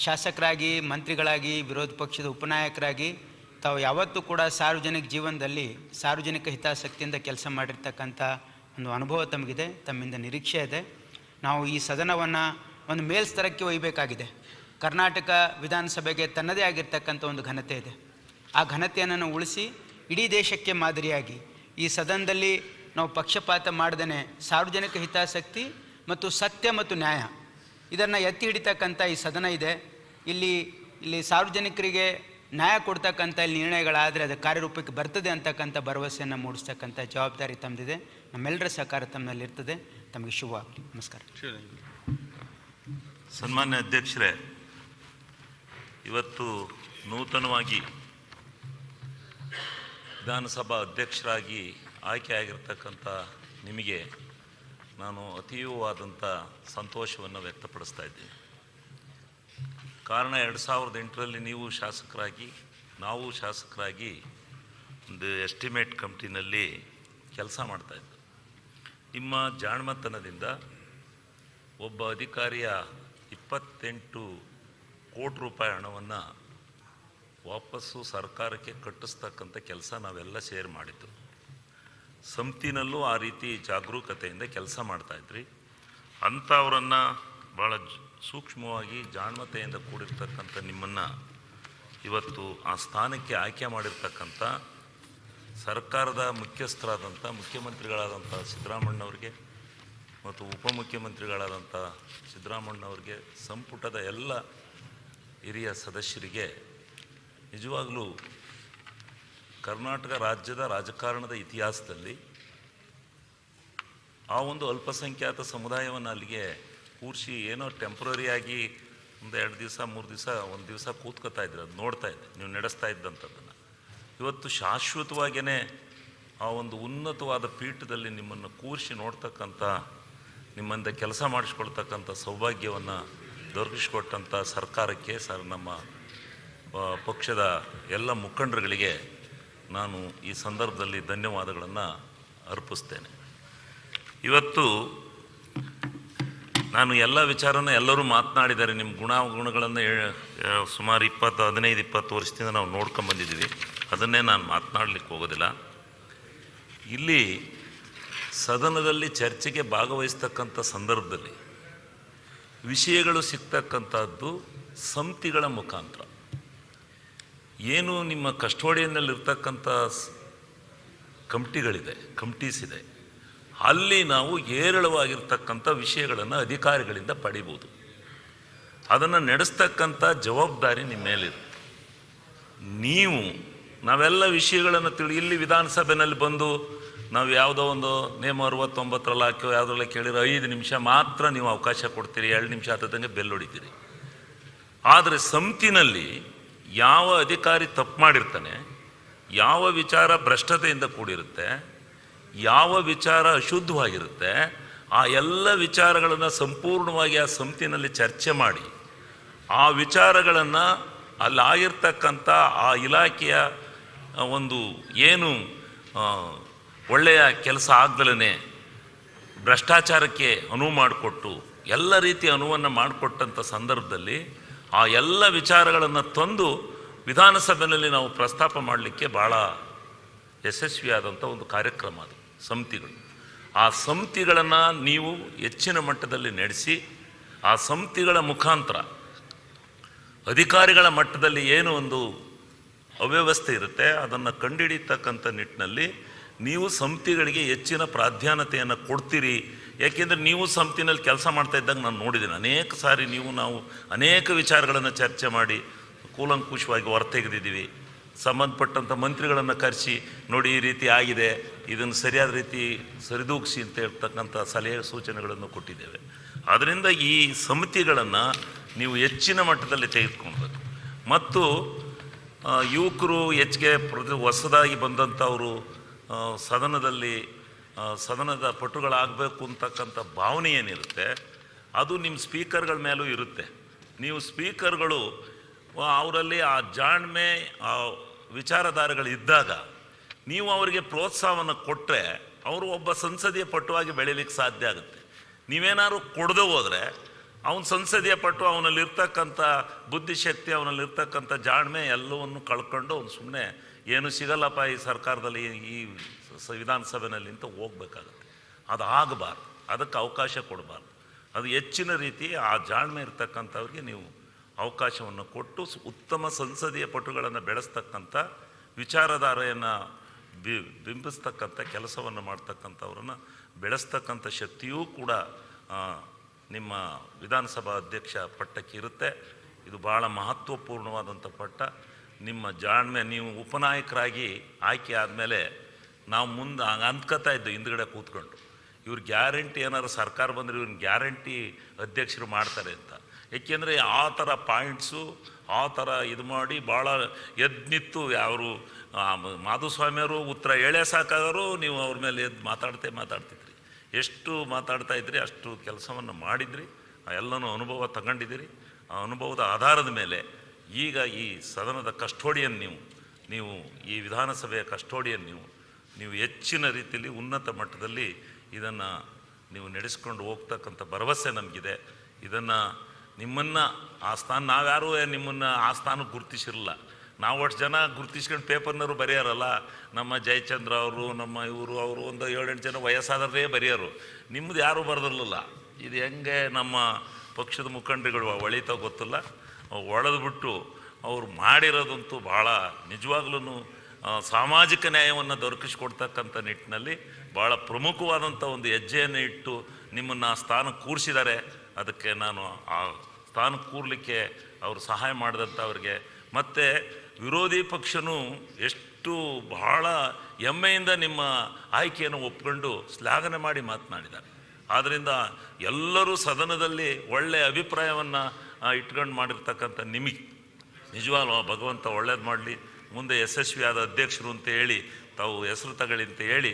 Speaker 15: ಶಾಸಕರಾಗಿ, ಮಂತ್ರಿಗಳಾಗಿ, ವಿರೋಧ ಪಕ್ಷದ ಉಪನಾಯಕರಾಗಿ ತಾವು ಯಾವತ್ತೂ ಕೂಡ ಸಾರ್ವಜನಿಕ ಜೀವನದಲ್ಲಿ ಸಾರ್ವಜನಿಕ ಹಿತಾಸಕ್ತಿಯಿಂದ ಕೆಲಸ ಮಾಡಿರ್ತಕ್ಕಂಥ ಒಂದು ಅನುಭವ ತಮಗಿದೆ. ತಮ್ಮಿಂದ ನಿರೀಕ್ಷೆ ಇದೆ. ನಾವು ಈ ಸದನವನ್ನು ಒಂದು ಮೇಲ್ಸ್ತರಕ್ಕೆ ಒಯ್ಯಬೇಕಾಗಿದೆ. ಕರ್ನಾಟಕ ವಿಧಾನಸಭೆಗೆ ತನ್ನದೇ ಆಗಿರ್ತಕ್ಕಂಥ ಒಂದು ಘನತೆ ಇದೆ. ಆ ಘನತೆಯನ್ನು ಉಳಿಸಿ ಇಡೀ ದೇಶಕ್ಕೆ ಮಾದರಿಯಾಗಿ ಈ ಸದನದಲ್ಲಿ ನಾವು ಪಕ್ಷಪಾತ ಮಾಡ್ದೇ ಸಾರ್ವಜನಿಕ ಹಿತಾಸಕ್ತಿ ಮತ್ತು ಸತ್ಯ ಮತ್ತು ನ್ಯಾಯ ಇದನ್ನು ಎತ್ತಿ ಹಿಡಿತಕ್ಕಂಥ ಈ ಸದನ ಇದೆ. ಇಲ್ಲಿ ಸಾರ್ವಜನಿಕರಿಗೆ ನ್ಯಾಯ ಕೊಡ್ತಕ್ಕಂಥ ಇಲ್ಲಿ ನಿರ್ಣಯಗಳಾದರೆ ಅದು ಕಾರ್ಯರೂಪಕ್ಕೆ ಬರ್ತದೆ ಅಂತಕ್ಕಂಥ ಭರವಸೆಯನ್ನು ಮೂಡಿಸ್ತಕ್ಕಂಥ ಜವಾಬ್ದಾರಿ ತಮ್ಮದಿದೆ. ನಮ್ಮೆಲ್ಲರ ಸಹಕಾರ ತಮ್ಮಲ್ಲಿರ್ತದೆ. ತಮಗೆ ಶುಭವಾಗಲಿ. ನಮಸ್ಕಾರ.
Speaker 18: ಸನ್ಮಾನ್ಯ ಅಧ್ಯಕ್ಷರೇ, ಇವತ್ತು ನೂತನವಾಗಿ ವಿಧಾನಸಭಾ ಅಧ್ಯಕ್ಷರಾಗಿ ಆಯ್ಕೆಯಾಗಿರ್ತಕ್ಕಂಥ ನಿಮಗೆ ನಾನು ಅತೀವವಾದಂಥ ಸಂತೋಷವನ್ನು ವ್ಯಕ್ತಪಡಿಸ್ತಾ ಇದ್ದೀನಿ. ಕಾರಣ 2008ರಲ್ಲಿ ನೀವು ಶಾಸಕರಾಗಿ, ನಾವು ಶಾಸಕರಾಗಿ ಒಂದು ಎಸ್ಟಿಮೇಟ್ ಕಮಿಟಿನಲ್ಲಿ ಕೆಲಸ ಮಾಡ್ತಾಯಿದ್ದು. ನಿಮ್ಮ ಜಾಣ್ಮತನದಿಂದ ಒಬ್ಬ ಅಧಿಕಾರಿಯ 28 ಕೋಟಿ ರೂಪಾಯಿ ಹಣವನ್ನು ವಾಪಸ್ಸು ಸರ್ಕಾರಕ್ಕೆ ಕಟ್ಟಿಸ್ತಕ್ಕಂಥ ಕೆಲಸ ನಾವೆಲ್ಲ ಸೇರಿ ಮಾಡಿದ್ದು. ಸಮಿತಿನಲ್ಲೂ ಆ ರೀತಿ ಜಾಗರೂಕತೆಯಿಂದ ಕೆಲಸ ಮಾಡ್ತಾಯಿದ್ರಿ. ಅಂಥವರನ್ನು ಭಾಳ ಸೂಕ್ಷ್ಮವಾಗಿ ಜಾಣ್ಮತೆಯಿಂದ ಕೂಡಿರ್ತಕ್ಕಂಥ ನಿಮ್ಮನ್ನು ಇವತ್ತು ಆ ಸ್ಥಾನಕ್ಕೆ ಆಯ್ಕೆ ಮಾಡಿರ್ತಕ್ಕಂಥ ಸರ್ಕಾರದ ಮುಖ್ಯಸ್ಥರಾದಂಥ ಮುಖ್ಯಮಂತ್ರಿಗಳಾದಂಥ ಸಿದ್ದರಾಮಣ್ಣವ್ರಿಗೆ ಮತ್ತು ಉಪಮುಖ್ಯಮಂತ್ರಿಗಳಾದಂಥ ಸಿದ್ದರಾಮಣ್ಣವ್ರಿಗೆ, ಸಂಪುಟದ ಎಲ್ಲ ಹಿರಿಯ ಸದಸ್ಯರಿಗೆ ನಿಜವಾಗಲೂ ಕರ್ನಾಟಕ ರಾಜ್ಯದ ರಾಜಕಾರಣದ ಇತಿಹಾಸದಲ್ಲಿ ಆ ಒಂದು ಅಲ್ಪಸಂಖ್ಯಾತ ಸಮುದಾಯವನ್ನು ಅಲ್ಲಿಗೆ ಕೂರಿಸಿ ಏನೋ ಟೆಂಪ್ರರಿಯಾಗಿ ಒಂದು 2 ದಿವಸ 3 ದಿವಸ 1 ದಿವಸ ಕೂತ್ಕೊತಾ ಇದ್ರಿ, ಅದು ನೋಡ್ತಾ ಇದ್ದೆ ನೀವು ನಡೆಸ್ತಾ ಇದ್ದಂಥದ್ದನ್ನು. ಇವತ್ತು ಶಾಶ್ವತವಾಗಿಯೇ ಆ ಒಂದು ಉನ್ನತವಾದ ಪೀಠದಲ್ಲಿ ನಿಮ್ಮನ್ನು ಕೂರಿಸಿ ನೋಡ್ತಕ್ಕಂಥ, ನಿಮ್ಮಿಂದ ಕೆಲಸ ಮಾಡಿಸ್ಕೊಳ್ತಕ್ಕಂಥ ಸೌಭಾಗ್ಯವನ್ನು ದೊರಕಿಸ್ಕೊಟ್ಟಂಥ ಸರ್ಕಾರಕ್ಕೆ ನಮ್ಮ ಪಕ್ಷದ ಎಲ್ಲ ಮುಖಂಡರುಗಳಿಗೆ ನಾನು ಈ ಸಂದರ್ಭದಲ್ಲಿ ಧನ್ಯವಾದಗಳನ್ನು ಅರ್ಪಿಸ್ತೇನೆ. ಇವತ್ತು ನಾನು ಎಲ್ಲ ವಿಚಾರನ ಎಲ್ಲರೂ ಮಾತನಾಡಿದ್ದಾರೆ. ನಿಮ್ಮ ಗುಣಗಳನ್ನು ಸುಮಾರು 15-20 ವರ್ಷದಿಂದ ನಾವು ನೋಡ್ಕೊಂಬಂದಿದ್ದೀವಿ. ಅದನ್ನೇ ನಾನು ಮಾತನಾಡಲಿಕ್ಕೆ ಹೋಗೋದಿಲ್ಲ. ಇಲ್ಲಿ ಸದನದಲ್ಲಿ ಚರ್ಚೆಗೆ ಭಾಗವಹಿಸ್ತಕ್ಕಂಥ ಸಂದರ್ಭದಲ್ಲಿ ವಿಷಯಗಳು ಸಿಗ್ತಕ್ಕಂಥದ್ದು ಸಮಿತಿಗಳ ಮುಖಾಂತರ. ಏನು ನಿಮ್ಮ ಕಸ್ಟೋಡಿಯನ್ನಲ್ಲಿರ್ತಕ್ಕಂಥ ಕಮಿಟೀಸ್ ಇದೆ, ಅಲ್ಲಿ ನಾವು ಹೇರಳವಾಗಿರ್ತಕ್ಕಂಥ ವಿಷಯಗಳನ್ನು ಅಧಿಕಾರಿಗಳಿಂದ ಪಡಿಬೋದು. ಅದನ್ನು ನಡೆಸ್ತಕ್ಕಂಥ ಜವಾಬ್ದಾರಿ ನಿಮ್ಮ ಮೇಲಿದೆ. ನಾವೆಲ್ಲ ವಿಷಯಗಳನ್ನು ಇಲ್ಲಿ ವಿಧಾನಸಭೆಯಲ್ಲಿ ಬಂದು ನಾವು ಯಾವುದೋ ಒಂದು ನೇಮ 69ರಲ್ಲಿ ಹಾಕೋ ಯಾವುದ್ರಲ್ಲ ಕೇಳಿರೋ 5 ನಿಮಿಷ ಮಾತ್ರ ನೀವು ಅವಕಾಶ ಕೊಡ್ತೀರಿ, 2 ನಿಮಿಷ ಆತದಂಗೆ ಬೆಲ್ ಹೊಡಿತೀರಿ. ಆದರೆ ಸಮಿತಿನಲ್ಲಿ ಯಾವ ಅಧಿಕಾರಿ ತಪ್ಪು ಮಾಡಿರ್ತಾನೆ, ಯಾವ ವಿಚಾರ ಭ್ರಷ್ಟತೆಯಿಂದ ಕೂಡಿರುತ್ತೆ, ಯಾವ ವಿಚಾರ ಅಶುದ್ಧವಾಗಿರುತ್ತೆ, ಆ ಎಲ್ಲ ವಿಚಾರಗಳನ್ನು ಸಂಪೂರ್ಣವಾಗಿ ಆ ಸಮಿತಿನಲ್ಲಿ ಚರ್ಚೆ ಮಾಡಿ ಆ ವಿಚಾರಗಳನ್ನು ಅಲ್ಲಾಗಿರ್ತಕ್ಕಂಥ ಆ ಇಲಾಖೆಯ ಒಂದು ಏನು ಒಳ್ಳೆಯ ಕೆಲಸ ಆಗ್ದಲೇ ಭ್ರಷ್ಟಾಚಾರಕ್ಕೆ ಅನುವು ಮಾಡಿಕೊಟ್ಟು ಎಲ್ಲ ರೀತಿಯ ಅನುವನ್ನು ಮಾಡಿಕೊಟ್ಟಂಥ ಸಂದರ್ಭದಲ್ಲಿ ಆ ಎಲ್ಲ ವಿಚಾರಗಳನ್ನು ತಂದು ವಿಧಾನಸಭೆಯಲ್ಲಿ ನಾವು ಪ್ರಸ್ತಾಪ ಮಾಡಲಿಕ್ಕೆ ಭಾಳ ಯಶಸ್ವಿಯಾದಂಥ ಒಂದು ಕಾರ್ಯಕ್ರಮ ಅದು ಸಮಿತಿಗಳು. ಆ ಸಮಿತಿಗಳನ್ನು ನೀವು ಹೆಚ್ಚಿನ ಮಟ್ಟದಲ್ಲಿ ನಡೆಸಿ ಆ ಸಮಿತಿಗಳ ಮುಖಾಂತರ ಅಧಿಕಾರಿಗಳ ಮಟ್ಟದಲ್ಲಿ ಏನು ಒಂದು ಅವ್ಯವಸ್ಥೆ ಇರುತ್ತೆ ಅದನ್ನು ಕಂಡುಹಿಡಿಯತಕ್ಕಂಥ ನಿಟ್ಟಿನಲ್ಲಿ ನೀವು ಸಮಿತಿಗಳಿಗೆ ಹೆಚ್ಚಿನ ಪ್ರಾಧಾನ್ಯತೆಯನ್ನು ಕೊಡ್ತೀರಿ. ಯಾಕೆಂದರೆ ನೀವು ಸಮಿತಿನಲ್ಲಿ ಕೆಲಸ ಮಾಡ್ತಾ ಇದ್ದಾಗ ನಾನು ನೋಡಿದ್ದೀನಿ ಅನೇಕ ಸಾರಿ ನಾವು ಅನೇಕ ವಿಚಾರಗಳನ್ನು ಚರ್ಚೆ ಮಾಡಿ ಕೂಲಂಕುಷವಾಗಿ ಹೊರತೆಗೆದಿದ್ದೀವಿ. ಸಂಬಂಧಪಟ್ಟಂಥ ಮಂತ್ರಿಗಳನ್ನು ಕರೆಸಿ ನೋಡಿ ಈ ರೀತಿ ಆಗಿದೆ, ಇದನ್ನು ಸರಿಯಾದ ರೀತಿ ಸರಿದೂಗಿಸಿ ಅಂತ ಹೇಳ್ತಕ್ಕಂಥ ಸಲಹೆ ಸೂಚನೆಗಳನ್ನು ಕೊಟ್ಟಿದ್ದೇವೆ. ಆದ್ದರಿಂದ ಈ ಸಮಿತಿಗಳನ್ನು ನೀವು ಹೆಚ್ಚಿನ ಮಟ್ಟದಲ್ಲಿ ತೆಗೆದುಕೊಳ್ಬೇಕು. ಮತ್ತು ಯುವಕರು ಹೆಚ್ಚಿಗೆ ಹೊಸದಾಗಿ ಬಂದಂಥವರು ಸದನದ ಪಟುಗಳಾಗಬೇಕು ಅಂತಕ್ಕಂಥ ಭಾವನೆ ಏನಿರುತ್ತೆ ಅದು ನಿಮ್ಮ ಸ್ಪೀಕರ್ಗಳ ಮೇಲೂ ಇರುತ್ತೆ. ನೀವು ಸ್ಪೀಕರ್ಗಳು ಅವರಲ್ಲಿ ಆ ಜಾಣ್ಮೆ ಆ ವಿಚಾರಧಾರೆಗಳಿದ್ದಾಗ ನೀವು ಅವರಿಗೆ ಪ್ರೋತ್ಸಾಹವನ್ನು ಕೊಟ್ಟರೆ ಅವರು ಒಬ್ಬ ಸಂಸದೀಯ ಪಟುವಾಗಿ ಬೆಳೀಲಿಕ್ಕೆ ಸಾಧ್ಯ ಆಗುತ್ತೆ. ನೀವೇನಾದ್ರು ಕೊಡದೆ ಹೋದರೆ ಅವನ ಸಂಸದೀಯ ಪಟು ಅವನಲ್ಲಿರ್ತಕ್ಕಂಥ ಬುದ್ಧಿಶಕ್ತಿ ಅವನಲ್ಲಿರ್ತಕ್ಕಂಥ ಜಾಣ್ಮೆ ಎಲ್ಲವನ್ನು ಕಳ್ಕೊಂಡು ಅವ್ನು ಸುಮ್ಮನೆ ಏನು ಸಿಗಲ್ಲಪ್ಪ ಈ ಸರ್ಕಾರದಲ್ಲಿ ಈ ವಿಧಾನಸಭೆಯಲ್ಲಿ ಅಂತ ಹೋಗ್ಬೇಕಾಗತ್ತೆ. ಅದು ಆಗಬಾರ್ದು, ಅದಕ್ಕೆ ಅವಕಾಶ ಕೊಡಬಾರ್ದು. ಅದು ಹೆಚ್ಚಿನ ರೀತಿ ಆ ಜಾಣ್ಮೆ ಇರ್ತಕ್ಕಂಥವ್ರಿಗೆ ನೀವು ಅವಕಾಶವನ್ನು ಕೊಟ್ಟು ಉತ್ತಮ ಸಂಸದೀಯ ಪಟುಗಳನ್ನು ಬೆಳೆಸ್ತಕ್ಕಂಥ ವಿಚಾರಧಾರೆಯನ್ನು ಬಿಂಬಿಸ್ತಕ್ಕಂಥ ಕೆಲಸವನ್ನು ಮಾಡ್ತಕ್ಕಂಥವ್ರನ್ನು ಬೆಳೆಸ್ತಕ್ಕಂಥ ಶಕ್ತಿಯೂ ಕೂಡ ನಿಮ್ಮ ವಿಧಾನಸಭಾ ಅಧ್ಯಕ್ಷ ಪಟ್ಟಕ್ಕೆ ಇರುತ್ತೆ. ಇದು ಭಾಳ ಮಹತ್ವಪೂರ್ಣವಾದಂಥ ಪಟ್ಟ. ನಿಮ್ಮ ಜಾಣ್ಮೆ ನೀವು ಉಪನಾಯಕರಾಗಿ ಆಯ್ಕೆ ಆದಮೇಲೆ ನಾವು ಮುಂದೆ ಅಂದ್ಕೊತಾ ಇದ್ದು ಹಿಂದ್ಗಡೆ ಕೂತ್ಕೊಂಡು ಇವ್ರು ಗ್ಯಾರಂಟಿ ಏನಾದ್ರು ಸರ್ಕಾರ ಬಂದರೆ ಇವ್ರನ್ನ ಗ್ಯಾರಂಟಿ ಅಧ್ಯಕ್ಷರು ಮಾಡ್ತಾರೆ ಅಂತ. ಏಕೆಂದರೆ ಆ ಥರ ಪಾಯಿಂಟ್ಸು ಆ ಥರ ಇದು ಮಾಡಿ ಭಾಳ ಎದ್ದು ಅವರು ಮಾಧುಸ್ವಾಮಿಯವರು ಉತ್ತರ ಹೇಳೇ ಸಾಕಾದರೂ ನೀವು ಅವ್ರ ಮೇಲೆ ಎದ್ದು ಮಾತಾಡ್ತಿದ್ರಿ. ಎಷ್ಟು ಮಾತಾಡ್ತಾ ಇದ್ರಿ ಅಷ್ಟು ಕೆಲಸವನ್ನು ಮಾಡಿದ್ರಿ, ಎಲ್ಲನೂ ಅನುಭವ ತಗೊಂಡಿದ್ದೀರಿ. ಆ ಅನುಭವದ ಆಧಾರದ ಮೇಲೆ ಈಗ ಈ ಸದನದ ಕಸ್ಟೋಡಿಯನ್ ನೀವು ಈ ವಿಧಾನಸಭೆಯ ಕಸ್ಟೋಡಿಯನ್ ನೀವು ಹೆಚ್ಚಿನ ರೀತಿಯಲ್ಲಿ ಉನ್ನತ ಮಟ್ಟದಲ್ಲಿ ಇದನ್ನು ನೀವು ನಡೆಸ್ಕೊಂಡು ಹೋಗ್ತಕ್ಕಂಥ ಭರವಸೆ ನಮಗಿದೆ. ಇದನ್ನು ನಿಮ್ಮನ್ನು ಆ ಸ್ಥಾನ ನಾವ್ಯಾರೂ ನಿಮ್ಮನ್ನು ಆ ಸ್ಥಾನಕ್ಕೆ ಗುರುತಿಸಿರಲ್ಲ. ನಾವು ಅಷ್ಟು ಜನ ಗುರುತಿಸ್ಕೊಂಡು ಪೇಪರ್ನವರು ಬರೆಯಾರಲ್ಲ, ನಮ್ಮ ಜಯಚಂದ್ರ ಅವರು, ನಮ್ಮ ಇವರು ಅವರು ಒಂದು 7-8 ಜನ ವಯಸ್ಸಾದರೇ ಬರೆಯೋರು. ನಿಮ್ಮದು ಯಾರೂ ಬರೆದಿರಲಿಲ್ಲ. ಇದು ಹೆಂಗೆ ನಮ್ಮ ಪಕ್ಷದ ಮುಖಂಡರುಗಳು ಒಳಿತಾವ ಗೊತ್ತಿಲ್ಲ, ಒಡೆದ್ಬಿಟ್ಟು ಅವ್ರು ಮಾಡಿರೋದಂತೂ ಭಾಳ ನಿಜವಾಗ್ಲೂ ಸಾಮಾಜಿಕ ನ್ಯಾಯವನ್ನು ದೊರಕಿಸ್ಕೊಡ್ತಕ್ಕಂಥ ನಿಟ್ಟಿನಲ್ಲಿ ಭಾಳ ಪ್ರಮುಖವಾದಂಥ ಒಂದು ಹೆಜ್ಜೆಯನ್ನು ಇಟ್ಟು ನಿಮ್ಮನ್ನು ಆ ಸ್ಥಾನಕ್ಕೆ ಕೂರಿಸಿದ್ದಾರೆ. ಅದಕ್ಕೆ ನಾನು ಆ ಸ್ಥಾನಕ್ಕೆ ಕೂರಲಿಕ್ಕೆ ಅವರು ಸಹಾಯ ಮಾಡಿದಂಥ ಅವ್ರಿಗೆ, ಮತ್ತು ವಿರೋಧಿ ಪಕ್ಷನೂ ಎಷ್ಟು ಬಹಳ ಹೆಮ್ಮೆಯಿಂದ ನಿಮ್ಮ ಆಯ್ಕೆಯನ್ನು ಒಪ್ಕೊಂಡು ಶ್ಲಾಘನೆ ಮಾಡಿ ಮಾತನಾಡಿದ್ದಾರೆ. ಆದ್ದರಿಂದ ಎಲ್ಲರೂ ಸದನದಲ್ಲಿ ಒಳ್ಳೆಯ ಅಭಿಪ್ರಾಯವನ್ನು ಇಟ್ಕೊಂಡು ಮಾಡಿರ್ತಕ್ಕಂಥ ನಿಮಗೆ ನಿಜವಾಗ್ಲೂ ಭಗವಂತ ಒಳ್ಳೇದು ಮಾಡಲಿ. ಮುಂದೆ ಯಶಸ್ವಿಯಾದ ಅಧ್ಯಕ್ಷರು ಅಂತ ಹೇಳಿ ತಾವು ಹೆಸರು ತಗೊಳ್ಳಿ ಅಂತ ಹೇಳಿ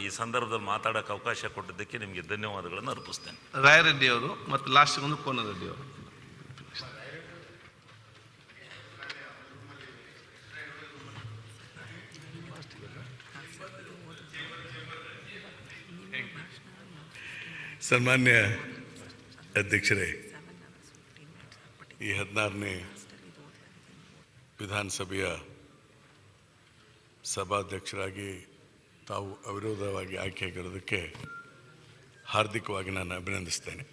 Speaker 18: ಈ ಸಂದರ್ಭದಲ್ಲಿ ಮಾತಾಡೋಕ್ಕೆ ಅವಕಾಶ ಕೊಟ್ಟಿದ್ದಕ್ಕೆ ನಿಮಗೆ ಧನ್ಯವಾದಗಳನ್ನು ಅರ್ಪಿಸ್ತೇನೆ.
Speaker 5: ರಾಯರೆಡ್ಡಿ ಅವರು ಮತ್ತು ಲಾಸ್ಟ್ ಒಂದು ಕೋನರೆಡ್ಡಿ ಅವರು.
Speaker 19: ಸನ್ಮಾನ್ಯ ಅಧ್ಯಕ್ಷರೇ, ಈ 16ನೇ ವಿಧಾನಸಭೆಯ ಸಭಾಧ್ಯಕ್ಷರಾಗಿ ತಾವು ಅವಿರೋಧವಾಗಿ ಆಯ್ಕೆಯಾಗಿರೋದಕ್ಕೆ ಹಾರ್ದಿಕವಾಗಿ ನಾನು ಅಭಿನಂದಿಸ್ತೇನೆ.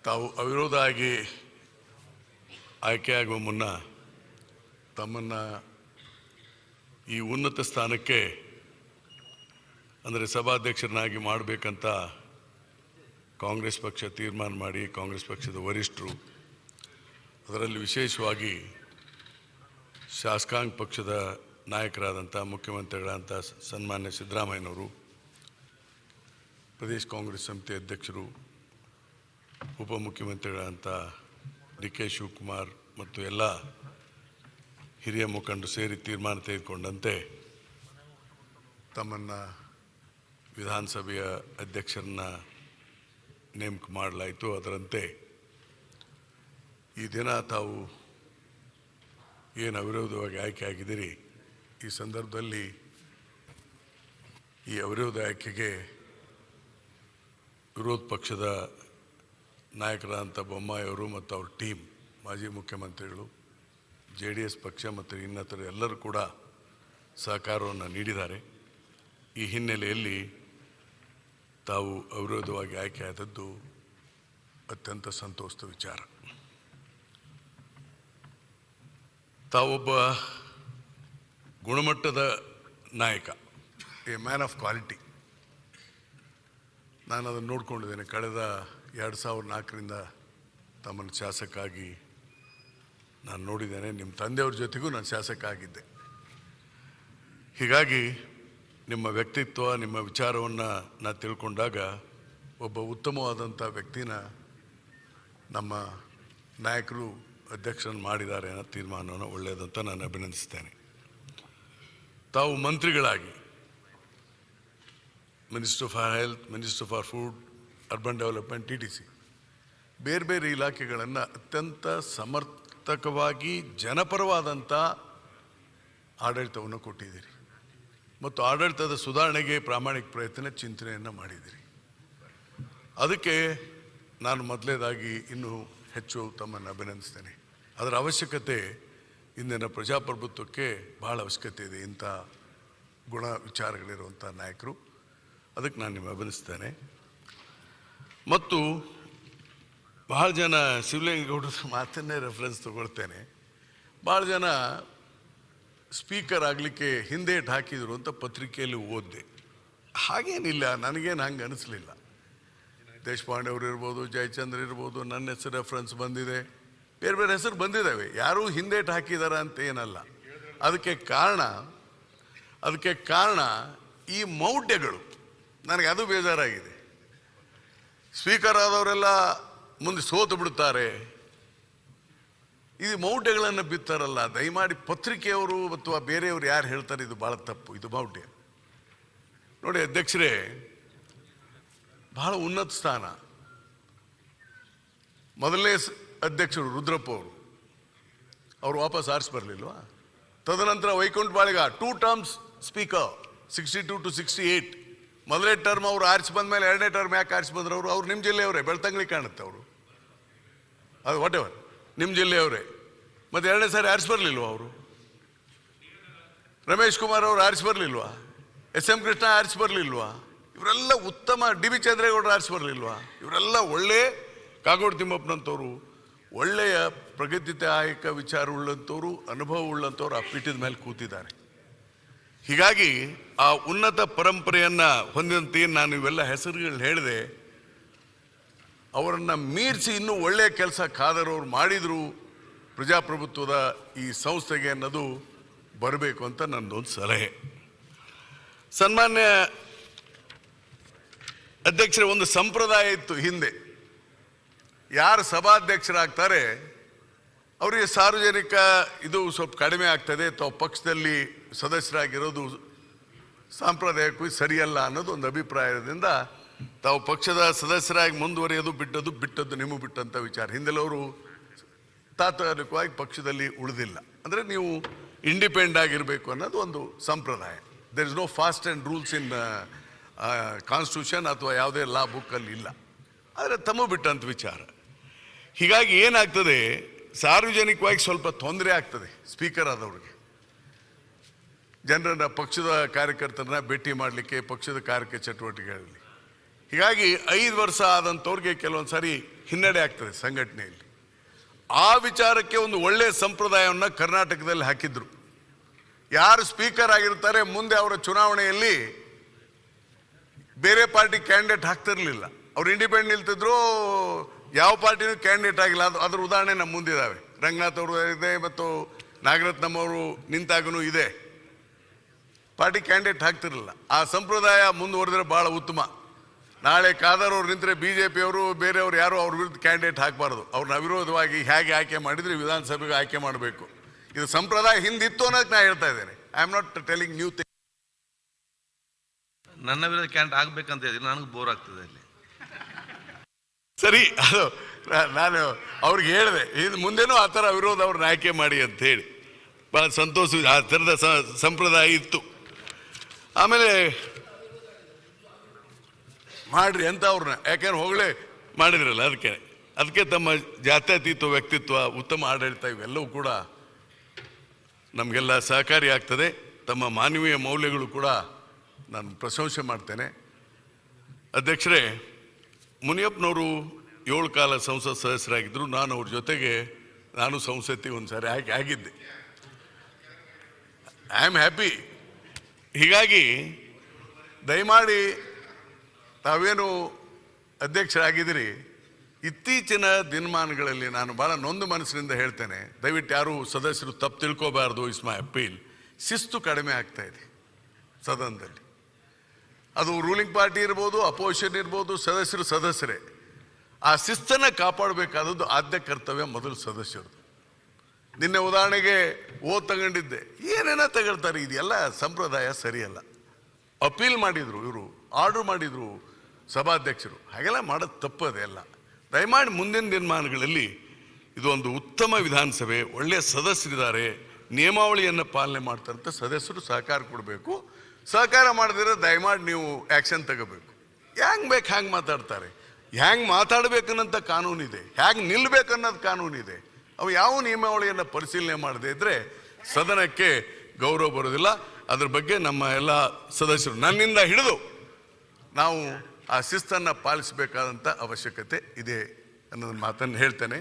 Speaker 19: ತಾವು ಅವಿರೋಧ ಆಗಿ ಆಯ್ಕೆಯಾಗುವ ಮುನ್ನ ತಮ್ಮನ್ನು ಈ ಉನ್ನತ ಸ್ಥಾನಕ್ಕೆ ಅಂದರೆ ಸಭಾಧ್ಯಕ್ಷರನ್ನಾಗಿ ಮಾಡಬೇಕಂತ ಕಾಂಗ್ರೆಸ್ ಪಕ್ಷ ತೀರ್ಮಾನ ಮಾಡಿ, ಕಾಂಗ್ರೆಸ್ ಪಕ್ಷದ ವರಿಷ್ಠರು, ಅದರಲ್ಲಿ ವಿಶೇಷವಾಗಿ ಶಾಸಕಾಂಗ ಪಕ್ಷದ ನಾಯಕರಾದಂಥ ಮುಖ್ಯಮಂತ್ರಿಗಳಂಥ ಸನ್ಮಾನ್ಯ ಸಿದ್ದರಾಮಯ್ಯನವರು, ಪ್ರದೇಶ ಕಾಂಗ್ರೆಸ್ ಸಮಿತಿ ಅಧ್ಯಕ್ಷರು, ಉಪಮುಖ್ಯಮಂತ್ರಿಗಳಂಥ DK ಶಿವಕುಮಾರ್ ಮತ್ತು ಎಲ್ಲ ಹಿರಿಯ ಮುಖಂಡರು ಸೇರಿ ತೀರ್ಮಾನ ತೆಗೆದುಕೊಂಡಂತೆ ತಮ್ಮನ್ನು ವಿಧಾನಸಭೆಯ ಅಧ್ಯಕ್ಷರನ್ನ ನೇಮಕ ಮಾಡಲಾಯಿತು. ಅದರಂತೆ ಈ ದಿನ ತಾವು ಏನು ಅವಿರೋಧವಾಗಿ ಆಯ್ಕೆ ಆಗಿದ್ದೀರಿ, ಈ ಸಂದರ್ಭದಲ್ಲಿ ಈ ಅವಿರೋಧ ಆಯ್ಕೆಗೆ ವಿರೋಧ ಪಕ್ಷದ ನಾಯಕರಾದಂಥ ಬೊಮ್ಮಾಯಿ ಅವರು ಮತ್ತು ಅವ್ರ ಟೀಮ್, ಮಾಜಿ ಮುಖ್ಯಮಂತ್ರಿಗಳು, JDS ಪಕ್ಷ ಮತ್ತು ಇನ್ನಿತರ ಎಲ್ಲರೂ ಕೂಡ ಸಹಕಾರವನ್ನು ನೀಡಿದ್ದಾರೆ. ಈ ಹಿನ್ನೆಲೆಯಲ್ಲಿ ತಾವು ಅವಿರೋಧವಾಗಿ ಆಯ್ಕೆಯಾದದ್ದು ಅತ್ಯಂತ ಸಂತೋಷದ ವಿಚಾರ. ತಾವೊಬ್ಬ ಗುಣಮಟ್ಟದ ನಾಯಕ, ಎ ಮ್ಯಾನ್ ಆಫ್ ಕ್ವಾಲಿಟಿ. ನಾನು ಅದನ್ನು ನೋಡಿಕೊಂಡಿದ್ದೇನೆ. ಕಳೆದ 2004ರಿಂದ ತಮ್ಮನ್ನು ಶಾಸಕಾಗಿ ನಾನು ನೋಡಿದ್ದೇನೆ. ನಿಮ್ಮ ತಂದೆಯವ್ರ ಜೊತೆಗೂ ನಾನು ಶಾಸಕ ಆಗಿದ್ದೆ. ಹೀಗಾಗಿ ನಿಮ್ಮ ವ್ಯಕ್ತಿತ್ವ, ನಿಮ್ಮ ವಿಚಾರವನ್ನು ನಾನು ತಿಳ್ಕೊಂಡಾಗ ಒಬ್ಬ ಉತ್ತಮವಾದಂಥ ವ್ಯಕ್ತಿನ ನಮ್ಮ ನಾಯಕರು ಅಧ್ಯಕ್ಷರನ್ನು ಮಾಡಿದ್ದಾರೆ ಅನ್ನೋ ತೀರ್ಮಾನವನ್ನು ಒಳ್ಳೆಯದಂತ ನಾನು ಅಭಿನಂದಿಸ್ತೇನೆ. ತಾವು ಮಂತ್ರಿಗಳಾಗಿ minister for health, minister for food, urban development, TTC ಬೇರೆ ಬೇರೆ ಇಲಾಖೆಗಳನ್ನು ಅತ್ಯಂತ ಸಮರ್ಥಕವಾಗಿ ಜನಪರವಾದಂಥ ಆಡಳಿತವನ್ನು ಕೊಟ್ಟಿದ್ದೀರಿ ಮತ್ತು ಆಡಳಿತದ ಸುಧಾರಣೆಗೆ ಪ್ರಾಮಾಣಿಕ ಪ್ರಯತ್ನ ಚಿಂತನೆಯನ್ನು ಮಾಡಿದ್ದೀರಿ. ಅದಕ್ಕೆ ನಾನು ಮೊದಲೇದಾಗಿ ಇನ್ನೂ ಹೆಚ್ಚು ತಮ್ಮನ್ನು ಅಭಿನಂದಿಸ್ತೇನೆ. ಅದರ ಅವಶ್ಯಕತೆ ಇಂದಿನ ಪ್ರಜಾಪ್ರಭುತ್ವಕ್ಕೆ ಬಹಳ ಅವಶ್ಯಕತೆ ಇದೆ, ಇಂಥ ಗುಣ ವಿಚಾರಗಳಿರುವಂಥ ನಾಯಕರು. ಅದಕ್ಕೆ ನಾನು ನಿಮಗೆ ಅಭಿನಂದಿಸ್ತೇನೆ. ಮತ್ತು ಭಾಳ ಜನ ಶಿವಲಿಂಗೇಗೌಡರ ಮಾತನ್ನೇ ರೆಫರೆನ್ಸ್ ತಗೊಳ್ತೇನೆ. ಭಾಳ ಜನ ಸ್ಪೀಕರ್ ಆಗಲಿಕ್ಕೆ ಹಿಂದೇಟು ಹಾಕಿದರು ಅಂತ ಪತ್ರಿಕೆಯಲ್ಲಿ ಓದಿದೆ. ಹಾಗೇನಿಲ್ಲ, ನನಗೇನು ಹಂಗೆ ಅನಿಸ್ಲಿಲ್ಲ. ದೇಶಪಾಂಡೆ ಅವರು ಇರ್ಬೋದು, ಜಯಚಂದ್ರ ಇರ್ಬೋದು, ನನ್ನ ಹೆಸರು ರೆಫರೆನ್ಸ್ ಬಂದಿದೆ, ಬೇರೆ ಬೇರೆ ಹೆಸರು ಬಂದಿದ್ದಾವೆ. ಯಾರೂ ಹಿಂದೇಟು ಹಾಕಿದಾರ ಅಂತ ಏನಲ್ಲ. ಅದಕ್ಕೆ ಕಾರಣ ಈ ಮೌಢ್ಯಗಳು. ನನಗೆ ಅದು ಬೇಜಾರಾಗಿದೆ. ಸ್ಪೀಕರ್ ಆದವರೆಲ್ಲ ಮುಂದೆ ಸೋತು ಬಿಡ್ತಾರೆ, ಇದು ಮೌಢ್ಯಗಳನ್ನು ಬಿತ್ತಾರಲ್ಲ. ದಯಮಾಡಿ ಪತ್ರಿಕೆಯವರು ಅಥವಾ ಬೇರೆಯವರು ಯಾರು ಹೇಳ್ತಾರೆ, ಇದು ಭಾಳ ತಪ್ಪು, ಇದು ಮೌಢ್ಯ. ನೋಡಿ ಅಧ್ಯಕ್ಷರೇ, ಬಹಳ ಉನ್ನತ ಸ್ಥಾನ. ಮೊದಲನೇ ಅಧ್ಯಕ್ಷರು ರುದ್ರಪ್ಪ ಅವರು ವಾಪಸ್ ಆರಿಸಿ ಬರಲಿಲ್ವಾ? ತದನಂತರ Vaikuntha Baliga 2 terms speaker, 62 to 68. ಮೊದಲನೇ ಟರ್ಮ್ ಅವರು ಆರಿಸಿ ಬಂದ ಮೇಲೆ 2ನೇ ಟರ್ಮ್ ಯಾಕೆ ಆರಿಸಿ ಬಂದ್ರು? ಅವ್ರು ನಿಮ್ಮ ಜಿಲ್ಲೆಯವರೇ, ಬೆಳ್ತಂಗ್ಳಿ ಕಾಣುತ್ತೆ ಅವರು, ಅದು ವಾಟ್ ಎವರ್ ನಿಮ್ಮ ಜಿಲ್ಲೆಯವರೇ. ಮತ್ತು ಎರಡನೇ ಸಾರಿ ಆರಿಸಿ ಬರಲಿಲ್ವಾ ಅವರು? ರಮೇಶ್ ಕುಮಾರ್ ಅವರು ಆರಿಸಿ ಬರಲಿಲ್ವಾ? SM ಕೃಷ್ಣ ಆರಿಸಿ ಬರಲಿಲ್ವಾ? ಇವರೆಲ್ಲ ಉತ್ತಮ DB ಚಂದ್ರೇಗೌಡರು ಆರಿಸಿ ಬರಲಿಲ್ವಾ? ಇವರೆಲ್ಲ ಒಳ್ಳೆ ಕಾಗೋಡು ತಿಮ್ಮಪ್ಪನಂಥವ್ರು, ಒಳ್ಳೆಯ ಪ್ರಗತಿದಾಯಕ ವಿಚಾರ ಉಳ್ಳಂಥವ್ರು, ಅನುಭವ ಉಳ್ಳಂಥವ್ರು ಆ ಪೀಠದ ಮೇಲೆ ಕೂತಿದ್ದಾರೆ. ಹೀಗಾಗಿ ಆ ಉನ್ನತ ಪರಂಪರೆಯನ್ನು ಹೊಂದಿದಂತೆ ನಾನು ಇವೆಲ್ಲ ಹೆಸರುಗಳು ಹೇಳಿದೆ, ಅವರನ್ನು ಮೀರಿಸಿ ಇನ್ನೂ ಒಳ್ಳೆಯ ಕೆಲಸ ಖಾದರ್ ಮಾಡಿದರು ಪ್ರಜಾಪ್ರಭುತ್ವದ ಈ ಸಂಸ್ಥೆಗೆ ಅನ್ನೋದು ಬರಬೇಕು ಅಂತ ನನ್ನದೊಂದು ಸಲಹೆ. ಸನ್ಮಾನ್ಯ ಅಧ್ಯಕ್ಷರ, ಒಂದು ಸಂಪ್ರದಾಯ ಇತ್ತು ಹಿಂದೆ, ಯಾರು ಸಭಾಧ್ಯಕ್ಷರಾಗ್ತಾರೆ ಅವರಿಗೆ ಸಾರ್ವಜನಿಕ ಇದು ಸ್ವಲ್ಪ ಕಡಿಮೆ ಆಗ್ತದೆ, ತಾವು ಪಕ್ಷದಲ್ಲಿ ಸದಸ್ಯರಾಗಿರೋದು ಸಾಂಪ್ರದಾಯಿಕವಾಗಿ ಸರಿಯಲ್ಲ ಅನ್ನೋದು ಒಂದು ಅಭಿಪ್ರಾಯದಿಂದ ತಾವು ಪಕ್ಷದ ಸದಸ್ಯರಾಗಿ ಮುಂದುವರಿಯೋದು ಬಿಟ್ಟದ್ದು ನಿಮಗೆ ಬಿಟ್ಟಂಥ ವಿಚಾರ. ಹಿಂದೆಲ್ಲವರು ತಾತ್ಕಾಲಿಕವಾಗಿ ಪಕ್ಷದಲ್ಲಿ ಉಳಿದಿಲ್ಲ, ಅಂದರೆ ನೀವು ಇಂಡಿಪೆಂಡೆಂಟ್ ಆಗಿರಬೇಕು ಅನ್ನೋದು ಒಂದು ಸಂಪ್ರದಾಯ. There is no fast and rules in constitution ಅಥವಾ ಯಾವುದೇ ಲಾ ಬುಕ್ಕಲ್ಲಿ ಇಲ್ಲ, ಆದರೆ ತಮ್ಮ ಬಿಟ್ಟಂಥ ವಿಚಾರ. ಹೀಗಾಗಿ ಏನಾಗ್ತದೆ, ಸಾರ್ವಜನಿಕವಾಗಿ ಸ್ವಲ್ಪ ತೊಂದರೆ ಆಗ್ತದೆ ಸ್ಪೀಕರ್ ಆದವ್ರಿಗೆ, ಜನರನ್ನ ಪಕ್ಷದ ಕಾರ್ಯಕರ್ತರನ್ನ ಭೇಟಿ ಮಾಡಲಿಕ್ಕೆ, ಪಕ್ಷದ ಕಾರ್ಯ ಚಟುವಟಿಕೆಗಳಲ್ಲಿ. ಹೀಗಾಗಿ 5 ವರ್ಷ ಆದಂಥವ್ರಿಗೆ ಕೆಲವೊಂದು ಸಾರಿ ಹಿನ್ನಡೆ ಆಗ್ತದೆ ಸಂಘಟನೆಯಲ್ಲಿ. ಆ ವಿಚಾರಕ್ಕೆ ಒಂದು ಒಳ್ಳೆಯ ಸಂಪ್ರದಾಯವನ್ನು ಕರ್ನಾಟಕದಲ್ಲಿ ಹಾಕಿದ್ರು. ಯಾರು ಸ್ಪೀಕರ್ ಆಗಿರ್ತಾರೆ ಮುಂದೆ ಅವರ ಚುನಾವಣೆಯಲ್ಲಿ ಬೇರೆ ಪಾರ್ಟಿ ಕ್ಯಾಂಡಿಡೇಟ್ ಹಾಕ್ತಿರ್ಲಿಲ್ಲ, ಅವ್ರು ಇಂಡಿಪೆಂಡೆಂಟ್ ನಿಲ್ತಿದ್ರು, ಯಾವ ಪಾರ್ಟಿನೂ ಕ್ಯಾಂಡಿಡೇಟ್ ಆಗಿಲ್ಲ. ಅದ್ರ ಉದಾಹರಣೆ ನಮ್ಮ ಮುಂದಿದ್ದಾವೆ. ರಂಗನಾಥ್ ಅವರು ಇದೆ ಮತ್ತು ನಾಗರತ್ನಮ್ಮವರು ನಿಂತಾಗೂ ಇದೆ, ಪಾರ್ಟಿ ಕ್ಯಾಂಡಿಡೇಟ್ ಹಾಕ್ತಿರಲಿಲ್ಲ. ಆ ಸಂಪ್ರದಾಯ ಮುಂದುವರೆದ್ರೆ ಭಾಳ ಉತ್ತಮ. ನಾಳೆ ಖಾದರ್ ಅವ್ರು ನಿಂತರೆ BJP ಅವರು ಬೇರೆಯವ್ರು ಯಾರು ಅವ್ರ ವಿರುದ್ಧ ಕ್ಯಾಂಡಿಡೇಟ್ ಹಾಕಬಾರ್ದು. ಅವ್ರನ್ನ ಅವಿರೋಧವಾಗಿ ಹೇಗೆ ಆಯ್ಕೆ ಮಾಡಿದರೆ ವಿಧಾನಸಭೆಗೆ ಆಯ್ಕೆ ಮಾಡಬೇಕು. ಇದು ಸಂಪ್ರದಾಯ ಹಿಂದಿತ್ತು ಅನ್ನೋದಕ್ಕೆ ನಾನು ಹೇಳ್ತಾ ಇದ್ದೇನೆ. I am not telling new thing.
Speaker 5: ನನ್ನ ವಿರುದ್ಧ ಕ್ಯಾಂಡಿಡೇಟ್ ಆಗ್ಬೇಕಂತ ಹೇಳಿದ್ರೆ ನನಗೆ ಬೋರ್ ಆಗ್ತದೆ ಅಲ್ಲಿ.
Speaker 19: ಸರಿ, ಅದು ನಾನು ಅವ್ರಿಗೆ ಹೇಳಿದೆ, ಇದು ಮುಂದೇನೂ ಆ ಥರ ವಿರೋಧ ಅವ್ರನ್ನ ಆಯ್ಕೆ ಮಾಡಿ ಅಂತ ಹೇಳಿ. ಭಾಳ ಸಂತೋಷ, ಆ ಥರದ ಸಂಪ್ರದಾಯ ಇತ್ತು. ಆಮೇಲೆ ಮಾಡ್ರಿ ಅಂತ ಅವ್ರನ್ನ, ಯಾಕೆಂದ್ರೆ ಹೊಗಳೇ ಮಾಡಿದ್ರಲ್ಲ, ಅದಕ್ಕೆ ತಮ್ಮ ಜಾತ್ಯತೀತ ವ್ಯಕ್ತಿತ್ವ, ಉತ್ತಮ ಆಡಳಿತ ಇವೆಲ್ಲವೂ ಕೂಡ ನಮಗೆಲ್ಲ ಸಹಕಾರಿ ಆಗ್ತದೆ. ತಮ್ಮ ಮಾನವೀಯ ಮೌಲ್ಯಗಳು ಕೂಡ ನಾನು ಪ್ರಶಂಸೆ ಮಾಡ್ತೇನೆ. ಅಧ್ಯಕ್ಷರೇ, ಮುನಿಯಪ್ಪನವರು 7 ಕಾಲ ಸಂಸತ್ ಸದಸ್ಯರಾಗಿದ್ದರು. ನಾನು ಅವ್ರ ಜೊತೆಗೆ ಸಂಸತ್ತಿಗೆ ಒಂದು ಸಾರಿ ಆಗಿದ್ದೆ. I am happy. ಹೀಗಾಗಿ ದಯಮಾಡಿ ತಾವೇನು ಅಧ್ಯಕ್ಷರಾಗಿದ್ದೀರಿ, ಇತ್ತೀಚಿನ ದಿನಮಾನಗಳಲ್ಲಿ ನಾನು ಭಾಳ ನೊಂದು ಮನಸ್ಸಿನಿಂದ ಹೇಳ್ತೇನೆ, ದಯವಿಟ್ಟು ಯಾರು ಸದಸ್ಯರು ತಪ್ಪು ತಿಳ್ಕೋಬಾರ್ದು. Is my appeal. ಶಿಸ್ತು ಕಡಿಮೆ ಆಗ್ತಾ ಇದೆ ಸದನದಲ್ಲಿ. ಅದು ರೂಲಿಂಗ್ ಪಾರ್ಟಿ ಇರ್ಬೋದು, ಅಪೋಸಿಷನ್ ಇರ್ಬೋದು, ಸದಸ್ಯರೇ. ಆ ಶಿಸ್ತನ್ನು ಕಾಪಾಡಬೇಕಾದದ್ದು ಆದ್ಯ ಕರ್ತವ್ಯ ಮೊದಲು ಸದಸ್ಯರು. ನಿನ್ನೆ ಉದಾಹರಣೆಗೆ ತಗೊಂಡಿದ್ದೆ, ಏನೇನೋ ತಗೊಳ್ತಾರೆ, ಇದೆಲ್ಲ ಸಂಪ್ರದಾಯ ಸರಿಯಲ್ಲ. ಅಪೀಲ್ ಮಾಡಿದರು ಇವರು, ಆರ್ಡರ್ ಮಾಡಿದರು ಸಭಾಧ್ಯಕ್ಷರು, ಹಾಗೆಲ್ಲ ಮಾಡೋದು ತಪ್ಪದೆ ಎಲ್ಲ. ದಯಮಾಡಿ ಮುಂದಿನ ದಿನಮಾನಗಳಲ್ಲಿ ಇದು ಒಂದು ಉತ್ತಮ ವಿಧಾನಸಭೆ, ಒಳ್ಳೆಯ ಸದಸ್ಯರಿದ್ದಾರೆ, ನಿಯಮಾವಳಿಯನ್ನು ಪಾಲನೆ ಮಾಡ್ತಾರಂತ ಸದಸ್ಯರು ಸಹಕಾರ ಕೊಡಬೇಕು. ಸಹಕಾರ ಮಾಡಿದ್ರೆ ದಯಮಾಡಿ ನೀವು ಆ್ಯಕ್ಷನ್ ತಗೋಬೇಕು. ಹ್ಯಾಂಗೆ ಬೇಕು ಹ್ಯಾಂಗೆ ಮಾತಾಡ್ತಾರೆ, ಹ್ಯಾಂಗೆ ಮಾತಾಡಬೇಕನ್ನಂಥ ಕಾನೂನಿದೆ, ಹ್ಯಾಂಗೆ ನಿಲ್ಲಬೇಕನ್ನೋದು ಕಾನೂನಿದೆ. ಅವು ಯಾವ ನಿಯಮಾವಳಿಯನ್ನು ಪರಿಶೀಲನೆ ಮಾಡದೇ ಇದ್ದರೆ ಸದನಕ್ಕೆ ಗೌರವ ಬರೋದಿಲ್ಲ. ಅದ್ರ ಬಗ್ಗೆ ನಮ್ಮ ಎಲ್ಲ ಸದಸ್ಯರು ನನ್ನಿಂದ ಹಿಡಿದು ನಾವು ಆ ಶಿಸ್ತನ್ನು ಪಾಲಿಸಬೇಕಾದಂಥ ಅವಶ್ಯಕತೆ ಇದೆ ಅನ್ನೋದು ಮಾತನ್ನು ಹೇಳ್ತೇನೆ.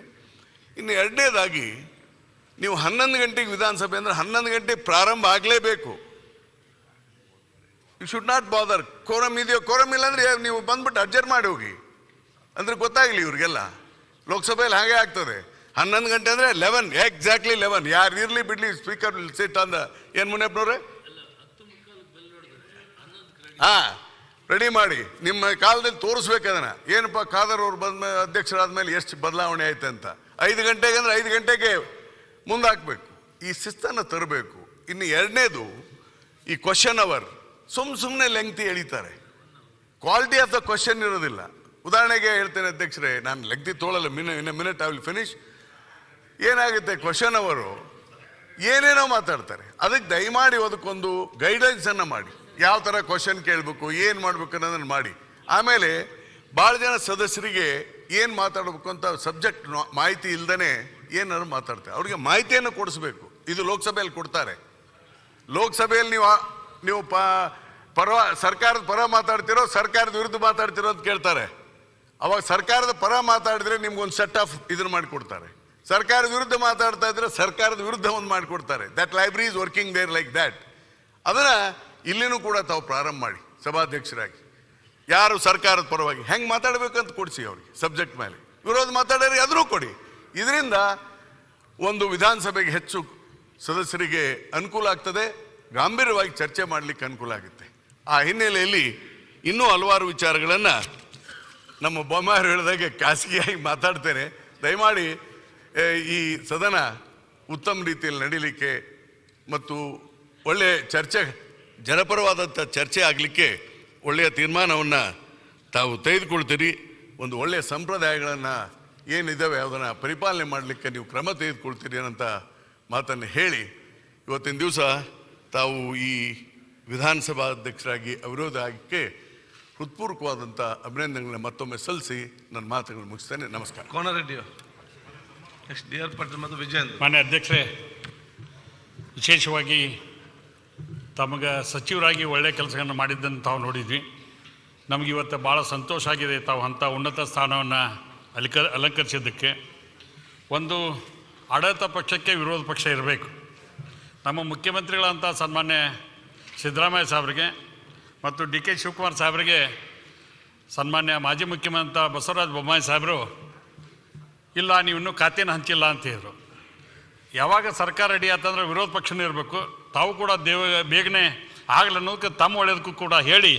Speaker 19: ಇನ್ನು ಎರಡನೇದಾಗಿ, ನೀವು 11 ಗಂಟೆಗೆ ವಿಧಾನಸಭೆ ಅಂದರೆ 11 ಗಂಟೆಗೆ ಪ್ರಾರಂಭ ಆಗಲೇಬೇಕು. You should not bother. Quorum ಇದೆಯೋ ಕೋರಮ್ ಇಲ್ಲ ಅಂದರೆ ನೀವು ಬಂದ್ಬಿಟ್ಟು ಅಡ್ಜರ್ ಮಾಡಿ ಹೋಗಿ, ಅಂದರೆ ಗೊತ್ತಾಗಲಿ ಇವ್ರಿಗೆಲ್ಲ. ಲೋಕಸಭೆಯಲ್ಲಿ ಹಾಗೆ ಆಗ್ತದೆ. 11 ಗಂಟೆ ಅಂದರೆ 11 ಎಕ್ಸಾಕ್ಟ್ಲಿ 11. ಯಾರು ಇರಲಿ ಬಿಡಲಿ, ಸ್ಪೀಕರ್ ಸಿಟ್ ಅಂದ. ಏನು ಮುನಿಯಪ್ಪನವ್ರೆ? ರೆಡಿ ಮಾಡಿ ನಿಮ್ಮ ಕಾಲದಲ್ಲಿ ತೋರಿಸ್ಬೇಕು ಅದನ್ನು. ಏನಪ್ಪ ಖಾದರ್ ಅವ್ರು ಅಧ್ಯಕ್ಷರಾದ ಮೇಲೆ ಎಷ್ಟು ಬದಲಾವಣೆ ಆಯ್ತು ಅಂತ. 5 ಗಂಟೆಗೆ ಅಂದರೆ 5 ಗಂಟೆಗೆ ಮುಂದಾಕಬೇಕು. ಈ ಶಿಸ್ತನ್ನು ತರಬೇಕು. ಇನ್ನು ಎರಡನೇದು, ಈ ಕ್ವಶನ್ ಅವರ್ ಸುಮ್ಮನೆ ಲೆಂಗ್ತಿ ಎಳಿತಾರೆ, ಕ್ವಾಲಿಟಿ ಆಫ್ ದ ಕ್ವಶನ್ ಇರೋದಿಲ್ಲ. ಉದಾಹರಣೆಗೆ ಹೇಳ್ತೇನೆ ಅಧ್ಯಕ್ಷರೇ, ನಾನು ಲೆಂಗ್ತಿ ತೊಗೊಳ್ಳಲ್ಲ, ಮಿನಿಟ್ ಐ ವಿಲ್ ಫಿನಿಶ್. ಏನಾಗುತ್ತೆ, ಕ್ವಶನ್ ಅವರು ಏನೇನೋ ಮಾತಾಡ್ತಾರೆ. ಅದಕ್ಕೆ ದಯಮಾಡಿ ಅದಕ್ಕೊಂದು ಗೈಡ್ಲೈನ್ಸನ್ನು ಮಾಡಿ, ಯಾವ ಥರ ಕ್ವಶನ್ ಕೇಳಬೇಕು, ಏನು ಮಾಡಬೇಕು ಅನ್ನೋದನ್ನು ಮಾಡಿ. ಆಮೇಲೆ ಭಾಳ ಜನ ಸದಸ್ಯರಿಗೆ ಏನು ಮಾತಾಡಬೇಕು ಅಂತ ಸಬ್ಜೆಕ್ಟ್ ಮಾಹಿತಿ ಇಲ್ಲದೇ ಏನಾದ್ರು ಮಾತಾಡ್ತಾರೆ. ಅವ್ರಿಗೆ ಮಾಹಿತಿಯನ್ನು ಕೊಡಿಸ್ಬೇಕು. ಇದು ಲೋಕಸಭೆಯಲ್ಲಿ ಕೊಡ್ತಾರೆ. ಲೋಕಸಭೆಯಲ್ಲಿ ನೀವು ಸರ್ಕಾರದ ಪರ ಮಾತಾಡ್ತಿರೋ ಸರ್ಕಾರದ ವಿರುದ್ಧ ಮಾತಾಡ್ತಿರೋ ಅಂತ ಕೇಳ್ತಾರೆ. ಅವಾಗ ಸರ್ಕಾರದ ಪರ ಮಾತಾಡಿದ್ರೆ ನಿಮ್ಗೊಂದು ಸೆಟ್ ಆಫ್ ಇದನ್ನು ಮಾಡಿಕೊಡ್ತಾರೆ. ಸರ್ಕಾರದ ವಿರುದ್ಧ ಮಾತಾಡ್ತಾ ಇದ್ರೆ ಸರ್ಕಾರದ ವಿರುದ್ಧ ಒಂದು ಮಾಡಿಕೊಡ್ತಾರೆ. That library is working there like that. ಅದನ್ನು ಇಲ್ಲಿನೂ ಕೂಡ ತಾವು ಪ್ರಾರಂಭ ಮಾಡಿ ಸಭಾಧ್ಯಕ್ಷರಾಗಿ. ಯಾರು ಸರ್ಕಾರದ ಪರವಾಗಿ ಹೆಂಗೆ ಮಾತಾಡಬೇಕಂತ ಕೊಡಿಸಿ ಅವ್ರಿಗೆ ಸಬ್ಜೆಕ್ಟ್ ಮೇಲೆ. ವಿರೋಧ ಮಾತಾಡೋರಿಗೆ ಅದನ್ನು ಕೊಡಿ. ಇದರಿಂದ ಒಂದು ವಿಧಾನಸಭೆಗೆ ಹೆಚ್ಚು ಸದಸ್ಯರಿಗೆ ಅನುಕೂಲ ಆಗ್ತದೆ, ಗಾಂಭೀರ್ಯವಾಗಿ ಚರ್ಚೆ ಮಾಡಲಿಕ್ಕೆ ಅನುಕೂಲ ಆಗುತ್ತೆ. ಆ ಹಿನ್ನೆಲೆಯಲ್ಲಿ ಇನ್ನೂ ಹಲವಾರು ವಿಚಾರಗಳನ್ನು ನಮ್ಮ ಬೊಮ್ಮಾರು ಹೇಳಿದಾಗೆ ಖಾಸಗಿಯಾಗಿ ಮಾತಾಡ್ತೇನೆ. ದಯಮಾಡಿ ಈ ಸದನ ಉತ್ತಮ ರೀತಿಯಲ್ಲಿ ನಡೀಲಿಕ್ಕೆ ಮತ್ತು ಒಳ್ಳೆಯ ಚರ್ಚೆ, ಜನಪರವಾದಂಥ ಚರ್ಚೆ ಆಗಲಿಕ್ಕೆ ಒಳ್ಳೆಯ ತೀರ್ಮಾನವನ್ನು ತಾವು ತೆಗೆದುಕೊಳ್ತೀರಿ. ಒಂದು ಒಳ್ಳೆಯ ಸಂಪ್ರದಾಯಗಳನ್ನು ಏನಿದ್ದಾವೆ ಅದನ್ನು ಪರಿಪಾಲನೆ ಮಾಡಲಿಕ್ಕೆ ನೀವು ಕ್ರಮ ತೆಗೆದುಕೊಳ್ತೀರಿ ಅನ್ನೋಂಥ ಮಾತನ್ನು ಹೇಳಿ, ಇವತ್ತಿನ ದಿವಸ ತಾವು ಈ ವಿಧಾನಸಭಾ ಅಧ್ಯಕ್ಷರಾಗಿ ಅವಿರೋಧ ಆಗಕ್ಕೆ ಹೃತ್ಪೂರ್ವಕವಾದಂಥ ಅಭಿನಂದನೆಗಳನ್ನ ಮತ್ತೊಮ್ಮೆ ಸಲ್ಲಿಸಿ ನನ್ನ ಮಾತುಗಳನ್ನು ಮುಗಿಸ್ತೇನೆ. ನಮಸ್ಕಾರ.
Speaker 5: Konareddy next D R Patil ಮತ್ತು ವಿಜಯೇಂದ್ರ.
Speaker 17: ಮಾನ್ಯ ಅಧ್ಯಕ್ಷರೇ, ವಿಶೇಷವಾಗಿ ತಮಗೆ ಸಚಿವರಾಗಿ ಒಳ್ಳೆಯ ಕೆಲಸಗಳನ್ನು ಮಾಡಿದ್ದನ್ನು ತಾವು ನೋಡಿದ್ವಿ. ನಮಗೆ ಇವತ್ತು ಭಾಳ ಸಂತೋಷ ಆಗಿದೆ ತಾವು ಅಂಥ ಉನ್ನತ ಸ್ಥಾನವನ್ನು ಅಲಂಕರಿಸಿದ್ದಕ್ಕೆ. ಒಂದು ಆಡಳಿತ ಪಕ್ಷಕ್ಕೆ ವಿರೋಧ ಪಕ್ಷ ಇರಬೇಕು. ನಮ್ಮ ಮುಖ್ಯಮಂತ್ರಿಗಳಂಥ ಸನ್ಮಾನ್ಯ ಸಿದ್ದರಾಮಯ್ಯ ಸಾಹೇಬ್ರಿಗೆ ಮತ್ತು ಡಿ ಕೆ ಶಿವಕುಮಾರ್ ಸಾಹೇಬ್ರಿಗೆ ಸನ್ಮಾನ್ಯ ಮಾಜಿ ಮುಖ್ಯಮಂತ್ರಿ ಬಸವರಾಜ ಬೊಮ್ಮಾಯಿ ಸಾಹೇಬರು ಇಲ್ಲ ನೀವು ಇನ್ನೂ ಖಾತೆನ ಹಂಚಿಲ್ಲ ಅಂತ ಹೇಳಿದರು. ಯಾವಾಗ ಸರ್ಕಾರ ರೆಡಿ ಆತಂದ್ರೆ ವಿರೋಧ ಪಕ್ಷನೂ ಇರಬೇಕು. ತಾವು ಕೂಡ ಬೇಗನೆ ಆಗಲಿ ಅನ್ನೋದಕ್ಕೆ ತಮ್ಮ ಒಳ್ಳೆಯದಕ್ಕೂ ಕೂಡ ಹೇಳಿ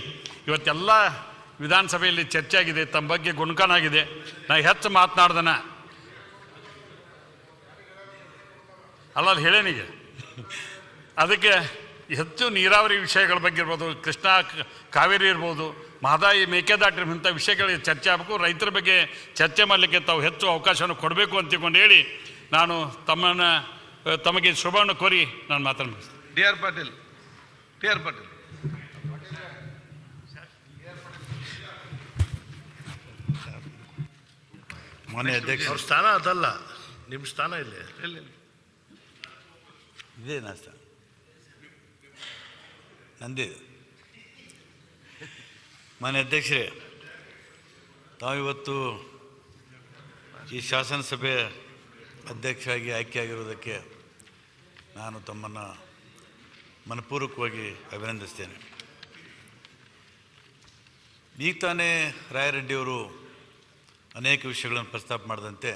Speaker 17: ಇವತ್ತೆಲ್ಲ ವಿಧಾನಸಭೆಯಲ್ಲಿ ಚರ್ಚೆ ಆಗಿದೆ, ತಮ್ಮ ಬಗ್ಗೆ ಗುಣಗಾನ ಆಗಿದೆ. ನಾ ಹೆಚ್ಚು ಮಾತನಾಡ್ದನ ಅಲ್ಲ ಅದು ಹೇಳೇನೀಗ. ಅದಕ್ಕೆ ಹೆಚ್ಚು ನೀರಾವರಿ ವಿಷಯಗಳ ಬಗ್ಗೆ ಇರ್ಬೋದು, ಕೃಷ್ಣ ಕಾವೇರಿ ಇರ್ಬೋದು, ಮಹದಾಯಿ ಮೇಕೆದಾಟು ಇಂಥ ವಿಷಯಗಳಿಗೆ ಚರ್ಚೆ ಆಗಬೇಕು. ರೈತರ ಬಗ್ಗೆ ಚರ್ಚೆ ಮಾಡಲಿಕ್ಕೆ ತಾವು ಹೆಚ್ಚು ಅವಕಾಶವನ್ನು ಕೊಡಬೇಕು ಅಂತ ತಿಳ್ಕೊಂಡು ಹೇಳಿ ನಾನು ತಮಗೆ ಶುಭವನ್ನು ಕೋರಿ ನಾನು ಮಾತನಾಡ್ತೀನಿ.
Speaker 5: D R Patil.
Speaker 21: ಮಾನ್ಯ ಅಧ್ಯಕ್ಷ,
Speaker 5: ಅವ್ರ ಸ್ಥಾನ ಅದಲ್ಲ, ನಿಮ್ಮ ಸ್ಥಾನ ಇಲ್ಲ.
Speaker 21: ಇದೇ ನಾ ಸ್ಥಾನ ನಂದೇ. ಮಾನ್ಯ ಅಧ್ಯಕ್ಷರೇ, ತಾವಿವತ್ತು ಈ ಶಾಸನಸಭೆ ಅಧ್ಯಕ್ಷರಾಗಿ ಆಯ್ಕೆಯಾಗಿರುವುದಕ್ಕೆ ನಾನು ತಮ್ಮನ್ನು ಮನಪೂರ್ವಕವಾಗಿ ಅಭಿನಂದಿಸ್ತೇನೆ. ಈಗ ತಾನೇ ರಾಯರೆಡ್ಡಿಯವರು ಅನೇಕ ವಿಷಯಗಳನ್ನು ಪ್ರಸ್ತಾಪ ಮಾಡಿದಂತೆ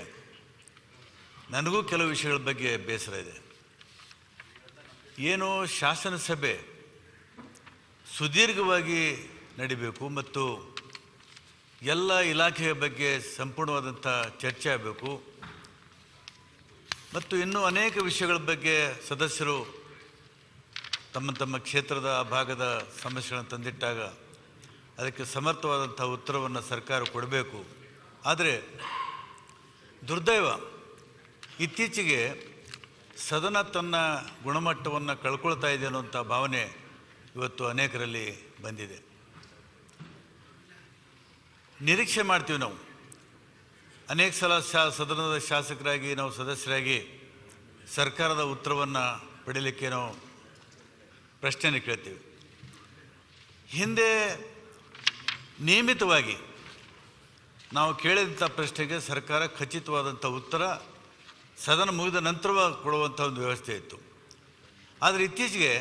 Speaker 21: ನನಗೂ ಕೆಲವು ವಿಷಯಗಳ ಬಗ್ಗೆ ಬೇಸರ ಇದೆ. ಏನು ಶಾಸನಸಭೆ ಸುದೀರ್ಘವಾಗಿ ನಡಿಬೇಕು ಮತ್ತು ಎಲ್ಲ ಇಲಾಖೆಯ ಬಗ್ಗೆ ಸಂಪೂರ್ಣವಾದಂಥ ಚರ್ಚೆ ಆಗಬೇಕು ಮತ್ತು ಇನ್ನೂ ಅನೇಕ ವಿಷಯಗಳ ಬಗ್ಗೆ ಸದಸ್ಯರು ತಮ್ಮ ತಮ್ಮ ಕ್ಷೇತ್ರದ ಭಾಗದ ಸಮಸ್ಯೆಗಳನ್ನು ತಂದಿಟ್ಟಾಗ ಅದಕ್ಕೆ ಸಮರ್ಥವಾದಂಥ ಉತ್ತರವನ್ನು ಸರ್ಕಾರ ಕೊಡಬೇಕು. ಆದರೆ ದುರ್ದೈವ, ಇತ್ತೀಚೆಗೆ ಸದನ ತನ್ನ ಗುಣಮಟ್ಟವನ್ನು ಕಳ್ಕೊಳ್ತಾ ಇದೆ ಅನ್ನುವಂಥ ಭಾವನೆ ಇವತ್ತು ಅನೇಕರಲ್ಲಿ ಬಂದಿದೆ. ನಿರೀಕ್ಷೆ ಮಾಡ್ತೀವಿ ನಾವು ಅನೇಕ ಸಲ ಸದನದ ಶಾಸಕರಾಗಿ ನಾವು ಸದಸ್ಯರಾಗಿ ಸರ್ಕಾರದ ಉತ್ತರವನ್ನು ಪಡೀಲಿಕ್ಕೆ ನಾವು ಪ್ರಶ್ನೆಯನ್ನು ಕೇಳ್ತೀವಿ. ಹಿಂದೆ ನಿಯಮಿತವಾಗಿ ನಾವು ಕೇಳಿದಂಥ ಪ್ರಶ್ನೆಗೆ ಸರ್ಕಾರ ಖಚಿತವಾದಂಥ ಉತ್ತರ ಸದನ ಮುಗಿದ ನಂತರ ಕೊಡುವಂಥ ಒಂದು ವ್ಯವಸ್ಥೆ ಇತ್ತು. ಆದರೆ ಇತ್ತೀಚೆಗೆ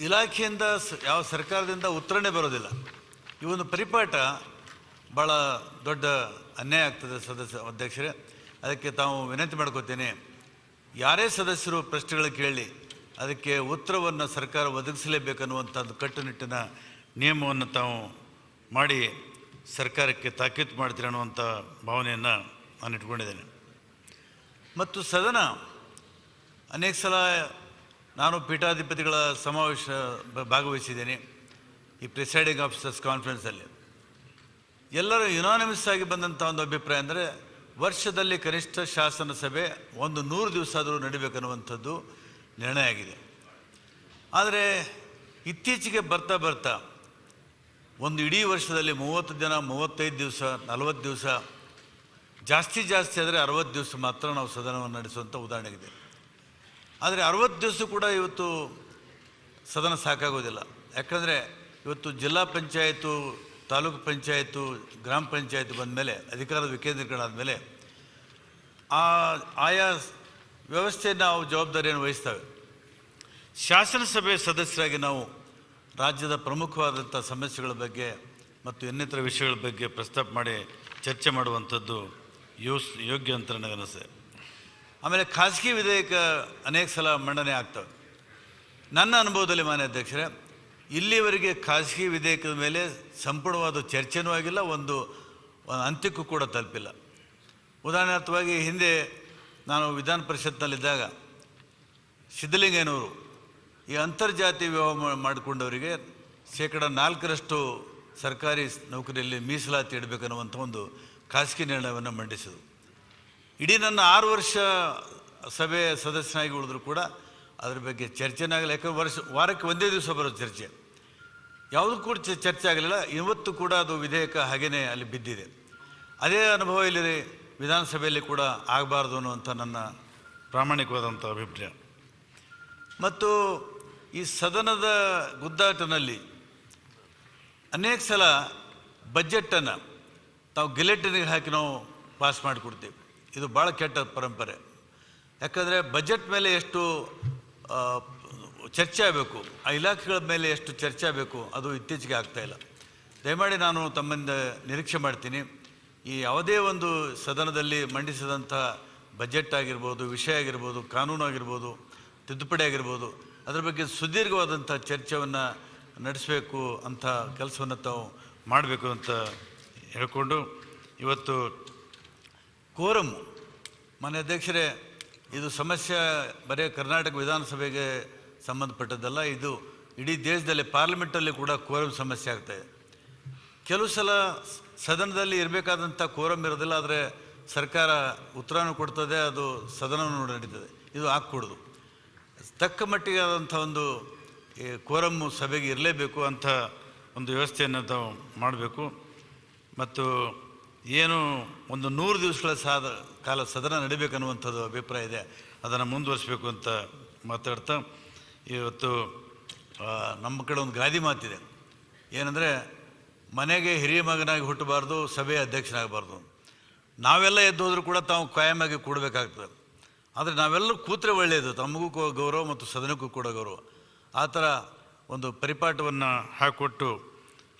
Speaker 21: ಇಲಾಖೆಯಿಂದ ಯಾವ ಸರ್ಕಾರದಿಂದ ಉತ್ತರನೇ ಬರೋದಿಲ್ಲ. ಈ ಒಂದು ಪರಿಪಾಠ ಭಾಳ ದೊಡ್ಡ ಅನ್ಯಾಯ ಆಗ್ತದೆ ಅಧ್ಯಕ್ಷರೇ. ಅದಕ್ಕೆ ತಾವು ವಿನಂತಿ ಮಾಡ್ಕೋತೇನೆ, ಯಾರೇ ಸದಸ್ಯರು ಪ್ರಶ್ನೆಗಳು ಕೇಳಿ ಅದಕ್ಕೆ ಉತ್ತರವನ್ನು ಸರ್ಕಾರ ಒದಗಿಸಲೇಬೇಕನ್ನುವಂಥದ್ದು ಕಟ್ಟುನಿಟ್ಟಿನ ನಿಯಮವನ್ನು ತಾವು ಮಾಡಿ ಸರ್ಕಾರಕ್ಕೆ ತಾಕೀತು ಮಾಡ್ತೀರ ಅನ್ನುವಂಥ ಭಾವನೆಯನ್ನು ನಾನು ಇಟ್ಕೊಂಡಿದ್ದೇನೆ. ಮತ್ತು ಸದನ ಅನೇಕ ಸಲ ನಾನು ಪೀಠಾಧಿಪತಿಗಳ ಸಮಾವೇಶ ಭಾಗವಹಿಸಿದ್ದೇನೆ. ಈ ಪ್ರಿಸೈಡಿಂಗ್ ಆಫೀಸರ್ಸ್ ಕಾನ್ಫರೆನ್ಸಲ್ಲಿ ಎಲ್ಲರೂ ಯುನಾನಿಮಸ್ ಆಗಿ ಬಂದಂಥ ಒಂದು ಅಭಿಪ್ರಾಯ ಅಂದರೆ ವರ್ಷದಲ್ಲಿ ಕನಿಷ್ಠ ಶಾಸನ ಸಭೆ 100 ದಿವಸ ಆದರೂ ನಡಿಬೇಕನ್ನುವಂಥದ್ದು ನಿರ್ಣಯ ಆಗಿದೆ. ಆದರೆ ಇತ್ತೀಚೆಗೆ ಬರ್ತಾ ಬರ್ತಾ ಒಂದು ಇಡೀ ವರ್ಷದಲ್ಲಿ 30 ದಿನ, 35 ದಿವಸ, 40 ದಿವಸ ಜಾಸ್ತಿ ಆದರೆ 60 ದಿವಸ ಮಾತ್ರ ನಾವು ಸದನವನ್ನು ನಡೆಸುವಂಥ ಉದಾಹರಣೆಗಿದೆ. ಆದರೆ 60 ದಿವಸ ಕೂಡ ಇವತ್ತು ಸದನ ಸಾಕಾಗೋದಿಲ್ಲ. ಯಾಕಂದರೆ ಇವತ್ತು ಜಿಲ್ಲಾ ಪಂಚಾಯತು, ತಾಲೂಕು ಪಂಚಾಯತು, ಗ್ರಾಮ ಪಂಚಾಯತ್ ಬಂದ ಮೇಲೆ, ಅಧಿಕಾರದ ವಿಕೇಂದ್ರೀಕರಣ ಆದಮೇಲೆ ಆಯಾ ವ್ಯವಸ್ಥೆಯನ್ನು ನಾವು ಜವಾಬ್ದಾರಿಯನ್ನು ವಹಿಸ್ತೇವೆ. ಶಾಸನಸಭೆ ಸದಸ್ಯರಾಗಿ ನಾವು ರಾಜ್ಯದ ಪ್ರಮುಖವಾದಂಥ ಸಮಸ್ಯೆಗಳ ಬಗ್ಗೆ ಮತ್ತು ಇನ್ನಿತರ ವಿಷಯಗಳ ಬಗ್ಗೆ ಪ್ರಸ್ತಾಪ ಮಾಡಿ ಚರ್ಚೆ ಮಾಡುವಂಥದ್ದು ಯೋಗ್ಯ ಅಂತ ನನಗನ್ನಿಸ್ತದೆ. ಆಮೇಲೆ ಖಾಸಗಿ ವಿಧೇಯಕ ಅನೇಕ ಸಲ ಮಂಡನೆ ಆಗ್ತವೆ. ನನ್ನ ಅನುಭವದಲ್ಲಿ ಮಾನ್ಯ ಅಧ್ಯಕ್ಷರೇ, ಇಲ್ಲಿವರೆಗೆ ಖಾಸಗಿ ವಿಧೇಯಕದ ಮೇಲೆ ಸಂಪೂರ್ಣವಾದ ಚರ್ಚೆನೂ ಆಗಿಲ್ಲ, ಒಂದು ಅಂತ್ಯಕ್ಕೂ ಕೂಡ ತಲುಪಿಲ್ಲ. ಉದಾಹರಣಾರ್ಥವಾಗಿ ಹಿಂದೆ ನಾನು ವಿಧಾನ ಪರಿಷತ್ನಲ್ಲಿದ್ದಾಗ ಸಿದ್ಧಲಿಂಗಯ್ಯನವರು ಈ ಅಂತರ್ಜಾತಿ ವಿವಾಹ ಮಾಡಿಕೊಂಡವರಿಗೆ 4% ಸರ್ಕಾರಿ ನೌಕರಿಯಲ್ಲಿ ಮೀಸಲಾತಿ ಇಡಬೇಕನ್ನುವಂಥ ಒಂದು ಖಾಸಗಿ ನಿರ್ಣಯವನ್ನು ಮಂಡಿಸಿದರು. ಇಡೀ ನನ್ನ 6 ವರ್ಷ ಸಭೆ ಸದಸ್ಯನಾಗಿ ಉಳಿದ್ರು ಕೂಡ ಅದ್ರ ಬಗ್ಗೆ ಚರ್ಚೆನೇ ಆಗಲ್ಲ. ಯಾಕಂದ್ರೆ ವಾರಕ್ಕೆ ಒಂದೇ ದಿವಸ ಬರೋ ಚರ್ಚೆ, ಯಾವುದೂ ಕೂಡ ಚರ್ಚೆ ಆಗಲಿಲ್ಲ. ಇವತ್ತು ಕೂಡ ಅದು ವಿಧೇಯಕ ಹಾಗೇ ಅಲ್ಲಿ ಬಿದ್ದಿದೆ. ಅದೇ ಅನುಭವ ಇಲ್ಲಿ ವಿಧಾನಸಭೆಯಲ್ಲಿ ಕೂಡ ಆಗಬಾರ್ದು ಅನ್ನುವಂಥ ನನ್ನ ಪ್ರಾಮಾಣಿಕವಾದಂಥ ಅಭಿಪ್ರಾಯ. ಮತ್ತು ಈ ಸದನದ ಗುದ್ದಾಟನಲ್ಲಿ ಅನೇಕ ಸಲ ಬಜೆಟನ್ನು ನಾವು ಗೆಲೆಟನಿಗೆ ಹಾಕಿ ನಾವು ಪಾಸ್ ಮಾಡಿಕೊಡ್ತೀವಿ. ಇದು ಭಾಳ ಕೆಟ್ಟ ಪರಂಪರೆ. ಯಾಕಂದರೆ ಬಜೆಟ್ ಮೇಲೆ ಎಷ್ಟು ಚರ್ಚೆ ಆಗಬೇಕು, ಆ ಇಲಾಖೆಗಳ ಮೇಲೆ ಎಷ್ಟು ಚರ್ಚೆ ಆಗಬೇಕು, ಅದು ಇತ್ತೀಚೆಗೆ ಆಗ್ತಾಯಿಲ್ಲ. ದಯಮಾಡಿ ನಾನು ತಮ್ಮಿಂದ ನಿರೀಕ್ಷೆ ಮಾಡ್ತೀನಿ, ಈ ಯಾವುದೇ ಒಂದು ಸದನದಲ್ಲಿ ಮಂಡಿಸಿದಂಥ ಬಜೆಟ್ ಆಗಿರ್ಬೋದು, ವಿಷಯ ಆಗಿರ್ಬೋದು, ಕಾನೂನು ಆಗಿರ್ಬೋದು, ತಿದ್ದುಪಡಿ ಆಗಿರ್ಬೋದು, ಅದರ ಬಗ್ಗೆ ಸುದೀರ್ಘವಾದಂಥ ಚರ್ಚೆಯನ್ನು ನಡೆಸಬೇಕು ಅಂತ ಕೆಲಸವನ್ನು ತಾವು ಮಾಡಬೇಕು ಅಂತ ಹೇಳಿಕೊಂಡು, ಇವತ್ತು ಕೋರಮ್ ಮಾನ್ಯ ಅಧ್ಯಕ್ಷರೇ, ಇದು ಸಮಸ್ಯೆ ಬರೀ ಕರ್ನಾಟಕ ವಿಧಾನಸಭೆಗೆ ಸಂಬಂಧಪಟ್ಟದ್ದಲ್ಲ, ಇದು ಇಡೀ ದೇಶದಲ್ಲಿ ಪಾರ್ಲಿಮೆಂಟಲ್ಲಿ ಕೂಡ ಕೋರಮ್ ಸಮಸ್ಯೆ ಆಗ್ತಾಯಿದೆ. ಕೆಲವು ಸಲ ಸದನದಲ್ಲಿ ಇರಬೇಕಾದಂಥ ಕೋರಮ್ ಇರೋದಿಲ್ಲ, ಆದರೆ ಸರ್ಕಾರ ಉತ್ತರನೂ ಕೊಡ್ತದೆ, ಅದು ಸದನವೂ ನಡೀತದೆ. ಇದು ಆಗ್ಕೂಡದು. ತಕ್ಕ ಮಟ್ಟಿಗೆ ಆದಂಥ ಒಂದು ಕೋರಮ್ಮು ಸಭೆಗೆ ಇರಲೇಬೇಕು ಅಂತ ಒಂದು ವ್ಯವಸ್ಥೆಯನ್ನು ತಾವು ಮಾಡಬೇಕು. ಮತ್ತು ಏನು ಒಂದು 100 ದಿವಸಗಳ ಕಾಲ ಸದನ ನಡಿಬೇಕನ್ನುವಂಥದ್ದು ಅಭಿಪ್ರಾಯ ಇದೆ, ಅದನ್ನು ಮುಂದುವರಿಸಬೇಕು ಅಂತ ಮಾತಾಡ್ತಾ, ಇವತ್ತು ನಮ್ಮ ಕಡೆ ಒಂದು ಗಾದಿ ಮಾತಿದೆ, ಏನಂದರೆ ಮನೆಗೆ ಹಿರಿಯ ಮಗನಾಗಿ ಹುಟ್ಟಬಾರ್ದು, ಸಭೆಯ ಅಧ್ಯಕ್ಷನಾಗಬಾರ್ದು. ನಾವೆಲ್ಲ ಎದ್ದು ಹೋದರೂ ಕೂಡ ತಾವು ಕಾಯಮಾಗಿ ಕೂಡಬೇಕಾಗ್ತದೆ. ಆದರೆ ನಾವೆಲ್ಲರೂ ಕೂತ್ರೆ ಒಳ್ಳೆಯದು, ತಮಗೂ ಗೌರವ ಮತ್ತು ಸದನಕ್ಕೂ ಕೂಡ ಗೌರವ. ಆ ಥರ ಒಂದು ಪರಿಪಾಠವನ್ನು ಹಾಕಿಕೊಟ್ಟು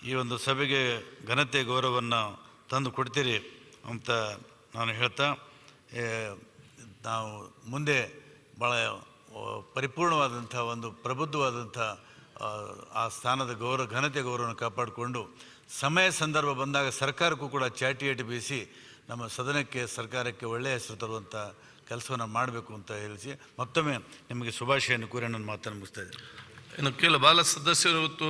Speaker 21: ಈ ಒಂದು ಸಭೆಗೆ ಘನತೆ ಗೌರವವನ್ನು ತಂದು ಕೊಡ್ತೀರಿ ಅಂತ ನಾನು ಹೇಳ್ತಾ, ನಾವು ಮುಂದೆ ಭಾಳ ಪರಿಪೂರ್ಣವಾದಂಥ ಒಂದು ಪ್ರಬುದ್ಧವಾದಂಥ ಆ ಸ್ಥಾನದ ಘನತೆ ಗೌರವವನ್ನು ಕಾಪಾಡಿಕೊಂಡು ಸಮಯ ಸಂದರ್ಭ ಬಂದಾಗ ಸರ್ಕಾರಕ್ಕೂ ಕೂಡ ಚಾಟಿ ಬೀಸಿ ನಮ್ಮ ಸದನಕ್ಕೆ, ಸರ್ಕಾರಕ್ಕೆ ಒಳ್ಳೆಯ ಹೆಸರು ತರುವಂಥ ಕೆಲಸವನ್ನು ಮಾಡಬೇಕು ಅಂತ ಹೇಳಿಸಿ ಮತ್ತೊಮ್ಮೆ ನಿಮಗೆ ಶುಭಾಶಯನ್ನು ಕೋರಿ ನನ್ನ ಮಾತನ್ನು ಮುಗಿಸ್ತಾ ಇದ್ದೀನಿ.
Speaker 5: ಇನ್ನು ಕೇವಲ ಬಾಲ ಸದಸ್ಯರು ಇವತ್ತು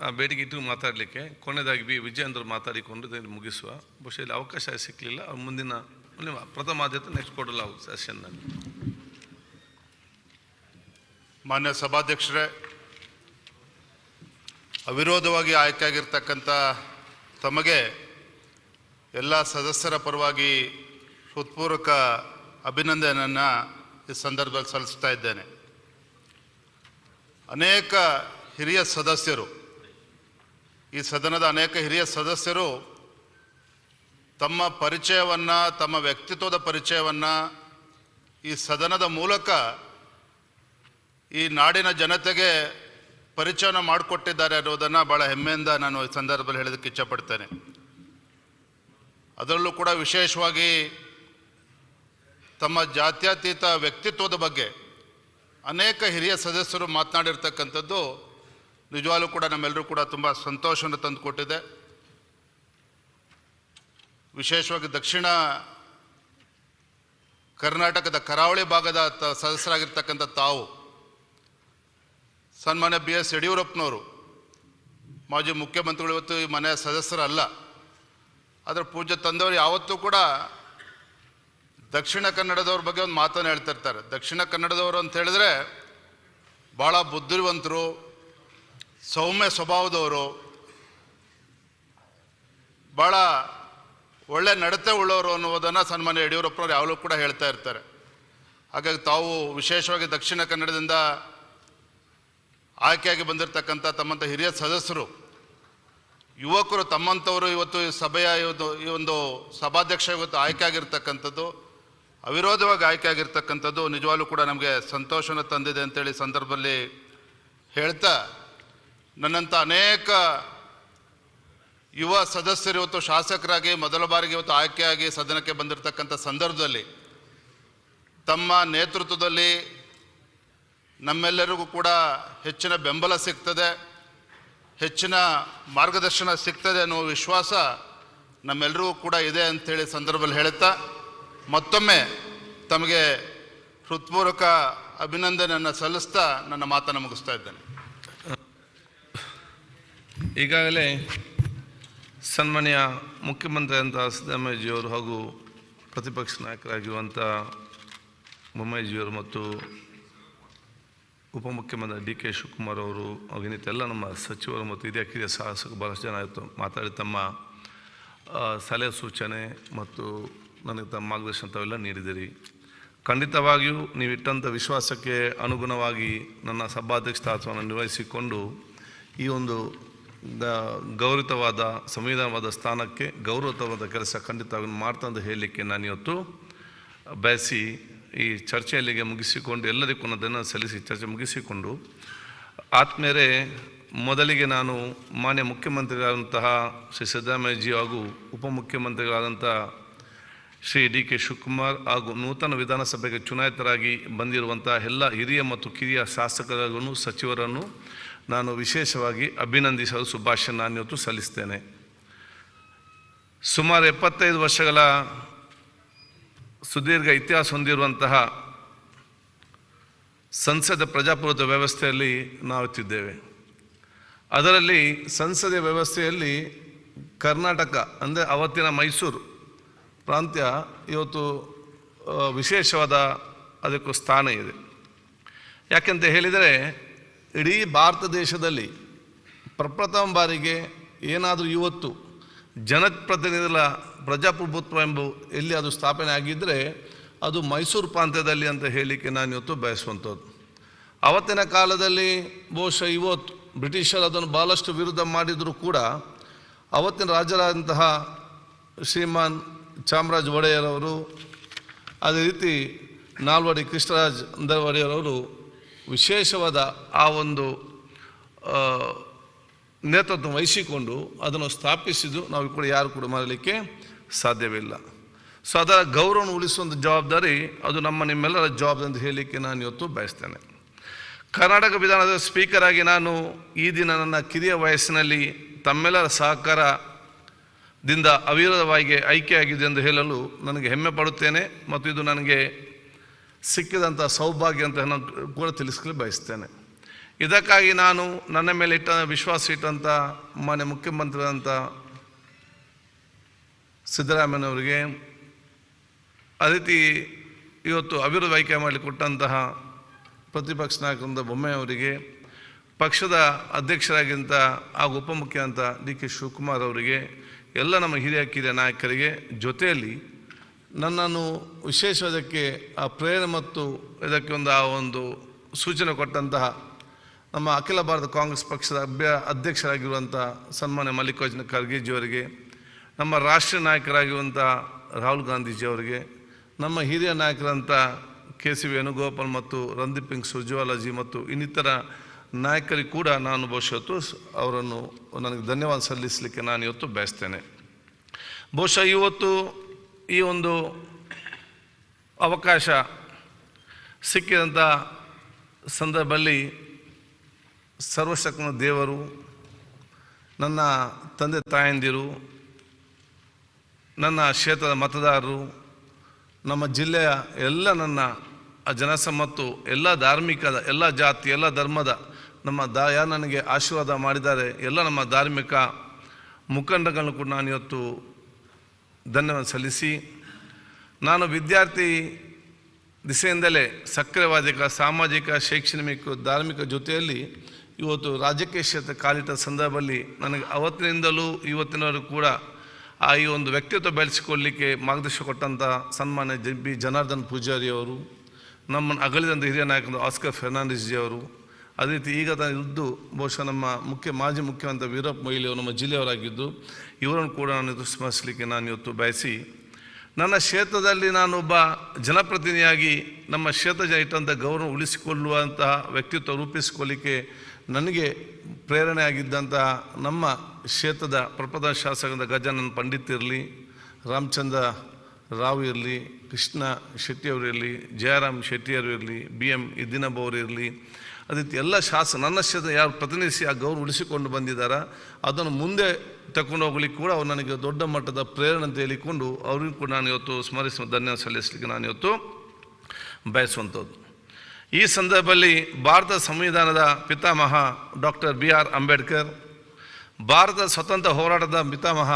Speaker 5: ಆ ಬೇಡಿಕೆ ಇಟ್ಟು ಮಾತಾಡಲಿಕ್ಕೆ ಕೊನೆಯದಾಗಿ ವಿಜಯೇಂದ್ರ ಮಾತಾಡಿಕೊಂಡು ಮುಗಿಸುವ. ಬಹುಶಃ ಇಲ್ಲಿ ಅವಕಾಶ ಸಿಕ್ಕಲಿಲ್ಲ, ಮುಂದಿನ ಪ್ರಥಮ ಆದ್ಯತೆ ನೆಕ್ಸ್ಟ್ ಕೊಡಲ್ಲ ಸೆಷನ್ನಲ್ಲಿ.
Speaker 2: ಮಾನ್ಯ ಸಭಾಧ್ಯಕ್ಷರೇ, ಅವಿರೋಧವಾಗಿ ಆಯ್ಕೆಯಾಗಿರ್ತಕ್ಕಂಥ ತಮಗೆ ಎಲ್ಲ ಸದಸ್ಯರ ಪರವಾಗಿ ಹೃತ್ಪೂರ್ವಕ ಅಭಿನಂದನೆಯನ್ನು ಈ ಸಂದರ್ಭದಲ್ಲಿ ಸಲ್ಲಿಸ್ತಾ ಇದ್ದೇನೆ. ಅನೇಕ ಹಿರಿಯ ಸದಸ್ಯರು, ಈ ಸದನದ ಅನೇಕ ಹಿರಿಯ ಸದಸ್ಯರು ತಮ್ಮ ಪರಿಚಯವನ್ನು, ತಮ್ಮ ವ್ಯಕ್ತಿತ್ವದ ಪರಿಚಯವನ್ನು ಈ ಸದನದ ಮೂಲಕ ಈ ನಾಡಿನ ಜನತೆಗೆ ಪರಿಚಯನ ಮಾಡಿಕೊಟ್ಟಿದ್ದಾರೆ ಅನ್ನೋದನ್ನು ಭಾಳ ಹೆಮ್ಮೆಯಿಂದ ನಾನು ಈ ಸಂದರ್ಭದಲ್ಲಿ ಹೇಳೋದಕ್ಕೆ ಇಚ್ಛಪಡ್ತೇನೆ. ಅದರಲ್ಲೂ ಕೂಡ ವಿಶೇಷವಾಗಿ ತಮ್ಮ ಜಾತ್ಯತೀತ ವ್ಯಕ್ತಿತ್ವದ ಬಗ್ಗೆ ಅನೇಕ ಹಿರಿಯ ಸದಸ್ಯರು ಮಾತನಾಡಿರ್ತಕ್ಕಂಥದ್ದು ನಿಜವಾಗ್ಲೂ ಕೂಡ ನಮ್ಮೆಲ್ಲರೂ ಕೂಡ ತುಂಬ ಸಂತೋಷವನ್ನು ತಂದುಕೊಟ್ಟಿದೆ. ವಿಶೇಷವಾಗಿ ದಕ್ಷಿಣ ಕರ್ನಾಟಕದ ಕರಾವಳಿ ಭಾಗದ ಸದಸ್ಯರಾಗಿರ್ತಕ್ಕಂಥ ತಾವು ಸನ್ಮಾನ್ಯ BS ಯಡಿಯೂರಪ್ಪನವರು, ಮಾಜಿ ಮುಖ್ಯಮಂತ್ರಿಗಳು, ಇವತ್ತು ಈ ಮನೆಯ ಸದಸ್ಯರಲ್ಲ, ಆದರೆ ಪೂಜ್ಯ ತಂದೆಯವರು ಯಾವತ್ತೂ ಕೂಡ ದಕ್ಷಿಣ ಕನ್ನಡದವ್ರ ಬಗ್ಗೆ ಒಂದು ಮಾತನ್ನು ಹೇಳ್ತಿರ್ತಾರೆ. ದಕ್ಷಿಣ ಕನ್ನಡದವರು ಅಂತ ಹೇಳಿದ್ರೆ ಭಾಳ ಬುದ್ಧಿವಂತರು, ಸೌಮ್ಯ ಸ್ವಭಾವದವರು, ಭಾಳ ಒಳ್ಳೆ ನಡತೆ ಉಳ್ಳವರು ಅನ್ನುವುದನ್ನು ಸನ್ಮಾನ್ಯ ಯಡಿಯೂರಪ್ಪನವರು ಯಾವಾಗಲೂ ಕೂಡ ಹೇಳ್ತಾ ಇರ್ತಾರೆ. ಹಾಗಾಗಿ ತಾವು ವಿಶೇಷವಾಗಿ ದಕ್ಷಿಣ ಕನ್ನಡದಿಂದ ಆಯ್ಕೆಯಾಗಿ ಬಂದಿರತಕ್ಕಂಥ ತಮ್ಮಂಥ ಹಿರಿಯ ಸದಸ್ಯರು, ಯುವಕರು ತಮ್ಮಂಥವರು ಇವತ್ತು ಈ ಸಭೆಯ ಈ ಒಂದು ಸಭಾಧ್ಯಕ್ಷ ಇವತ್ತು ಆಯ್ಕೆ ಆಗಿರ್ತಕ್ಕಂಥದ್ದು, ಅವಿರೋಧವಾಗಿ ಆಯ್ಕೆ ಆಗಿರ್ತಕ್ಕಂಥದ್ದು ನಿಜವಾಗ್ಲೂ ಕೂಡ ನಮಗೆ ಸಂತೋಷನ ತಂದಿದೆ ಅಂತೇಳಿ ಸಂದರ್ಭದಲ್ಲಿ ಹೇಳ್ತಾ, ನನ್ನಂಥ ಅನೇಕ ಯುವ ಸದಸ್ಯರು ಇವತ್ತು ಶಾಸಕರಾಗಿ ಮೊದಲ ಬಾರಿಗೆ ಇವತ್ತು ಆಯ್ಕೆಯಾಗಿ ಸದನಕ್ಕೆ ಬಂದಿರತಕ್ಕಂಥ ಸಂದರ್ಭದಲ್ಲಿ ತಮ್ಮ ನೇತೃತ್ವದಲ್ಲಿ ನಮ್ಮೆಲ್ಲರಿಗೂ ಕೂಡ ಹೆಚ್ಚಿನ ಬೆಂಬಲ ಸಿಗ್ತದೆ, ಹೆಚ್ಚಿನ ಮಾರ್ಗದರ್ಶನ ಸಿಗ್ತದೆ ಅನ್ನೋ ವಿಶ್ವಾಸ ನಮ್ಮೆಲ್ಲರಿಗೂ ಕೂಡ ಇದೆ ಅಂಥೇಳಿ ಸಂದರ್ಭದಲ್ಲಿ ಹೇಳುತ್ತಾ ಮತ್ತೊಮ್ಮೆ ತಮಗೆ ಹೃತ್ಪೂರ್ವಕ ಅಭಿನಂದನೆಯನ್ನು ಸಲ್ಲಿಸ್ತಾ ನನ್ನ ಮಾತನ್ನು ಮುಗಿಸ್ತಾ ಇದ್ದೇನೆ.
Speaker 5: ಈಗಾಗಲೇ ಸನ್ಮಾನ್ಯ ಮುಖ್ಯಮಂತ್ರಿ ಅಂತ ಸಿದ್ದರಾಮಯ್ಯಜಿಯವರು ಹಾಗೂ ಪ್ರತಿಪಕ್ಷ ನಾಯಕರಾಗಿರುವಂಥ ಬೊಮ್ಮಾಯಿಜಿಯವರು ಮತ್ತು ಉಪಮುಖ್ಯಮಂತ್ರಿ ಡಿ ಕೆ ಶಿವಕುಮಾರ್ ಅವರು ಇನ್ನಿತೆಲ್ಲ ನಮ್ಮ ಸಚಿವರು ಮತ್ತು ಹಿರಿಯ ಕಿರಿಯ ಶಾಸಕರು ಭಾಳಷ್ಟು ಜನ ಆಯಿತು ಮಾತಾಡಿ ತಮ್ಮ ಸಲಹೆ ಸೂಚನೆ ಮತ್ತು ನನಗೆ ತಮ್ಮ ಮಾರ್ಗದರ್ಶನ ತಾವೆಲ್ಲ ನೀಡಿದಿರಿ. ಖಂಡಿತವಾಗಿಯೂ ನೀವು ಇಟ್ಟಂಥ ವಿಶ್ವಾಸಕ್ಕೆ ಅನುಗುಣವಾಗಿ ನನ್ನ ಸಭಾಧ್ಯಕ್ಷ ಸ್ಥಾನವನ್ನು ನಿರ್ವಹಿಸಿಕೊಂಡು ಈ ಒಂದು ಗೌರವವಾದ ಸಂವಿಧಾನವಾದ ಸ್ಥಾನಕ್ಕೆ ಗೌರವವಾದ ಕೆಲಸ ಖಂಡಿತವಾಗಿ ಮಾಡ್ತಾ ಅಂತ ಹೇಳಲಿಕ್ಕೆ ನಾನು ಇವತ್ತು ಬಯಸಿ ಈ ಚರ್ಚೆಯಲ್ಲಿಗೆ ಮುಗಿಸಿಕೊಂಡು ಎಲ್ಲರಿಗೂ ಅದನ್ನು ಸಲ್ಲಿಸಿ ಚರ್ಚೆ ಮುಗಿಸಿಕೊಂಡು ಆತ್ಮೇಲೆ ಮೊದಲಿಗೆ ನಾನು ಮಾನ್ಯ ಮುಖ್ಯಮಂತ್ರಿಗಳಾದಂತಹ ಶ್ರೀ ಸಿದ್ದರಾಮಯ್ಯಜಿ ಹಾಗೂ ಉಪಮುಖ್ಯಮಂತ್ರಿಗಳಾದಂಥ ಶ್ರೀ ಡಿ ಕೆ ಶಿವಕುಮಾರ್ ಹಾಗೂ ನೂತನ ವಿಧಾನಸಭೆಗೆ ಚುನಾಯಿತರಾಗಿ ಬಂದಿರುವಂಥ ಎಲ್ಲ ಹಿರಿಯ ಮತ್ತು ಕಿರಿಯ ಶಾಸಕರನ್ನು ಸಚಿವರನ್ನು ನಾನು ವಿಶೇಷವಾಗಿ ಅಭಿನಂದಿಸಲು ಶುಭಾಶಯ ನಾನು ಇವತ್ತು ಸಲ್ಲಿಸ್ತೇನೆ. ಸುಮಾರು 75 ವರ್ಷಗಳ ಸುದೀರ್ಘ ಇತಿಹಾಸ ಹೊಂದಿರುವಂತಹ ಸಂಸದ ಪ್ರಜಾಪ್ರಭುತ್ವ ವ್ಯವಸ್ಥೆಯಲ್ಲಿ ನಾವಿತ್ತಿದ್ದೇವೆ. ಅದರಲ್ಲಿ ಸಂಸದೀಯ ವ್ಯವಸ್ಥೆಯಲ್ಲಿ ಕರ್ನಾಟಕ ಅಂದರೆ ಅವತ್ತಿನ ಮೈಸೂರು ಪ್ರಾಂತ್ಯ ಇವತ್ತು ವಿಶೇಷವಾದ ಅದಕ್ಕೂ ಸ್ಥಾನ ಇದೆ. ಯಾಕೆಂತ ಹೇಳಿದರೆ ಇಡೀ ಭಾರತ ದೇಶದಲ್ಲಿ ಪ್ರಪ್ರಥಮ ಬಾರಿಗೆ ಏನಾದರೂ ಇವತ್ತು ಜನಪ್ರತಿನಿಧಿಗಳ ಪ್ರಜಾಪ್ರಭುತ್ವ ಎಂಬ ಎಲ್ಲಿ ಅದು ಸ್ಥಾಪನೆ ಆಗಿದ್ದರೆ ಅದು ಮೈಸೂರು ಪ್ರಾಂತ್ಯದಲ್ಲಿ ಅಂತ ಹೇಳಲಿಕ್ಕೆ ನಾನು ಇವತ್ತು ಬಯಸುವಂಥದ್ದು. ಆವತ್ತಿನ ಕಾಲದಲ್ಲಿ ಬಹುಶಃ ಇವತ್ತು ಬ್ರಿಟಿಷರು ಅದನ್ನು ಭಾಳಷ್ಟು ವಿರುದ್ಧ ಮಾಡಿದರೂ ಕೂಡ ಅವತ್ತಿನ ರಾಜರಾದಂತಹ ಶ್ರೀಮಾನ್ ಚಾಮರಾಜ ಒಡೆಯರವರು, ಅದೇ ರೀತಿ ನಾಲ್ವಡಿ ಕೃಷ್ಣರಾಜ ಒಡೆಯರವರು ವಿಶೇಷವಾದ ಆ ಒಂದು ನೇತೃತ್ವ ವಹಿಸಿಕೊಂಡು ಅದನ್ನು ಸ್ಥಾಪಿಸಿದ್ದು ನಾವು ಕೂಡ ಯಾರು ಕೂಡ ಮಾಡಲಿಕ್ಕೆ ಸಾಧ್ಯವಿಲ್ಲ. ಸೊ ಅದರ ಗೌರವವನ್ನು ಉಳಿಸುವಂಥ ಜವಾಬ್ದಾರಿ ಅದು ನಿಮ್ಮೆಲ್ಲರ ಜವಾಬ್ದಾರಿ ಅಂತ ಹೇಳಲಿಕ್ಕೆ ನಾನು ಇವತ್ತು ಬಯಸ್ತೇನೆ. ಕರ್ನಾಟಕ ವಿಧಾನದ ಸ್ಪೀಕರ್ ಆಗಿ ನಾನು ಈ ದಿನ ನನ್ನ ಕಿರಿಯ ವಯಸ್ಸಿನಲ್ಲಿ ತಮ್ಮೆಲ್ಲರ ಸಹಕಾರದಿಂದ ಅವಿರೋಧವಾಗಿ ಆಯ್ಕೆಯಾಗಿದೆ ಎಂದು ಹೇಳಲು ನನಗೆ ಹೆಮ್ಮೆ ಪಡುತ್ತೇನೆ ಮತ್ತು ಇದು ನನಗೆ ಸಿಕ್ಕಿದಂಥ ಸೌಭಾಗ್ಯ ಅಂತ ನಾನು ಕೂಡ ತಿಳಿಸಲು ಬಯಸ್ತೇನೆ. ಇದಕ್ಕಾಗಿ ನಾನು ನನ್ನ ಮೇಲೆ ವಿಶ್ವಾಸ ಇಟ್ಟಂಥ ಮಾನ್ಯ ಮುಖ್ಯಮಂತ್ರಿಯಾದಂಥ ಸಿದ್ದರಾಮಯ್ಯನವರಿಗೆ, ಅದೇ ರೀತಿ ಇವತ್ತು ಅವಿರೋಧ ಆಯ್ಕೆ ಮಾಡಲಿಕ್ಕೆ ಕೊಟ್ಟಂತಹ ಪ್ರತಿಪಕ್ಷ ನಾಯಕರಿಂದ ಬೊಮ್ಮಾಯಿಯವರಿಗೆ, ಪಕ್ಷದ ಅಧ್ಯಕ್ಷರಾಗಿಂತ ಹಾಗೂ ಉಪಮುಖ್ಯಮಂತ್ರಿ ಅಂತ ಡಿ ಕೆ ಶಿವಕುಮಾರ್ ಅವರಿಗೆ, ಎಲ್ಲ ನಮ್ಮ ಕಿರಿಯ ನಾಯಕರಿಗೆ, ಜೊತೆಯಲ್ಲಿ ನನ್ನನ್ನು ವಿಶೇಷವಾದಕ್ಕೆ ಆ ಪ್ರೇರಣೆ ಮತ್ತು ಇದಕ್ಕೆ ಒಂದು ಸೂಚನೆ ಕೊಟ್ಟಂತಹ ನಮ್ಮ ಅಖಿಲ ಭಾರತ ಕಾಂಗ್ರೆಸ್ ಪಕ್ಷದ ಅಧ್ಯಕ್ಷರಾಗಿರುವಂಥ ಸನ್ಮಾನ್ಯ ಮಲ್ಲಿಕಾರ್ಜುನ ಖರ್ಗೆಜಿಯವರಿಗೆ, ನಮ್ಮ ರಾಷ್ಟ್ರೀಯ ನಾಯಕರಾಗಿರುವಂಥ ರಾಹುಲ್ ಗಾಂಧೀಜಿಯವರಿಗೆ, ನಮ್ಮ ಹಿರಿಯ ನಾಯಕರಂಥ ಕೆ ಸಿ ವೇಣುಗೋಪಾಲ್ ಮತ್ತು ರಣದೀಪ್ ಸಿಂಗ್ ಸುರ್ಜೇವಾಲಾಜಿ ಮತ್ತು ಇನ್ನಿತರ ನಾಯಕರಿಗೆ ಕೂಡ ನಾನು ಬಹುಶಃ ಅವರನ್ನು ನನಗೆ ಧನ್ಯವಾದ ಸಲ್ಲಿಸಲಿಕ್ಕೆ ನಾನು ಇವತ್ತು ಬಯಸ್ತೇನೆ. ಬಹುಶಃ ಇವತ್ತು ಈ ಒಂದು ಅವಕಾಶ ಸಿಕ್ಕಿದಂಥ ಸಂದರ್ಭದಲ್ಲಿ ಸರ್ವಶಕ್ತನ ದೇವರು, ನನ್ನ ತಂದೆ ತಾಯಂದಿರು, ನನ್ನ ಕ್ಷೇತ್ರದ ಮತದಾರರು, ನಮ್ಮ ಜಿಲ್ಲೆಯ ಎಲ್ಲ ನನ್ನ ಜನಸಮ್ಮತ್ತು, ಎಲ್ಲ ಧಾರ್ಮಿಕದ, ಎಲ್ಲ ಜಾತಿ, ಎಲ್ಲ ಧರ್ಮದ ಯಾರು ನನಗೆ ಆಶೀರ್ವಾದ ಮಾಡಿದ್ದಾರೆ ಎಲ್ಲ ನಮ್ಮ ಧಾರ್ಮಿಕ ಮುಖಂಡಗಳನ್ನು ಕೂಡ ನಾನು ಇವತ್ತು ಧನ್ಯವಾದ ಸಲ್ಲಿಸಿ, ನಾನು ವಿದ್ಯಾರ್ಥಿ ದಿಸೆಯಿಂದಲೇ ಸಕ್ರಿಯವಾದ ಸಾಮಾಜಿಕ, ಶೈಕ್ಷಣಿಕ, ಧಾರ್ಮಿಕ ಜೊತೆಯಲ್ಲಿ ಇವತ್ತು ರಾಜಕೀಯ ಕ್ಷೇತ್ರ ಕಾಲಿಟ್ಟ ಸಂದರ್ಭದಲ್ಲಿ ನನಗೆ ಅವತ್ತಿನಿಂದಲೂ ಇವತ್ತಿನವರೆಗೂ ಕೂಡ ಈ ಒಂದು ವ್ಯಕ್ತಿತ್ವ ಬೆಳೆಸಿಕೊಳ್ಳಲಿಕ್ಕೆ ಮಾರ್ಗದರ್ಶನ ಕೊಟ್ಟಂಥ ಸನ್ಮಾನ್ಯ ಬಿ ಜನಾರ್ದನ್ ಪೂಜಾರಿ ಅವರು, ನಮ್ಮನ್ನು ಅಗಲಿದಂಥ ಹಿರಿಯ ನಾಯಕರು ಆಸ್ಕರ್ ಫೆರ್ನಾಂಡಿಸ್ ಜಿ ಅವರು, ಅದೇ ರೀತಿ ಈಗ ಇದ್ದು ಬಹುಶಃ ನಮ್ಮ ಮಾಜಿ ಮುಖ್ಯಮಂತ್ರಿ ವೀರಪ್ಪ ಮೊಯ್ಲಿ ಅವರು ನಮ್ಮ ಜಿಲ್ಲೆಯವರಾಗಿದ್ದು, ಇವರನ್ನು ಕೂಡ ನಾನು ಸ್ಮರಿಸಲಿಕ್ಕೆ ನಾನು ಇವತ್ತು ಬಯಸಿ, ನನ್ನ ಕ್ಷೇತ್ರದಲ್ಲಿ ನಾನೊಬ್ಬ ಜನಪ್ರತಿನಿಧಿಯಾಗಿ ನಮ್ಮ ಕ್ಷೇತ್ರ ಇಟ್ಟಂಥ ಗೌರವ ಉಳಿಸಿಕೊಳ್ಳುವಂತಹ ವ್ಯಕ್ತಿತ್ವ ರೂಪಿಸಿಕೊಳ್ಳಿಕ್ಕೆ ನನಗೆ ಪ್ರೇರಣೆ ಆಗಿದ್ದಂತಹ ನಮ್ಮ ಕ್ಷೇತ್ರದ ಪ್ರಪ್ರಥಮ ಶಾಸಕರಾದ ಗಜಾನನ್ ಪಂಡಿತ್ ಇರಲಿ, ರಾಮಚಂದ್ರ ರಾವ್ ಇರಲಿ, ಕೃಷ್ಣ ಶೆಟ್ಟಿಯವರಿರಲಿ, ಜಯರಾಮ್ ಶೆಟ್ಟಿಯವರು ಇರಲಿ, BM ಇದ್ದಿನಬ್ ಅವರು ಇರಲಿ, ಅದೇ ರೀತಿ ಎಲ್ಲ ನನ್ನ ಕ್ಷೇತ್ರ ಯಾರು ಪ್ರತಿನಿಧಿಸಿ ಆ ಗೌರವ ಉಳಿಸಿಕೊಂಡು ಬಂದಿದ್ದಾರೆ ಅದನ್ನು ಮುಂದೆ ತಗೊಂಡು ಹೋಗ್ಲಿಕ್ಕೆ ಕೂಡ ಅವ್ರು ನನಗೆ ದೊಡ್ಡ ಮಟ್ಟದ ಪ್ರೇರಣೆ ಅಂತ ಹೇಳಿಕೊಂಡು ಅವರಿಗೂ ಕೂಡ ನಾನು ಇವತ್ತು ಸ್ಮರಿಸುವ ಧನ್ಯವಾದ ಸಲ್ಲಿಸಲಿಕ್ಕೆ ನಾನು ಇವತ್ತು ಬಯಸುವಂಥದ್ದು. ಈ ಸಂದರ್ಭದಲ್ಲಿ ಭಾರತ ಸಂವಿಧಾನದ ಪಿತಾಮಹ ಡಾಕ್ಟರ್ BR ಅಂಬೇಡ್ಕರ್, ಭಾರತದ ಸ್ವತಂತ್ರ ಹೋರಾಟದ ಪಿತಾಮಹ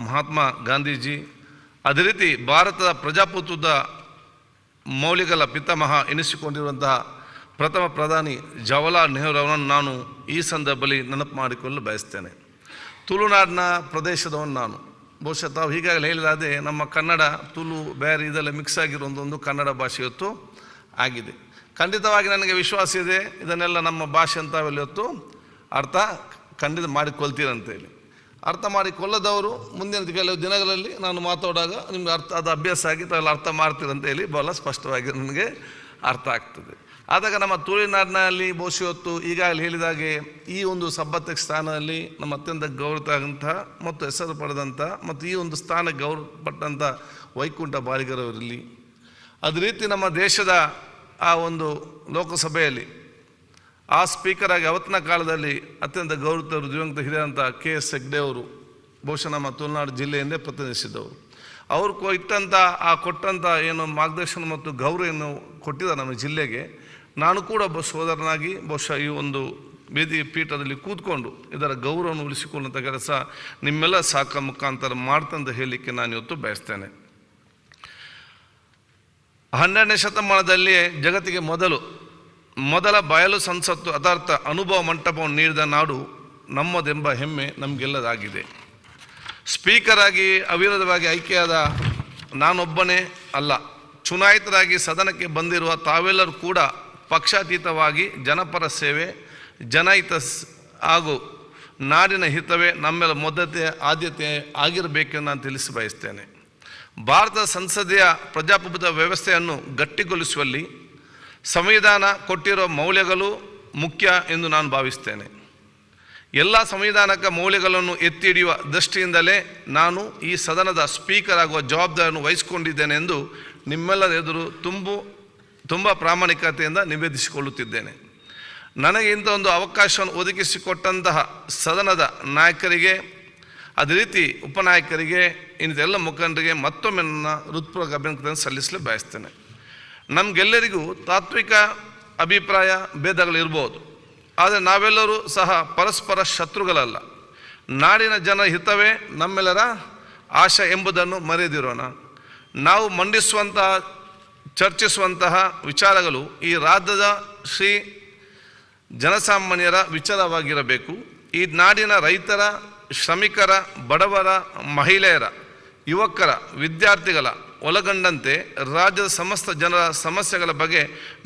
Speaker 5: ಮಹಾತ್ಮ ಗಾಂಧೀಜಿ, ಅದೇ ರೀತಿ ಭಾರತದ ಪ್ರಜಾಪ್ರಭುತ್ವದ ಮೌಲ್ಯಗಳ ಪಿತಾಮಹ ಎನಿಸಿಕೊಂಡಿರುವಂತಹ ಪ್ರಥಮ ಪ್ರಧಾನಿ ಜವಾಹರ್ಲಾಲ್ ನೆಹರು ಅವರನ್ನು ನಾನು ಈ ಸಂದರ್ಭದಲ್ಲಿ ನೆನಪು ಮಾಡಿಕೊಳ್ಳಲು ಬಯಸ್ತೇನೆ. ತುಳುನಾಡಿನ ಪ್ರದೇಶದವನು ನಾನು. ಬಹುಶಃ ತಾವು ಹೀಗಾಗಲೇ ಹೇಳಿದಾದೆ ನಮ್ಮ ಕನ್ನಡ ತುಳು ಬೇರೆ ಇದೆಲ್ಲ ಮಿಕ್ಸ್ ಆಗಿರೋ ಒಂದು ಕನ್ನಡ ಭಾಷೆ ಇವತ್ತು ಆಗಿದೆ. ಖಂಡಿತವಾಗಿ ನನಗೆ ವಿಶ್ವಾಸ ಇದೆ ಇದನ್ನೆಲ್ಲ ನಮ್ಮ ಭಾಷೆ ಅಂತಾವೆಲ್ಲ ಇವತ್ತು ಅರ್ಥ ಖಂಡಿತ ಮಾಡಿಕೊಳ್ತೀರಂತೇಳಿ. ಅರ್ಥ ಮಾಡಿಕೊಳ್ಳದವರು ಮುಂದಿನ ಕೆಲವು ದಿನಗಳಲ್ಲಿ ನಾನು ಮಾತಾಡುವಾಗ ನಿಮ್ಗೆ ಅದು ಅಭ್ಯಾಸ ಆಗಿ ತಾವೆಲ್ಲ ಅರ್ಥ ಮಾಡ್ತೀರಂತೇಳಿ ಬಹಳ ಸ್ಪಷ್ಟವಾಗಿ ನನಗೆ ಅರ್ಥ ಆಗ್ತದೆ. ಆದಾಗ ನಮ್ಮ ತುಳುನಾಡಿನಲ್ಲಿ ಬಹುಶಃ ಹೊತ್ತು ಈಗಾಗಲೇ ಹೇಳಿದಾಗೆ ಈ ಒಂದು ಸಬ್ಬತ್ತಕ್ಕೆ ಸ್ಥಾನದಲ್ಲಿ ನಮ್ಮ ಅತ್ಯಂತ ಗೌರವಂತಹ ಮತ್ತು ಹೆಸರು ಪಡೆದಂಥ ಮತ್ತು ಈ ಒಂದು ಸ್ಥಾನ ಗೌರವಪಟ್ಟಂಥ ವೈಕುಂಠ ಬಾರಿಗರವರಿರಲಿ, ಅದೇ ರೀತಿ ನಮ್ಮ ದೇಶದ ಆ ಒಂದು ಲೋಕಸಭೆಯಲ್ಲಿ ಆ ಸ್ಪೀಕರ್ ಆಗಿ ಅವತ್ತಿನ ಕಾಲದಲ್ಲಿ ಅತ್ಯಂತ ಗೌರವಿತರು ದಿವಂಗತ ಹಿರಿಯಂಥ KS ಹೆಗ್ಡೆ ಅವರು ಬಹುಶಃ ನಮ್ಮ ತುಳುನಾಡು ಜಿಲ್ಲೆಯಿಂದೇ ಪ್ರತಿನಿಧಿಸಿದ್ದವರು. ಅವರು ಕೊಟ್ಟಂಥ ಏನು ಮಾರ್ಗದರ್ಶನ ಮತ್ತು ಗೌರವ ಏನು ಕೊಟ್ಟಿದ್ದಾರೆ ನಮ್ಮ ಜಿಲ್ಲೆಗೆ, ನಾನು ಕೂಡ ಒಬ್ಬ ಸೋದರನಾಗಿ ಬಹುಶಃ ಈ ಒಂದು ವೇದಿ ಪೀಠದಲ್ಲಿ ಕೂತ್ಕೊಂಡು ಇದರ ಗೌರವವನ್ನು ಉಳಿಸಿಕೊಳ್ಳುವಂಥ ಕೆಲಸ ನಿಮ್ಮೆಲ್ಲ ಸಾಕ ಮುಖಾಂತರ ಮಾಡ್ತಂತ ಹೇಳಲಿಕ್ಕೆ ನಾನು ಇವತ್ತು ಬಯಸ್ತೇನೆ. 12ನೇ ಶತಮಾನದಲ್ಲಿ ಜಗತ್ತಿಗೆ ಮೊದಲ ಬಯಲು ಸಂಸತ್ತು ಅದಾರ್ಥ ಅನುಭವ ಮಂಟಪವನ್ನು ನೀಡಿದ ನಾಡು ನಮ್ಮದೆಂಬ ಹೆಮ್ಮೆ ನಮಗೆಲ್ಲದಾಗಿದೆ. ಸ್ಪೀಕರ್ ಆಗಿ ಅವಿರೋಧವಾಗಿ ಆಯ್ಕೆಯಾದ ನಾನೊಬ್ಬನೇ ಅಲ್ಲ, ಚುನಾಯಿತರಾಗಿ ಸದನಕ್ಕೆ ಬಂದಿರುವ ತಾವೆಲ್ಲರೂ ಕೂಡ ಪಕ್ಷಾತೀತವಾಗಿ ಜನಪರ ಸೇವೆ, ಜನಹಿತ ಹಾಗೂ ನಾಡಿನ ಹಿತವೇ ನಮ್ಮೆಲ್ಲ ಆದ್ಯತೆ ಆಗಿರಬೇಕೆಂದು ನಾನು ತಿಳಿಸಿ ಬಯಸ್ತೇನೆ. ಭಾರತದ ಸಂಸದೀಯ ಪ್ರಜಾಪ್ರಭುತ್ವ ವ್ಯವಸ್ಥೆಯನ್ನು ಗಟ್ಟಿಗೊಳಿಸುವಲ್ಲಿ ಸಂವಿಧಾನ ಕೊಟ್ಟಿರುವ ಮೌಲ್ಯಗಳು ಮುಖ್ಯ ಎಂದು ನಾನು ಭಾವಿಸ್ತೇನೆ. ಎಲ್ಲ ಸಂವಿಧಾನಕ ಮೌಲ್ಯಗಳನ್ನು ಎತ್ತಿ ಹಿಡಿಯುವ ದೃಷ್ಟಿಯಿಂದಲೇ ನಾನು ಈ ಸದನದ ಸ್ಪೀಕರ್ ಆಗುವ ಜವಾಬ್ದಾರಿಯನ್ನು ವಹಿಸಿಕೊಂಡಿದ್ದೇನೆ ಎಂದು ನಿಮ್ಮೆಲ್ಲರ ಎದುರು ತುಂಬ ಪ್ರಾಮಾಣಿಕತೆಯಿಂದ ನಿವೇದಿಸಿಕೊಳ್ಳುತ್ತಿದ್ದೇನೆ. ನನಗೆ ಇಂಥ ಒಂದು ಅವಕಾಶವನ್ನು ಒದಗಿಸಿಕೊಟ್ಟಂತಹ ಸದನದ ನಾಯಕರಿಗೆ, ಅದೇ ರೀತಿ ಉಪನಾಯಕರಿಗೆ, ಇಂಥೆಲ್ಲ ಮುಖಂಡರಿಗೆ ಮತ್ತೊಮ್ಮೆ ನನ್ನ ಹೃತ್ಪೂರ್ವಕ ಅಭಿನಂದನೆ ಸಲ್ಲಿಸಲು ಬಯಸ್ತೇನೆ. ನಮಗೆಲ್ಲರಿಗೂ ತಾತ್ವಿಕ ಅಭಿಪ್ರಾಯ ಭೇದಗಳಿರ್ಬೋದು, ಆದರೆ ನಾವೆಲ್ಲರೂ ಸಹ ಪರಸ್ಪರ ಶತ್ರುಗಳಲ್ಲ. ನಾಡಿನ ಜನರ ಹಿತವೇ ನಮ್ಮೆಲ್ಲರ ಆಶೆ ಎಂಬುದನ್ನು ಮರೆಯದಿರೋಣ. ನಾವು ಮಂಡಿಸುವಂತಹ ಚರ್ಚಿಸುವಂತಹ ವಿಚಾರಗಳು ಈ ರಾಜ್ಯದ ಜನಸಾಮಾನ್ಯರ ವಿಚಾರವಾಗಿರಬೇಕು. ಈ ನಾಡಿನ ರೈತರ, ಶ್ರಮಿಕರ, ಬಡವರ, ಮಹಿಳೆಯರ, ಯುವಕರ, ವಿದ್ಯಾರ್ಥಿಗಳ ಒಳಗೊಂಡಂತೆ ರಾಜ್ಯದ ಸಮಸ್ತ ಜನರ ಸಮಸ್ಯೆಗಳ ಬಗ್ಗೆ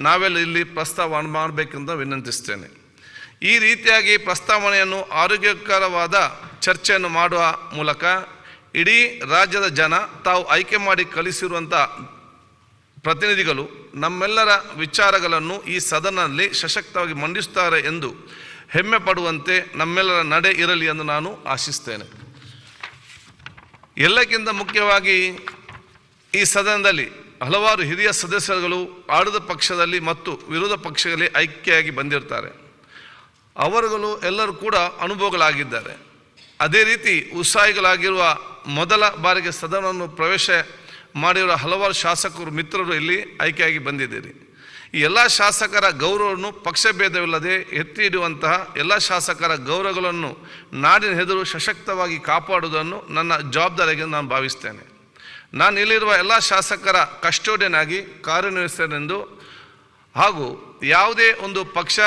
Speaker 5: ನಾವೆಲ್ಲ ಇಲ್ಲಿ ಪ್ರಸ್ತಾವ ಮಾಡಬೇಕೆಂದು ವಿನಂತಿಸ್ತೇನೆ. ಈ ರೀತಿಯಾಗಿ ಪ್ರಸ್ತಾವನೆಯನ್ನು ಆರೋಗ್ಯಕರವಾದ ಚರ್ಚೆಯನ್ನು ಮಾಡುವ ಮೂಲಕ ಇಡೀ ರಾಜ್ಯದ ಜನ ತಾವು ಆಯ್ಕೆ ಮಾಡಿ ಕಳಿಸಿರುವಂಥ ಪ್ರತಿನಿಧಿಗಳು ನಮ್ಮೆಲ್ಲರ ವಿಚಾರಗಳನ್ನು ಈ ಸದನದಲ್ಲಿ ಸಶಕ್ತವಾಗಿ ಮಂಡಿಸುತ್ತಾರೆ ಎಂದು ಹೆಮ್ಮೆ ಪಡುವಂತೆ ನಮ್ಮೆಲ್ಲರ ನಡೆ ಇರಲಿ ಎಂದು ನಾನು ಆಶಿಸ್ತೇನೆ. ಎಲ್ಲಕ್ಕಿಂತ ಮುಖ್ಯವಾಗಿ ಈ ಸದನದಲ್ಲಿ ಹಲವಾರು ಹಿರಿಯ ಸದಸ್ಯರುಗಳು ಆಡಳಿತ ಪಕ್ಷದಲ್ಲಿ ಮತ್ತು ವಿರೋಧ ಪಕ್ಷಗಳಲ್ಲಿ ಆಯ್ಕೆಯಾಗಿ ಬಂದಿರ್ತಾರೆ. ಅವರುಗಳು ಎಲ್ಲರೂ ಕೂಡ ಅನುಭವಗಳಾಗಿದ್ದಾರೆ. ಅದೇ ರೀತಿ ಉತ್ಸಾಹಿಗಳಾಗಿರುವ ಮೊದಲ ಬಾರಿಗೆ ಸದನವನ್ನು ಪ್ರವೇಶ ಮಾಡಿರುವ ಹಲವಾರು ಶಾಸಕರು ಮಿತ್ರರು ಇಲ್ಲಿ ಆಯ್ಕೆಯಾಗಿ ಬಂದಿದ್ದೀರಿ. ಈ ಎಲ್ಲ ಶಾಸಕರ ಗೌರವವನ್ನು ಪಕ್ಷಭೇದವಿಲ್ಲದೆ ಎತ್ತಿ ಹಿಡಿಯುವಂತಹ ಎಲ್ಲ ಶಾಸಕರ ಗೌರವಗಳನ್ನು ನಾಡಿನ ಎದುರು ಸಶಕ್ತವಾಗಿ ಕಾಪಾಡುವುದನ್ನು ನನ್ನ ಜವಾಬ್ದಾರಿಗೆ ನಾನು ಭಾವಿಸ್ತೇನೆ. ನಾನು ಇಲ್ಲಿರುವ ಎಲ್ಲ ಶಾಸಕರ ಕಸ್ಟೋಡಿಯನ್ ಆಗಿ ಕಾರ್ಯನಿರ್ವಹಿಸ್ತೇನೆಂದು ಹಾಗೂ ಯಾವುದೇ ಒಂದು ಪಕ್ಷ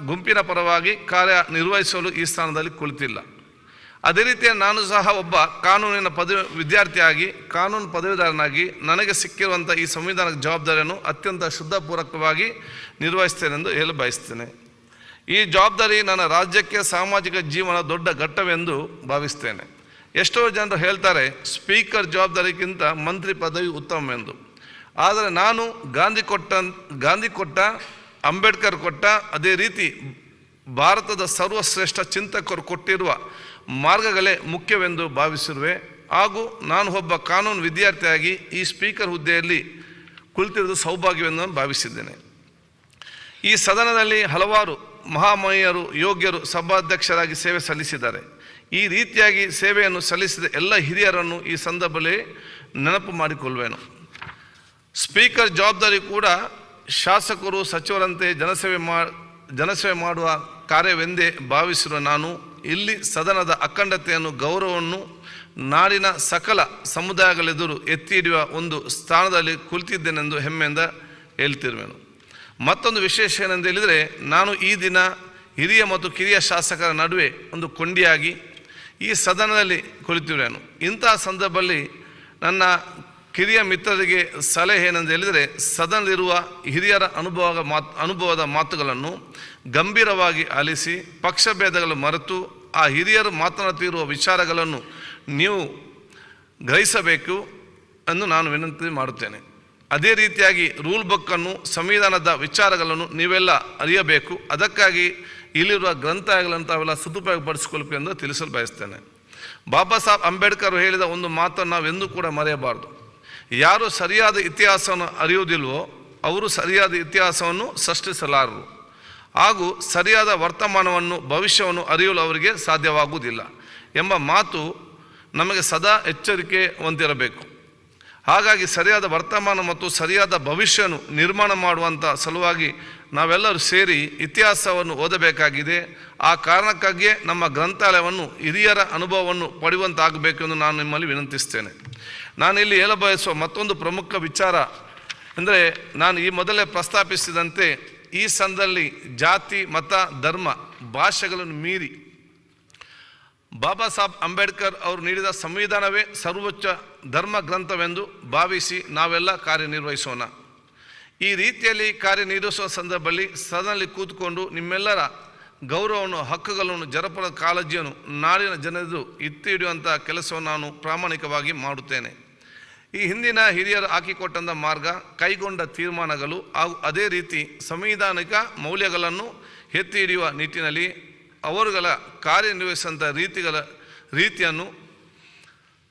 Speaker 5: ಗುಂಪಿನ ಪರವಾಗಿ ಕಾರ್ಯನಿರ್ವಹಿಸಲು ಈ ಸ್ಥಾನದಲ್ಲಿ ಕುಳಿತಿಲ್ಲ. ಅದೇ ರೀತಿ ನಾನು ಸಹ ಒಬ್ಬ ಕಾನೂನಿನ ವಿದ್ಯಾರ್ಥಿಯಾಗಿ ಕಾನೂನು ಪದವೀಧರನಾಗಿ ನನಗೆ ಸಿಕ್ಕಿರುವಂಥ ಈ ಸಂವಿಧಾನದ ಜವಾಬ್ದಾರಿಯನ್ನು ಅತ್ಯಂತ ಶುದ್ಧಪೂರ್ವಕವಾಗಿ ನಿರ್ವಹಿಸ್ತೇನೆಂದು ಹೇಳ ಬಯಸ್ತೇನೆ. ಈ ಜವಾಬ್ದಾರಿ ನನ್ನ ರಾಜ್ಯಕ್ಕೆ ಸಾಮಾಜಿಕ ಜೀವನ ದೊಡ್ಡ ಘಟ್ಟವೆಂದು ಭಾವಿಸ್ತೇನೆ. ಎಷ್ಟೋ ಜನರು ಹೇಳ್ತಾರೆ ಸ್ಪೀಕರ್ ಜವಾಬ್ದಾರಿಗಿಂತ ಮಂತ್ರಿ ಪದವಿ ಉತ್ತಮವೆಂದು. ಆದರೆ ನಾನು ಗಾಂಧಿ ಕೊಟ್ಟ ಅಂಬೇಡ್ಕರ್ ಕೊಟ್ಟ ಅದೇ ರೀತಿ ಭಾರತದ ಸರ್ವಶ್ರೇಷ್ಠ ಚಿಂತಕರು ಕೊಟ್ಟಿರುವ ಮಾರ್ಗಗಳೇ ಮುಖ್ಯವೆಂದು ಭಾವಿಸಿರುವೆ. ಹಾಗೂ ನಾನು ಒಬ್ಬ ಕಾನೂನು ವಿದ್ಯಾರ್ಥಿಯಾಗಿ ಈ ಸ್ಪೀಕರ್ ಹುದ್ದೆಯಲ್ಲಿ ಕುಳಿತಿರುವುದು ಸೌಭಾಗ್ಯವೆಂದು ನಾನು ಭಾವಿಸಿದ್ದೇನೆ. ಈ ಸದನದಲ್ಲಿ ಹಲವಾರು ಮಹಾಮಹಿಯರು ಯೋಗ್ಯರು ಸಭಾಧ್ಯಕ್ಷರಾಗಿ ಸೇವೆ ಸಲ್ಲಿಸಿದ್ದಾರೆ. ಈ ರೀತಿಯಾಗಿ ಸೇವೆಯನ್ನು ಸಲ್ಲಿಸಿದ ಎಲ್ಲ ಹಿರಿಯರನ್ನು ಈ ಸಂದರ್ಭದಲ್ಲಿ ನೆನಪು ಮಾಡಿಕೊಳ್ಳುವೆನು. ಸ್ಪೀಕರ್ ಜವಾಬ್ದಾರಿ ಕೂಡ ಶಾಸಕರು ಸಚಿವರಂತೆ ಜನಸೇವೆ ಮಾಡುವ ಕಾರ್ಯವೆಂದೇ ಭಾವಿಸಿರುವ ನಾನು ಇಲ್ಲಿ ಸದನದ ಅಖಂಡತೆಯನ್ನು ಗೌರವವನ್ನು ನಾಡಿನ ಸಕಲ ಸಮುದಾಯಗಳೆದುರು ಎತ್ತಿ ಹಿಡಿಯುವ ಒಂದು ಸ್ಥಾನದಲ್ಲಿ ಕುಳಿತಿದ್ದೇನೆಂದು ಹೆಮ್ಮೆಯಿಂದ ಹೇಳ್ತಿರುವೆನು. ಮತ್ತೊಂದು ವಿಶೇಷ ಏನೆಂದು ಹೇಳಿದರೆ, ನಾನು ಈ ದಿನ ಹಿರಿಯ ಮತ್ತು ಕಿರಿಯ ಶಾಸಕರ ನಡುವೆ ಒಂದು ಕೊಂಡಿಯಾಗಿ ಈ ಸದನದಲ್ಲಿ ಕುಳಿತಿರುವೆನು. ಇಂತಹ ಸಂದರ್ಭದಲ್ಲಿ ನನ್ನ ಕಿರಿಯ ಮಿತ್ರರಿಗೆ ಸಲಹೆ ಏನೆಂದು ಹೇಳಿದರೆ, ಸದನದಲ್ಲಿರುವ ಹಿರಿಯರ ಅನುಭವದ ಮಾತುಗಳನ್ನು ಗಂಭೀರವಾಗಿ ಆಲಿಸಿ ಪಕ್ಷಭೇದಗಳು ಮರೆತು ಆ ಹಿರಿಯರು ಮಾತನಾಡುತ್ತಿರುವ ವಿಚಾರಗಳನ್ನು ನೀವು ಗ್ರಹಿಸಬೇಕು ಎಂದು ನಾನು ವಿನಂತಿ ಮಾಡುತ್ತೇನೆ. ಅದೇ ರೀತಿಯಾಗಿ ರೂಲ್ ಬುಕ್ಕನ್ನು ಸಂವಿಧಾನದ ವಿಚಾರಗಳನ್ನು ನೀವೆಲ್ಲ ಅರಿಯಬೇಕು. ಅದಕ್ಕಾಗಿ ಇಲ್ಲಿರುವ ಗ್ರಂಥಾಲಯಗಳನ್ನು ತಾವೆಲ್ಲ ಸದುಪಯೋಗಪಡಿಸಿಕೊಳ್ಳಬೇಕು ಎಂದು ತಿಳಿಸಲು ಬಯಸ್ತೇನೆ. ಬಾಬಾ ಸಾಹೇಬ್ ಅಂಬೇಡ್ಕರ್ ಹೇಳಿದ ಒಂದು ಮಾತನ್ನು ನಾವೆಂದೂ ಕೂಡ ಮರೆಯಬಾರ್ದು. ಯಾರು ಸರಿಯಾದ ಇತಿಹಾಸವನ್ನು ಅರಿಯುವುದಿಲ್ವೋ ಅವರು ಸರಿಯಾದ ಇತಿಹಾಸವನ್ನು ಸೃಷ್ಟಿಸಲಾರರು, ಹಾಗೂ ಸರಿಯಾದ ವರ್ತಮಾನವನ್ನು ಭವಿಷ್ಯವನ್ನು ಅರಿಯಲು ಅವರಿಗೆ ಸಾಧ್ಯವಾಗುವುದಿಲ್ಲ ಎಂಬ ಮಾತು ನಮಗೆ ಸದಾ ಎಚ್ಚರಿಕೆ ಹೊಂದಿರಬೇಕು. ಹಾಗಾಗಿ ಸರಿಯಾದ ವರ್ತಮಾನ ಮತ್ತು ಸರಿಯಾದ ಭವಿಷ್ಯವನ್ನು ನಿರ್ಮಾಣ ಮಾಡುವಂಥ ಸಲುವಾಗಿ ನಾವೆಲ್ಲರೂ ಸೇರಿ ಇತಿಹಾಸವನ್ನು ಓದಬೇಕಾಗಿದೆ. ಆ ಕಾರಣಕ್ಕಾಗಿಯೇ ನಮ್ಮ ಗ್ರಂಥಾಲಯವನ್ನು ಹಿರಿಯರ ಅನುಭವವನ್ನು ಪಡೆಯುವಂತಾಗಬೇಕು ಎಂದು ನಾನು ನಿಮ್ಮಲ್ಲಿ ವಿನಂತಿಸ್ತೇನೆ. ನಾನಿಲ್ಲಿ ಹೇಳಬಯಸುವ ಮತ್ತೊಂದು ಪ್ರಮುಖ ವಿಚಾರ ಅಂದರೆ, ನಾನು ಈ ಮೊದಲೇ ಪ್ರಸ್ತಾಪಿಸಿದಂತೆ ಈ ಸಂದರ್ಭದಲ್ಲಿ ಜಾತಿ ಮತ ಧರ್ಮ ಭಾಷೆಗಳನ್ನು ಮೀರಿ ಬಾಬಾ ಸಾಹೇಬ್ ಅಂಬೇಡ್ಕರ್ ಅವರು ನೀಡಿದ ಸಂವಿಧಾನವೇ ಸರ್ವೋಚ್ಚ ಧರ್ಮ ಗ್ರಂಥವೆಂದು ಭಾವಿಸಿ ನಾವೆಲ್ಲ ಕಾರ್ಯನಿರ್ವಹಿಸೋಣ. ಈ ರೀತಿಯಲ್ಲಿ ಕಾರ್ಯನಿರ್ವಹಿಸುವ ಸಂದರ್ಭದಲ್ಲಿ ಸದನದಲ್ಲಿ ಕೂತ್ಕೊಂಡು ನಿಮ್ಮೆಲ್ಲರ ಗೌರವವನ್ನು ಹಕ್ಕುಗಳನ್ನು ಜನಪರ ಕಾಳಜಿಯನ್ನು ನಾಡಿನ ಜನರು ಎತ್ತಿ ಹಿಡಿಯುವಂಥ ಕೆಲಸವನ್ನು ನಾನು ಪ್ರಾಮಾಣಿಕವಾಗಿ ಮಾಡುತ್ತೇನೆ. ಈ ಹಿಂದಿನ ಹಿರಿಯರು ಹಾಕಿಕೊಟ್ಟಂಥ ಮಾರ್ಗ, ಕೈಗೊಂಡ ತೀರ್ಮಾನಗಳು ಹಾಗೂ ಅದೇ ರೀತಿ ಸಂವಿಧಾನಿಕ ಮೌಲ್ಯಗಳನ್ನು ಎತ್ತಿ ಹಿಡಿಯುವ ನಿಟ್ಟಿನಲ್ಲಿ ಅವರುಗಳ ಕಾರ್ಯನಿರ್ವಹಿಸುವಂಥ ರೀತಿಯನ್ನು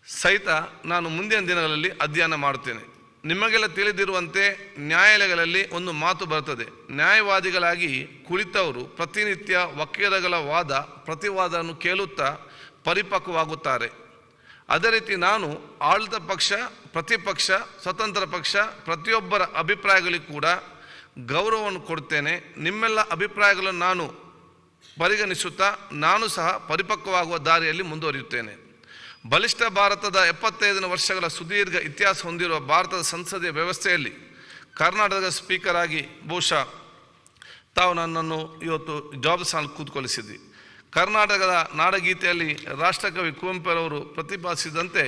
Speaker 5: ಸಹಿತ ನಾನು ಮುಂದಿನ ದಿನಗಳಲ್ಲಿ ಅಧ್ಯಯನ ಮಾಡುತ್ತೇನೆ. ನಿಮಗೆಲ್ಲ ತಿಳಿದಿರುವಂತೆ ನ್ಯಾಯಾಲಯಗಳಲ್ಲಿ ಒಂದು ಮಾತು ಬರ್ತದೆ, ನ್ಯಾಯವಾದಿಗಳಾಗಿ ಕುಳಿತವರು ಪ್ರತಿನಿತ್ಯ ವಕೀಲಗಳ ವಾದ ಪ್ರತಿವಾದವನ್ನು ಕೇಳುತ್ತಾ ಪರಿಪಕ್ವವಾಗುತ್ತಾರೆ. ಅದೇ ರೀತಿ ನಾನು ಆಡಳಿತ ಪಕ್ಷ, ಪ್ರತಿಪಕ್ಷ, ಸ್ವತಂತ್ರ ಪಕ್ಷ ಪ್ರತಿಯೊಬ್ಬರ ಅಭಿಪ್ರಾಯಗಳಿಗೆ ಕೂಡ ಗೌರವವನ್ನು ಕೊಡ್ತೇನೆ. ನಿಮ್ಮೆಲ್ಲ ಅಭಿಪ್ರಾಯಗಳನ್ನು ನಾನು ಪರಿಗಣಿಸುತ್ತಾ ನಾನು ಸಹ ಪರಿಪಕ್ವವಾಗುವ ದಾರಿಯಲ್ಲಿ ಮುಂದುವರಿಯುತ್ತೇನೆ. ಬಲಿಷ್ಠ ಭಾರತದ 75 ವರ್ಷಗಳ ಸುದೀರ್ಘ ಇತಿಹಾಸ ಹೊಂದಿರುವ ಭಾರತದ ಸಂಸದೀಯ ವ್ಯವಸ್ಥೆಯಲ್ಲಿ ಕರ್ನಾಟಕದ ಸ್ಪೀಕರ್ ಆಗಿ ಬಹುಶಃ ತಾವು ನನ್ನನ್ನು ಇವತ್ತು ಜವಾಬ್ದಾರಿ ಕೂತ್ಕೊಳಿಸಿದ್ವಿ. ಕರ್ನಾಟಕದ ನಾಡಗೀತೆಯಲ್ಲಿ ರಾಷ್ಟ್ರಕವಿ ಕುವೆಂಪುರವರು ಪ್ರತಿಪಾದಿಸಿದಂತೆ,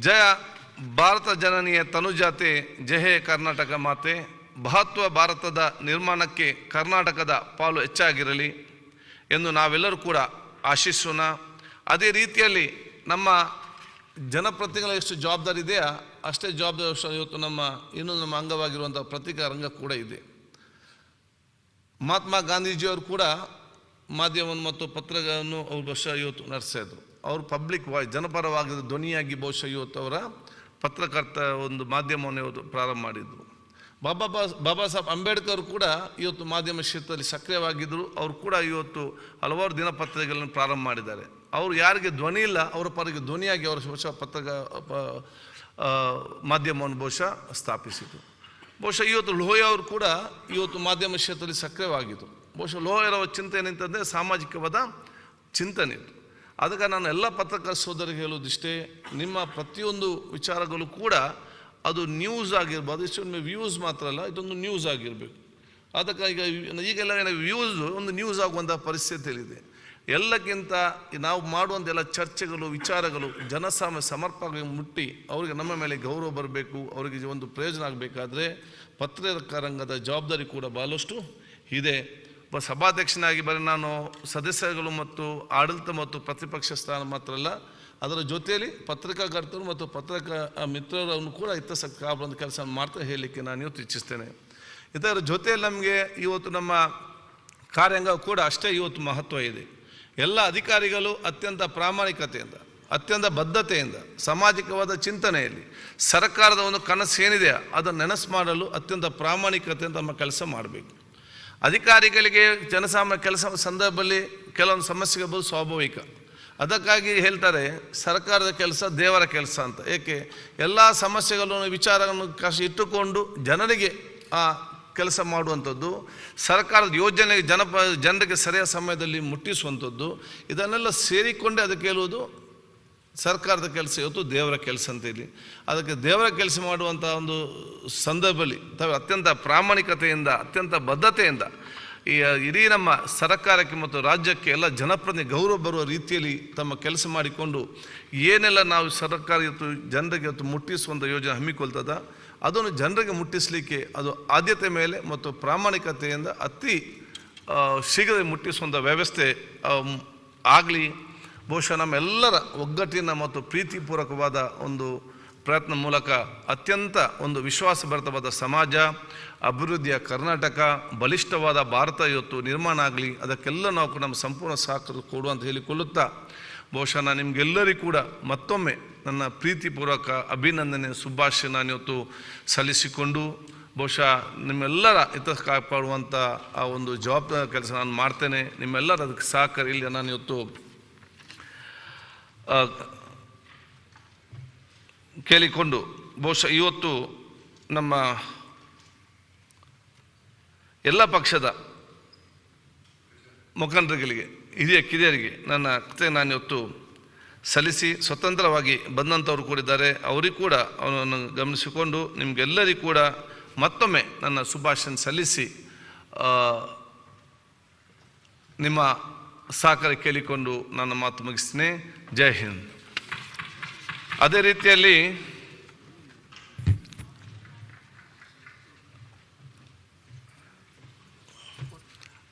Speaker 5: ಜಯ ಭಾರತ ಜನನಿಯ ತನುಜಾತೆ ಜಯ ಕರ್ನಾಟಕ ಮಾತೆ, ಮಹತ್ವ ಭಾರತದ ನಿರ್ಮಾಣಕ್ಕೆ ಕರ್ನಾಟಕದ ಪಾಲು ಹೆಚ್ಚಾಗಿರಲಿ ಎಂದು ನಾವೆಲ್ಲರೂ ಕೂಡ ಆಶಿಸೋಣ. ಅದೇ ರೀತಿಯಲ್ಲಿ ನಮ್ಮ ಜನಪ್ರತಿನಿಧಿಗಳ ಎಷ್ಟು ಜವಾಬ್ದಾರಿ ಇದೆಯಾ ಅಷ್ಟೇ ಜವಾಬ್ದಾರಿ ಇವತ್ತು ನಮ್ಮ ಅಂಗವಾಗಿರುವಂಥ ಪತ್ರಿಕಾ ರಂಗ ಕೂಡ ಇದೆ. ಮಹಾತ್ಮ ಗಾಂಧೀಜಿಯವರು ಕೂಡ ಮಾಧ್ಯಮವನ್ನು ಮತ್ತು ಪತ್ರಗಳನ್ನು ಅವರು ಬಹುಶಃ ಇವತ್ತು ನಡೆಸಿದ್ರು. ಅವರು ಪಬ್ಲಿಕ್ ವಾಯ್ಸ್, ಜನಪರವಾಗಿದ್ದ ಧ್ವನಿಯಾಗಿ ಬಹುಶಃ ಇವತ್ತು ಅವರ ಪತ್ರಕರ್ತ ಒಂದು ಮಾಧ್ಯಮವನ್ನು ಇವತ್ತು ಪ್ರಾರಂಭ ಮಾಡಿದರು. ಬಾಬಾ ಸಾಹೇಬ್ ಅಂಬೇಡ್ಕರ್ ಕೂಡ ಇವತ್ತು ಮಾಧ್ಯಮ ಕ್ಷೇತ್ರದಲ್ಲಿ ಸಕ್ರಿಯವಾಗಿದ್ದರು. ಅವರು ಕೂಡ ಇವತ್ತು ಹಲವಾರು ದಿನಪತ್ರಿಕೆಗಳನ್ನು ಪ್ರಾರಂಭ ಮಾಡಿದ್ದಾರೆ. ಅವರು ಯಾರಿಗೆ ಧ್ವನಿ ಇಲ್ಲ ಅವರ ಪರವಾಗಿ ಧ್ವನಿಯಾಗಿ ಅವರು ಬಹುಶಃ ಮಾಧ್ಯಮವನ್ನು ಬಹುಶಃ ಸ್ಥಾಪಿಸಿದರು. ಬಹುಶಃ ಇವತ್ತು ಲೋಹಿಯಾ ಅವರು ಕೂಡ ಇವತ್ತು ಮಾಧ್ಯಮ ಕ್ಷೇತ್ರದಲ್ಲಿ ಸಕ್ರಿಯವಾಗಿದ್ದರು. ಬಹುಶಃ ಲೋಹಿಯರವರ ಚಿಂತನೆ ಏನಂತಂದರೆ ಸಾಮಾಜಿಕವಾದ ಚಿಂತನೆ ಇತ್ತು. ಅದಕ್ಕೆ ನಾನು ಎಲ್ಲ ಪತ್ರಕರ್ತ ಸೋದರಿಗೆ ಹೇಳೋದಿಷ್ಟೇ, ನಿಮ್ಮ ಪ್ರತಿಯೊಂದು ವಿಚಾರಗಳು ಕೂಡ ಅದು ನ್ಯೂಸ್ ಆಗಿರ್ಬೋದು. ಇಷ್ಟು ವ್ಯೂಸ್ ಮಾತ್ರ ಅಲ್ಲ, ಇದೊಂದು ನ್ಯೂಸ್ ಆಗಿರಬೇಕು. ಅದಕ್ಕೆ ಈಗೆಲ್ಲ ವ್ಯೂಸ್ ಒಂದು ನ್ಯೂಸ್ ಆಗುವಂಥ ಪರಿಸ್ಥಿತಿಯಲ್ಲಿದೆ. ಎಲ್ಲಕ್ಕಿಂತ ನಾವು ಮಾಡುವಂತೆಲ್ಲ ಚರ್ಚೆಗಳು, ವಿಚಾರಗಳು ಸಮರ್ಪಕವಾಗಿ ಮುಟ್ಟಿ ಅವರಿಗೆ ನಮ್ಮ ಮೇಲೆ ಗೌರವ ಬರಬೇಕು, ಅವರಿಗೆ ಒಂದು ಪ್ರಯೋಜನ ಆಗಬೇಕಾದ್ರೆ ಪತ್ರಕರ್ತರ ರಂಗದ ಜವಾಬ್ದಾರಿ ಕೂಡ ಬಹಳಷ್ಟು ಇದೆ. ಸಭಾಧ್ಯಕ್ಷನಾಗಿ ಬರೀ ನಾನು ಸದಸ್ಯರುಗಳು ಮತ್ತು ಆಡಳಿತ ಮತ್ತು ಪ್ರತಿಪಕ್ಷ ಸ್ಥಾನ ಮಾತ್ರ ಅಲ್ಲ, ಅದರ ಜೊತೆಯಲ್ಲಿ ಪತ್ರಿಕಾಕರ್ತರು ಮತ್ತು ಮಿತ್ರರನ್ನು ಕೂಡ ಹಿತಾಸಕ್ತಿ ಕಾಪಾಡುವಂಥ ಕೆಲಸ ಮಾಡ್ತಾ ಹೇಳಲಿಕ್ಕೆ ನಾನು ಇವತ್ತು ಇಚ್ಛಿಸ್ತೇನೆ. ಇದರ ಜೊತೆಯಲ್ಲಿ ನಮಗೆ ಇವತ್ತು ನಮ್ಮ ಕಾರ್ಯಾಂಗ ಕೂಡ ಅಷ್ಟೇ ಇವತ್ತು ಮಹತ್ವ ಇದೆ. ಎಲ್ಲ ಅಧಿಕಾರಿಗಳು ಅತ್ಯಂತ ಪ್ರಾಮಾಣಿಕತೆಯಿಂದ, ಅತ್ಯಂತ ಬದ್ಧತೆಯಿಂದ, ಸಾಮಾಜಿಕವಾದ ಚಿಂತನೆಯಲ್ಲಿ ಸರ್ಕಾರದ ಒಂದು ಕನಸು ಏನಿದೆ ಅದನ್ನು ನೆನಸು ಮಾಡಲು ಅತ್ಯಂತ ಪ್ರಾಮಾಣಿಕತೆಯಿಂದ ನಮ್ಮ ಕೆಲಸ ಮಾಡಬೇಕು. ಅಧಿಕಾರಿಗಳಿಗೆ ಜನಸಾಮಾನ್ಯ ಕೆಲಸ ಸಂದರ್ಭದಲ್ಲಿ ಕೆಲವೊಂದು ಸಮಸ್ಯೆಗಳು ಸ್ವಾಭಾವಿಕ. ಅದಕ್ಕಾಗಿ ಹೇಳ್ತಾರೆ ಸರ್ಕಾರದ ಕೆಲಸ ದೇವರ ಕೆಲಸ ಅಂತ. ಏಕೆ? ಎಲ್ಲ ಸಮಸ್ಯೆಗಳನ್ನು ವಿಚಾರಗಳನ್ನು ಇಟ್ಟುಕೊಂಡು ಜನರಿಗೆ ಆ ಕೆಲಸ ಮಾಡುವಂಥದ್ದು, ಸರ್ಕಾರದ ಯೋಜನೆ ಜನರಿಗೆ ಸರಿಯಾದ ಸಮಯದಲ್ಲಿ ಮುಟ್ಟಿಸುವಂಥದ್ದು, ಇದನ್ನೆಲ್ಲ ಸೇರಿಕೊಂಡೇ ಅದಕ್ಕೆ ಹೇಳುವುದು ಸರ್ಕಾರದ ಕೆಲಸ ಇವತ್ತು ದೇವರ ಕೆಲಸ ಅಂತ ಇಲ್ಲಿ. ಅದಕ್ಕೆ ದೇವರ ಕೆಲಸ ಮಾಡುವಂಥ ಒಂದು ಸಂದರ್ಭದಲ್ಲಿ ಅತ್ಯಂತ ಪ್ರಾಮಾಣಿಕತೆಯಿಂದ, ಅತ್ಯಂತ ಬದ್ಧತೆಯಿಂದ ಈ ಇಡೀ ನಮ್ಮ ಸರ್ಕಾರಕ್ಕೆ ಮತ್ತು ರಾಜ್ಯಕ್ಕೆ ಎಲ್ಲ ಜನಪ್ರತಿನಿಧಿ ಗೌರವ ಬರುವ ರೀತಿಯಲ್ಲಿ ತಮ್ಮ ಕೆಲಸ ಮಾಡಿಕೊಂಡು ಏನೆಲ್ಲ ನಾವು ಸರ್ಕಾರ ಇವತ್ತು ಜನರಿಗೆ ಇವತ್ತು ಮುಟ್ಟಿಸುವಂಥ ಯೋಜನೆ ಹಮ್ಮಿಕೊಳ್ತದ ಅದನ್ನು ಜನರಿಗೆ ಮುಟ್ಟಿಸಲಿಕ್ಕೆ ಅದು ಆದ್ಯತೆ ಮೇಲೆ ಮತ್ತು ಪ್ರಾಮಾಣಿಕತೆಯಿಂದ ಅತಿ ಶೀಘ್ರ ಮುಟ್ಟಿಸುವಂಥ ವ್ಯವಸ್ಥೆ ಆಗಲಿ. ಬಹುಶಃ ನಮ್ಮೆಲ್ಲರ ಒಗ್ಗಟ್ಟಿನ ಮತ್ತು ಪ್ರೀತಿಪೂರ್ವಕವಾದ ಒಂದು ಪ್ರಯತ್ನ ಮೂಲಕ ಅತ್ಯಂತ ಒಂದು ವಿಶ್ವಾಸಭರಿತವಾದ ಸಮಾಜ, ಅಭಿವೃದ್ಧಿಯ ಕರ್ನಾಟಕ, ಬಲಿಷ್ಠವಾದ ಭಾರತ ಇವತ್ತು ನಿರ್ಮಾಣ ಆಗಲಿ. ಅದಕ್ಕೆಲ್ಲ ನಾವು ನಮ್ಮ ಸಂಪೂರ್ಣ ಸಹಕಾರ ಕೊಡು ಅಂತ ಹೇಳಿಕೊಳ್ಳುತ್ತಾ, ಬಹುಶಃ ನಾನು ನಿಮಗೆಲ್ಲರಿಗೂ ಕೂಡ ಮತ್ತೊಮ್ಮೆ ನನ್ನ ಪ್ರೀತಿಪೂರ್ವಕ ಅಭಿನಂದನೆ, ಶುಭಾಶಯ ನಾನು ಇವತ್ತು ಸಲ್ಲಿಸಿಕೊಂಡು, ಬಹುಶಃ ನಿಮ್ಮೆಲ್ಲರ ಹಿತ ಕಾಪಾಡುವಂಥ ಆ ಒಂದು ಜವಾಬ್ದಾರಿ ಕೆಲಸ ನಾನು ಮಾಡ್ತೇನೆ. ನಿಮ್ಮೆಲ್ಲರ ಅದಕ್ಕೆ ಸಹಕಾರ ಇಲ್ಲ ನಾನು ಇವತ್ತು ಕೇಳಿಕೊಂಡು, ಬಹುಶಃ ಇವತ್ತು ನಮ್ಮ ಎಲ್ಲ ಪಕ್ಷದ ಮುಖಂಡರುಗಳಿಗೆ, ಹಿರಿಯ ಕಿರಿಯರಿಗೆ ನನ್ನ ಕೃತಜ್ಞತೆ ನಾನು ಇವತ್ತು ಸಲ್ಲಿಸಿ, ಸ್ವತಂತ್ರವಾಗಿ ಬಂದಂಥವ್ರು ಕೂಡಿದ್ದಾರೆ ಅವರಿಗೂ ಕೂಡ ಅವನನ್ನು ಗಮನಿಸಿಕೊಂಡು ನಿಮಗೆಲ್ಲರಿಗೂ ಕೂಡ ಮತ್ತೊಮ್ಮೆ ನನ್ನ ಶುಭಾಶಯ ಸಲ್ಲಿಸಿ ನಿಮ್ಮ ಸಹಕಾರ ಕೇಳಿಕೊಂಡು ನನ್ನ ಮಾತು ಮುಗಿಸ್ತೇನೆ. ಜೈ ಹಿಂದ್. ಅದೇ ರೀತಿಯಲ್ಲಿ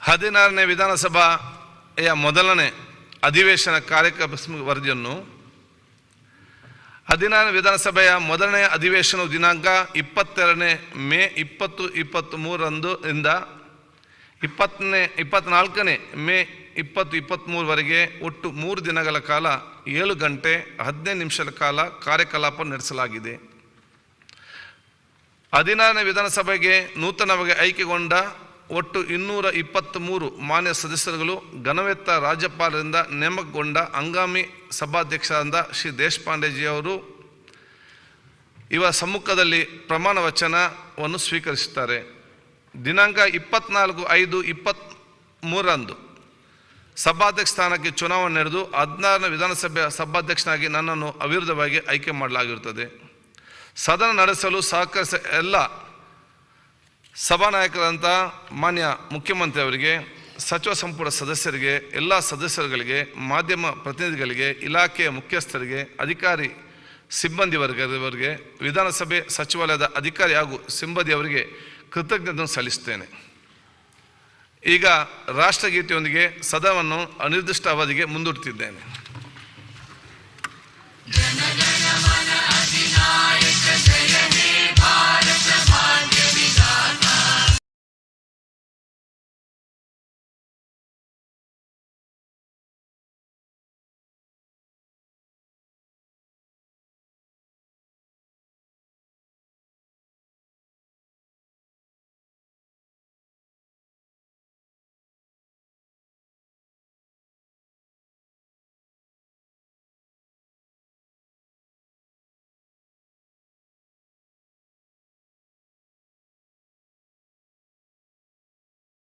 Speaker 5: ಹದಿನಾರನೇ ವಿಧಾನಸಭೆಯ ಮೊದಲನೇ ಅಧಿವೇಶನ ಕಾರ್ಯಕ್ರಮ ವರದಿಯನ್ನು 16ನೇ ವಿಧಾನಸಭೆಯ ಮೊದಲನೇ ಅಧಿವೇಶನವು ದಿನಾಂಕ 22 ಮೇ 2023 ರಿಂದ 24 ಮೇ 2023 ಒಟ್ಟು 3 ದಿನಗಳ ಕಾಲ 7 ಗಂಟೆ 15 ನಿಮಿಷಗಳ ಕಾಲ ಕಾರ್ಯಕಲಾಪ ನಡೆಸಲಾಗಿದೆ. 16ನೇ ವಿಧಾನಸಭೆಗೆ ನೂತನವಾಗಿ ಆಯ್ಕೆಗೊಂಡ ಒಟ್ಟು 223 ಮಾನ್ಯ ಸದಸ್ಯರುಗಳು ಘನವೆತ್ತ ರಾಜ್ಯಪಾಲರಿಂದ ನೇಮಕಗೊಂಡ ಹಂಗಾಮಿ ಸಭಾಧ್ಯಕ್ಷರಾದ ಶ್ರೀ ದೇಶಪಾಂಡೆಜಿಯವರು ಇವರ ಸಮ್ಮುಖದಲ್ಲಿ ಪ್ರಮಾಣ ವಚನವನ್ನು ಸ್ವೀಕರಿಸುತ್ತಾರೆ. ದಿನಾಂಕ 24/5/23 ಸಭಾಧ್ಯಕ್ಷ ಸ್ಥಾನಕ್ಕೆ ಚುನಾವಣೆ ನಡೆದು 16ನೇ ವಿಧಾನಸಭೆಯ ಸಭಾಧ್ಯಕ್ಷನಾಗಿ ನನ್ನನ್ನು ಅವಿರೋಧವಾಗಿ ಆಯ್ಕೆ ಮಾಡಲಾಗಿರುತ್ತದೆ. ಸದನ ನಡೆಸಲು ಸಹಕರಿಸ ಎಲ್ಲ ಸಭಾನಾಯಕರಂಥ ಮಾನ್ಯ ಮುಖ್ಯಮಂತ್ರಿಯವರಿಗೆ, ಸಚಿವ ಸಂಪುಟ ಸದಸ್ಯರಿಗೆ, ಎಲ್ಲ ಸದಸ್ಯರುಗಳಿಗೆ, ಮಾಧ್ಯಮ ಪ್ರತಿನಿಧಿಗಳಿಗೆ, ಇಲಾಖೆಯ ಮುಖ್ಯಸ್ಥರಿಗೆ, ಅಧಿಕಾರಿ ಸಿಬ್ಬಂದಿ ವರ್ಗದವರಿಗೆ, ವಿಧಾನಸಭೆ ಸಚಿವಾಲಯದ ಅಧಿಕಾರಿ ಹಾಗೂ ಸಿಬ್ಬಂದಿಯವರಿಗೆ ಕೃತಜ್ಞತೆಯನ್ನು ಸಲ್ಲಿಸುತ್ತೇನೆ. ಈಗ ರಾಷ್ಟ್ರಗೀತೆಯೊಂದಿಗೆ ಸದನವನ್ನು ಅನಿರ್ದಿಷ್ಟ ಅವಧಿಗೆ ಮುಂದೂಡುತ್ತಿದ್ದೇನೆ.
Speaker 3: ಜನ ಗಣ ಮನ ಅಧಿನಾಯಕ ಜಯ